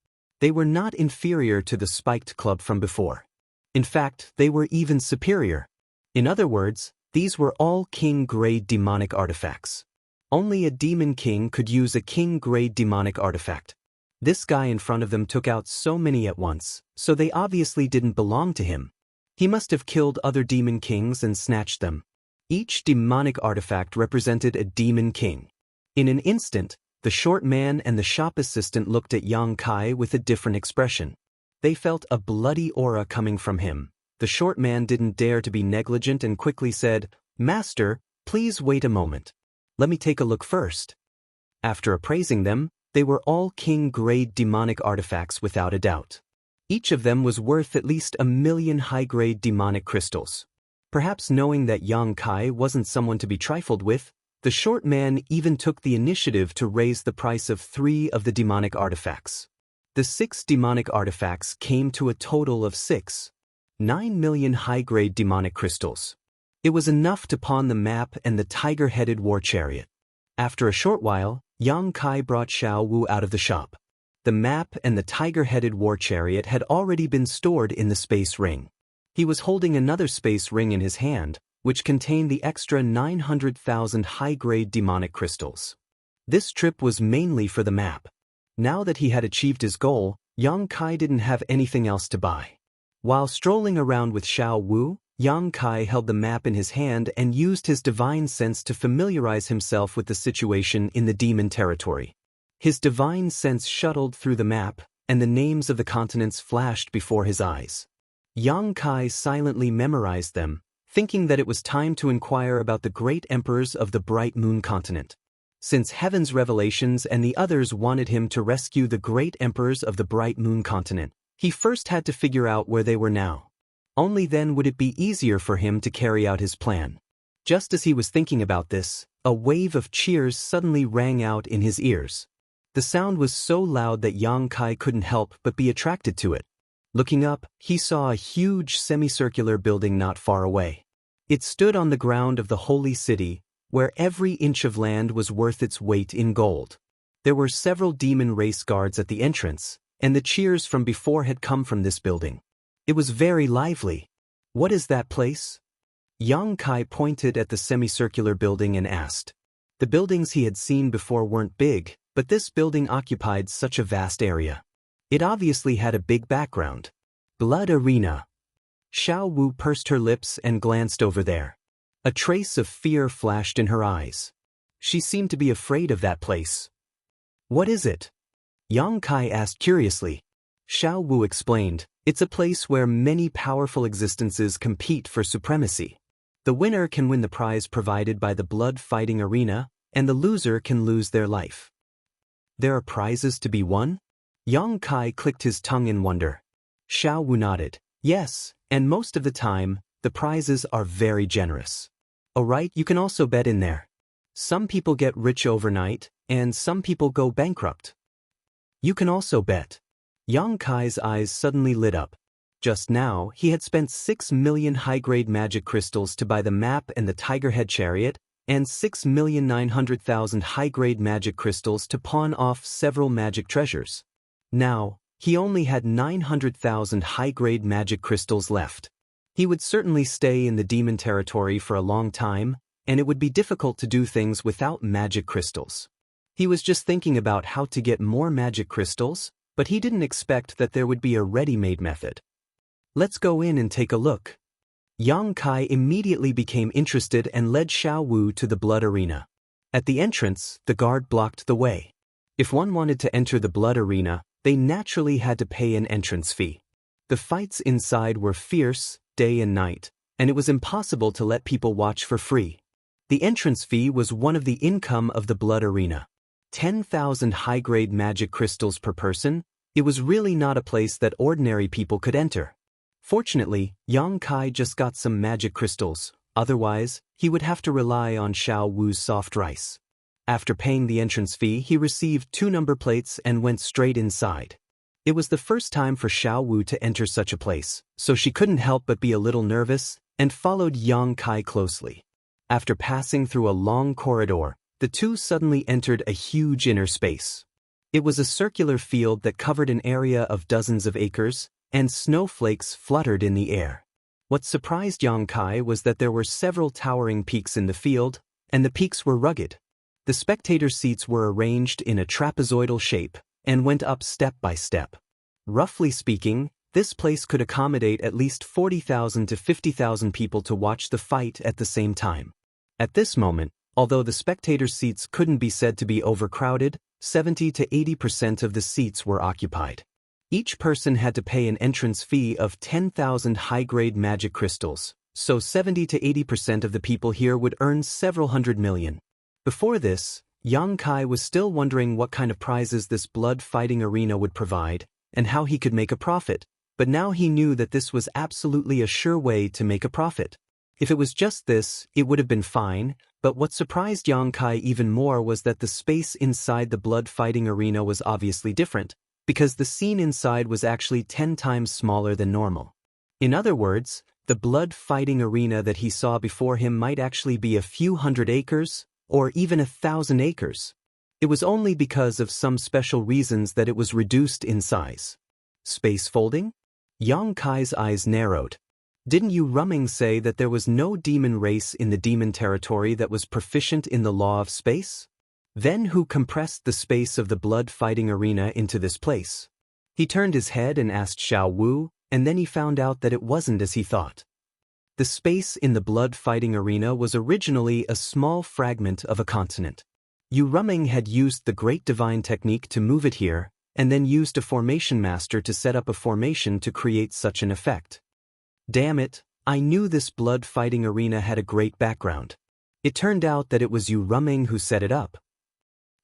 They were not inferior to the spiked club from before. In fact, they were even superior. In other words, these were all king-grade demonic artifacts. Only a demon king could use a king-grade demonic artifact. This guy in front of them took out so many at once, so they obviously didn't belong to him. He must have killed other demon kings and snatched them. Each demonic artifact represented a demon king. In an instant, the short man and the shop assistant looked at Yang Kai with a different expression. They felt a bloody aura coming from him. The short man didn't dare to be negligent and quickly said, "Master, please wait a moment. Let me take a look first." After appraising them, they were all king-grade demonic artifacts without a doubt. Each of them was worth at least 1 million high-grade demonic crystals. Perhaps knowing that Yang Kai wasn't someone to be trifled with, the short man even took the initiative to raise the price of 3 of the demonic artifacts. The 6 demonic artifacts came to a total of 9 million high-grade demonic crystals. It was enough to pawn the map and the tiger-headed war chariot. After a short while, Yang Kai brought Xiao Wu out of the shop. The map and the tiger-headed war chariot had already been stored in the space ring. He was holding another space ring in his hand, which contained the extra 900,000 high-grade demonic crystals. This trip was mainly for the map. Now that he had achieved his goal, Yang Kai didn't have anything else to buy. While strolling around with Xiao Wu, Yang Kai held the map in his hand and used his divine sense to familiarize himself with the situation in the demon territory. His divine sense shuttled through the map, and the names of the continents flashed before his eyes. Yang Kai silently memorized them, thinking that it was time to inquire about the great emperors of the Bright Moon continent. Since Heaven's Revelations and the others wanted him to rescue the great emperors of the Bright Moon continent, he first had to figure out where they were now. Only then would it be easier for him to carry out his plan. Just as he was thinking about this, a wave of cheers suddenly rang out in his ears. The sound was so loud that Yang Kai couldn't help but be attracted to it. Looking up, he saw a huge semicircular building not far away. It stood on the ground of the holy city, where every inch of land was worth its weight in gold. There were several demon race guards at the entrance, and the cheers from before had come from this building. It was very lively. What is that place? Yang Kai pointed at the semicircular building and asked. The buildings he had seen before weren't big, but this building occupied such a vast area. It obviously had a big background. Blood Arena. Xiao Wu pursed her lips and glanced over there. A trace of fear flashed in her eyes. She seemed to be afraid of that place. What is it? Yang Kai asked curiously. Xiao Wu explained, it's a place where many powerful existences compete for supremacy. The winner can win the prize provided by the blood fighting arena, and the loser can lose their life. There are prizes to be won? Yang Kai clicked his tongue in wonder. Xiao Wu nodded. Yes, and most of the time, the prizes are very generous. Alright, you can also bet in there. Some people get rich overnight, and some people go bankrupt. You can also bet. Yang Kai's eyes suddenly lit up. Just now, he had spent 6 million high-grade magic crystals to buy the map and the Tiger Head Chariot, and 6,900,000 high-grade magic crystals to pawn off several magic treasures. Now, he only had 900,000 high-grade magic crystals left. He would certainly stay in the demon territory for a long time, and it would be difficult to do things without magic crystals. He was just thinking about how to get more magic crystals, but he didn't expect that there would be a ready-made method. Let's go in and take a look. Yang Kai immediately became interested and led Xiao Wu to the blood arena. At the entrance, the guard blocked the way. If one wanted to enter the blood arena, they naturally had to pay an entrance fee. The fights inside were fierce, day and night, and it was impossible to let people watch for free. The entrance fee was one of the income of the blood arena. 10,000 high-grade magic crystals per person. It was really not a place that ordinary people could enter. Fortunately, Yang Kai just got some magic crystals, otherwise, he would have to rely on Xiao Wu's soft rice. After paying the entrance fee, he received 2 number plates and went straight inside. It was the first time for Xiao Wu to enter such a place, so she couldn't help but be a little nervous, and followed Yang Kai closely. After passing through a long corridor, the two suddenly entered a huge inner space. It was a circular field that covered an area of dozens of acres, and snowflakes fluttered in the air. What surprised Yang Kai was that there were several towering peaks in the field, and the peaks were rugged. The spectator seats were arranged in a trapezoidal shape, and went up step by step. Roughly speaking, this place could accommodate at least 40,000 to 50,000 people to watch the fight at the same time. At this moment, although the spectator seats couldn't be said to be overcrowded, 70 to 80% of the seats were occupied. Each person had to pay an entrance fee of 10,000 high-grade magic crystals, so 70 to 80% of the people here would earn several hundred million. Before this, Yang Kai was still wondering what kind of prizes this blood fighting arena would provide, and how he could make a profit, but now he knew that this was absolutely a sure way to make a profit. If it was just this, it would have been fine, but what surprised Yang Kai even more was that the space inside the blood fighting arena was obviously different, because the scene inside was actually 10 times smaller than normal. In other words, the blood fighting arena that he saw before him might actually be a few hundred acres, or even 1,000 acres. It was only because of some special reasons that it was reduced in size. Space folding? Yang Kai's eyes narrowed. Didn't Yu Rumming say that there was no demon race in the demon territory that was proficient in the law of space? Then who compressed the space of the blood fighting arena into this place? He turned his head and asked Xiao Wu, and then he found out that it wasn't as he thought. The space in the blood fighting arena was originally a small fragment of a continent. Yu Rumming had used the Great Divine Technique to move it here, and then used a formation master to set up a formation to create such an effect. Damn it, I knew this blood fighting arena had a great background. It turned out that it was Yu Rumming who set it up.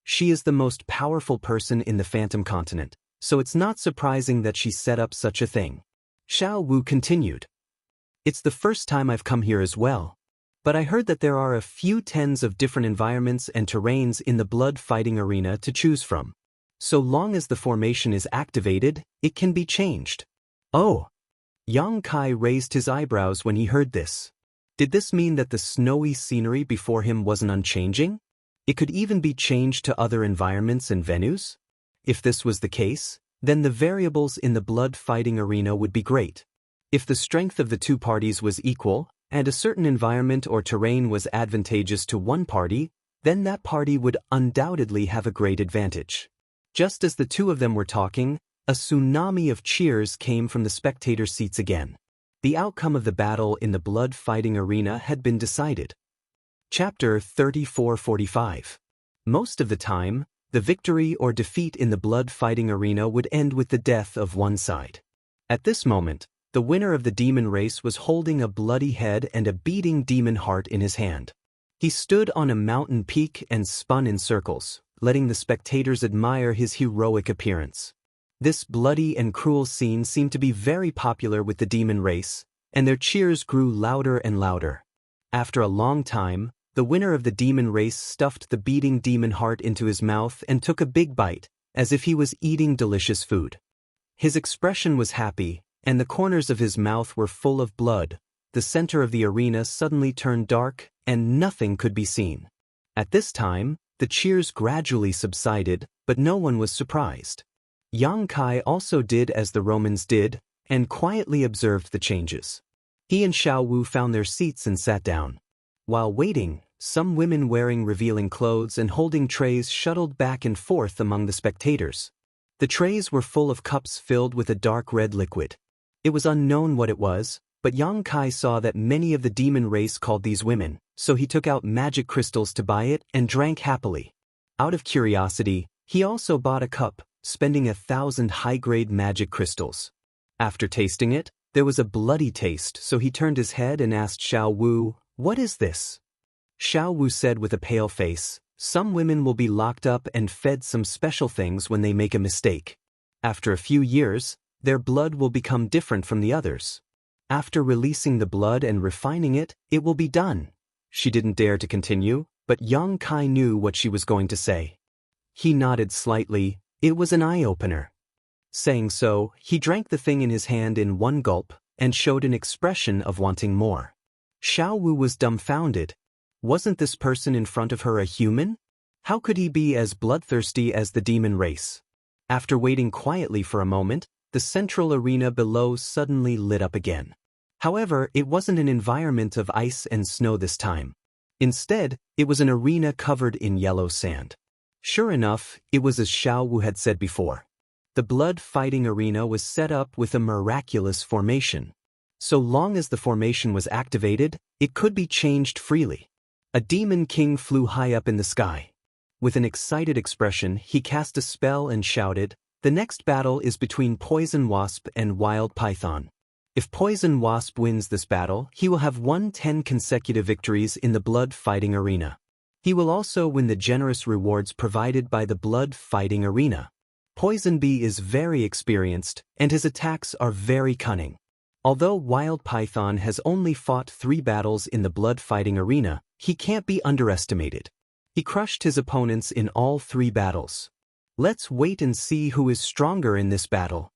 She is the most powerful person in the Phantom Continent, so it's not surprising that she set up such a thing. Xiao Wu continued. It's the first time I've come here as well. But I heard that there are a few tens of different environments and terrains in the blood fighting arena to choose from. So long as the formation is activated, it can be changed. Oh! Yang Kai raised his eyebrows when he heard this. Did this mean that the snowy scenery before him wasn't unchanging? It could even be changed to other environments and venues? If this was the case, then the variables in the blood-fighting arena would be great. If the strength of the two parties was equal, and a certain environment or terrain was advantageous to one party, then that party would undoubtedly have a great advantage. Just as the two of them were talking, a tsunami of cheers came from the spectator seats again. The outcome of the battle in the blood-fighting arena had been decided. Chapter 34:45. Most of the time, the victory or defeat in the blood-fighting arena would end with the death of one side. At this moment, the winner of the demon race was holding a bloody head and a beating demon heart in his hand. He stood on a mountain peak and spun in circles, letting the spectators admire his heroic appearance. This bloody and cruel scene seemed to be very popular with the demon race, and their cheers grew louder and louder. After a long time, the winner of the demon race stuffed the beating demon heart into his mouth and took a big bite, as if he was eating delicious food. His expression was happy, and the corners of his mouth were full of blood. The center of the arena suddenly turned dark, and nothing could be seen. At this time, the cheers gradually subsided, but no one was surprised. Yang Kai also did as the Romans did, and quietly observed the changes. He and Xiao Wu found their seats and sat down. While waiting, some women wearing revealing clothes and holding trays shuttled back and forth among the spectators. The trays were full of cups filled with a dark red liquid. It was unknown what it was, but Yang Kai saw that many of the demon race called these women, so he took out magic crystals to buy it and drank happily. Out of curiosity, he also bought a cup, spending 1,000 high-grade magic crystals. After tasting it, there was a bloody taste, so he turned his head and asked Xiao Wu, "What is this?" Xiao Wu said with a pale face, "Some women will be locked up and fed some special things when they make a mistake. After a few years, their blood will become different from the others. After releasing the blood and refining it, it will be done." She didn't dare to continue, but Yang Kai knew what she was going to say. He nodded slightly. It was an eye-opener. Saying so, he drank the thing in his hand in one gulp, and showed an expression of wanting more. Xiao Wu was dumbfounded. Wasn't this person in front of her a human? How could he be as bloodthirsty as the demon race? After waiting quietly for a moment, the central arena below suddenly lit up again. However, it wasn't an environment of ice and snow this time. Instead, it was an arena covered in yellow sand. Sure enough, it was as Xiao Wu had said before. The blood-fighting arena was set up with a miraculous formation. So long as the formation was activated, it could be changed freely. A demon king flew high up in the sky. With an excited expression, he cast a spell and shouted, "The next battle is between Poison Wasp and Wild Python. If Poison Wasp wins this battle, he will have won 10 consecutive victories in the blood-fighting arena. He will also win the generous rewards provided by the blood-fighting arena. Poison Bee is very experienced, and his attacks are very cunning. Although Wild Python has only fought 3 battles in the blood-fighting arena, he can't be underestimated. He crushed his opponents in all 3 battles. Let's wait and see who is stronger in this battle."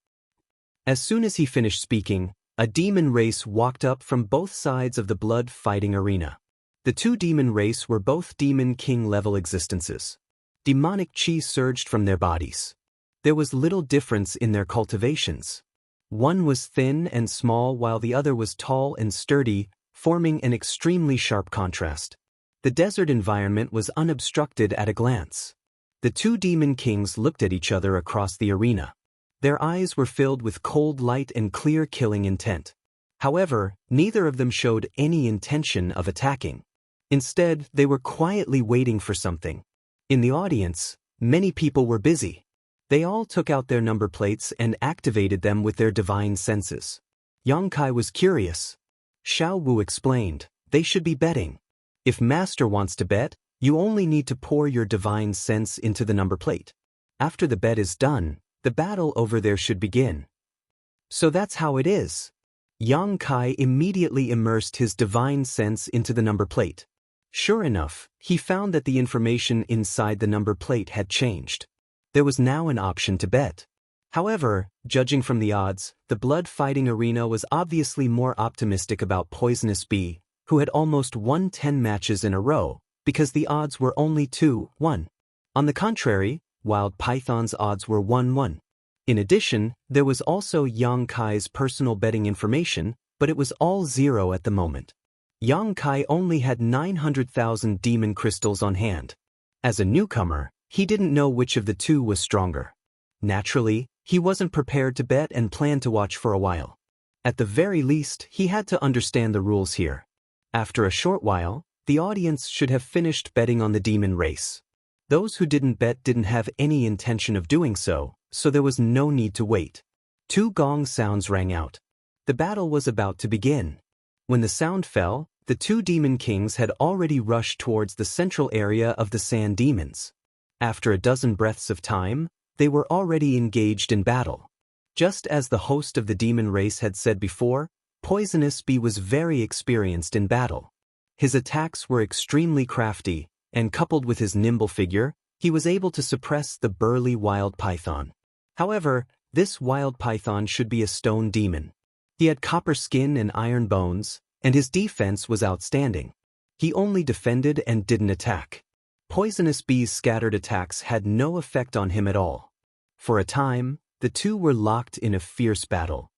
As soon as he finished speaking, a demon race walked up from both sides of the blood-fighting arena. The 2 demon race were both demon king-level existences. Demonic chi surged from their bodies. There was little difference in their cultivations. One was thin and small while the other was tall and sturdy, forming an extremely sharp contrast. The desert environment was unobstructed at a glance. The 2 demon kings looked at each other across the arena. Their eyes were filled with cold light and clear killing intent. However, neither of them showed any intention of attacking. Instead, they were quietly waiting for something. In the audience, many people were busy. They all took out their number plates and activated them with their divine senses. Yang Kai was curious. Xiao Wu explained, "They should be betting. If Master wants to bet, you only need to pour your divine sense into the number plate. After the bet is done, the battle over there should begin." So that's how it is. Yang Kai immediately immersed his divine sense into the number plate. Sure enough, he found that the information inside the number plate had changed. There was now an option to bet. However, judging from the odds, the blood-fighting arena was obviously more optimistic about Poisonous Bee, who had almost won 10 matches in a row, because the odds were only 2-1. On the contrary, Wild Python's odds were 1-1. In addition, there was also Yang Kai's personal betting information, but it was all zero at the moment. Yang Kai only had 900,000 demon crystals on hand. As a newcomer, he didn't know which of the two was stronger. Naturally, he wasn't prepared to bet and planned to watch for a while. At the very least, he had to understand the rules here. After a short while, the audience should have finished betting on the demon race. Those who didn't bet didn't have any intention of doing so, so there was no need to wait. 2 gong sounds rang out. The battle was about to begin. When the sound fell, the 2 demon kings had already rushed towards the central area of the sand demons. After a dozen breaths of time, they were already engaged in battle. Just as the host of the demon race had said before, Poisonous Bee was very experienced in battle. His attacks were extremely crafty, and coupled with his nimble figure, he was able to suppress the burly wild python. However, this wild python should be a stone demon. He had copper skin and iron bones, and his defense was outstanding. He only defended and didn't attack. Poisonous Bee's scattered attacks had no effect on him at all. For a time, the two were locked in a fierce battle.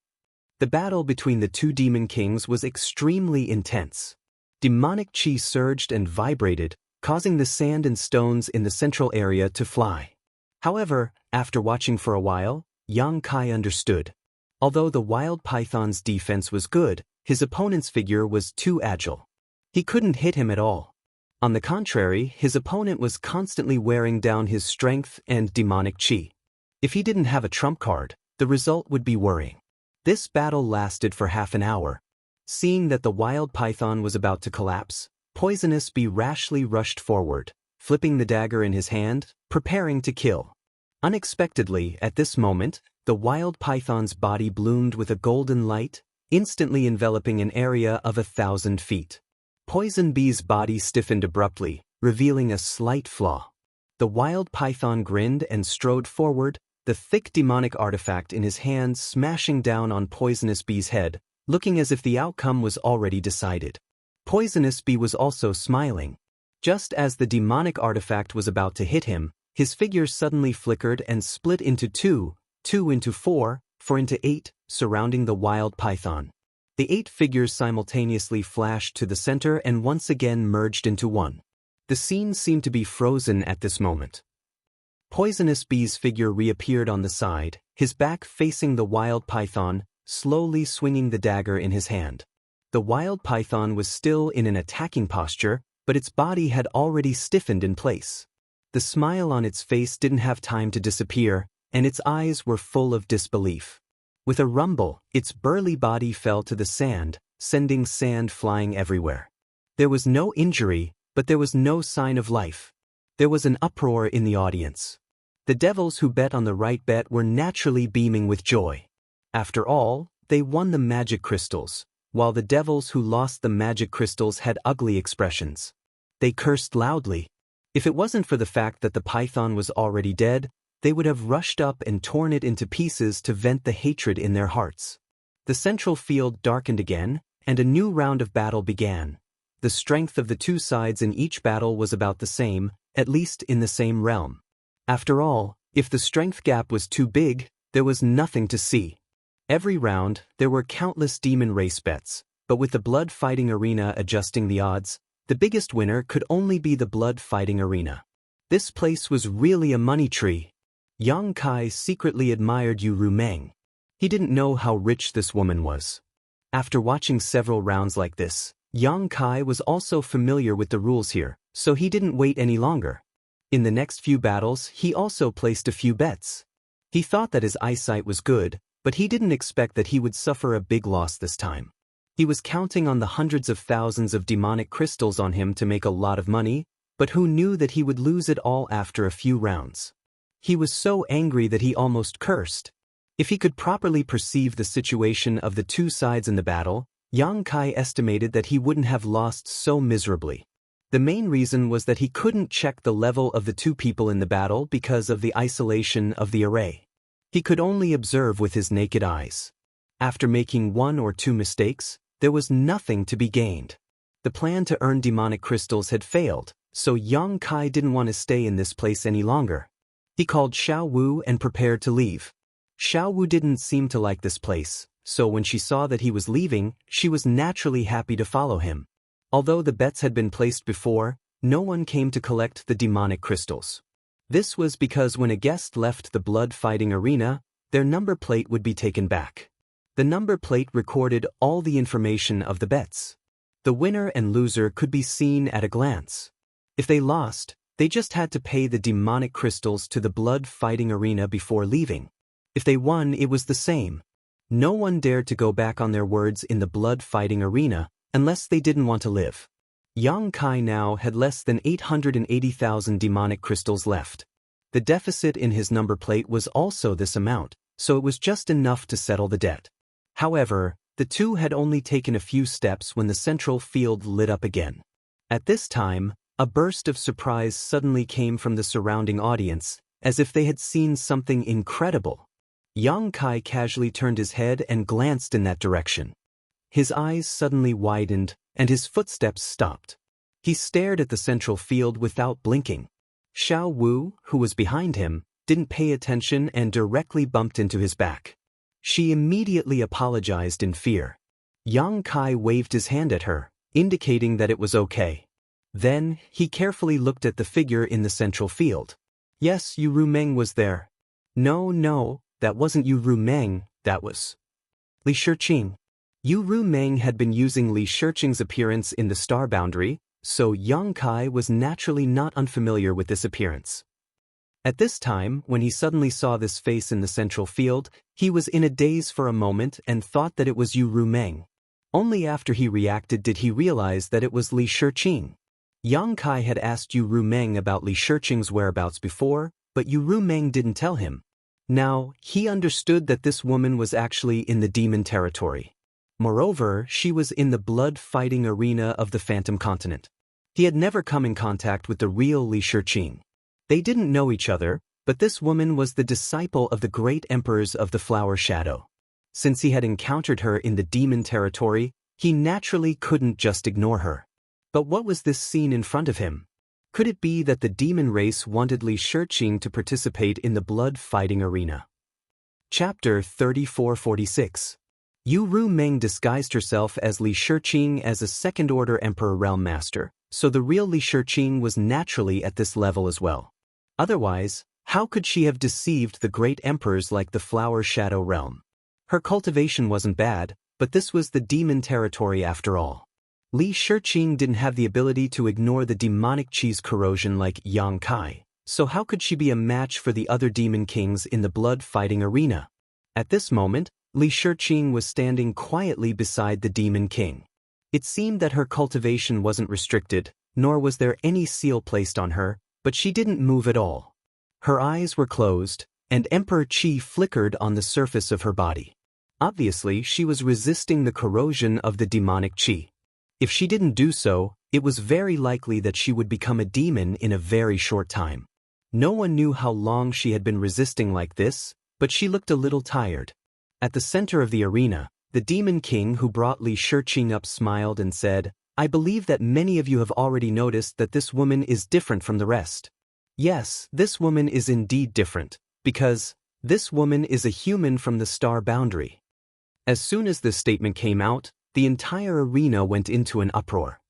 The battle between the 2 demon kings was extremely intense. Demonic chi surged and vibrated, causing the sand and stones in the central area to fly. However, after watching for a while, Yang Kai understood. Although the wild python's defense was good, his opponent's figure was too agile. He couldn't hit him at all. On the contrary, his opponent was constantly wearing down his strength and demonic chi. If he didn't have a trump card, the result would be worrying. This battle lasted for half an hour. Seeing that the wild python was about to collapse, Poisonous Bee rashly rushed forward, flipping the dagger in his hand, preparing to kill. Unexpectedly, at this moment, the wild python's body bloomed with a golden light, instantly enveloping an area of 1,000 feet. Poison Bee's body stiffened abruptly, revealing a slight flaw. The wild python grinned and strode forward, the thick demonic artifact in his hands smashing down on Poisonous Bee's head, looking as if the outcome was already decided. Poisonous Bee was also smiling. Just as the demonic artifact was about to hit him, his figure suddenly flickered and split into 2, 2 into 4, 4 into 8, surrounding the wild python. The 8 figures simultaneously flashed to the center and once again merged into one. The scene seemed to be frozen at this moment. Poisonous Bee's figure reappeared on the side, his back facing the wild python, slowly swinging the dagger in his hand. The wild python was still in an attacking posture, but its body had already stiffened in place. The smile on its face didn't have time to disappear, and its eyes were full of disbelief. With a rumble, its burly body fell to the sand, sending sand flying everywhere. There was no injury, but there was no sign of life. There was an uproar in the audience. The devils who bet on the right bet were naturally beaming with joy. After all, they won the magic crystals, while the devils who lost the magic crystals had ugly expressions. They cursed loudly. If it wasn't for the fact that the python was already dead, they would have rushed up and torn it into pieces to vent the hatred in their hearts. The central field darkened again, and a new round of battle began. The strength of the 2 sides in each battle was about the same, at least in the same realm. After all, if the strength gap was too big, there was nothing to see. Every round, there were countless demon race bets, but with the blood fighting arena adjusting the odds, the biggest winner could only be the blood fighting arena. This place was really a money tree. Yang Kai secretly admired Yu Rumeng. He didn't know how rich this woman was. After watching several rounds like this, Yang Kai was also familiar with the rules here, so he didn't wait any longer. In the next few battles, he also placed a few bets. He thought that his eyesight was good, but he didn't expect that he would suffer a big loss this time. He was counting on the hundreds of thousands of demonic crystals on him to make a lot of money, but who knew that he would lose it all after a few rounds? He was so angry that he almost cursed. If he could properly perceive the situation of the 2 sides in the battle, Yang Kai estimated that he wouldn't have lost so miserably. The main reason was that he couldn't check the level of the 2 people in the battle because of the isolation of the array. He could only observe with his naked eyes. After making 1 or 2 mistakes, there was nothing to be gained. The plan to earn demonic crystals had failed, so Yang Kai didn't want to stay in this place any longer. He called Xiao Wu and prepared to leave. Xiao Wu didn't seem to like this place, so when she saw that he was leaving, she was naturally happy to follow him. Although the bets had been placed before, no one came to collect the demonic crystals. This was because when a guest left the blood fighting arena, their number plate would be taken back. The number plate recorded all the information of the bets. The winner and loser could be seen at a glance. If they lost, they just had to pay the demonic crystals to the blood fighting arena before leaving. If they won, it was the same. No one dared to go back on their words in the blood fighting arena unless they didn't want to live. Yang Kai now had less than 880,000 demonic crystals left. The deficit in his number plate was also this amount, so it was just enough to settle the debt. However, the two had only taken a few steps when the central field lit up again. At this time, a burst of surprise suddenly came from the surrounding audience, as if they had seen something incredible. Yang Kai casually turned his head and glanced in that direction. His eyes suddenly widened, and his footsteps stopped. He stared at the central field without blinking. Xiao Wu, who was behind him, didn't pay attention and directly bumped into his back. She immediately apologized in fear. Yang Kai waved his hand at her, indicating that it was okay. Then, he carefully looked at the figure in the central field. Yes, Yu Rumeng was there. No, that wasn't Yu Rumeng, that was Li Shiqing. Yu Rumeng had been using Li Shiqing's appearance in the star boundary, so Yang Kai was naturally not unfamiliar with this appearance. At this time, when he suddenly saw this face in the central field, he was in a daze for a moment and thought that it was Yu Rumeng. Only after he reacted did he realize that it was Li Shiqing. Yang Kai had asked Yu Rumeng about Li Shiqing's whereabouts before, but Yu Rumeng didn't tell him. Now, he understood that this woman was actually in the demon territory. Moreover, she was in the blood-fighting arena of the Phantom Continent. He had never come in contact with the real Li Shiqing. They didn't know each other, but this woman was the disciple of the great emperors of the Flower Shadow. Since he had encountered her in the demon territory, he naturally couldn't just ignore her. But what was this scene in front of him? Could it be that the demon race wanted Li Shiqing to participate in the blood-fighting arena? Chapter 3446. Yu Rumeng disguised herself as Li Shiqing as a second-order Emperor Realm Master, so the real Li Shiqing was naturally at this level as well. Otherwise, how could she have deceived the great emperors like the Flower Shadow Realm? Her cultivation wasn't bad, but this was the demon territory after all. Li Shiqing didn't have the ability to ignore the demonic chi's corrosion like Yang Kai, so how could she be a match for the other demon kings in the blood-fighting arena? At this moment, Li Shiqing was standing quietly beside the demon king. It seemed that her cultivation wasn't restricted, nor was there any seal placed on her, but she didn't move at all. Her eyes were closed, and Emperor Qi flickered on the surface of her body. Obviously, she was resisting the corrosion of the demonic Qi. If she didn't do so, it was very likely that she would become a demon in a very short time. No one knew how long she had been resisting like this, but she looked a little tired. At the center of the arena, the demon king who brought Li Shiqing up smiled and said, "I believe that many of you have already noticed that this woman is different from the rest. Yes, this woman is indeed different, because this woman is a human from the star boundary." As soon as this statement came out, the entire arena went into an uproar.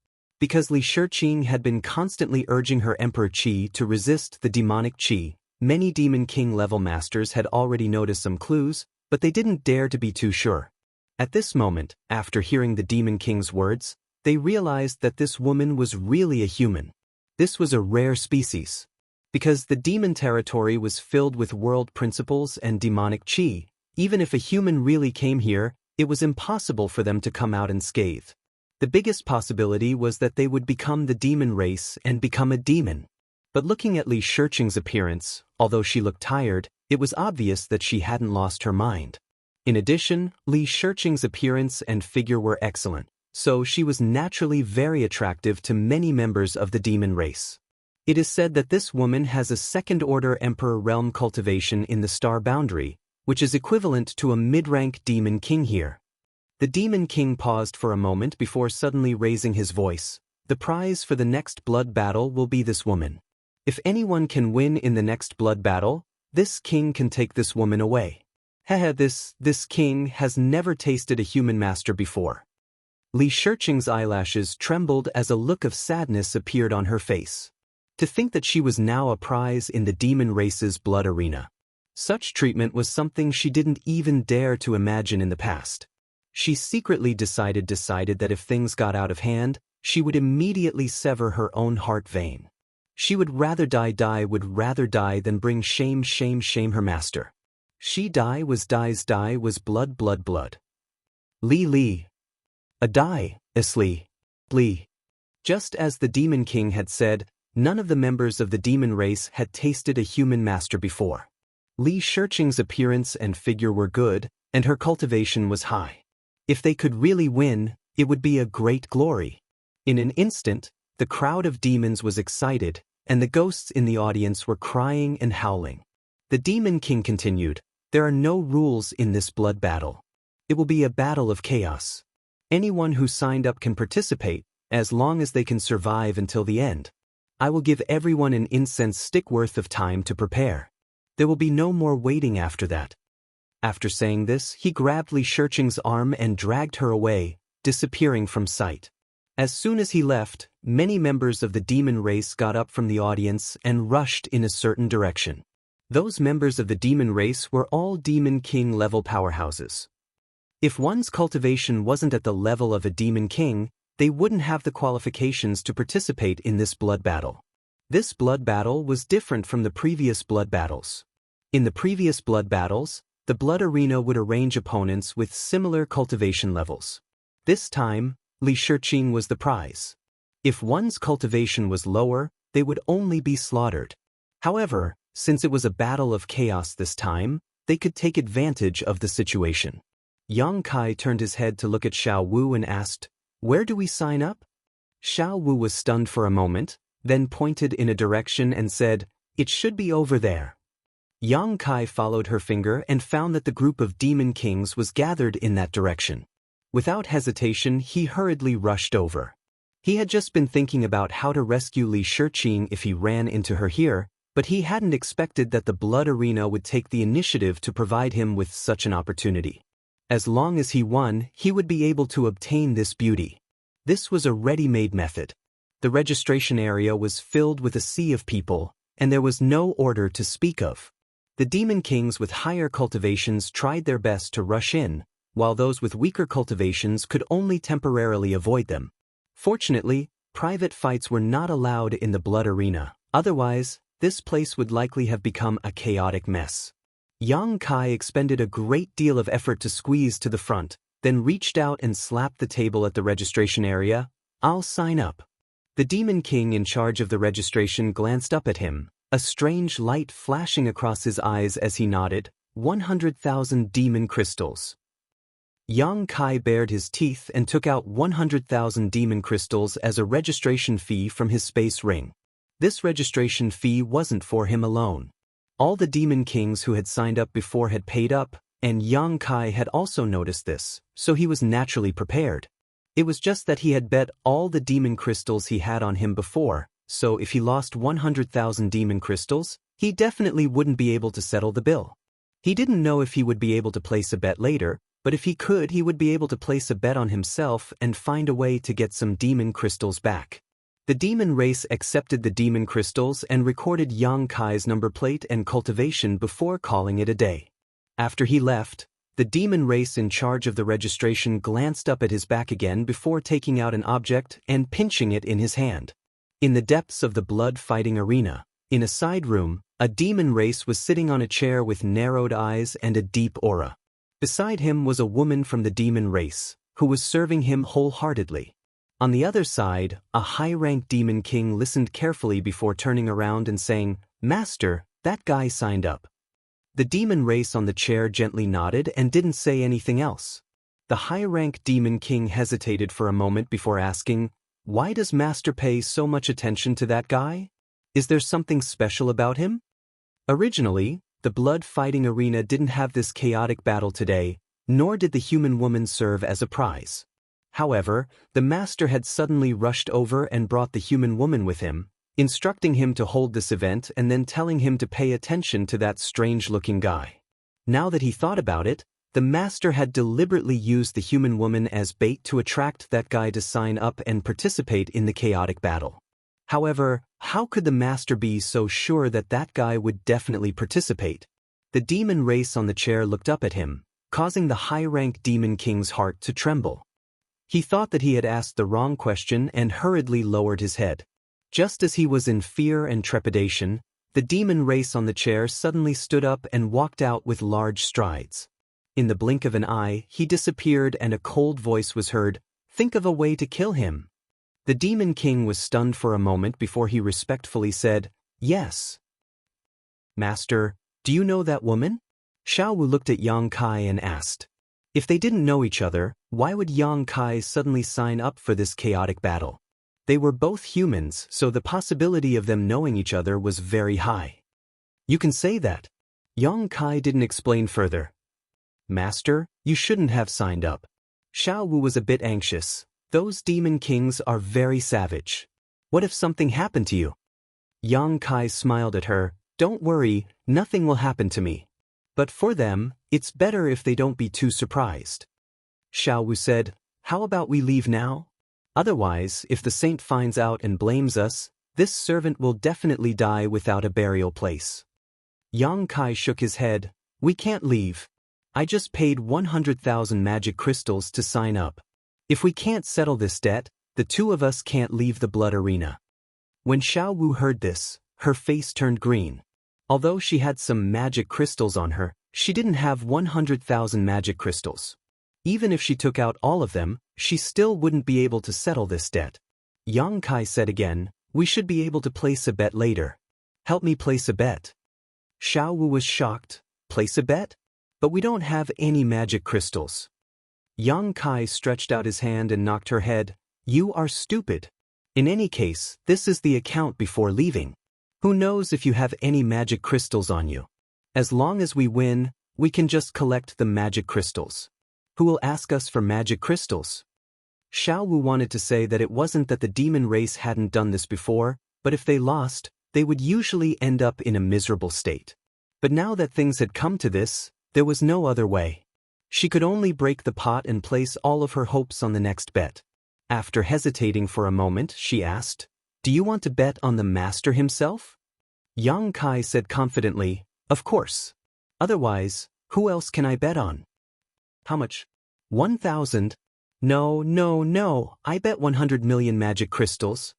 Because Li Shiqing had been constantly urging her Emperor Qi to resist the demonic Qi, many Demon King level masters had already noticed some clues, but they didn't dare to be too sure. At this moment, after hearing the Demon King's words, they realized that this woman was really a human. This was a rare species. Because the demon territory was filled with world principles and demonic Qi, even if a human really came here, it was impossible for them to come out unscathed. The biggest possibility was that they would become the demon race and become a demon. But looking at Li Shiqing's appearance, although she looked tired, it was obvious that she hadn't lost her mind. In addition, Li Shiqing's appearance and figure were excellent, so she was naturally very attractive to many members of the demon race. It is said that this woman has a second-order Emperor realm cultivation in the star boundary, which is equivalent to a mid-rank demon king here. The Demon King paused for a moment before suddenly raising his voice. The prize for the next blood battle will be this woman. If anyone can win in the next blood battle, this king can take this woman away. Haha, this king has never tasted a human master before. Li Shiqing's eyelashes trembled as a look of sadness appeared on her face. To think that she was now a prize in the demon race's blood arena. Such treatment was something she didn't even dare to imagine in the past. She secretly decided that if things got out of hand, she would immediately sever her own heart vein. She would rather die than bring shame her master. She was blood. Li. A die, Isli. Li. Just as the Demon King had said, none of the members of the demon race had tasted a human master before. Li Shiqing's appearance and figure were good, and her cultivation was high. If they could really win, it would be a great glory. In an instant, the crowd of demons was excited, and the ghosts in the audience were crying and howling. The Demon King continued, "There are no rules in this blood battle. It will be a battle of chaos. Anyone who signed up can participate, as long as they can survive until the end. I will give everyone an incense stick worth of time to prepare. There will be no more waiting after that." After saying this, he grabbed Li Shiqing's arm and dragged her away, disappearing from sight. As soon as he left, many members of the demon race got up from the audience and rushed in a certain direction. Those members of the demon race were all Demon King level powerhouses. If one's cultivation wasn't at the level of a Demon King, they wouldn't have the qualifications to participate in this blood battle. This blood battle was different from the previous blood battles. In the previous blood battles, the blood arena would arrange opponents with similar cultivation levels. This time, Li Shiqing was the prize. If one's cultivation was lower, they would only be slaughtered. However, since it was a battle of chaos this time, they could take advantage of the situation. Yang Kai turned his head to look at Xiao Wu and asked, "Where do we sign up?" Xiao Wu was stunned for a moment, then pointed in a direction and said, "It should be over there." Yang Kai followed her finger and found that the group of demon kings was gathered in that direction. Without hesitation, he hurriedly rushed over. He had just been thinking about how to rescue Li Shiqing if he ran into her here, but he hadn't expected that the blood arena would take the initiative to provide him with such an opportunity. As long as he won, he would be able to obtain this beauty. This was a ready-made method. The registration area was filled with a sea of people, and there was no order to speak of. The demon kings with higher cultivations tried their best to rush in, while those with weaker cultivations could only temporarily avoid them. Fortunately, private fights were not allowed in the blood arena, otherwise, this place would likely have become a chaotic mess. Yang Kai expended a great deal of effort to squeeze to the front, then reached out and slapped the table at the registration area. "I'll sign up." The Demon King in charge of the registration glanced up at him, a strange light flashing across his eyes as he nodded. 100,000 demon crystals. Yang Kai bared his teeth and took out 100,000 demon crystals as a registration fee from his space ring. This registration fee wasn't for him alone. All the demon kings who had signed up before had paid up, and Yang Kai had also noticed this, so he was naturally prepared. It was just that he had bet all the demon crystals he had on him before, so if he lost 100,000 demon crystals, he definitely wouldn't be able to settle the bill. He didn't know if he would be able to place a bet later, but if he could, he would be able to place a bet on himself and find a way to get some demon crystals back. The demon race accepted the demon crystals and recorded Yang Kai's number plate and cultivation before calling it a day. After he left, the demon race in charge of the registration glanced up at his back again before taking out an object and pinching it in his hand. In the depths of the blood-fighting arena, in a side room, a demon race was sitting on a chair with narrowed eyes and a deep aura. Beside him was a woman from the demon race, who was serving him wholeheartedly. On the other side, a high-ranked demon king listened carefully before turning around and saying, "Master, that guy signed up." The demon race on the chair gently nodded and didn't say anything else. The high-ranked demon king hesitated for a moment before asking, "Why does Master pay so much attention to that guy? Is there something special about him?" Originally, the blood-fighting arena didn't have this chaotic battle today, nor did the human woman serve as a prize. However, the master had suddenly rushed over and brought the human woman with him, instructing him to hold this event and then telling him to pay attention to that strange-looking guy. Now that he thought about it, the master had deliberately used the human woman as bait to attract that guy to sign up and participate in the chaotic battle. However, how could the master be so sure that that guy would definitely participate? The demon race on the chair looked up at him, causing the high-rank demon king's heart to tremble. He thought that he had asked the wrong question and hurriedly lowered his head. Just as he was in fear and trepidation, the demon race on the chair suddenly stood up and walked out with large strides. In the blink of an eye, he disappeared and a cold voice was heard, "Think of a way to kill him." The demon king was stunned for a moment before he respectfully said, "Yes." "Master, do you know that woman?" Xiao Wu looked at Yang Kai and asked. If they didn't know each other, why would Yang Kai suddenly sign up for this chaotic battle? They were both humans, so the possibility of them knowing each other was very high. "You can say that." Yang Kai didn't explain further. "Master, you shouldn't have signed up." Xiao Wu was a bit anxious. Those demon kings are very savage. What if something happened to you? Yang Kai smiled at her. "Don't worry, nothing will happen to me. But for them, it's better if they don't be too surprised." Xiao Wu said, "How about we leave now? Otherwise, if the saint finds out and blames us, this servant will definitely die without a burial place." Yang Kai shook his head. "We can't leave. I just paid 100,000 magic crystals to sign up. If we can't settle this debt, the two of us can't leave the blood arena." When Xiao Wu heard this, her face turned green. Although she had some magic crystals on her, she didn't have 100,000 magic crystals. Even if she took out all of them, she still wouldn't be able to settle this debt. Yang Kai said again, "We should be able to place a bet later. Help me place a bet." Xiao Wu was shocked. "Place a bet? But we don't have any magic crystals." Yang Kai stretched out his hand and knocked her head. "You are stupid. In any case, this is the account before leaving. Who knows if you have any magic crystals on you? As long as we win, we can just collect the magic crystals. Who will ask us for magic crystals?" Xiao Wu wanted to say that it wasn't that the demon race hadn't done this before, but if they lost, they would usually end up in a miserable state. But now that things had come to this, there was no other way. She could only break the pot and place all of her hopes on the next bet. After hesitating for a moment, she asked, "Do you want to bet on the master himself?" Yang Kai said confidently, "Of course. Otherwise, who else can I bet on?" "How much?" 1,000. No, I bet 100 million magic crystals."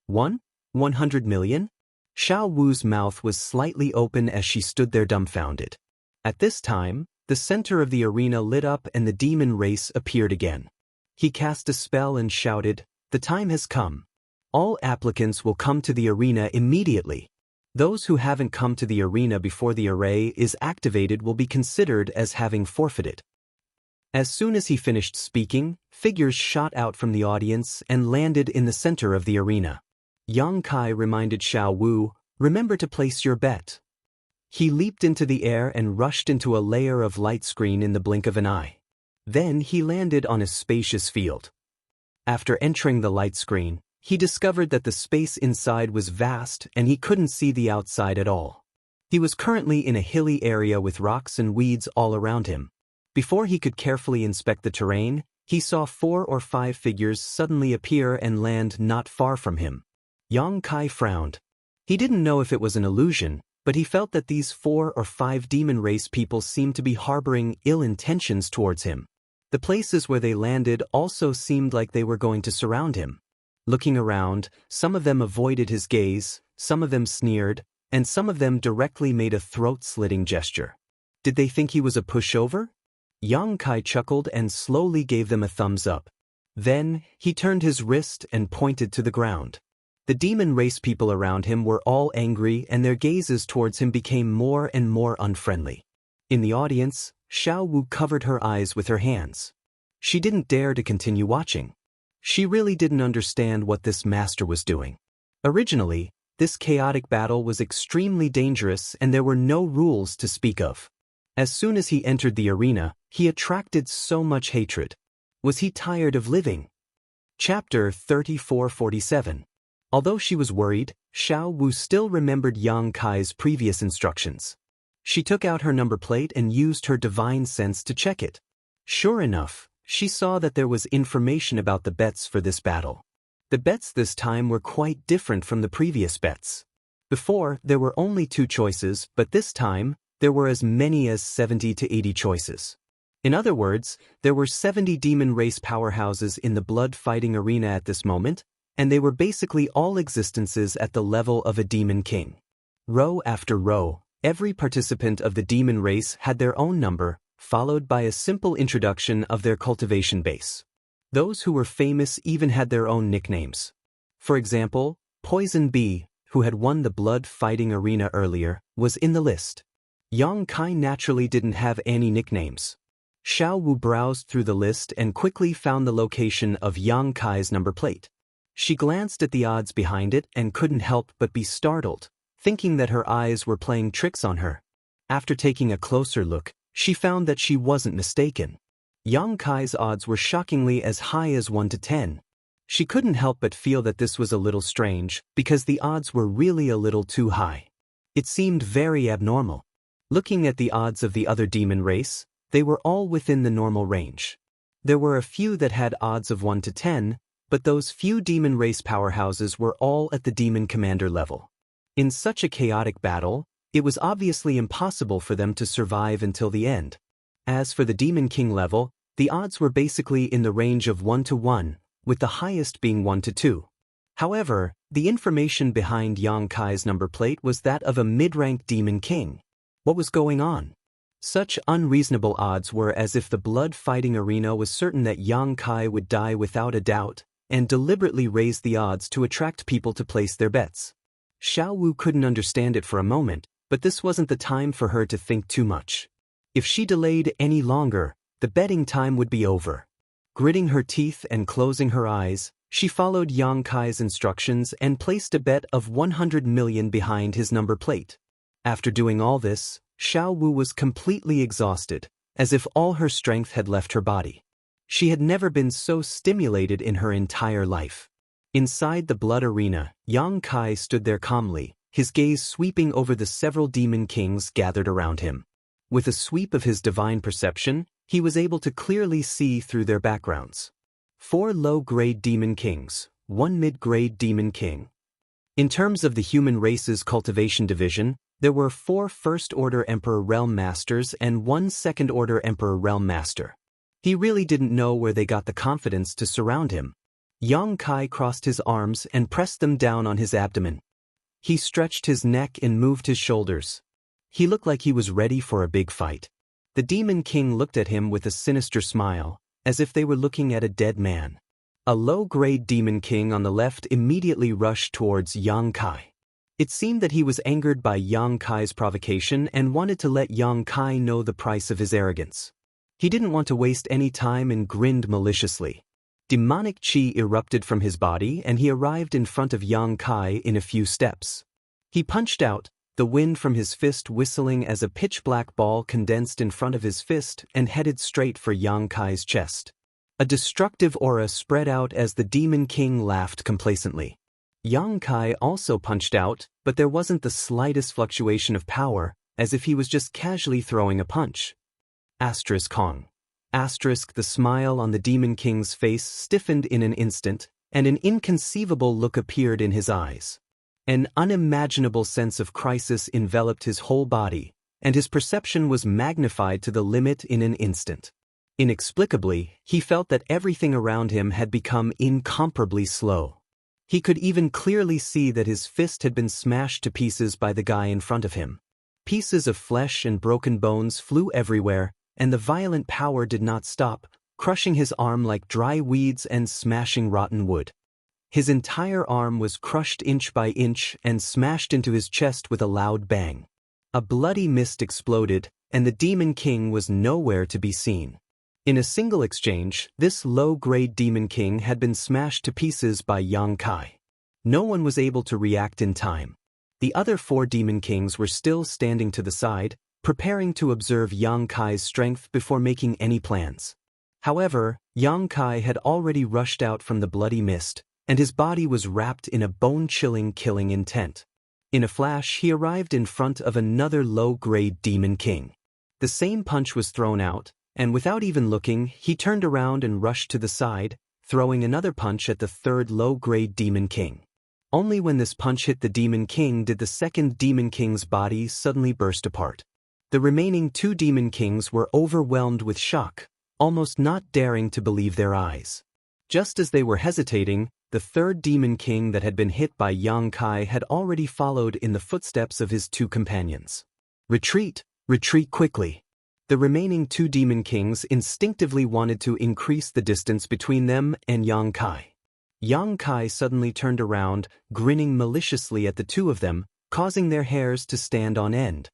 100 million? Xiao Wu's mouth was slightly open as she stood there dumbfounded. At this time, the center of the arena lit up and the demon race appeared again. He cast a spell and shouted, "The time has come. All applicants will come to the arena immediately. Those who haven't come to the arena before the array is activated will be considered as having forfeited." As soon as he finished speaking, figures shot out from the audience and landed in the center of the arena. Yang Kai reminded Xiao Wu, "Remember to place your bet." He leaped into the air and rushed into a layer of light screen in the blink of an eye. Then he landed on a spacious field. After entering the light screen, he discovered that the space inside was vast and he couldn't see the outside at all. He was currently in a hilly area with rocks and weeds all around him. Before he could carefully inspect the terrain, he saw 4 or 5 figures suddenly appear and land not far from him. Yang Kai frowned. He didn't know if it was an illusion, but he felt that these 4 or 5 demon race people seemed to be harboring ill intentions towards him. The places where they landed also seemed like they were going to surround him. Looking around, some of them avoided his gaze, some of them sneered, and some of them directly made a throat-slitting gesture. Did they think he was a pushover? Yang Kai chuckled and slowly gave them a thumbs up. Then, he turned his wrist and pointed to the ground. The demon race people around him were all angry and their gazes towards him became more and more unfriendly. In the audience, Xiao Wu covered her eyes with her hands. She didn't dare to continue watching. She really didn't understand what this master was doing. Originally, this chaotic battle was extremely dangerous and there were no rules to speak of. As soon as he entered the arena, He attracted so much hatred. Was he tired of living? Chapter 3447. Although she was worried, Xiao Wu still remembered Yang Kai's previous instructions. She took out her number plate and used her divine sense to check it. Sure enough, she saw that there was information about the bets for this battle. The bets this time were quite different from the previous bets. Before, there were only 2 choices, but this time, there were as many as 70 to 80 choices. In other words, there were 70 demon race powerhouses in the blood fighting arena at this moment, and they were basically all existences at the level of a demon king. Row after row, every participant of the demon race had their own number, followed by a simple introduction of their cultivation base. Those who were famous even had their own nicknames. For example, Poison Bee, who had won the blood fighting arena earlier, was in the list. Yang Kai naturally didn't have any nicknames. Xiao Wu browsed through the list and quickly found the location of Yang Kai's number plate. She glanced at the odds behind it and couldn't help but be startled, thinking that her eyes were playing tricks on her. After taking a closer look, she found that she wasn't mistaken. Yang Kai's odds were shockingly as high as 1 to 10. She couldn't help but feel that this was a little strange, because the odds were really a little too high. It seemed very abnormal. Looking at the odds of the other demon race, they were all within the normal range. There were a few that had odds of 1 to 10, but those few demon race powerhouses were all at the demon commander level. In such a chaotic battle, it was obviously impossible for them to survive until the end. As for the demon king level, the odds were basically in the range of 1 to 1, with the highest being 1 to 2. However, the information behind Yang Kai's number plate was that of a mid-ranked demon king. What was going on? Such unreasonable odds were as if the blood fighting arena was certain that Yang Kai would die without a doubt, and deliberately raised the odds to attract people to place their bets. Xiao Wu couldn't understand it for a moment, but this wasn't the time for her to think too much. If she delayed any longer, the betting time would be over. Gritting her teeth and closing her eyes, she followed Yang Kai's instructions and placed a bet of 100 million behind his number plate. After doing all this, Xiao Wu was completely exhausted, as if all her strength had left her body. She had never been so stimulated in her entire life. Inside the blood arena, Yang Kai stood there calmly, his gaze sweeping over the several demon kings gathered around him. With a sweep of his divine perception, he was able to clearly see through their backgrounds. 4 low-grade demon kings, 1 mid-grade demon king. In terms of the human race's cultivation division, there were 4 First-Order Emperor Realm Masters and 1 Second-Order Emperor Realm Master. He really didn't know where they got the confidence to surround him. Yang Kai crossed his arms and pressed them down on his abdomen. He stretched his neck and moved his shoulders. He looked like he was ready for a big fight. The Demon King looked at him with a sinister smile, as if they were looking at a dead man. A low-grade Demon King on the left immediately rushed towards Yang Kai. It seemed that he was angered by Yang Kai's provocation and wanted to let Yang Kai know the price of his arrogance. He didn't want to waste any time and grinned maliciously. Demonic chi erupted from his body and he arrived in front of Yang Kai in a few steps. He punched out, the wind from his fist whistling as a pitch-black ball condensed in front of his fist and headed straight for Yang Kai's chest. A destructive aura spread out as the Demon King laughed complacently. Yang Kai also punched out, but there wasn't the slightest fluctuation of power, as if he was just casually throwing a punch. Kong. The smile on the Demon King's face stiffened in an instant, and an inconceivable look appeared in his eyes. An unimaginable sense of crisis enveloped his whole body, and his perception was magnified to the limit in an instant. Inexplicably, he felt that everything around him had become incomparably slow. He could even clearly see that his fist had been smashed to pieces by the guy in front of him. Pieces of flesh and broken bones flew everywhere, and the violent power did not stop, crushing his arm like dry weeds and smashing rotten wood. His entire arm was crushed inch by inch and smashed into his chest with a loud bang. A bloody mist exploded, and the Demon King was nowhere to be seen. In a single exchange, this low-grade Demon King had been smashed to pieces by Yang Kai. No one was able to react in time. The other 4 Demon Kings were still standing to the side, preparing to observe Yang Kai's strength before making any plans. However, Yang Kai had already rushed out from the bloody mist, and his body was wrapped in a bone-chilling killing intent. In a flash, he arrived in front of another low-grade demon king. The same punch was thrown out, and without even looking, he turned around and rushed to the side, throwing another punch at the third low-grade demon king. Only when this punch hit the demon king did the second demon king's body suddenly burst apart. The remaining two demon kings were overwhelmed with shock, almost not daring to believe their eyes. Just as they were hesitating, the third demon king that had been hit by Yang Kai had already followed in the footsteps of his two companions. Retreat, retreat quickly. The remaining two demon kings instinctively wanted to increase the distance between them and Yang Kai. Yang Kai suddenly turned around, grinning maliciously at the two of them, causing their hairs to stand on end.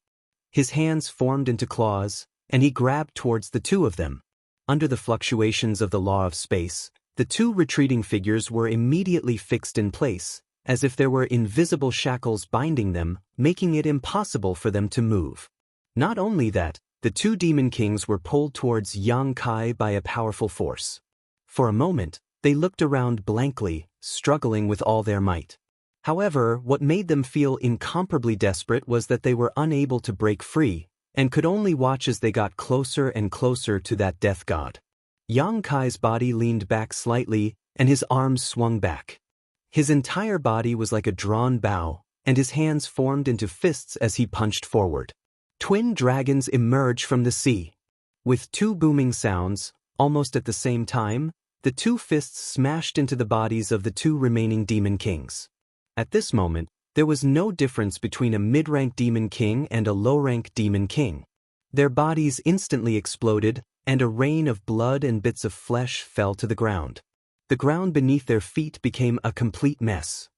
His hands formed into claws, and he grabbed towards the two of them. Under the fluctuations of the law of space, the two retreating figures were immediately fixed in place, as if there were invisible shackles binding them, making it impossible for them to move. Not only that, the two demon kings were pulled towards Yang Kai by a powerful force. For a moment, they looked around blankly, struggling with all their might. However, what made them feel incomparably desperate was that they were unable to break free, and could only watch as they got closer and closer to that death god. Yang Kai's body leaned back slightly, and his arms swung back. His entire body was like a drawn bow, and his hands formed into fists as he punched forward. Twin dragons emerged from the sea. With two booming sounds, almost at the same time, the two fists smashed into the bodies of the two remaining demon kings. At this moment, there was no difference between a mid-rank demon king and a low-rank demon king. Their bodies instantly exploded, and a rain of blood and bits of flesh fell to the ground. The ground beneath their feet became a complete mess.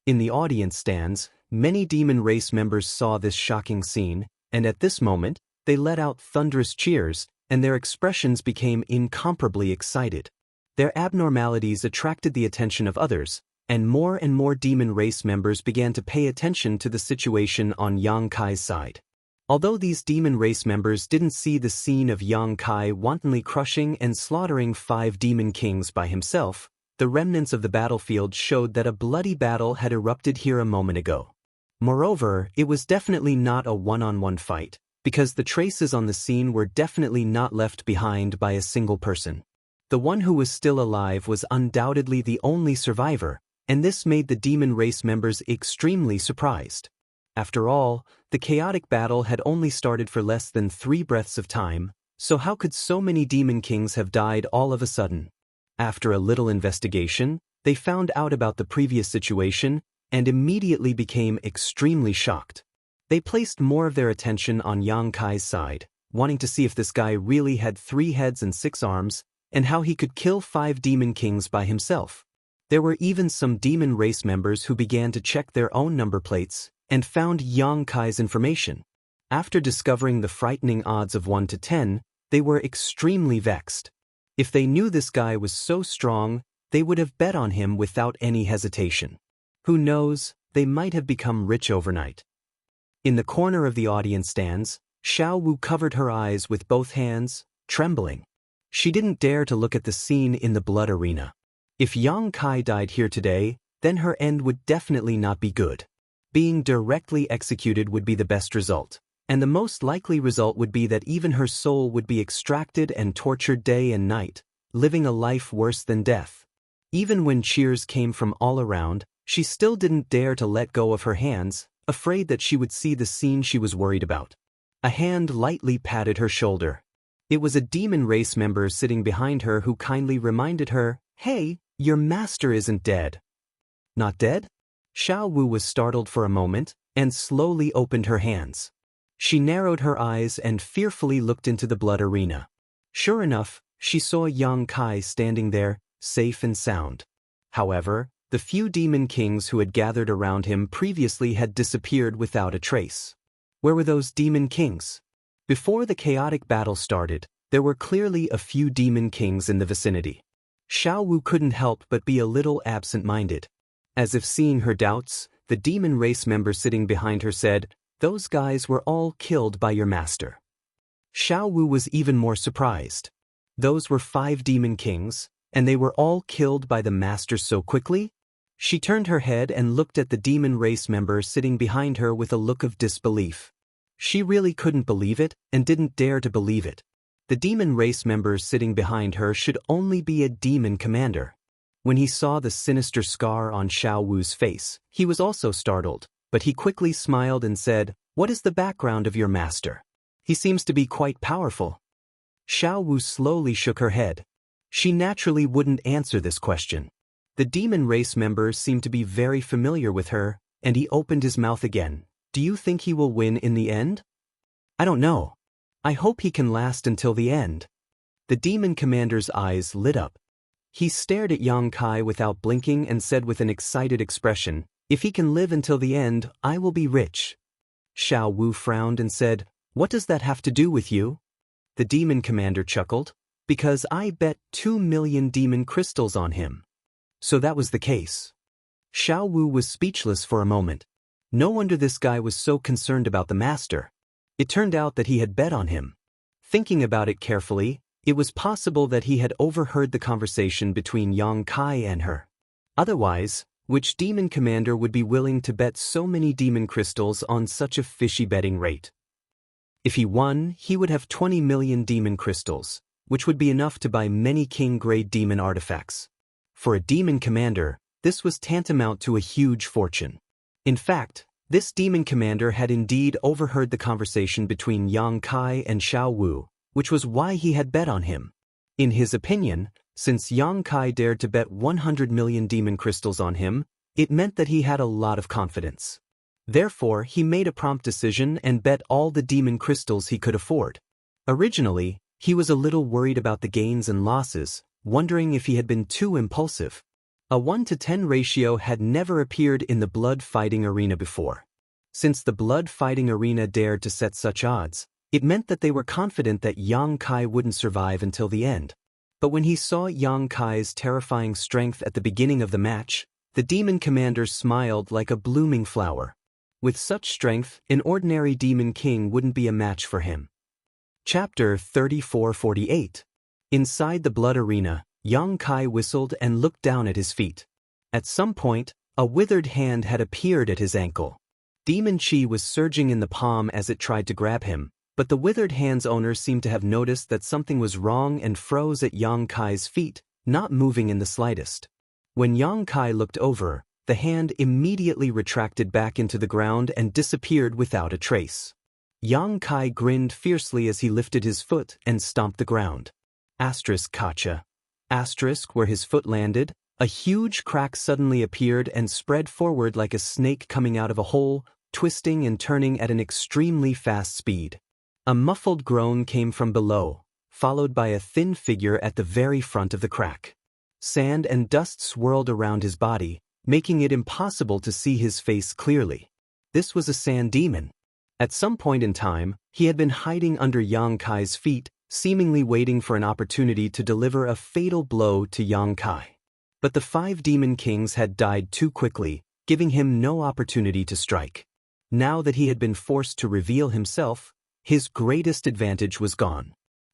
In the audience stands, many demon race members saw this shocking scene, and at this moment, they let out thunderous cheers, and their expressions became incomparably excited. Their abnormalities attracted the attention of others, and more demon race members began to pay attention to the situation on Yang Kai's side. Although these demon race members didn't see the scene of Yang Kai wantonly crushing and slaughtering 5 demon kings by himself, the remnants of the battlefield showed that a bloody battle had erupted here a moment ago. Moreover, it was definitely not a one-on-one fight, because the traces on the scene were definitely not left behind by a single person. The one who was still alive was undoubtedly the only survivor, and this made the demon race members extremely surprised. After all, the chaotic battle had only started for less than 3 breaths of time, so how could so many demon kings have died all of a sudden? After a little investigation, they found out about the previous situation and immediately became extremely shocked. They placed more of their attention on Yang Kai's side, wanting to see if this guy really had 3 heads and 6 arms, and how he could kill 5 demon kings by himself. There were even some demon race members who began to check their own number plates, and found Yang Kai's information. After discovering the frightening odds of 1 to 10, they were extremely vexed. If they knew this guy was so strong, they would have bet on him without any hesitation. Who knows, they might have become rich overnight. In the corner of the audience stands, Xiao Wu covered her eyes with both hands, trembling. She didn't dare to look at the scene in the blood arena. If Yang Kai died here today, then her end would definitely not be good. Being directly executed would be the best result, and the most likely result would be that even her soul would be extracted and tortured day and night, living a life worse than death. Even when cheers came from all around, she still didn't dare to let go of her hands, afraid that she would see the scene she was worried about. A hand lightly patted her shoulder. It was a demon race member sitting behind her who kindly reminded her, "Hey, your master isn't dead." "Not dead?" Xiao Wu was startled for a moment, and slowly opened her hands. She narrowed her eyes and fearfully looked into the blood arena. Sure enough, she saw Yang Kai standing there, safe and sound. However, the few demon kings who had gathered around him previously had disappeared without a trace. Where were those demon kings? Before the chaotic battle started, there were clearly a few demon kings in the vicinity. Xiao Wu couldn't help but be a little absent-minded. As if seeing her doubts, the demon race member sitting behind her said, Those guys were all killed by your master. Xiao Wu was even more surprised. Those were 5 demon kings, and they were all killed by the master so quickly? She turned her head and looked at the demon race member sitting behind her with a look of disbelief. She really couldn't believe it and didn't dare to believe it. The demon race member sitting behind her should only be a demon commander. When he saw the sinister scar on Xiao Wu's face, he was also startled, but he quickly smiled and said, "What is the background of your master? He seems to be quite powerful." Xiao Wu slowly shook her head. She naturally wouldn't answer this question. The demon race member seemed to be very familiar with her, and he opened his mouth again. "Do you think he will win in the end?" "I don't know. I hope he can last until the end." The demon commander's eyes lit up. He stared at Yang Kai without blinking and said with an excited expression, "If he can live until the end, I will be rich." Xiao Wu frowned and said, "What does that have to do with you?" The demon commander chuckled, "Because I bet 2 million demon crystals on him." So that was the case. Xiao Wu was speechless for a moment. No wonder this guy was so concerned about the master. It turned out that he had bet on him. Thinking about it carefully, it was possible that he had overheard the conversation between Yang Kai and her. Otherwise, which demon commander would be willing to bet so many demon crystals on such a fishy betting rate? If he won, he would have 20 million demon crystals, which would be enough to buy many king-grade demon artifacts. For a demon commander, this was tantamount to a huge fortune. In fact, this demon commander had indeed overheard the conversation between Yang Kai and Xiao Wu, which was why he had bet on him. In his opinion, since Yang Kai dared to bet 100 million demon crystals on him, it meant that he had a lot of confidence. Therefore, he made a prompt decision and bet all the demon crystals he could afford. Originally, he was a little worried about the gains and losses, wondering if he had been too impulsive. A 1-to-10 ratio had never appeared in the blood fighting arena before. Since the blood fighting arena dared to set such odds, it meant that they were confident that Yang Kai wouldn't survive until the end. But when he saw Yang Kai's terrifying strength at the beginning of the match, the demon commander smiled like a blooming flower. With such strength, an ordinary demon king wouldn't be a match for him. Chapter 3448. Inside the blood arena, Yang Kai whistled and looked down at his feet. At some point, a withered hand had appeared at his ankle. Demon chi was surging in the palm as it tried to grab him, but the withered hand's owner seemed to have noticed that something was wrong and froze at Yang Kai's feet, not moving in the slightest. When Yang Kai looked over, the hand immediately retracted back into the ground and disappeared without a trace. Yang Kai grinned fiercely as he lifted his foot and stomped the ground. Asterisk Kacha. Asterisk where his foot landed, a huge crack suddenly appeared and spread forward like a snake coming out of a hole, twisting and turning at an extremely fast speed. A muffled groan came from below, followed by a thin figure at the very front of the crack. Sand and dust swirled around his body, making it impossible to see his face clearly. This was a sand demon. At some point in time, he had been hiding under Yang Kai's feet, seemingly waiting for an opportunity to deliver a fatal blow to Yang Kai. But the 5 demon kings had died too quickly, giving him no opportunity to strike. Now that he had been forced to reveal himself, his greatest advantage was gone.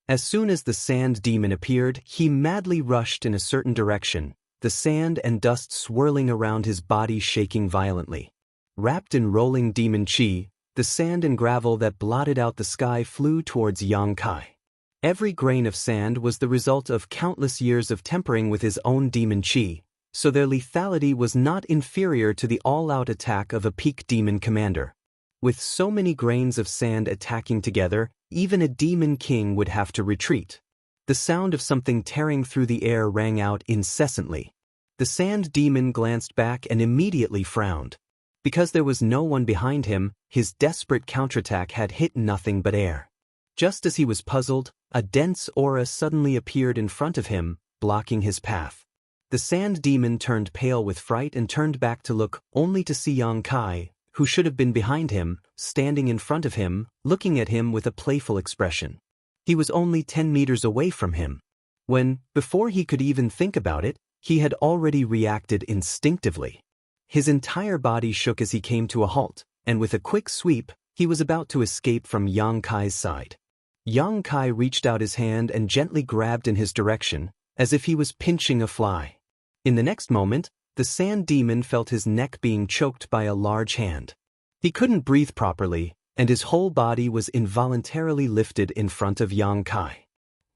As soon as the sand demon appeared, he madly rushed in a certain direction, the sand and dust swirling around his body, shaking violently. Wrapped in rolling demon chi, the sand and gravel that blotted out the sky flew towards Yang Kai. Every grain of sand was the result of countless years of tempering with his own demon chi, so their lethality was not inferior to the all-out attack of a peak demon commander. With so many grains of sand attacking together, even a demon king would have to retreat. The sound of something tearing through the air rang out incessantly. The sand demon glanced back and immediately frowned. Because there was no one behind him, his desperate counterattack had hit nothing but air. Just as he was puzzled, a dense aura suddenly appeared in front of him, blocking his path. The sand demon turned pale with fright and turned back to look, only to see Yang Kai, who should have been behind him, standing in front of him, looking at him with a playful expression. He was only 10 meters away from him. When, before he could even think about it, he had already reacted instinctively. His entire body shook as he came to a halt, and with a quick sweep, He was about to escape from Yang Kai's side. Yang Kai reached out his hand and gently grabbed in his direction, as if he was pinching a fly. In the next moment, the sand demon felt his neck being choked by a large hand. He couldn't breathe properly, and his whole body was involuntarily lifted in front of Yang Kai.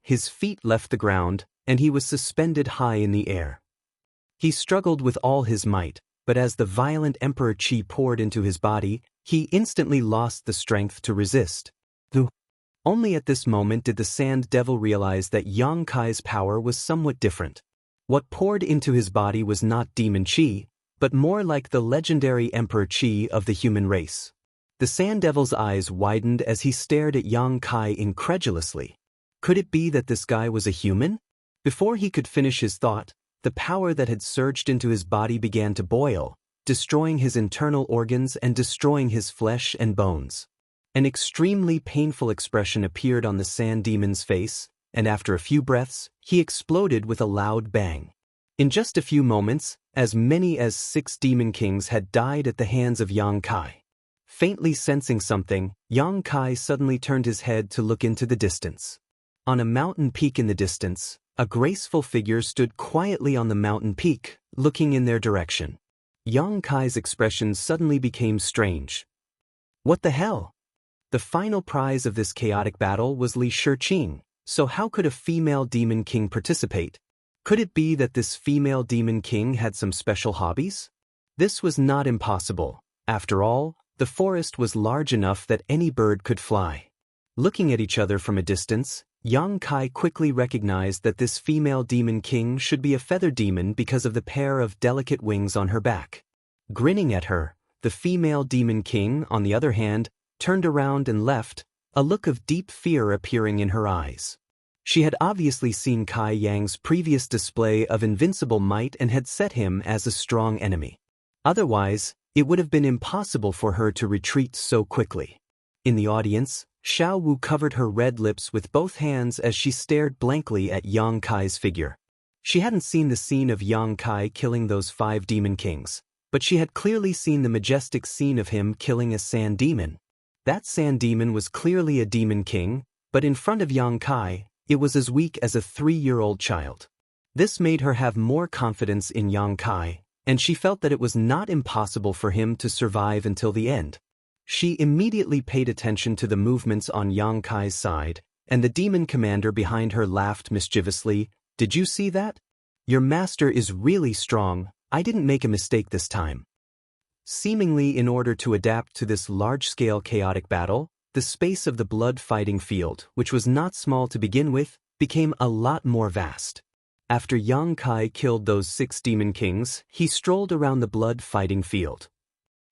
His feet left the ground, and he was suspended high in the air. He struggled with all his might, but as the violent emperor chi poured into his body, he instantly lost the strength to resist. Only at this moment did the sand devil realize that Yang Kai's power was somewhat different. What poured into his body was not demon chi, but more like the legendary emperor chi of the human race. The sand devil's eyes widened as he stared at Yang Kai incredulously. Could it be that this guy was a human? Before he could finish his thought, the power that had surged into his body began to boil, destroying his internal organs and destroying his flesh and bones. An extremely painful expression appeared on the sand demon's face, and after a few breaths, he exploded with a loud bang. In just a few moments, as many as 6 demon kings had died at the hands of Yang Kai. Faintly sensing something, Yang Kai suddenly turned his head to look into the distance. On a mountain peak in the distance, a graceful figure stood quietly on the mountain peak, looking in their direction. Yang Kai's expression suddenly became strange. What the hell? The final prize of this chaotic battle was Li Shiqing, so how could a female demon king participate? Could it be that this female demon king had some special hobbies? This was not impossible. After all, the forest was large enough that any bird could fly. Looking at each other from a distance, Yang Kai quickly recognized that this female demon king should be a feather demon because of the pair of delicate wings on her back. Grinning at her, the female demon king, on the other hand, turned around and left, a look of deep fear appearing in her eyes. She had obviously seen Kai Yang's previous display of invincible might and had set him as a strong enemy. Otherwise, it would have been impossible for her to retreat so quickly. In the audience, Xiao Wu covered her red lips with both hands as she stared blankly at Yang Kai's figure. She hadn't seen the scene of Yang Kai killing those 5 demon kings, but she had clearly seen the majestic scene of him killing a sand demon. That sand demon was clearly a demon king, but in front of Yang Kai, it was as weak as a 3-year-old child. This made her have more confidence in Yang Kai, and she felt that it was not impossible for him to survive until the end. She immediately paid attention to the movements on Yang Kai's side, and the demon commander behind her laughed mischievously. "Did you see that? Your master is really strong. I didn't make a mistake this time." Seemingly in order to adapt to this large-scale chaotic battle, the space of the blood-fighting field, which was not small to begin with, became a lot more vast. After Yang Kai killed those 6 demon kings, he strolled around the blood-fighting field.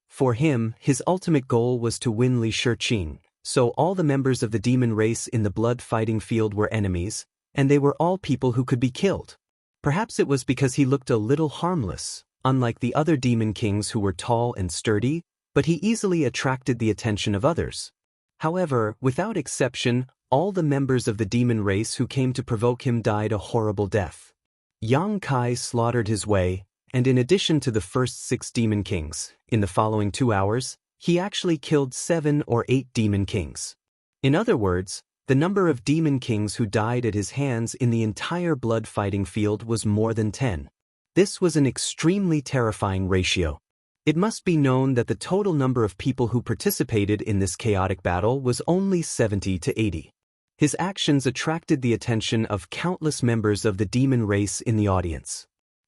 For him, his ultimate goal was to win Li Shiqing, so all the members of the demon race in the blood-fighting field were enemies, and they were all people who could be killed. Perhaps it was because he looked a little harmless, unlike the other demon kings who were tall and sturdy, but he easily attracted the attention of others. However, without exception, all the members of the demon race who came to provoke him died a horrible death. Yang Kai slaughtered his way, and in addition to the first 6 demon kings, in the following 2 hours, he actually killed 7 or 8 demon kings. In other words, the number of demon kings who died at his hands in the entire blood-fighting field was more than 10. This was an extremely terrifying ratio. It must be known that the total number of people who participated in this chaotic battle was only 70 to 80. His actions attracted the attention of countless members of the demon race in the audience.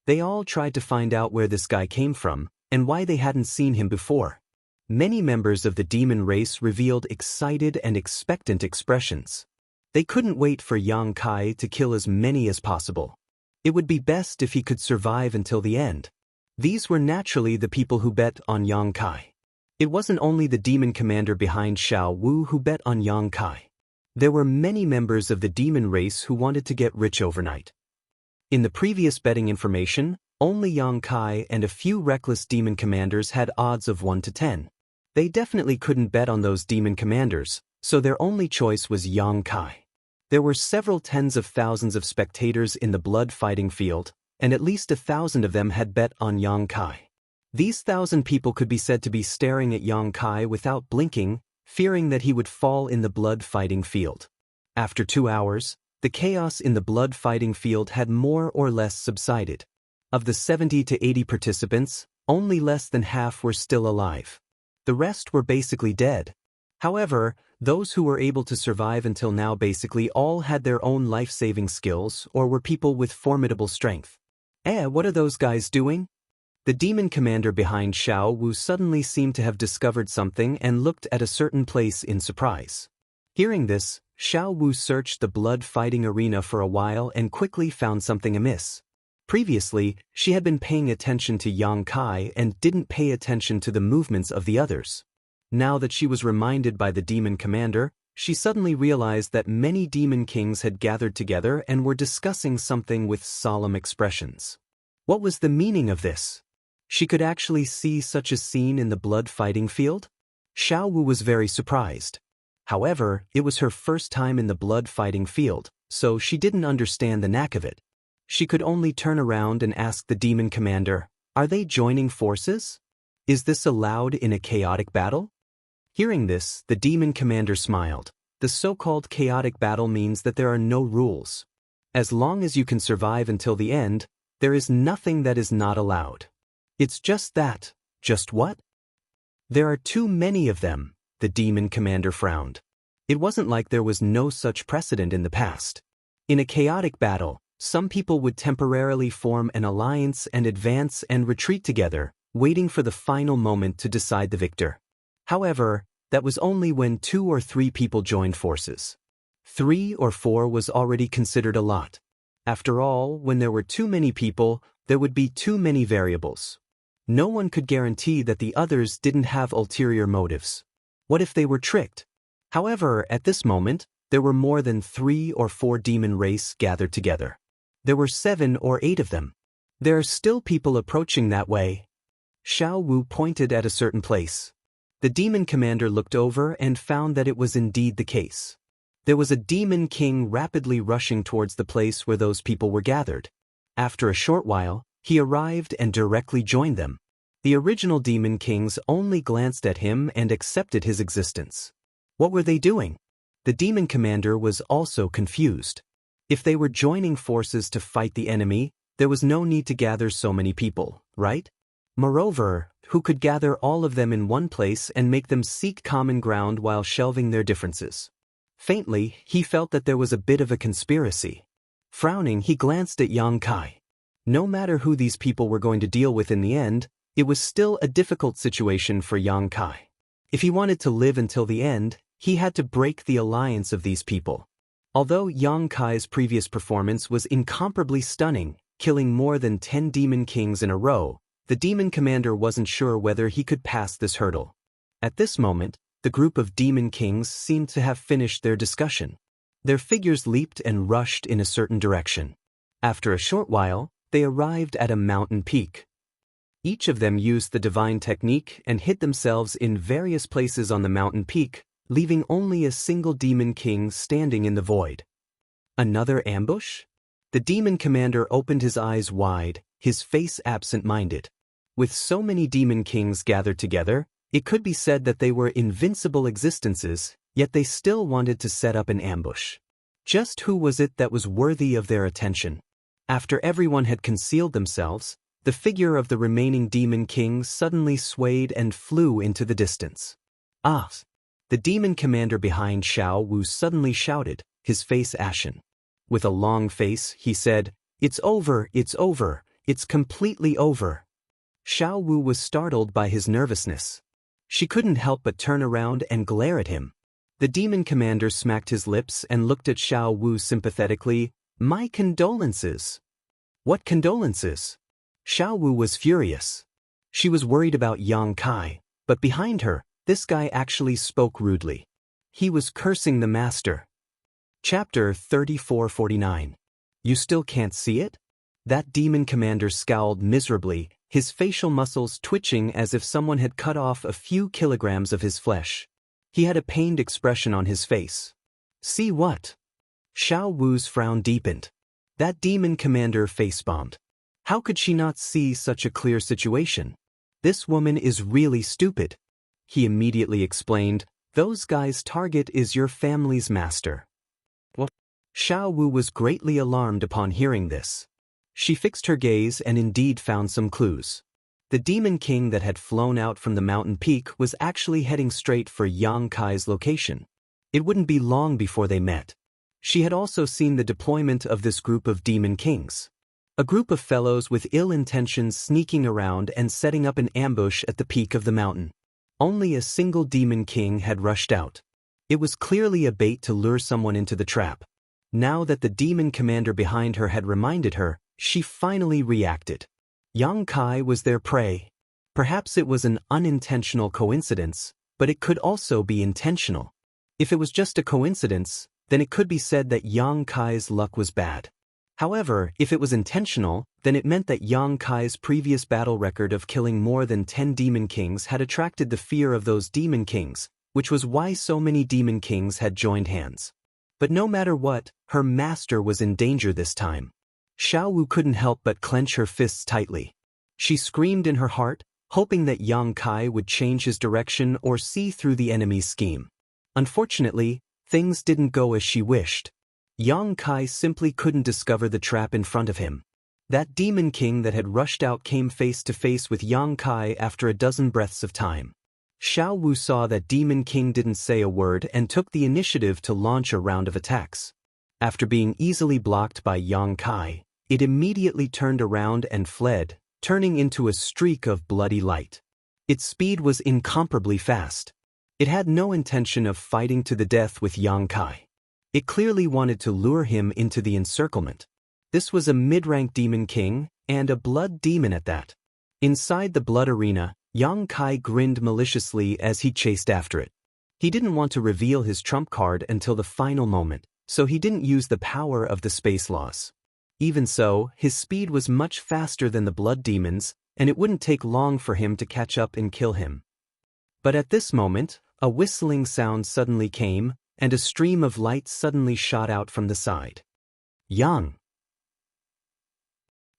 They all tried to find out where this guy came from, and why they hadn't seen him before. Many members of the demon race revealed excited and expectant expressions. They couldn't wait for Yang Kai to kill as many as possible. It would be best if he could survive until the end. These were naturally the people who bet on Yang Kai. It wasn't only the demon commander behind Xiao Wu who bet on Yang Kai. There were many members of the demon race who wanted to get rich overnight. In the previous betting information, only Yang Kai and a few reckless demon commanders had odds of 1 to 10. They definitely couldn't bet on those demon commanders, so their only choice was Yang Kai. There were several tens of thousands of spectators in the blood-fighting field, and at least 1,000 of them had bet on Yang Kai. These 1,000 people could be said to be staring at Yang Kai without blinking, fearing that he would fall in the blood-fighting field. After 2 hours, the chaos in the blood-fighting field had more or less subsided. Of the 70 to 80 participants, only less than half were still alive. The rest were basically dead. However, those who were able to survive until now basically all had their own life-saving skills or were people with formidable strength. What are those guys doing? The demon commander behind Xiao Wu suddenly seemed to have discovered something and looked at a certain place in surprise. Hearing this, Xiao Wu searched the blood-fighting arena for a while and quickly found something amiss. Previously, she had been paying attention to Yang Kai and didn't pay attention to the movements of the others. Now that she was reminded by the demon commander, she suddenly realized that many demon kings had gathered together and were discussing something with solemn expressions. What was the meaning of this? She could actually see such a scene in the blood-fighting field? Xiao Wu was very surprised. However, it was her first time in the blood-fighting field, so she didn't understand the knack of it. She could only turn around and ask the demon commander, "Are they joining forces? Is this allowed in a chaotic battle?" Hearing this, the demon commander smiled. The so-called chaotic battle means that there are no rules. As long as you can survive until the end, there is nothing that is not allowed. It's just that. Just what? There are too many of them, the demon commander frowned. It wasn't like there was no such precedent in the past. In a chaotic battle, some people would temporarily form an alliance and advance and retreat together, waiting for the final moment to decide the victor. However, that was only when 2 or 3 people joined forces. 3 or 4 was already considered a lot. After all, when there were too many people, there would be too many variables. No one could guarantee that the others didn't have ulterior motives. What if they were tricked? However, at this moment, there were more than 3 or 4 demon race gathered together. There were 7 or 8 of them. There are still people approaching that way. Xiao Wu pointed at a certain place. The demon commander looked over and found that it was indeed the case. There was a demon king rapidly rushing towards the place where those people were gathered. After a short while, he arrived and directly joined them. The original demon kings only glanced at him and accepted his existence. What were they doing? The demon commander was also confused. If they were joining forces to fight the enemy, there was no need to gather so many people, right? Moreover, who could gather all of them in one place and make them seek common ground while shelving their differences? Faintly, he felt that there was a bit of a conspiracy. Frowning, he glanced at Yang Kai. No matter who these people were going to deal with in the end, it was still a difficult situation for Yang Kai. If he wanted to live until the end, he had to break the alliance of these people. Although Yang Kai's previous performance was incomparably stunning, killing more than 10 demon kings in a row, the demon commander wasn't sure whether he could pass this hurdle. At this moment, the group of demon kings seemed to have finished their discussion. Their figures leaped and rushed in a certain direction. After a short while, they arrived at a mountain peak. Each of them used the divine technique and hid themselves in various places on the mountain peak, leaving only a single demon king standing in the void. Another ambush? The demon commander opened his eyes wide, his face absent-minded. With so many demon kings gathered together, it could be said that they were invincible existences, yet they still wanted to set up an ambush. Just who was it that was worthy of their attention? After everyone had concealed themselves, the figure of the remaining demon king suddenly swayed and flew into the distance. Ah! The demon commander behind Xiao Wu suddenly shouted, his face ashen. With a long face, he said, "It's over, it's completely over." Xiao Wu was startled by his nervousness. She couldn't help but turn around and glare at him. The demon commander smacked his lips and looked at Xiao Wu sympathetically. "My condolences." "What condolences?" Xiao Wu was furious. She was worried about Yang Kai, but behind her, this guy actually spoke rudely. He was cursing the master. Chapter 3449. You still can't see it? That demon commander scowled miserably, his facial muscles twitching as if someone had cut off a few kilograms of his flesh. He had a pained expression on his face. "See what?" Xiao Wu's frown deepened. That demon commander face-bombed. How could she not see such a clear situation? This woman is really stupid. He immediately explained, Those guys' target is your family's master. What? Xiao Wu was greatly alarmed upon hearing this. She fixed her gaze and indeed found some clues. The demon king that had flown out from the mountain peak was actually heading straight for Yang Kai's location. It wouldn't be long before they met. She had also seen the deployment of this group of demon kings. A group of fellows with ill intentions sneaking around and setting up an ambush at the peak of the mountain. Only a single demon king had rushed out. It was clearly a bait to lure someone into the trap. Now that the demon commander behind her had reminded her, she finally reacted. Yang Kai was their prey. Perhaps it was an unintentional coincidence, but it could also be intentional. If it was just a coincidence, then it could be said that Yang Kai's luck was bad. However, if it was intentional, then it meant that Yang Kai's previous battle record of killing more than 10 demon kings had attracted the fear of those demon kings, which was why so many demon kings had joined hands. But no matter what, her master was in danger this time. Xiao Wu couldn't help but clench her fists tightly. She screamed in her heart, hoping that Yang Kai would change his direction or see through the enemy's scheme. Unfortunately, things didn't go as she wished. Yang Kai simply couldn't discover the trap in front of him. That demon king that had rushed out came face to face with Yang Kai after a dozen breaths of time. Xiao Wu saw that demon king didn't say a word and took the initiative to launch a round of attacks. After being easily blocked by Yang Kai, it immediately turned around and fled, turning into a streak of bloody light. Its speed was incomparably fast. It had no intention of fighting to the death with Yang Kai. It clearly wanted to lure him into the encirclement. This was a mid-rank demon king, and a blood demon at that. Inside the blood arena, Yang Kai grinned maliciously as he chased after it. He didn't want to reveal his trump card until the final moment, so he didn't use the power of the space laws. Even so, his speed was much faster than the blood demons, and it wouldn't take long for him to catch up and kill him. But at this moment, a whistling sound suddenly came, and a stream of light suddenly shot out from the side. Yang!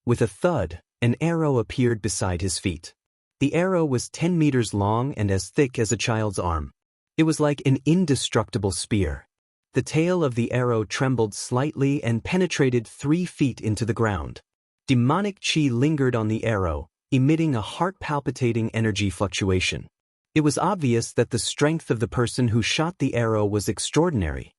With a thud, an arrow appeared beside his feet. The arrow was 10 meters long and as thick as a child's arm. It was like an indestructible spear. The tail of the arrow trembled slightly and penetrated 3 feet into the ground. Demonic chi lingered on the arrow, emitting a heart-palpitating energy fluctuation. It was obvious that the strength of the person who shot the arrow was extraordinary.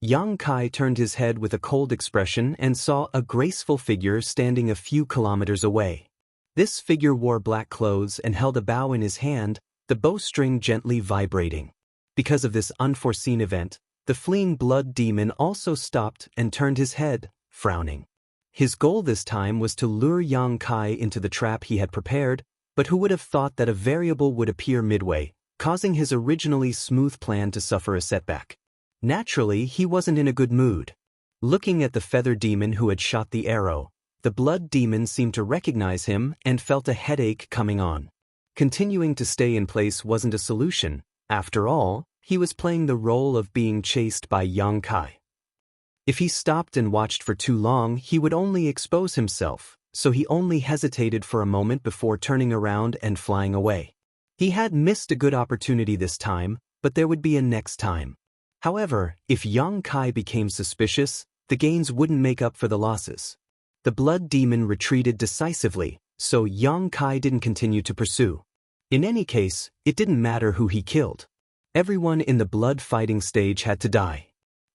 Yang Kai turned his head with a cold expression and saw a graceful figure standing a few kilometers away. This figure wore black clothes and held a bow in his hand, the bowstring gently vibrating. Because of this unforeseen event, the fleeing blood demon also stopped and turned his head, frowning. His goal this time was to lure Yang Kai into the trap he had prepared, but who would have thought that a variable would appear midway, causing his originally smooth plan to suffer a setback. Naturally, he wasn't in a good mood. Looking at the feather demon who had shot the arrow, the blood demon seemed to recognize him and felt a headache coming on. Continuing to stay in place wasn't a solution. After all, he was playing the role of being chased by Yang Kai. If he stopped and watched for too long, he would only expose himself, so he only hesitated for a moment before turning around and flying away. He had missed a good opportunity this time, but there would be a next time. However, if Yang Kai became suspicious, the gains wouldn't make up for the losses. The blood demon retreated decisively, so Yang Kai didn't continue to pursue. In any case, it didn't matter who he killed. Everyone in the blood fighting stage had to die.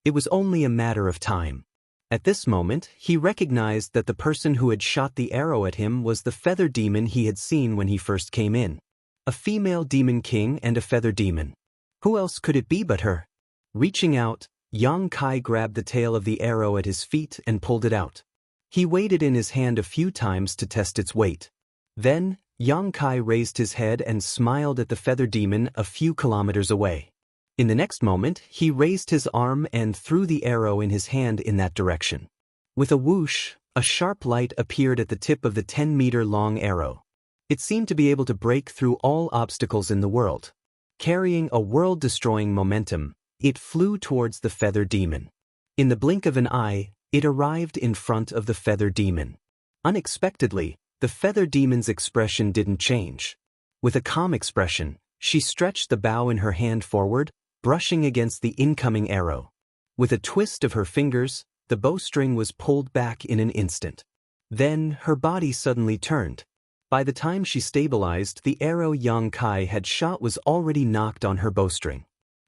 It was only a matter of time. At this moment, he recognized that the person who had shot the arrow at him was the feather demon he had seen when he first came in. A female demon king and a feather demon. Who else could it be but her? Reaching out, Yang Kai grabbed the tail of the arrow at his feet and pulled it out. He weighed it in his hand a few times to test its weight. Then, Yang Kai raised his head and smiled at the feather demon a few kilometers away. In the next moment, he raised his arm and threw the arrow in his hand in that direction. With a whoosh, a sharp light appeared at the tip of the 10-meter-long arrow. It seemed to be able to break through all obstacles in the world. Carrying a world-destroying momentum, it flew towards the feather demon. In the blink of an eye, it arrived in front of the feather demon. Unexpectedly, the feather demon's expression didn't change. With a calm expression, she stretched the bow in her hand forward, brushing against the incoming arrow. With a twist of her fingers, the bowstring was pulled back in an instant. Then, her body suddenly turned. By the time she stabilized, the arrow Yang Kai had shot was already knocked on her bowstring.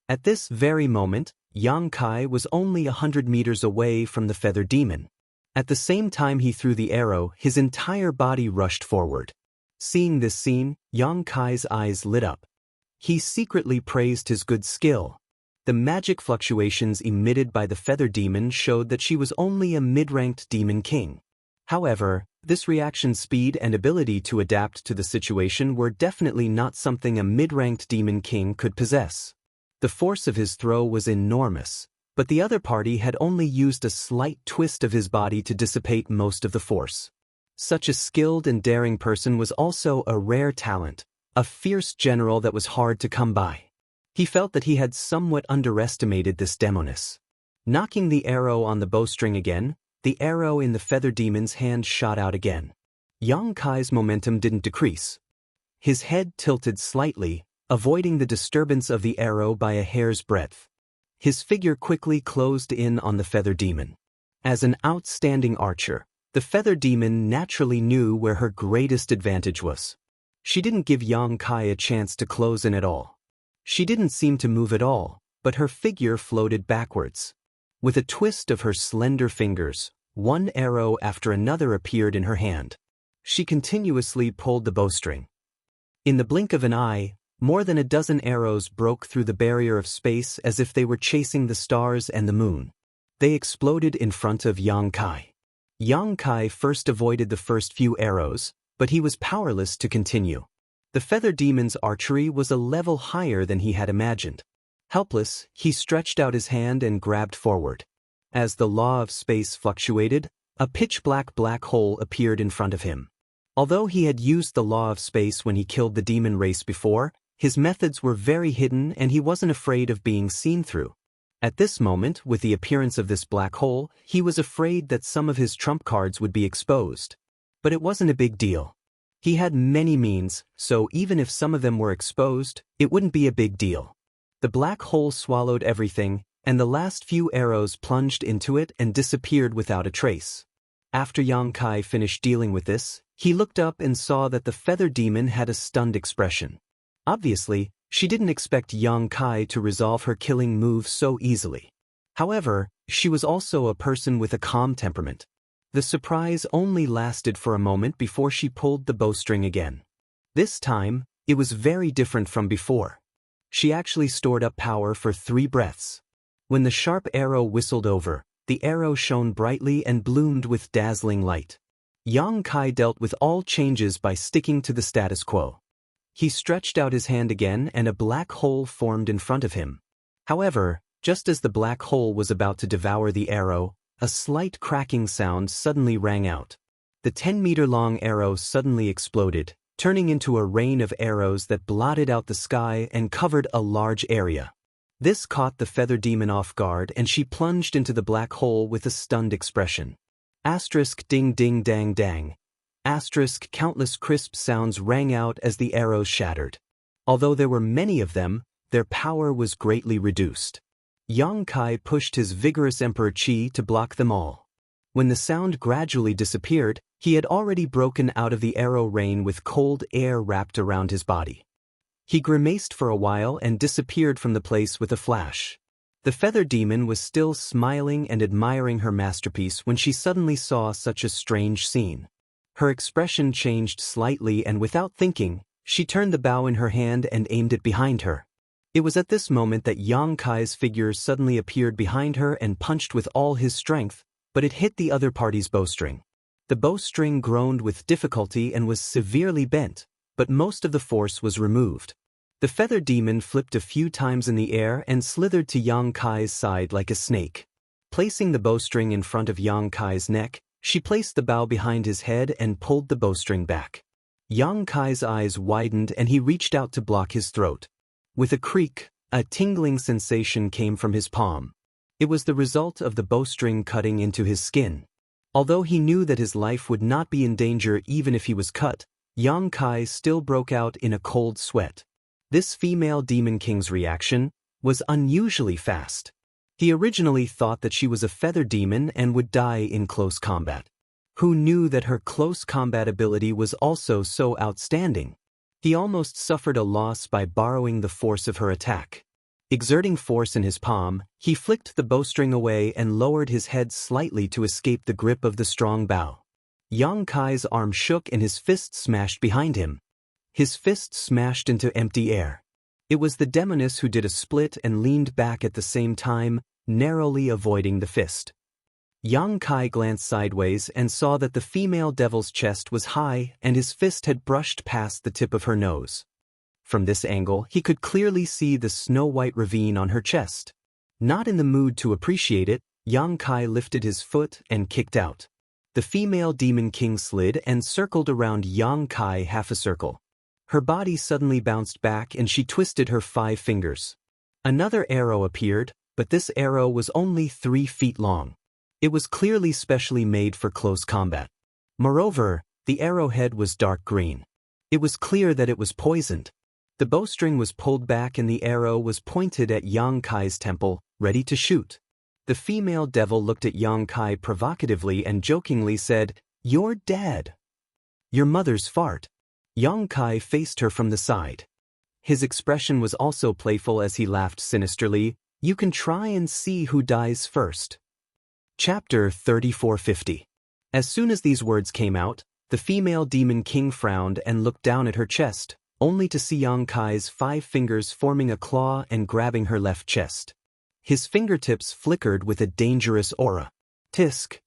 At this very moment, Yang Kai was only 100 meters away from the feather demon. At the same time he threw the arrow, his entire body rushed forward. Seeing this scene, Yang Kai's eyes lit up. He secretly praised his good skill. The magic fluctuations emitted by the feather demon showed that she was only a mid-ranked demon king. However, this reaction speed and ability to adapt to the situation were definitely not something a mid-ranked demon king could possess. The force of his throw was enormous, but the other party had only used a slight twist of his body to dissipate most of the force. Such a skilled and daring person was also a rare talent, a fierce general that was hard to come by. He felt that he had somewhat underestimated this demoness. Knocking the arrow on the bowstring again, the arrow in the feather demon's hand shot out again. Yang Kai's momentum didn't decrease. His head tilted slightly, avoiding the disturbance of the arrow by a hair's breadth. His figure quickly closed in on the feather demon. As an outstanding archer, the feather demon naturally knew where her greatest advantage was. She didn't give Yang Kai a chance to close in at all. She didn't seem to move at all, but her figure floated backwards. With a twist of her slender fingers, one arrow after another appeared in her hand. She continuously pulled the bowstring. In the blink of an eye, more than a dozen arrows broke through the barrier of space as if they were chasing the stars and the moon. They exploded in front of Yang Kai. Yang Kai first avoided the first few arrows, but he was powerless to continue. The feather demon's archery was a level higher than he had imagined. Helpless, he stretched out his hand and grabbed forward. As the law of space fluctuated, a pitch-black black hole appeared in front of him. Although he had used the law of space when he killed the demon race before, his methods were very hidden and he wasn't afraid of being seen through. At this moment, with the appearance of this black hole, he was afraid that some of his trump cards would be exposed. But it wasn't a big deal. He had many means, so even if some of them were exposed, it wouldn't be a big deal. The black hole swallowed everything, and the last few arrows plunged into it and disappeared without a trace. After Yang Kai finished dealing with this, he looked up and saw that the feather demon had a stunned expression. Obviously, she didn't expect Yang Kai to resolve her killing move so easily. However, she was also a person with a calm temperament. The surprise only lasted for a moment before she pulled the bowstring again. This time, it was very different from before. She actually stored up power for 3 breaths. When the sharp arrow whistled over, the arrow shone brightly and bloomed with dazzling light. Yang Kai dealt with all changes by sticking to the status quo. He stretched out his hand again and a black hole formed in front of him. However, just as the black hole was about to devour the arrow, a slight cracking sound suddenly rang out. The 10-meter-long arrow suddenly exploded, turning into a rain of arrows that blotted out the sky and covered a large area. This caught the feather demon off guard and she plunged into the black hole with a stunned expression. Asterisk ding ding dang dang. Asterisk countless crisp sounds rang out as the arrows shattered. Although there were many of them, their power was greatly reduced. Yang Kai pushed his vigorous Emperor Qi to block them all. When the sound gradually disappeared, he had already broken out of the arrow rain with cold air wrapped around his body. He grimaced for a while and disappeared from the place with a flash. The feather demon was still smiling and admiring her masterpiece when she suddenly saw such a strange scene. Her expression changed slightly and without thinking, she turned the bow in her hand and aimed it behind her. It was at this moment that Yang Kai's figure suddenly appeared behind her and punched with all his strength, but it hit the other party's bowstring. The bowstring groaned with difficulty and was severely bent, but most of the force was removed. The feather demon flipped a few times in the air and slithered to Yang Kai's side like a snake. Placing the bowstring in front of Yang Kai's neck, she placed the bow behind his head and pulled the bowstring back. Yang Kai's eyes widened and he reached out to block his throat. With a creak, a tingling sensation came from his palm. It was the result of the bowstring cutting into his skin. Although he knew that his life would not be in danger even if he was cut, Yang Kai still broke out in a cold sweat. This female demon king's reaction, was unusually fast. He originally thought that she was a feather demon and would die in close combat. Who knew that her close combat ability was also so outstanding? He almost suffered a loss by borrowing the force of her attack. Exerting force in his palm, he flicked the bowstring away and lowered his head slightly to escape the grip of the strong bow. Yang Kai's arm shook and his fist smashed behind him. His fist smashed into empty air. It was the demoness who did a split and leaned back at the same time, narrowly avoiding the fist. Yang Kai glanced sideways and saw that the female devil's chest was high and his fist had brushed past the tip of her nose. From this angle, he could clearly see the snow-white ravine on her chest. Not in the mood to appreciate it, Yang Kai lifted his foot and kicked out. The female demon king slid and circled around Yang Kai half a circle. Her body suddenly bounced back and she twisted her 5 fingers. Another arrow appeared, but this arrow was only 3 feet long. It was clearly specially made for close combat. Moreover, the arrowhead was dark green. It was clear that it was poisoned. The bowstring was pulled back and the arrow was pointed at Yang Kai's temple, ready to shoot. The female devil looked at Yang Kai provocatively and jokingly said, "You're dead. Your mother's fart." Yang Kai faced her from the side. His expression was also playful as he laughed sinisterly. "You can try and see who dies first." Chapter 3450. As soon as these words came out, the female demon king frowned and looked down at her chest, only to see Yang Kai's 5 fingers forming a claw and grabbing her left chest. His fingertips flickered with a dangerous aura. Tisk.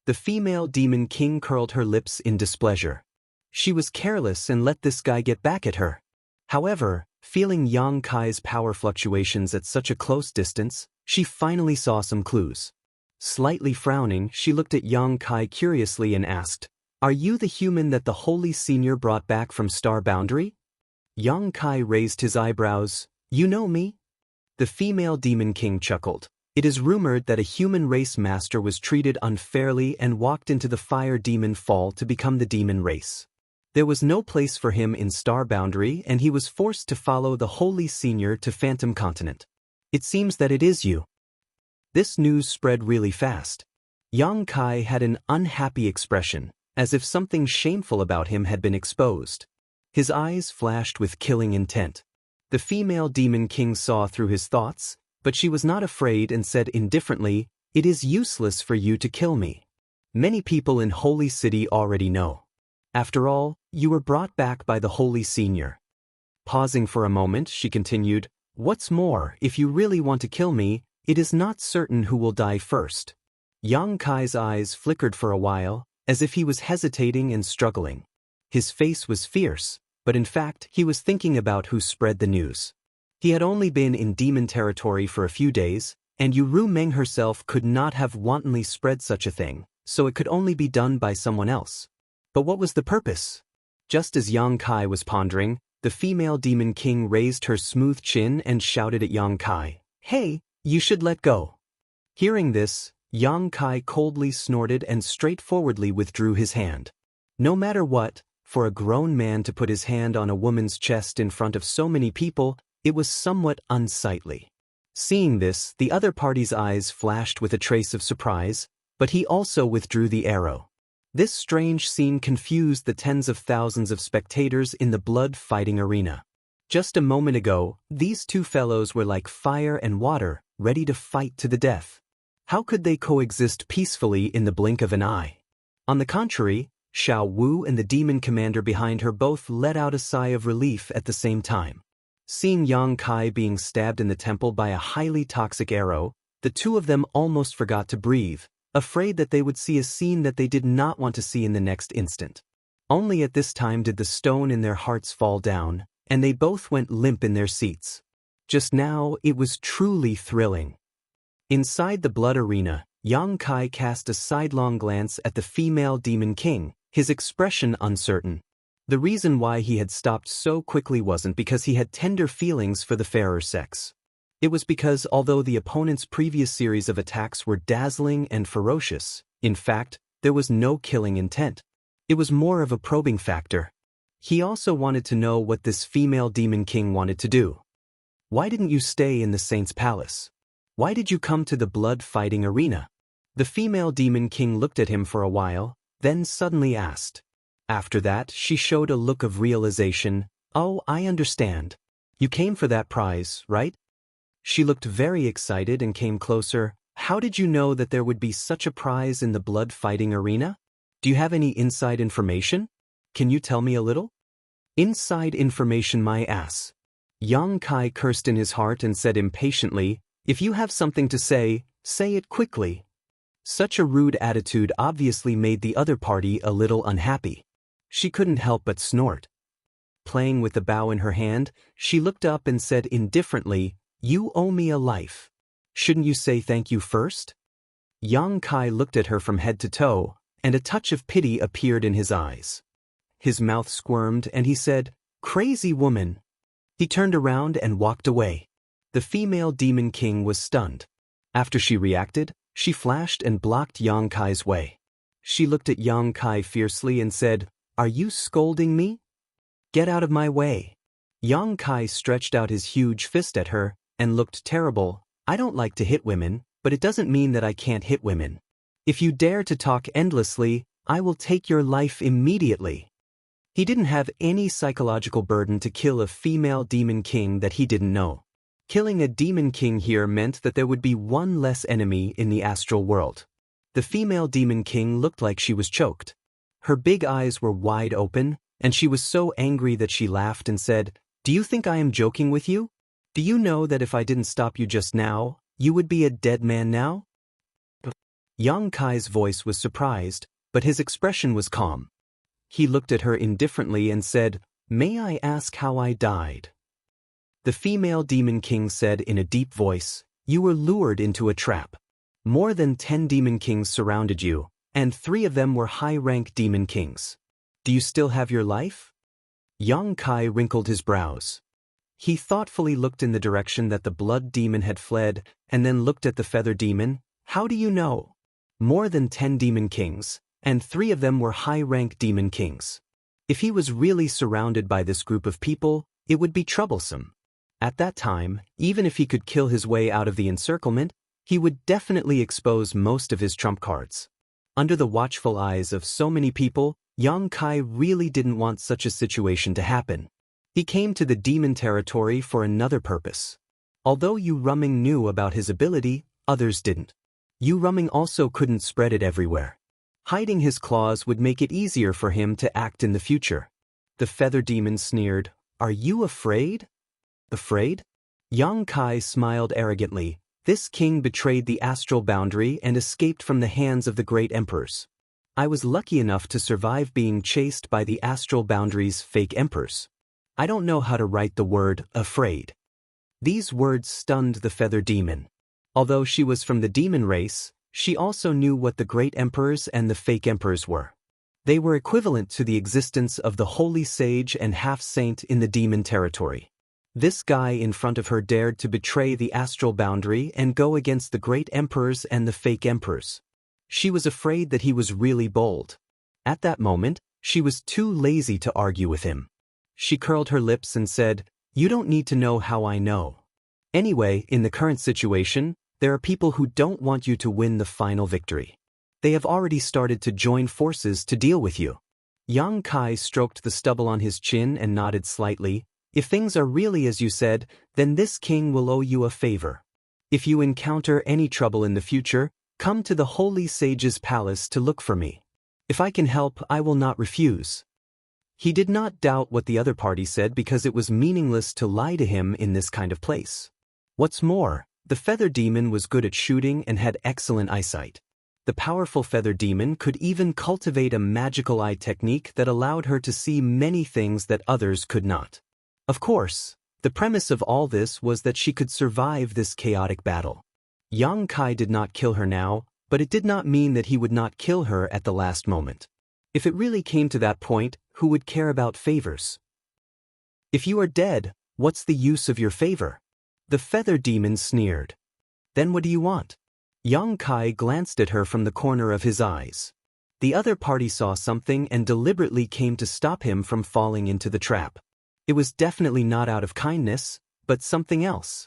The female demon king curled her lips in displeasure. She was careless and let this guy get back at her. However, feeling Yang Kai's power fluctuations at such a close distance, she finally saw some clues. Slightly frowning, she looked at Yang Kai curiously and asked, "Are you the human that the Holy Senior brought back from Star Boundary?" Yang Kai raised his eyebrows. "You know me?" The female demon king chuckled. "It is rumored that a human race master was treated unfairly and walked into the fire demon fall to become the demon race. There was no place for him in Star Boundary and he was forced to follow the Holy Senior to Phantom Continent. It seems that it is you." This news spread really fast. Yang Kai had an unhappy expression, as if something shameful about him had been exposed. His eyes flashed with killing intent. The female demon king saw through his thoughts, but she was not afraid and said indifferently, "It is useless for you to kill me. Many people in Holy City already know. After all, you were brought back by the Holy Senior." Pausing for a moment, she continued, "What's more, if you really want to kill me, it is not certain who will die first." Yang Kai's eyes flickered for a while, as if he was hesitating and struggling. His face was fierce, but in fact he was thinking about who spread the news. He had only been in demon territory for a few days, and Yu Meng herself could not have wantonly spread such a thing, so it could only be done by someone else. But what was the purpose? Just as Yang Kai was pondering, the female demon king raised her smooth chin and shouted at Yang Kai, "Hey, you should let go." Hearing this, Yang Kai coldly snorted and straightforwardly withdrew his hand. No matter what, for a grown man to put his hand on a woman's chest in front of so many people, it was somewhat unsightly. Seeing this, the other party's eyes flashed with a trace of surprise, but he also withdrew the arrow. This strange scene confused the tens of thousands of spectators in the blood-fighting arena. Just a moment ago, these two fellows were like fire and water, ready to fight to the death. How could they coexist peacefully in the blink of an eye? On the contrary, Xiao Wu and the demon commander behind her both let out a sigh of relief at the same time. Seeing Yang Kai being stabbed in the temple by a highly toxic arrow, the two of them almost forgot to breathe, afraid that they would see a scene that they did not want to see in the next instant. Only at this time did the stone in their hearts fall down, and they both went limp in their seats. Just now, it was truly thrilling. Inside the blood arena, Yang Kai cast a sidelong glance at the female demon king, his expression uncertain. The reason why he had stopped so quickly wasn't because he had tender feelings for the fairer sex. It was because although the opponent's previous series of attacks were dazzling and ferocious, in fact, there was no killing intent. It was more of a probing factor. He also wanted to know what this female demon king wanted to do. Why didn't you stay in the saint's palace? Why did you come to the blood-fighting arena? The female demon king looked at him for a while, then suddenly asked. After that, she showed a look of realization. Oh, I understand. You came for that prize, right? She looked very excited and came closer. How did you know that there would be such a prize in the blood-fighting arena? Do you have any inside information? Can you tell me a little? Inside information, my ass. Yang Kai cursed in his heart and said impatiently, if you have something to say it quickly. Such a rude attitude obviously made the other party a little unhappy. She couldn't help but snort. Playing with the bow in her hand, she looked up and said indifferently, you owe me a life. Shouldn't you say thank you first? Yang Kai looked at her from head to toe, and a touch of pity appeared in his eyes. His mouth squirmed and he said, crazy woman. He turned around and walked away. The female demon king was stunned. After she reacted, she flashed and blocked Yang Kai's way. She looked at Yang Kai fiercely and said, are you scolding me? Get out of my way. Yang Kai stretched out his huge fist at her and looked terrible. I don't like to hit women, but it doesn't mean that I can't hit women. If you dare to talk endlessly, I will take your life immediately. He didn't have any psychological burden to kill a female demon king that he didn't know. Killing a demon king here meant that there would be one less enemy in the astral world. The female demon king looked like she was choked. Her big eyes were wide open, and she was so angry that she laughed and said, do you think I am joking with you? Do you know that if I didn't stop you just now, you would be a dead man now? Yang Kai's voice was surprised, but his expression was calm. He looked at her indifferently and said, may I ask how I died? The female demon king said in a deep voice, you were lured into a trap. More than 10 demon kings surrounded you, and 3 of them were high-rank demon kings. Do you still have your life? Yang Kai wrinkled his brows. He thoughtfully looked in the direction that the blood demon had fled, and then looked at the feather demon. How do you know? More than 10 demon kings, and 3 of them were high-rank demon kings. If he was really surrounded by this group of people, it would be troublesome. At that time, even if he could kill his way out of the encirclement, he would definitely expose most of his trump cards. Under the watchful eyes of so many people, Yang Kai really didn't want such a situation to happen. He came to the demon territory for another purpose. Although Yu Ruming knew about his ability, others didn't. Yu Ruming also couldn't spread it everywhere. Hiding his claws would make it easier for him to act in the future. The feather demon sneered, are you afraid? Afraid? Yang Kai smiled arrogantly. This king betrayed the astral boundary and escaped from the hands of the great emperors. I was lucky enough to survive being chased by the astral boundary's fake emperors. I don't know how to write the word afraid. These words stunned the feather demon. Although she was from the demon race, she also knew what the great emperors and the fake emperors were. They were equivalent to the existence of the holy sage and half-saint in the demon territory. This guy in front of her dared to betray the astral boundary and go against the great emperors and the fake emperors. She was afraid that he was really bold. At that moment, she was too lazy to argue with him. She curled her lips and said, you don't need to know how I know. Anyway, in the current situation, there are people who don't want you to win the final victory. They have already started to join forces to deal with you. Yang Kai stroked the stubble on his chin and nodded slightly. If things are really as you said, then this king will owe you a favor. If you encounter any trouble in the future, come to the holy sage's palace to look for me. If I can help, I will not refuse. He did not doubt what the other party said because it was meaningless to lie to him in this kind of place. What's more, the feather demon was good at shooting and had excellent eyesight. The powerful feather demon could even cultivate a magical eye technique that allowed her to see many things that others could not. Of course, the premise of all this was that she could survive this chaotic battle. Yang Kai did not kill her now, but it did not mean that he would not kill her at the last moment. If it really came to that point, who would care about favors? If you are dead, what's the use of your favor? The feather demon sneered. Then what do you want? Yang Kai glanced at her from the corner of his eyes. The other party saw something and deliberately came to stop him from falling into the trap. It was definitely not out of kindness, but something else.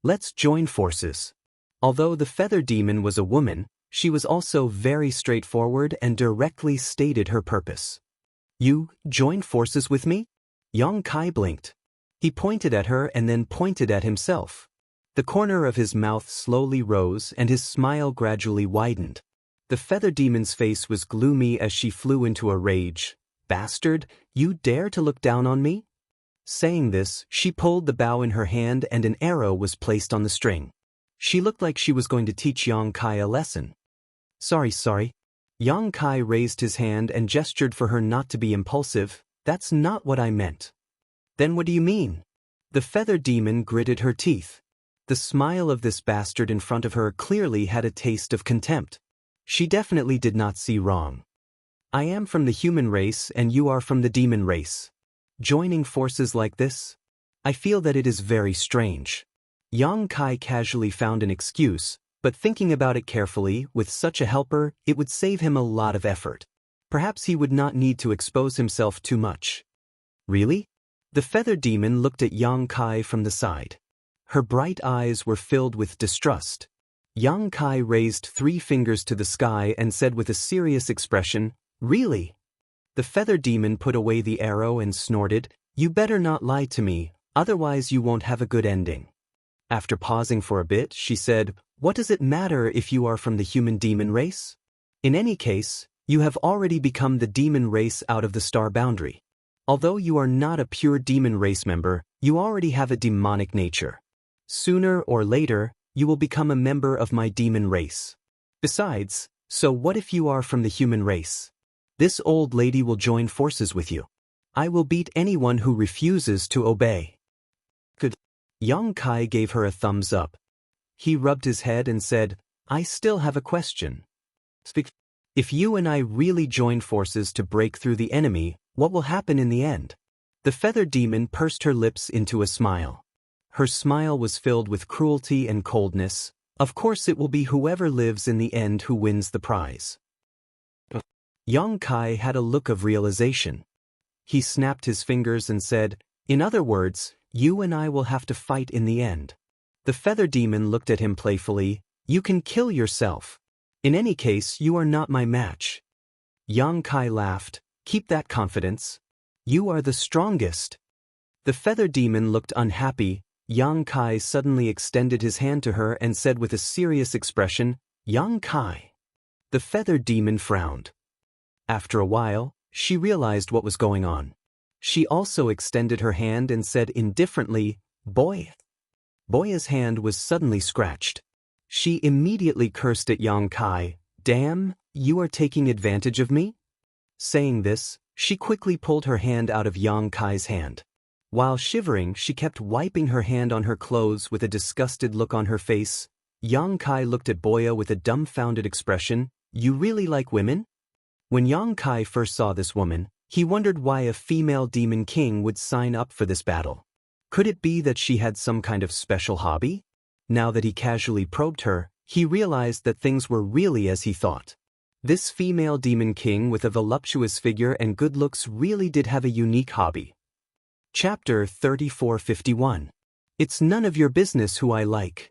Let's join forces. Although the feather demon was a woman, she was also very straightforward and directly stated her purpose. You join forces with me? Yang Kai blinked. He pointed at her and then pointed at himself. The corner of his mouth slowly rose and his smile gradually widened. The feather demon's face was gloomy as she flew into a rage. Bastard, you dare to look down on me? Saying this, she pulled the bow in her hand and an arrow was placed on the string. She looked like she was going to teach Yang Kai a lesson. Sorry. Yang Kai raised his hand and gestured for her not to be impulsive. That's not what I meant. Then what do you mean? The feather demon gritted her teeth. The smile of this bastard in front of her clearly had a taste of contempt. She definitely did not see wrong. I am from the human race and you are from the demon race. Joining forces like this? I feel that it is very strange. Yang Kai casually found an excuse, but thinking about it carefully, with such a helper, it would save him a lot of effort. Perhaps he would not need to expose himself too much. Really? The feather demon looked at Yang Kai from the side. Her bright eyes were filled with distrust. Yang Kai raised 3 fingers to the sky and said with a serious expression, Really? The feather demon put away the arrow and snorted, You better not lie to me, otherwise you won't have a good ending. After pausing for a bit, she said, What does it matter if you are from the human demon race? In any case, you have already become the demon race out of the star boundary. Although you are not a pure demon race member, you already have a demonic nature. Sooner or later, you will become a member of my demon race. Besides, so what if you are from the human race? This old lady will join forces with you. I will beat anyone who refuses to obey. Good. Yang Kai gave her a thumbs up. He rubbed his head and said, I still have a question. Speak. If you and I really join forces to break through the enemy, what will happen in the end? The feather demon pursed her lips into a smile. Her smile was filled with cruelty and coldness. Of course it will be whoever lives in the end who wins the prize. Yang Kai had a look of realization. He snapped his fingers and said, In other words, you and I will have to fight in the end. The feather demon looked at him playfully. You can kill yourself. In any case, you are not my match. Yang Kai laughed. Keep that confidence. You are the strongest. The feather demon looked unhappy. Yang Kai suddenly extended his hand to her and said with a serious expression, Yang Kai. The feather demon frowned. After a while, she realized what was going on. She also extended her hand and said indifferently, Boy. Boya's hand was suddenly scratched. She immediately cursed at Yang Kai. Damn, you are taking advantage of me? Saying this, she quickly pulled her hand out of Yang Kai's hand. While shivering, she kept wiping her hand on her clothes with a disgusted look on her face. Yang Kai looked at Boya with a dumbfounded expression. You really like women? When Yang Kai first saw this woman, he wondered why a female demon king would sign up for this battle. Could it be that she had some kind of special hobby? Now that he casually probed her, he realized that things were really as he thought. This female demon king with a voluptuous figure and good looks really did have a unique hobby. Chapter 3451. It's none of your business who I like.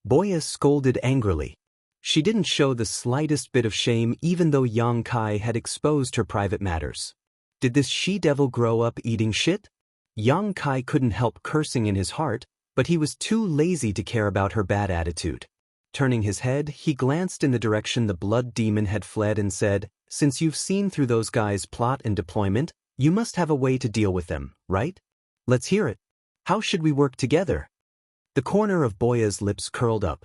Boya scolded angrily. She didn't show the slightest bit of shame even though Yang Kai had exposed her private matters. Did this she-devil grow up eating shit? Yang Kai couldn't help cursing in his heart, but he was too lazy to care about her bad attitude. Turning his head, he glanced in the direction the blood demon had fled and said, Since you've seen through those guys' plot and deployment, you must have a way to deal with them, right? Let's hear it. How should we work together? The corner of Boya's lips curled up.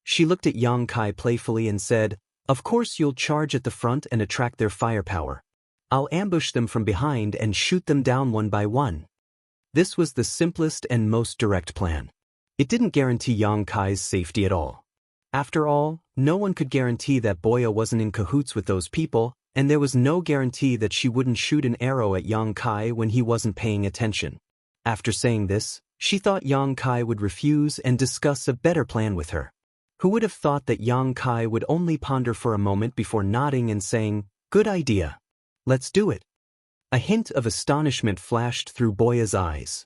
She looked at Yang Kai playfully and said, Of course you'll charge at the front and attract their firepower. I'll ambush them from behind and shoot them down one by one. This was the simplest and most direct plan. It didn't guarantee Yang Kai's safety at all. After all, no one could guarantee that Boya wasn't in cahoots with those people, and there was no guarantee that she wouldn't shoot an arrow at Yang Kai when he wasn't paying attention. After saying this, she thought Yang Kai would refuse and discuss a better plan with her. Who would have thought that Yang Kai would only ponder for a moment before nodding and saying, Good idea. Let's do it. A hint of astonishment flashed through Boya's eyes.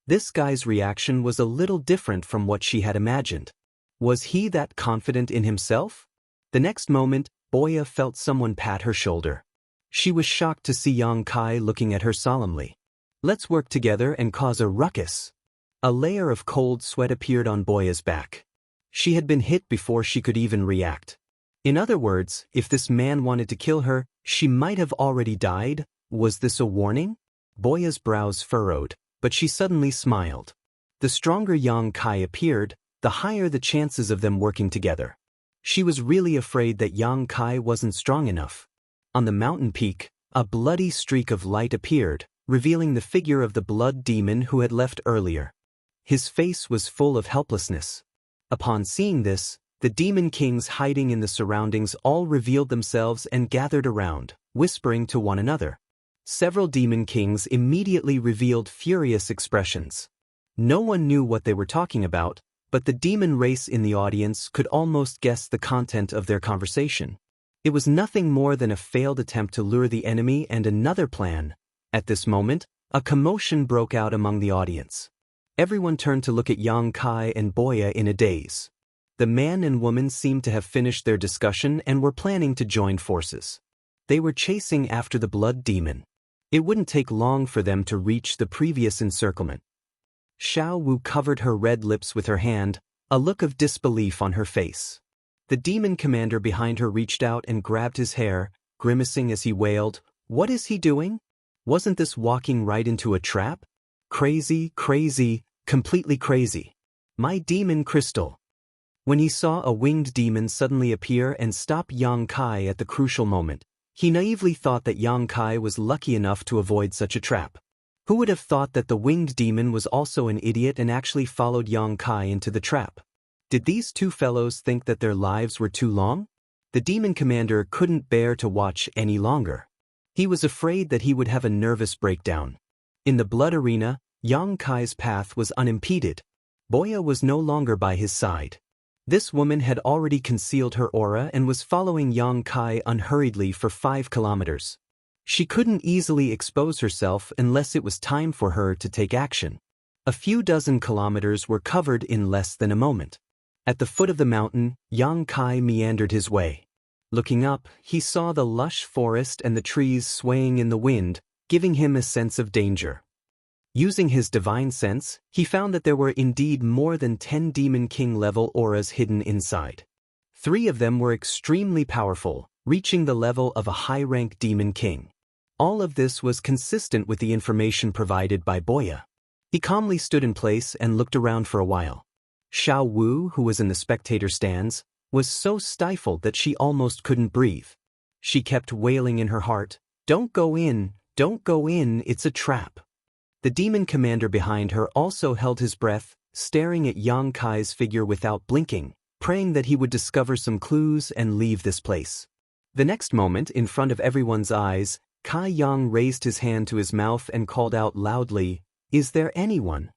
This guy's reaction was a little different from what she had imagined. Was he that confident in himself? The next moment, Boya felt someone pat her shoulder. She was shocked to see Yang Kai looking at her solemnly. Let's work together and cause a ruckus. A layer of cold sweat appeared on Boya's back. She had been hit before she could even react. In other words, if this man wanted to kill her, she might have already died. Was this a warning? Boya's brows furrowed, but she suddenly smiled. The stronger Yang Kai appeared, the higher the chances of them working together. She was really afraid that Yang Kai wasn't strong enough. On the mountain peak, a bloody streak of light appeared, revealing the figure of the blood demon who had left earlier. His face was full of helplessness. Upon seeing this, the demon kings hiding in the surroundings all revealed themselves and gathered around, whispering to one another. Several demon kings immediately revealed furious expressions. No one knew what they were talking about, but the demon race in the audience could almost guess the content of their conversation. It was nothing more than a failed attempt to lure the enemy and another plan. At this moment, a commotion broke out among the audience. Everyone turned to look at Yang Kai and Boya in a daze. The man and woman seemed to have finished their discussion and were planning to join forces. They were chasing after the blood demon. It wouldn't take long for them to reach the previous encirclement. Xiao Wu covered her red lips with her hand, a look of disbelief on her face. The demon commander behind her reached out and grabbed his hair, grimacing as he wailed, "What is he doing? Wasn't this walking right into a trap? Crazy, crazy, completely crazy. My demon crystal." When he saw a winged demon suddenly appear and stop Yang Kai at the crucial moment, he naively thought that Yang Kai was lucky enough to avoid such a trap. Who would have thought that the winged demon was also an idiot and actually followed Yang Kai into the trap? Did these two fellows think that their lives were too long? The demon commander couldn't bear to watch any longer. He was afraid that he would have a nervous breakdown. In the blood arena, Yang Kai's path was unimpeded. Boya was no longer by his side. This woman had already concealed her aura and was following Yang Kai unhurriedly for 5 kilometers. She couldn't easily expose herself unless it was time for her to take action. A few dozen kilometers were covered in less than a moment. At the foot of the mountain, Yang Kai meandered his way. Looking up, he saw the lush forest and the trees swaying in the wind, giving him a sense of danger. Using his divine sense, he found that there were indeed more than 10 Demon King-level auras hidden inside. 3 of them were extremely powerful, reaching the level of a high-rank Demon King. All of this was consistent with the information provided by Boya. He calmly stood in place and looked around for a while. Xiao Wu, who was in the spectator stands, was so stifled that she almost couldn't breathe. She kept wailing in her heart, "Don't go in, it's a trap." The demon commander behind her also held his breath, staring at Yang Kai's figure without blinking, praying that he would discover some clues and leave this place. The next moment, in front of everyone's eyes, Kai Yang raised his hand to his mouth and called out loudly, "Is there anyone?"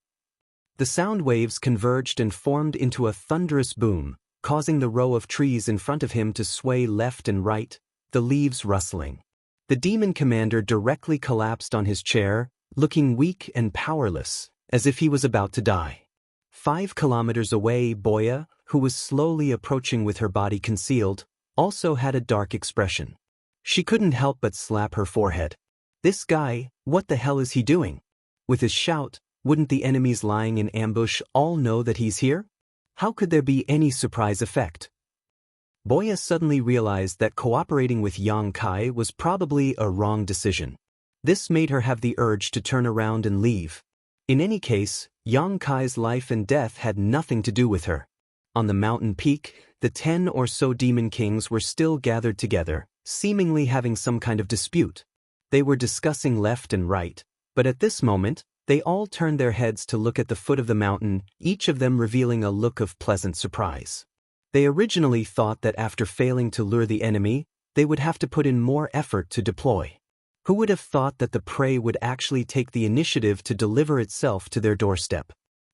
The sound waves converged and formed into a thunderous boom, causing the row of trees in front of him to sway left and right, the leaves rustling. The demon commander directly collapsed on his chair, looking weak and powerless, as if he was about to die. 5 kilometers away, Boya, who was slowly approaching with her body concealed, also had a dark expression. She couldn't help but slap her forehead. This guy, what the hell is he doing? With his shout, wouldn't the enemies lying in ambush all know that he's here? How could there be any surprise effect? Boya suddenly realized that cooperating with Yang Kai was probably a wrong decision. This made her have the urge to turn around and leave. In any case, Yang Kai's life and death had nothing to do with her. On the mountain peak, the 10 or so demon kings were still gathered together, seemingly having some kind of dispute. They were discussing left and right, but at this moment, they all turned their heads to look at the foot of the mountain, each of them revealing a look of pleasant surprise. They originally thought that after failing to lure the enemy, they would have to put in more effort to deploy. Who would have thought that the prey would actually take the initiative to deliver itself to their doorstep?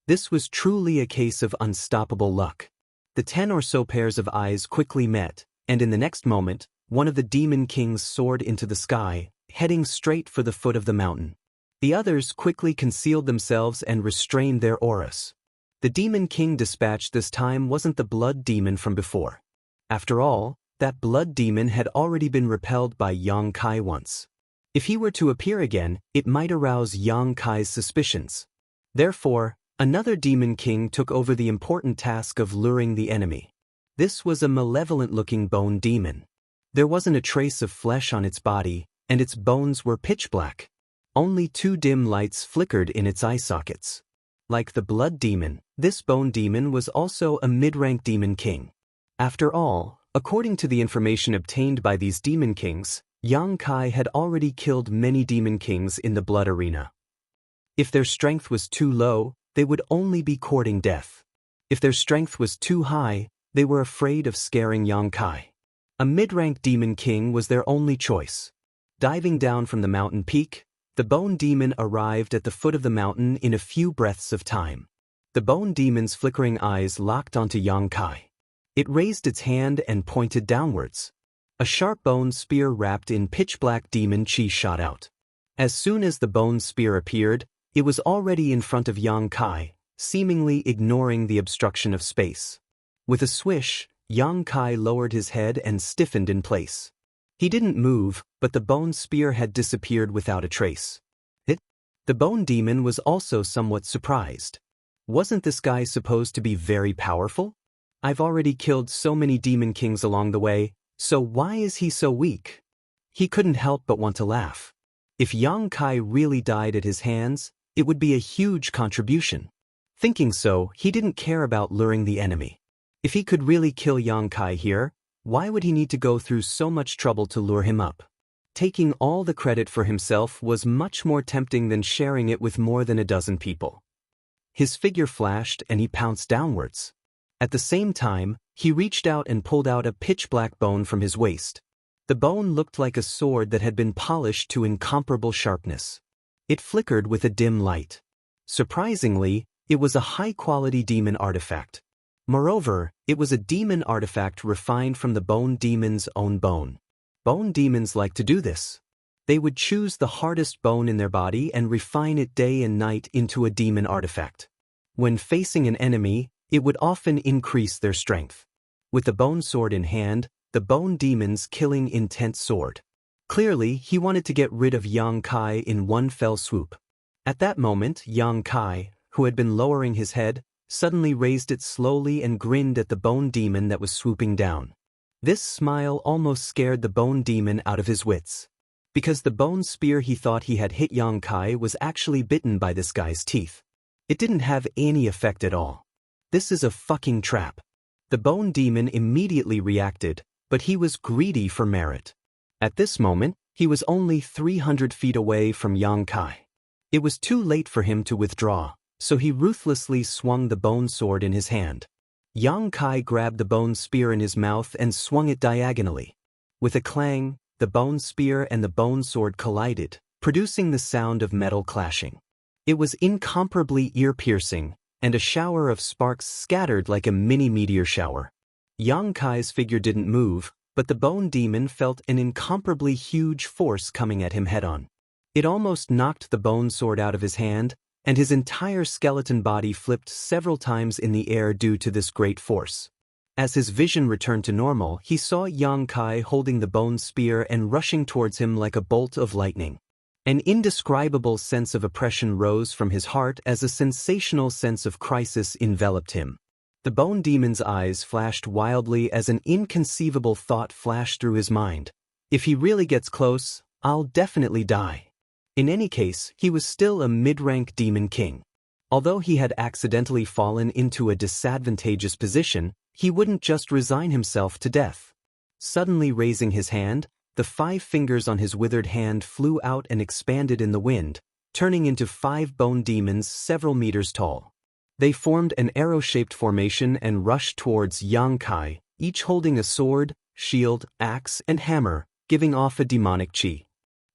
This was truly a case of unstoppable luck. The 10 or so pairs of eyes quickly met, and in the next moment, one of the demon kings soared into the sky, heading straight for the foot of the mountain. The others quickly concealed themselves and restrained their auras. The Demon King dispatched this time wasn't the blood demon from before. After all, that blood demon had already been repelled by Yang Kai once. If he were to appear again, it might arouse Yang Kai's suspicions. Therefore, another Demon King took over the important task of luring the enemy. This was a malevolent-looking bone demon. There wasn't a trace of flesh on its body, and its bones were pitch black. Only 2 dim lights flickered in its eye sockets. Like the blood demon, this bone demon was also a mid-rank Demon King. After all, according to the information obtained by these Demon Kings, Yang Kai had already killed many Demon Kings in the blood arena. If their strength was too low, they would only be courting death. If their strength was too high, they were afraid of scaring Yang Kai. A mid-rank Demon King was their only choice. Diving down from the mountain peak, the Bone Demon arrived at the foot of the mountain in a few breaths of time. The Bone Demon's flickering eyes locked onto Yang Kai. It raised its hand and pointed downwards. A sharp bone spear wrapped in pitch-black demon chi shot out. As soon as the bone spear appeared, it was already in front of Yang Kai, seemingly ignoring the obstruction of space. With a swish, Yang Kai lowered his head and stiffened in place. He didn't move, but the bone spear had disappeared without a trace. The bone demon was also somewhat surprised. Wasn't this guy supposed to be very powerful? I've already killed so many Demon Kings along the way, so why is he so weak? He couldn't help but want to laugh. If Yang Kai really died at his hands, it would be a huge contribution. Thinking so, he didn't care about luring the enemy. If he could really kill Yang Kai here, why would he need to go through so much trouble to lure him up? Taking all the credit for himself was much more tempting than sharing it with more than a dozen people. His figure flashed and he pounced downwards. At the same time, he reached out and pulled out a pitch-black bone from his waist. The bone looked like a sword that had been polished to incomparable sharpness. It flickered with a dim light. Surprisingly, it was a high-quality demon artifact. Moreover, it was a demon artifact refined from the bone demon's own bone. Bone demons like to do this. They would choose the hardest bone in their body and refine it day and night into a demon artifact. When facing an enemy, it would often increase their strength. With the bone sword in hand, the bone demon's killing intent soared. Clearly, he wanted to get rid of Yang Kai in one fell swoop. At that moment, Yang Kai, who had been lowering his head, suddenly raised it slowly and grinned at the bone demon that was swooping down. This smile almost scared the bone demon out of his wits. Because the bone spear he thought he had hit Yang Kai was actually bitten by this guy's teeth. It didn't have any effect at all. This is a fucking trap. The bone demon immediately reacted, but he was greedy for merit. At this moment, he was only 300 feet away from Yang Kai. It was too late for him to withdraw, so he ruthlessly swung the bone sword in his hand. Yang Kai grabbed the bone spear in his mouth and swung it diagonally. With a clang, the bone spear and the bone sword collided, producing the sound of metal clashing. It was incomparably ear-piercing, and a shower of sparks scattered like a mini meteor shower. Yang Kai's figure didn't move, but the bone demon felt an incomparably huge force coming at him head-on. It almost knocked the bone sword out of his hand, and his entire skeleton body flipped several times in the air due to this great force. As his vision returned to normal, he saw Yang Kai holding the bone spear and rushing towards him like a bolt of lightning. An indescribable sense of oppression rose from his heart as a sensational sense of crisis enveloped him. The bone demon's eyes flashed wildly as an inconceivable thought flashed through his mind. If he really gets close, I'll definitely die. In any case, he was still a mid-rank demon king. Although he had accidentally fallen into a disadvantageous position, he wouldn't just resign himself to death. Suddenly raising his hand, the 5 fingers on his withered hand flew out and expanded in the wind, turning into 5 bone demons several meters tall. They formed an arrow-shaped formation and rushed towards Yang Kai, each holding a sword, shield, axe, and hammer, giving off a demonic chi.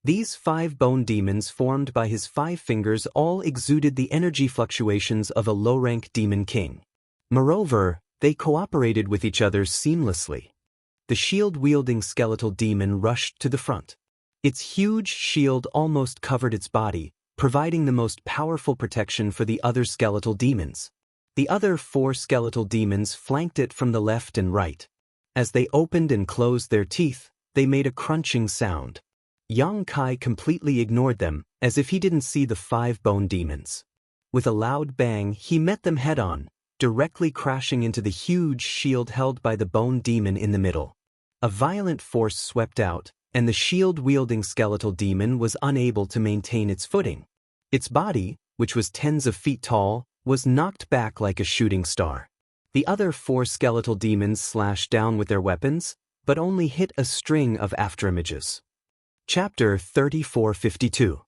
These 5 bone demons formed by his 5 fingers all exuded the energy fluctuations of a low-rank demon king. Moreover, they cooperated with each other seamlessly. The shield-wielding skeletal demon rushed to the front. Its huge shield almost covered its body, providing the most powerful protection for the other skeletal demons. The other 4 skeletal demons flanked it from the left and right. As they opened and closed their teeth, they made a crunching sound. Yang Kai completely ignored them, as if he didn't see the 5 bone demons. With a loud bang, he met them head-on, directly crashing into the huge shield held by the bone demon in the middle. A violent force swept out, and the shield-wielding skeletal demon was unable to maintain its footing. Its body, which was tens of feet tall, was knocked back like a shooting star. The other 4 skeletal demons slashed down with their weapons, but only hit a string of afterimages. Chapter 3452.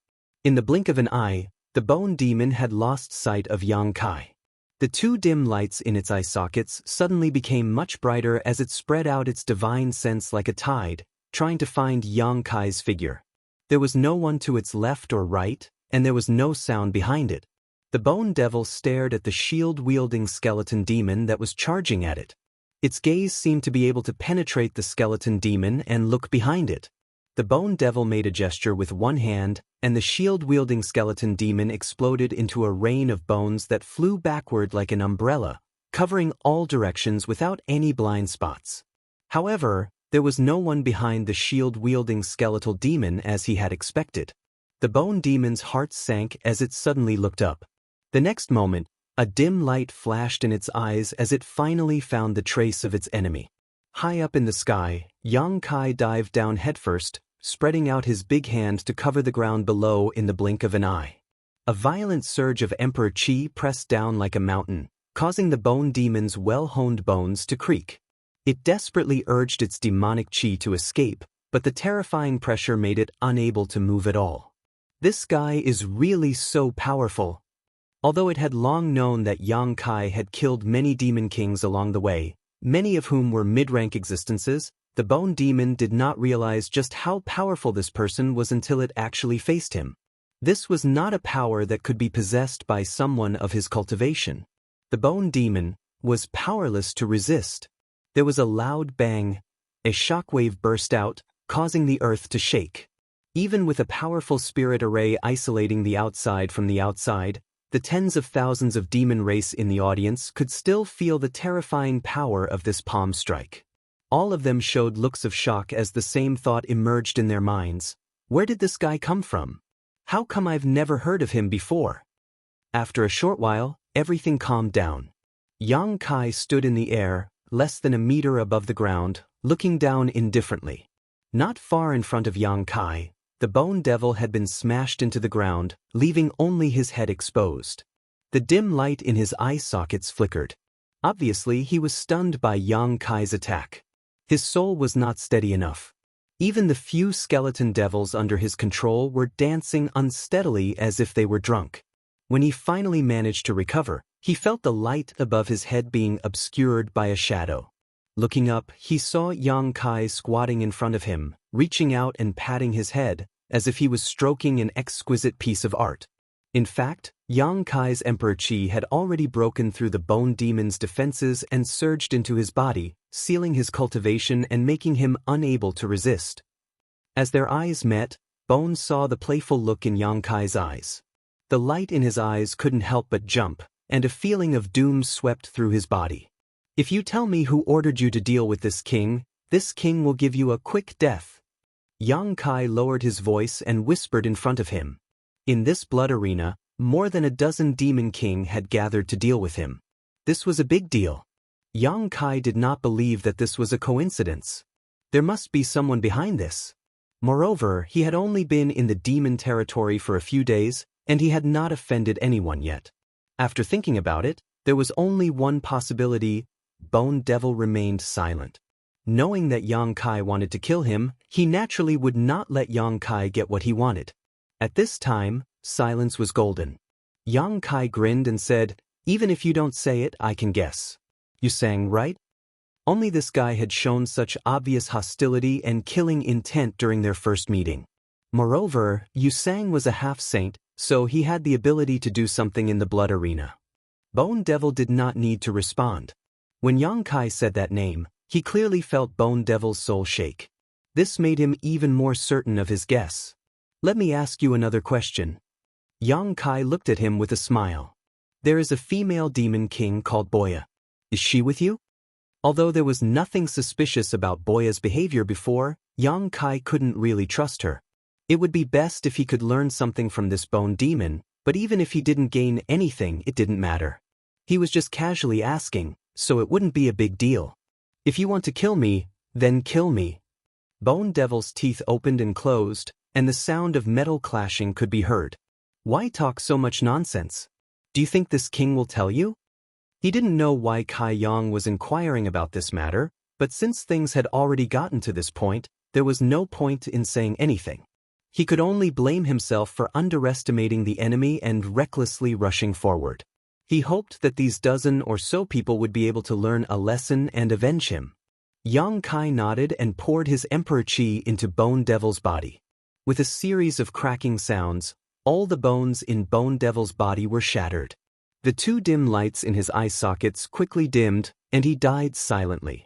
In the blink of an eye, the bone demon had lost sight of Yang Kai. The 2 dim lights in its eye sockets suddenly became much brighter as it spread out its divine sense like a tide, trying to find Yang Kai's figure. There was no one to its left or right, and there was no sound behind it. The bone devil stared at the shield-wielding skeleton demon that was charging at it. Its gaze seemed to be able to penetrate the skeleton demon and look behind it. The bone devil made a gesture with one hand, and the shield-wielding skeleton demon exploded into a rain of bones that flew backward like an umbrella, covering all directions without any blind spots. However, there was no one behind the shield-wielding skeletal demon as he had expected. The bone demon's heart sank as it suddenly looked up. The next moment, a dim light flashed in its eyes as it finally found the trace of its enemy. High up in the sky, Yang Kai dived down headfirst, spreading out his big hand to cover the ground below in the blink of an eye. A violent surge of Emperor Qi pressed down like a mountain, causing the bone demon's well-honed bones to creak. It desperately urged its demonic Qi to escape, but the terrifying pressure made it unable to move at all. This guy is really so powerful. Although it had long known that Yang Kai had killed many demon kings along the way, many of whom were mid-rank existences, the bone demon did not realize just how powerful this person was until it actually faced him. This was not a power that could be possessed by someone of his cultivation. The bone demon was powerless to resist. There was a loud bang. A shockwave burst out, causing the earth to shake. Even with a powerful spirit array isolating the outside from the outside, the tens of thousands of demon race in the audience could still feel the terrifying power of this palm strike. All of them showed looks of shock as the same thought emerged in their minds. Where did this guy come from? How come I've never heard of him before? After a short while, everything calmed down. Yang Kai stood in the air, less than a meter above the ground, looking down indifferently. Not far in front of Yang Kai, the bone devil had been smashed into the ground, leaving only his head exposed. The dim light in his eye sockets flickered. Obviously, he was stunned by Yang Kai's attack. His soul was not steady enough. Even the few skeleton devils under his control were dancing unsteadily as if they were drunk. When he finally managed to recover, he felt the light above his head being obscured by a shadow. Looking up, he saw Yang Kai squatting in front of him, reaching out and patting his head, as if he was stroking an exquisite piece of art. In fact, Yang Kai's Emperor Qi had already broken through the bone demon's defenses and surged into his body, sealing his cultivation and making him unable to resist. As their eyes met, Bone saw the playful look in Yang Kai's eyes. The light in his eyes couldn't help but jump, and a feeling of doom swept through his body. If you tell me who ordered you to deal with this king will give you a quick death. Yang Kai lowered his voice and whispered in front of him. In this blood arena, more than a dozen demon king had gathered to deal with him. This was a big deal. Yang Kai did not believe that this was a coincidence. There must be someone behind this. Moreover, he had only been in the demon territory for a few days, and he had not offended anyone yet. After thinking about it, there was only one possibility. Bone Devil remained silent. Knowing that Yang Kai wanted to kill him, he naturally would not let Yang Kai get what he wanted. At this time, silence was golden. Yang Kai grinned and said, "Even if you don't say it, I can guess. You sang, right?" Only this guy had shown such obvious hostility and killing intent during their first meeting. Moreover, Yusang was a half-saint, so he had the ability to do something in the blood arena. Bone Devil did not need to respond. When Yang Kai said that name, he clearly felt Bone Devil's soul shake. This made him even more certain of his guess. "Let me ask you another question." Yang Kai looked at him with a smile. There is a female demon king called Boya. Is she with you? Although there was nothing suspicious about Boya's behavior before, Yang Kai couldn't really trust her. It would be best if he could learn something from this bone demon, but even if he didn't gain anything, it didn't matter. He was just casually asking, so it wouldn't be a big deal. If you want to kill me, then kill me. Bone Devil's teeth opened and closed, and the sound of metal clashing could be heard. Why talk so much nonsense? Do you think this king will tell you? He didn't know why Kai Yang was inquiring about this matter, but since things had already gotten to this point, there was no point in saying anything. He could only blame himself for underestimating the enemy and recklessly rushing forward. He hoped that these dozen or so people would be able to learn a lesson and avenge him. Yang Kai nodded and poured his Emperor Qi into Bone Devil's body. With a series of cracking sounds, all the bones in Bone Devil's body were shattered. The two dim lights in his eye sockets quickly dimmed, and he died silently.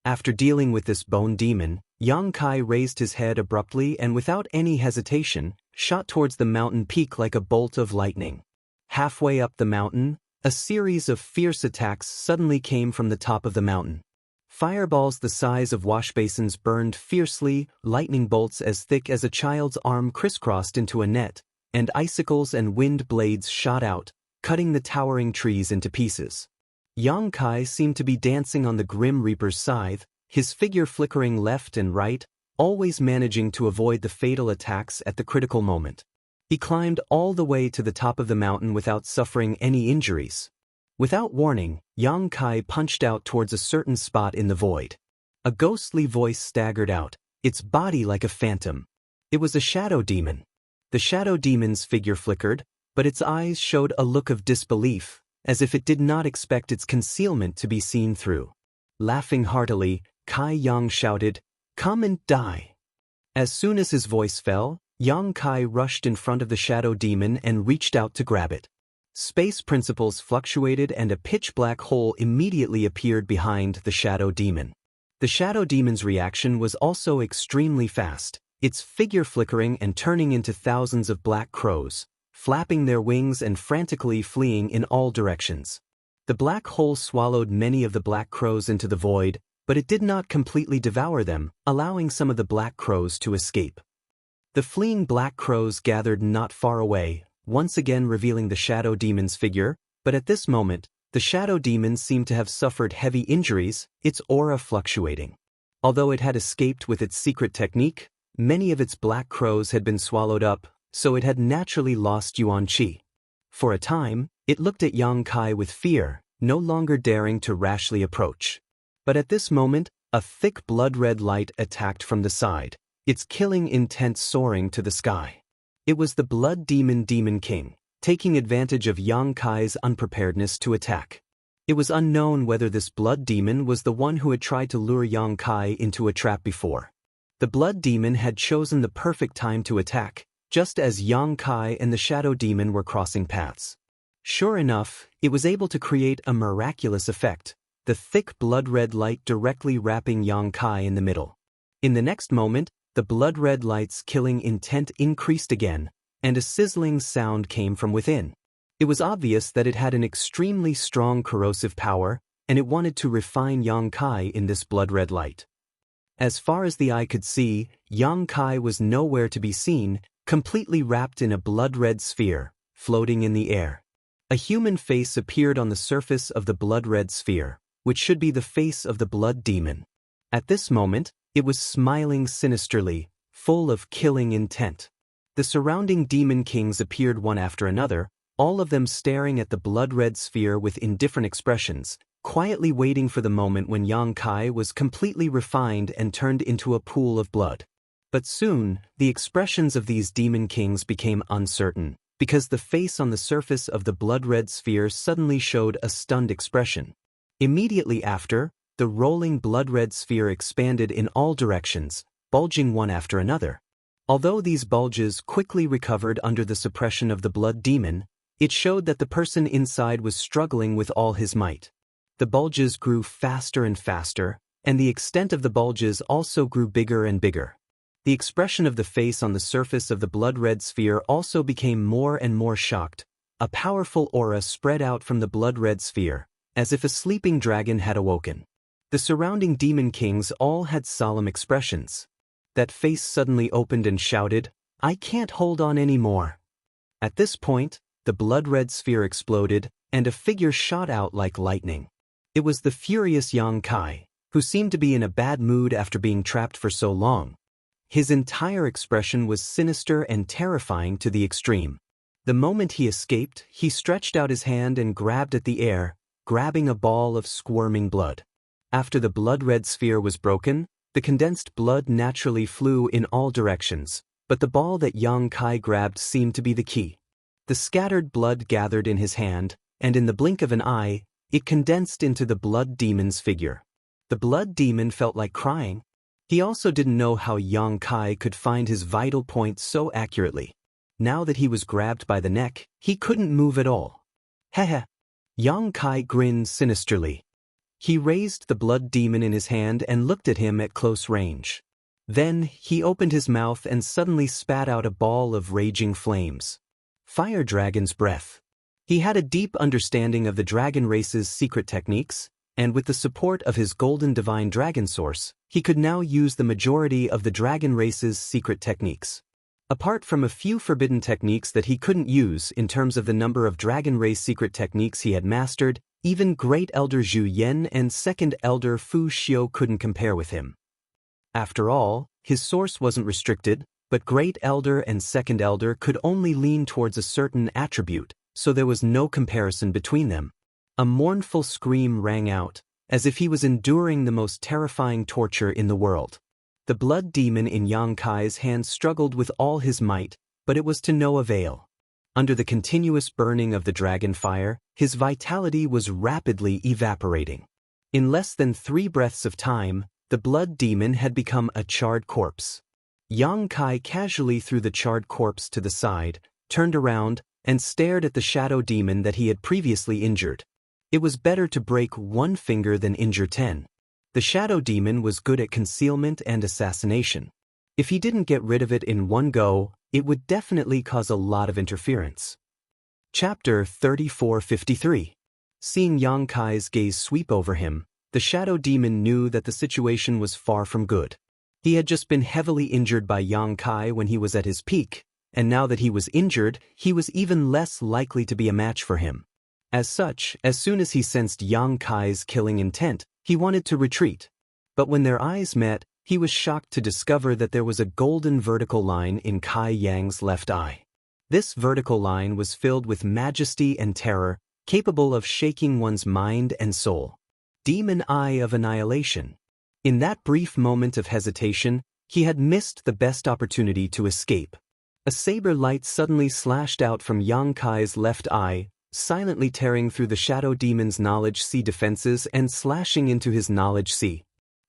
After dealing with this bone demon, Yang Kai raised his head abruptly and without any hesitation, shot towards the mountain peak like a bolt of lightning. Halfway up the mountain, a series of fierce attacks suddenly came from the top of the mountain. Fireballs the size of washbasins burned fiercely, lightning bolts as thick as a child's arm crisscrossed into a net, and icicles and wind blades shot out, cutting the towering trees into pieces. Yang Kai seemed to be dancing on the Grim Reaper's scythe, his figure flickering left and right, always managing to avoid the fatal attacks at the critical moment. He climbed all the way to the top of the mountain without suffering any injuries. Without warning, Yang Kai punched out towards a certain spot in the void. A ghostly voice staggered out, its body like a phantom. It was a shadow demon. The shadow demon's figure flickered, but its eyes showed a look of disbelief, as if it did not expect its concealment to be seen through. Laughing heartily, Kai Yang shouted, "Come and die!" As soon as his voice fell, Yang Kai rushed in front of the shadow demon and reached out to grab it. Space principles fluctuated and a pitch-black hole immediately appeared behind the shadow demon. The shadow demon's reaction was also extremely fast, its figure flickering and turning into thousands of black crows, flapping their wings and frantically fleeing in all directions. The black hole swallowed many of the black crows into the void, but it did not completely devour them, allowing some of the black crows to escape. The fleeing black crows gathered not far away, once again revealing the shadow demon's figure, but at this moment, the shadow demon seemed to have suffered heavy injuries, its aura fluctuating. Although it had escaped with its secret technique, many of its black crows had been swallowed up, so it had naturally lost Yuan Qi. For a time, it looked at Yang Kai with fear, no longer daring to rashly approach. But at this moment, a thick blood-red light attacked from the side, its killing intent soaring to the sky. It was the Blood Demon Demon King, taking advantage of Yang Kai's unpreparedness to attack. It was unknown whether this blood demon was the one who had tried to lure Yang Kai into a trap before. The blood demon had chosen the perfect time to attack, just as Yang Kai and the shadow demon were crossing paths. Sure enough, it was able to create a miraculous effect, the thick blood-red light directly wrapping Yang Kai in the middle. In the next moment, the blood-red light's killing intent increased again, and a sizzling sound came from within. It was obvious that it had an extremely strong corrosive power, and it wanted to refine Yang Kai in this blood-red light. As far as the eye could see, Yang Kai was nowhere to be seen, completely wrapped in a blood-red sphere, floating in the air. A human face appeared on the surface of the blood-red sphere, which should be the face of the blood demon. At this moment, it was smiling sinisterly, full of killing intent. The surrounding demon kings appeared one after another, all of them staring at the blood-red sphere with indifferent expressions, quietly waiting for the moment when Yang Kai was completely refined and turned into a pool of blood. But soon, the expressions of these demon kings became uncertain, because the face on the surface of the blood-red sphere suddenly showed a stunned expression. Immediately after, the rolling blood-red sphere expanded in all directions, bulging one after another. Although these bulges quickly recovered under the suppression of the blood demon, it showed that the person inside was struggling with all his might. The bulges grew faster and faster, and the extent of the bulges also grew bigger and bigger. The expression of the face on the surface of the blood-red sphere also became more and more shocked. A powerful aura spread out from the blood-red sphere, as if a sleeping dragon had awoken. The surrounding demon kings all had solemn expressions. That face suddenly opened and shouted, "I can't hold on anymore." At this point, the blood-red sphere exploded, and a figure shot out like lightning. It was the furious Yang Kai, who seemed to be in a bad mood after being trapped for so long. His entire expression was sinister and terrifying to the extreme. The moment he escaped, he stretched out his hand and grabbed at the air, grabbing a ball of squirming blood. After the blood-red sphere was broken, the condensed blood naturally flew in all directions, but the ball that Yang Kai grabbed seemed to be the key. The scattered blood gathered in his hand, and in the blink of an eye, it condensed into the blood demon's figure. The blood demon felt like crying. He also didn't know how Yang Kai could find his vital point so accurately. Now that he was grabbed by the neck, he couldn't move at all. Heh. Yang Kai grinned sinisterly. He raised the blood demon in his hand and looked at him at close range. Then, he opened his mouth and suddenly spat out a ball of raging flames. Fire Dragon's breath. He had a deep understanding of the dragon race's secret techniques, and with the support of his golden divine dragon source, he could now use the majority of the dragon race's secret techniques. Apart from a few forbidden techniques that he couldn't use in terms of the number of dragon race secret techniques he had mastered, even Great Elder Zhu Yan and Second Elder Fu Xiu couldn't compare with him. After all, his source wasn't restricted, but Great Elder and Second Elder could only lean towards a certain attribute, so there was no comparison between them. A mournful scream rang out, as if he was enduring the most terrifying torture in the world. The blood demon in Yang Kai's hand struggled with all his might, but it was to no avail. Under the continuous burning of the dragon fire, his vitality was rapidly evaporating. In less than 3 breaths of time, the blood demon had become a charred corpse. Yang Kai casually threw the charred corpse to the side, turned around, and stared at the shadow demon that he had previously injured. It was better to break 1 finger than injure 10. The shadow demon was good at concealment and assassination. If he didn't get rid of it in one go, it would definitely cause a lot of interference. Chapter 3453. Seeing Yang Kai's gaze sweep over him, the shadow demon knew that the situation was far from good. He had just been heavily injured by Yang Kai when he was at his peak, and now that he was injured, he was even less likely to be a match for him. As such, as soon as he sensed Yang Kai's killing intent, he wanted to retreat. But when their eyes met, he was shocked to discover that there was a golden vertical line in Kai Yang's left eye. This vertical line was filled with majesty and terror, capable of shaking one's mind and soul. Demon Eye of Annihilation. In that brief moment of hesitation, he had missed the best opportunity to escape. A saber light suddenly slashed out from Yang Kai's left eye, silently tearing through the shadow demon's knowledge sea defenses and slashing into his knowledge sea.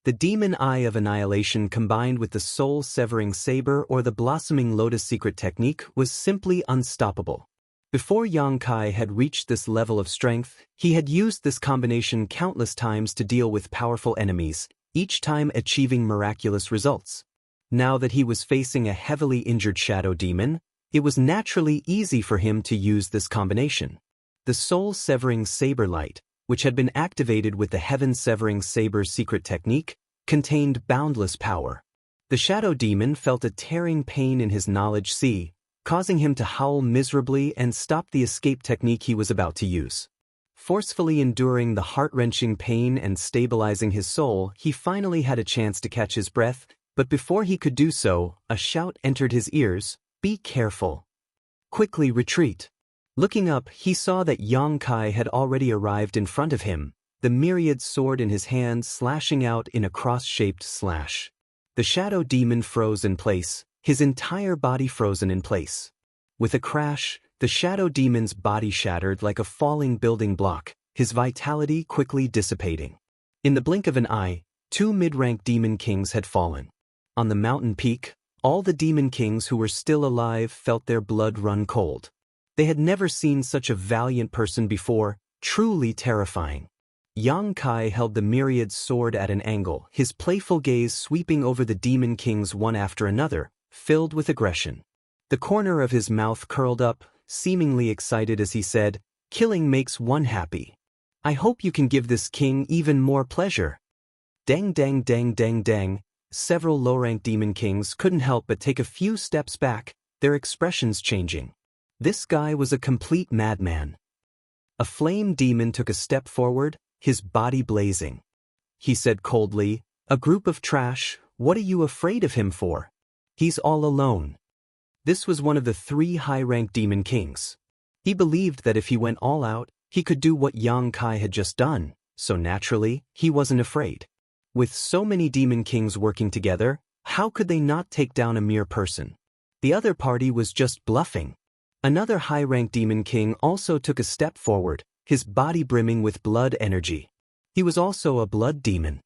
The Demon Eye of Annihilation combined with the soul-severing saber or the blossoming lotus secret technique was simply unstoppable. Before Yang Kai had reached this level of strength, he had used this combination countless times to deal with powerful enemies, each time achieving miraculous results. Now that he was facing a heavily injured shadow demon, it was naturally easy for him to use this combination. The soul-severing saber light, which had been activated with the heaven-severing saber secret technique, contained boundless power. The shadow demon felt a tearing pain in his knowledge sea, causing him to howl miserably and stop the escape technique he was about to use. Forcefully enduring the heart-wrenching pain and stabilizing his soul, he finally had a chance to catch his breath, but before he could do so, a shout entered his ears, "Be careful. Quickly retreat." Looking up, he saw that Yang Kai had already arrived in front of him, the myriad sword in his hand slashing out in a cross-shaped slash. The shadow demon froze in place, his entire body frozen in place. With a crash, the shadow demon's body shattered like a falling building block, his vitality quickly dissipating. In the blink of an eye, 2 mid-rank demon kings had fallen. On the mountain peak, all the demon kings who were still alive felt their blood run cold. They had never seen such a valiant person before, truly terrifying. Yang Kai held the myriad sword at an angle, his playful gaze sweeping over the demon kings one after another, filled with aggression. The corner of his mouth curled up, seemingly excited as he said, "Killing makes one happy. I hope you can give this king even more pleasure." Dang dang dang dang dang. Several low-ranked demon kings couldn't help but take a few steps back, their expressions changing. This guy was a complete madman. A flame demon took a step forward, his body blazing. He said coldly, "A group of trash, what are you afraid of him for? He's all alone." This was one of the 3 high-ranked demon kings. He believed that if he went all out, he could do what Yang Kai had just done, so naturally, he wasn't afraid. With so many demon kings working together, how could they not take down a mere person? The other party was just bluffing. Another high-ranked demon king also took a step forward, his body brimming with blood energy. He was also a blood demon.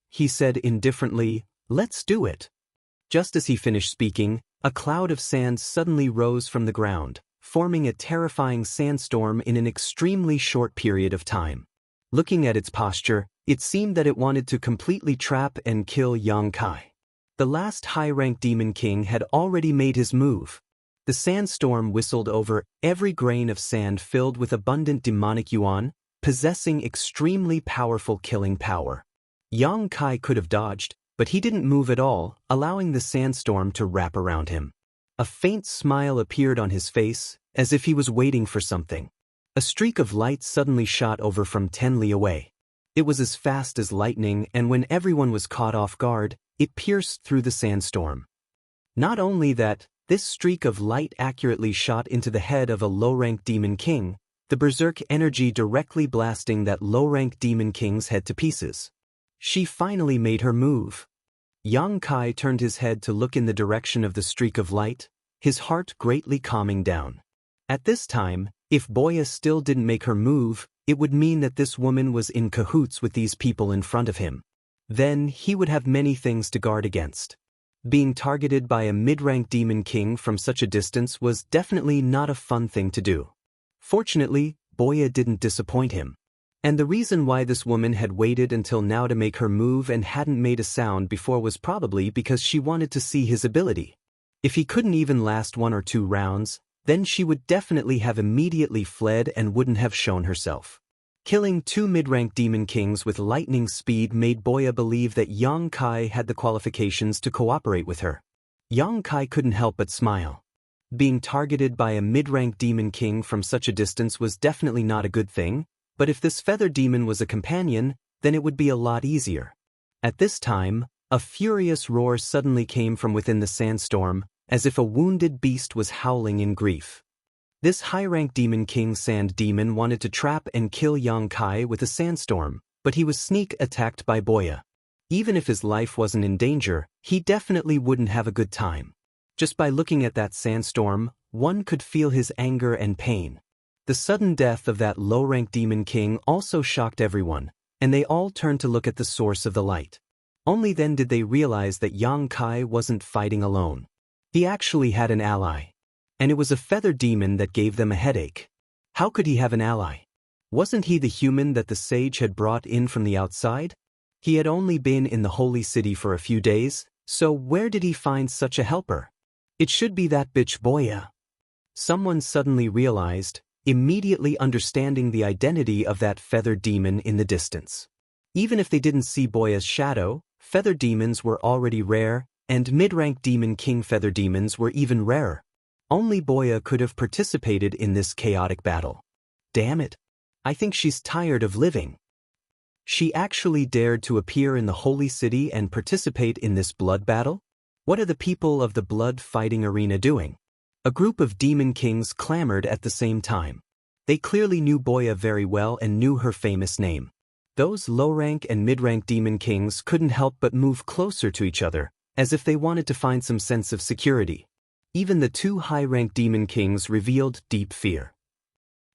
He said indifferently, "Let's do it." Just as he finished speaking, a cloud of sand suddenly rose from the ground, forming a terrifying sandstorm in an extremely short period of time. Looking at its posture, it seemed that it wanted to completely trap and kill Yang Kai. The last high-ranked demon king had already made his move. The sandstorm whistled over, every grain of sand filled with abundant demonic yuan, possessing extremely powerful killing power. Yang Kai could have dodged, but he didn't move at all, allowing the sandstorm to wrap around him. A faint smile appeared on his face, as if he was waiting for something. A streak of light suddenly shot over from 10 li away. It was as fast as lightning, and when everyone was caught off guard, it pierced through the sandstorm. Not only that, this streak of light accurately shot into the head of a low-ranked demon king, the berserk energy directly blasting that low-ranked demon king's head to pieces. She finally made her move. Yang Kai turned his head to look in the direction of the streak of light, his heart greatly calming down. At this time, if Boya still didn't make her move, it would mean that this woman was in cahoots with these people in front of him. Then he would have many things to guard against. Being targeted by a mid-ranked demon king from such a distance was definitely not a fun thing to do. Fortunately, Boya didn't disappoint him. And the reason why this woman had waited until now to make her move and hadn't made a sound before was probably because she wanted to see his ability. If he couldn't even last 1 or 2 rounds, then she would definitely have immediately fled and wouldn't have shown herself. Killing 2 mid-ranked demon kings with lightning speed made Boya believe that Yang Kai had the qualifications to cooperate with her. Yang Kai couldn't help but smile. Being targeted by a mid-ranked demon king from such a distance was definitely not a good thing, but if this feather demon was a companion, then it would be a lot easier. At this time, a furious roar suddenly came from within the sandstorm, as if a wounded beast was howling in grief. This high-ranked demon king sand demon wanted to trap and kill Yang Kai with a sandstorm, but he was sneak attacked by Boya. Even if his life wasn't in danger, he definitely wouldn't have a good time. Just by looking at that sandstorm, one could feel his anger and pain. The sudden death of that low-ranked demon king also shocked everyone, and they all turned to look at the source of the light. Only then did they realize that Yang Kai wasn't fighting alone. He actually had an ally. And it was a feather demon that gave them a headache. How could he have an ally? Wasn't he the human that the sage had brought in from the outside? He had only been in the holy city for a few days, so where did he find such a helper? It should be that bitch Boya. Someone suddenly realized, immediately understanding the identity of that feather demon in the distance. Even if they didn't see Boya's shadow, feather demons were already rare, and mid-ranked demon king feather demons were even rarer. Only Boya could have participated in this chaotic battle. Damn it. I think she's tired of living. She actually dared to appear in the holy city and participate in this blood battle? What are the people of the blood fighting arena doing? A group of demon kings clamored at the same time. They clearly knew Boya very well and knew her famous name. Those low-rank and mid-rank demon kings couldn't help but move closer to each other, as if they wanted to find some sense of security. Even the 2 high-ranked demon kings revealed deep fear.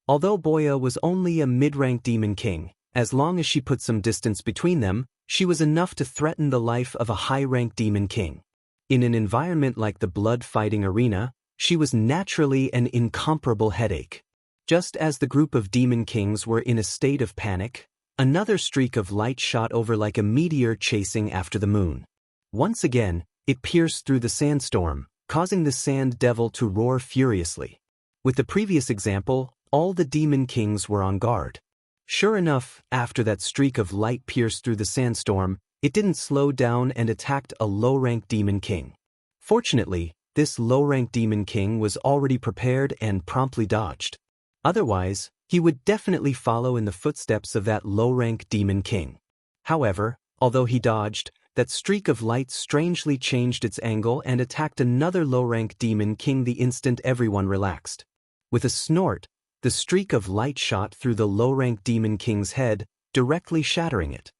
Although Boya was only a mid-ranked demon king, as long as she put some distance between them, she was enough to threaten the life of a high-ranked demon king. In an environment like the blood-fighting arena, she was naturally an incomparable headache. Just as the group of demon kings were in a state of panic, Another streak of light shot over like a meteor chasing after the moon. Once again, it pierced through the sandstorm, causing the sand devil to roar furiously. With the previous example, all the demon kings were on guard. Sure enough, after that streak of light pierced through the sandstorm, it didn't slow down and attacked a low-rank demon king. Fortunately, this low-rank demon king was already prepared and promptly dodged. Otherwise, he would definitely follow in the footsteps of that low-rank demon king. However, although he dodged, that streak of light strangely changed its angle and attacked another low-rank demon king the instant everyone relaxed. With a snort, the streak of light shot through the low-rank demon king's head, directly shattering it.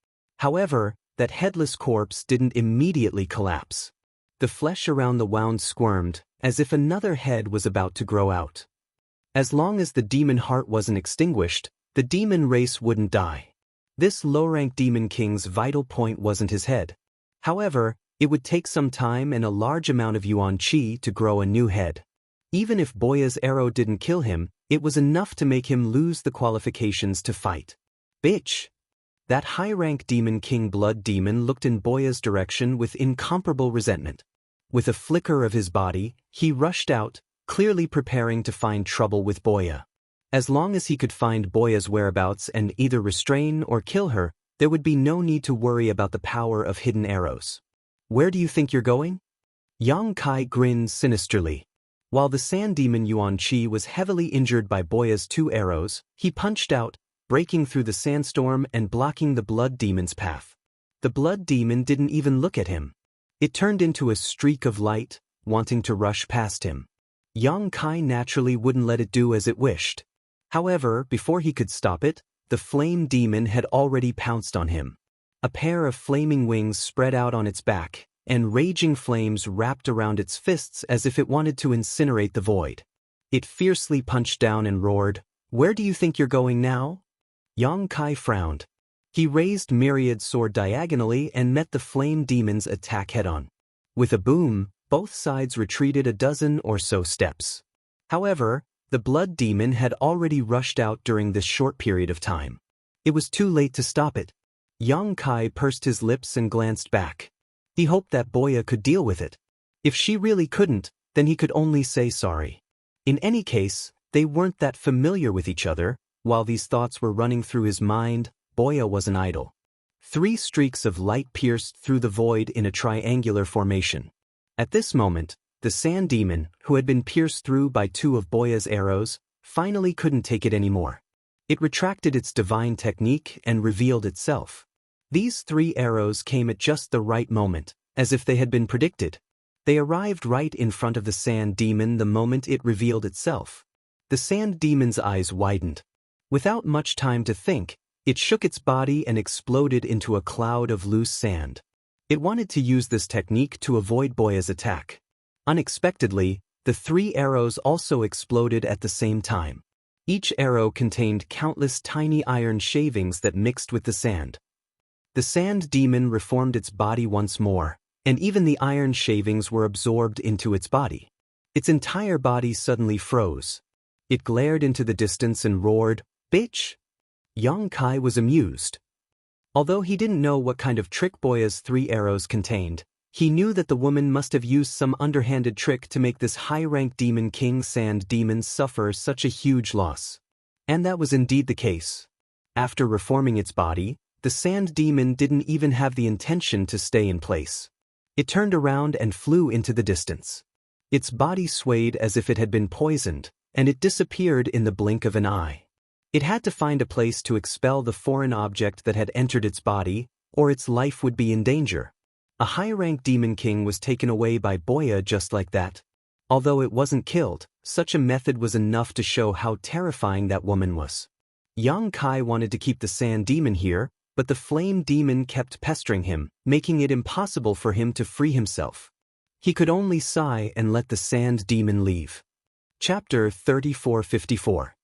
However, that headless corpse didn't immediately collapse. The flesh around the wound squirmed, as if another head was about to grow out. As long as the demon heart wasn't extinguished, the demon race wouldn't die. This low-rank demon king's vital point wasn't his head. However, it would take some time and a large amount of yuan qi to grow a new head. Even if Boya's arrow didn't kill him, it was enough to make him lose the qualifications to fight. Bitch! That high-rank demon king blood demon looked in Boya's direction with incomparable resentment. With a flicker of his body, he rushed out, clearly preparing to find trouble with Boya. As long as he could find Boya's whereabouts and either restrain or kill her, there would be no need to worry about the power of hidden arrows. Where do you think you're going? Yang Kai grinned sinisterly. While the sand demon Yuan Qi was heavily injured by Boya's 2 arrows, he punched out, breaking through the sandstorm and blocking the blood demon's path. The blood demon didn't even look at him. It turned into a streak of light, wanting to rush past him. Yang Kai naturally wouldn't let it do as it wished. However, before he could stop it, the flame demon had already pounced on him. A pair of flaming wings spread out on its back, and raging flames wrapped around its fists as if it wanted to incinerate the void. It fiercely punched down and roared, "Where do you think you're going now?" Yang Kai frowned. He raised Myriad's sword diagonally and met the flame demon's attack head-on. With a boom, both sides retreated a dozen or so steps. However, the blood demon had already rushed out during this short period of time. It was too late to stop it. Yang Kai pursed his lips and glanced back. He hoped that Boya could deal with it. If she really couldn't, then he could only say sorry. In any case, they weren't that familiar with each other. While these thoughts were running through his mind, Boya wasn't idle. 3 streaks of light pierced through the void in a triangular formation. At this moment, the sand demon, who had been pierced through by 2 of Boya's arrows, finally couldn't take it anymore. It retracted its divine technique and revealed itself. These 3 arrows came at just the right moment, as if they had been predicted. They arrived right in front of the sand demon the moment it revealed itself. The sand demon's eyes widened. Without much time to think, it shook its body and exploded into a cloud of loose sand. It wanted to use this technique to avoid Boya's attack. Unexpectedly, the 3 arrows also exploded at the same time. Each arrow contained countless tiny iron shavings that mixed with the sand. The sand demon reformed its body once more, and even the iron shavings were absorbed into its body. Its entire body suddenly froze. It glared into the distance and roared, "Bitch!" Yang Kai was amused. Although he didn't know what kind of trick Boya's 3 arrows contained, he knew that the woman must have used some underhanded trick to make this high-rank demon king sand demon suffer such a huge loss. And that was indeed the case. After reforming its body, the sand demon didn't even have the intention to stay in place. It turned around and flew into the distance. Its body swayed as if it had been poisoned, and it disappeared in the blink of an eye. It had to find a place to expel the foreign object that had entered its body, or its life would be in danger. A high-rank demon king was taken away by Boya just like that. Although it wasn't killed, such a method was enough to show how terrifying that woman was. Yang Kai wanted to keep the sand demon here, but the flame demon kept pestering him, making it impossible for him to free himself. He could only sigh and let the sand demon leave. Chapter 3454.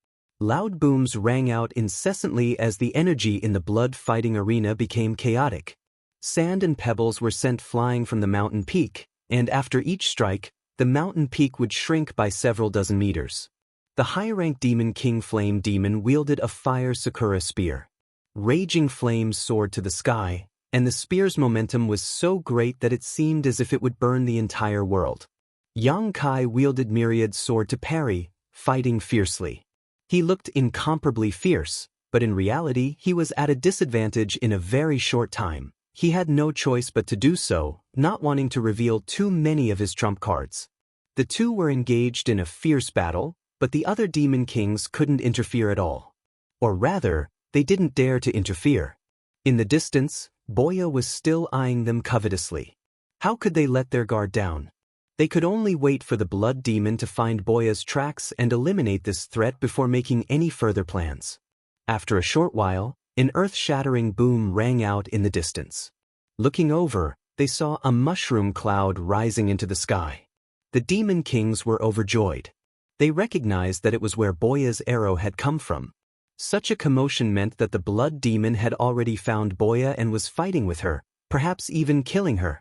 Loud booms rang out incessantly as the energy in the blood-fighting arena became chaotic. Sand and pebbles were sent flying from the mountain peak, and after each strike, the mountain peak would shrink by several dozen meters. The high-rank demon king Flame Demon wielded a fire Sakura spear. Raging flames soared to the sky, and the spear's momentum was so great that it seemed as if it would burn the entire world. Yang Kai wielded Myriad's sword to parry, fighting fiercely. He looked incomparably fierce, but in reality he was at a disadvantage in a very short time. He had no choice but to do so, not wanting to reveal too many of his trump cards. The two were engaged in a fierce battle, but the other demon kings couldn't interfere at all. Or rather, they didn't dare to interfere. In the distance, Boya was still eyeing them covetously. How could they let their guard down? They could only wait for the blood demon to find Boya's tracks and eliminate this threat before making any further plans. After a short while, an earth-shattering boom rang out in the distance. Looking over, they saw a mushroom cloud rising into the sky. The demon kings were overjoyed. They recognized that it was where Boya's arrow had come from. Such a commotion meant that the blood demon had already found Boya and was fighting with her, perhaps even killing her.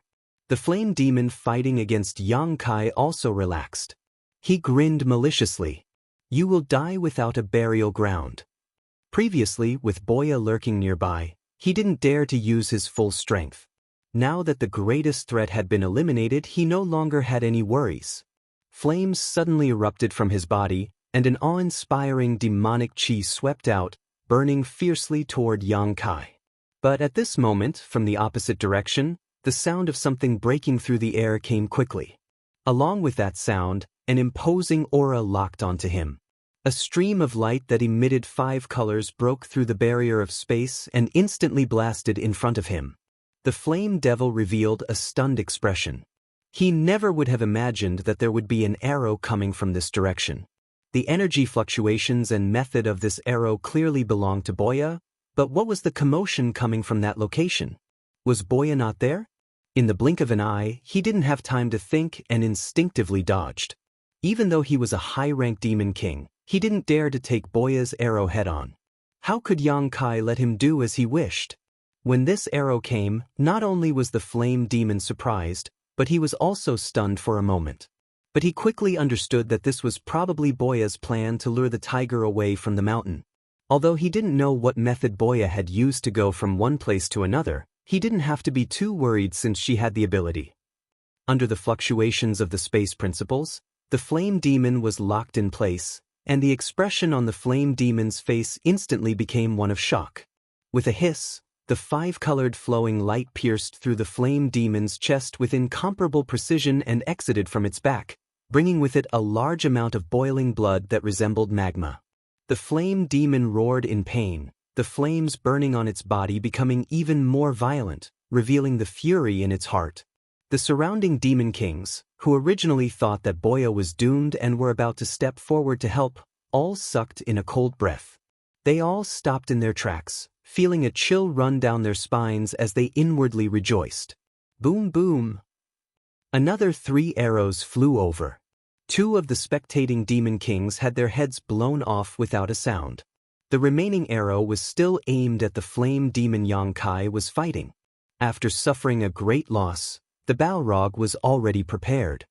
The flame demon fighting against Yang Kai also relaxed. He grinned maliciously. "You will die without a burial ground." Previously, with Boya lurking nearby, he didn't dare to use his full strength. Now that the greatest threat had been eliminated, he no longer had any worries. Flames suddenly erupted from his body, and an awe-inspiring demonic chi swept out, burning fiercely toward Yang Kai. But at this moment, from the opposite direction, the sound of something breaking through the air came quickly. Along with that sound, an imposing aura locked onto him. A stream of light that emitted 5 colors broke through the barrier of space and instantly blasted in front of him. The flame devil revealed a stunned expression. He never would have imagined that there would be an arrow coming from this direction. The energy fluctuations and method of this arrow clearly belonged to Boya, but what was the commotion coming from that location? Was Boya not there? In the blink of an eye, he didn't have time to think and instinctively dodged. Even though he was a high-ranked demon king, he didn't dare to take Boya's arrow head-on. How could Yang Kai let him do as he wished? When this arrow came, not only was the flame demon surprised, but he was also stunned for a moment. But he quickly understood that this was probably Boya's plan to lure the tiger away from the mountain. Although he didn't know what method Boya had used to go from one place to another, he didn't have to be too worried since she had the ability. Under the fluctuations of the space principles, the flame demon was locked in place, and the expression on the flame demon's face instantly became one of shock. With a hiss, the 5-colored flowing light pierced through the flame demon's chest with incomparable precision and exited from its back, bringing with it a large amount of boiling blood that resembled magma. The flame demon roared in pain, the flames burning on its body becoming even more violent, revealing the fury in its heart. The surrounding demon kings, who originally thought that Boya was doomed and were about to step forward to help, all sucked in a cold breath. They all stopped in their tracks, feeling a chill run down their spines as they inwardly rejoiced. Boom, boom. Another 3 arrows flew over. 2 of the spectating demon kings had their heads blown off without a sound. The remaining arrow was still aimed at the flame demon Yang Kai was fighting. After suffering a great loss, the Balrog was already prepared.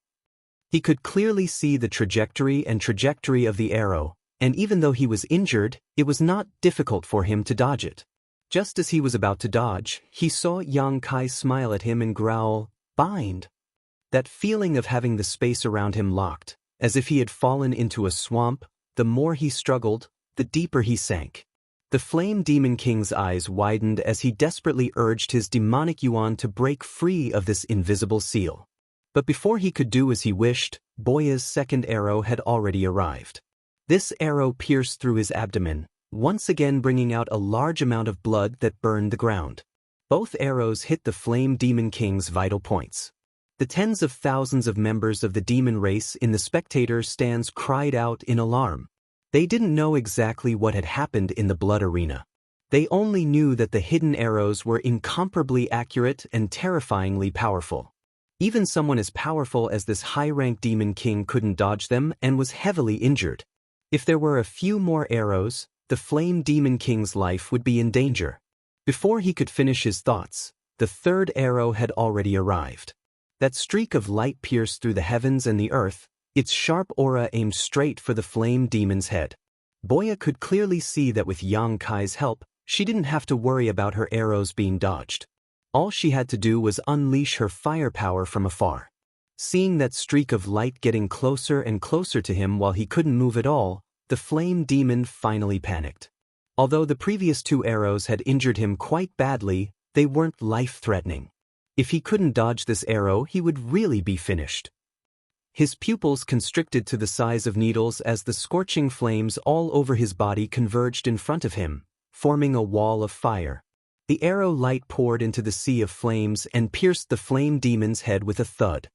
He could clearly see the trajectory of the arrow, and even though he was injured, it was not difficult for him to dodge it. Just as he was about to dodge, he saw Yang Kai smile at him and growl, "Bind." That feeling of having the space around him locked, as if he had fallen into a swamp, the more he struggled, the deeper he sank. The Flame Demon King's eyes widened as he desperately urged his demonic yuan to break free of this invisible seal. But before he could do as he wished, Boya's second arrow had already arrived. This arrow pierced through his abdomen, once again bringing out a large amount of blood that burned the ground. Both arrows hit the Flame Demon King's vital points. The tens of thousands of members of the demon race in the spectator stands cried out in alarm. They didn't know exactly what had happened in the blood arena. They only knew that the hidden arrows were incomparably accurate and terrifyingly powerful. Even someone as powerful as this high-ranked demon king couldn't dodge them and was heavily injured. If there were a few more arrows, the Flame Demon King's life would be in danger. Before he could finish his thoughts, the third arrow had already arrived. That streak of light pierced through the heavens and the earth, its sharp aura aimed straight for the Flame Demon's head. Boya could clearly see that with Yang Kai's help, She didn't have to worry about her arrows being dodged. All she had to do was unleash her firepower from afar. Seeing that streak of light getting closer and closer to him while he couldn't move at all, the flame demon finally panicked. Although the previous 2 arrows had injured him quite badly, they weren't life-threatening. If he couldn't dodge this arrow, he would really be finished. His pupils constricted to the size of needles as the scorching flames all over his body converged in front of him, forming a wall of fire. The arrow light poured into the sea of flames and pierced the flame demon's head with a thud.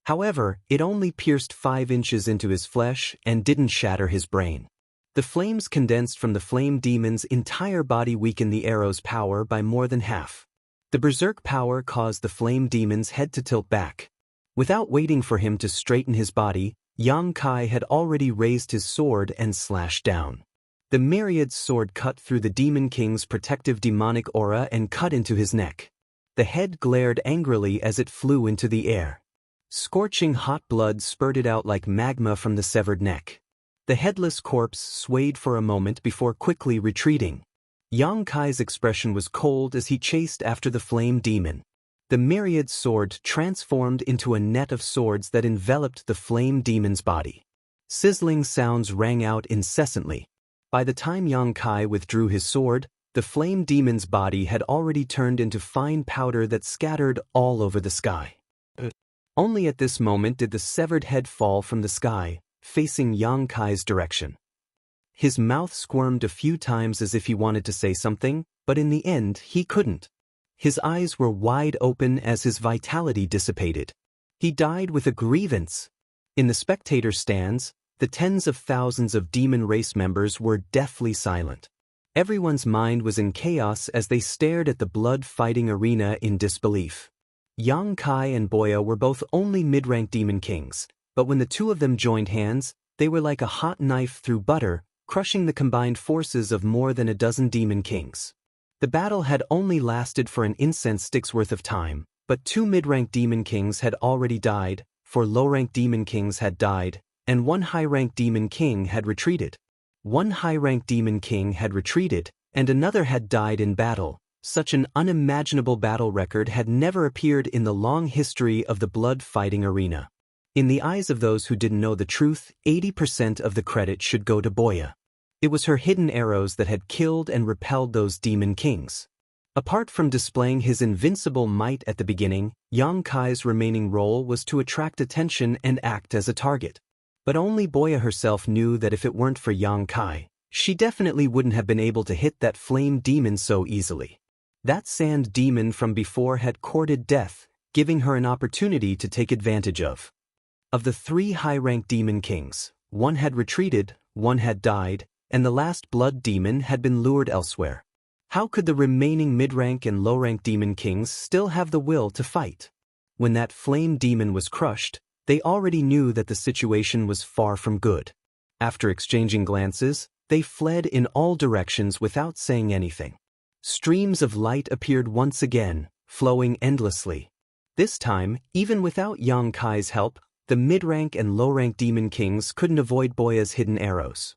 However, it only pierced 5 inches into his flesh and didn't shatter his brain. The flames condensed from the flame demon's entire body weakened the arrow's power by more than half. The berserk power caused the flame demon's head to tilt back. Without waiting for him to straighten his body, Yang Kai had already raised his sword and slashed down. The myriad sword cut through the Demon King's protective demonic aura and cut into his neck. The head glared angrily as it flew into the air. Scorching hot blood spurted out like magma from the severed neck. The headless corpse swayed for a moment before quickly retreating. Yang Kai's expression was cold as he chased after the flame demon. The myriad sword transformed into a net of swords that enveloped the flame demon's body. Sizzling sounds rang out incessantly. By the time Yang Kai withdrew his sword, the flame demon's body had already turned into fine powder that scattered all over the sky. Only at this moment did the severed head fall from the sky, facing Yang Kai's direction. His mouth squirmed a few times as if he wanted to say something, but in the end he couldn't. His eyes were wide open as his vitality dissipated. He died with a grievance. In the spectator stands, the tens of thousands of demon race members were deathly silent. Everyone's mind was in chaos as they stared at the blood-fighting arena in disbelief. Yang Kai and Boya were both only mid-rank demon kings, but when the 2 of them joined hands, they were like a hot knife through butter, crushing the combined forces of more than a dozen demon kings. The battle had only lasted for an incense stick's worth of time, but 2 mid-rank demon kings had already died, 4 low-rank demon kings had died, and 1 high-rank demon king had retreated. 1 high-rank demon king had retreated, and another had died in battle. Such an unimaginable battle record had never appeared in the long history of the blood-fighting arena. In the eyes of those who didn't know the truth, 80% of the credit should go to Boya. It was her hidden arrows that had killed and repelled those demon kings. Apart from displaying his invincible might at the beginning, Yang Kai's remaining role was to attract attention and act as a target. But only Boya herself knew that if it weren't for Yang Kai, she definitely wouldn't have been able to hit that flame demon so easily. That sand demon from before had courted death, giving her an opportunity to take advantage of. Of the 3 high-rank demon kings, 1 had retreated, 1 had died, and the last blood demon had been lured elsewhere. How could the remaining mid-rank and low-rank demon kings still have the will to fight? When that flame demon was crushed, they already knew that the situation was far from good. After exchanging glances, they fled in all directions without saying anything. Streams of light appeared once again, flowing endlessly. This time, even without Yang Kai's help, the mid-rank and low-rank demon kings couldn't avoid Boya's hidden arrows.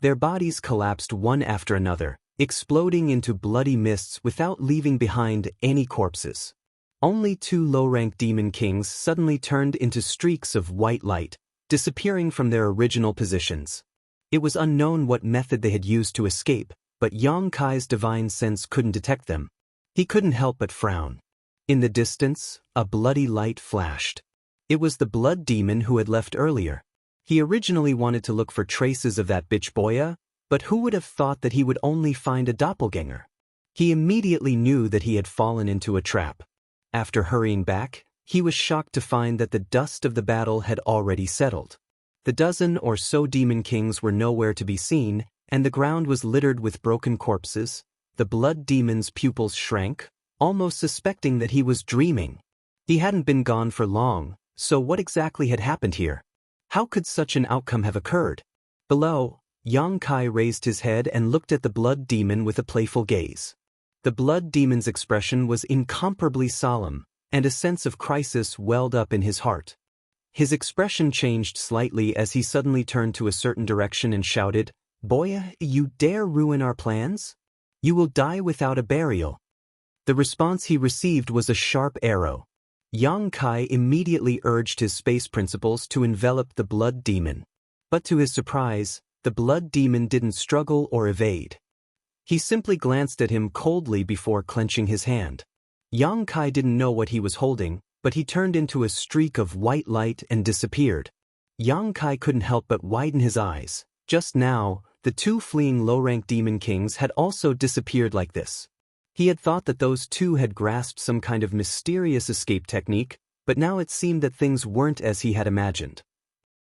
Their bodies collapsed one after another, exploding into bloody mists without leaving behind any corpses. Only 2 low-rank demon kings suddenly turned into streaks of white light, disappearing from their original positions. It was unknown what method they had used to escape, but Yang Kai's divine sense couldn't detect them. He couldn't help but frown. In the distance, a bloody light flashed. It was the blood demon who had left earlier. He originally wanted to look for traces of that bitch Boya, but who would have thought that he would only find a doppelganger? He immediately knew that he had fallen into a trap. After hurrying back, he was shocked to find that the dust of the battle had already settled. The dozen or so demon kings were nowhere to be seen, and the ground was littered with broken corpses. The blood demon's pupils shrank, almost suspecting that he was dreaming. He hadn't been gone for long, so what exactly had happened here? How could such an outcome have occurred? Below, Yang Kai raised his head and looked at the blood demon with a playful gaze. The blood demon's expression was incomparably solemn, and a sense of crisis welled up in his heart. His expression changed slightly as he suddenly turned to a certain direction and shouted, "Boya, you dare ruin our plans?" You will die without a burial. The response he received was a sharp arrow. Yang Kai immediately urged his space principles to envelop the blood demon. But to his surprise, the blood demon didn't struggle or evade. He simply glanced at him coldly before clenching his hand. Yang Kai didn't know what he was holding, but he turned into a streak of white light and disappeared. Yang Kai couldn't help but widen his eyes. Just now, the two fleeing low-rank demon kings had also disappeared like this. He had thought that those two had grasped some kind of mysterious escape technique, but now it seemed that things weren't as he had imagined.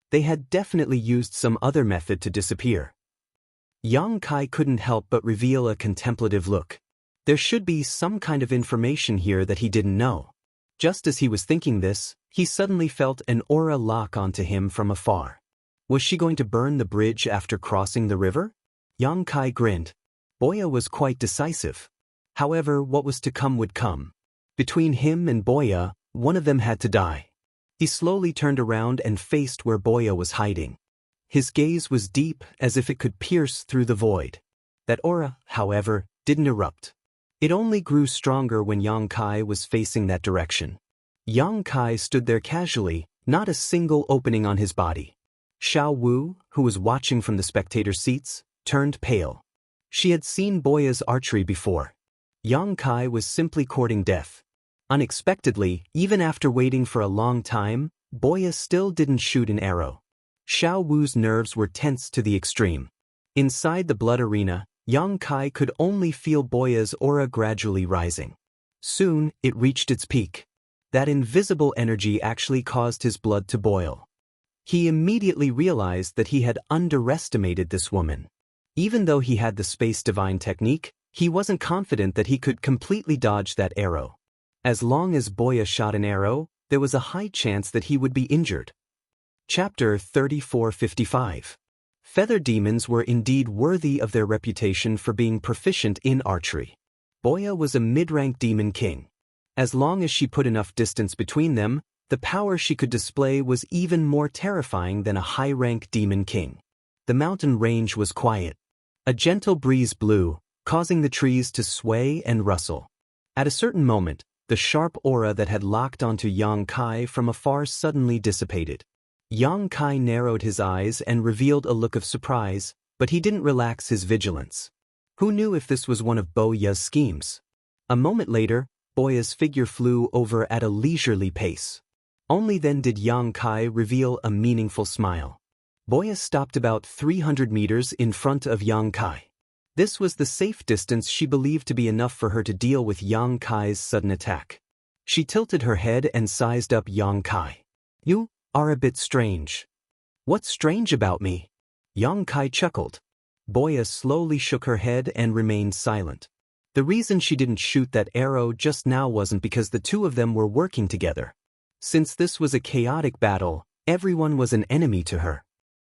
They had definitely used some other method to disappear. Yang Kai couldn't help but reveal a contemplative look. There should be some kind of information here that he didn't know. Just as he was thinking this, he suddenly felt an aura lock onto him from afar. Was she going to burn the bridge after crossing the river? Yang Kai grinned. Boya was quite decisive. However, what was to come would come. Between him and Boya, one of them had to die. He slowly turned around and faced where Boya was hiding. His gaze was deep, as if it could pierce through the void. That aura, however, didn't erupt. It only grew stronger when Yang Kai was facing that direction. Yang Kai stood there casually, not a single opening on his body. Xiao Wu, who was watching from the spectator seats, turned pale. She had seen Boya's archery before. Yang Kai was simply courting death. Unexpectedly, even after waiting for a long time, Boya still didn't shoot an arrow. Xiao Wu's nerves were tense to the extreme. Inside the blood arena, Yang Kai could only feel Boya's aura gradually rising. Soon, it reached its peak. That invisible energy actually caused his blood to boil. He immediately realized that he had underestimated this woman. Even though he had the space divine technique, he wasn't confident that he could completely dodge that arrow. As long as Boya shot an arrow, there was a high chance that he would be injured. Chapter 3455. Feather demons were indeed worthy of their reputation for being proficient in archery. Boya was a mid-rank demon king. As long as she put enough distance between them, the power she could display was even more terrifying than a high-rank demon king. The mountain range was quiet. A gentle breeze blew, causing the trees to sway and rustle. At a certain moment, the sharp aura that had locked onto Yang Kai from afar suddenly dissipated. Yang Kai narrowed his eyes and revealed a look of surprise, but he didn't relax his vigilance. Who knew if this was one of Boya's schemes? A moment later, Boya's figure flew over at a leisurely pace. Only then did Yang Kai reveal a meaningful smile. Boya stopped about 300 meters in front of Yang Kai. This was the safe distance she believed to be enough for her to deal with Yang Kai's sudden attack. She tilted her head and sized up Yang Kai. You are a bit strange. What's strange about me? Yang Kai chuckled. Boya slowly shook her head and remained silent. The reason she didn't shoot that arrow just now wasn't because the two of them were working together. Since this was a chaotic battle, everyone was an enemy to her.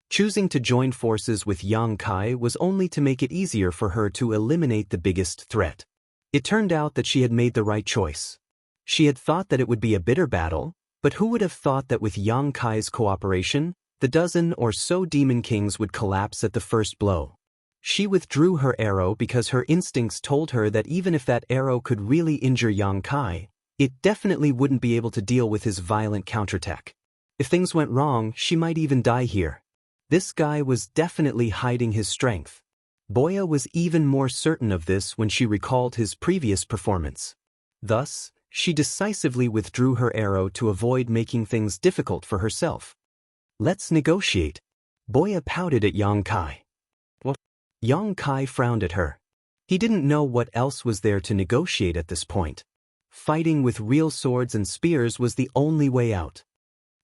Choosing to join forces with Yang Kai was only to make it easier for her to eliminate the biggest threat. It turned out that she had made the right choice. She had thought that it would be a bitter battle, but who would have thought that with Yang Kai's cooperation, the dozen or so demon kings would collapse at the first blow. She withdrew her arrow because her instincts told her that even if that arrow could really injure Yang Kai, it definitely wouldn't be able to deal with his violent counterattack. If things went wrong, she might even die here. This guy was definitely hiding his strength. Boya was even more certain of this when she recalled his previous performance. Thus, she decisively withdrew her arrow to avoid making things difficult for herself. Let's negotiate. Boya pouted at Yang Kai. What? Yang Kai frowned at her. He didn't know what else was there to negotiate at this point. Fighting with real swords and spears was the only way out.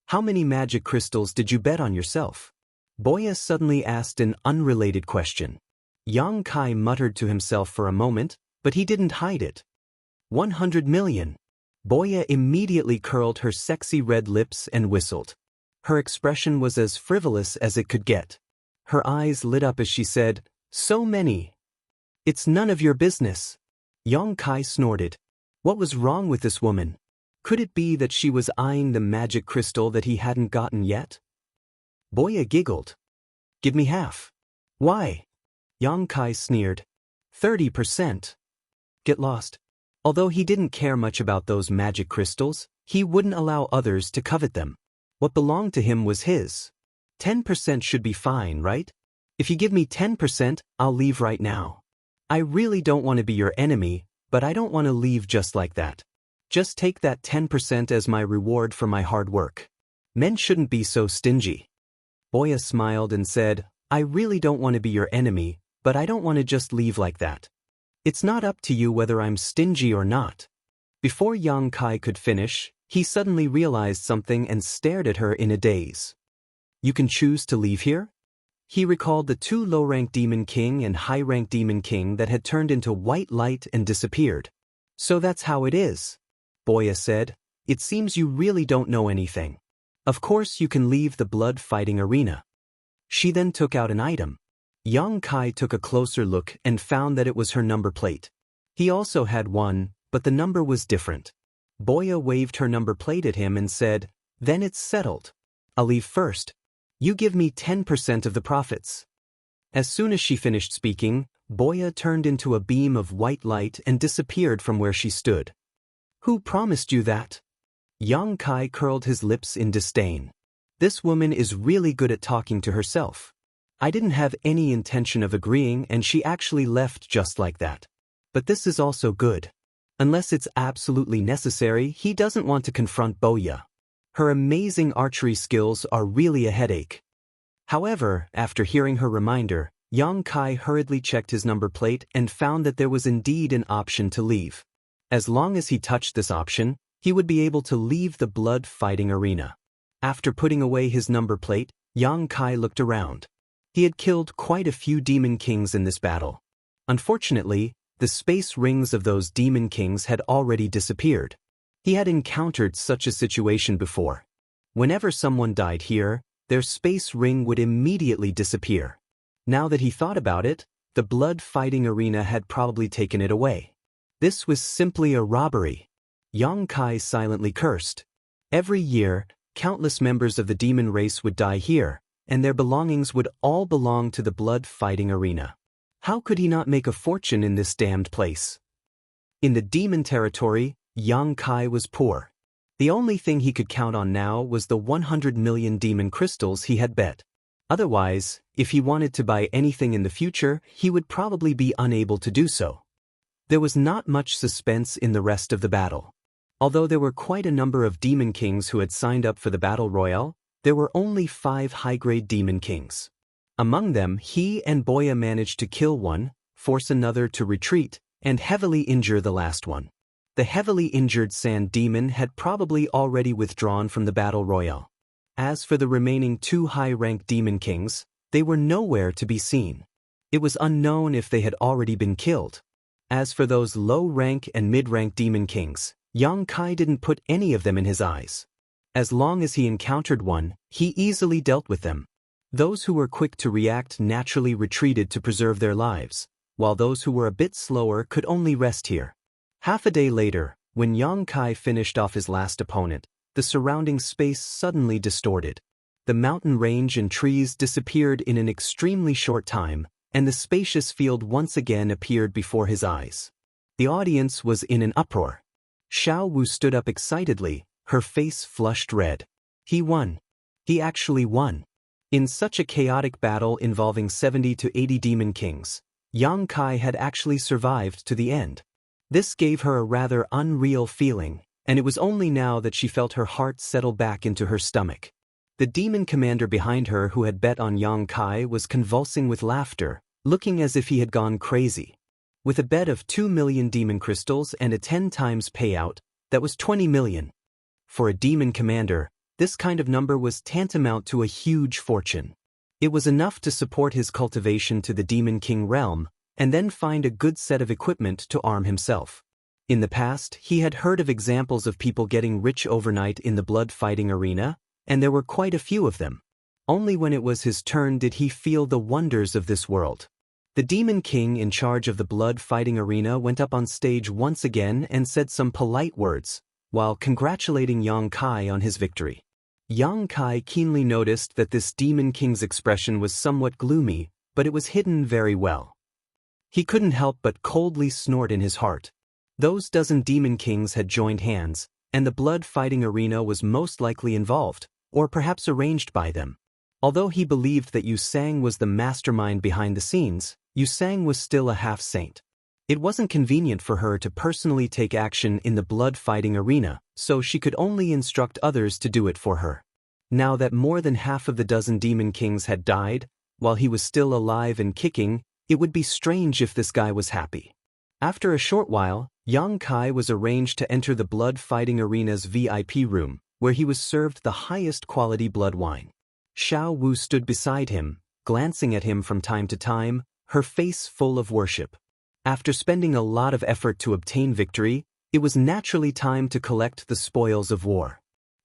How many magic crystals did you bet on yourself? Boya suddenly asked an unrelated question. Yang Kai muttered to himself for a moment, but he didn't hide it. 100 million. Boya immediately curled her sexy red lips and whistled. Her expression was as frivolous as it could get. Her eyes lit up as she said, "So many." "It's none of your business." Yang Kai snorted. What was wrong with this woman? Could it be that she was eyeing the magic crystal that he hadn't gotten yet? Boya giggled. "Give me half." "Why?" Yang Kai sneered. 30%. Get lost. Although he didn't care much about those magic crystals, he wouldn't allow others to covet them. What belonged to him was his. 10% should be fine, right? If you give me 10%, I'll leave right now. I really don't want to be your enemy, but I don't want to leave just like that. Just take that 10% as my reward for my hard work. Men shouldn't be so stingy. Boya smiled and said, I really don't want to be your enemy, but I don't want to just leave like that. It's not up to you whether I'm stingy or not. Before Yang Kai could finish, he suddenly realized something and stared at her in a daze. You can choose to leave here? He recalled the two low-rank Demon King and high-rank Demon King that had turned into white light and disappeared. So that's how it is. Boya said, it seems you really don't know anything. Of course you can leave the blood-fighting arena. She then took out an item. Yang Kai took a closer look and found that it was her number plate. He also had one, but the number was different. Boya waved her number plate at him and said, then it's settled. I'll leave first. You give me 10% of the profits. As soon as she finished speaking, Boya turned into a beam of white light and disappeared from where she stood. Who promised you that? Yang Kai curled his lips in disdain. This woman is really good at talking to herself. I didn't have any intention of agreeing and she actually left just like that. But this is also good. Unless it's absolutely necessary, he doesn't want to confront Boya. Her amazing archery skills are really a headache. However, after hearing her reminder, Yang Kai hurriedly checked his number plate and found that there was indeed an option to leave. As long as he touched this option, he would be able to leave the blood-fighting arena. After putting away his number plate, Yang Kai looked around. He had killed quite a few Demon Kings in this battle. Unfortunately, the space rings of those Demon Kings had already disappeared. He had encountered such a situation before. Whenever someone died here, their space ring would immediately disappear. Now that he thought about it, the blood-fighting arena had probably taken it away. This was simply a robbery. Yang Kai silently cursed. Every year, countless members of the demon race would die here, and their belongings would all belong to the blood-fighting arena. How could he not make a fortune in this damned place? In the demon territory, Yang Kai was poor. The only thing he could count on now was the 100 million demon crystals he had bet. Otherwise, if he wanted to buy anything in the future, he would probably be unable to do so. There was not much suspense in the rest of the battle. Although there were quite a number of Demon Kings who had signed up for the Battle Royale, there were only 5 high-grade Demon Kings. Among them, he and Boya managed to kill one, force another to retreat, and heavily injure the last one. The heavily injured Sand Demon had probably already withdrawn from the Battle Royale. As for the remaining 2 high-ranked Demon Kings, they were nowhere to be seen. It was unknown if they had already been killed. As for those low-rank and mid-rank Demon Kings, Yang Kai didn't put any of them in his eyes. As long as he encountered one, he easily dealt with them. Those who were quick to react naturally retreated to preserve their lives, while those who were a bit slower could only rest here. Half a day later, when Yang Kai finished off his last opponent, the surrounding space suddenly distorted. The mountain range and trees disappeared in an extremely short time, and the spacious field once again appeared before his eyes. The audience was in an uproar. Xiao Wu stood up excitedly, her face flushed red. He won. He actually won. In such a chaotic battle involving 70 to 80 Demon Kings, Yang Kai had actually survived to the end. This gave her a rather unreal feeling, and it was only now that she felt her heart settle back into her stomach. The demon commander behind her who had bet on Yang Kai was convulsing with laughter, looking as if he had gone crazy. With a bet of 2 million demon crystals and a 10 times payout, that was 20 million. For a demon commander, this kind of number was tantamount to a huge fortune. It was enough to support his cultivation to the Demon King realm, and then find a good set of equipment to arm himself. In the past, he had heard of examples of people getting rich overnight in the blood-fighting arena, and there were quite a few of them. Only when it was his turn did he feel the wonders of this world. The Demon King in charge of the blood-fighting arena went up on stage once again and said some polite words, while congratulating Yang Kai on his victory. Yang Kai keenly noticed that this Demon King's expression was somewhat gloomy, but it was hidden very well. He couldn't help but coldly snort in his heart. Those dozen demon kings had joined hands, and the blood-fighting arena was most likely involved, or perhaps arranged by them. Although he believed that Yu Sang was the mastermind behind the scenes, Yu Sang was still a half-saint. It wasn't convenient for her to personally take action in the blood-fighting arena, so she could only instruct others to do it for her. Now that more than half of the dozen demon kings had died, while he was still alive and kicking, it would be strange if this guy was happy. After a short while, Yang Kai was arranged to enter the blood-fighting arena's VIP room, where he was served the highest quality blood wine. Xiao Wu stood beside him, glancing at him from time to time, her face full of worship. After spending a lot of effort to obtain victory, it was naturally time to collect the spoils of war.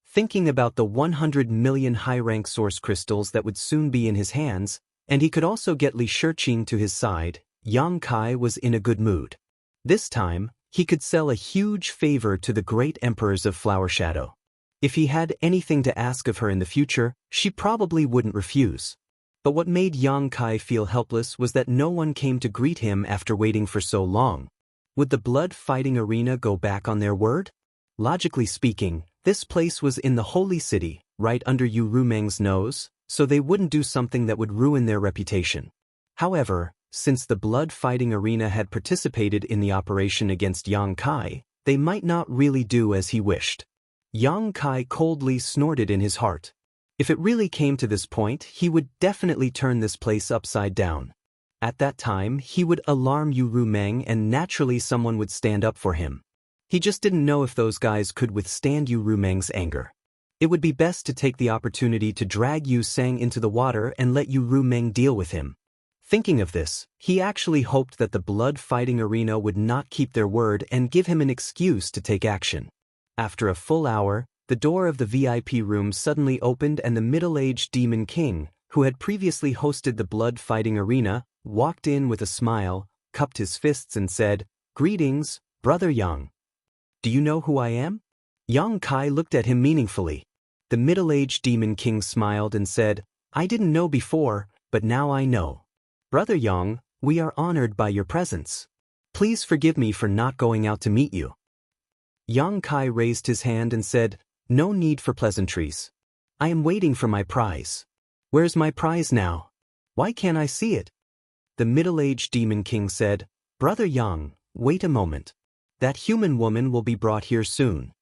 Thinking about the 100 million high-rank source crystals that would soon be in his hands, and he could also get Li Shiqing to his side, Yang Kai was in a good mood. This time, he could sell a huge favor to the great emperors of Flower Shadow. If he had anything to ask of her in the future, she probably wouldn't refuse. But what made Yang Kai feel helpless was that no one came to greet him after waiting for so long. Would the blood-fighting arena go back on their word? Logically speaking, this place was in the Holy City, right under Yu Rumeng's nose, so they wouldn't do something that would ruin their reputation. However, since the blood-fighting arena had participated in the operation against Yang Kai, they might not really do as he wished. Yang Kai coldly snorted in his heart. If it really came to this point, he would definitely turn this place upside down. At that time, he would alarm Yu Rumeng and naturally someone would stand up for him. He just didn't know if those guys could withstand Yu Rumeng's anger. It would be best to take the opportunity to drag Yu Sang into the water and let Yu Rumeng deal with him. Thinking of this, he actually hoped that the blood-fighting arena would not keep their word and give him an excuse to take action. After a full hour, the door of the VIP room suddenly opened and the middle-aged demon king, who had previously hosted the blood-fighting arena, walked in with a smile, cupped his fists and said, "Greetings, Brother Yang. Do you know who I am?" Yang Kai looked at him meaningfully. The middle-aged demon king smiled and said, "I didn't know before, but now I know. Brother Yang, we are honored by your presence. Please forgive me for not going out to meet you." Yang Kai raised his hand and said, "No need for pleasantries. I am waiting for my prize. Where's my prize now? Why can't I see it?" The middle-aged demon king said, "Brother Yang, wait a moment. That human woman will be brought here soon."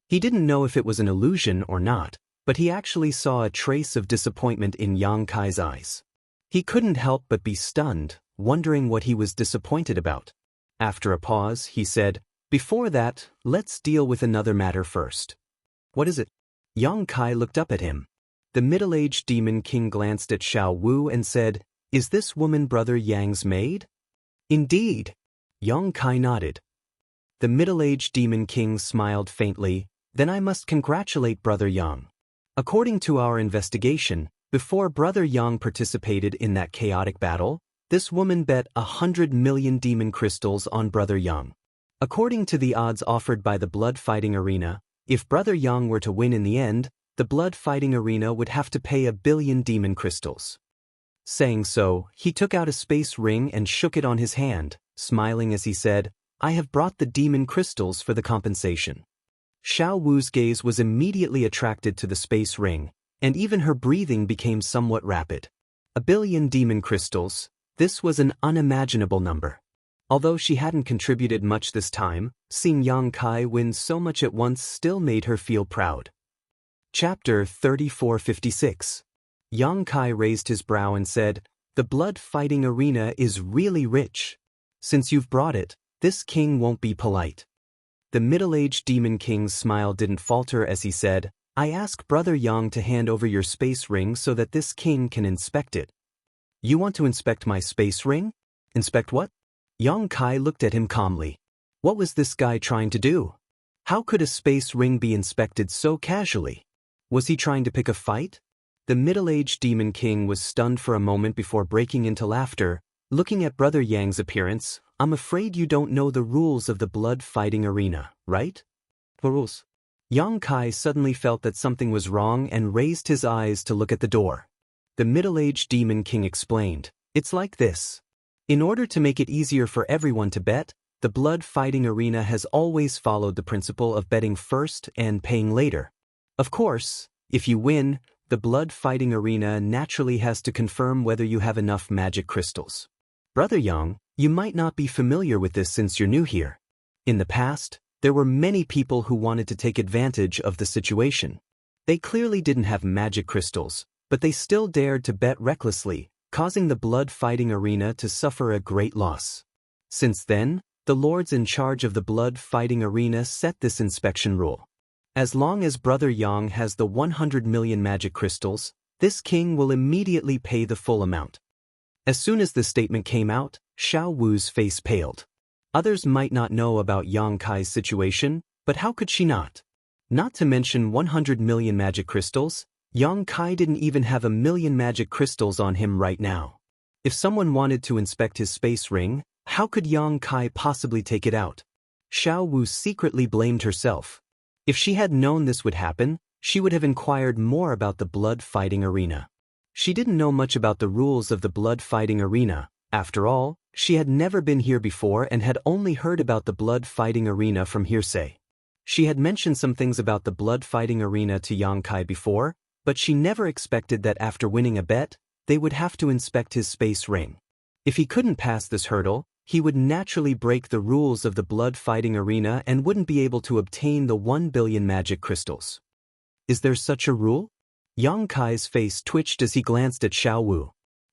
He didn't know if it was an illusion or not, but he actually saw a trace of disappointment in Yang Kai's eyes. He couldn't help but be stunned, wondering what he was disappointed about. After a pause, he said, "Before that, let's deal with another matter first." "What is it?" Yang Kai looked up at him. The middle-aged demon king glanced at Xiao Wu and said, "Is this woman Brother Yang's maid?" "Indeed." Yang Kai nodded. The middle-aged demon king smiled faintly. "Then I must congratulate Brother Yang. According to our investigation, before Brother Yang participated in that chaotic battle, this woman bet 100 million demon crystals on Brother Yang. According to the odds offered by the blood-fighting arena, if Brother Yang were to win in the end, the blood-fighting arena would have to pay 1 billion demon crystals." Saying so, he took out a space ring and shook it on his hand, smiling as he said, "I have brought the demon crystals for the compensation." Xiao Wu's gaze was immediately attracted to the space ring, and even her breathing became somewhat rapid. 1 billion demon crystals, this was an unimaginable number. Although she hadn't contributed much this time, seeing Yang Kai win so much at once still made her feel proud. Chapter 3456. Yang Kai raised his brow and said, "The blood-fighting arena is really rich. Since you've brought it, this king won't be polite." The middle-aged demon king's smile didn't falter as he said, "I ask Brother Yang to hand over your space ring so that this king can inspect it." "You want to inspect my space ring? Inspect what?" Yang Kai looked at him calmly. What was this guy trying to do? How could a space ring be inspected so casually? Was he trying to pick a fight? The middle-aged demon king was stunned for a moment before breaking into laughter. Looking at Brother Yang's appearance, "I'm afraid you don't know the rules of the blood-fighting arena, right?" "What rules?" Yang Kai suddenly felt that something was wrong and raised his eyes to look at the door. The middle-aged demon king explained, "It's like this. In order to make it easier for everyone to bet, the blood fighting arena has always followed the principle of betting first and paying later. Of course, if you win, the blood fighting arena naturally has to confirm whether you have enough magic crystals. Brother Yang, you might not be familiar with this since you're new here. In the past, there were many people who wanted to take advantage of the situation. They clearly didn't have magic crystals, but they still dared to bet recklessly, causing the blood fighting arena to suffer a great loss. Since then, the lords in charge of the blood fighting arena set this inspection rule. As long as Brother Yang has the 100 million magic crystals, this king will immediately pay the full amount. As soon as the statement came out, Xiao Wu's face paled. Others might not know about Yang Kai's situation, but how could she not? Not to mention 100 million magic crystals, Yang Kai didn't even have 1,000,000 magic crystals on him right now. If someone wanted to inspect his space ring, how could Yang Kai possibly take it out? Xiao Wu secretly blamed herself. If she had known this would happen, she would have inquired more about the blood fighting arena. She didn't know much about the rules of the blood fighting arena. After all, she had never been here before and had only heard about the blood fighting arena from hearsay. She had mentioned some things about the blood fighting arena to Yang Kai before, but she never expected that after winning a bet, they would have to inspect his space ring. If he couldn't pass this hurdle, he would naturally break the rules of the blood fighting arena and wouldn't be able to obtain the 1 billion magic crystals. Is there such a rule? Yang Kai's face twitched as he glanced at Xiao Wu.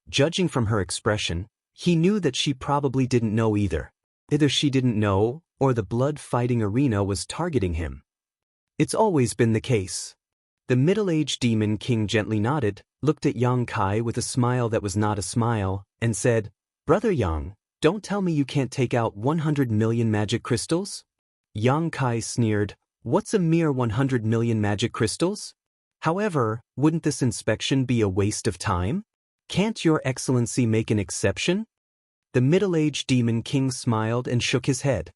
Judging from her expression, he knew that she probably didn't know either. Either she didn't know, or the blood fighting arena was targeting him. It's always been the case. The middle-aged demon king gently nodded, looked at Yang Kai with a smile that was not a smile, and said, "Brother Yang, don't tell me you can't take out 100 million magic crystals?" Yang Kai sneered, "What's a mere 100 million magic crystals? However, wouldn't this inspection be a waste of time? Can't your excellency make an exception?" The middle-aged demon king smiled and shook his head.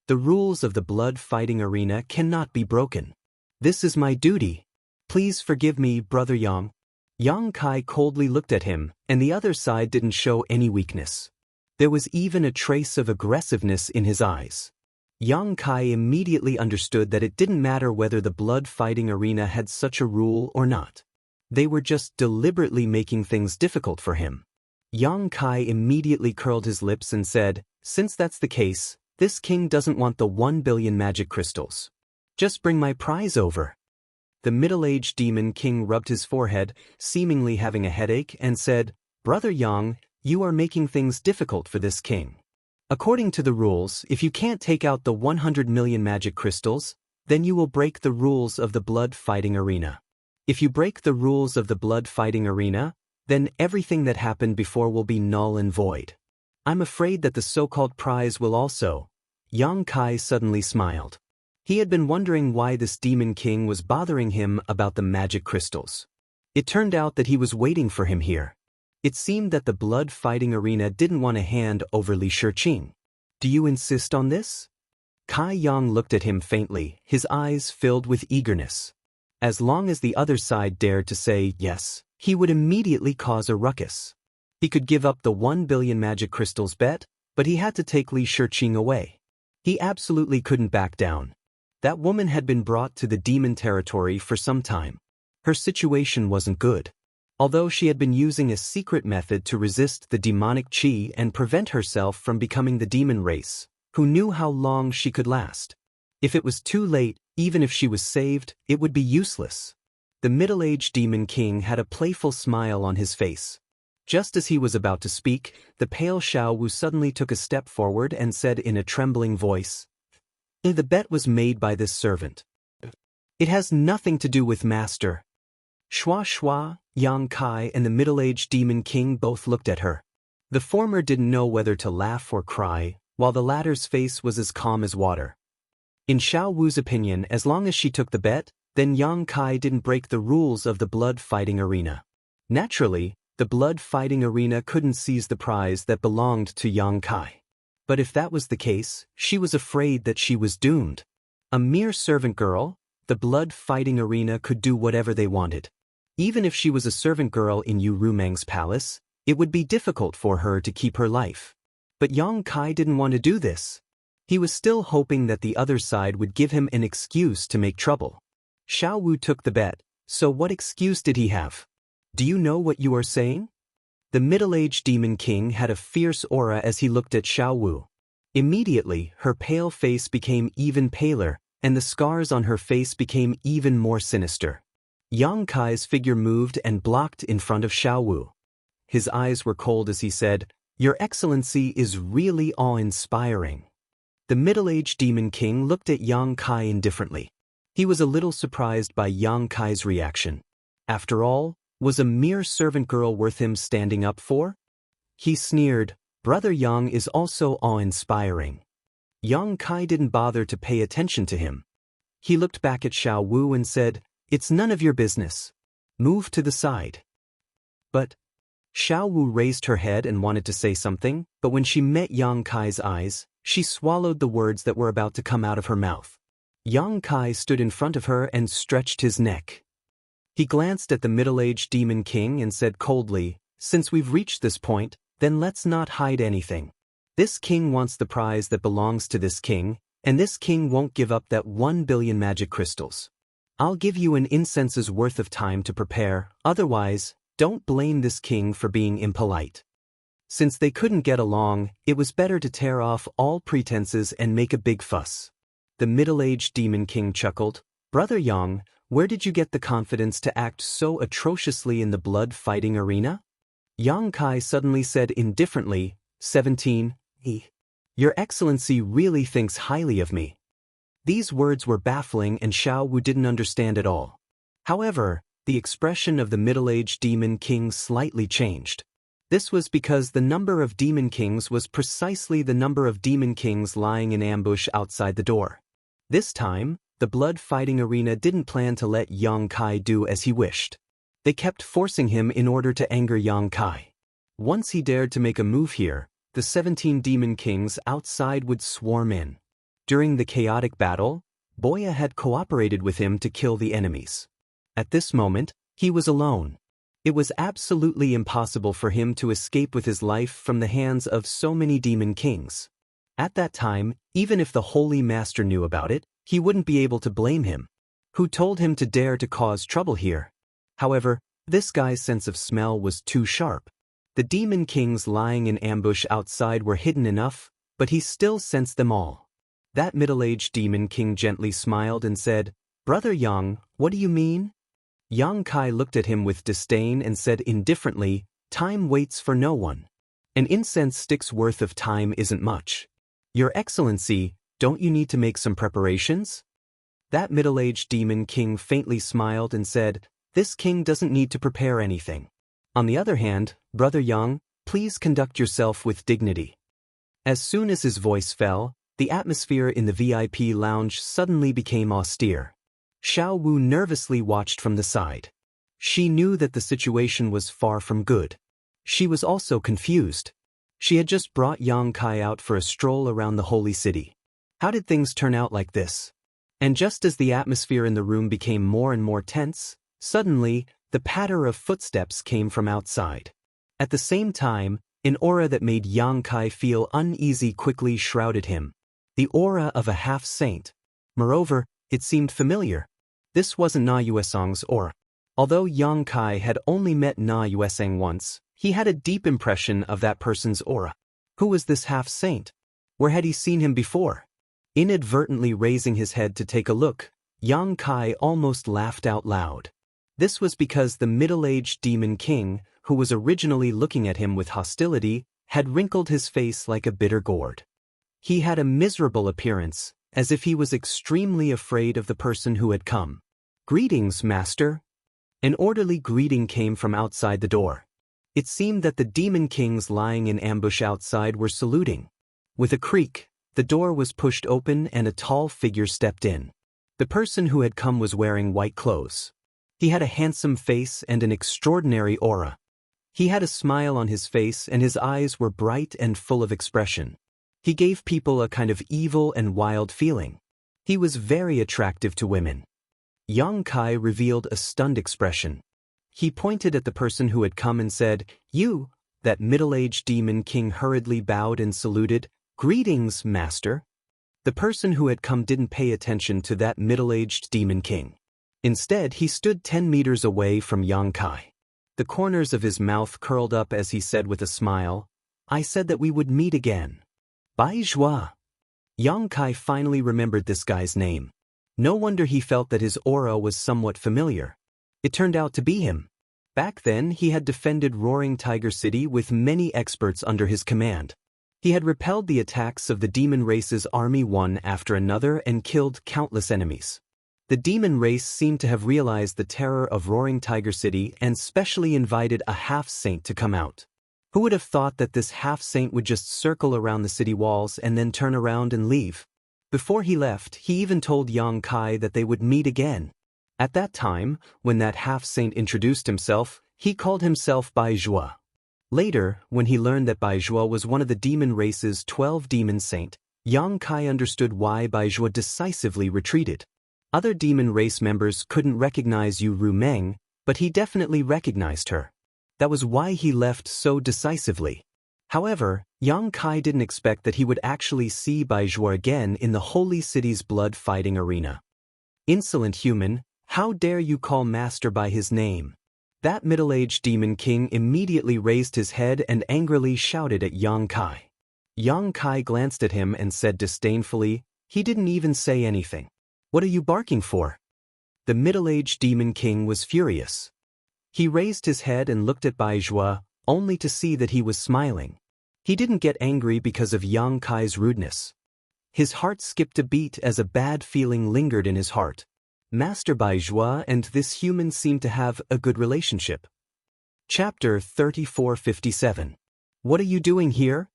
"The rules of the blood fighting arena cannot be broken. This is my duty. Please forgive me, Brother Yang." Yang Kai coldly looked at him, and the other side didn't show any weakness. There was even a trace of aggressiveness in his eyes. Yang Kai immediately understood that it didn't matter whether the blood fighting arena had such a rule or not. They were just deliberately making things difficult for him. Yang Kai immediately curled his lips and said, "Since that's the case, this king doesn't want the 1 billion magic crystals. Just bring my prize over." The middle-aged demon king rubbed his forehead, seemingly having a headache, and said, "Brother Yang, you are making things difficult for this king. According to the rules, if you can't take out the 100 million magic crystals, then you will break the rules of the blood fighting arena. If you break the rules of the blood fighting arena, then everything that happened before will be null and void. I'm afraid that the so-called prize will also." Yang Kai suddenly smiled. He had been wondering why this demon king was bothering him about the magic crystals. It turned out that he was waiting for him here. It seemed that the blood fighting arena didn't want to hand over Li Shiqing. "Do you insist on this?" Kai Yang looked at him faintly, his eyes filled with eagerness. As long as the other side dared to say yes, he would immediately cause a ruckus. He could give up the 1 billion magic crystals bet, but he had to take Li Shiqing away. He absolutely couldn't back down. That woman had been brought to the demon territory for some time. Her situation wasn't good. Although she had been using a secret method to resist the demonic qi and prevent herself from becoming the demon race, who knew how long she could last? If it was too late, even if she was saved, it would be useless. The middle-aged demon king had a playful smile on his face. Just as he was about to speak, the pale Xiao Wu suddenly took a step forward and said in a trembling voice, "The bet was made by this servant. It has nothing to do with master." Shua Shua, Yang Kai and the middle-aged demon king both looked at her. The former didn't know whether to laugh or cry, while the latter's face was as calm as water. In Xiao Wu's opinion, as long as she took the bet, then Yang Kai didn't break the rules of the blood fighting arena. Naturally, the blood fighting arena couldn't seize the prize that belonged to Yang Kai. But if that was the case, she was afraid that she was doomed. A mere servant girl, the blood fighting arena could do whatever they wanted. Even if she was a servant girl in Yu Rumang's palace, It would be difficult for her to keep her life. But Yang Kai didn't want to do this. He was still hoping that the other side would give him an excuse to make trouble. Xiao Wu took the bet, so what excuse did he have? Do you know what you are saying? The middle-aged demon king had a fierce aura as he looked at Xiao Wu. Immediately, her pale face became even paler, and the scars on her face became even more sinister. Yang Kai's figure moved and blocked in front of Xiao Wu. His eyes were cold as he said, "Your Excellency is really awe-inspiring." The middle-aged demon king looked at Yang Kai indifferently. He was a little surprised by Yang Kai's reaction. After all, was a mere servant girl worth him standing up for? He sneered, "Brother Yang is also awe-inspiring." Yang Kai didn't bother to pay attention to him. He looked back at Xiao Wu and said, "It's none of your business. Move to the side." But Xiao Wu raised her head and wanted to say something, but when she met Yang Kai's eyes, she swallowed the words that were about to come out of her mouth. Yang Kai stood in front of her and stretched his neck. He glanced at the middle-aged demon king and said coldly, "Since we've reached this point, then let's not hide anything. This king wants the prize that belongs to this king, and this king won't give up that 1 billion magic crystals. I'll give you an incense's worth of time to prepare, otherwise, don't blame this king for being impolite." Since they couldn't get along, it was better to tear off all pretenses and make a big fuss. The middle-aged demon king chuckled, "Brother Yang, where did you get the confidence to act so atrociously in the blood-fighting arena?" Yang Kai suddenly said indifferently, 17, "Your Excellency really thinks highly of me." These words were baffling and Xiao Wu didn't understand at all. However, the expression of the middle-aged demon king slightly changed. This was because the number of demon kings was precisely the number of demon kings lying in ambush outside the door. This time, the blood-fighting arena didn't plan to let Yang Kai do as he wished. They kept forcing him in order to anger Yang Kai. Once he dared to make a move here, the 17 demon kings outside would swarm in. During the chaotic battle, Boya had cooperated with him to kill the enemies. At this moment, he was alone. It was absolutely impossible for him to escape with his life from the hands of so many demon kings. At that time, even if the Holy Master knew about it, he wouldn't be able to blame him. Who told him to dare to cause trouble here? However, this guy's sense of smell was too sharp. The demon kings lying in ambush outside were hidden enough, but he still sensed them all. That middle-aged demon king gently smiled and said, "Brother Yang, what do you mean?" Yang Kai looked at him with disdain and said indifferently, "Time waits for no one. An incense stick's worth of time isn't much. Your Excellency, don't you need to make some preparations?" That middle-aged demon king faintly smiled and said, "This king doesn't need to prepare anything. On the other hand, Brother Yang, please conduct yourself with dignity." As soon as his voice fell, the atmosphere in the VIP lounge suddenly became austere. Xiao Wu nervously watched from the side. She knew that the situation was far from good. She was also confused. She had just brought Yang Kai out for a stroll around the holy city. How did things turn out like this? And just as the atmosphere in the room became more and more tense, suddenly, the patter of footsteps came from outside. At the same time, an aura that made Yang Kai feel uneasy quickly shrouded him. The aura of a half-saint. Moreover, it seemed familiar. This wasn't Na Yuesong's aura. Although Yang Kai had only met Na Yuesong once, he had a deep impression of that person's aura. Who was this half-saint? Where had he seen him before? Inadvertently raising his head to take a look, Yang Kai almost laughed out loud. This was because the middle-aged demon king, who was originally looking at him with hostility, had wrinkled his face like a bitter gourd. He had a miserable appearance, as if he was extremely afraid of the person who had come. "Greetings, master." An orderly greeting came from outside the door. It seemed that the demon kings lying in ambush outside were saluting. With a creak, the door was pushed open and a tall figure stepped in. The person who had come was wearing white clothes. He had a handsome face and an extraordinary aura. He had a smile on his face and his eyes were bright and full of expression. He gave people a kind of evil and wild feeling. He was very attractive to women. Yang Kai revealed a stunned expression. He pointed at the person who had come and said, "You, That middle-aged demon king hurriedly bowed and saluted. "Greetings, master." The person who had come didn't pay attention to that middle-aged demon king. Instead, he stood 10 meters away from Yang Kai. The corners of his mouth curled up as he said with a smile, "I said that we would meet again. Bai Zhua." Yang Kai finally remembered this guy's name. No wonder he felt that his aura was somewhat familiar. It turned out to be him. Back then, he had defended Roaring Tiger City with many experts under his command. He had repelled the attacks of the demon race's army one after another and killed countless enemies. The demon race seemed to have realized the terror of Roaring Tiger City and specially invited a half-saint to come out. Who would have thought that this half-saint would just circle around the city walls and then turn around and leave? Before he left, he even told Yang Kai that they would meet again. At that time, when that half-saint introduced himself, he called himself Bai Zhua. Later, when he learned that Bai Zhua was one of the demon race's 12 demon saint, Yang Kai understood why Bai Zhua decisively retreated. Other demon race members couldn't recognize Yu Rumeng, but he definitely recognized her. That was why he left so decisively. However, Yang Kai didn't expect that he would actually see Bai Zhua again in the Holy City's blood-fighting arena. "Insolent human, how dare you call Master by his name?" That middle-aged demon king immediately raised his head and angrily shouted at Yang Kai. Yang Kai glanced at him and said disdainfully, "He didn't even say anything. What are you barking for?" The middle-aged demon king was furious. He raised his head and looked at Bai Zhua, only to see that he was smiling. He didn't get angry because of Yang Kai's rudeness. His heart skipped a beat as a bad feeling lingered in his heart. Master Bai Zhua and this human seemed to have a good relationship. Chapter 3457. What are you doing here?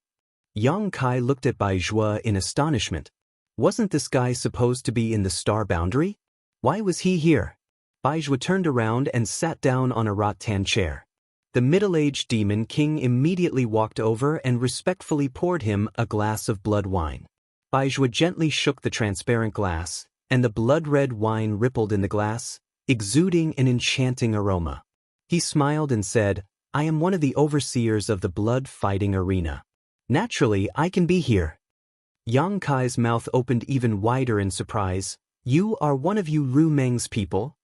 Yang Kai looked at Bai Zhua in astonishment. Wasn't this guy supposed to be in the star boundary? Why was he here? Bai Zhua turned around and sat down on a rattan chair. The middle-aged demon king immediately walked over and respectfully poured him a glass of blood wine. Bai Zhua gently shook the transparent glass, and the blood-red wine rippled in the glass, exuding an enchanting aroma. He smiled and said, "I am one of the overseers of the blood-fighting arena. Naturally, I can be here." Yang Kai's mouth opened even wider in surprise. "You are one of Yu Rumeng's people?"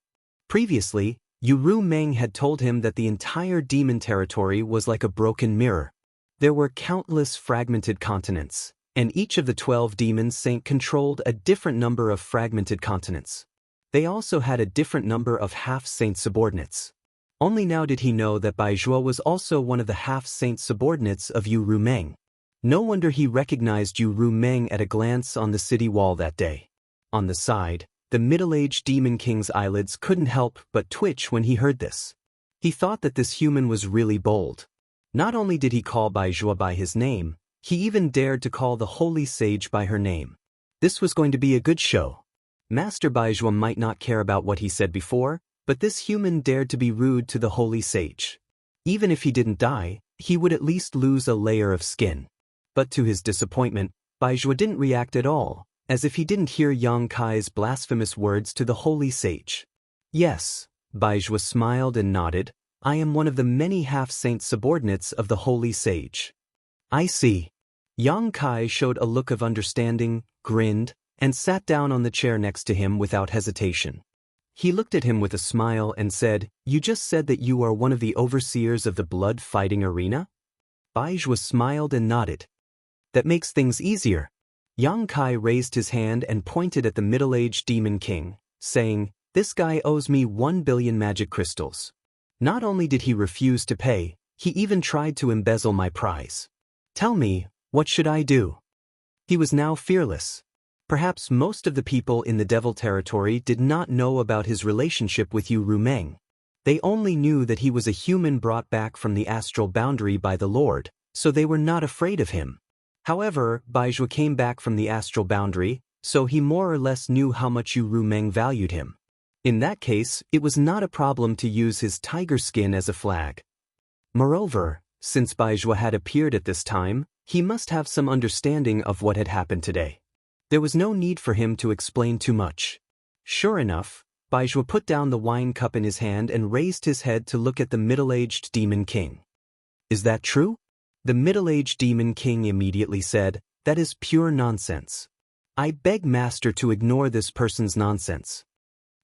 Previously, Yu Rumeng had told him that the entire demon territory was like a broken mirror. There were countless fragmented continents, and each of the 12 demons saint controlled a different number of fragmented continents. They also had a different number of half-saint subordinates. Only now did he know that Bai Zhua was also one of the half-saint subordinates of Yu Rumeng. No wonder he recognized Yu Rumeng at a glance on the city wall that day. On the side, the middle-aged demon king's eyelids couldn't help but twitch when he heard this. He thought that this human was really bold. Not only did he call Bai Zhua by his name, he even dared to call the holy sage by her name. This was going to be a good show. Master Bai Zhua might not care about what he said before, but this human dared to be rude to the holy sage. Even if he didn't die, he would at least lose a layer of skin. But to his disappointment, Bai Zhua didn't react at all, as if he didn't hear Yang Kai's blasphemous words to the holy sage. "Yes," Bai Zhua smiled and nodded, "I am one of the many half-saint subordinates of the holy sage." "I see." Yang Kai showed a look of understanding, grinned, and sat down on the chair next to him without hesitation. He looked at him with a smile and said, "You just said that you are one of the overseers of the blood-fighting arena?" Bai Zhua smiled and nodded. "That makes things easier." Yang Kai raised his hand and pointed at the middle-aged demon king, saying, "This guy owes me 1 billion magic crystals. Not only did he refuse to pay, he even tried to embezzle my prize. Tell me, what should I do?" He was now fearless. Perhaps most of the people in the Devil Territory did not know about his relationship with Yu Rumeng. They only knew that he was a human brought back from the astral boundary by the Lord, so they were not afraid of him. However, Bai Zhua came back from the astral boundary, so he more or less knew how much Yu Rumeng valued him. In that case, it was not a problem to use his tiger skin as a flag. Moreover, since Bai Zhua had appeared at this time, he must have some understanding of what had happened today. There was no need for him to explain too much. Sure enough, Bai Zhua put down the wine cup in his hand and raised his head to look at the middle-aged demon king. Is that true? The middle-aged demon king immediately said, that is pure nonsense. I beg master to ignore this person's nonsense.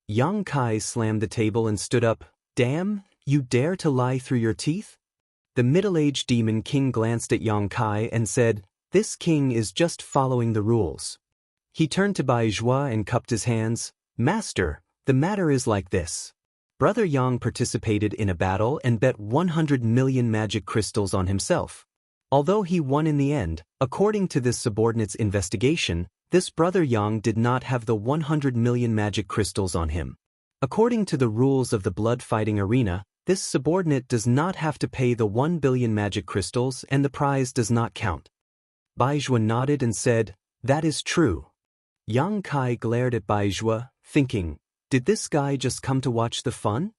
Yang Kai slammed the table and stood up. Damn, you dare to lie through your teeth? The middle-aged demon king glanced at Yang Kai and said, this king is just following the rules. He turned to Bai Zhua and cupped his hands. Master, the matter is like this. Brother Yang participated in a battle and bet 100 million magic crystals on himself. Although he won in the end, according to this subordinate's investigation, this brother Yang did not have the 100 million magic crystals on him. According to the rules of the blood fighting arena, this subordinate does not have to pay the 1 billion magic crystals and the prize does not count. Bai Zhua nodded and said, that is true. Yang Kai glared at Bai Zhua, thinking, did this guy just come to watch the fun?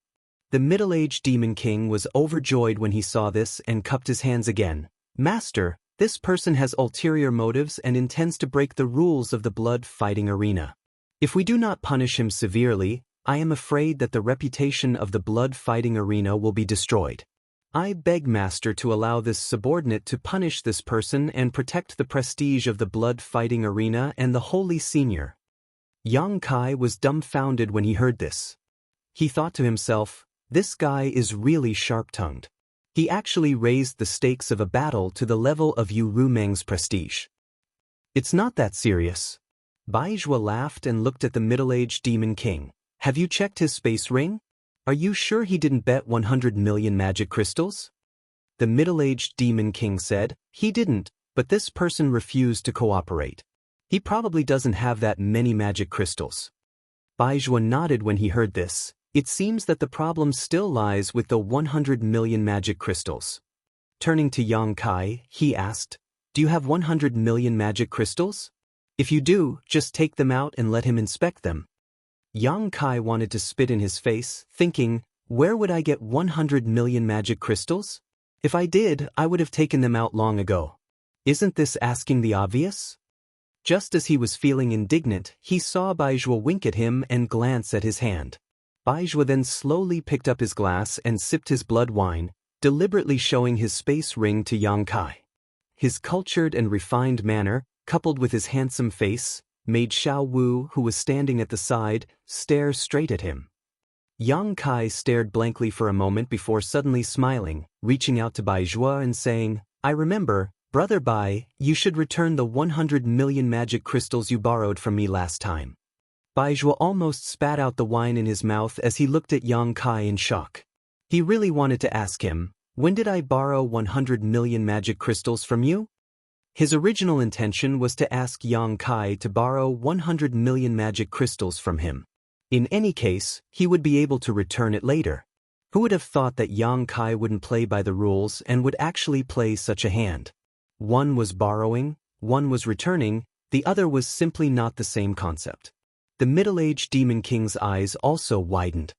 The middle-aged demon king was overjoyed when he saw this and cupped his hands again. Master, this person has ulterior motives and intends to break the rules of the blood fighting arena. If we do not punish him severely, I am afraid that the reputation of the blood fighting arena will be destroyed. I beg master to allow this subordinate to punish this person and protect the prestige of the blood fighting arena and the holy senior. Yang Kai was dumbfounded when he heard this. He thought to himself, this guy is really sharp-tongued. He actually raised the stakes of a battle to the level of Yu Rumeng's prestige. It's not that serious. Bai Zhua laughed and looked at the middle-aged demon king. Have you checked his space ring? Are you sure he didn't bet 100 million magic crystals? The middle-aged demon king said, he didn't, but this person refused to cooperate. He probably doesn't have that many magic crystals. Bai Zhua nodded when he heard this. It seems that the problem still lies with the 100 million magic crystals. Turning to Yang Kai, he asked, do you have 100 million magic crystals? If you do, just take them out and let him inspect them. Yang Kai wanted to spit in his face, thinking, where would I get 100 million magic crystals? If I did, I would have taken them out long ago. Isn't this asking the obvious? Just as he was feeling indignant, he saw Bai Zhua wink at him and glance at his hand. Bai Zhua then slowly picked up his glass and sipped his blood wine, deliberately showing his space ring to Yang Kai. His cultured and refined manner, coupled with his handsome face, made Xiao Wu, who was standing at the side, stare straight at him. Yang Kai stared blankly for a moment before suddenly smiling, reaching out to Bai Zhua and saying, I remember, Brother Bai, you should return the 100 million magic crystals you borrowed from me last time. Bai Zhua almost spat out the wine in his mouth as he looked at Yang Kai in shock. He really wanted to ask him, when did I borrow 100 million magic crystals from you? His original intention was to ask Yang Kai to borrow 100 million magic crystals from him. In any case, he would be able to return it later. Who would have thought that Yang Kai wouldn't play by the rules and would actually play such a hand? One was borrowing, one was returning, the other was simply not the same concept. The middle-aged demon king's eyes also widened.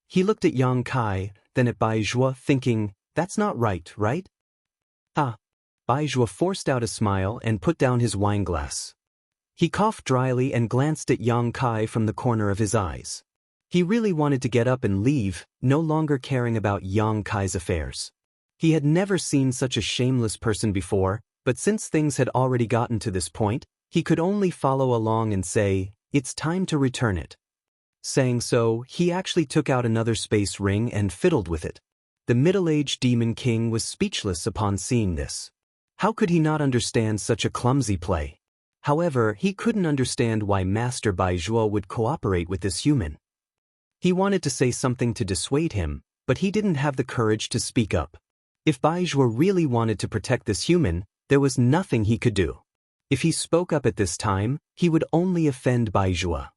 He looked at Yang Kai, then at Bai Zhua, thinking, that's not right, right? Ah. Bai Zhua forced out a smile and put down his wine glass. He coughed dryly and glanced at Yang Kai from the corner of his eyes. He really wanted to get up and leave, no longer caring about Yang Kai's affairs. He had never seen such a shameless person before, but since things had already gotten to this point, he could only follow along and say, it's time to return it. Saying so, he actually took out another space ring and fiddled with it. The middle-aged demon king was speechless upon seeing this. How could he not understand such a clumsy play? However, he couldn't understand why Master Bai Zhua would cooperate with this human. He wanted to say something to dissuade him, but he didn't have the courage to speak up. If Bai Zhua really wanted to protect this human, there was nothing he could do. If he spoke up at this time, he would only offend Bai Zhua.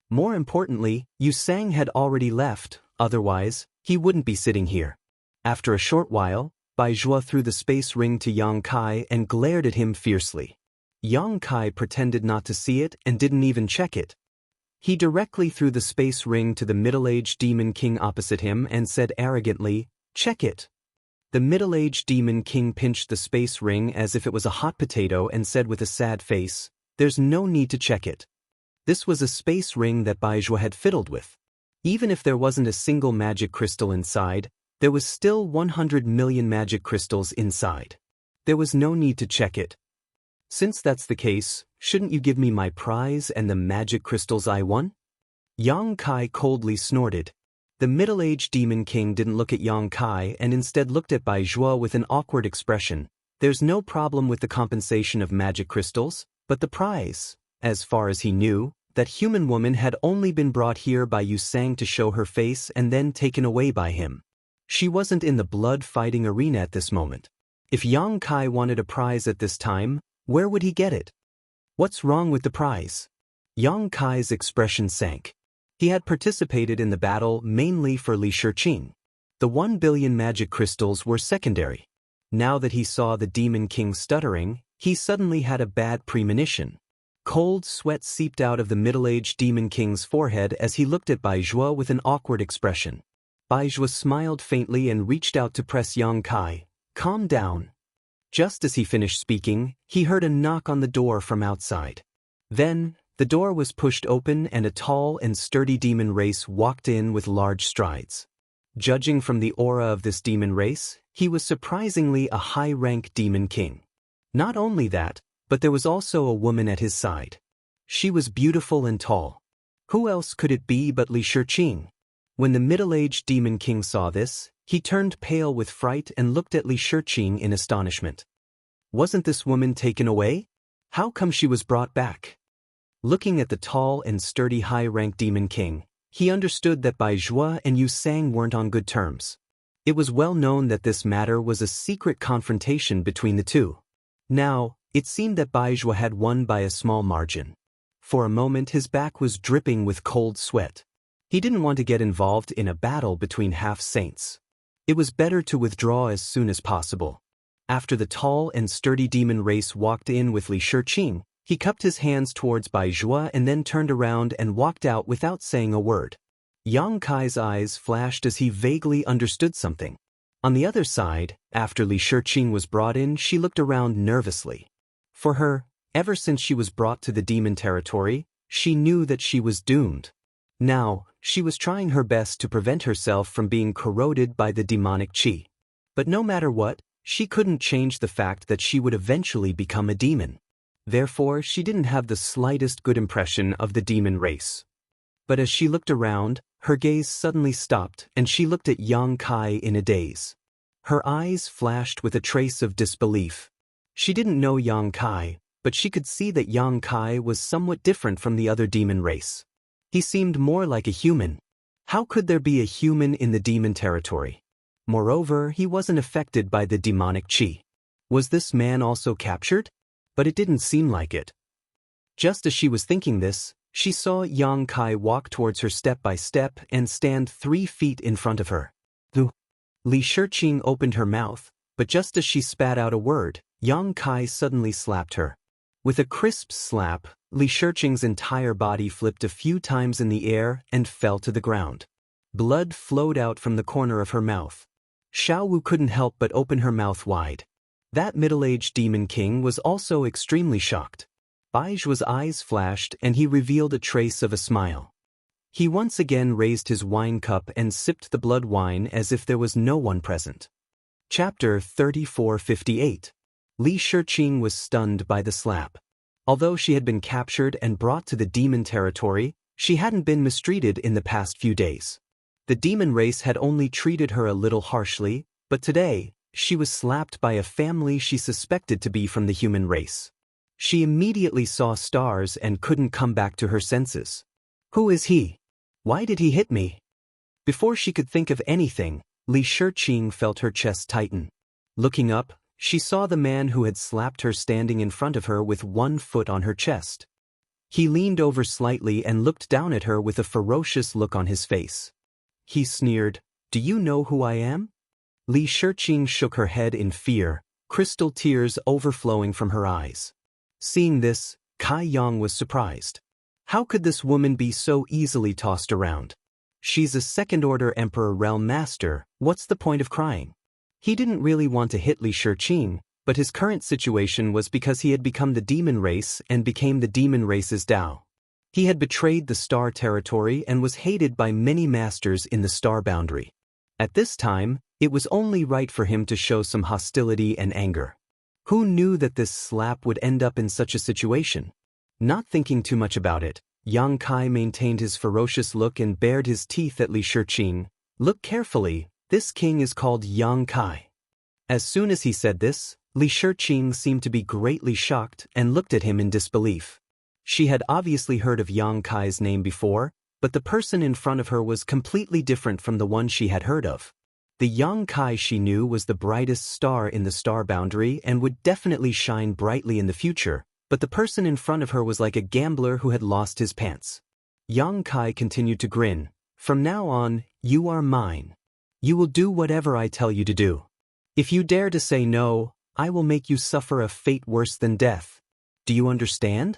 More importantly, Yu Sang had already left, otherwise, he wouldn't be sitting here. After a short while, Bai Zhua threw the space ring to Yang Kai and glared at him fiercely. Yang Kai pretended not to see it and didn't even check it. He directly threw the space ring to the middle-aged demon king opposite him and said arrogantly, check it. The middle-aged demon king pinched the space ring as if it was a hot potato and said with a sad face, there's no need to check it. This was a space ring that Bai Zhua had fiddled with. Even if there wasn't a single magic crystal inside, There was still 100 million magic crystals inside. There was no need to check it. Since that's the case, shouldn't you give me my prize and the magic crystals I won? Yang Kai coldly snorted. The middle-aged demon king didn't look at Yang Kai and instead looked at Bai Zhuo with an awkward expression. There's no problem with the compensation of magic crystals, but the prize, as far as he knew, that human woman had only been brought here by Yu Sang to show her face and then taken away by him. She wasn't in the blood-fighting arena at this moment. If Yang Kai wanted a prize at this time, where would he get it? What's wrong with the prize? Yang Kai's expression sank. He had participated in the battle mainly for Li Shiqing. The 1 billion magic crystals were secondary. Now that he saw the demon king stuttering, he suddenly had a bad premonition. Cold sweat seeped out of the middle-aged demon king's forehead as he looked at Bai Zhuo with an awkward expression. Bai Zhuo smiled faintly and reached out to press Yang Kai. Calm down. Just as he finished speaking, he heard a knock on the door from outside. Then, the door was pushed open and a tall and sturdy demon race walked in with large strides. Judging from the aura of this demon race, he was surprisingly a high-rank demon king. Not only that, but there was also a woman at his side. She was beautiful and tall. Who else could it be but Li Shiqing? When the middle-aged demon king saw this, he turned pale with fright and looked at Li Shiqing in astonishment. Wasn't this woman taken away? How come she was brought back? Looking at the tall and sturdy high-rank demon king, he understood that Bai Zhuo and Yu Sang weren't on good terms. It was well known that this matter was a secret confrontation between the two. Now, it seemed that Bai Zhuo had won by a small margin. For a moment his back was dripping with cold sweat. He didn't want to get involved in a battle between half-saints. It was better to withdraw as soon as possible. After the tall and sturdy demon race walked in with Li Shiqing, he cupped his hands towards Bai Zhuo and then turned around and walked out without saying a word. Yang Kai's eyes flashed as he vaguely understood something. On the other side, after Li Shiqing was brought in, she looked around nervously. For her, ever since she was brought to the demon territory, she knew that she was doomed. Now, she was trying her best to prevent herself from being corroded by the demonic qi. But no matter what, she couldn't change the fact that she would eventually become a demon. Therefore, she didn't have the slightest good impression of the demon race. But as she looked around, her gaze suddenly stopped and she looked at Yang Kai in a daze. Her eyes flashed with a trace of disbelief. She didn't know Yang Kai, but she could see that Yang Kai was somewhat different from the other demon race. He seemed more like a human. How could there be a human in the demon territory? Moreover, he wasn't affected by the demonic qi. Was this man also captured? But it didn't seem like it. Just as she was thinking this, she saw Yang Kai walk towards her step by step and stand 3 feet in front of her. Li Shiqing opened her mouth, but just as she spat out a word, Yang Kai suddenly slapped her. With a crisp slap, Li Shiqing's entire body flipped a few times in the air and fell to the ground. Blood flowed out from the corner of her mouth. Xiao Wu couldn't help but open her mouth wide. That middle-aged demon king was also extremely shocked. Bai Zhuo's eyes flashed and he revealed a trace of a smile. He once again raised his wine cup and sipped the blood wine as if there was no one present. Chapter 3458. Li Shiqing was stunned by the slap. Although she had been captured and brought to the demon territory, she hadn't been mistreated in the past few days. The demon race had only treated her a little harshly, but today, she was slapped by a family she suspected to be from the human race. She immediately saw stars and couldn't come back to her senses. Who is he? Why did he hit me? Before she could think of anything, Li Shiqing felt her chest tighten. Looking up, she saw the man who had slapped her standing in front of her with 1 foot on her chest. He leaned over slightly and looked down at her with a ferocious look on his face. He sneered, "Do you know who I am?" Li Shiqing shook her head in fear, crystal tears overflowing from her eyes. Seeing this, Kai Yang was surprised. How could this woman be so easily tossed around? She's a second-order Emperor Realm Master, what's the point of crying? He didn't really want to hit Li Shiqing, but his current situation was because he had become the demon race and became the demon race's Dao. He had betrayed the star territory and was hated by many masters in the star boundary. At this time, It was only right for him to show some hostility and anger. Who knew that this slap would end up in such a situation? Not thinking too much about it, Yang Kai maintained his ferocious look and bared his teeth at Li Shiqing. Look carefully, this king is called Yang Kai. As soon as he said this, Li Shiqing seemed to be greatly shocked and looked at him in disbelief. She had obviously heard of Yang Kai's name before, but the person in front of her was completely different from the one she had heard of. The Yang Kai she knew was the brightest star in the star boundary and would definitely shine brightly in the future, but the person in front of her was like a gambler who had lost his pants. Yang Kai continued to grin. From now on, you are mine. You will do whatever I tell you to do. If you dare to say no, I will make you suffer a fate worse than death. Do you understand?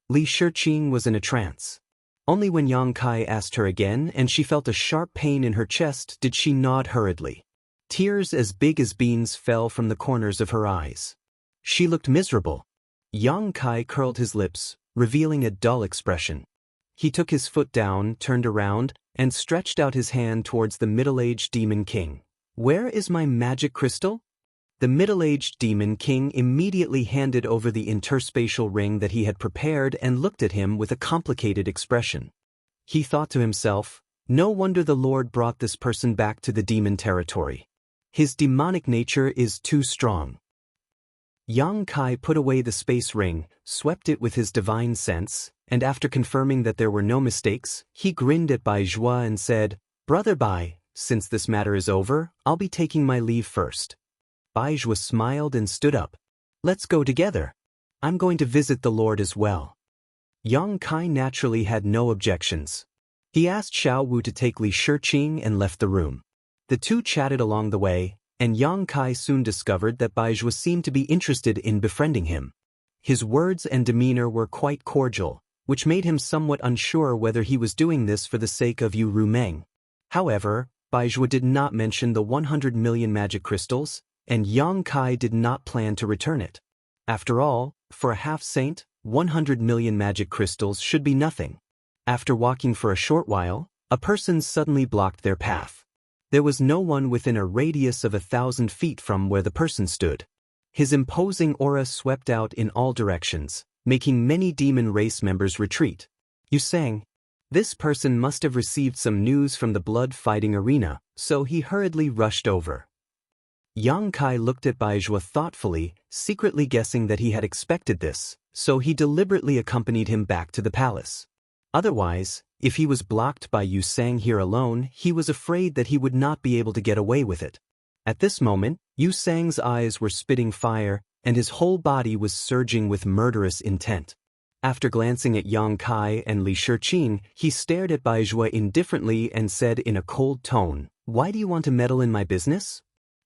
Li Shiqing was in a trance. Only when Yang Kai asked her again and she felt a sharp pain in her chest did she nod hurriedly. Tears as big as beans fell from the corners of her eyes. She looked miserable. Yang Kai curled his lips, revealing a dull expression. He took his foot down, turned around, and stretched out his hand towards the middle-aged demon king. Where is my magic crystal? The middle-aged demon king immediately handed over the interspatial ring that he had prepared and looked at him with a complicated expression. He thought to himself, no wonder the Lord brought this person back to the demon territory. His demonic nature is too strong. Yang Kai put away the space ring, swept it with his divine sense, and after confirming that there were no mistakes, he grinned at Bai Zhua and said, Brother Bai, since this matter is over, I'll be taking my leave first. Bai Zhua smiled and stood up. Let's go together. I'm going to visit the Lord as well. Yang Kai naturally had no objections. He asked Xiao Wu to take Li Shiqing and left the room. The two chatted along the way, and Yang Kai soon discovered that Bai Zhua seemed to be interested in befriending him. His words and demeanor were quite cordial, which made him somewhat unsure whether he was doing this for the sake of Yu Rumeng. However, Bai Zhua did not mention the 100 million magic crystals, and Yang Kai did not plan to return it. After all, for a half-saint, 100 million magic crystals should be nothing. After walking for a short while, a person suddenly blocked their path. There was no one within a radius of 1,000 feet from where the person stood. His imposing aura swept out in all directions, making many demon race members retreat. Yu sang. This person must have received some news from the blood-fighting arena, so he hurriedly rushed over. Yang Kai looked at Bai Zhua thoughtfully, secretly guessing that he had expected this, so he deliberately accompanied him back to the palace. Otherwise, if he was blocked by Yu Sang here alone, he was afraid that he would not be able to get away with it. At this moment, Yu Sang's eyes were spitting fire, and his whole body was surging with murderous intent. After glancing at Yang Kai and Li Shiqing, he stared at Bai Zhua indifferently and said in a cold tone, Why do you want to meddle in my business?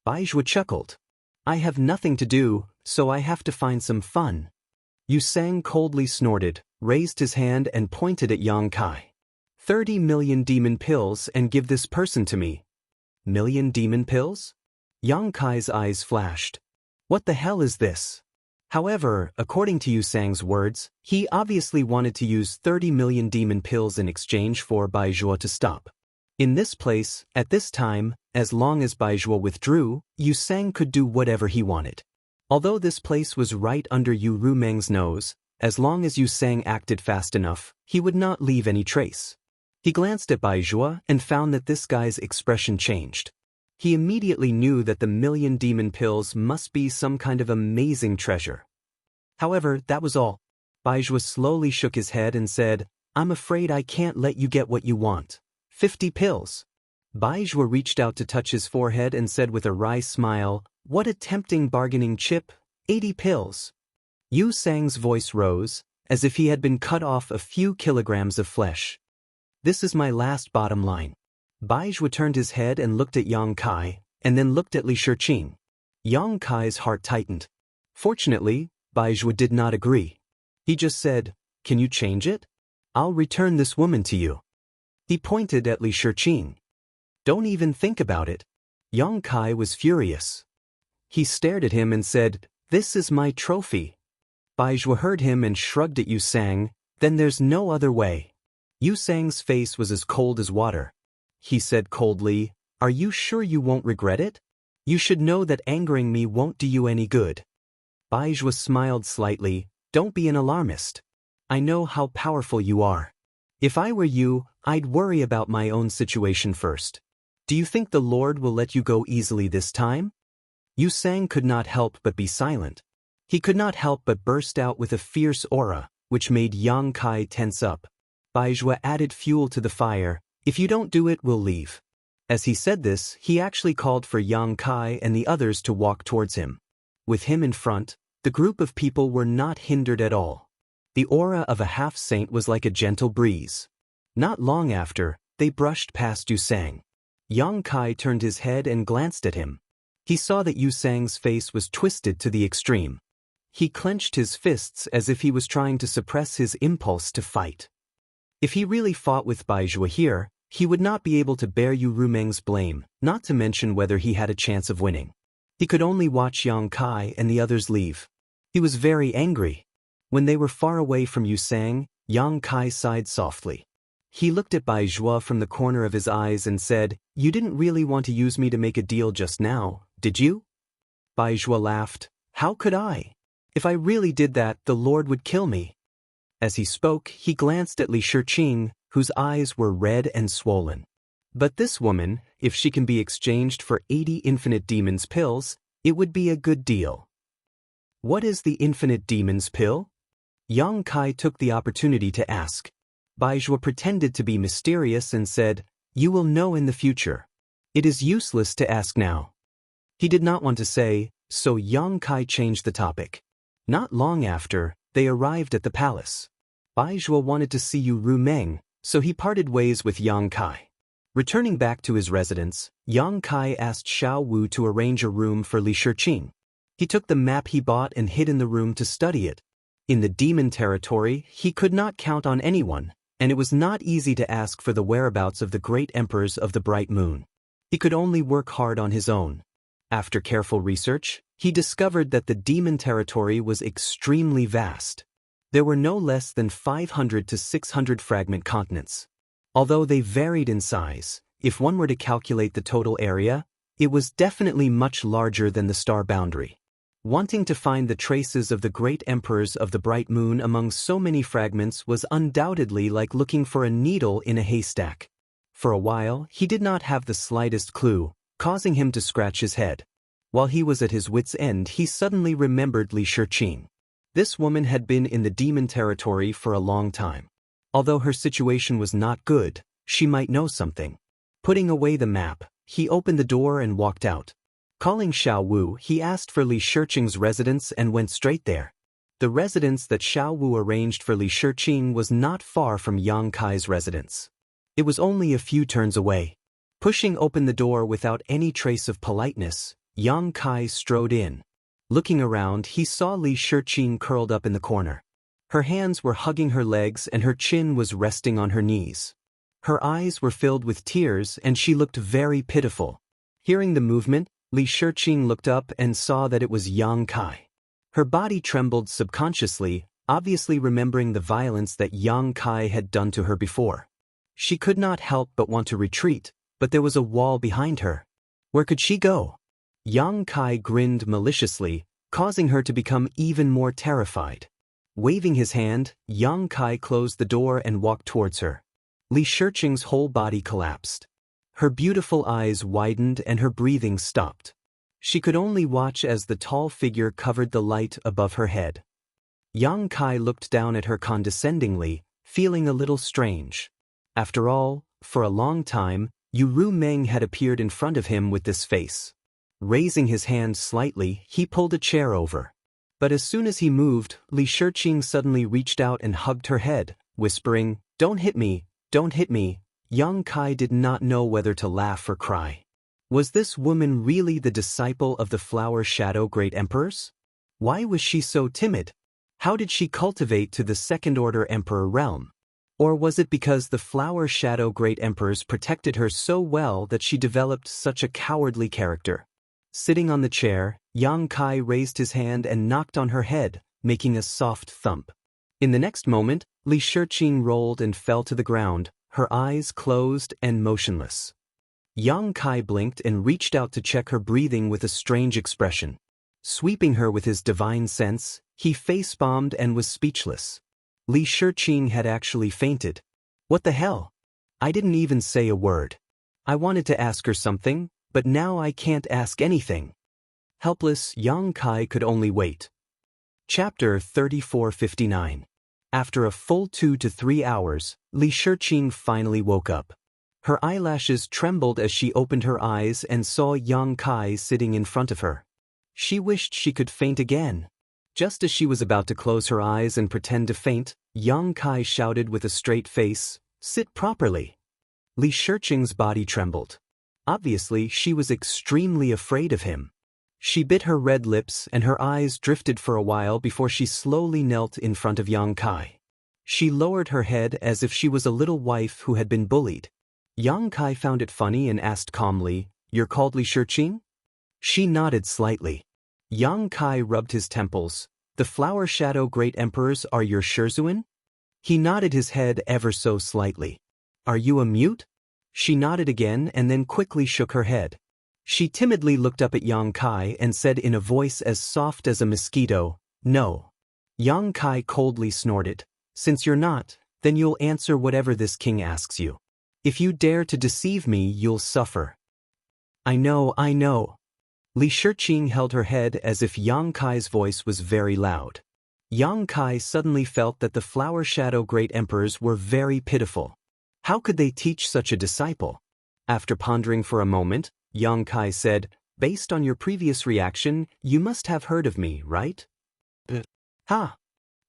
Bai Zhua chuckled. I have nothing to do, so I have to find some fun. Yu Sang coldly snorted, raised his hand and pointed at Yang Kai. 30 million demon pills and give this person to me. Million demon pills? Yang Kai's eyes flashed. What the hell is this? However, according to Yu Sang's words, he obviously wanted to use 30 million demon pills in exchange for Bai Zhua to stop. In this place, at this time, as long as Bai Zhua withdrew, Yu Sang could do whatever he wanted. Although this place was right under Yu Rumeng's nose, as long as Yu Sang acted fast enough, he would not leave any trace. He glanced at Bai Zhua and found that this guy's expression changed. He immediately knew that the million demon pills must be some kind of amazing treasure. However, that was all. Bai Zhua slowly shook his head and said, I'm afraid I can't let you get what you want. 50 pills. Bai Zhua reached out to touch his forehead and said with a wry smile, What a tempting bargaining chip, 80 pills. Yu Sang's voice rose, as if he had been cut off a few kilograms of flesh. This is my last bottom line. Bai Zhua turned his head and looked at Yang Kai, and then looked at Li Shiqing. Yang Kai's heart tightened. Fortunately, Bai Zhua did not agree. He just said, Can you change it? I'll return this woman to you. He pointed at Li Shiqing. Don't even think about it. Yang Kai was furious. He stared at him and said, This is my trophy. Bai Zhua heard him and shrugged at Yu Sang, Then there's no other way. Yu Sang's face was as cold as water. He said coldly, Are you sure you won't regret it? You should know that angering me won't do you any good. Baizhua smiled slightly. Don't be an alarmist. I know how powerful you are. If I were you, I'd worry about my own situation first. Do you think the Lord will let you go easily this time? Yu Sang could not help but be silent. He could not help but burst out with a fierce aura, which made Yang Kai tense up. Baizhua added fuel to the fire. If you don't do it, we'll leave. As he said this, he actually called for Yang Kai and the others to walk towards him. With him in front, the group of people were not hindered at all. The aura of a half-saint was like a gentle breeze. Not long after, they brushed past Yu Sang. Yang Kai turned his head and glanced at him. He saw that Yu Sang's face was twisted to the extreme. He clenched his fists as if he was trying to suppress his impulse to fight. If he really fought with Baizhua here, he would not be able to bear Yu Rumeng's blame, not to mention whether he had a chance of winning. He could only watch Yang Kai and the others leave. He was very angry. When they were far away from Yu Sang, Yang Kai sighed softly. He looked at Baizhua from the corner of his eyes and said, "You didn't really want to use me to make a deal just now, did you?" Baizhua laughed. "How could I? If I really did that, the Lord would kill me." As he spoke, he glanced at Li Shiqing, whose eyes were red and swollen. But this woman, if she can be exchanged for 80 infinite demons pills, it would be a good deal. What is the infinite demons pill? Yang Kai took the opportunity to ask. Baizhua pretended to be mysterious and said, "You will know in the future. It is useless to ask now." He did not want to say, so Yang Kai changed the topic. Not long after, they arrived at the palace. Baizhua wanted to see Yu Rumeng, so he parted ways with Yang Kai. Returning back to his residence, Yang Kai asked Xiao Wu to arrange a room for Li Shiqing. He took the map he bought and hid in the room to study it. In the demon territory, he could not count on anyone, and it was not easy to ask for the whereabouts of the great emperors of the Bright Moon. He could only work hard on his own. After careful research, he discovered that the demon territory was extremely vast. There were no less than 500 to 600 fragment continents. Although they varied in size, if one were to calculate the total area, it was definitely much larger than the star boundary. Wanting to find the traces of the great emperors of the Bright Moon among so many fragments was undoubtedly like looking for a needle in a haystack. For a while, he did not have the slightest clue, causing him to scratch his head. While he was at his wit's end, he suddenly remembered Li Shiqing. This woman had been in the demon territory for a long time. Although her situation was not good, she might know something. Putting away the map, he opened the door and walked out. Calling Xiao Wu, he asked for Li Shiqing's residence and went straight there. The residence that Xiao Wu arranged for Li Shiqing was not far from Yang Kai's residence. It was only a few turns away. Pushing open the door without any trace of politeness, Yang Kai strode in. Looking around, he saw Li Shiqing curled up in the corner. Her hands were hugging her legs and her chin was resting on her knees. Her eyes were filled with tears and she looked very pitiful. Hearing the movement, Li Shiqing looked up and saw that it was Yang Kai. Her body trembled subconsciously, obviously remembering the violence that Yang Kai had done to her before. She could not help but want to retreat, but there was a wall behind her. Where could she go? Yang Kai grinned maliciously, causing her to become even more terrified. Waving his hand, Yang Kai closed the door and walked towards her. Li Shiqing's whole body collapsed. Her beautiful eyes widened and her breathing stopped. She could only watch as the tall figure covered the light above her head. Yang Kai looked down at her condescendingly, feeling a little strange. After all, for a long time, Yu Rumeng had appeared in front of him with this face. Raising his hand slightly, he pulled a chair over. But as soon as he moved, Li Shiqing suddenly reached out and hugged her head, whispering, "Don't hit me, don't hit me." Yang Kai did not know whether to laugh or cry. Was this woman really the disciple of the Flower Shadow Great Emperors? Why was she so timid? How did she cultivate to the Second-Order Emperor realm? Or was it because the Flower Shadow Great Emperors protected her so well that she developed such a cowardly character? Sitting on the chair, Yang Kai raised his hand and knocked on her head, making a soft thump. In the next moment, Li Shiqing rolled and fell to the ground, her eyes closed and motionless. Yang Kai blinked and reached out to check her breathing with a strange expression. Sweeping her with his divine sense, he face-bombed and was speechless. Li Shiqing had actually fainted. What the hell? I didn't even say a word. I wanted to ask her something, but now I can't ask anything. Helpless, Yang Kai could only wait. Chapter 3459. After a full 2 to 3 hours, Li Shiqing finally woke up. Her eyelashes trembled as she opened her eyes and saw Yang Kai sitting in front of her. She wished she could faint again. Just as she was about to close her eyes and pretend to faint, Yang Kai shouted with a straight face, "Sit properly." Li Shiqing's body trembled. Obviously, she was extremely afraid of him. She bit her red lips and her eyes drifted for a while before she slowly knelt in front of Yang Kai. She lowered her head as if she was a little wife who had been bullied. Yang Kai found it funny and asked calmly, "You're called Li Shiqing?" She nodded slightly. Yang Kai rubbed his temples. "The Flower Shadow Great Emperors are your Shizhuan?" He nodded his head ever so slightly. "Are you a mute?" She nodded again and then quickly shook her head. She timidly looked up at Yang Kai and said in a voice as soft as a mosquito, "No." Yang Kai coldly snorted, "Since you're not, then you'll answer whatever this king asks you. If you dare to deceive me, you'll suffer." I know. Li Shiqing held her head as if Yang Kai's voice was very loud. Yang Kai suddenly felt that the Flower Shadow Great Emperors were very pitiful. How could they teach such a disciple? After pondering for a moment, Yang Kai said, "Based on your previous reaction, you must have heard of me, right?" Ha!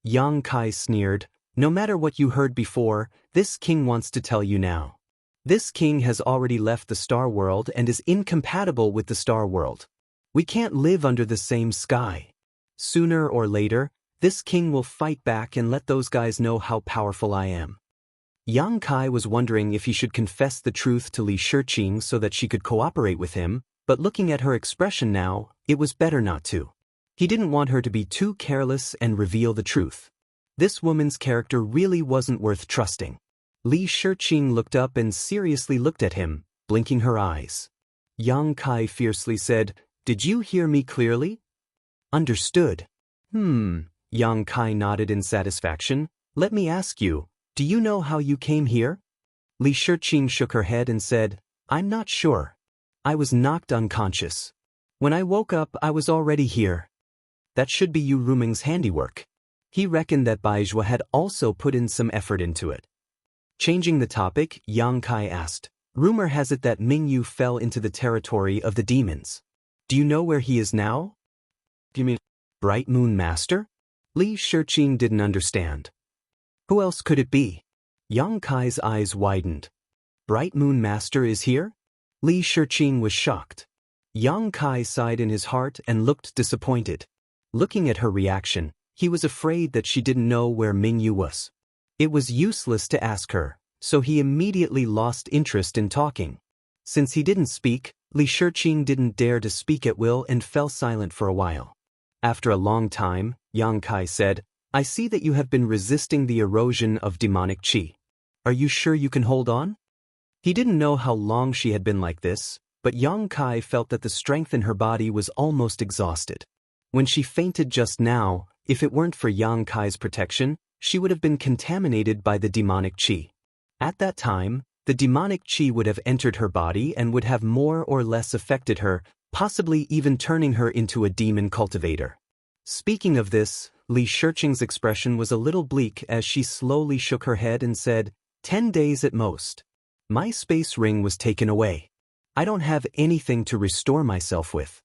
Yang Kai sneered, "No matter what you heard before, this king wants to tell you now. This king has already left the Star World and is incompatible with the Star World. We can't live under the same sky. Sooner or later, this king will fight back and let those guys know how powerful I am." Yang Kai was wondering if he should confess the truth to Li Shiqing so that she could cooperate with him, but looking at her expression now, it was better not to. He didn't want her to be too careless and reveal the truth. This woman's character really wasn't worth trusting. Li Shiqing looked up and seriously looked at him, blinking her eyes. Yang Kai fiercely said, "Did you hear me clearly?" "Understood." Yang Kai nodded in satisfaction. "Let me ask you, do you know how you came here?" Li Shiqing shook her head and said, "I'm not sure. I was knocked unconscious. When I woke up, I was already here." That should be Yu Ruming's handiwork. He reckoned that Baizhua had also put in some effort into it. Changing the topic, Yang Kai asked, "Rumor has it that Mingyu fell into the territory of the demons. Do you know where he is now?" "Do you mean Bright Moon Master?" Li Shiqing didn't understand. "Who else could it be?" Yang Kai's eyes widened. "Bright Moon Master is here?" Li Shiqing was shocked. Yang Kai sighed in his heart and looked disappointed. Looking at her reaction, he was afraid that she didn't know where Mingyu was. It was useless to ask her, so he immediately lost interest in talking. Since he didn't speak, Li Shiqing didn't dare to speak at will and fell silent for a while. After a long time, Yang Kai said, "I see that you have been resisting the erosion of demonic qi. Are you sure you can hold on?" He didn't know how long she had been like this, but Yang Kai felt that the strength in her body was almost exhausted. When she fainted just now, if it weren't for Yang Kai's protection, she would have been contaminated by the demonic qi. At that time, the demonic qi would have entered her body and would have more or less affected her, possibly even turning her into a demon cultivator. Speaking of this, Li Shiqing's expression was a little bleak as she slowly shook her head and said, 10 days at most. My space ring was taken away. I don't have anything to restore myself with."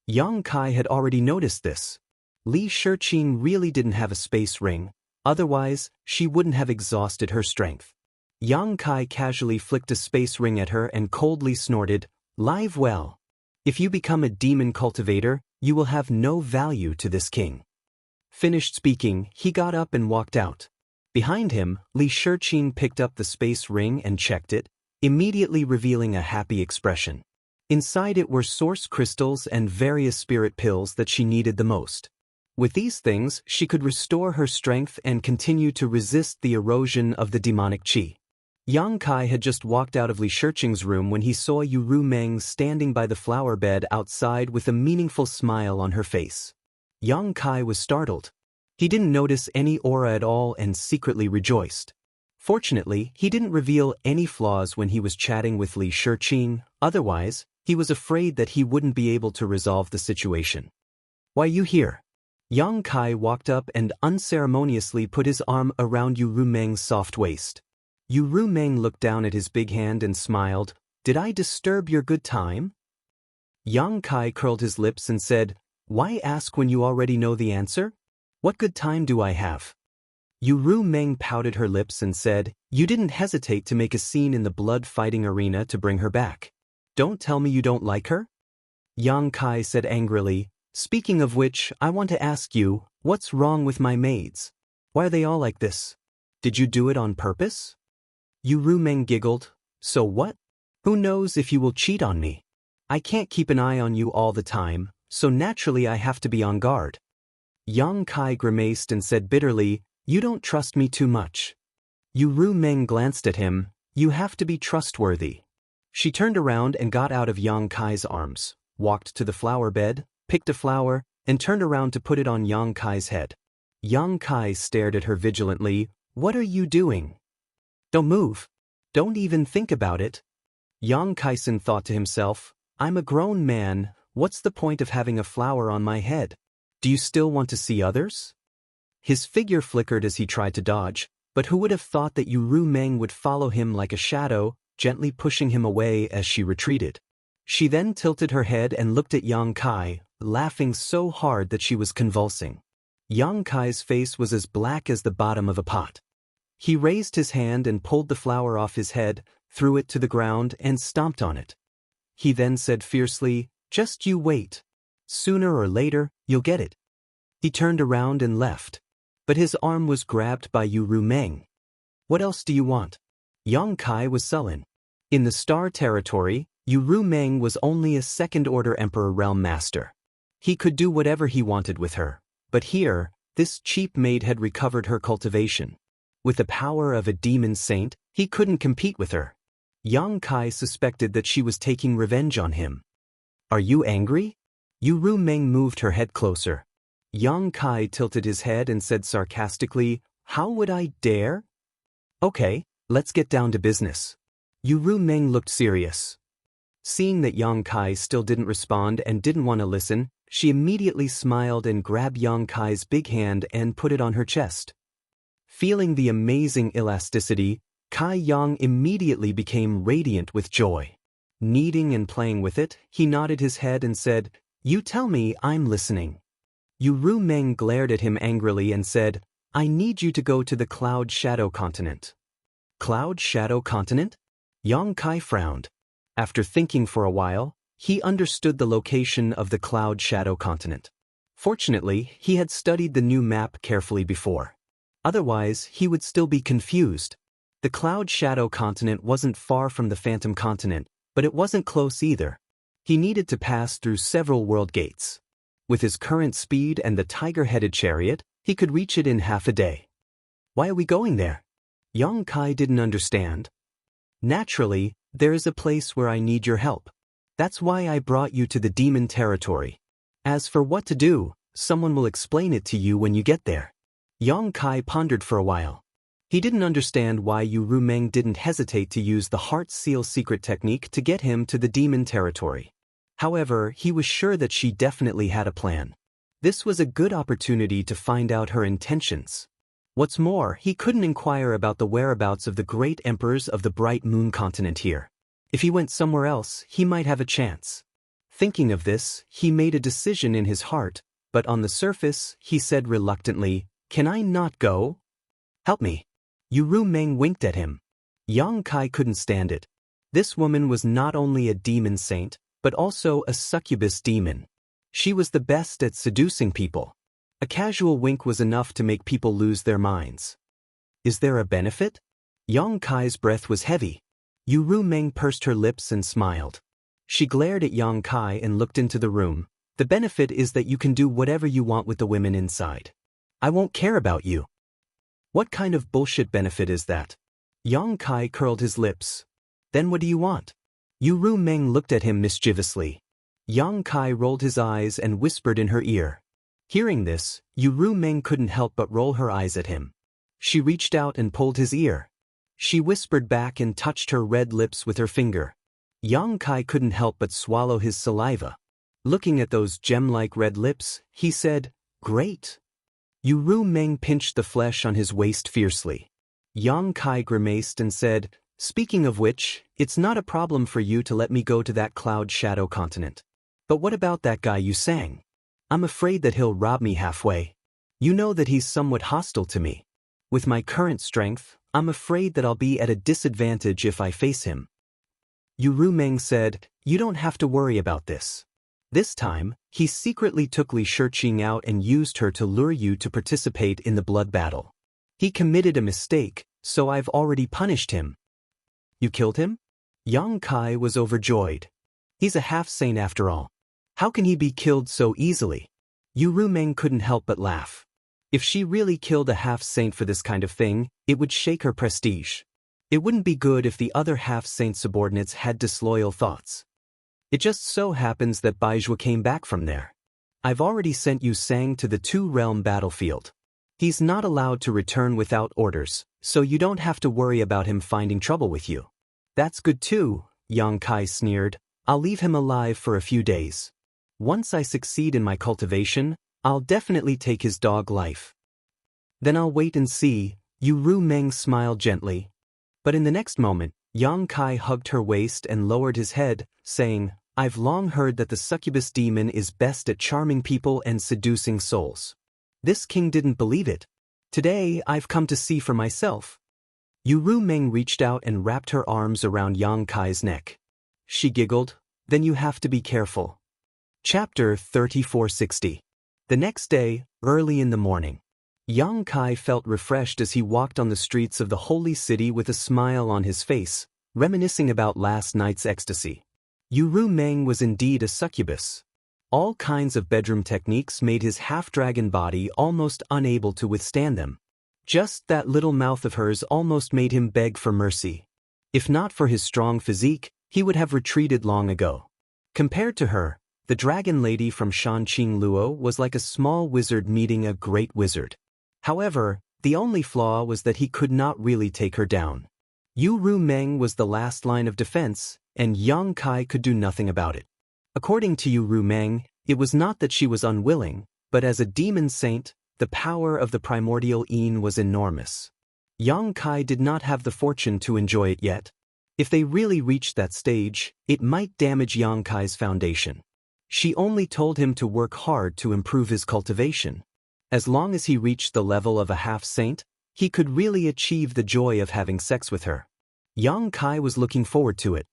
Yang Kai had already noticed this. Li Shiqing really didn't have a space ring, otherwise, she wouldn't have exhausted her strength. Yang Kai casually flicked a space ring at her and coldly snorted, "Live well. If you become a demon cultivator, you will have no value to this king." Finished speaking, he got up and walked out. Behind him, Li Shiqing picked up the space ring and checked it, immediately revealing a happy expression. Inside it were source crystals and various spirit pills that she needed the most. With these things, she could restore her strength and continue to resist the erosion of the demonic qi. Yang Kai had just walked out of Li Shiqing's room when he saw Yu Rumeng standing by the flower bed outside with a meaningful smile on her face. Yang Kai was startled. He didn't notice any aura at all and secretly rejoiced. Fortunately, he didn't reveal any flaws when he was chatting with Li Shiqing, otherwise, he was afraid that he wouldn't be able to resolve the situation. "Why you here?" Yang Kai walked up and unceremoniously put his arm around Yu Rumeng's soft waist. Yu Rumeng looked down at his big hand and smiled. "Did I disturb your good time?" Yang Kai curled his lips and said, "Why ask when you already know the answer? What good time do I have?" Yu Rumeng pouted her lips and said, "You didn't hesitate to make a scene in the blood-fighting arena to bring her back. Don't tell me you don't like her?" Yang Kai said angrily, "Speaking of which, I want to ask you, what's wrong with my maids? Why are they all like this? Did you do it on purpose?" Yu Rumeng giggled, "So what? Who knows if you will cheat on me? I can't keep an eye on you all the time, so naturally I have to be on guard." Yang Kai grimaced and said bitterly, "You don't trust me too much." Yu Rumeng glanced at him, "You have to be trustworthy." She turned around and got out of Yang Kai's arms, walked to the flower bed, picked a flower, and turned around to put it on Yang Kai's head. Yang Kai stared at her vigilantly. "What are you doing? Don't move. Don't even think about it." Yang Kaisen thought to himself, "I'm a grown man, what's the point of having a flower on my head? Do you still want to see others?" His figure flickered as he tried to dodge, but who would have thought that Yu Rumeng would follow him like a shadow, gently pushing him away as she retreated. She then tilted her head and looked at Yang Kai, laughing so hard that she was convulsing. Yang Kai's face was as black as the bottom of a pot. He raised his hand and pulled the flower off his head, threw it to the ground and stomped on it. He then said fiercely, "Just you wait. Sooner or later, you'll get it." He turned around and left. But his arm was grabbed by Yu Rumeng. "What else do you want?" Yang Kai was sullen. In the Star Territory, Yu Rumeng was only a second-order Emperor Realm Master. He could do whatever he wanted with her. But here, this cheap maid had recovered her cultivation. With the power of a demon saint, he couldn't compete with her. Yang Kai suspected that she was taking revenge on him. "Are you angry?" Yu Rumeng moved her head closer. Yang Kai tilted his head and said sarcastically, "How would I dare?" "Okay, let's get down to business." Yu Rumeng looked serious. Seeing that Yang Kai still didn't respond and didn't want to listen, she immediately smiled and grabbed Yang Kai's big hand and put it on her chest. Feeling the amazing elasticity, Kai Yang immediately became radiant with joy. Kneading and playing with it, he nodded his head and said, "You tell me, I'm listening." Yu Rumeng glared at him angrily and said, "I need you to go to the Cloud Shadow Continent." Cloud Shadow Continent? Yang Kai frowned. After thinking for a while, he understood the location of the Cloud Shadow Continent. Fortunately, he had studied the new map carefully before. Otherwise, he would still be confused. The Cloud Shadow Continent wasn't far from the Phantom Continent, but it wasn't close either. He needed to pass through several world gates. With his current speed and the tiger-headed chariot, he could reach it in half a day. "Why are we going there?" Yang Kai didn't understand. "Naturally, there is a place where I need your help. That's why I brought you to the demon territory. As for what to do, someone will explain it to you when you get there." Yang Kai pondered for a while. He didn't understand why Yu Rumeng didn't hesitate to use the Heart Seal secret technique to get him to the demon territory. However, he was sure that she definitely had a plan. This was a good opportunity to find out her intentions. What's more, he couldn't inquire about the whereabouts of the great emperors of the Bright Moon continent here. If he went somewhere else, he might have a chance. Thinking of this, he made a decision in his heart, but on the surface, he said reluctantly, "Can I not go? Help me." Yu Rumeng winked at him. Yang Kai couldn't stand it. This woman was not only a demon saint, but also a succubus demon. She was the best at seducing people. A casual wink was enough to make people lose their minds. "Is there a benefit?" Yang Kai's breath was heavy. Yu Rumeng pursed her lips and smiled. She glared at Yang Kai and looked into the room. "The benefit is that you can do whatever you want with the women inside. I won't care about you." "What kind of bullshit benefit is that?" Yang Kai curled his lips. Then what do you want? Yu Meng looked at him mischievously. Yang Kai rolled his eyes and whispered in her ear. Hearing this, Yu Meng couldn't help but roll her eyes at him. She reached out and pulled his ear. She whispered back and touched her red lips with her finger. Yang Kai couldn't help but swallow his saliva. Looking at those gem-like red lips, he said, "Great." Yu Meng pinched the flesh on his waist fiercely. Yang Kai grimaced and said, "Speaking of which, it's not a problem for you to let me go to that cloud shadow continent. But what about that guy you sang? I'm afraid that he'll rob me halfway. You know that he's somewhat hostile to me. With my current strength, I'm afraid that I'll be at a disadvantage if I face him." Yu Meng said, "You don't have to worry about this." This time, he secretly took Li Shirqing out and used her to lure you to participate in the blood battle. He committed a mistake, so I've already punished him. You killed him? Yang Kai was overjoyed. He's a half-saint after all. How can he be killed so easily? Yu Meng couldn't help but laugh. If she really killed a half-saint for this kind of thing, it would shake her prestige. It wouldn't be good if the other half-saint subordinates had disloyal thoughts. It just so happens that Baizhua came back from there. I've already sent Yu Sang to the two-realm battlefield. He's not allowed to return without orders, so you don't have to worry about him finding trouble with you. That's good too, Yang Kai sneered. I'll leave him alive for a few days. Once I succeed in my cultivation, I'll definitely take his dog life. Then I'll wait and see, Yu Meng smiled gently. But in the next moment, Yang Kai hugged her waist and lowered his head, saying, I've long heard that the succubus demon is best at charming people and seducing souls. This king didn't believe it. Today I've come to see for myself. Yu Meng reached out and wrapped her arms around Yang Kai's neck. She giggled, then you have to be careful. Chapter 3460. The next day, early in the morning, Yang Kai felt refreshed as he walked on the streets of the holy city with a smile on his face, reminiscing about last night's ecstasy. Yu Meng was indeed a succubus. All kinds of bedroom techniques made his half-dragon body almost unable to withstand them. Just that little mouth of hers almost made him beg for mercy. If not for his strong physique, he would have retreated long ago. Compared to her, the dragon lady from Shanqing Luo was like a small wizard meeting a great wizard. However, the only flaw was that he could not really take her down. Yu Meng was the last line of defense, and Yang Kai could do nothing about it. According to Yu Meng, it was not that she was unwilling, but as a demon saint, the power of the primordial Yin was enormous. Yang Kai did not have the fortune to enjoy it yet. If they really reached that stage, it might damage Yang Kai's foundation. She only told him to work hard to improve his cultivation. As long as he reached the level of a half-saint, he could really achieve the joy of having sex with her. Yang Kai was looking forward to it.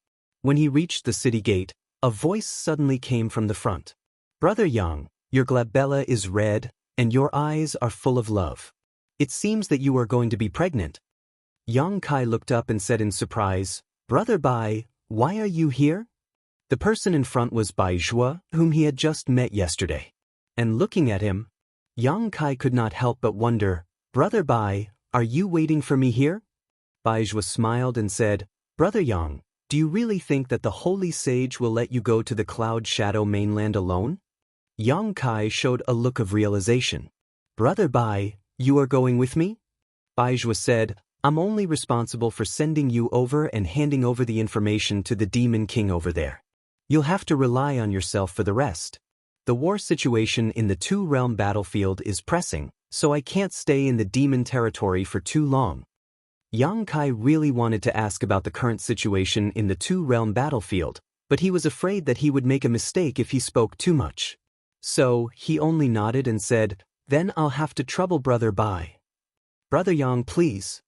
When he reached the city gate, a voice suddenly came from the front. Brother Yang, your glabella is red, and your eyes are full of love. It seems that you are going to be pregnant. Yang Kai looked up and said in surprise, Brother Bai, why are you here? The person in front was Baizhua, whom he had just met yesterday. And looking at him, Yang Kai could not help but wonder, Brother Bai, are you waiting for me here? Baizhua smiled and said, Brother Yang, do you really think that the holy sage will let you go to the Cloud Shadow mainland alone? Yang Kai showed a look of realization. Brother Bai, you are going with me? Baizhua said, I'm only responsible for sending you over and handing over the information to the demon king over there. You'll have to rely on yourself for the rest. The war situation in the two-realm battlefield is pressing, so I can't stay in the demon territory for too long. Yang Kai really wanted to ask about the current situation in the two-realm battlefield, but he was afraid that he would make a mistake if he spoke too much. So, he only nodded and said, Then I'll have to trouble Brother Bai. Brother Yang, please.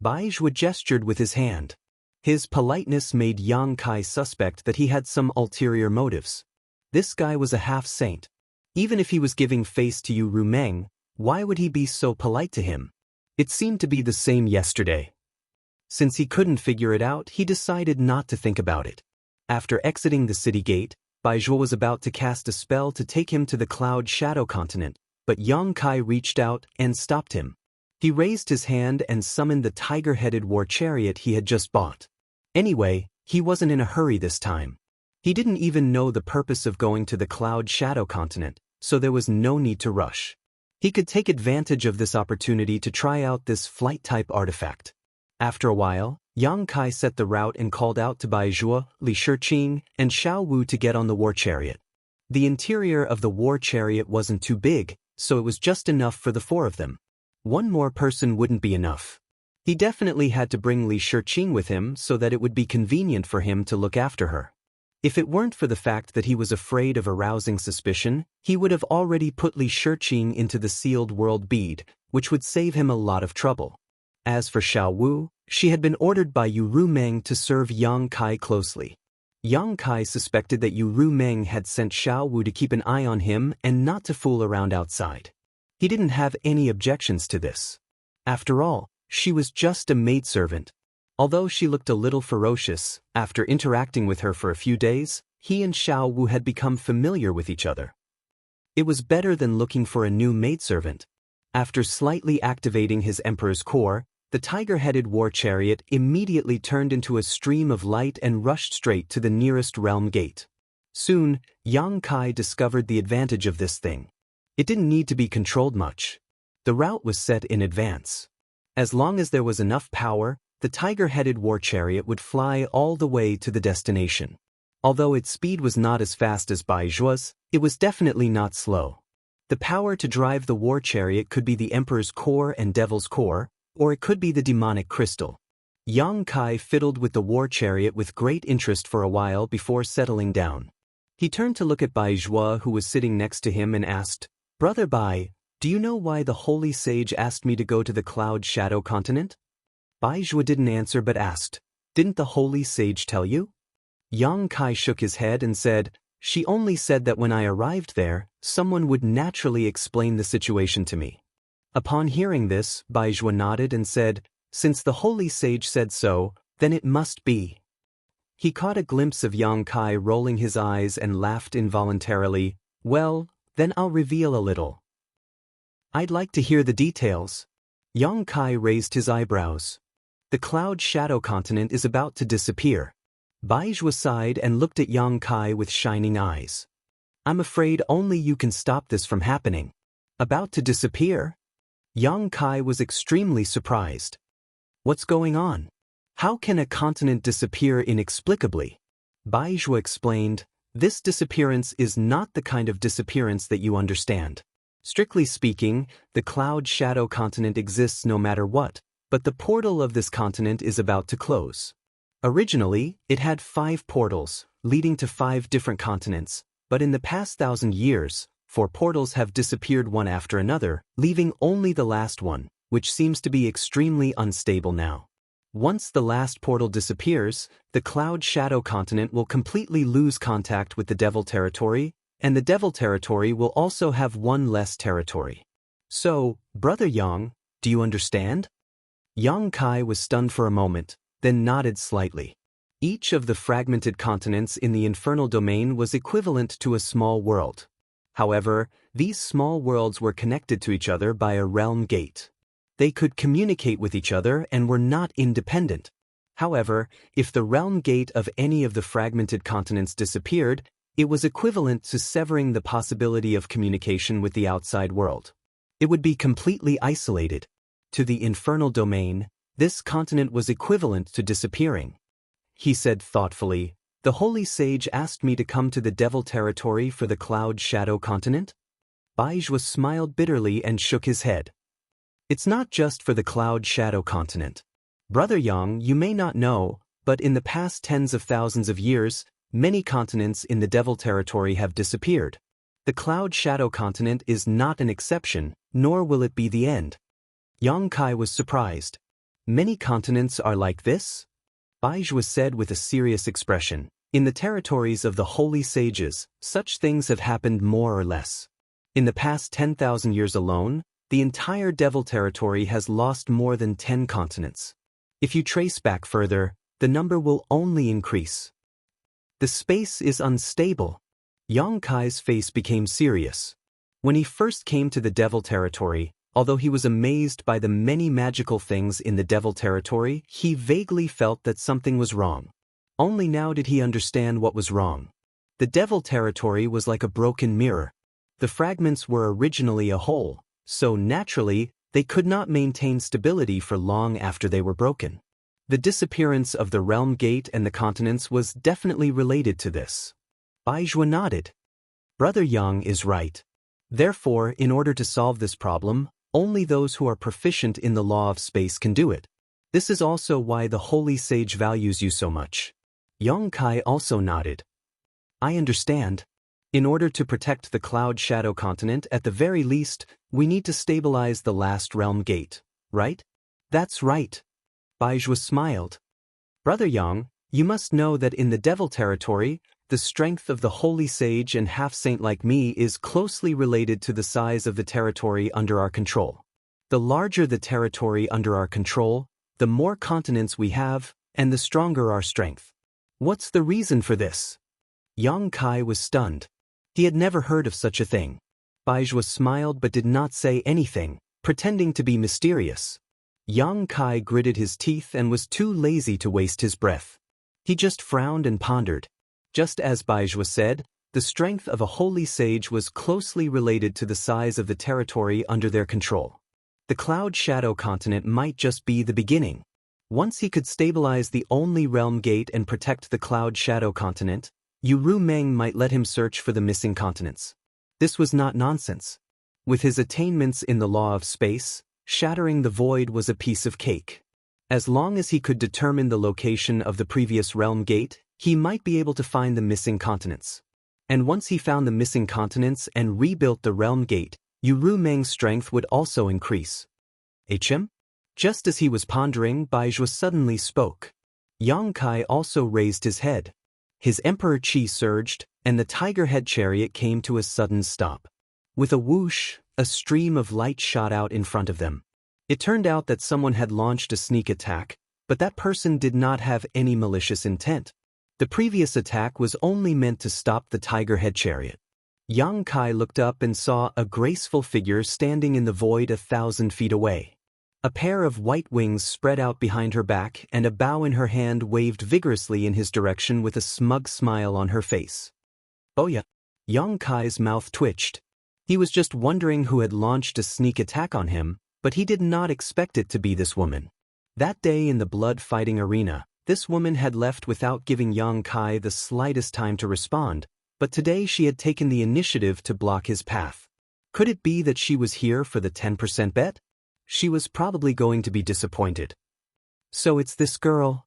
Baizhua gestured with his hand. His politeness made Yang Kai suspect that he had some ulterior motives. This guy was a half-saint. Even if he was giving face to Yu Meng, why would he be so polite to him? It seemed to be the same yesterday. Since he couldn't figure it out, he decided not to think about it. After exiting the city gate, Baizhua was about to cast a spell to take him to the Cloud Shadow continent, but Yang Kai reached out and stopped him. He raised his hand and summoned the tiger-headed war chariot he had just bought. Anyway, he wasn't in a hurry this time. He didn't even know the purpose of going to the Cloud Shadow continent, so there was no need to rush. He could take advantage of this opportunity to try out this flight-type artifact. After a while, Yang Kai set the route and called out to Bai Zhuo, Li Shiqing, and Xiao Wu to get on the war chariot. The interior of the war chariot wasn't too big, so it was just enough for the four of them. One more person wouldn't be enough. He definitely had to bring Li Shiqing with him so that it would be convenient for him to look after her. If it weren't for the fact that he was afraid of arousing suspicion, he would have already put Li Shiqing into the sealed world bead, which would save him a lot of trouble. As for Xiao Wu, she had been ordered by Yu Rumeng to serve Yang Kai closely. Yang Kai suspected that Yu Rumeng had sent Xiao Wu to keep an eye on him and not to fool around outside. He didn't have any objections to this. After all, she was just a maidservant. Although she looked a little ferocious, after interacting with her for a few days, he and Xiao Wu had become familiar with each other. It was better than looking for a new maidservant. After slightly activating his Emperor's core, the tiger-headed war chariot immediately turned into a stream of light and rushed straight to the nearest realm gate. Soon, Yang Kai discovered the advantage of this thing. It didn't need to be controlled much. The route was set in advance. As long as there was enough power, the tiger-headed war chariot would fly all the way to the destination. Although its speed was not as fast as Bai Zhuo's, it was definitely not slow. The power to drive the war chariot could be the Emperor's core and Devil's core, or it could be the demonic crystal. Yang Kai fiddled with the war chariot with great interest for a while before settling down. He turned to look at Bai Zhuo, who was sitting next to him, and asked, "Brother Bai, do you know why the holy sage asked me to go to the Cloud Shadow continent?" Bai Zhuo didn't answer but asked, "Didn't the holy sage tell you?" Yang Kai shook his head and said, "She only said that when I arrived there, someone would naturally explain the situation to me." Upon hearing this, Bai Zhuo nodded and said, "Since the holy sage said so, then it must be." He caught a glimpse of Yang Kai rolling his eyes and laughed involuntarily. "Well, then I'll reveal a little." "I'd like to hear the details." Yang Kai raised his eyebrows. "The Cloud Shadow continent is about to disappear." Bai Zhuo sighed and looked at Yang Kai with shining eyes. "I'm afraid only you can stop this from happening." "About to disappear?" Yang Kai was extremely surprised. "What's going on? How can a continent disappear inexplicably?" Bai Zhuo explained, "This disappearance is not the kind of disappearance that you understand. Strictly speaking, the Cloud Shadow continent exists no matter what, but the portal of this continent is about to close. Originally, it had 5 portals, leading to 5 different continents, but in the past 1,000 years, 4 portals have disappeared one after another, leaving only the last one, which seems to be extremely unstable now. Once the last portal disappears, the Cloud Shadow continent will completely lose contact with the Devil territory, and the Devil territory will also have one less territory. So, Brother Yang, do you understand?" Yang Kai was stunned for a moment, then nodded slightly. Each of the fragmented continents in the infernal domain was equivalent to a small world. However, these small worlds were connected to each other by a realm gate. They could communicate with each other and were not independent. However, if the realm gate of any of the fragmented continents disappeared, it was equivalent to severing the possibility of communication with the outside world. It would be completely isolated. To the infernal domain, this continent was equivalent to disappearing. He said thoughtfully, "The holy sage asked me to come to the Devil territory for the Cloud Shadow continent?" Bai Zhuo smiled bitterly and shook his head. "It's not just for the Cloud Shadow continent. Brother Yang, you may not know, but in the past tens of thousands of years, many continents in the Devil territory have disappeared. The Cloud Shadow continent is not an exception, nor will it be the end." Yang Kai was surprised. "Many continents are like this?" Bai Zhuo said with a serious expression. "In the territories of the holy sages, such things have happened more or less. In the past 10,000 years alone, the entire Devil territory has lost more than 10 continents. If you trace back further, the number will only increase. The space is unstable." Yang Kai's face became serious. When he first came to the Devil territory, Although he was amazed by the many magical things in the devil territory, he vaguely felt that something was wrong. Only now did he understand what was wrong. The devil territory was like a broken mirror. The fragments were originally a whole, so naturally, they could not maintain stability for long after they were broken. The disappearance of the realm gate and the continents was definitely related to this. Baizhua nodded. Brother Yang is right. Therefore, in order to solve this problem, only those who are proficient in the law of space can do it. This is also why the holy sage values you so much. Yang Kai also nodded. I understand. In order to protect the Cloud Shadow continent, at the very least, we need to stabilize the last realm gate, right? That's right. Baizhua smiled. Brother Yang, you must know that in the devil territory, the strength of the holy sage and half-saint like me is closely related to the size of the territory under our control. The larger the territory under our control, the more continents we have, and the stronger our strength. What's the reason for this? Yang Kai was stunned. He had never heard of such a thing. Baizhua smiled but did not say anything, pretending to be mysterious. Yang Kai gritted his teeth and was too lazy to waste his breath. He just frowned and pondered. Just as Baizhua said, the strength of a holy sage was closely related to the size of the territory under their control. The Cloud Shadow continent might just be the beginning. Once he could stabilize the only realm gate and protect the Cloud Shadow continent, Yu Meng might let him search for the missing continents. This was not nonsense. With his attainments in the law of space, shattering the void was a piece of cake. As long as he could determine the location of the previous realm gate, he might be able to find the missing continents. And once he found the missing continents and rebuilt the realm gate, Yu Meng's strength would also increase. HM? Just as he was pondering, Baizhua suddenly spoke. Yang Kai also raised his head. His emperor chi surged, and the tiger head chariot came to a sudden stop. With a whoosh, a stream of light shot out in front of them. It turned out that someone had launched a sneak attack, but that person did not have any malicious intent. The previous attack was only meant to stop the tiger head chariot. Yang Kai looked up and saw a graceful figure standing in the void 1,000 feet away. A pair of white wings spread out behind her back and a bow in her hand waved vigorously in his direction with a smug smile on her face. Oh yeah. Yang Kai's mouth twitched. He was just wondering who had launched a sneak attack on him, but he did not expect it to be this woman. That day in the blood-fighting arena, this woman had left without giving Yang Kai the slightest time to respond, but today she had taken the initiative to block his path. Could it be that she was here for the 10% bet? She was probably going to be disappointed. So it's this girl?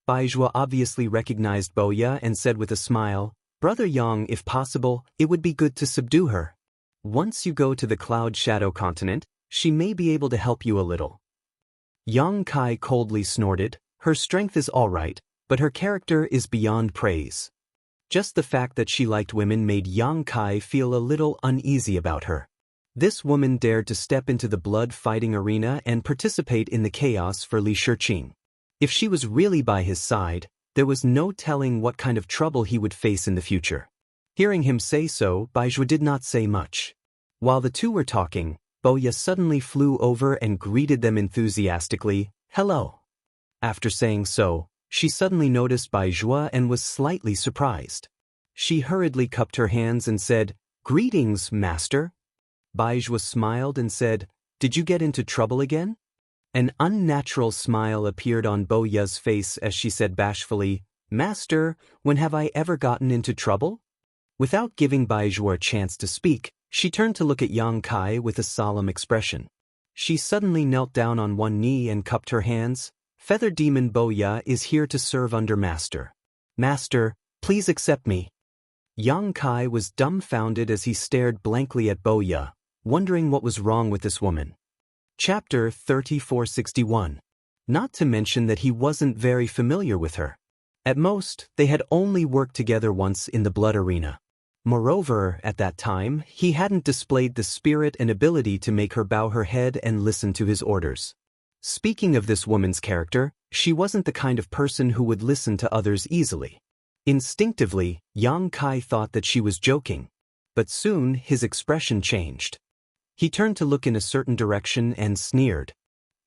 Baizhua obviously recognized Boya and said with a smile, Brother Yang, if possible, it would be good to subdue her. Once you go to the Cloud Shadow continent, she may be able to help you a little. Yang Kai coldly snorted, her strength is all right, but her character is beyond praise. Just the fact that she liked women made Yang Kai feel a little uneasy about her. This woman dared to step into the blood-fighting arena and participate in the chaos for Li Shiqing. If she was really by his side, there was no telling what kind of trouble he would face in the future. Hearing him say so, Baizhua did not say much. While the two were talking, Boya suddenly flew over and greeted them enthusiastically, "Hello." After saying so, she suddenly noticed Baizhua and was slightly surprised. She hurriedly cupped her hands and said, "Greetings, master." Baizhua smiled and said, "Did you get into trouble again?" An unnatural smile appeared on Boya's face as she said bashfully, "Master, when have I ever gotten into trouble?" Without giving Baizhua a chance to speak, she turned to look at Yang Kai with a solemn expression. She suddenly knelt down on one knee and cupped her hands. "Feather Demon Boya is here to serve under Master. Master, please accept me." Yang Kai was dumbfounded as he stared blankly at Boya, wondering what was wrong with this woman. Chapter 3461. Not to mention that he wasn't very familiar with her. At most, they had only worked together once in the blood arena. Moreover, at that time, he hadn't displayed the spirit and ability to make her bow her head and listen to his orders. Speaking of this woman's character, she wasn't the kind of person who would listen to others easily. Instinctively, Yang Kai thought that she was joking. But soon his expression changed. He turned to look in a certain direction and sneered.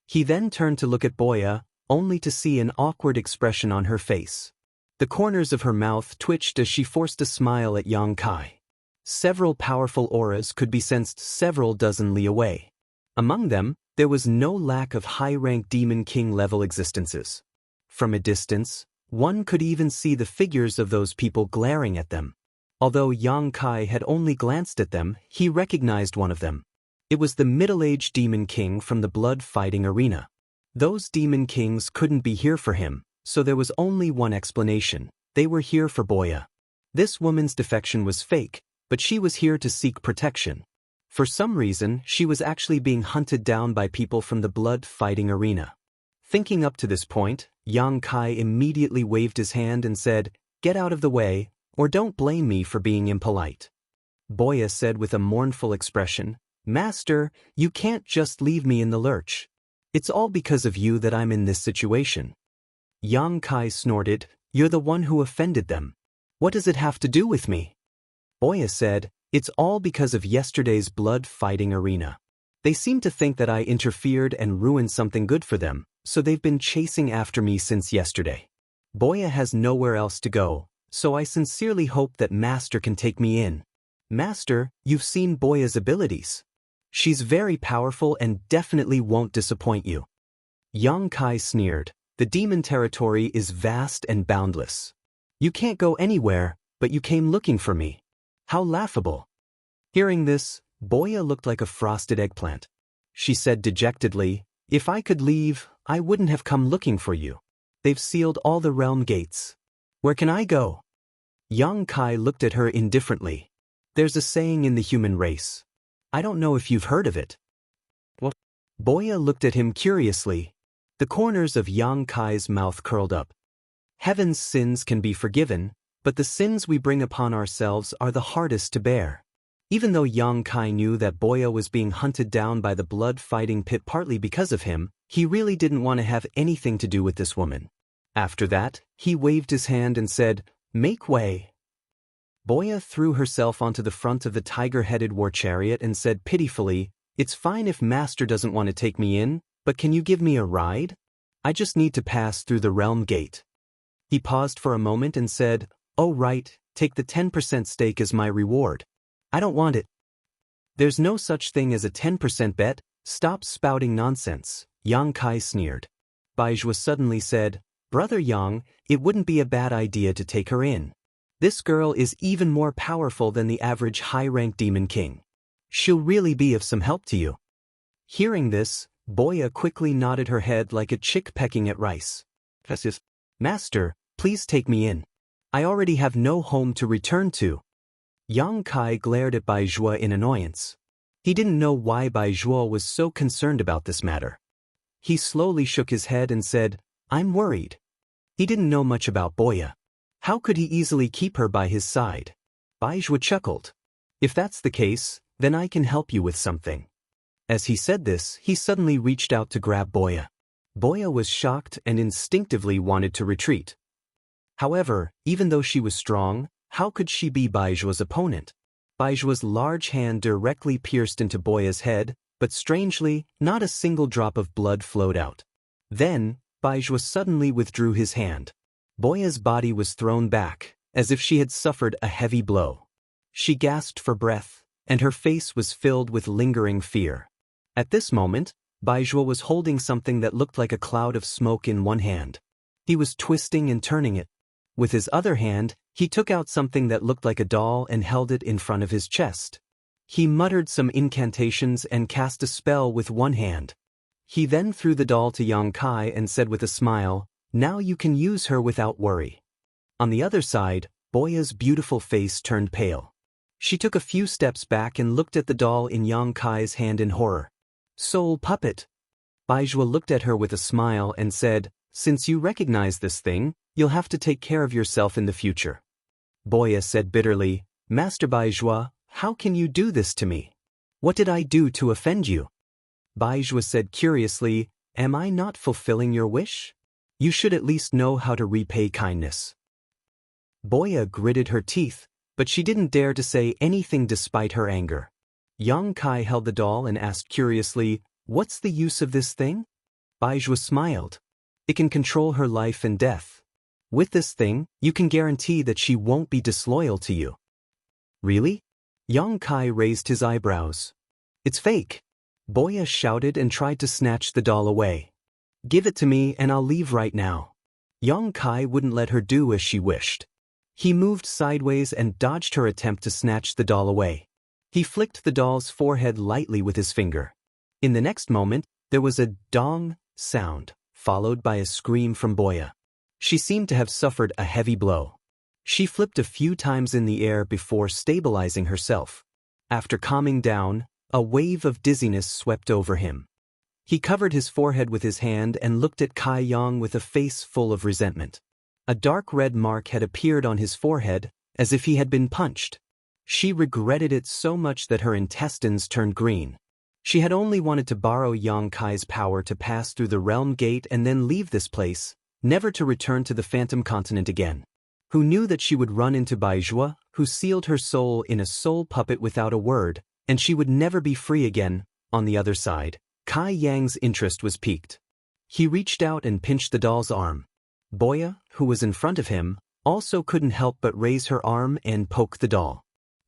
He then turned to look at Boya, only to see an awkward expression on her face. The corners of her mouth twitched as she forced a smile at Yang Kai. Several powerful auras could be sensed several dozen li away. Among them, there was no lack of high-rank Demon King-level existences. From a distance, one could even see the figures of those people glaring at them. Although Yang Kai had only glanced at them, he recognized one of them. It was the middle-aged Demon King from the blood-fighting arena. Those Demon Kings couldn't be here for him, so there was only one explanation. They were here for Boya. This woman's defection was fake, but she was here to seek protection. For some reason, she was actually being hunted down by people from the blood-fighting arena. Thinking up to this point, Yang Kai immediately waved his hand and said, "Get out of the way, or don't blame me for being impolite." Boya said with a mournful expression, "Master, you can't just leave me in the lurch. It's all because of you that I'm in this situation." Yang Kai snorted, "You're the one who offended them. What does it have to do with me?" Boya said, "It's all because of yesterday's blood-fighting arena. They seem to think that I interfered and ruined something good for them, so they've been chasing after me since yesterday. Boya has nowhere else to go, so I sincerely hope that Master can take me in. Master, you've seen Boya's abilities. She's very powerful and definitely won't disappoint you." Yang Kai sneered, "The demon territory is vast and boundless. You can't go anywhere, but you came looking for me. How laughable." Hearing this, Boya looked like a frosted eggplant. She said dejectedly, "If I could leave, I wouldn't have come looking for you. They've sealed all the realm gates. Where can I go?" Yang Kai looked at her indifferently. "There's a saying in the human race. I don't know if you've heard of it." "What?" Boya looked at him curiously. The corners of Yang Kai's mouth curled up. "Heaven's sins can be forgiven, but the sins we bring upon ourselves are the hardest to bear." Even though Yang Kai knew that Boya was being hunted down by the blood-fighting pit partly because of him, he really didn't want to have anything to do with this woman. After that, he waved his hand and said, "Make way." Boya threw herself onto the front of the tiger-headed war chariot and said pitifully, "It's fine if Master doesn't want to take me in, but can you give me a ride? I just need to pass through the realm gate." He paused for a moment and said, "Oh right, take the 10% stake as my reward." "I don't want it." "There's no such thing as a 10% bet, stop spouting nonsense," Yang Kai sneered. Baizhua suddenly said, "Brother Yang, it wouldn't be a bad idea to take her in. This girl is even more powerful than the average high-ranked Demon King. She'll really be of some help to you." Hearing this, Boya quickly nodded her head like a chick pecking at rice. "Master, please take me in. I already have no home to return to." Yang Kai glared at Baizhua in annoyance. He didn't know why Baizhua was so concerned about this matter. He slowly shook his head and said, "I'm worried." He didn't know much about Boya. How could he easily keep her by his side? Baizhua chuckled. "If that's the case, then I can help you with something." As he said this, he suddenly reached out to grab Boya. Boya was shocked and instinctively wanted to retreat. However, even though she was strong, how could she be Baizhua's opponent? Baizhua's large hand directly pierced into Boya's head, but strangely, not a single drop of blood flowed out. Then, Baizhua suddenly withdrew his hand. Boya's body was thrown back, as if she had suffered a heavy blow. She gasped for breath, and her face was filled with lingering fear. At this moment, Baizhua was holding something that looked like a cloud of smoke in one hand. He was twisting and turning it. With his other hand, he took out something that looked like a doll and held it in front of his chest. He muttered some incantations and cast a spell with one hand. He then threw the doll to Yang Kai and said with a smile, "Now you can use her without worry." On the other side, Boya's beautiful face turned pale. She took a few steps back and looked at the doll in Yang Kai's hand in horror. "Soul puppet." Baizhua looked at her with a smile and said, "Since you recognize this thing, you'll have to take care of yourself in the future." Boya said bitterly, "Master Baizhua, how can you do this to me? What did I do to offend you?" Baizhua said curiously, "Am I not fulfilling your wish? You should at least know how to repay kindness." Boya gritted her teeth, but she didn't dare to say anything despite her anger. Yang Kai held the doll and asked curiously, "What's the use of this thing?" Baizhua smiled. "It can control her life and death. With this thing, you can guarantee that she won't be disloyal to you." "Really?" Yang Kai raised his eyebrows. "It's fake." Boya shouted and tried to snatch the doll away. "Give it to me and I'll leave right now." Yang Kai wouldn't let her do as she wished. He moved sideways and dodged her attempt to snatch the doll away. He flicked the doll's forehead lightly with his finger. In the next moment, there was a dong sound, followed by a scream from Boya. She seemed to have suffered a heavy blow. She flipped a few times in the air before stabilizing herself. After calming down, a wave of dizziness swept over him. He covered his forehead with his hand and looked at Kai Yang with a face full of resentment. A dark red mark had appeared on his forehead, as if he had been punched. She regretted it so much that her intestines turned green. She had only wanted to borrow Yang Kai's power to pass through the realm gate and then leave this place, never to return to the Phantom Continent again. Who knew that she would run into Baizhua, who sealed her soul in a soul puppet without a word, and she would never be free again. On the other side, Kai Yang's interest was piqued. He reached out and pinched the doll's arm. Boya, who was in front of him, also couldn't help but raise her arm and poke the doll.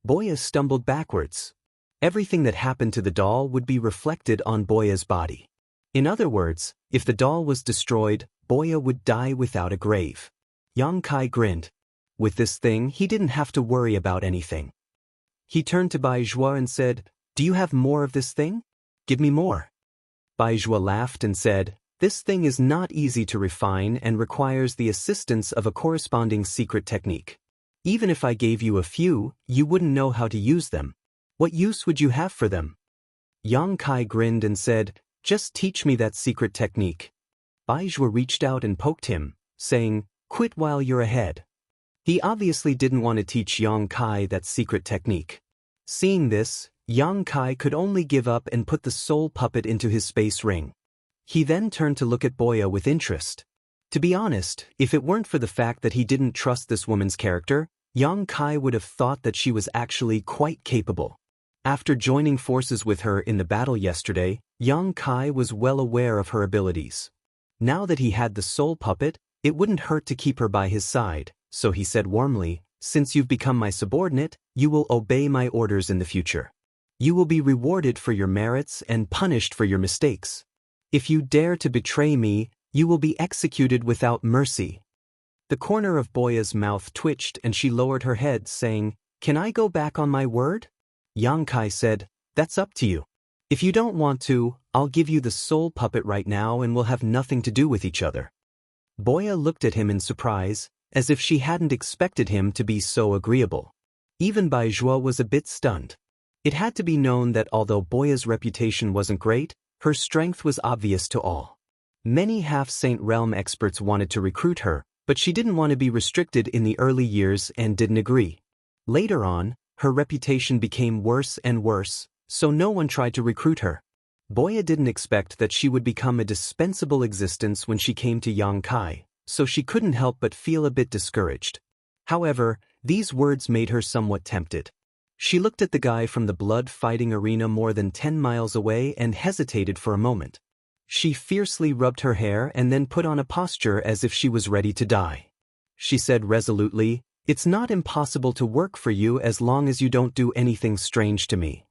Boya stumbled backwards. Everything that happened to the doll would be reflected on Boya's body. In other words, if the doll was destroyed, Boya would die without a grave. Yang Kai grinned. With this thing, he didn't have to worry about anything. He turned to Baizhua and said, "Do you have more of this thing? Give me more." Baizhua laughed and said, "This thing is not easy to refine and requires the assistance of a corresponding secret technique. Even if I gave you a few, you wouldn't know how to use them. What use would you have for them?" Yang Kai grinned and said, "Just teach me that secret technique." Baizhua reached out and poked him, saying, "Quit while you're ahead." He obviously didn't want to teach Yang Kai that secret technique. Seeing this, Yang Kai could only give up and put the soul puppet into his space ring. He then turned to look at Boya with interest. To be honest, if it weren't for the fact that he didn't trust this woman's character, Yang Kai would have thought that she was actually quite capable. After joining forces with her in the battle yesterday, Yang Kai was well aware of her abilities. Now that he had the soul puppet, it wouldn't hurt to keep her by his side, so he said warmly, "Since you've become my subordinate, you will obey my orders in the future. You will be rewarded for your merits and punished for your mistakes. If you dare to betray me, you will be executed without mercy." The corner of Boya's mouth twitched and she lowered her head, saying, "Can I go back on my word?" Yang Kai said, "That's up to you. If you don't want to, I'll give you the soul puppet right now and we'll have nothing to do with each other." Boya looked at him in surprise, as if she hadn't expected him to be so agreeable. Even Baizhua was a bit stunned. It had to be known that although Boya's reputation wasn't great, her strength was obvious to all. Many half-saint realm experts wanted to recruit her, but she didn't want to be restricted in the early years and didn't agree. Later on, her reputation became worse and worse, so no one tried to recruit her. Boya didn't expect that she would become a dispensable existence when she came to Yang Kai, so she couldn't help but feel a bit discouraged. However, these words made her somewhat tempted. She looked at the guy from the blood-fighting arena more than 10 miles away and hesitated for a moment. She fiercely rubbed her hair and then put on a posture as if she was ready to die. She said resolutely, "It's not impossible to work for you as long as you don't do anything strange to me."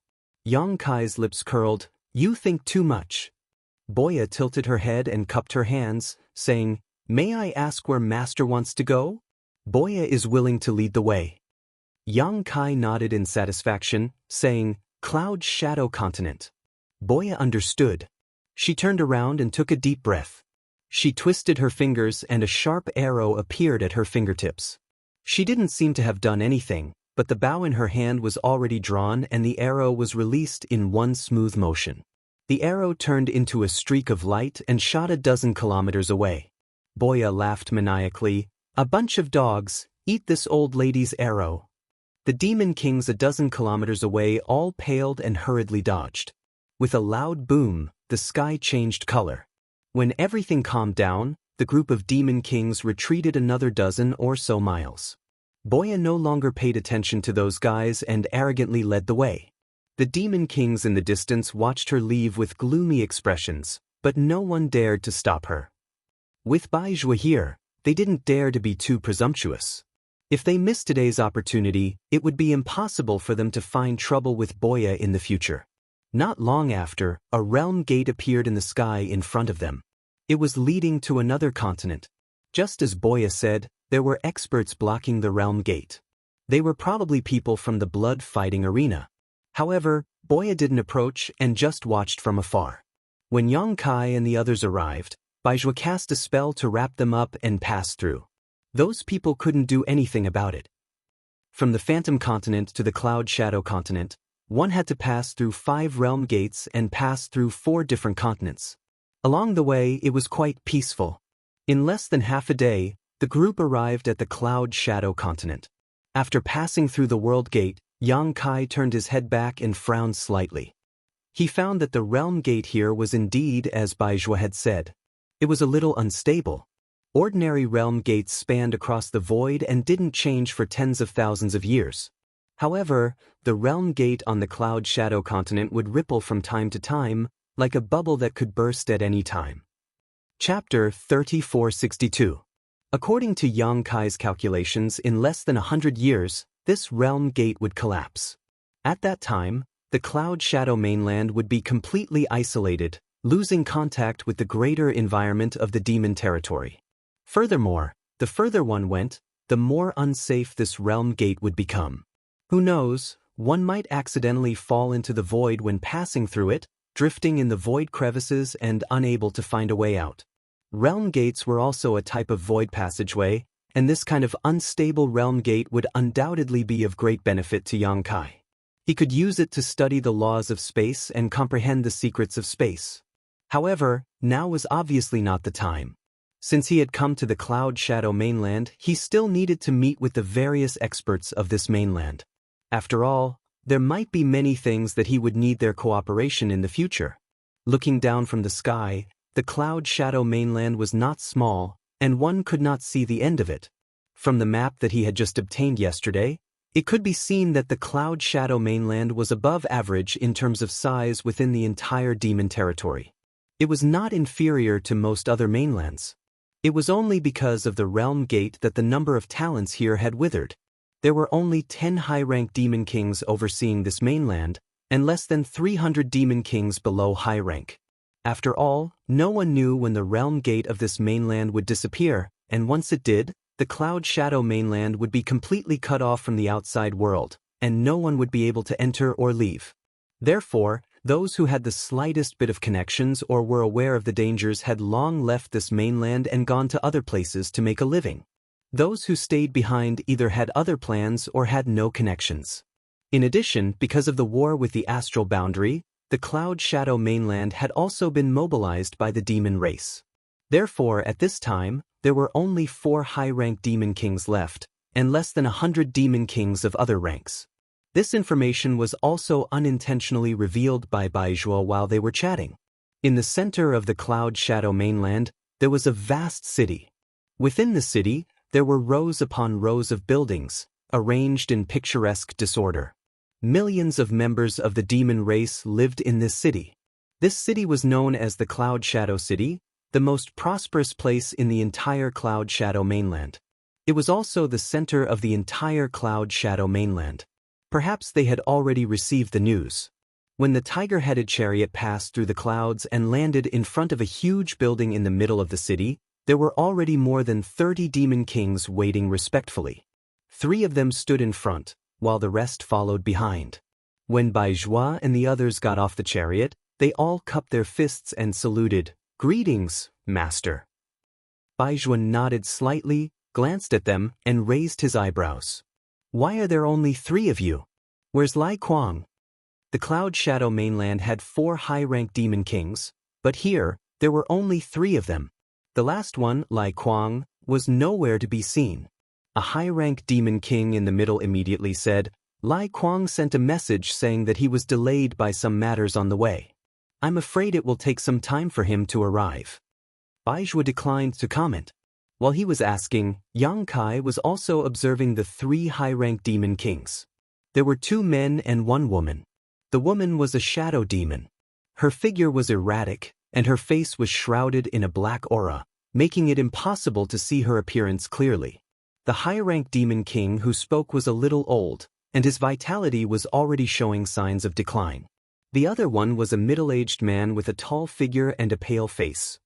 Yang Kai's lips curled, "You think too much." Boya tilted her head and cupped her hands, saying, "May I ask where Master wants to go?" "Boya is willing to lead the way." Yang Kai nodded in satisfaction, saying, "Cloud Shadow Continent." Boya understood. She turned around and took a deep breath. She twisted her fingers and a sharp arrow appeared at her fingertips. She didn't seem to have done anything, but the bow in her hand was already drawn and the arrow was released in one smooth motion. The arrow turned into a streak of light and shot a dozen kilometers away. Boya laughed maniacally, "A bunch of dogs, eat this old lady's arrow." The demon kings a dozen kilometers away all paled and hurriedly dodged. With a loud boom, the sky changed color. When everything calmed down, the group of demon kings retreated another dozen or so miles. Boya no longer paid attention to those guys and arrogantly led the way. The demon kings in the distance watched her leave with gloomy expressions, but no one dared to stop her. With Baizhua here, they didn't dare to be too presumptuous. If they missed today's opportunity, it would be impossible for them to find trouble with Boya in the future. Not long after, a realm gate appeared in the sky in front of them. It was leading to another continent. Just as Boya said, there were experts blocking the realm gate. They were probably people from the blood-fighting arena. However, Boya didn't approach and just watched from afar. When Yang Kai and the others arrived, Baizhua cast a spell to wrap them up and pass through. Those people couldn't do anything about it. From the Phantom Continent to the Cloud Shadow Continent, one had to pass through 5 realm gates and pass through 4 different continents. Along the way, it was quite peaceful. In less than half a day, the group arrived at the Cloud Shadow Continent. After passing through the World Gate, Yang Kai turned his head back and frowned slightly. He found that the realm gate here was indeed as Baizhua had said. It was a little unstable. Ordinary realm gates spanned across the void and didn't change for tens of thousands of years. However, the realm gate on the Cloud Shadow Continent would ripple from time to time, like a bubble that could burst at any time. Chapter 3462. According to Yang Kai's calculations, in less than 100 years, this realm gate would collapse. At that time, the Cloud Shadow mainland would be completely isolated, losing contact with the greater environment of the demon territory. Furthermore, the further one went, the more unsafe this realm gate would become. Who knows, one might accidentally fall into the void when passing through it, drifting in the void crevices and unable to find a way out. Realm gates were also a type of void passageway, and this kind of unstable realm gate would undoubtedly be of great benefit to Yang Kai. He could use it to study the laws of space and comprehend the secrets of space. However, now was obviously not the time. Since he had come to the Cloud Shadow mainland, he still needed to meet with the various experts of this mainland. After all, there might be many things that he would need their cooperation in the future. Looking down from the sky, the Cloud Shadow mainland was not small, and one could not see the end of it. From the map that he had just obtained yesterday, it could be seen that the Cloud Shadow mainland was above average in terms of size within the entire demon territory. It was not inferior to most other mainlands. It was only because of the realm gate that the number of talents here had withered. There were only 10 high-rank demon kings overseeing this mainland, and less than 300 demon kings below high rank. After all, no one knew when the realm gate of this mainland would disappear, and once it did, the Cloud Shadow mainland would be completely cut off from the outside world, and no one would be able to enter or leave. Therefore, those who had the slightest bit of connections or were aware of the dangers had long left this mainland and gone to other places to make a living. Those who stayed behind either had other plans or had no connections. In addition, because of the war with the astral boundary, the Cloud Shadow mainland had also been mobilized by the demon race. Therefore, at this time, there were only 4 high-rank demon kings left, and less than 100 demon kings of other ranks. This information was also unintentionally revealed by Baizhua while they were chatting. In the center of the Cloud Shadow mainland, there was a vast city. Within the city, there were rows upon rows of buildings, arranged in picturesque disorder. Millions of members of the demon race lived in this city. This city was known as the Cloud Shadow City, the most prosperous place in the entire Cloud Shadow mainland. It was also the center of the entire Cloud Shadow mainland. Perhaps they had already received the news. When the tiger-headed chariot passed through the clouds and landed in front of a huge building in the middle of the city, there were already more than 30 demon kings waiting respectfully. 3 of them stood in front, while the rest followed behind. When Baizhua and the others got off the chariot, they all cupped their fists and saluted, "Greetings, Master." Baizhua nodded slightly, glanced at them, and raised his eyebrows. "Why are there only 3 of you? Where's Lai Kuang?" The Cloud Shadow mainland had 4 high-rank demon kings, but here, there were only 3 of them. The last one, Lai Kuang, was nowhere to be seen. A high-rank demon king in the middle immediately said, "Lai Kuang sent a message saying that he was delayed by some matters on the way. I'm afraid it will take some time for him to arrive." Baizhua declined to comment. While he was asking, Yang Kai was also observing the 3 high-rank demon kings. There were 2 men and 1 woman. The woman was a shadow demon. Her figure was erratic, and her face was shrouded in a black aura, making it impossible to see her appearance clearly. The high-rank demon king who spoke was a little old, and his vitality was already showing signs of decline. The other one was a middle-aged man with a tall figure and a pale face.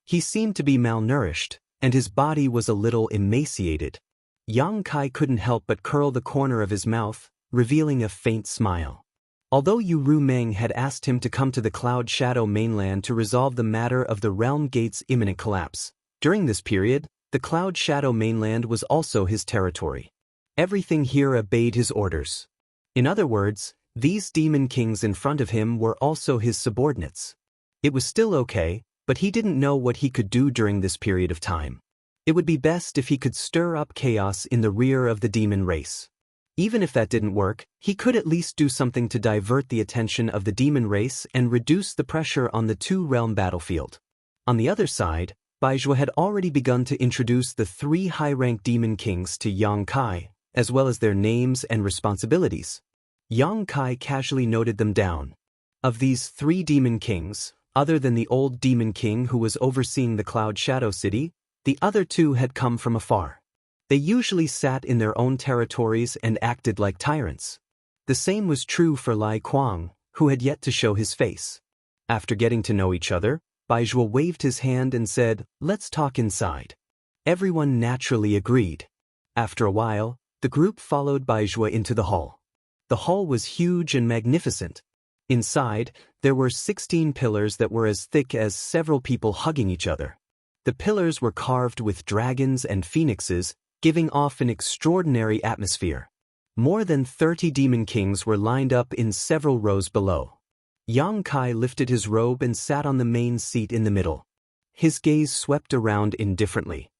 He seemed to be malnourished, and his body was a little emaciated. Yang Kai couldn't help but curl the corner of his mouth, revealing a faint smile. Although Yu Ru Meng had asked him to come to the Cloud Shadow mainland to resolve the matter of the Realm Gate's imminent collapse, during this period, the Cloud Shadow mainland was also his territory. Everything here obeyed his orders. In other words, these demon kings in front of him were also his subordinates. It was still okay, but he didn't know what he could do during this period of time. It would be best if he could stir up chaos in the rear of the demon race. Even if that didn't work, he could at least do something to divert the attention of the demon race and reduce the pressure on the two-realm battlefield. On the other side, Baizhua had already begun to introduce the 3 high-rank demon kings to Yang Kai, as well as their names and responsibilities. Yang Kai casually noted them down. Of these 3 demon kings, other than the old demon king who was overseeing the Cloud Shadow City, the other 2 had come from afar. They usually sat in their own territories and acted like tyrants. The same was true for Lai Kuang, who had yet to show his face. After getting to know each other, Baizhua waved his hand and said, "Let's talk inside." Everyone naturally agreed. After a while, the group followed Baizhua into the hall. The hall was huge and magnificent. Inside, there were 16 pillars that were as thick as several people hugging each other. The pillars were carved with dragons and phoenixes, giving off an extraordinary atmosphere. More than 30 demon kings were lined up in several rows below. Yang Kai lifted his robe and sat on the main seat in the middle. His gaze swept around indifferently.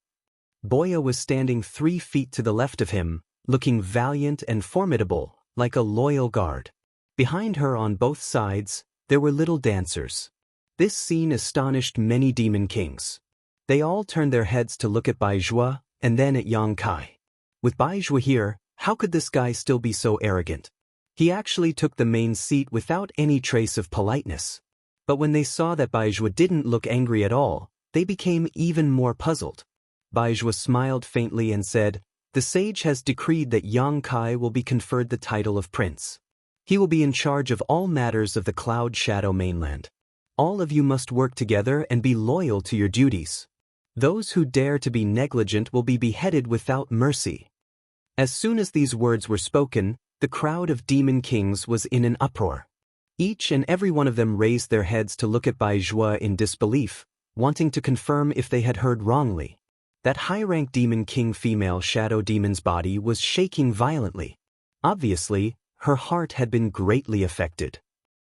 Boya was standing 3 feet to the left of him, looking valiant and formidable, like a loyal guard. Behind her on both sides, there were little dancers. This scene astonished many demon kings. They all turned their heads to look at Baizhua, and then at Yang Kai. With Baizhua here, how could this guy still be so arrogant? He actually took the main seat without any trace of politeness. But when they saw that Baizhua didn't look angry at all, they became even more puzzled. Baizhua smiled faintly and said, "The sage has decreed that Yang Kai will be conferred the title of prince. He will be in charge of all matters of the Cloud Shadow mainland. All of you must work together and be loyal to your duties. Those who dare to be negligent will be beheaded without mercy." As soon as these words were spoken, the crowd of demon kings was in an uproar. Each and every one of them raised their heads to look at Baizhua in disbelief, wanting to confirm if they had heard wrongly. That high-rank demon king female shadow demon's body was shaking violently. Obviously, her heart had been greatly affected.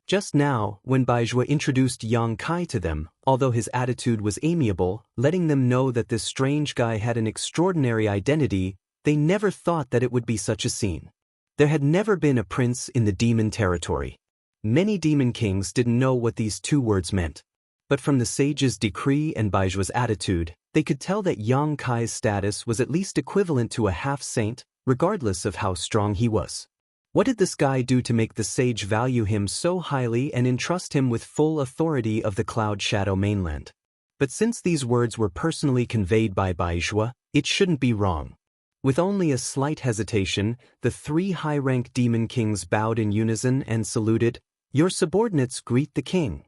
Just now, when Baizhua introduced Yang Kai to them, although his attitude was amiable, letting them know that this strange guy had an extraordinary identity, they never thought that it would be such a scene. There had never been a prince in the demon territory. Many demon kings didn't know what these 2 words meant. But from the sage's decree and Baizhua's attitude, they could tell that Yang Kai's status was at least equivalent to a half-saint, regardless of how strong he was. What did this guy do to make the sage value him so highly and entrust him with full authority of the Cloud Shadow mainland? But since these words were personally conveyed by Baizhua, it shouldn't be wrong. With only a slight hesitation, the 3 high-rank demon kings bowed in unison and saluted, "Your subordinates greet the king."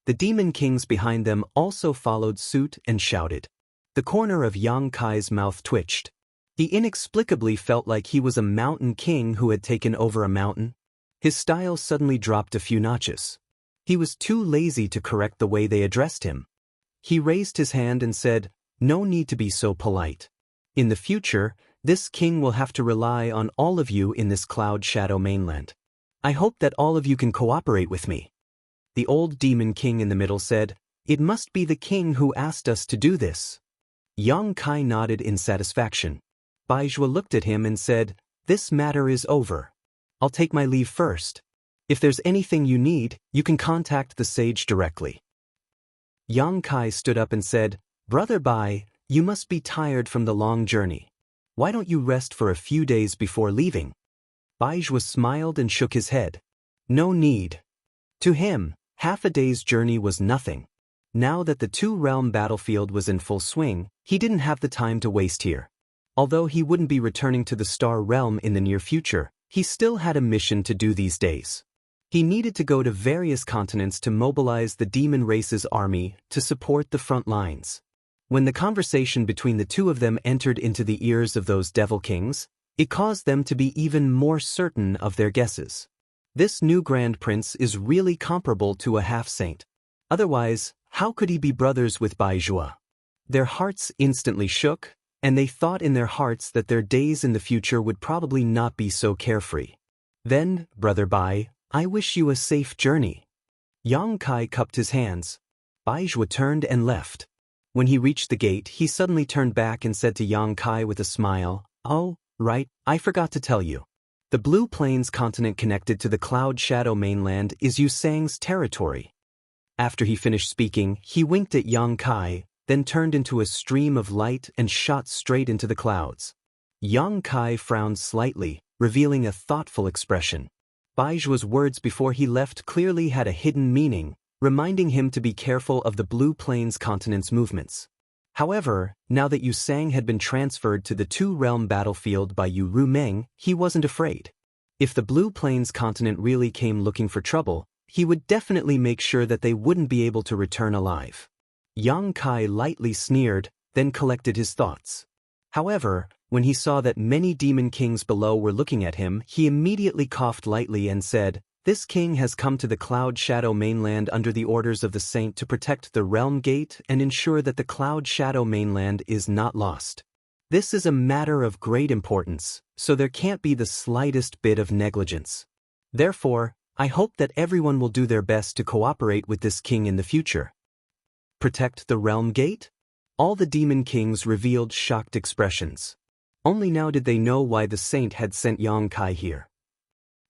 The demon kings behind them also followed suit and shouted. The corner of Yang Kai's mouth twitched. He inexplicably felt like he was a mountain king who had taken over a mountain. His style suddenly dropped a few notches. He was too lazy to correct the way they addressed him. He raised his hand and said, "No need to be so polite. In the future, this king will have to rely on all of you in this Cloud Shadow mainland. I hope that all of you can cooperate with me." The old demon king in the middle said, "It must be the king who asked us to do this." Yang Kai nodded in satisfaction. Baizhua looked at him and said, "This matter is over. I'll take my leave first. If there's anything you need, you can contact the sage directly." Yang Kai stood up and said, "Brother Bai, you must be tired from the long journey. Why don't you rest for a few days before leaving?" Baizhua smiled and shook his head. No need. To him, half a day's journey was nothing. Now that the two-realm battlefield was in full swing, he didn't have the time to waste here. Although he wouldn't be returning to the Star Realm in the near future, he still had a mission to do these days. He needed to go to various continents to mobilize the demon race's army to support the front lines. When the conversation between the two of them entered into the ears of those devil kings, it caused them to be even more certain of their guesses. This new Grand Prince is really comparable to a half-saint. Otherwise, how could he be brothers with Baizhua? Their hearts instantly shook, and they thought in their hearts that their days in the future would probably not be so carefree. Then, Brother Bai, I wish you a safe journey. Yang Kai cupped his hands. Baizhua turned and left. When he reached the gate, he suddenly turned back and said to Yang Kai with a smile, "Oh, right, I forgot to tell you. The Blue Plains continent connected to the Cloud Shadow mainland is Yusang's territory." After he finished speaking, he winked at Yang Kai, then turned into a stream of light and shot straight into the clouds. Yang Kai frowned slightly, revealing a thoughtful expression. Baijua's words before he left clearly had a hidden meaning, reminding him to be careful of the Blue Plains continent's movements. However, now that Yusang had been transferred to the two-realm battlefield by Yu Rumeng, he wasn't afraid. If the Blue Plains continent really came looking for trouble, he would definitely make sure that they wouldn't be able to return alive. Yang Kai lightly sneered, then collected his thoughts. However, when he saw that many demon kings below were looking at him, he immediately coughed lightly and said, "This king has come to the Cloud Shadow mainland under the orders of the saint to protect the Realm Gate and ensure that the Cloud Shadow mainland is not lost. This is a matter of great importance, so there can't be the slightest bit of negligence. Therefore, I hope that everyone will do their best to cooperate with this king in the future." Protect the Realm Gate? All the demon kings revealed shocked expressions. Only now did they know why the saint had sent Yang Kai here.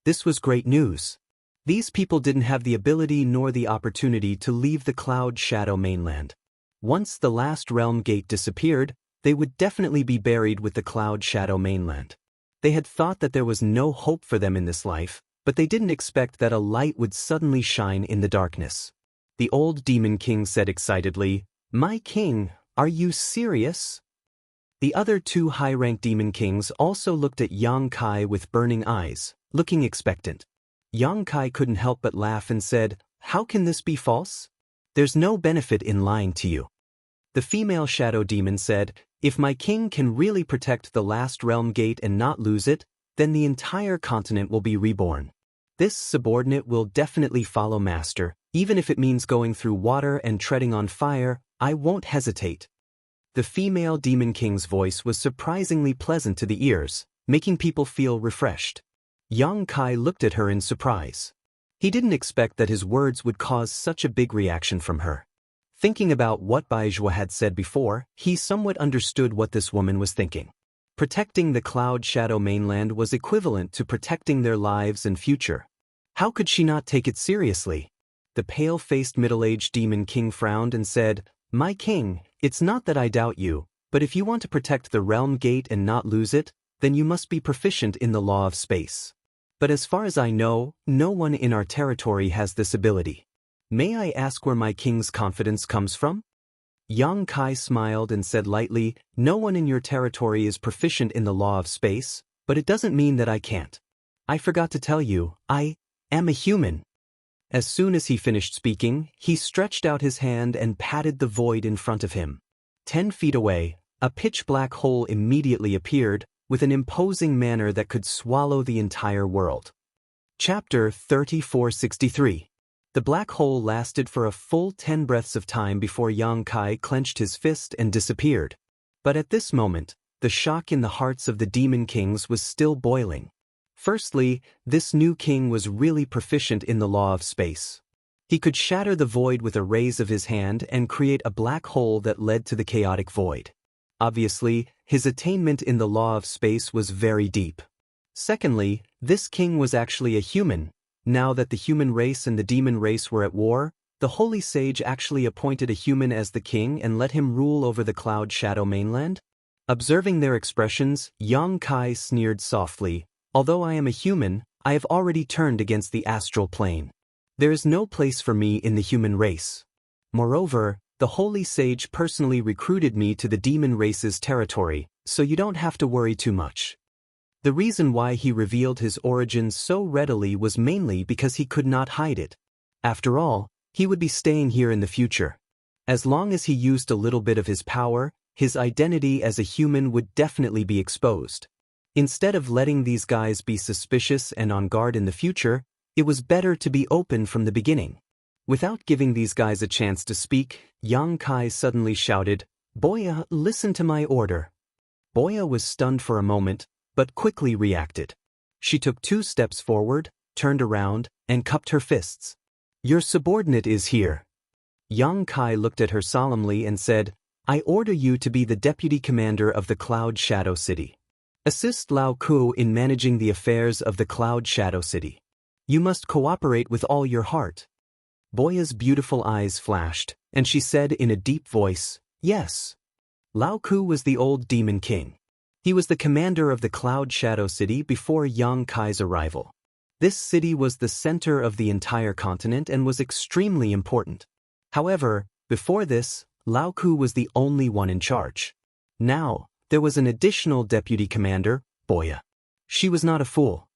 This was great news. These people didn't have the ability nor the opportunity to leave the Cloud Shadow mainland. Once the last Realm Gate disappeared, they would definitely be buried with the Cloud Shadow mainland. They had thought that there was no hope for them in this life, but they didn't expect that a light would suddenly shine in the darkness. The old demon king said excitedly, "My king, are you serious?" The other two high-ranked demon kings also looked at Yang Kai with burning eyes, looking expectant. Yang Kai couldn't help but laugh and said, "How can this be false? There's no benefit in lying to you." The female shadow demon said, "If my king can really protect the last Realm Gate and not lose it, then the entire continent will be reborn. This subordinate will definitely follow master, even if it means going through water and treading on fire. I won't hesitate." The female demon king's voice was surprisingly pleasant to the ears, making people feel refreshed. Yang Kai looked at her in surprise. He didn't expect that his words would cause such a big reaction from her. Thinking about what Baizhua had said before, he somewhat understood what this woman was thinking. Protecting the Cloud Shadow mainland was equivalent to protecting their lives and future. How could she not take it seriously? The pale-faced middle-aged demon king frowned and said, "My king, it's not that I doubt you, but if you want to protect the Realm Gate and not lose it, then you must be proficient in the law of space. But as far as I know, no one in our territory has this ability. May I ask where my king's confidence comes from?" Yang Kai smiled and said lightly, "No one in your territory is proficient in the law of space, but it doesn't mean that I can't. I forgot to tell you, I am a human." As soon as he finished speaking, he stretched out his hand and patted the void in front of him. 10 feet away, a pitch-black hole immediately appeared, with an imposing manner that could swallow the entire world. Chapter 3463. The black hole lasted for a full 10 breaths of time before Yang Kai clenched his fist and disappeared. But at this moment, the shock in the hearts of the demon kings was still boiling. Firstly, this new king was really proficient in the law of space. He could shatter the void with a raise of his hand and create a black hole that led to the chaotic void. Obviously, his attainment in the law of space was very deep. Secondly, this king was actually a human. Now that the human race and the demon race were at war, the holy sage actually appointed a human as the king and let him rule over the Cloud Shadow mainland. Observing their expressions, Yang Kai sneered softly, "Although I am a human, I have already turned against the astral plane. There is no place for me in the human race. Moreover, the holy sage personally recruited me to the demon race's territory, so you don't have to worry too much. The reason why he revealed his origins so readily was mainly because he could not hide it. After all, he would be staying here in the future. As long as he used a little bit of his power, his identity as a human would definitely be exposed. Instead of letting these guys be suspicious and on guard in the future, it was better to be open from the beginning. Without giving these guys a chance to speak, Yang Kai suddenly shouted, "Boya, listen to my order." Boya was stunned for a moment, but quickly reacted. She took 2 steps forward, turned around, and cupped her fists. "Your subordinate is here." Yang Kai looked at her solemnly and said, "I order you to be the deputy commander of the Cloud Shadow City. Assist Lao Ku in managing the affairs of the Cloud Shadow City. You must cooperate with all your heart." Boya's beautiful eyes flashed, and she said in a deep voice, "Yes." Lao Ku was the old demon king. He was the commander of the Cloud Shadow City before Yang Kai's arrival. This city was the center of the entire continent and was extremely important. However, before this, Lao Ku was the only one in charge. Now, there was an additional deputy commander, Boya. She was not a fool.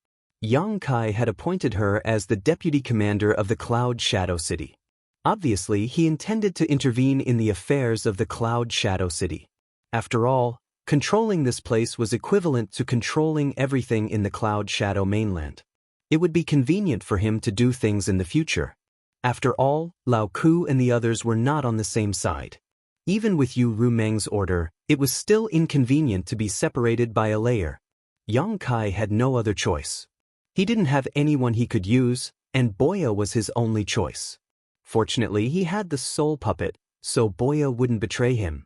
Yang Kai had appointed her as the deputy commander of the Cloud Shadow City. Obviously, he intended to intervene in the affairs of the Cloud Shadow City. After all, controlling this place was equivalent to controlling everything in the Cloud Shadow mainland. It would be convenient for him to do things in the future. After all, Lao Ku and the others were not on the same side. Even with Yu Rumeng's order, it was still inconvenient to be separated by a layer. Yang Kai had no other choice. He didn't have anyone he could use, and Boya was his only choice. Fortunately, he had the soul puppet, so Boya wouldn't betray him.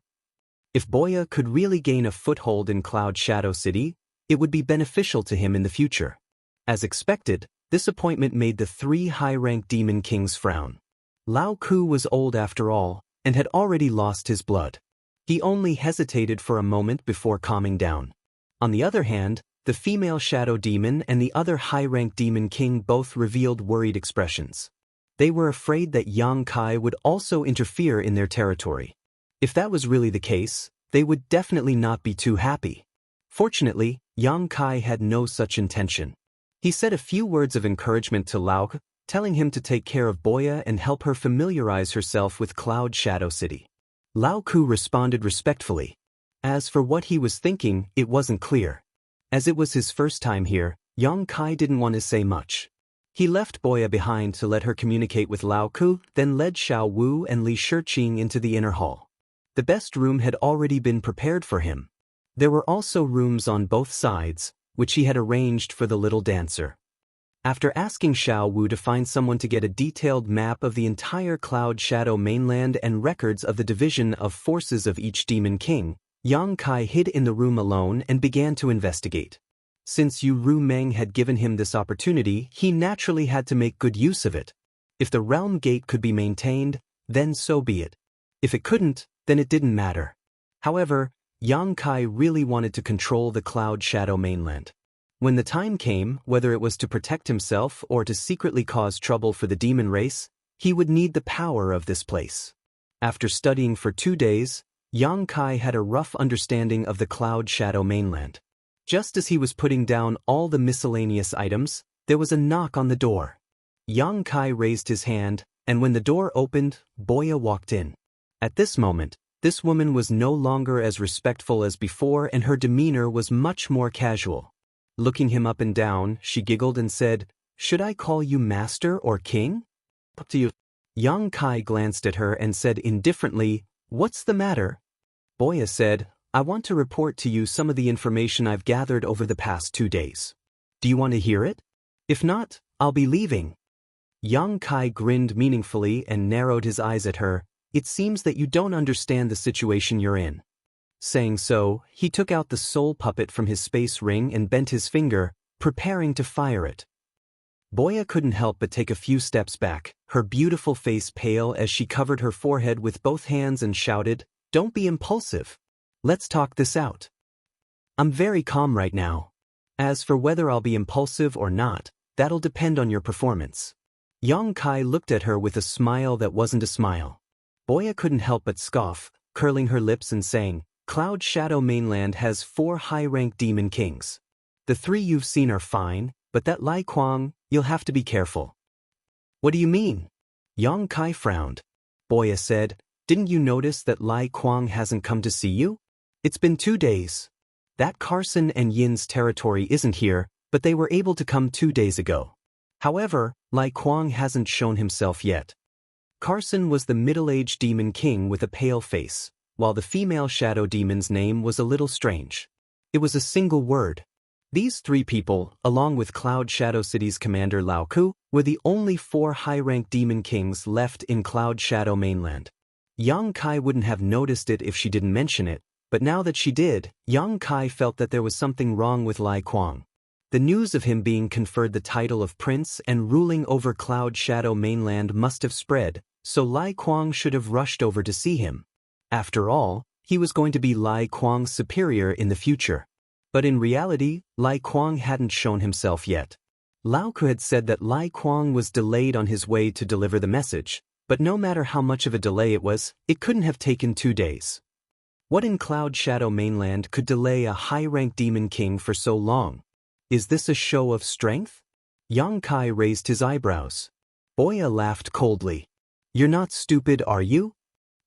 If Boya could really gain a foothold in Cloud Shadow City, it would be beneficial to him in the future. As expected, this appointment made the 3 high-ranked demon kings frown. Lao Ku was old after all, and had already lost his blood. He only hesitated for a moment before calming down. On the other hand, the female shadow demon and the other high-ranked demon king both revealed worried expressions. They were afraid that Yang Kai would also interfere in their territory. If that was really the case, they would definitely not be too happy. Fortunately, Yang Kai had no such intention. He said a few words of encouragement to Lao Ku, telling him to take care of Boya and help her familiarize herself with Cloud Shadow City. Lao Ku responded respectfully. As for what he was thinking, it wasn't clear. As it was his first time here, Yang Kai didn't want to say much. He left Boya behind to let her communicate with Lao Ku, then led Xiao Wu and Li Shiqing into the inner hall. The best room had already been prepared for him. There were also rooms on both sides, which he had arranged for the little dancer. After asking Xiao Wu to find someone to get a detailed map of the entire Cloud Shadow mainland and records of the division of forces of each demon king, Yang Kai hid in the room alone and began to investigate. Since Yu Rumeng had given him this opportunity, he naturally had to make good use of it. If the realm gate could be maintained, then so be it. If it couldn't, then it didn't matter. However, Yang Kai really wanted to control the Cloud Shadow mainland. When the time came, whether it was to protect himself or to secretly cause trouble for the demon race, he would need the power of this place. After studying for 2 days, Yang Kai had a rough understanding of the Cloud Shadow mainland. Just as he was putting down all the miscellaneous items, there was a knock on the door. Yang Kai raised his hand, and when the door opened, Boya walked in. At this moment, this woman was no longer as respectful as before and her demeanor was much more casual. Looking him up and down, she giggled and said, "Should I call you master or king?" "Up to you." Yang Kai glanced at her and said indifferently, "What's the matter?" Boya said, "I want to report to you some of the information I've gathered over the past 2 days. Do you want to hear it? If not, I'll be leaving." Yang Kai grinned meaningfully and narrowed his eyes at her. "It seems that you don't understand the situation you're in." Saying so, he took out the soul puppet from his space ring and bent his finger, preparing to fire it. Boya couldn't help but take a few steps back, her beautiful face pale as she covered her forehead with both hands and shouted, "Don't be impulsive. Let's talk this out. I'm very calm right now. As for whether I'll be impulsive or not, That'll depend on your performance. Yang Kai looked at her with a smile that wasn't a smile. Boya couldn't help but scoff, curling her lips and saying, Cloud Shadow Mainland has 4 high-ranked demon kings. The 3 you've seen are fine, but that Lai Kuang, you'll have to be careful. What do you mean? Yang Kai frowned. Boya said, didn't you notice that Lai Kuang hasn't come to see you? It's been 2 days. That Carson and Yin's territory isn't here, but they were able to come 2 days ago. However, Lai Kuang hasn't shown himself yet. Carson was the middle-aged demon king with a pale face, while the female shadow demon's name was a little strange. It was a single word. These 3 people, along with Cloud Shadow City's commander Lao Ku, were the only 4 high-ranked demon kings left in Cloud Shadow Mainland. Yang Kai wouldn't have noticed it if she didn't mention it, but now that she did, Yang Kai felt that there was something wrong with Lai Kuang. The news of him being conferred the title of prince and ruling over Cloud Shadow Mainland must have spread, so Lai Kuang should have rushed over to see him. After all, he was going to be Lai Kuang's superior in the future. But in reality, Lai Kuang hadn't shown himself yet. Lao Ku had said that Lai Kuang was delayed on his way to deliver the message, but no matter how much of a delay it was, it couldn't have taken 2 days. What in Cloud Shadow Mainland could delay a high-ranked demon king for so long? Is this a show of strength? Yang Kai raised his eyebrows. Boya laughed coldly. You're not stupid, are you?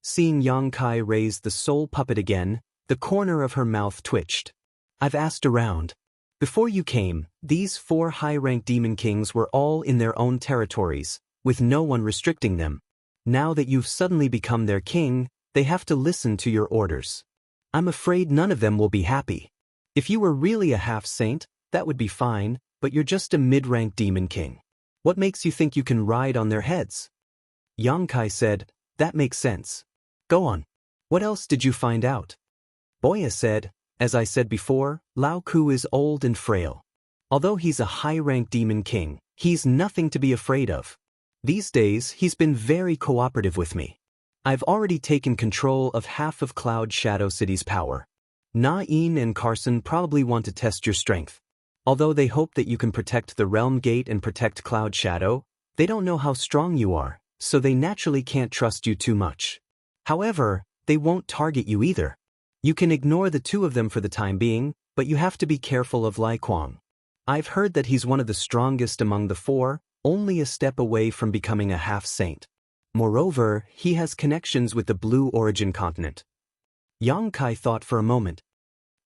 Seeing Yang Kai raise the soul puppet again, the corner of her mouth twitched. I've asked around. Before you came, these 4 high-ranked demon kings were all in their own territories, with no one restricting them. Now that you've suddenly become their king, they have to listen to your orders. I'm afraid none of them will be happy. If you were really a half-saint, that would be fine, but you're just a mid-ranked demon king. What makes you think you can ride on their heads? Yang Kai said, that makes sense. Go on. What else did you find out? Boya said, as I said before, Lao Ku is old and frail. Although he's a high-ranked demon king, he's nothing to be afraid of. These days, he's been very cooperative with me. I've already taken control of half of Cloud Shadow City's power. Na-In and Carson probably want to test your strength. Although they hope that you can protect the Realm Gate and protect Cloud Shadow, they don't know how strong you are, so they naturally can't trust you too much. However, they won't target you either. You can ignore the 2 of them for the time being, but you have to be careful of Lai Kuang. I've heard that he's one of the strongest among the 4, only a step away from becoming a half-saint. Moreover, he has connections with the Blue Origin continent. Yang Kai thought for a moment.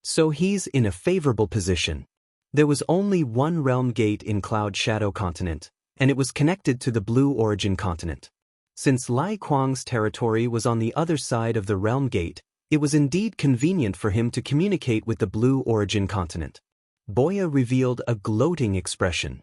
So he's in a favorable position. There was only one realm gate in Cloud Shadow continent, and it was connected to the Blue Origin continent. Since Lai Kuang's territory was on the other side of the realm gate, it was indeed convenient for him to communicate with the Blue Origin continent. Boya revealed a gloating expression.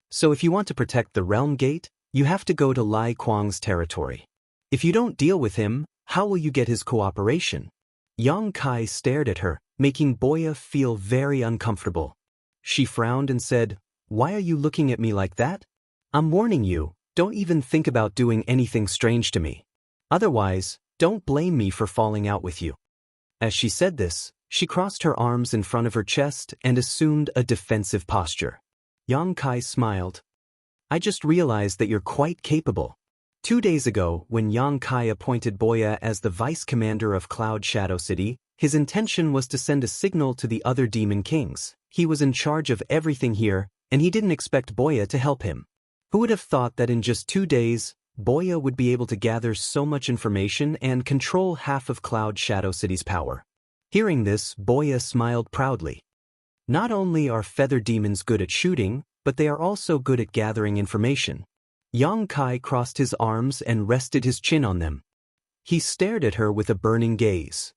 So if you want to protect the realm gate, you have to go to Lai Kuang's territory. If you don't deal with him, how will you get his cooperation? Yang Kai stared at her, making Boya feel very uncomfortable. She frowned and said, Why are you looking at me like that? I'm warning you, don't even think about doing anything strange to me. Otherwise, don't blame me for falling out with you. As she said this, she crossed her arms in front of her chest and assumed a defensive posture. Yang Kai smiled. I just realized that you're quite capable. 2 days ago, when Yang Kai appointed Boya as the vice commander of Cloud Shadow City, his intention was to send a signal to the other demon kings. He was in charge of everything here, and he didn't expect Boya to help him. Who would have thought that in just 2 days, Boya would be able to gather so much information and control half of Cloud Shadow City's power? Hearing this, Boya smiled proudly. Not only are feather demons good at shooting, but they are also good at gathering information. Yang Kai crossed his arms and rested his chin on them. He stared at her with a burning gaze.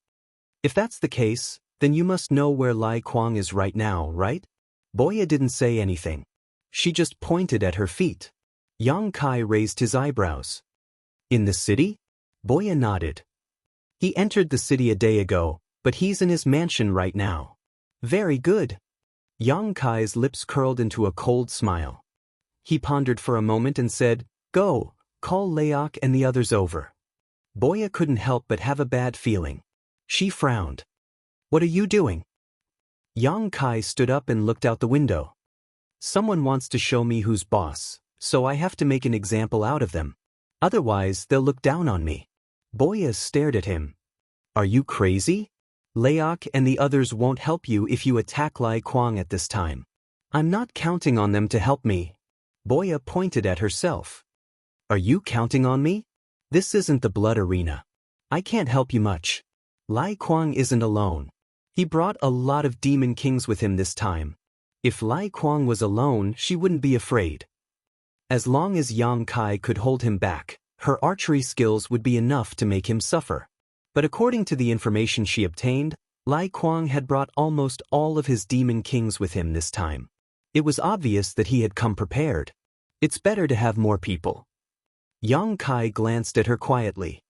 If that's the case, then you must know where Lai Kuang is right now, right? Boya didn't say anything. She just pointed at her feet. Yang Kai raised his eyebrows. In the city? Boya nodded. He entered the city a day ago, but he's in his mansion right now. Very good. Yang Kai's lips curled into a cold smile. He pondered for a moment and said, Go, call Laok and the others over. Boya couldn't help but have a bad feeling. She frowned. What are you doing? Yang Kai stood up and looked out the window. Someone wants to show me who's boss, so I have to make an example out of them. Otherwise, they'll look down on me. Boya stared at him. Are you crazy? Leok and the others won't help you if you attack Lai Kwang at this time. I'm not counting on them to help me. Boya pointed at herself. Are you counting on me? This isn't the blood arena. I can't help you much. Lai Kwang isn't alone. He brought a lot of demon kings with him this time. If Lai Kwang was alone, she wouldn't be afraid. As long as Yang Kai could hold him back, her archery skills would be enough to make him suffer. But according to the information she obtained, Lai Kwang had brought almost all of his demon kings with him this time. It was obvious that he had come prepared. It's better to have more people. Yang Kai glanced at her quietly.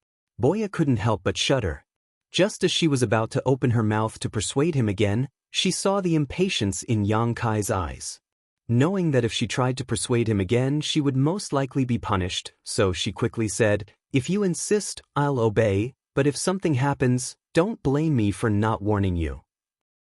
Boya couldn't help but shudder. Just as she was about to open her mouth to persuade him again, she saw the impatience in Yang Kai's eyes. Knowing that if she tried to persuade him again, she would most likely be punished, so she quickly said, "If you insist, I'll obey, but if something happens, don't blame me for not warning you."